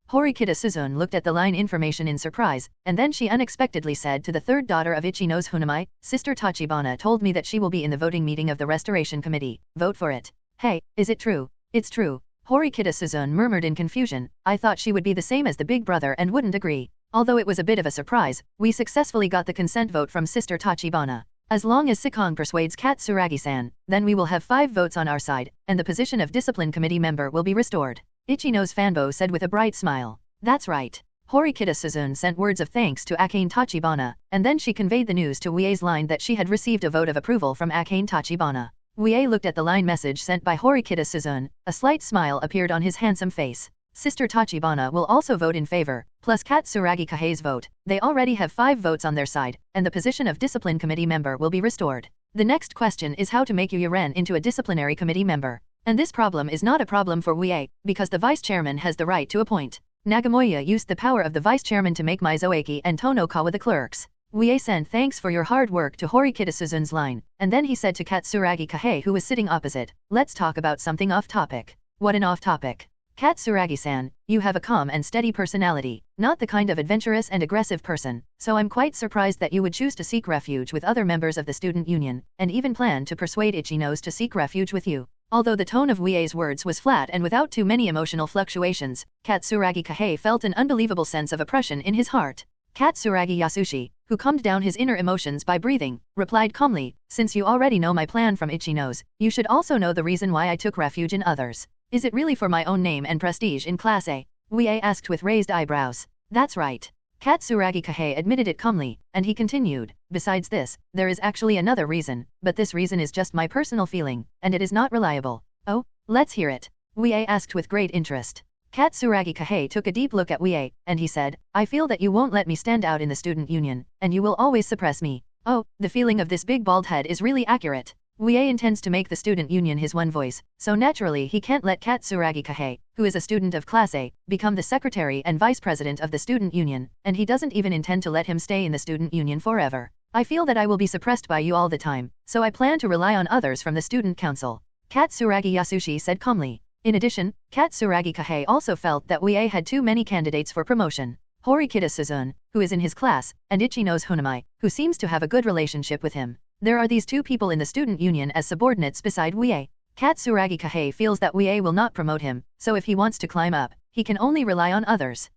Horikita Suzune looked at the line information in surprise, and then she unexpectedly said to the third daughter of Ichinose Hoonami, "Sister Tachibana told me that she will be in the voting meeting of the restoration committee. Vote for it." "Hey, is it true?" "It's true." Horikita Suzune murmured in confusion. "I thought she would be the same as the big brother and wouldn't agree. Although it was a bit of a surprise, we successfully got the consent vote from Sister Tachibana. As long as Sikong persuades Katsuragi-san, then we will have 5 votes on our side, and the position of discipline committee member will be restored." Ichinose Fanbo said with a bright smile. "That's right." Horikita Suzune sent words of thanks to Akane Tachibana, and then she conveyed the news to Wuye's line that she had received a vote of approval from Akane Tachibana. Wuye looked at the line message sent by Horikita Suzune. A slight smile appeared on his handsome face. Sister Tachibana will also vote in favor, plus Katsuragi Kahei's vote. They already have 5 votes on their side, and the position of discipline committee member will be restored. The next question is how to make Yu-Ren into a disciplinary committee member. And this problem is not a problem for Wuye, because the vice chairman has the right to appoint. Nagamoya used the power of the vice chairman to make Mizoaki and Tonokawa the clerks. Wuye sent thanks for your hard work to Horikita Suzune's line, and then he said to Katsuragi Kahei, who was sitting opposite, "Let's talk about something off topic." "What an off topic?" "Katsuragi-san, you have a calm and steady personality, not the kind of adventurous and aggressive person, so I'm quite surprised that you would choose to seek refuge with other members of the student union, and even plan to persuade Ichinose to seek refuge with you." Although the tone of Wuye's words was flat and without too many emotional fluctuations, Katsuragi Kahei felt an unbelievable sense of oppression in his heart. Katsuragi Yasushi, who calmed down his inner emotions by breathing, replied calmly, "Since you already know my plan from Ichinose, you should also know the reason why I took refuge in others. Is it really for my own name and prestige in Class A?" Wuye asked with raised eyebrows. "That's right." Katsuragi Kahei admitted it calmly, and he continued, "Besides this, there is actually another reason, but this reason is just my personal feeling, and it is not reliable." "Oh, let's hear it," Wuye asked with great interest. Katsuragi Kahei took a deep look at Wuye, and he said, "I feel that you won't let me stand out in the student union, and you will always suppress me." "Oh, the feeling of this big bald head is really accurate." Wuye intends to make the student union his one voice, so naturally he can't let Katsuragi Kahei, who is a student of Class A, become the secretary and vice president of the student union, and he doesn't even intend to let him stay in the student union forever. "I feel that I will be suppressed by you all the time, so I plan to rely on others from the student council," Katsuragi Yasushi said calmly. In addition, Katsuragi Kahei also felt that Wuye had too many candidates for promotion. Horikita Suzune, who is in his class, and Ichinose Hoonami, who seems to have a good relationship with him. There are these 2 people in the student union as subordinates beside Wuye. Katsuragi Kahei feels that Wuye will not promote him, so if he wants to climb up, he can only rely on others.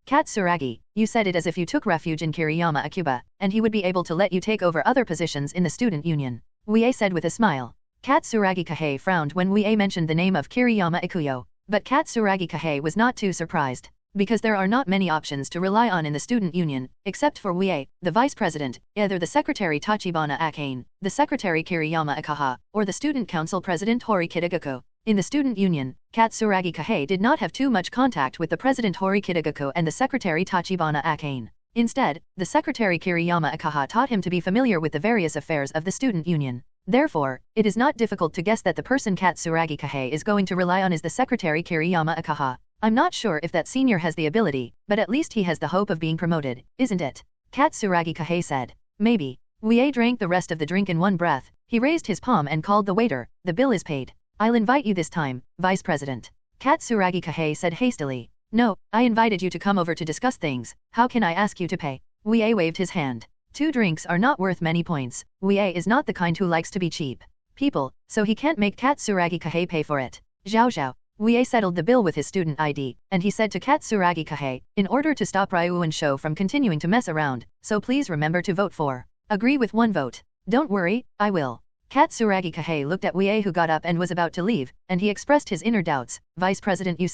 Katsuragi, you said it as if you took refuge in Kiriyama Akuba, and he would be able to let you take over other positions in the student union, Wuye said with a smile. Katsuragi Kahei frowned when Wuye mentioned the name of Kiriyama Ikuyo, but Katsuragi Kahei was not too surprised, because there are not many options to rely on in the student union, except for Wuye, the vice president, either the secretary Tachibana Akane, the secretary Kiriyama Akaha, or the student council president Horikita Kikyo. In the student union, Katsuragi Kahei did not have too much contact with the president Horikita Kikyo and the secretary Tachibana Akane. Instead, the secretary Kiriyama Ikaha taught him to be familiar with the various affairs of the student union. Therefore, it is not difficult to guess that the person Katsuragi Kahei is going to rely on is the secretary Kiriyama Ikaha. I'm not sure if that senior has the ability, but at least he has the hope of being promoted, isn't it? Katsuragi Kahei said. Maybe. Wuye drank the rest of the drink in one breath. He raised his palm and called the waiter. The bill is paid. I'll invite you this time, Vice President. Katsuragi Kahei said hastily. No, I invited you to come over to discuss things. How can I ask you to pay? Wuye waved his hand. 2 drinks are not worth many points. Wuye is not the kind who likes to be cheap people, so he can't make Katsuragi Kahei pay for it. Zhao Zhao. Wuye settled the bill with his student ID, and he said to Katsuragi Kahei, in order to stop Ryuan Show from continuing to mess around, so please remember to vote for. Agree with 1 vote. Don't worry, I will. Katsuragi Kahei looked at Wuye who got up and was about to leave, and he expressed his inner doubts. Vice President, you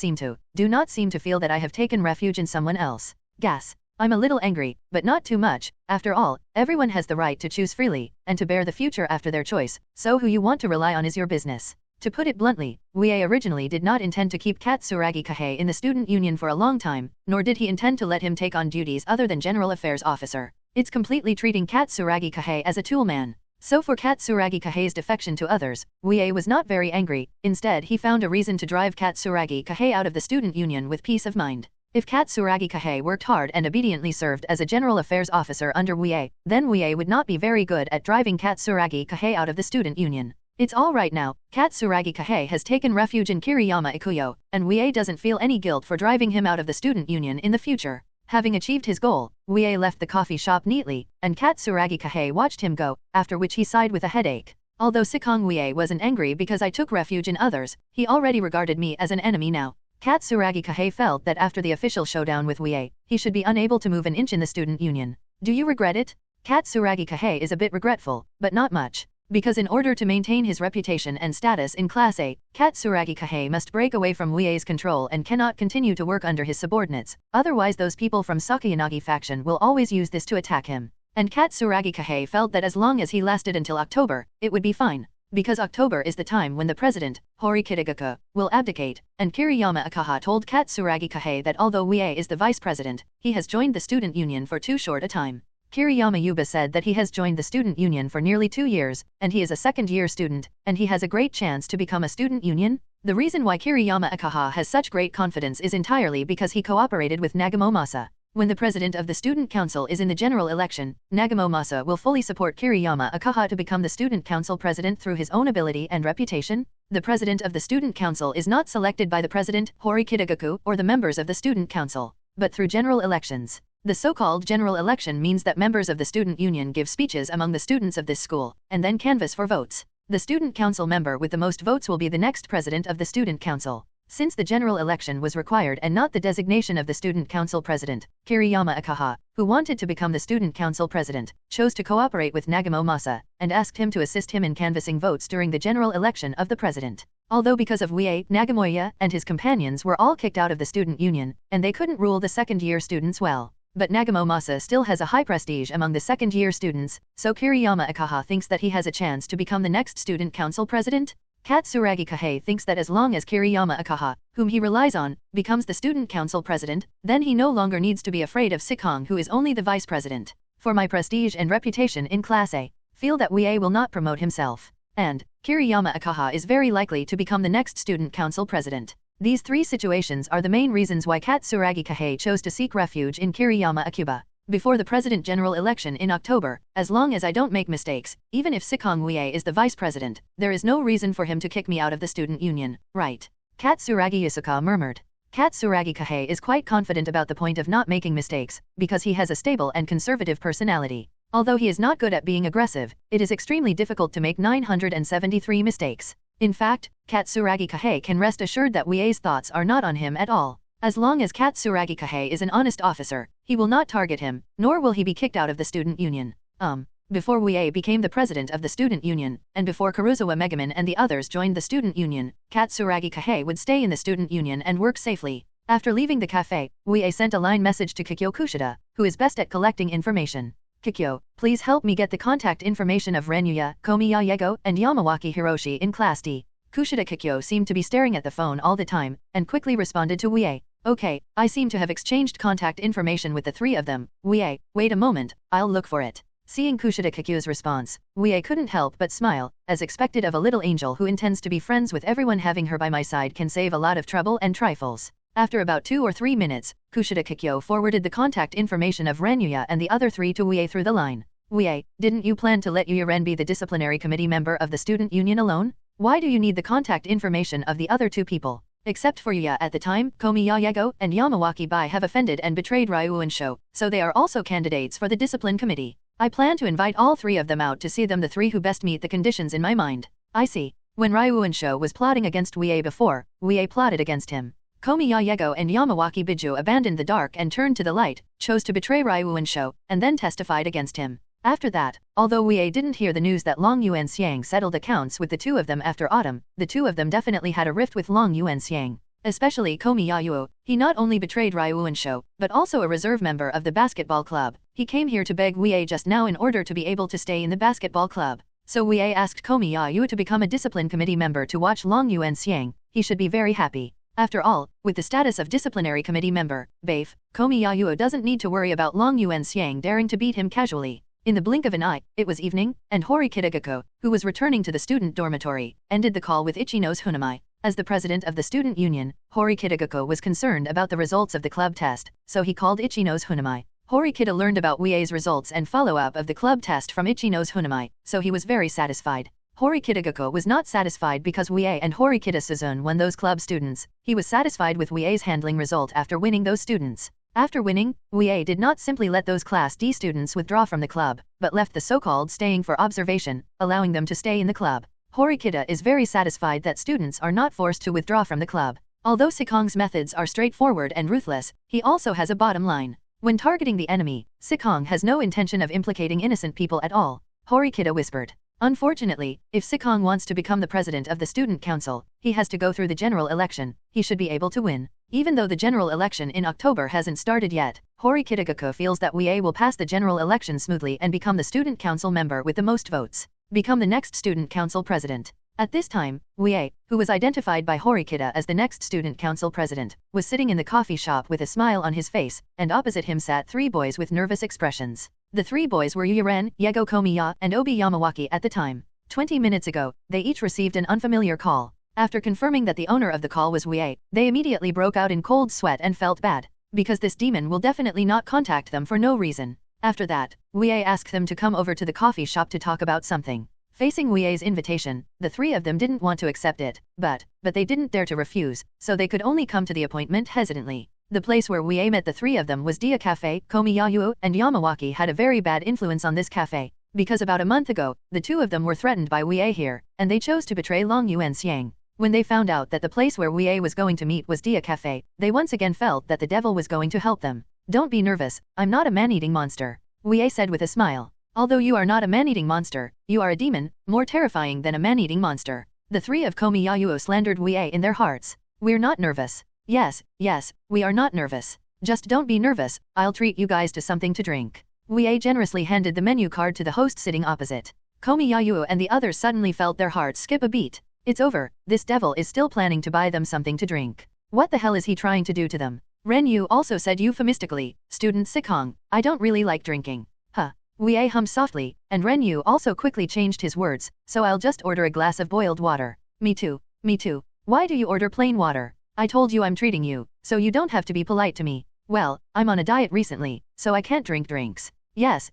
do not seem to feel that I have taken refuge in someone else. Gas. I'm a little angry, but not too much. After all, everyone has the right to choose freely, and to bear the future after their choice, so who you want to rely on is your business. To put it bluntly, Wuye originally did not intend to keep Katsuragi Kahei in the student union for a long time, nor did he intend to let him take on duties other than General Affairs Officer. It's completely treating Katsuragi Kahei as a tool man. So for Katsuragi Kahei's defection to others, Wuye was not very angry. Instead, he found a reason to drive Katsuragi Kahei out of the student union with peace of mind. If Katsuragi Kahei worked hard and obediently served as a general affairs officer under Wuye, then Wuye would not be very good at driving Katsuragi Kahei out of the student union. It's all right now. Katsuragi Kahei has taken refuge in Kiriyama Ikuyo, and Wuye doesn't feel any guilt for driving him out of the student union in the future. Having achieved his goal, Wuye left the coffee shop neatly, and Katsuragi Kahei watched him go, after which he sighed with a headache. Although Sikong Wuye wasn't angry because I took refuge in others, he already regarded me as an enemy now. Katsuragi Kahei felt that after the official showdown with Wuye, he should be unable to move an inch in the student union. Do you regret it? Katsuragi Kahei is a bit regretful, but not much. Because in order to maintain his reputation and status in Class A, Katsuragi Kahei must break away from Wuye's control and cannot continue to work under his subordinates, otherwise those people from Sakayanagi faction will always use this to attack him. And Katsuragi Kahei felt that as long as he lasted until October, it would be fine. Because October is the time when the president, Horikita Kikyo, will abdicate, and Kiriyama Ikaha told Katsuragi Kahei that although Wuye is the vice president, he has joined the student union for too short a time. Kiriyama Yuba said that he has joined the student union for nearly 2 years, and he is a second-year student, and he has a great chance to become a student union. The reason why Kiriyama Ikaha has such great confidence is entirely because he cooperated with Nagamo Masa. When the president of the student council is in the general election, Nagamo Masa will fully support Kiriyama Ikaha to become the student council president through his own ability and reputation. The president of the student council is not selected by the president, Horikita Kikyo, or the members of the student council, but through general elections. The so-called general election means that members of the student union give speeches among the students of this school, and then canvass for votes. The student council member with the most votes will be the next president of the student council. Since the general election was required and not the designation of the student council president, Kiriyama Ikaha, who wanted to become the student council president, chose to cooperate with Nagamo Masa, and asked him to assist him in canvassing votes during the general election of the president. Although because of Wuye, Nagamoya, and his companions were all kicked out of the student union, and they couldn't rule the second-year students well. But Nagamo Masa still has a high prestige among the second-year students, so Kiriyama Ikaha thinks that he has a chance to become the next student council president. Katsuragi Kahei thinks that as long as Kiriyama Ikaha, whom he relies on, becomes the student council president, then he no longer needs to be afraid of Sikong, who is only the vice president. For my prestige and reputation in Class A, feel that Wuye will not promote himself. And Kiriyama Ikaha is very likely to become the next student council president. These 3 situations are the main reasons why Katsuragi Kahei chose to seek refuge in Kiriyama Akuba. Before the president general election in October, as long as I don't make mistakes, even if Sikong Wuye is the vice president, there is no reason for him to kick me out of the student union, right? Katsuragi Yusuka murmured. Katsuragi Kahei is quite confident about the point of not making mistakes, because he has a stable and conservative personality. Although he is not good at being aggressive, it is extremely difficult to make 973 mistakes. In fact, Katsuragi Kahei can rest assured that Wuye's thoughts are not on him at all. As long as Katsuragi Kahei is an honest officer, he will not target him, nor will he be kicked out of the student union. Before Wuye became the president of the student union, and before Karuizawa Megumi and the others joined the student union, Katsuragi Kahei would stay in the student union and work safely. After leaving the cafe, Wuye sent a line message to Kikyo Kushida, who is best at collecting information. Kikyo, please help me get the contact information of Renyuya, Komiya Yego, and Yamawaki Hiroshi in Class D. Kushida Kikyo seemed to be staring at the phone all the time, and quickly responded to Wuye. Okay, I seem to have exchanged contact information with the three of them. Wuye, wait a moment, I'll look for it. Seeing Kushida Kikyo's response, Wuye couldn't help but smile, as expected of a little angel who intends to be friends with everyone. Having her by my side can save a lot of trouble and trifles. After about 2 or 3 minutes, Kushida Kikyo forwarded the contact information of Renyuya and the other three to Wuye through the line. Wuye, didn't you plan to let Yuya-ren be the disciplinary committee member of the student union alone? Why do you need the contact information of the other two people? Except for Yuya at the time, Komi Yaego and Yamawaki Bai have offended and betrayed Ryu and Sho, so they are also candidates for the discipline committee. I plan to invite all three of them out to see them, the three who best meet the conditions in my mind. I see. When Ryu and Sho was plotting against Wuye before, Wuye plotted against him. Komi Yaego and Yamawaki Biju abandoned the dark and turned to the light, chose to betray Ryu and Sho, and then testified against him. After that, although Wuye didn't hear the news that Long Yuan Xiang settled accounts with the two of them after autumn, the two of them definitely had a rift with Long Yuan Xiang. Especially Komi Yayuo, he not only betrayed Ryu and Sho, but also a reserve member of the basketball club. He came here to beg Wuye just now in order to be able to stay in the basketball club. So Wuye asked Komi Yayuo to become a discipline committee member to watch Long Yuan Xiang. He should be very happy. After all, with the status of disciplinary committee member, Baif, Komi Yayuo doesn't need to worry about Long Yuan Xiang daring to beat him casually. In the blink of an eye, it was evening, and Horikita Suzune, who was returning to the student dormitory, ended the call with Ichinose Hoonami. As the president of the student union, Horikita Suzune was concerned about the results of the club test, so he called Ichinose Hoonami. Horikita learned about Wuye's results and follow-up of the club test from Ichinose Hoonami, so he was very satisfied. Horikita Suzune was not satisfied because Wuye and Horikita Suzune won those club students. He was satisfied with Wuye's handling result after winning those students. After winning, Wuye did not simply let those Class D students withdraw from the club, but left the so-called staying for observation, allowing them to stay in the club. Horikita is very satisfied that students are not forced to withdraw from the club. Although Sikong's methods are straightforward and ruthless, he also has a bottom line. When targeting the enemy, Sikong has no intention of implicating innocent people at all. Horikita whispered. Unfortunately, if Sikong wants to become the president of the student council, he has to go through the general election. He should be able to win. Even though the general election in October hasn't started yet, Horikita Suzune feels that Wuye will pass the general election smoothly and become the student council member with the most votes. Become the next student council president. At this time, Wuye, who was identified by Horikita as the next student council president, was sitting in the coffee shop with a smile on his face, and opposite him sat three boys with nervous expressions. The three boys were Yuya-ren, Yego Komiya, and Obi Yamawaki at the time. 20 minutes ago, they each received an unfamiliar call. After confirming that the owner of the call was Wuye, they immediately broke out in cold sweat and felt bad. Because this demon will definitely not contact them for no reason. After that, Wuye asked them to come over to the coffee shop to talk about something. Facing Wuye's invitation, the three of them didn't want to accept it, but they didn't dare to refuse, so they could only come to the appointment hesitantly. The place where Wuye met the three of them was Dia Cafe. Komi Yayuo and Yamawaki had a very bad influence on this cafe, because about a month ago, the two of them were threatened by Wuye here, and they chose to betray Long Yuan Xiang. When they found out that the place where Wuye was going to meet was Dia Cafe, they once again felt that the devil was going to help them. Don't be nervous, I'm not a man-eating monster, Wuye said with a smile. Although you are not a man-eating monster, you are a demon, more terrifying than a man-eating monster. The three of Komi Yayuo slandered Wuye in their hearts. We're not nervous. Yes, we are not nervous. Just don't be nervous, I'll treat you guys to something to drink. Wuye generously handed the menu card to the host sitting opposite. Komi Yayuo and the others suddenly felt their hearts skip a beat. It's over, this devil is still planning to buy them something to drink. What the hell is he trying to do to them? Renyu also said euphemistically, Student Sikong, I don't really like drinking. Huh. Wuye hummed softly, and Renyu also quickly changed his words, so I'll just order a glass of boiled water. Me too. Why do you order plain water? I told you I'm treating you, so you don't have to be polite to me. Well, I'm on a diet recently, so I can't drink drinks. Yes,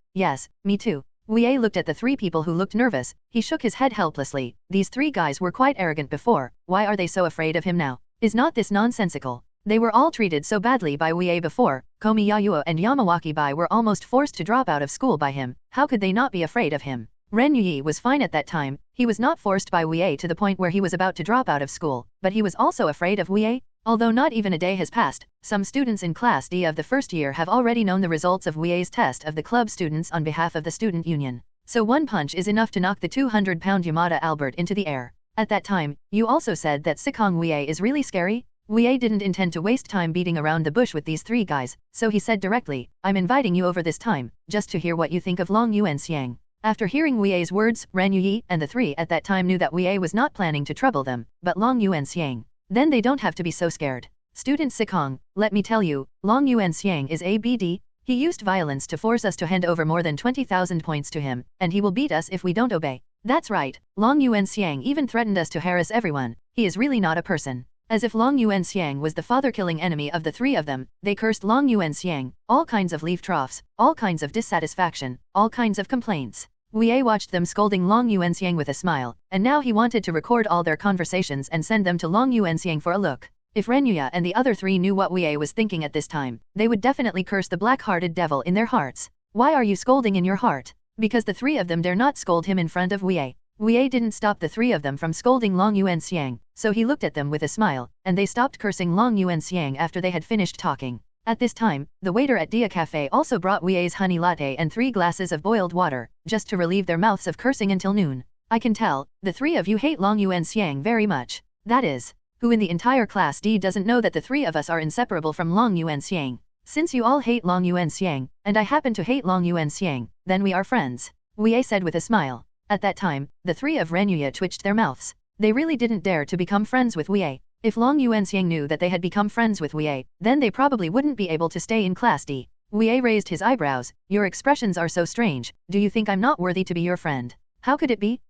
me too. Wuye looked at the three people who looked nervous. He shook his head helplessly. These three guys were quite arrogant before, why are they so afraid of him now? Is not this nonsensical? They were all treated so badly by Wuye before. Komi Yayuo and Yamawaki Bai were almost forced to drop out of school by him. How could they not be afraid of him? Ren Yi was fine at that time. He was not forced by Wuye to the point where he was about to drop out of school, but he was also afraid of Wuye. Although not even a day has passed, some students in Class D of the first year have already known the results of Wuye's test of the club students on behalf of the student union. So one punch is enough to knock the 200-pound Yamada Albert into the air. At that time, you also said that Sikong Wuye is really scary? Wuye didn't intend to waste time beating around the bush with these three guys, so he said directly, I'm inviting you over this time, just to hear what you think of Long Yuan Xiang. After hearing Wuye's words, Ren Yi and the three at that time knew that Wuye was not planning to trouble them, but Long Yuan Xiang. Then they don't have to be so scared. Student Sikong, let me tell you, Long Yuanxiang is ABD. He used violence to force us to hand over more than 20,000 points to him, and he will beat us if we don't obey. That's right, Long Yuanxiang even threatened us to harass everyone. He is really not a person. As if Long Yuanxiang was the father-killing enemy of the three of them, they cursed Long Yuanxiang, all kinds of leaf troughs, all kinds of dissatisfaction, all kinds of complaints. Wuye watched them scolding Long Yuanxiang with a smile, and now he wanted to record all their conversations and send them to Long Yuanxiang for a look. If Renyuya and the other three knew what Wuye was thinking at this time, they would definitely curse the black-hearted devil in their hearts. Why are you scolding in your heart? Because the three of them dare not scold him in front of Wuye. Wuye didn't stop the three of them from scolding Long Yuanxiang, so he looked at them with a smile, and they stopped cursing Long Yuanxiang after they had finished talking. At this time, the waiter at Dia Cafe also brought Wuye's honey latte and 3 glasses of boiled water, just to relieve their mouths of cursing until noon. I can tell, the three of you hate Long Yuanxiang very much. That is, who in the entire class D doesn't know that the three of us are inseparable from Long Yuanxiang? Since you all hate Long Yuanxiang, and I happen to hate Long Yuanxiang, then we are friends, Wuye said with a smile. At that time, the three of Renyuya twitched their mouths. They really didn't dare to become friends with Wuye. If Long Yuanxiang knew that they had become friends with Wuye, then they probably wouldn't be able to stay in class D. Wuye raised his eyebrows. Your expressions are so strange. Do you think I'm not worthy to be your friend? How could it be?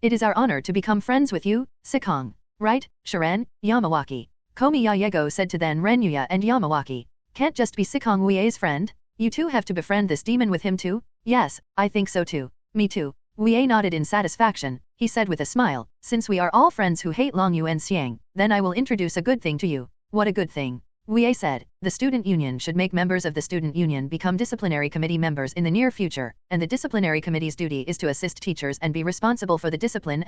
It is our honor to become friends with you, Sikong. Right, Shiren, Yamawaki. Komi Yayego said to then Renyuya and Yamawaki. Can't just be Sikong Wuye's friend? You two have to befriend this demon with him too? Yes, I think so too. Me too. Wuye nodded in satisfaction. He said with a smile, since we are all friends who hate Long Yuanxiang, then I will introduce a good thing to you. What a good thing? Wuye said, the student union should make members of the student union become disciplinary committee members in the near future, and the disciplinary committee's duty is to assist teachers and be responsible for the discipline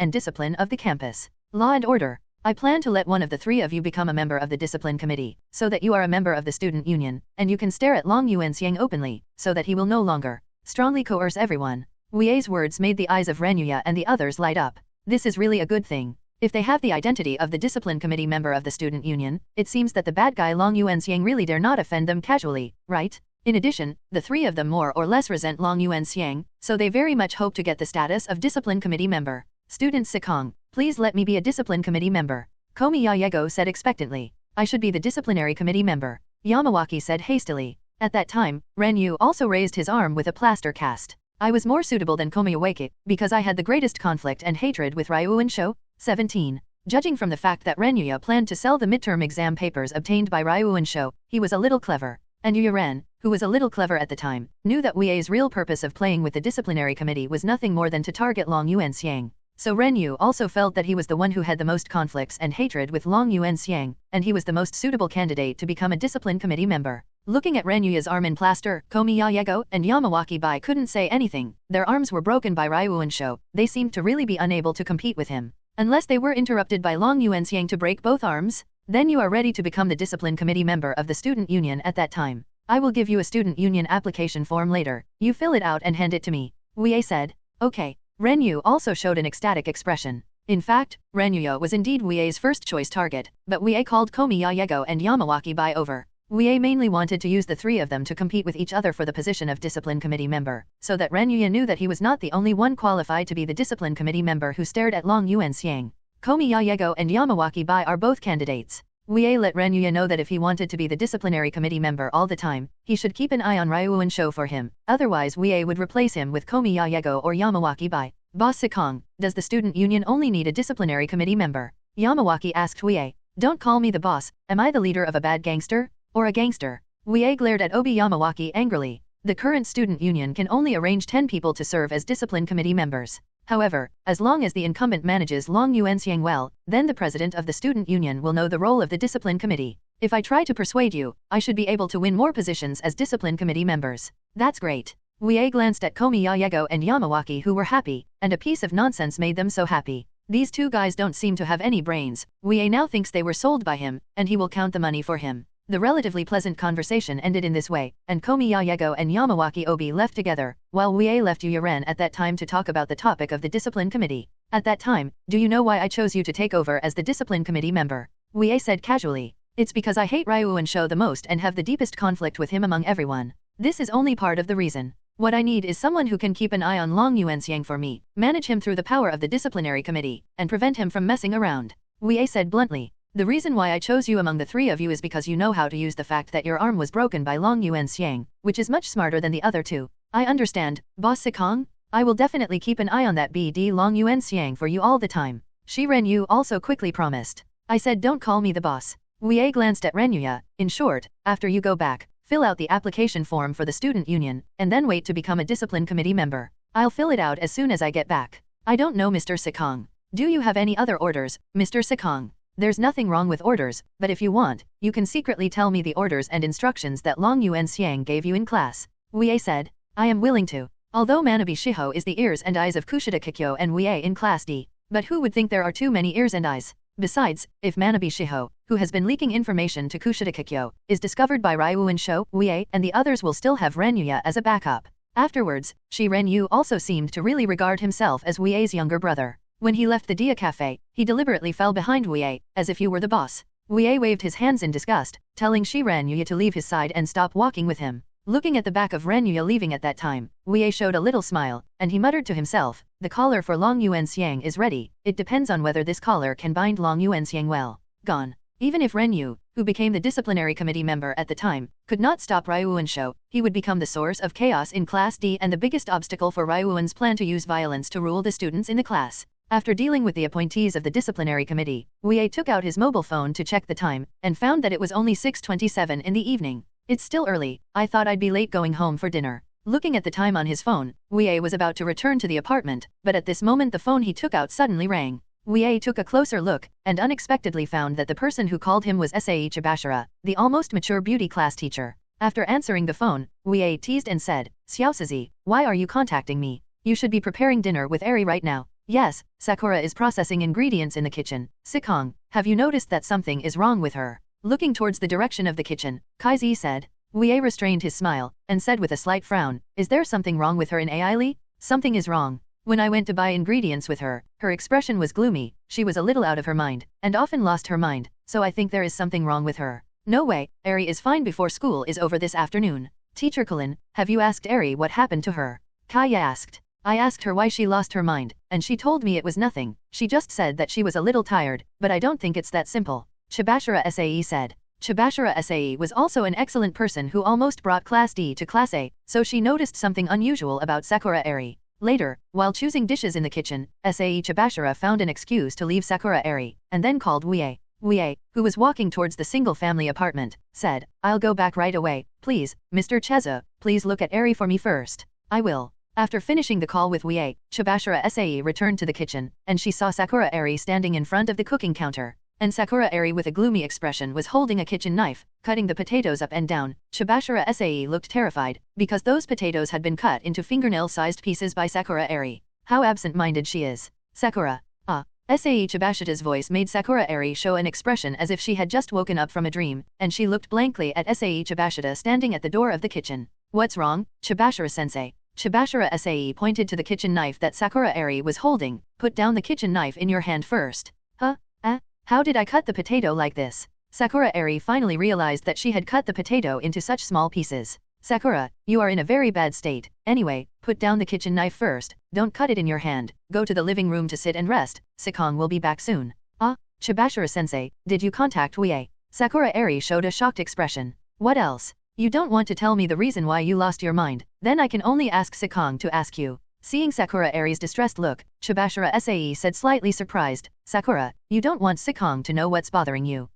of the campus. Law and order. I plan to let one of the three of you become a member of the discipline committee, so that you are a member of the student union, and you can stare at Long Yuanxiang openly, so that he will no longer strongly coerce everyone. Wuye's words made the eyes of Renyuya and the others light up. This is really a good thing. If they have the identity of the discipline committee member of the student union, it seems that the bad guy Long Yuanxiang really dare not offend them casually, right? In addition, the three of them more or less resent Long Yuanxiang, so they very much hope to get the status of discipline committee member. Student Sikong, please let me be a discipline committee member. Komi Yayego said expectantly. I should be the disciplinary committee member. Yamawaki said hastily. At that time, Renyu also raised his arm with a plaster cast. I was more suitable than Komiyawake, because I had the greatest conflict and hatred with Ryu and Sho. 17. Judging from the fact that Renyuya planned to sell the midterm exam papers obtained by Ryu and Sho, he was a little clever. And Yuya Ren, who was a little clever at the time, knew that Wuye's real purpose of playing with the disciplinary committee was nothing more than to target Long Yuanxiang. So Renyu also felt that he was the one who had the most conflicts and hatred with Long Yuanxiang, and he was the most suitable candidate to become a discipline committee member. Looking at Renyuya's arm in plaster, Komi Yayego and Yamawaki Bai couldn't say anything. Their arms were broken by Ryu and Sho. They seemed to really be unable to compete with him. Unless they were interrupted by Long Yuanxiang to break both arms, then you are ready to become the discipline committee member of the student union at that time. I will give you a student union application form later. You fill it out and hand it to me. Wuye said. Okay. Renyu also showed an ecstatic expression. In fact, Renyuya was indeed Wuye's first choice target, but Wuye called Komi Yayego and Yamawaki Bai over. Wuye mainly wanted to use the three of them to compete with each other for the position of discipline committee member, so that Renyuya knew that he was not the only one qualified to be the discipline committee member who stared at Long Yuanxiang. Komi Yayego and Yamawaki Bai are both candidates. Wuye let Renyuya know that if he wanted to be the disciplinary committee member all the time, he should keep an eye on Ryu and Sho for him, otherwise Wuye would replace him with Komi Yayego or Yamawaki Bai. Boss Sikong, does the student union only need a disciplinary committee member? Yamawaki asked Wuye. Don't call me the boss, am I the leader of a bad gangster? Or a gangster? Wuye glared at Obi Yamawaki angrily. The current student union can only arrange 10 people to serve as discipline committee members. However, as long as the incumbent manages Long Yuanxiang well, then the president of the student union will know the role of the discipline committee. If I try to persuade you, I should be able to win more positions as discipline committee members. That's great. Wuye glanced at Komi Yayego and Yamawaki who were happy, and a piece of nonsense made them so happy. These two guys don't seem to have any brains. Wuye now thinks they were sold by him, and he will count the money for him. The relatively pleasant conversation ended in this way, and Komi Yayego and Yamawaki Obi left together, while Wuye left Yuya Ren at that time to talk about the topic of the discipline committee. At that time, do you know why I chose you to take over as the discipline committee member? Wuye said casually. It's because I hate Ryu and Sho the most and have the deepest conflict with him among everyone. This is only part of the reason. What I need is someone who can keep an eye on Long Yuanxiang for me, manage him through the power of the disciplinary committee, and prevent him from messing around. Wuye said bluntly. The reason why I chose you among the three of you is because you know how to use the fact that your arm was broken by Long Yuan Xiang, which is much smarter than the other two. I understand, Boss Sikong. I will definitely keep an eye on that BD Long Yuan Xiang for you all the time. Shi Renyu also quickly promised. I said don't call me the boss. Wuye glanced at Renyuya. In short, after you go back, fill out the application form for the student union, and then wait to become a discipline committee member. I'll fill it out as soon as I get back. I don't know Mr. Sikong. Do you have any other orders, Mr. Sikong? There's nothing wrong with orders, but if you want, you can secretly tell me the orders and instructions that Long Yuan Xiang gave you in class. Wuye said. I am willing to. Although Manabi Shiho is the ears and eyes of Kushida Kikyo and Wuye in class D. But who would think there are too many ears and eyes? Besides, if Manabi Shiho, who has been leaking information to Kushida Kikyo, is discovered by Ryuan Sho, Wuye, and the others will still have Renyuya as a backup. Afterwards, Shi Renyu also seemed to really regard himself as Wuye's younger brother. When he left the Dia Cafe, he deliberately fell behind Wuye, as if you were the boss. Wuye waved his hands in disgust, telling Shi Renyu to leave his side and stop walking with him. Looking at the back of Renyuya leaving at that time, Wuye showed a little smile, and he muttered to himself, the collar for Long Yuan Xiang is ready, it depends on whether this collar can bind Long Yuan Xiang well. Gone. Even if Renyu, who became the disciplinary committee member at the time, could not stop Ryuan Sho, he would become the source of chaos in Class D and the biggest obstacle for Ryuan's plan to use violence to rule the students in the class. After dealing with the appointees of the disciplinary committee, Wuye took out his mobile phone to check the time, and found that it was only 6:27 in the evening. It's still early, I thought I'd be late going home for dinner. Looking at the time on his phone, Wuye was about to return to the apartment, but at this moment the phone he took out suddenly rang. Wuye took a closer look, and unexpectedly found that the person who called him was Sae Chabashita, the almost mature beauty class teacher. After answering the phone, Wuye teased and said, Xiaozizi, why are you contacting me? You should be preparing dinner with Airi right now. Yes, Sakura is processing ingredients in the kitchen. Sikong, have you noticed that something is wrong with her? Looking towards the direction of the kitchen, Kaizi said. Wuye restrained his smile, and said with a slight frown, is there something wrong with her in Aili? Something is wrong. When I went to buy ingredients with her, her expression was gloomy, she was a little out of her mind, and often lost her mind, so I think there is something wrong with her. No way, Airi is fine before school is over this afternoon. Teacher Kulin, have you asked Airi what happened to her? Kaya asked. I asked her why she lost her mind, and she told me it was nothing, she just said that she was a little tired, but I don't think it's that simple. Chabashita Sae said. Chabashita Sae was also an excellent person who almost brought Class D to Class A, so she noticed something unusual about Sakura Airi. Later, while choosing dishes in the kitchen, Sae Chabashita found an excuse to leave Sakura Airi, and then called Wuye. Wuye, who was walking towards the single-family apartment, said, I'll go back right away, please, Mr. Chezu, please look at Airi for me first. I will. After finishing the call with Wuye, Chabashita Sae returned to the kitchen, and she saw Sakura Airi standing in front of the cooking counter. And Sakura Airi with a gloomy expression was holding a kitchen knife, cutting the potatoes up and down. Chabashita Sae looked terrified, because those potatoes had been cut into fingernail-sized pieces by Sakura Airi. How absent-minded she is. Sakura. Sae Chabashita's voice made Sakura Airi show an expression as if she had just woken up from a dream, and she looked blankly at Sae Chabashita standing at the door of the kitchen. What's wrong, Chabashita-sensei? Chabashita Sae pointed to the kitchen knife that Sakura Airi was holding. Put down the kitchen knife in your hand first. How did I cut the potato like this? Sakura Airi finally realized that she had cut the potato into such small pieces. Sakura, you are in a very bad state. Anyway, put down the kitchen knife first, don't cut it in your hand, go to the living room to sit and rest, Sikong will be back soon. Chabashita-sensei, did you contact Wuye? Sakura Airi showed a shocked expression. What else? You don't want to tell me the reason why you lost your mind, then I can only ask Sikong to ask you. Seeing Sakura Airi's distressed look, Chabashita Sae said slightly surprised, Sakura, you don't want Sikong to know what's bothering you.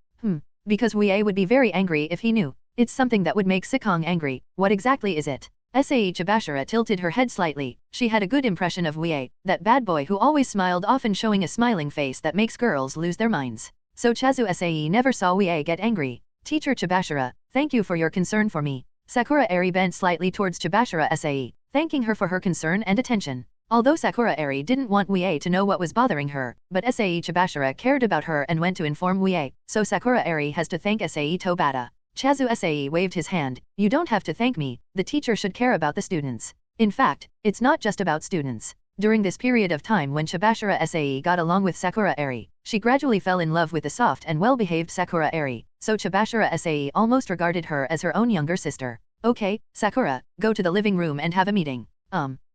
Because Wuye would be very angry if he knew. It's something that would make Sikong angry, what exactly is it? Sae Chabashita tilted her head slightly, she had a good impression of Wuye, that bad boy who always smiled, often showing a smiling face that makes girls lose their minds. So Chazu Sae never saw Wuye get angry. Teacher Chabashita, thank you for your concern for me. Sakura Airi bent slightly towards Chabashita Sae, thanking her for her concern and attention. Although Sakura Airi didn't want Wuye to know what was bothering her, but Sae Chabashita cared about her and went to inform Wuye, so Sakura Airi has to thank Sae Tobata. Chazu Sae waved his hand, you don't have to thank me, the teacher should care about the students. In fact, it's not just about students. During this period of time when Chabashita Sae got along with Sakura Airi, she gradually fell in love with the soft and well-behaved Sakura Airi, so Chabashita Sae almost regarded her as her own younger sister. Okay, Sakura, go to the living room and have a meeting.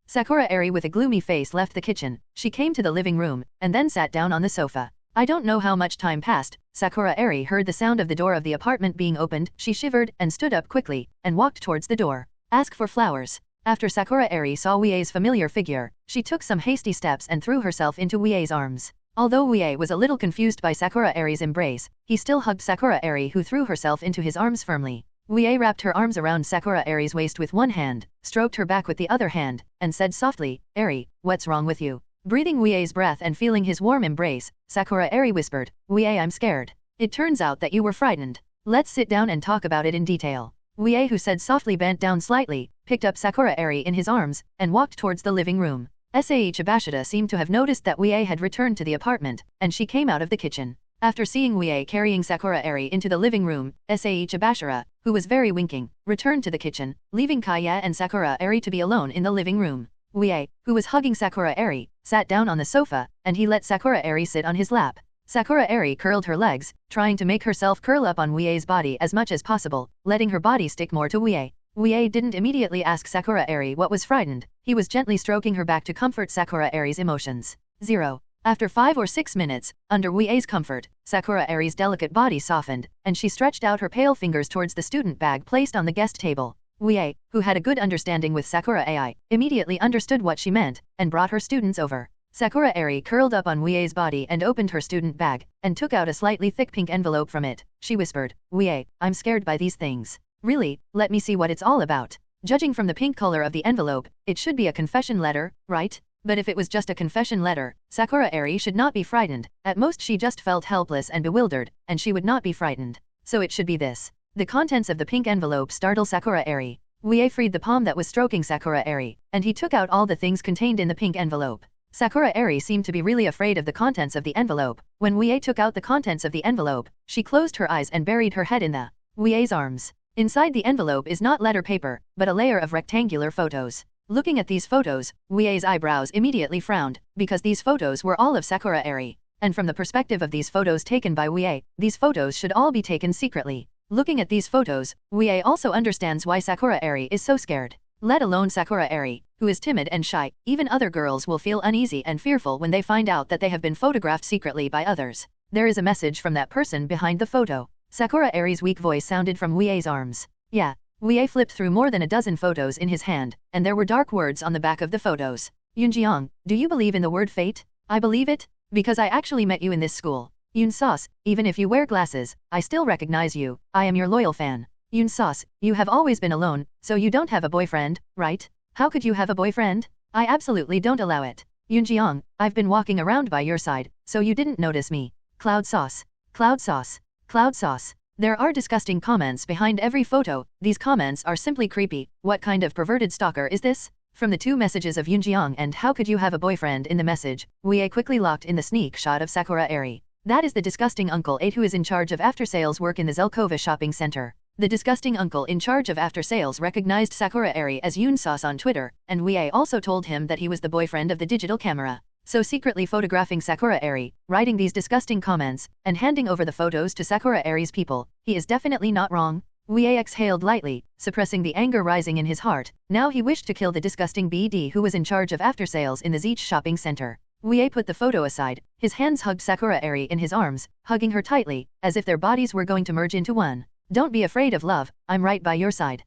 Sakura Airi with a gloomy face left the kitchen, she came to the living room, and then sat down on the sofa. I don't know how much time passed. Sakura Airi heard the sound of the door of the apartment being opened. She shivered and stood up quickly and walked towards the door. Ask for flowers. After Sakura Airi saw Wuye's familiar figure, she took some hasty steps and threw herself into Wuye's arms. Although Wuye was a little confused by Sakura Airi's embrace, he still hugged Sakura Airi, who threw herself into his arms firmly. Wuye wrapped her arms around Sakura Airi's waist with one hand, stroked her back with the other hand, and said softly, "Airi, what's wrong with you?" Breathing Wuye's breath and feeling his warm embrace, Sakura Airi whispered, "Wuye, I'm scared. It turns out that you were frightened. Let's sit down and talk about it in detail." Wuye, who said softly, bent down slightly, picked up Sakura Airi in his arms, and walked towards the living room. Sae Chabashita seemed to have noticed that Wuye had returned to the apartment, and she came out of the kitchen. After seeing Wuye carrying Sakura Airi into the living room, Sae Chabashita, who was very winking, returned to the kitchen, leaving Kaya and Sakura Airi to be alone in the living room. Wuye, who was hugging Sakura Airi, sat down on the sofa, and he let Sakura Airi sit on his lap. Sakura Airi curled her legs, trying to make herself curl up on Wuye's body as much as possible, letting her body stick more to Wuye. Wuye didn't immediately ask Sakura Airi what was frightened. He was gently stroking her back to comfort Sakura Airi's emotions. 0. After 5 or 6 minutes, under Wuye's comfort, Sakura Airi's delicate body softened, and she stretched out her pale fingers towards the student bag placed on the guest table. Wuye, who had a good understanding with Sakura Airi, immediately understood what she meant, and brought her students over. Sakura Airi curled up on Wuye's body and opened her student bag, and took out a slightly thick pink envelope from it. She whispered, "Wuye, I'm scared by these things. Really, let me see what it's all about." Judging from the pink color of the envelope, it should be a confession letter, right? But if it was just a confession letter, Sakura Airi should not be frightened. At most she just felt helpless and bewildered, and she would not be frightened. So it should be this. The contents of the pink envelope startled Sakura Airi. Wuye freed the palm that was stroking Sakura Airi, and he took out all the things contained in the pink envelope. Sakura Airi seemed to be really afraid of the contents of the envelope. When Wuye took out the contents of the envelope, she closed her eyes and buried her head in the Wuye's arms. Inside the envelope is not letter paper, but a layer of rectangular photos. Looking at these photos, Wuye's eyebrows immediately frowned, because these photos were all of Sakura Airi. And from the perspective of these photos taken by Wuye, these photos should all be taken secretly. Looking at these photos, Wuye also understands why Sakura Airi is so scared. Let alone Sakura Airi, who is timid and shy. Even other girls will feel uneasy and fearful when they find out that they have been photographed secretly by others. There is a message from that person behind the photo. Sakura Airi's weak voice sounded from Wuye's arms. Yeah. Wuye flipped through more than a dozen photos in his hand, and there were dark words on the back of the photos. "Yoonjiang, do you believe in the word fate?" "I believe it, because I actually met you in this school. Yoon Sos, even if you wear glasses, I still recognize you. I am your loyal fan. Yoon Sos, you have always been alone, so you don't have a boyfriend, right? How could you have a boyfriend? I absolutely don't allow it. Yoonjiang, I've been walking around by your side, so you didn't notice me. Cloud sauce. Cloud sauce. Cloud sauce." There are disgusting comments behind every photo. These comments are simply creepy. What kind of perverted stalker is this? From the two messages of Yoonjiang and "How could you have a boyfriend" in the message, Wuye quickly locked in the sneak shot of Sakura Airi. That is the disgusting Uncle 8 who is in charge of after-sales work in the Zelkova shopping center. The disgusting uncle in charge of after-sales recognized Sakura Airi as Yoon Sos on Twitter, and Wuye also told him that he was the boyfriend of the digital camera. So secretly photographing Sakura Airi, writing these disgusting comments, and handing over the photos to Sakura Airi's people, he is definitely not wrong. Wuye exhaled lightly, suppressing the anger rising in his heart. Now he wished to kill the disgusting BD who was in charge of after-sales in the Zeech shopping center. Wuye put the photo aside. His hands hugged Sakura Airi in his arms, hugging her tightly, as if their bodies were going to merge into one. "Don't be afraid of love, I'm right by your side."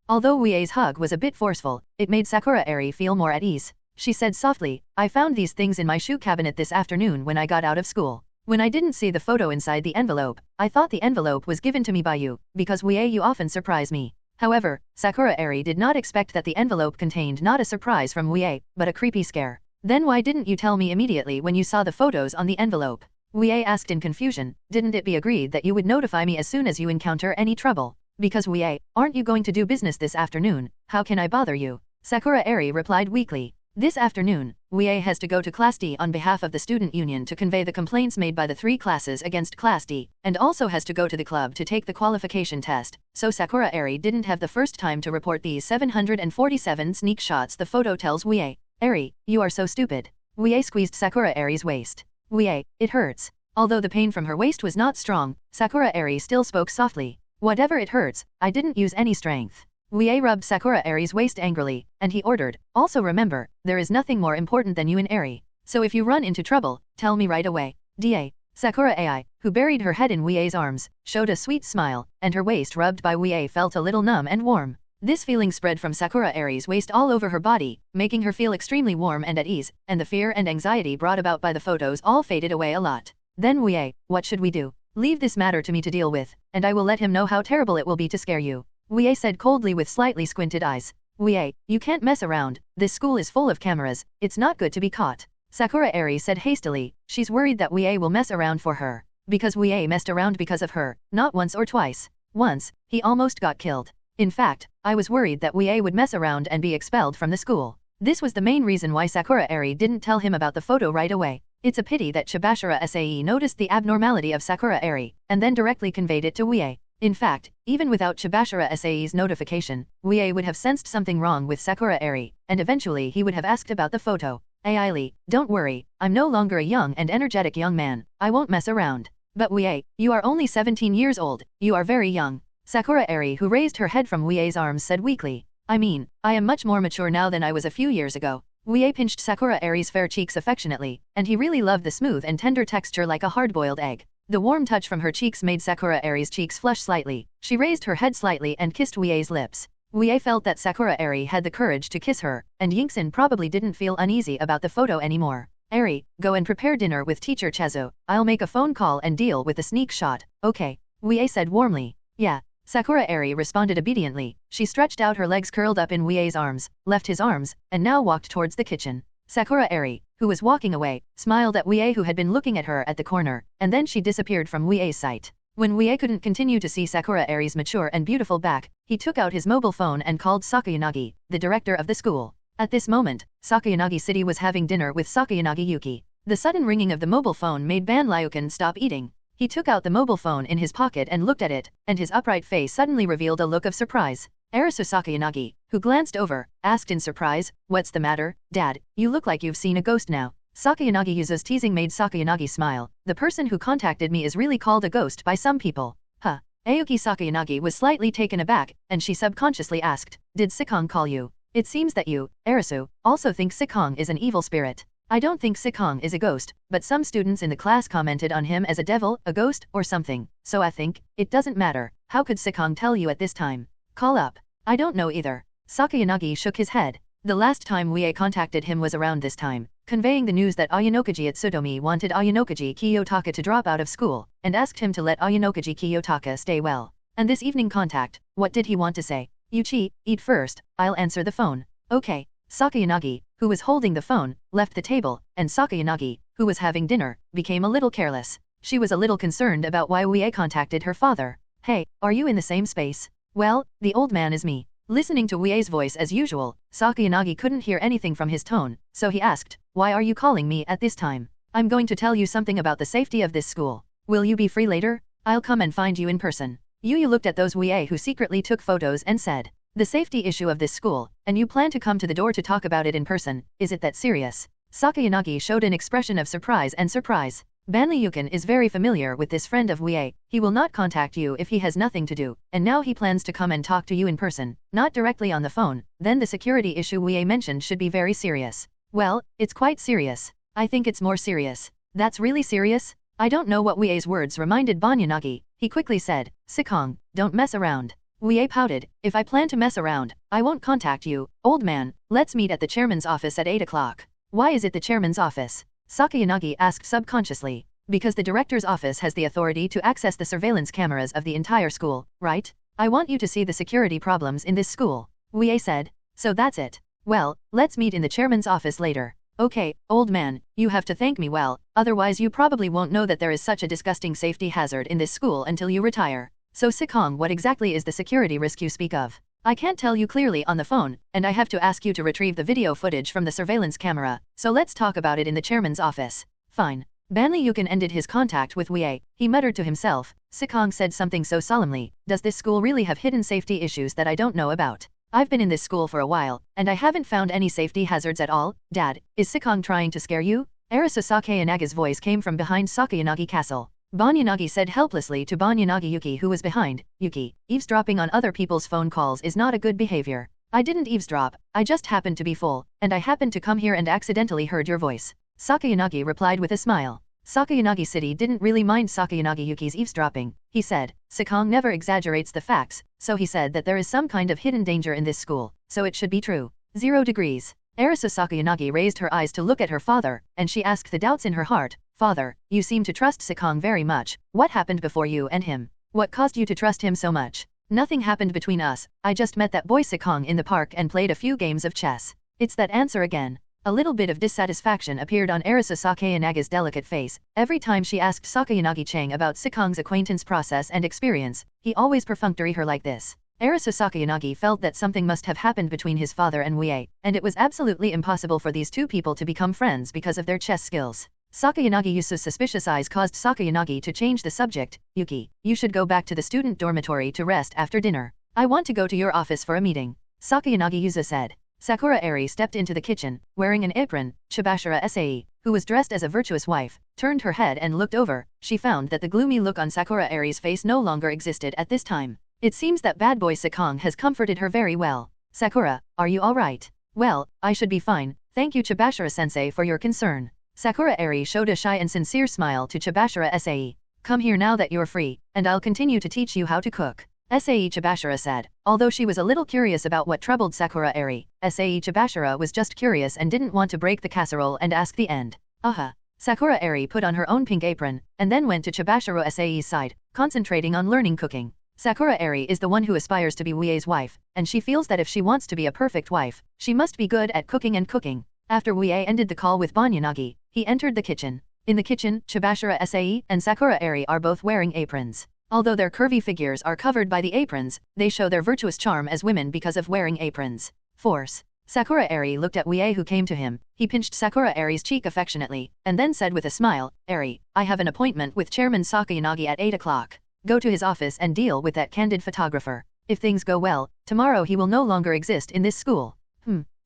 Although Wuye's hug was a bit forceful, it made Sakura Airi feel more at ease. She said softly, "I found these things in my shoe cabinet this afternoon when I got out of school. When I didn't see the photo inside the envelope, I thought the envelope was given to me by you, because Wuye, you often surprise me." However, Sakura Airi did not expect that the envelope contained not a surprise from Wuye, but a creepy scare. "Then why didn't you tell me immediately when you saw the photos on the envelope?" Wuye asked in confusion. "Didn't it be agreed that you would notify me as soon as you encounter any trouble?" "Because Wuye, aren't you going to do business this afternoon? How can I bother you?" Sakura Airi replied weakly. This afternoon, Wuye has to go to Class D on behalf of the student union to convey the complaints made by the 3 classes against Class D, and also has to go to the club to take the qualification test, so Sakura Airi didn't have the first time to report these 747 sneak shots. The photo tells Wuye, "Airi, you are so stupid." Wuye squeezed Sakura Airi's waist. "Wuye, it hurts." Although the pain from her waist was not strong, Sakura Airi still spoke softly. "Whatever it hurts, I didn't use any strength." Wuye rubbed Sakura Airi's waist angrily, and he ordered, "Also remember, there is nothing more important than you and Airi. So if you run into trouble, tell me right away." Da. Sakura Ai, who buried her head in Wuye's arms, showed a sweet smile, and her waist rubbed by Wuye felt a little numb and warm. This feeling spread from Sakura Airi's waist all over her body, making her feel extremely warm and at ease, and the fear and anxiety brought about by the photos all faded away a lot. Then Wuye, what should we do? Leave this matter to me to deal with, and I will let him know how terrible it will be to scare you. Wuye said coldly with slightly squinted eyes. Wuye, you can't mess around, this school is full of cameras, it's not good to be caught. Sakura Airi said hastily, she's worried that Wuye will mess around for her. Because Wuye messed around because of her, not once or twice. Once, he almost got killed. In fact, I was worried that Wuye would mess around and be expelled from the school. This was the main reason why Sakura Airi didn't tell him about the photo right away. It's a pity that Sakura Sae noticed the abnormality of Sakura Airi, and then directly conveyed it to Wuye. In fact, even without Sakura Sae's notification, Wuye would have sensed something wrong with Sakura Airi, and eventually he would have asked about the photo. Aili, don't worry, I'm no longer a young and energetic young man, I won't mess around. But Wuye, you are only 17 years old, you are very young. Sakura Airi, who raised her head from Wuye's arms, said weakly. I mean, I am much more mature now than I was a few years ago. Wuye pinched Sakura Airi's fair cheeks affectionately, and he really loved the smooth and tender texture like a hard-boiled egg. The warm touch from her cheeks made Sakura Airi's cheeks flush slightly. She raised her head slightly and kissed Wuye's lips. Wuye felt that Sakura Airi had the courage to kiss her, and Yingxin probably didn't feel uneasy about the photo anymore. Airi, go and prepare dinner with teacher Chazo, I'll make a phone call and deal with the sneak shot, okay? Wuye said warmly. Yeah. Sakura Airi responded obediently. She stretched out her legs curled up in Wuye's arms, left his arms, and now walked towards the kitchen. Sakura Airi, who was walking away, smiled at Wuye who had been looking at her at the corner, and then she disappeared from Wuye's sight. When Wuye couldn't continue to see Sakura Airi's mature and beautiful back, he took out his mobile phone and called Sakayanagi, the director of the school. At this moment, Sakayanagi City was having dinner with Sakayanagi Yuki. The sudden ringing of the mobile phone made Ban Liukin stop eating. He took out the mobile phone in his pocket and looked at it, and his upright face suddenly revealed a look of surprise. Arisu Sakayanagi, who glanced over, asked in surprise, what's the matter, Dad, you look like you've seen a ghost now. Sakayanagi Yuzu's teasing made Sakayanagi smile. The person who contacted me is really called a ghost by some people. Huh. Aoki Sakayanagi was slightly taken aback, and she subconsciously asked, did Sikong call you? It seems that you, Arisu, also think Sikong is an evil spirit. I don't think Sikong is a ghost, but some students in the class commented on him as a devil, a ghost, or something, so I think, it doesn't matter. How could Sikong tell you at this time? Call up. I don't know either. Sakayanagi shook his head. The last time Wuye contacted him was around this time, conveying the news that Ayanokaji Tsutomi wanted Ayanokaji Kiyotaka to drop out of school, and asked him to let Ayanokaji Kiyotaka stay well. And this evening contact, what did he want to say? Yuchi, eat first, I'll answer the phone. Okay. Sakayanagi, who was holding the phone, left the table, and Sakayanagi, who was having dinner, became a little careless. She was a little concerned about why Wuye contacted her father. Hey, are you in the same space? Well, the old man is me. Listening to Wuye's voice as usual, Sakayanagi couldn't hear anything from his tone, so he asked, why are you calling me at this time? I'm going to tell you something about the safety of this school. Will you be free later? I'll come and find you in person. Yuyu looked at those Wuye who secretly took photos and said, the safety issue of this school, and you plan to come to the door to talk about it in person, is it that serious? Sakayanagi showed an expression of surprise and surprise. Banli Yukin is very familiar with this friend of Wuye. He will not contact you if he has nothing to do, and now he plans to come and talk to you in person, not directly on the phone. Then the security issue Wuye mentioned should be very serious. Well, it's quite serious. I think it's more serious. That's really serious? I don't know what Wuye's words reminded Banyanagi. He quickly said, Sikong, don't mess around. Wuye pouted, if I plan to mess around, I won't contact you, old man. Let's meet at the chairman's office at 8 o'clock. Why is it the chairman's office? Sakayanagi asked subconsciously. Because the director's office has the authority to access the surveillance cameras of the entire school, right? I want you to see the security problems in this school. Wuye said. So that's it. Well, let's meet in the chairman's office later. Okay, old man, you have to thank me well, otherwise you probably won't know that there is such a disgusting safety hazard in this school until you retire. So Sikong, what exactly is the security risk you speak of? I can't tell you clearly on the phone, and I have to ask you to retrieve the video footage from the surveillance camera, so let's talk about it in the chairman's office. Fine. Banli Yukin ended his contact with Wuye. He muttered to himself. Sikong said something so solemnly. Does this school really have hidden safety issues that I don't know about? I've been in this school for a while, and I haven't found any safety hazards at all. Dad, is Sikong trying to scare you? Arisu Sakayanaga's voice came from behind Sakayanagi Castle. Banyanagi said helplessly to Banyanagi Yuki, who was behind. Yuki, eavesdropping on other people's phone calls is not a good behavior. I didn't eavesdrop, I just happened to be full, and I happened to come here and accidentally heard your voice. Sakayanagi replied with a smile. Sakayanagi City didn't really mind Sakayanagi Yuki's eavesdropping. He said, Sikong never exaggerates the facts, so he said that there is some kind of hidden danger in this school, so it should be true. 0 degrees. Arisu Sakayanagi raised her eyes to look at her father, and she asked the doubts in her heart, Father, you seem to trust Sikong very much. What happened before you and him? What caused you to trust him so much? Nothing happened between us. I just met that boy Sikong in the park and played a few games of chess. It's that answer again. A little bit of dissatisfaction appeared on Arisu Sakayanaga's delicate face. Every time she asked Sakayanagi Chang about Sikong's acquaintance process and experience, he always perfunctory her like this. Arisu Sakayanagi felt that something must have happened between his father and Wuye, and it was absolutely impossible for these two people to become friends because of their chess skills. Sakayanagi Yusu's suspicious eyes caused Sakayanagi to change the subject. Yuki, you should go back to the student dormitory to rest after dinner. I want to go to your office for a meeting. Sakayanagi Yusu said. Sakura Airi stepped into the kitchen, wearing an apron. Chabashira Sae, who was dressed as a virtuous wife, turned her head and looked over. She found that the gloomy look on Sakura Airi's face no longer existed at this time. It seems that bad boy Sikong has comforted her very well. Sakura, are you alright? Well, I should be fine, thank you Chabashira-sensei for your concern. Sakura Airi showed a shy and sincere smile to Chabashira Sae. Come here now that you're free, and I'll continue to teach you how to cook. Sae Chabashira said. Although she was a little curious about what troubled Sakura Airi, Sae Chabashira was just curious and didn't want to break the casserole and ask the end. Aha. Sakura Airi put on her own pink apron, and then went to Chabashira Sae's side, concentrating on learning cooking. Sakura Airi is the one who aspires to be Wuye's wife, and she feels that if she wants to be a perfect wife, she must be good at cooking and cooking. After Wuye ended the call with Banyanagi, he entered the kitchen. In the kitchen, Chabashira Sae and Sakura Airi are both wearing aprons. Although their curvy figures are covered by the aprons, they show their virtuous charm as women because of wearing aprons. Force. Sakura Airi looked at Wuye who came to him. He pinched Sakura Airi's cheek affectionately, and then said with a smile, Airi, I have an appointment with Chairman Sakayanagi at 8 o'clock. Go to his office and deal with that candid photographer. If things go well, tomorrow he will no longer exist in this school.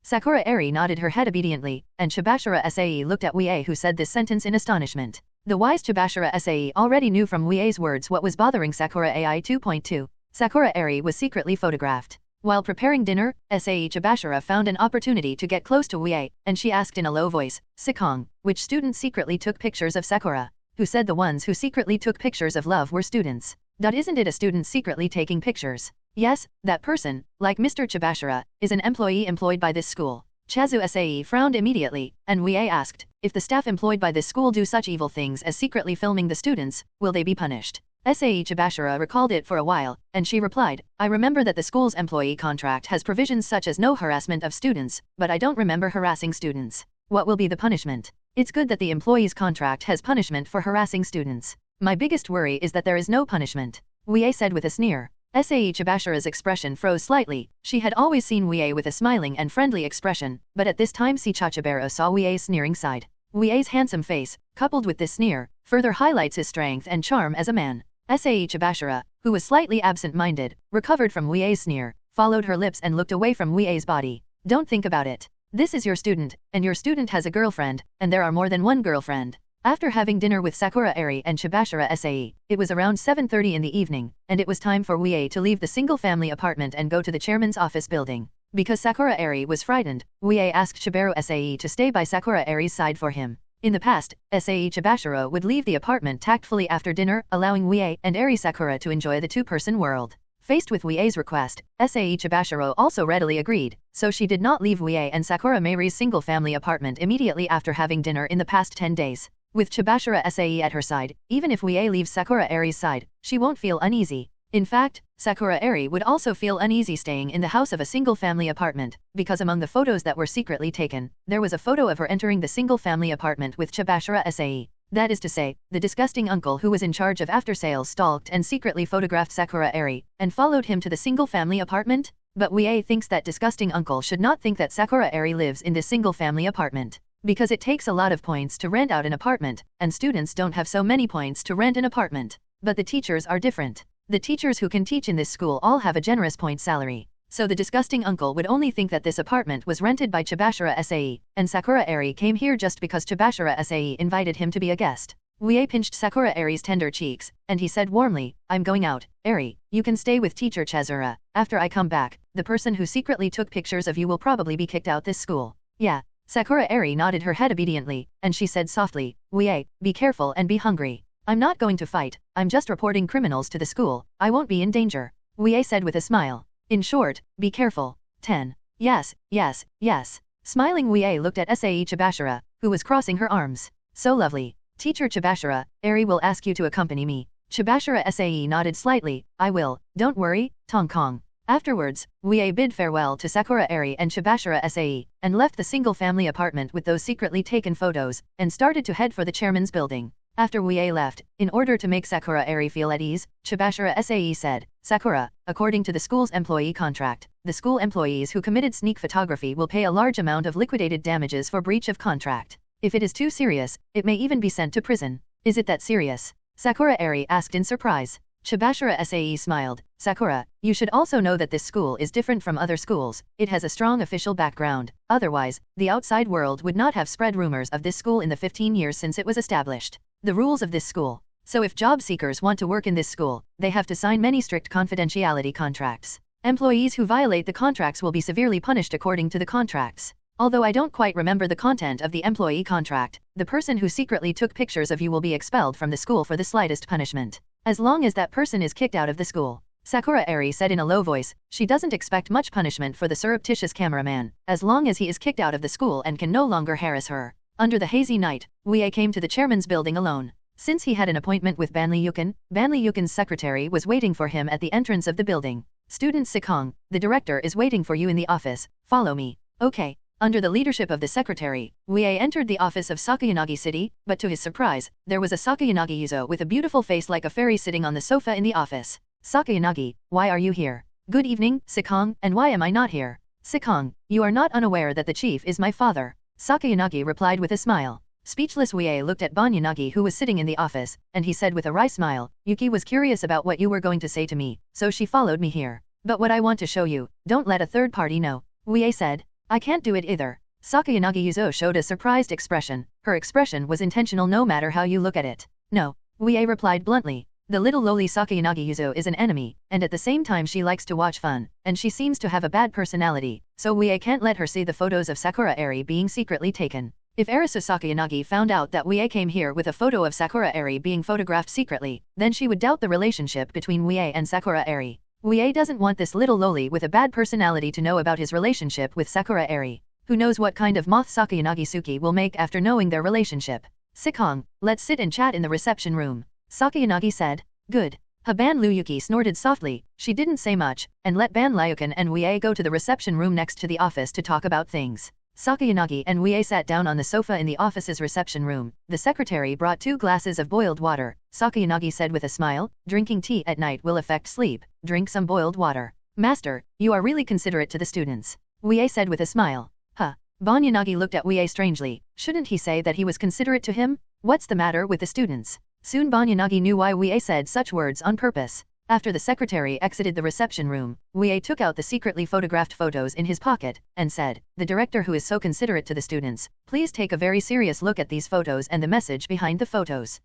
Sakura Airi nodded her head obediently, and Chabashira Sae looked at Wuye who said this sentence in astonishment. The wise Chabashira Sae already knew from Wuye's words what was bothering Sakura Ai 2.2. Sakura Airi was secretly photographed. While preparing dinner, Sae Chabashira found an opportunity to get close to Wuye, and she asked in a low voice, Sikong, which student secretly took pictures of Sakura? Who said the ones who secretly took pictures of love were students? Isn't it a student secretly taking pictures? Yes, that person, like Mr. Chabashira, is an employee employed by this school. Chazu Sae frowned immediately, and Wuye asked, if the staff employed by this school do such evil things as secretly filming the students, will they be punished? Sae Chabashira recalled it for a while, and she replied, I remember that the school's employee contract has provisions such as no harassment of students, but I don't remember harassing students. What will be the punishment? It's good that the employee's contract has punishment for harassing students. My biggest worry is that there is no punishment. Wuye said with a sneer. Sae Chabashira's expression froze slightly. She had always seen Wuye with a smiling and friendly expression, but at this time Si Chachabero saw Wuye's sneering side. Wuye's handsome face, coupled with this sneer, further highlights his strength and charm as a man. Sae Chabashira, who was slightly absent-minded, recovered from Wuye's sneer, followed her lips and looked away from Wuye's body. Don't think about it. This is your student, and your student has a girlfriend, and there are more than one girlfriend. After having dinner with Sakura Airi and Chabashira Sae, it was around 7:30 in the evening, and it was time for Wuye to leave the single-family apartment and go to the chairman's office building. Because Sakura Airi was frightened, Wuye asked Chabaru Sae to stay by Sakura Airi's side for him. In the past, Sae Chabashira would leave the apartment tactfully after dinner, allowing Wuye and Airi Sakura to enjoy the two-person world. Faced with Wuye's request, Sae Chabashiro also readily agreed, so she did not leave Wuye and Sakura Mairi's single-family apartment immediately after having dinner in the past 10 days. With Chabashira Sae at her side, even if Wuye leaves Sakura Airi's side, she won't feel uneasy. In fact, Sakura Airi would also feel uneasy staying in the house of a single-family apartment, because among the photos that were secretly taken, there was a photo of her entering the single-family apartment with Chabashira Sae. That is to say, the disgusting uncle who was in charge of after-sales stalked and secretly photographed Sakura Airi, and followed him to the single-family apartment? But Wuye thinks that disgusting uncle should not think that Sakura Airi lives in this single-family apartment. Because it takes a lot of points to rent out an apartment, and students don't have so many points to rent an apartment. But the teachers are different. The teachers who can teach in this school all have a generous point salary. So the disgusting uncle would only think that this apartment was rented by Chabashira Sae, and Sakura Airi came here just because Chabashira Sae invited him to be a guest. Wuye pinched Sakura Airi's tender cheeks, and he said warmly, I'm going out, Airi, you can stay with teacher Chazura. After I come back, the person who secretly took pictures of you will probably be kicked out this school. Yeah. Sakura Airi nodded her head obediently, and she said softly, Wuye, be careful and be hungry. I'm not going to fight, I'm just reporting criminals to the school, I won't be in danger. Wuye said with a smile. In short, be careful. 10. Yes, yes, yes. Smiling Wuye looked at Sae Chabashita, who was crossing her arms. So lovely. Teacher Chabashita, Airi will ask you to accompany me. Chabashita Sae nodded slightly, I will, don't worry, Tong Kong. Afterwards, Wuye bid farewell to Sakura Airi and Chabashita Sae, and left the single-family apartment with those secretly taken photos, and started to head for the chairman's building. After Wuye left, in order to make Sakura Airi feel at ease, Chabashita Sae said, Sakura, according to the school's employee contract, the school employees who committed sneak photography will pay a large amount of liquidated damages for breach of contract. If it is too serious, it may even be sent to prison. Is it that serious? Sakura Airi asked in surprise. Chabashita Sae smiled. Sakura, you should also know that this school is different from other schools. It has a strong official background. Otherwise, the outside world would not have spread rumors of this school in the 15 years since it was established. The rules of this school. So if job seekers want to work in this school, they have to sign many strict confidentiality contracts. Employees who violate the contracts will be severely punished according to the contracts. Although I don't quite remember the content of the employee contract, the person who secretly took pictures of you will be expelled from the school for the slightest punishment. As long as that person is kicked out of the school. Sakura Airi said in a low voice, she doesn't expect much punishment for the surreptitious cameraman, as long as he is kicked out of the school and can no longer harass her. Under the hazy night, Wuye came to the chairman's building alone. Since he had an appointment with Ban Liyukin's secretary was waiting for him at the entrance of the building. Student Sikong, the director is waiting for you in the office, follow me. Okay. Under the leadership of the secretary, Wuye entered the office of Sakayanagi City, but to his surprise, there was a Sakayanagi Yuzo with a beautiful face like a fairy sitting on the sofa in the office. Sakayanagi, why are you here? Good evening, Sikong, and why am I not here? Sikong, you are not unaware that the chief is my father. Sakayanagi replied with a smile. Speechless Wuye looked at Banyanagi who was sitting in the office, and he said with a wry smile, Yuki was curious about what you were going to say to me, so she followed me here. But what I want to show you, don't let a third party know. Wuye said. I can't do it either. Sakayanagi Yuzo showed a surprised expression. Her expression was intentional no matter how you look at it. No. Wuye replied bluntly. The little lowly Sakayanagi Yuzo is an enemy, and at the same time she likes to watch fun, and she seems to have a bad personality, so Wuye can't let her see the photos of Sakura Airi being secretly taken. If Arisu Sakayanagi found out that Wuye came here with a photo of Sakura Airi being photographed secretly, then she would doubt the relationship between Wuye and Sakura Airi. Wuye doesn't want this little lowly with a bad personality to know about his relationship with Sakura Airi. Who knows what kind of moth Sakayanagi Suki will make after knowing their relationship. Sikong, let's sit and chat in the reception room. Sakayanagi said. Good. Ban Luyuki snorted softly, she didn't say much, and let Ban Lyukan and Wuye go to the reception room next to the office to talk about things. Sakayanagi and Wuye sat down on the sofa in the office's reception room. The secretary brought 2 glasses of boiled water. Sakayanagi said with a smile, drinking tea at night will affect sleep, drink some boiled water. Master, you are really considerate to the students. Wuye said with a smile. Huh. Banyanagi looked at Wuye strangely, shouldn't he say that he was considerate to him? What's the matter with the students? Soon Banyanagi knew why Wuye said such words on purpose. After the secretary exited the reception room, Wuye took out the secretly photographed photos in his pocket, and said, the director who is so considerate to the students, please take a very serious look at these photos and the message behind the photos.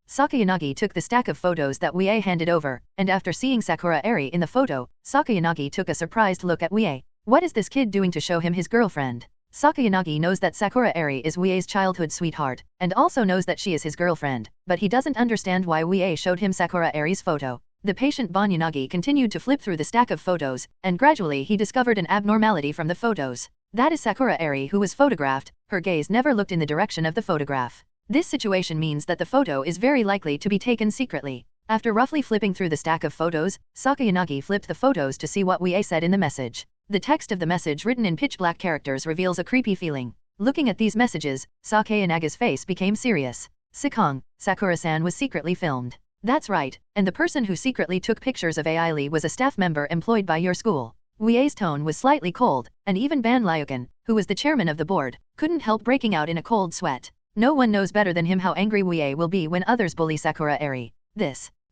Sakayanagi took the stack of photos that Wuye handed over, and after seeing Sakura Airi in the photo, Sakayanagi took a surprised look at Wuye. What is this kid doing to show him his girlfriend? Sakayanagi knows that Sakura Airi is Wuye's childhood sweetheart, and also knows that she is his girlfriend, but he doesn't understand why Wuye showed him Sakura Airi's photo. The patient Banyanagi continued to flip through the stack of photos, and gradually he discovered an abnormality from the photos. That is Sakura Airi who was photographed, her gaze never looked in the direction of the photograph. This situation means that the photo is very likely to be taken secretly. After roughly flipping through the stack of photos, Sakayanagi flipped the photos to see what Wuye said in the message. The text of the message written in pitch-black characters reveals a creepy feeling. Looking at these messages, Sakayanaga's face became serious. Sikong, Sakura-san was secretly filmed. That's right, and the person who secretly took pictures of Aili was a staff member employed by your school. Wuye's tone was slightly cold, and even Ban Lyukan, who was the chairman of the board, couldn't help breaking out in a cold sweat. No one knows better than him how angry Wuye will be when others bully Sakura Airi.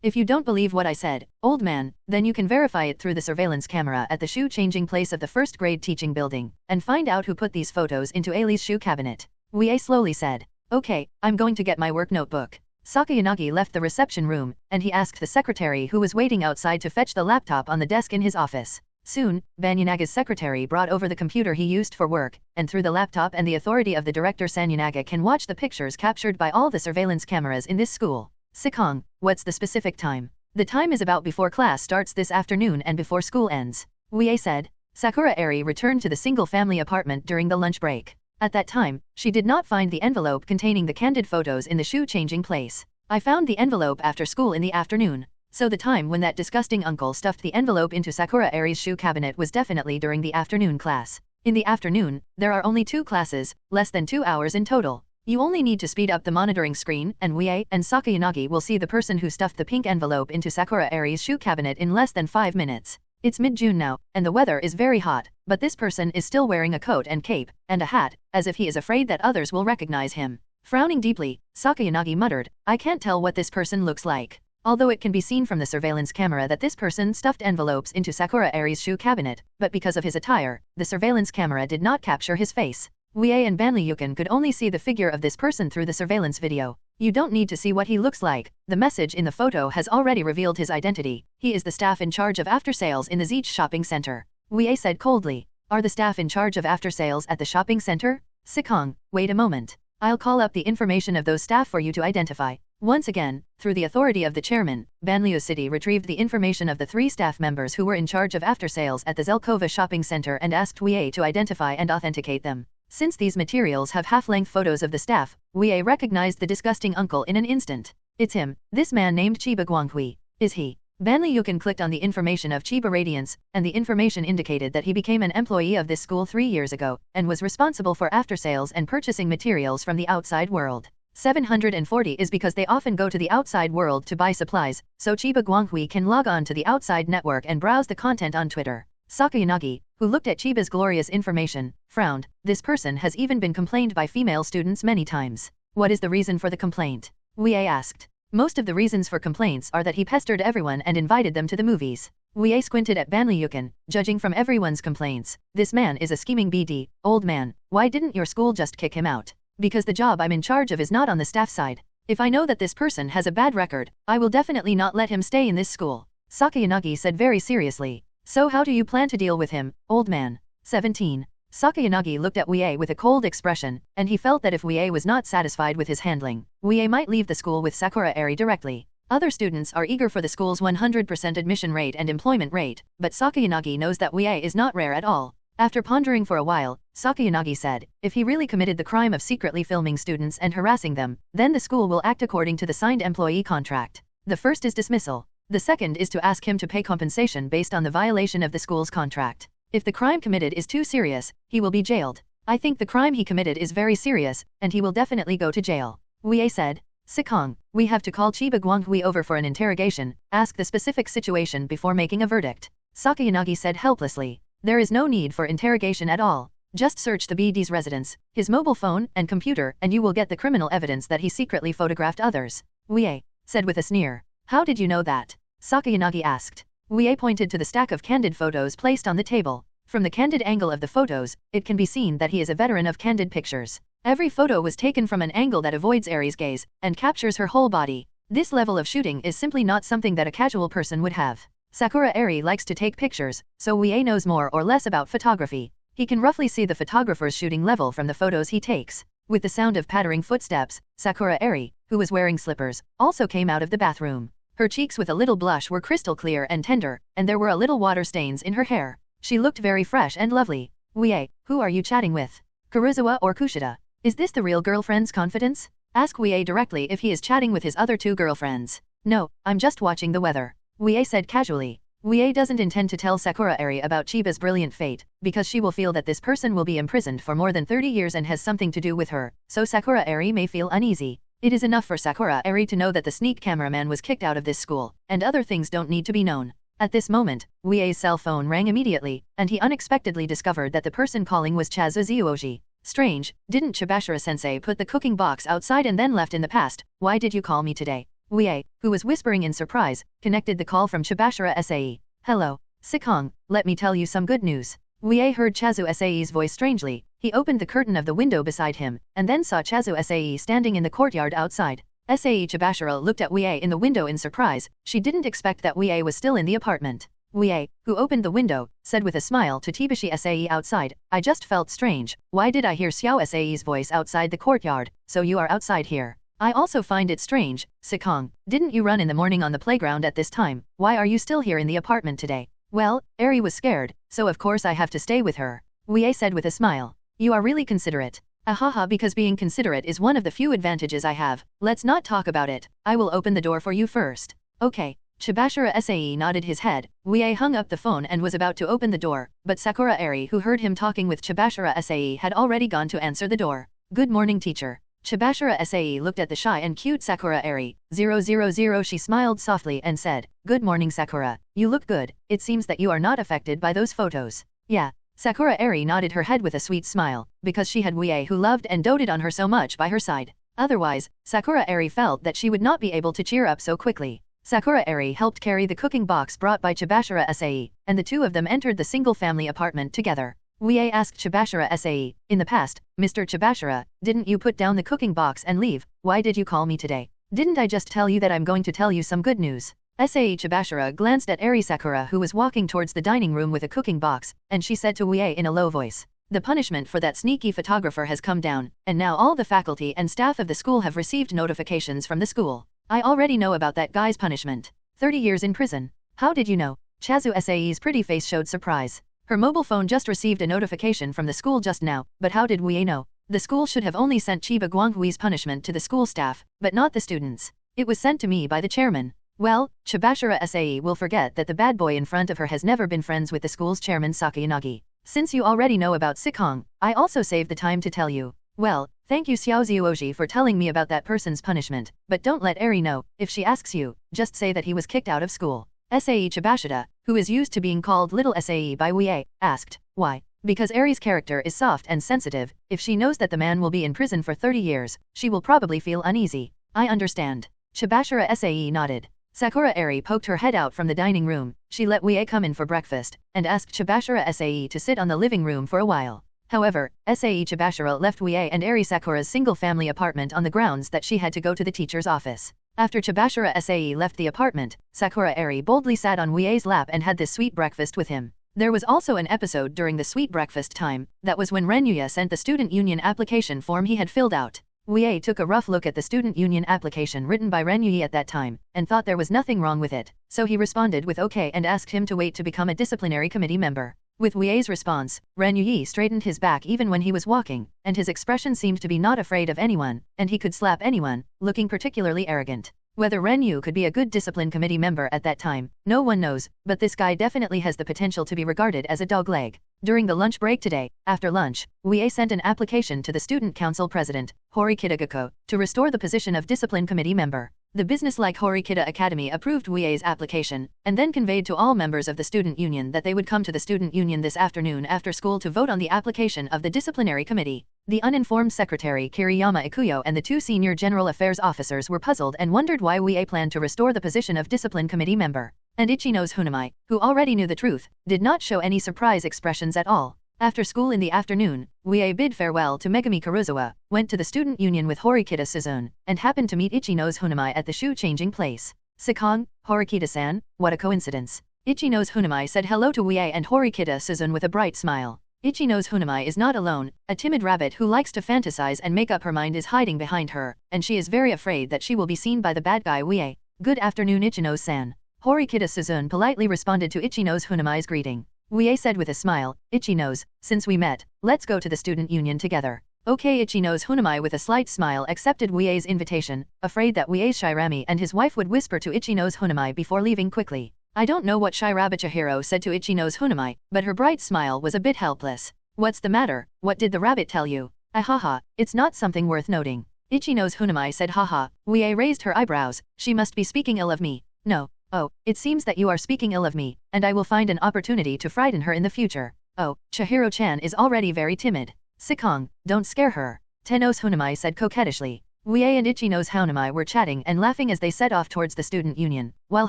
If you don't believe what I said, old man, then you can verify it through the surveillance camera at the shoe-changing place of the first-grade teaching building, and find out who put these photos into Aili's shoe cabinet. Wuye slowly said. Okay, I'm going to get my work notebook. Sakayanagi left the reception room, and he asked the secretary who was waiting outside to fetch the laptop on the desk in his office. Soon, Banyunaga's secretary brought over the computer he used for work, and through the laptop and the authority of the director Sanyunaga can watch the pictures captured by all the surveillance cameras in this school. Sikong, what's the specific time? The time is about before class starts this afternoon and before school ends. Wuye said. Sakura Airi returned to the single-family apartment during the lunch break. At that time, she did not find the envelope containing the candid photos in the shoe-changing place. I found the envelope after school in the afternoon. So the time when that disgusting uncle stuffed the envelope into Sakura Airi's shoe cabinet was definitely during the afternoon class. In the afternoon, there are only 2 classes, less than 2 hours in total. You only need to speed up the monitoring screen, and Wuye and Sakayanagi will see the person who stuffed the pink envelope into Sakura Airi's shoe cabinet in less than 5 minutes. It's mid-June now, and the weather is very hot, but this person is still wearing a coat and cape, and a hat, as if he is afraid that others will recognize him. Frowning deeply, Sakayanagi muttered, I can't tell what this person looks like. Although it can be seen from the surveillance camera that this person stuffed envelopes into Sakura Airi's shoe cabinet, but because of his attire, the surveillance camera did not capture his face. Wuye and Banliyukin could only see the figure of this person through the surveillance video. You don't need to see what he looks like. The message in the photo has already revealed his identity. He is the staff in charge of after-sales in the Zeech shopping center. Wuye said coldly. Are the staff in charge of after-sales at the shopping center? Sikong, wait a moment. I'll call up the information of those staff for you to identify. Once again, through the authority of the chairman, Banlieue City retrieved the information of the 3 staff members who were in charge of after-sales at the Zelkova shopping center and asked Wuye to identify and authenticate them. Since these materials have half-length photos of the staff, Wuye recognized the disgusting uncle in an instant. It's him, this man named Chiba Guanghui. Is he? Banliyukin clicked on the information of Chiba Radiance, and the information indicated that he became an employee of this school 3 years ago, and was responsible for after-sales and purchasing materials from the outside world. 740 is because they often go to the outside world to buy supplies, so Chiba Guanghui can log on to the outside network and browse the content on Twitter. Sakayanagi, who looked at Chiba's glorious information, frowned. This person has even been complained by female students many times. What is the reason for the complaint? Wuye asked. Most of the reasons for complaints are that he pestered everyone and invited them to the movies. Wuye squinted at Banliyukin, judging from everyone's complaints. This man is a scheming BD. Old man, why didn't your school just kick him out? Because the job I'm in charge of is not on the staff side. If I know that this person has a bad record, I will definitely not let him stay in this school. Sakayanagi said very seriously. So how do you plan to deal with him, old man? 17. Sakayanagi looked at Wuye with a cold expression, and he felt that if Wuye was not satisfied with his handling, Wuye might leave the school with Sakura Airi directly. Other students are eager for the school's 100% admission rate and employment rate, but Sakayanagi knows that Wuye is not rare at all. After pondering for a while, Sakayanagi said, if he really committed the crime of secretly filming students and harassing them, then the school will act according to the signed employee contract. The first is dismissal. The second is to ask him to pay compensation based on the violation of the school's contract. If the crime committed is too serious, he will be jailed. I think the crime he committed is very serious, and he will definitely go to jail. Wuye said. Sikong, we have to call Chiba Guanghui over for an interrogation, ask the specific situation before making a verdict. Sakayanagi said helplessly. There is no need for interrogation at all. Just search the BD's residence, his mobile phone and computer, and you will get the criminal evidence that he secretly photographed others. Wuye said with a sneer. How did you know that? Sakayanagi asked. Wuye pointed to the stack of candid photos placed on the table. From the candid angle of the photos, it can be seen that he is a veteran of candid pictures. Every photo was taken from an angle that avoids Airi's gaze, and captures her whole body. This level of shooting is simply not something that a casual person would have. Sakura Airi likes to take pictures, so Wuye knows more or less about photography. He can roughly see the photographer's shooting level from the photos he takes. With the sound of pattering footsteps, Sakura Airi, who was wearing slippers, also came out of the bathroom. Her cheeks with a little blush were crystal clear and tender, and there were a little water stains in her hair. She looked very fresh and lovely. Wuye, who are you chatting with? Karuizawa or Kushida? Is this the real girlfriend's confidence? Ask Wuye directly if he is chatting with his other 2 girlfriends. No, I'm just watching the weather. Wuye said casually. Wuye doesn't intend to tell Sakura Airi about Chiba's brilliant fate, because she will feel that this person will be imprisoned for more than 30 years and has something to do with her, so Sakura Airi may feel uneasy. It is enough for Sakura Airi to know that the sneak cameraman was kicked out of this school, and other things don't need to be known. At this moment, Wuye's cell phone rang immediately, and he unexpectedly discovered that the person calling was Chazu Zyuoji. Strange, didn't Chibashira-sensei put the cooking box outside and then left in the past? Why did you call me today? Wuye, who was whispering in surprise, connected the call from Chibashira Sae. Hello, Sikong, let me tell you some good news. Wuye heard Chazu Sae's voice strangely. He opened the curtain of the window beside him, and then saw Chazu Sae standing in the courtyard outside. Sae Chabashira looked at Wuye in the window in surprise. She didn't expect that Wuye was still in the apartment. Wuye, who opened the window, said with a smile to Tibashi Sae outside, I just felt strange. Why did I hear Xiao Sae's voice outside the courtyard? So you are outside here. I also find it strange, Sikong. Didn't you run in the morning on the playground at this time? Why are you still here in the apartment today? Well, Airi was scared, so of course I have to stay with her. Wuye said with a smile. You are really considerate. Ahaha, because being considerate is one of the few advantages I have. Let's not talk about it. I will open the door for you first. Okay. Chabashita Sae nodded his head. Wuye hung up the phone and was about to open the door, but Sakura Airi, who heard him talking with Chabashita Sae, had already gone to answer the door. Good morning, teacher. Chabashita Sae looked at the shy and cute Sakura Airi. 000. She smiled softly and said, Good morning, Sakura. You look good. It seems that you are not affected by those photos. Yeah. Sakura Airi nodded her head with a sweet smile, because she had Wuye who loved and doted on her so much by her side. Otherwise, Sakura Airi felt that she would not be able to cheer up so quickly. Sakura Airi helped carry the cooking box brought by Chabashita Sae, and the two of them entered the single-family apartment together. Wuye asked Chabashita Sae, in the past, Mr. Chabashita, didn't you put down the cooking box and leave? Why did you call me today? Didn't I just tell you that I'm going to tell you some good news? Sae Chabashita glanced at Airi Sakura, who was walking towards the dining room with a cooking box, and she said to Wuye in a low voice, The punishment for that sneaky photographer has come down, and now all the faculty and staff of the school have received notifications from the school. I already know about that guy's punishment. 30 years in prison. How did you know? Chazu Sae's pretty face showed surprise. Her mobile phone just received a notification from the school just now, but how did Wuye know? The school should have only sent Chiba Guanghui's punishment to the school staff, but not the students. It was sent to me by the chairman. Well, Chabashita Sae will forget that the bad boy in front of her has never been friends with the school's chairman Sakayanagi. Since you already know about Sikong, I also saved the time to tell you. Well, thank you Xiao Zhuoji for telling me about that person's punishment, but don't let Airi know. If she asks you, just say that he was kicked out of school. Sae Chabashita, who is used to being called Little Sae by Wuye, asked, Why? Because Airi's character is soft and sensitive. If she knows that the man will be in prison for 30 years, she will probably feel uneasy. I understand. Chabashita Sae nodded. Sakura Airi poked her head out from the dining room. She let Wuye come in for breakfast, and asked Chabashita Sae to sit on the living room for a while. However, Sae Chabashita left Wuye and Airi Sakura's single-family apartment on the grounds that she had to go to the teacher's office. After Chabashita Sae left the apartment, Sakura Airi boldly sat on Wuye's lap and had this sweet breakfast with him. There was also an episode during the sweet breakfast time, that was when Renyuya sent the student union application form he had filled out. Wuye took a rough look at the student union application written by Renyuya at that time, and thought there was nothing wrong with it, so he responded with okay and asked him to wait to become a disciplinary committee member. With Wuye's response, Renyuyi straightened his back even when he was walking, and his expression seemed to be not afraid of anyone, and he could slap anyone, looking particularly arrogant. Whether Renyu could be a good discipline committee member at that time, no one knows, but this guy definitely has the potential to be regarded as a dogleg. During the lunch break today, after lunch, Wuye sent an application to the student council president, Horikita Kikyo, to restore the position of discipline committee member. The business-like Horikita Academy approved Wuye's application, and then conveyed to all members of the student union that they would come to the student union this afternoon after school to vote on the application of the disciplinary committee. The uninformed secretary Kiriyama Ikuyo and the two senior general affairs officers were puzzled and wondered why Wuye planned to restore the position of discipline committee member. And Ichinose Hoonami, who already knew the truth, did not show any surprise expressions at all. After school in the afternoon, Wuye bid farewell to Megumi Karuizawa, went to the student union with Horikita Suzune, and happened to meet Ichinose Hoonami at the shoe-changing place. Sikong, Horikita-san, what a coincidence. Ichinose Hoonami said hello to Wuye and Horikita Suzune with a bright smile. Ichinose Hoonami is not alone. A timid rabbit who likes to fantasize and make up her mind is hiding behind her, and she is very afraid that she will be seen by the bad guy Wuye. Good afternoon Ichinose-san. Horikita Suzune politely responded to Ichinose Hoonami's greeting. Wuye said with a smile, Ichinose, since we met, let's go to the student union together. Okay. Ichinose Hoonami with a slight smile accepted Wuye's invitation, afraid that Wuye Shirami and his wife would whisper to Ichinose Hoonami before leaving quickly. I don't know what Shiraba Chihiro said to Ichinose Hoonami, but her bright smile was a bit helpless. What's the matter? What did the rabbit tell you? Haha, it's not something worth noting. Ichinose Hoonami said haha. Wuye raised her eyebrows. She must be speaking ill of me. No. Oh, it seems that you are speaking ill of me, and I will find an opportunity to frighten her in the future. Oh, Chihiro-chan is already very timid. Sikong, don't scare her. Tenose Hoonami said coquettishly. Wuye and Ichinose Hoonami were chatting and laughing as they set off towards the student union, while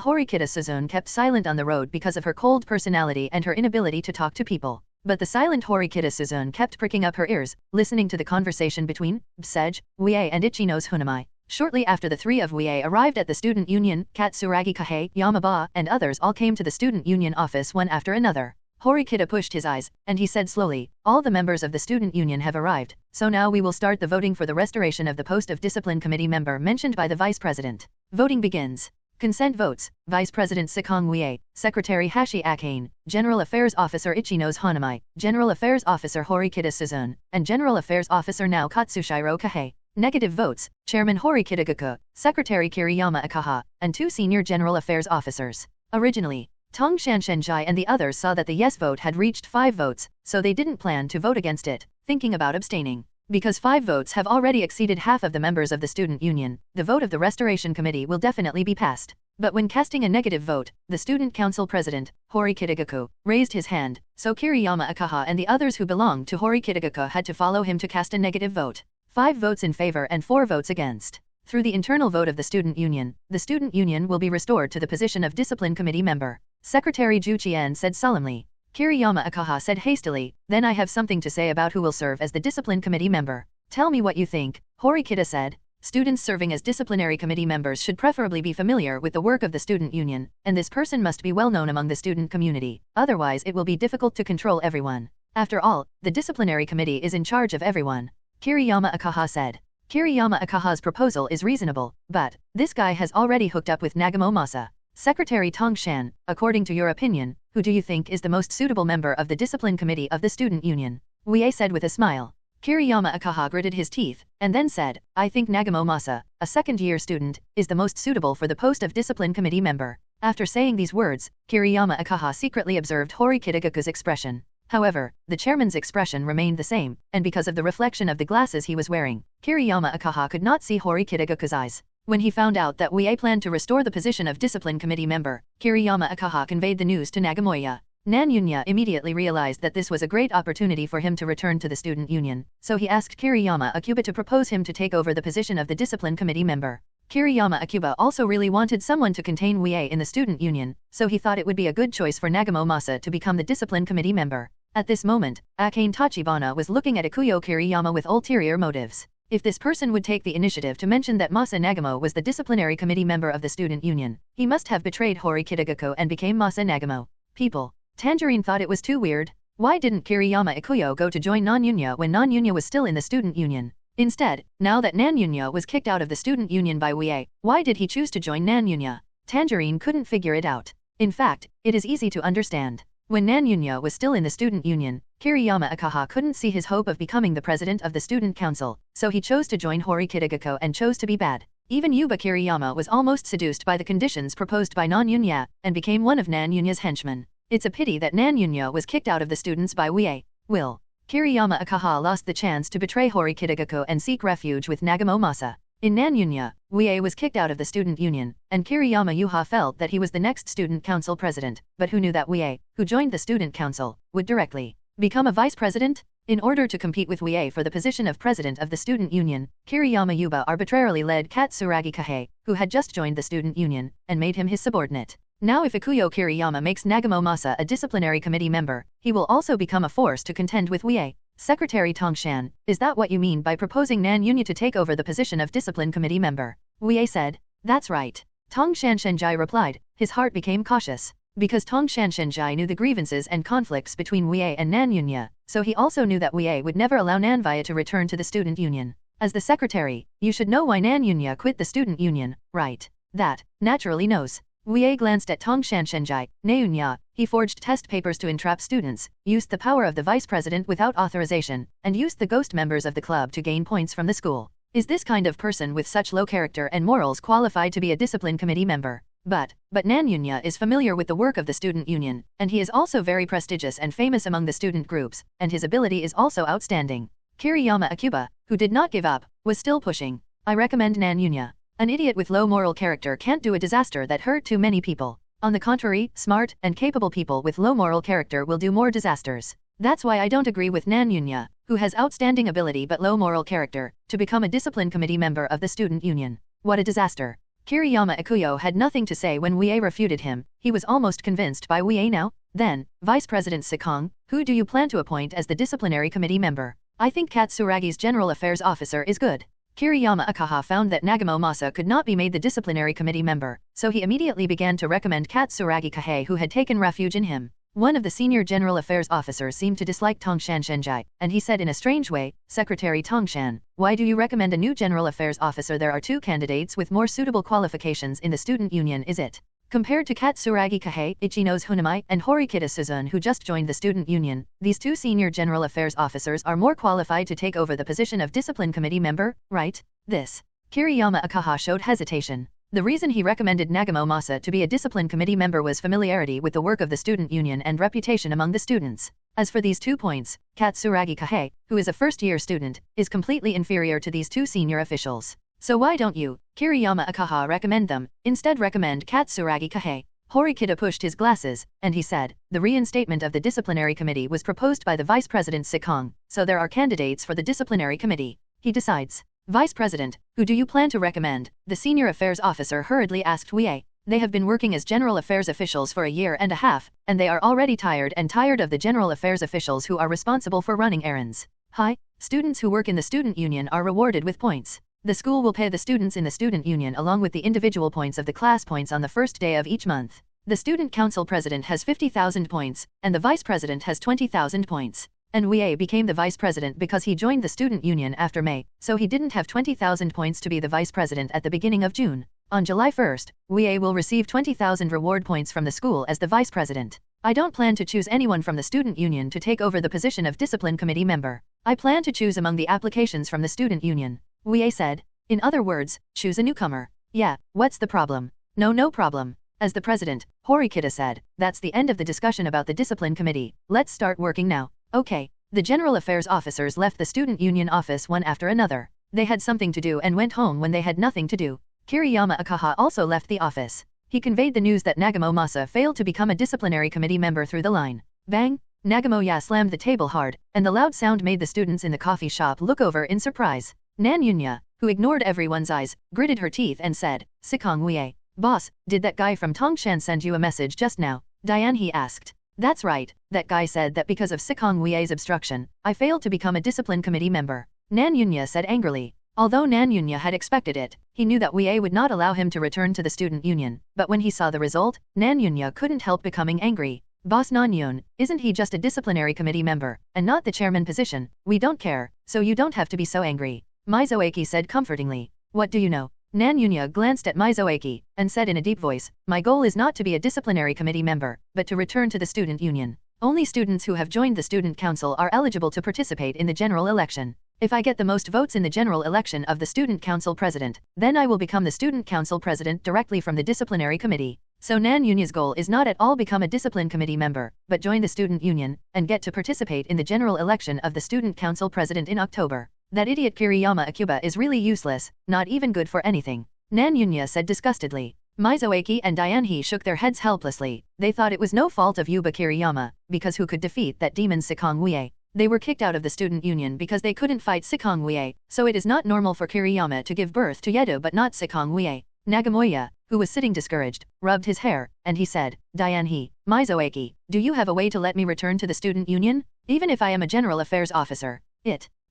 Horikita Suzune kept silent on the road because of her cold personality and her inability to talk to people. But the silent Horikita Suzune kept pricking up her ears, listening to the conversation between Bsej, Wuye and Ichinose Hoonami. Shortly after the three of Wuye arrived at the student union, Katsuragi Kahei, Yamaba, and others all came to the student union office one after another. Horikita pushed his eyes, and he said slowly, all the members of the student union have arrived, so now we will start the voting for the restoration of the post of discipline committee member mentioned by the vice president. Voting begins. Consent votes, Vice President Sikong Wuye, Secretary Hashi Akane, General Affairs Officer Ichinose Hoonami, General Affairs Officer Horikita Suzune, and General Affairs Officer Now Katsushiro Kahei. Negative votes, Chairman Horikita Kikyo, Secretary Kiriyama Akaha, and 2 senior General Affairs Officers. Originally, Tong Shanshenjai and the others saw that the yes vote had reached 5 votes, so they didn't plan to vote against it, thinking about abstaining. Because 5 votes have already exceeded half of the members of the student union, the vote of the restoration committee will definitely be passed. But when casting a negative vote, the student council president, Horikita Kikyo, raised his hand, so Kiriyama Akaha and the others who belonged to Horikita Kikyo had to follow him to cast a negative vote. 5 votes in favor and 4 votes against. Through the internal vote of the student union will be restored to the position of discipline committee member. Secretary Ju Qian said solemnly. Kiriyama Akaha said hastily, then I have something to say about who will serve as the discipline committee member. Tell me what you think, Horikita said. Students serving as disciplinary committee members should preferably be familiar with the work of the student union, and this person must be well known among the student community, otherwise it will be difficult to control everyone. After all, the disciplinary committee is in charge of everyone. Kiriyama Akaha said. Kiriyama Akaha's proposal is reasonable, but this guy has already hooked up with Nagamo Masa. Secretary Tong Shan, according to your opinion, who do you think is the most suitable member of the discipline committee of the student union? Wuye said with a smile. Kiriyama Akaha gritted his teeth, and then said, I think Nagamo Masa, a second-year student, is the most suitable for the post of discipline committee member. After saying these words, Kiriyama Akaha secretly observed Horikita Kikyo's expression. However, the chairman's expression remained the same, and because of the reflection of the glasses he was wearing, Kiriyama Akaha could not see Horikita Kikyo's eyes. When he found out that Wuye planned to restore the position of discipline committee member, Kiriyama Akaha conveyed the news to Nagamoya. Nanyunya immediately realized that this was a great opportunity for him to return to the student union, so he asked Kiriyama Akuba to propose him to take over the position of the discipline committee member. Kiriyama Akuba also really wanted someone to contain Wuye in the student union, so he thought it would be a good choice for Nagamo Masa to become the discipline committee member. At this moment, Akane Tachibana was looking at Ikuyo Kiriyama with ulterior motives. If this person would take the initiative to mention that Masa Nagamo was the disciplinary committee member of the student union, he must have betrayed Horikita Kikyo and became Masa Nagamo. People. Tangerine thought it was too weird. Why didn't Kiriyama Ikuyo go to join Nanyunya when Nanyunya was still in the student union? Instead, now that Nanyunya was kicked out of the student union by Wuye, why did he choose to join Nanyunya? Tangerine couldn't figure it out. In fact, it is easy to understand. When Nanyunya was still in the student union, Kiriyama Akaha couldn't see his hope of becoming the president of the student council, so he chose to join Horikita Kikyo and chose to be bad. Even Yuba Kiriyama was almost seduced by the conditions proposed by Nanyunya, and became one of Nanyunya's henchmen. It's a pity that Nanyunya was kicked out of the students by Wuye. Kiriyama Akaha lost the chance to betray Horikita Kikyo and seek refuge with Nagamo Masa. In Nanyunya, Wuye was kicked out of the student union, and Kiriyama Yuha felt that he was the next student council president, but who knew that Wuye, who joined the student council, would directly become a vice president? In order to compete with Wuye for the position of president of the student union, Kiriyama Yuba arbitrarily led Katsuragi Kahei, who had just joined the student union, and made him his subordinate. Now if Ikuyo Kiriyama makes Nagamo Masa a disciplinary committee member, he will also become a force to contend with Wuye. Secretary Tongshan, is that what you mean by proposing Nanyunya to take over the position of discipline committee member? Wuye said. That's right. Tongshan Shenjai replied. His heart became cautious. Because Tongshan Shenjai knew the grievances and conflicts between Wuye and Nanyunya, so he also knew that Wuye would never allow Nanvaya to return to the student union. As the secretary, you should know why Nanyunya quit the student union, right? That, naturally knows. Wuye glanced at Tongshan Shenjai. Neunya, he forged test papers to entrap students, used the power of the vice president without authorization, and used the ghost members of the club to gain points from the school. Is this kind of person with such low character and morals qualified to be a discipline committee member? But Nanyunya is familiar with the work of the student union, and he is also very prestigious and famous among the student groups, and his ability is also outstanding. Kiriyama Akuba, who did not give up, was still pushing. I recommend Nanyunya. An idiot with low moral character can't do a disaster that hurt too many people. On the contrary, smart and capable people with low moral character will do more disasters. That's why I don't agree with Nanyunya, who has outstanding ability but low moral character, to become a discipline committee member of the student union. What a disaster. Kiriyama Ikuyo had nothing to say when Wuye refuted him. He was almost convinced by Wuye now. Then, Vice President Sikong, who do you plan to appoint as the disciplinary committee member? I think Katsuragi's General Affairs Officer is good. Kiriyama Akaha found that Nagamo Masa could not be made the disciplinary committee member, so he immediately began to recommend Katsuragi Kahei, who had taken refuge in him. One of the senior general affairs officers seemed to dislike Tongshan Shenjai, and he said in a strange way, "Secretary Tongshan, why do you recommend a new general affairs officer? There are two candidates with more suitable qualifications in the student union, is it?" Compared to Katsuragi Kahei, Ichinose Hoonami, and Horikita Suzune, who just joined the student union, these two senior general affairs officers are more qualified to take over the position of discipline committee member, right? This. Kiriyama Akaha showed hesitation. The reason he recommended Nagamo Masa to be a discipline committee member was familiarity with the work of the student union and reputation among the students. As for these 2 points, Katsuragi Kahei, who is a first-year student, is completely inferior to these two senior officials. So why don't you, Kiriyama Akaha, recommend them, instead recommend Katsuragi Kahei? Horikita pushed his glasses, and he said, the reinstatement of the disciplinary committee was proposed by the Vice President Sikong, so there are candidates for the disciplinary committee. He decides. Vice President, who do you plan to recommend? The senior affairs officer hurriedly asked Wuye. They have been working as general affairs officials for a year and a half, and they are already tired of the general affairs officials who are responsible for running errands. Hi, students who work in the student union are rewarded with points. The school will pay the students in the student union along with the individual points of the class points on the first day of each month. The student council president has 50,000 points, and the vice president has 20,000 points. And Wuye became the vice president because he joined the student union after May, so he didn't have 20,000 points to be the vice president at the beginning of June. On July 1st, Wuye will receive 20,000 reward points from the school as the vice president. I don't plan to choose anyone from the student union to take over the position of discipline committee member. I plan to choose among the applications from the student union. Wuye said. In other words, choose a newcomer. Yeah, what's the problem? No problem. As the president, Horikita said, that's the end of the discussion about the discipline committee. Let's start working now. Okay. The general affairs officers left the student union office one after another. They had something to do and went home when they had nothing to do. Kiriyama Akaha also left the office. He conveyed the news that Nagamo Masa failed to become a disciplinary committee member through the line. Bang! Nagamo Ya slammed the table hard, and the loud sound made the students in the coffee shop look over in surprise. Nanyunya, who ignored everyone's eyes, gritted her teeth and said, Sikong Wuye. Boss, did that guy from Tongshan send you a message just now? Diane, he asked. That's right, that guy said that because of Sikong Wuye's obstruction, I failed to become a discipline committee member. Nanyunya said angrily. Although Nanyunya had expected it, he knew that Wuye would not allow him to return to the student union, but when he saw the result, Nanyunya couldn't help becoming angry. Boss Nanyun, isn't he just a disciplinary committee member, and not the chairman position? We don't care, so you don't have to be so angry. Mizoaki said comfortingly. What do you know? Nanyunya glanced at Mizoaki, and said in a deep voice, my goal is not to be a disciplinary committee member, but to return to the student union. Only students who have joined the student council are eligible to participate in the general election. If I get the most votes in the general election of the student council president, then I will become the student council president directly from the disciplinary committee. So Nanyunya's goal is not at all become a discipline committee member, but join the student union, and get to participate in the general election of the student council president in October. That idiot Kiriyama Akuba is really useless, not even good for anything. Nanyunya said disgustedly. Mizoaki and Diane shook their heads helplessly. They thought it was no fault of Yuba Kiriyama, because who could defeat that demon Sikong Wuye? They were kicked out of the student union because they couldn't fight Sikong Wuye, so it is not normal for Kiriyama to give birth to Yedo but not Sikong Wuye. Nagamoya, who was sitting discouraged, rubbed his hair, and he said, Diane Mizoaki, do you have a way to let me return to the student union? Even if I am a general affairs officer.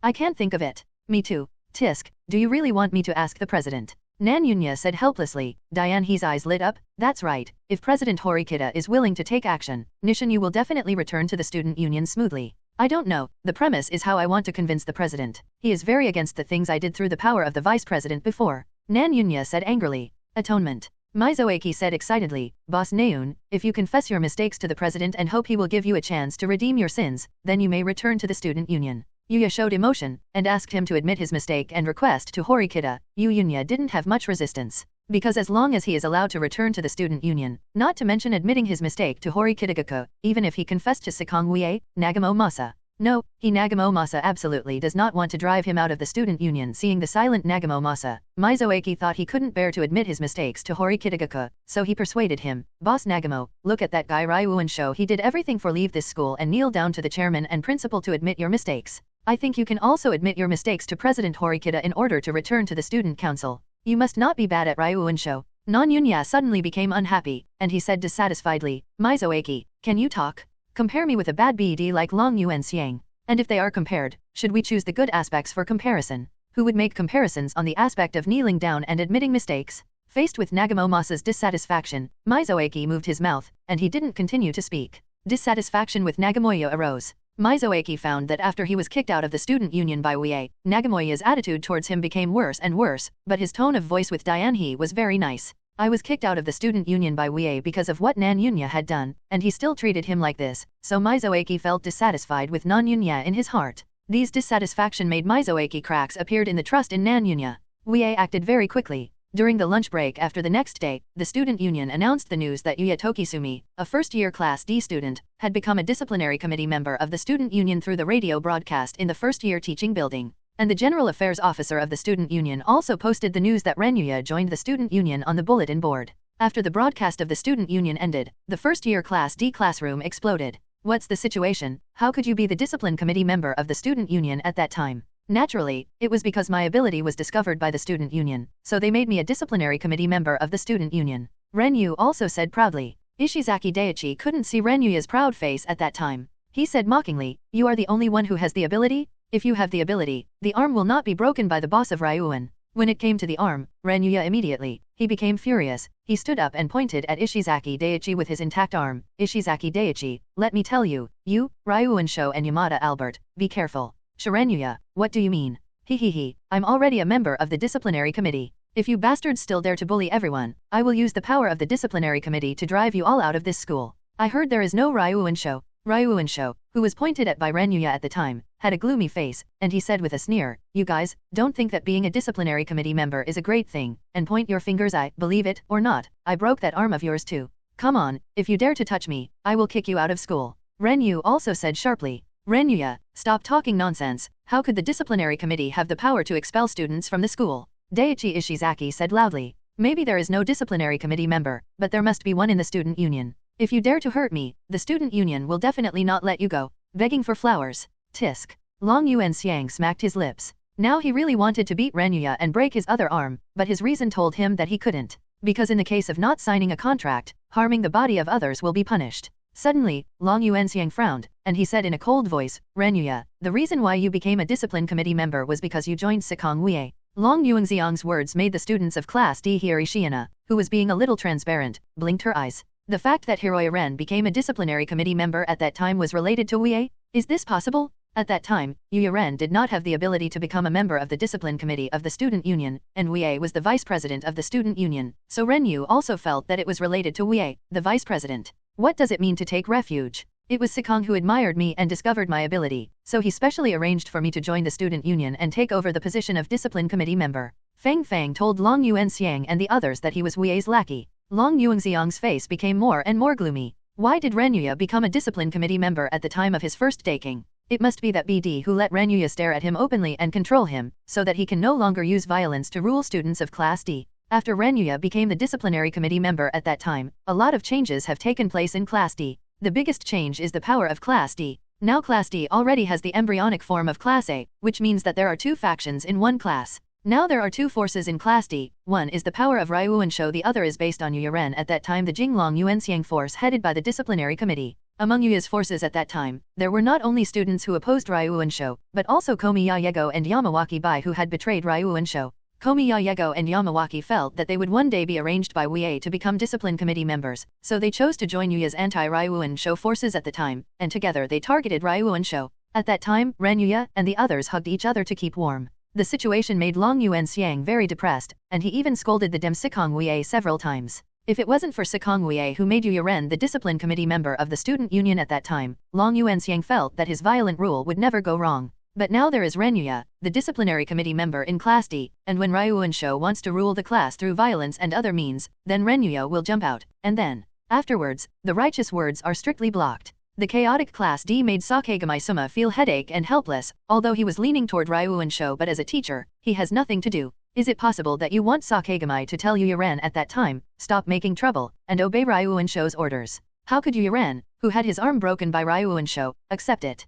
I can't think of it. Me too. Tisk, do you really want me to ask the president? Nanyunya said helplessly. Diane's eyes lit up. That's right. If President Horikita is willing to take action, Nishin, you will definitely return to the student union smoothly. I don't know. The premise is how I want to convince the president. He is very against the things I did through the power of the vice president before. Nanyunya said angrily. Atonement. Mizoaki said excitedly. Boss Naeun, if you confess your mistakes to the president and hope he will give you a chance to redeem your sins, then you may return to the student union. Yuya showed emotion, and asked him to admit his mistake and request to Horikita. Yuya didn't have much resistance. Because as long as he is allowed to return to the student union, not to mention admitting his mistake to Horikita, even if he confessed to Sikong Wuye, Nagamo Masa. No, Nagamo Masa absolutely does not want to drive him out of the student union. Seeing the silent Nagamo Masa, Mizoaki thought he couldn't bear to admit his mistakes to Horikita, so he persuaded him. Boss Nagamo, look at that guy Ryuan show. He did everything for leave this school and kneel down to the chairman and principal to admit your mistakes. I think you can also admit your mistakes to President Horikita in order to return to the student council. You must not be bad at Ryuan show. Nanyunya suddenly became unhappy, and he said dissatisfiedly, Mizoaki, can you talk? Compare me with a bad BD like Long Yuan Xiang. And if they are compared, should we choose the good aspects for comparison? who would make comparisons on the aspect of kneeling down and admitting mistakes. Faced with Nagamomosa's dissatisfaction, Mizoaki moved his mouth, and he didn't continue to speak. Dissatisfaction with Nagamoya arose. Mizoaki found that after he was kicked out of the student union by Wuye, Nagamoya's attitude towards him became worse and worse, but his tone of voice with Dianhe was very nice. I was kicked out of the student union by Wuye because of what Nan Yunya had done, and he still treated him like this, so Mizoaki felt dissatisfied with Nan Yunya in his heart. These dissatisfaction made Mizoaki cracks appeared in the trust in Nan Yunya. Wuye acted very quickly. During the lunch break after the next day, the student union announced the news that Yuya Tokisumi, a first-year Class D student, had become a disciplinary committee member of the student union through the radio broadcast in the first-year teaching building. And the General Affairs Officer of the student union also posted the news that Renyuya joined the student union on the bulletin board. After the broadcast of the student union ended, the first-year Class D classroom exploded. What's the situation? How could you be the discipline committee member of the student union at that time? Naturally, it was because my ability was discovered by the student union, so they made me a disciplinary committee member of the student union. Renyu also said proudly. Ishizaki Daichi couldn't see Renyuya's proud face at that time. He said mockingly, "You are the only one who has the ability? If you have the ability, the arm will not be broken by the boss of Ryuan." When it came to the arm, Renyuya immediately, he became furious. He stood up and pointed at Ishizaki Daichi with his intact arm. "Ishizaki Daichi, let me tell you, you, Ryuan Sho and Yamada Albert, be careful." "Shirenyuya, what do you mean?" "Hehehe, I'm already a member of the disciplinary committee. If you bastards still dare to bully everyone, I will use the power of the disciplinary committee to drive you all out of this school. I heard there is no Ryuan Sho." Ryuan Sho, who was pointed at by Renyuya at the time, had a gloomy face, and he said with a sneer, "You guys, don't think that being a disciplinary committee member is a great thing, and point your fingers. I believe it or not, I broke that arm of yours too. Come on, if you dare to touch me, I will kick you out of school." Renyu also said sharply. "Renyuya, stop talking nonsense. How could the disciplinary committee have the power to expel students from the school?" Daichi Ishizaki said loudly. "Maybe there is no disciplinary committee member, but there must be one in the student union. If you dare to hurt me, the student union will definitely not let you go." Begging for flowers. Tisk. Long Yuan Xiang smacked his lips. Now he really wanted to beat Renyuya and break his other arm, but his reason told him that he couldn't. Because in the case of not signing a contract, harming the body of others will be punished. Suddenly, Long Yuan Xiang frowned, and he said in a cold voice, "Renyuya, the reason why you became a discipline committee member was because you joined Sikong Wuye." Long Yuan Xiang's words made the students of Class D hear Ishiana, who was being a little transparent, blinked her eyes. The fact that Hiroya Ren became a disciplinary committee member at that time was related to Wuye? Is this possible? At that time, Yuya Ren did not have the ability to become a member of the discipline committee of the student union, and Wuye was the vice president of the student union, so Renyu also felt that it was related to Wuye, the vice president. What does it mean to take refuge? It was Sikong who admired me and discovered my ability, so he specially arranged for me to join the student union and take over the position of discipline committee member. Feng Fang told Long Yuan Xiang and the others that he was Wuye's lackey. Long Yuan Xiang's face became more and more gloomy. Why did Renyuya become a discipline committee member at the time of his first daking? It must be that BD who let Renyuya stare at him openly and control him, so that he can no longer use violence to rule students of Class D. After Renyuya became the disciplinary committee member at that time, a lot of changes have taken place in Class D. The biggest change is the power of Class D. Now Class D already has the embryonic form of Class A, which means that there are two factions in one class. Now there are two forces in Class D, one is the power of Ryuan Sho, the other is based on Yuya Ren, at that time the Jinglong Yuanxiang force headed by the disciplinary committee. Among Yuya's forces at that time, there were not only students who opposed Ryuan Sho, but also Komi Yayego and Yamawaki Bai who had betrayed Ryuan Sho. Komi Yayego and Yamawaki felt that they would one day be arranged by Wuye to become discipline committee members, so they chose to join Yuya's anti-Ryuan Sho forces at the time, and together they targeted Ryuan Sho. At that time, Renyuya and the others hugged each other to keep warm. The situation made Long Yuan Xiang very depressed, and he even scolded the Sikong Wuye several times. If it wasn't for Sikong Wuye who made Yuya Ren the discipline committee member of the student union at that time, Long Yuan Xiang felt that his violent rule would never go wrong. But now there is Renyuya, the disciplinary committee member in Class D, and when Ryuan Sho wants to rule the class through violence and other means, then Renyuya will jump out, and then, afterwards, the righteous words are strictly blocked. The chaotic Class D made Sakegami Suma feel headache and helpless, although he was leaning toward Ryuan Sho, but as a teacher, he has nothing to do. Is it possible that you want Sakegami to tell Yuya Ren at that time, stop making trouble, and obey Ryuan Sho's orders? How could Yuya Ren, who had his arm broken by Ryuan Sho, accept it?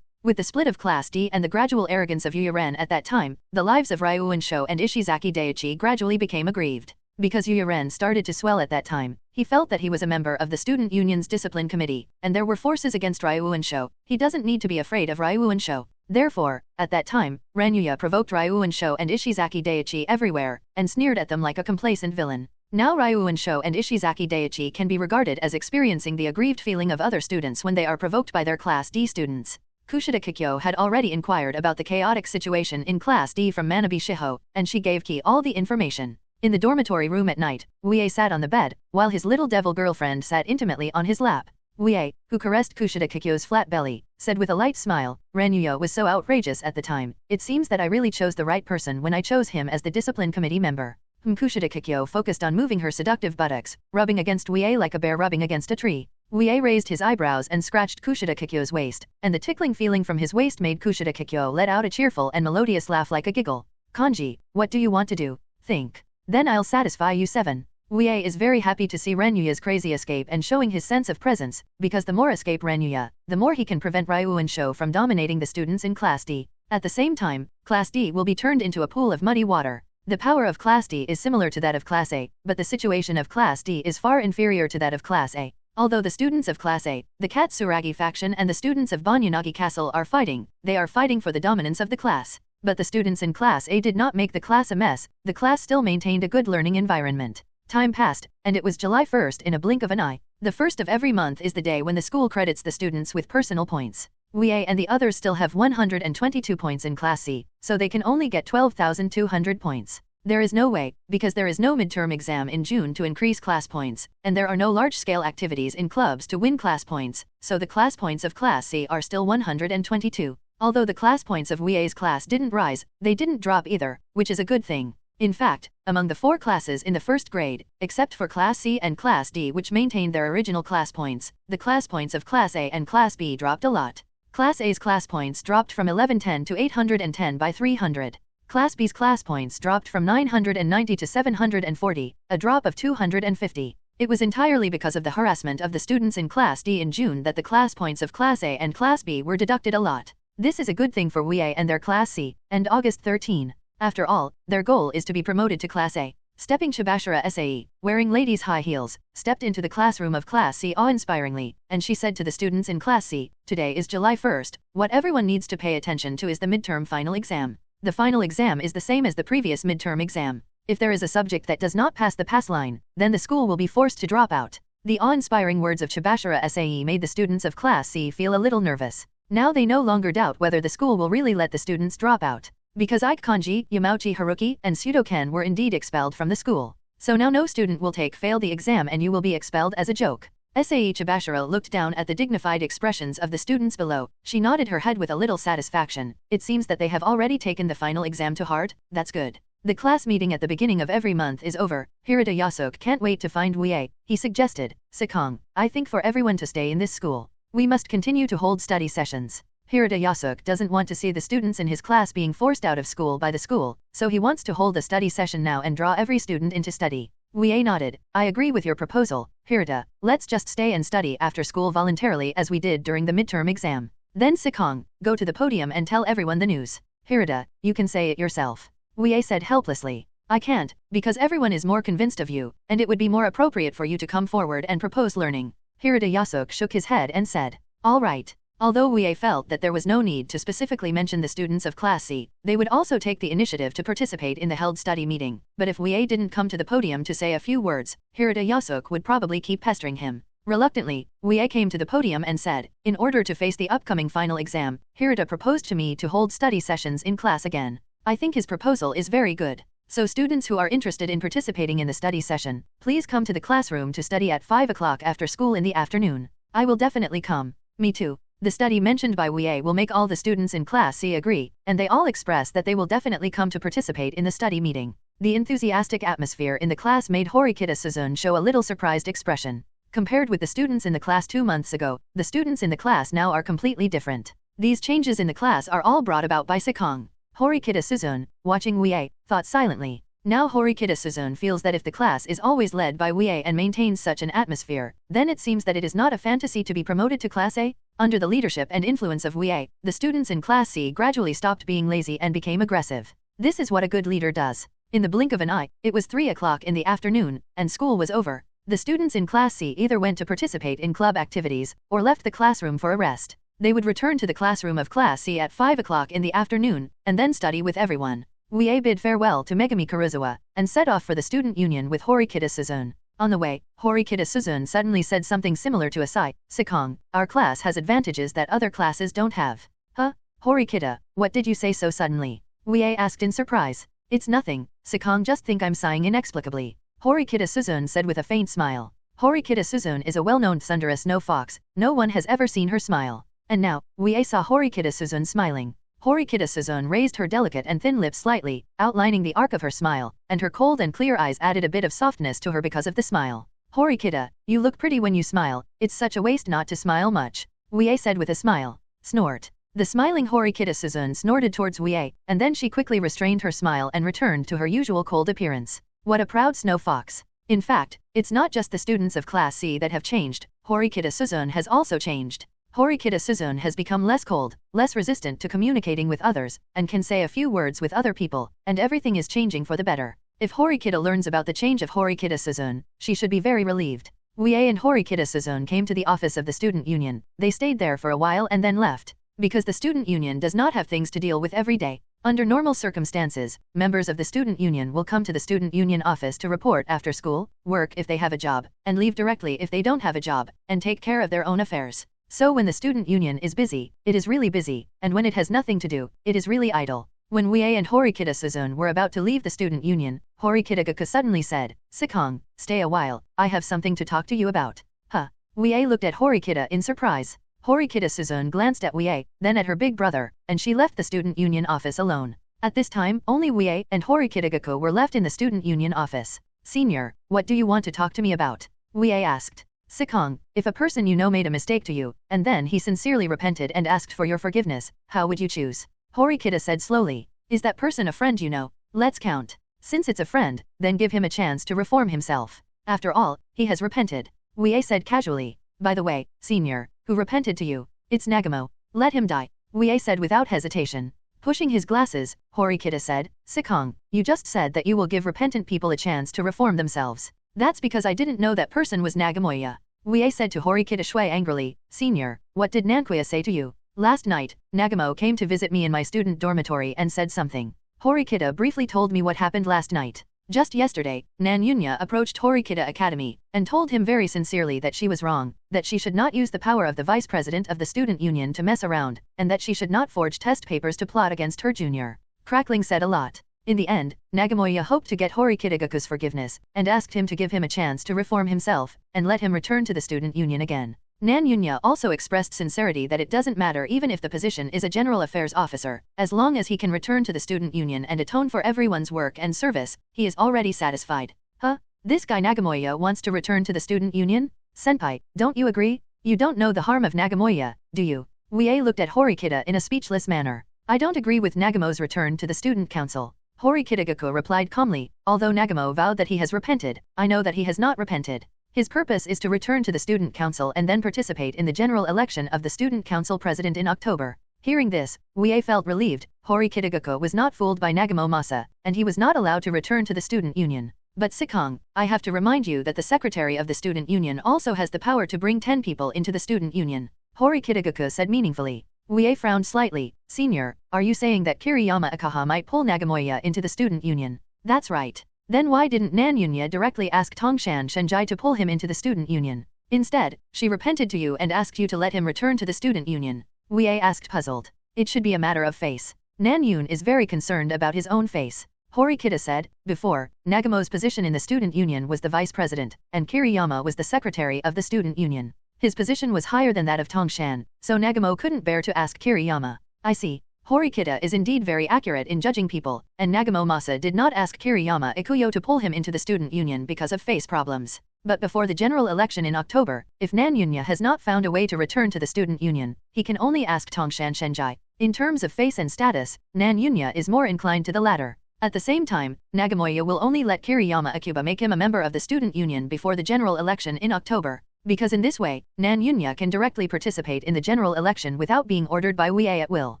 With the split of Class D and the gradual arrogance of Yuya Ren at that time, the lives of Ryuan Sho and Ishizaki Daichi gradually became aggrieved. Because Yuya Ren started to swell at that time, he felt that he was a member of the student union's discipline committee, and there were forces against Ryuan Sho. He doesn't need to be afraid of Ryuan Sho. Therefore, at that time, Ranyuya provoked Ryuunsho and Ishizaki Daiichi everywhere, and sneered at them like a complacent villain. Now Ryuunsho and Ishizaki Daiichi can be regarded as experiencing the aggrieved feeling of other students when they are provoked by their Class D students. Kushida Kikyo had already inquired about the chaotic situation in Class D from Manabe Shiho, and she gave Ki all the information. In the dormitory room at night, Wuye sat on the bed, while his little devil girlfriend sat intimately on his lap. Wuye, who caressed Kushida Kikyo's flat belly, said with a light smile, "Ranyuya was so outrageous at the time, it seems that I really chose the right person when I chose him as the discipline committee member." Kushida Kikyo focused on moving her seductive buttocks, rubbing against Wuye like a bear rubbing against a tree. Wuye raised his eyebrows and scratched Kushida Kikyo's waist, and the tickling feeling from his waist made Kushida Kikyo let out a cheerful and melodious laugh like a giggle. "Kanji, what do you want to do? Think. Then I'll satisfy you 7. Wuye is very happy to see Ranyuya's crazy escape and showing his sense of presence, because the more escape Ranyuya, the more he can prevent Ryuunsho from dominating the students in Class D. At the same time, Class D will be turned into a pool of muddy water. The power of Class D is similar to that of Class A, but the situation of Class D is far inferior to that of Class A. Although the students of Class A, the Katsuragi faction and the students of Banyunagi Castle are fighting, they are fighting for the dominance of the class. But the students in Class A did not make the class a mess, the class still maintained a good learning environment. Time passed, and it was July 1st in a blink of an eye. The first of every month is the day when the school credits the students with personal points. Wuye and the others still have 122 points in Class C, so they can only get 12,200 points. There is no way, because there is no midterm exam in June to increase class points, and there are no large-scale activities in clubs to win class points, so the class points of Class C are still 122. Although the class points of Wuye's class didn't rise, they didn't drop either, which is a good thing. In fact, among the 4 classes in the first grade, except for Class C and Class D which maintained their original class points, the class points of Class A and Class B dropped a lot. Class A's class points dropped from 1110 to 810 by 300. Class B's class points dropped from 990 to 740, a drop of 250. It was entirely because of the harassment of the students in Class D in June that the class points of Class A and Class B were deducted a lot. This is a good thing for Wuye and their Class C, and August 13. After all, their goal is to be promoted to Class A. Stepping Chabashita Sae, wearing ladies' high heels, stepped into the classroom of Class C awe-inspiringly, and she said to the students in Class C, "Today is July 1st, what everyone needs to pay attention to is the midterm final exam. The final exam is the same as the previous midterm exam. If there is a subject that does not pass the pass line, then the school will be forced to drop out." The awe-inspiring words of Chabashita Sae made the students of Class C feel a little nervous. Now they no longer doubt whether the school will really let the students drop out. Because Ike Kanji, Yamauchi Haruki, and Pseudo-Ken were indeed expelled from the school. So now no student will fail the exam and you will be expelled as a joke. Sae Chabashita looked down at the dignified expressions of the students below. She nodded her head with a little satisfaction. It seems that they have already taken the final exam to heart. That's good. The class meeting at the beginning of every month is over. Hirata Yasuke can't wait to find Wuye. He suggested, "Sikong, I think for everyone to stay in this school, we must continue to hold study sessions." Hirata Yasuke doesn't want to see the students in his class being forced out of school by the school, so he wants to hold a study session now and draw every student into study. Wuye nodded. "I agree with your proposal, Hirata. Let's just stay and study after school voluntarily as we did during the midterm exam. Then Sikong, go to the podium and tell everyone the news." "Hirata, you can say it yourself," Wuye said helplessly. "I can't, because everyone is more convinced of you, and it would be more appropriate for you to come forward and propose learning." Hirata Yasuke shook his head and said, "All right." Although Wuye felt that there was no need to specifically mention the students of Class C, they would also take the initiative to participate in the held study meeting. But if Wuye didn't come to the podium to say a few words, Hirata Yasuke would probably keep pestering him. Reluctantly, Wuye came to the podium and said, "In order to face the upcoming final exam, Hirata proposed to me to hold study sessions in class again. I think his proposal is very good. So students who are interested in participating in the study session, please come to the classroom to study at 5 o'clock after school in the afternoon." "I will definitely come." "Me too." The study mentioned by Wuye will make all the students in Class C agree, and they all express that they will definitely come to participate in the study meeting. The enthusiastic atmosphere in the class made Horikita Suzune show a little surprised expression. Compared with the students in the class 2 months ago, the students in the class now are completely different. These changes in the class are all brought about by Sikong. Horikita Suzune, watching Wuye, thought silently. Now Horikita Suzune feels that if the class is always led by Wuye and maintains such an atmosphere, then it seems that it is not a fantasy to be promoted to Class A. Under the leadership and influence of Wuye, the students in Class C gradually stopped being lazy and became aggressive. This is what a good leader does. In the blink of an eye, it was 3 o'clock in the afternoon, and school was over. The students in Class C either went to participate in club activities, or left the classroom for a rest. They would return to the classroom of Class C at 5 o'clock in the afternoon, and then study with everyone. Wuye bid farewell to Megumi Karuizawa, and set off for the student union with Horikita Suzune. On the way, Horikita Suzune suddenly said something similar to Asai, Sikong, our class has advantages that other classes don't have. Huh? Horikita, what did you say so suddenly? Wuye asked in surprise. It's nothing, Sikong just think I'm sighing inexplicably. Horikita Suzune said with a faint smile. Horikita Suzune is a well-known tsundere snow fox, no one has ever seen her smile. And now, Wuye saw Horikita Suzune smiling. Horikita Suzune raised her delicate and thin lips slightly, outlining the arc of her smile, and her cold and clear eyes added a bit of softness to her because of the smile. Horikita, you look pretty when you smile, it's such a waste not to smile much. Wuye said with a smile. Snort. The smiling Horikita Suzune snorted towards Wuye, and then she quickly restrained her smile and returned to her usual cold appearance. What a proud snow fox. In fact, it's not just the students of Class C that have changed, Horikita Suzune has also changed. Horikita Suzune has become less cold, less resistant to communicating with others, and can say a few words with other people, and everything is changing for the better. If Horikita learns about the change of Horikita Suzune, she should be very relieved. Wuye and Horikita Suzune came to the office of the student union. They stayed there for a while and then left. Because the student union does not have things to deal with every day. Under normal circumstances, members of the student union will come to the student union office to report after school, work if they have a job, and leave directly if they don't have a job, and take care of their own affairs. So when the student union is busy, it is really busy, and when it has nothing to do, it is really idle. When Wuye and Horikita Suzune were about to leave the student union, Horikita Kikyo suddenly said, Sikong, stay a while, I have something to talk to you about. Huh? Wuye looked at Horikita in surprise. Horikita Suzune glanced at Wuye, then at her big brother, and she left the student union office alone. At this time, only Wuye and Horikita Kikyo were left in the student union office. Senior, what do you want to talk to me about? Wuye asked. Sikong, if a person you know made a mistake to you, and then he sincerely repented and asked for your forgiveness, how would you choose? Horikita said slowly. Is that person a friend you know? Let's count. Since it's a friend, then give him a chance to reform himself. After all, he has repented. Wuye said casually. By the way, senior, who repented to you? It's Nagamo. Let him die. Wuye said without hesitation. Pushing his glasses, Horikita said, Sikong, you just said that you will give repentant people a chance to reform themselves. That's because I didn't know that person was Nagamoya. Wuye said to Horikita Shui angrily, Senior, what did Nankuya say to you? Last night, Nagamo came to visit me in my student dormitory and said something. Horikita briefly told me what happened last night. Just yesterday, Nanyunya approached Horikita Academy, and told him very sincerely that she was wrong, that she should not use the power of the vice president of the student union to mess around, and that she should not forge test papers to plot against her junior. Crackling said a lot. In the end, Nagamoya hoped to get Horikita Kikyo's forgiveness, and asked him to give him a chance to reform himself, and let him return to the student union again. Nanyunya also expressed sincerity that it doesn't matter even if the position is a general affairs officer, as long as he can return to the student union and atone for everyone's work and service, he is already satisfied. Huh? This guy Nagamoya wants to return to the student union? Senpai, don't you agree? You don't know the harm of Nagamoya, do you? Wuye looked at Horikita in a speechless manner. I don't agree with Nagamo's return to the student council. Horikita Kikyo replied calmly, although Nagamo vowed that he has repented, I know that he has not repented. His purpose is to return to the student council and then participate in the general election of the student council president in October. Hearing this, Wuye felt relieved. Horikita Kikyo was not fooled by Nagamo Masa, and he was not allowed to return to the student union. But Sikong, I have to remind you that the secretary of the student union also has the power to bring 10 people into the student union. Horikita Kikyo said meaningfully. Wuye frowned slightly. Senior, are you saying that Kiriyama Akaha might pull Nagamoya into the student union? That's right. Then why didn't Nanyunya directly ask Tongshan Shenjai to pull him into the student union? Instead, she repented to you and asked you to let him return to the student union. Wuye asked puzzled. It should be a matter of face. Nanyun is very concerned about his own face. Horikita said, before, Nagamo's position in the student union was the vice president, and Kiriyama was the secretary of the student union. His position was higher than that of Tongshan, so Nagamo couldn't bear to ask Kiriyama. I see. Horikita is indeed very accurate in judging people, and Nagamo Masa did not ask Kiriyama Ikuyo to pull him into the student union because of face problems. But before the general election in October, if Nanyunya has not found a way to return to the student union, he can only ask Tongshan Shenjai. In terms of face and status, Nanyunya is more inclined to the latter. At the same time, Nagamoya will only let Kiriyama Akuba make him a member of the student union before the general election in October. Because in this way, Nanyunya can directly participate in the general election without being ordered by Wuye at will.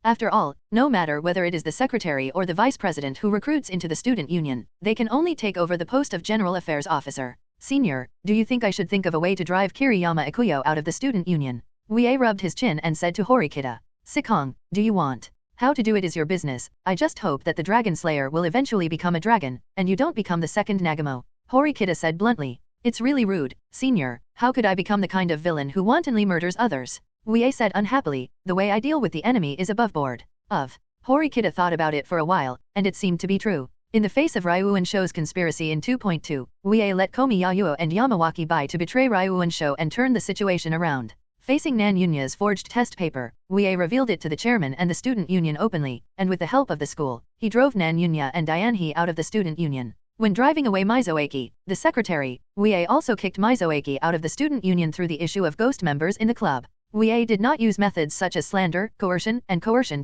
After all, no matter whether it is the secretary or the vice president who recruits into the student union, they can only take over the post of general affairs officer. Senior, do you think I should think of a way to drive Kiriyama Ikuyo out of the student union? Wuye rubbed his chin and said to Horikita, Sikong, do you want? How to do it is your business. I just hope that the Dragon Slayer will eventually become a dragon, and you don't become the second Nagamo. Horikita said bluntly. It's really rude, senior. How could I become the kind of villain who wantonly murders others? Wuye said unhappily, the way I deal with the enemy is above board. Horikita thought about it for a while, and it seemed to be true. In the face of Ryuunsho's conspiracy in 2.2, Wuye let Komi Yayuo and Yamawaki by to betray Ryuunsho and turn the situation around. Facing Nan Yunya's forged test paper, Wuye revealed it to the chairman and the student union openly, and with the help of the school, he drove Nan Yunya and Dianhe out of the student union. When driving away Mizoaki, the secretary, Wuye also kicked Mizoaki out of the student union through the issue of ghost members in the club. Wuye did not use methods such as slander, coercion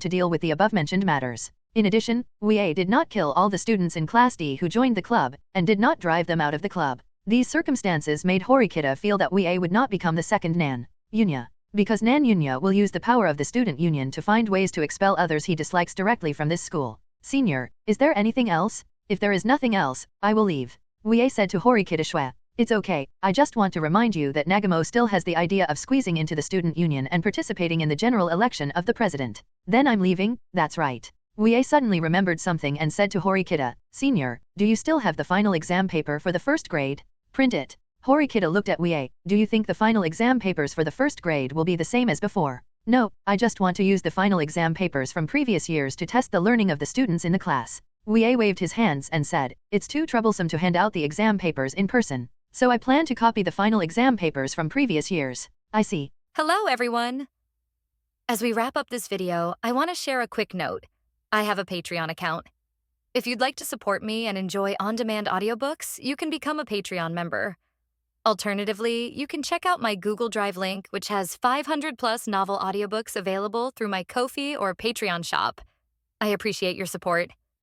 to deal with the above-mentioned matters. In addition, Wuye did not kill all the students in Class D who joined the club, and did not drive them out of the club. These circumstances made Horikita feel that Wuye would not become the second Nan Yunya, because Nan Yunya will use the power of the student union to find ways to expel others he dislikes directly from this school. Senior, is there anything else? If there is nothing else, I will leave. Wuye said to Horikita Shue. It's okay, I just want to remind you that Nagamo still has the idea of squeezing into the student union and participating in the general election of the president. Then I'm leaving, that's right. Wuye suddenly remembered something and said to Horikita, Senior, do you still have the final exam paper for the first grade? Print it. Horikita looked at Wuye, do you think the final exam papers for the first grade will be the same as before? No, I just want to use the final exam papers from previous years to test the learning of the students in the class. Wuye waved his hands and said, it's too troublesome to hand out the exam papers in person. So I plan to copy the final exam papers from previous years. I see. Hello, everyone. As we wrap up this video, I want to share a quick note. I have a Patreon account. If you'd like to support me and enjoy on-demand audiobooks, you can become a Patreon member. Alternatively, you can check out my Google Drive link, which has 500+ novel audiobooks available through my Ko-fi or Patreon shop. I appreciate your support.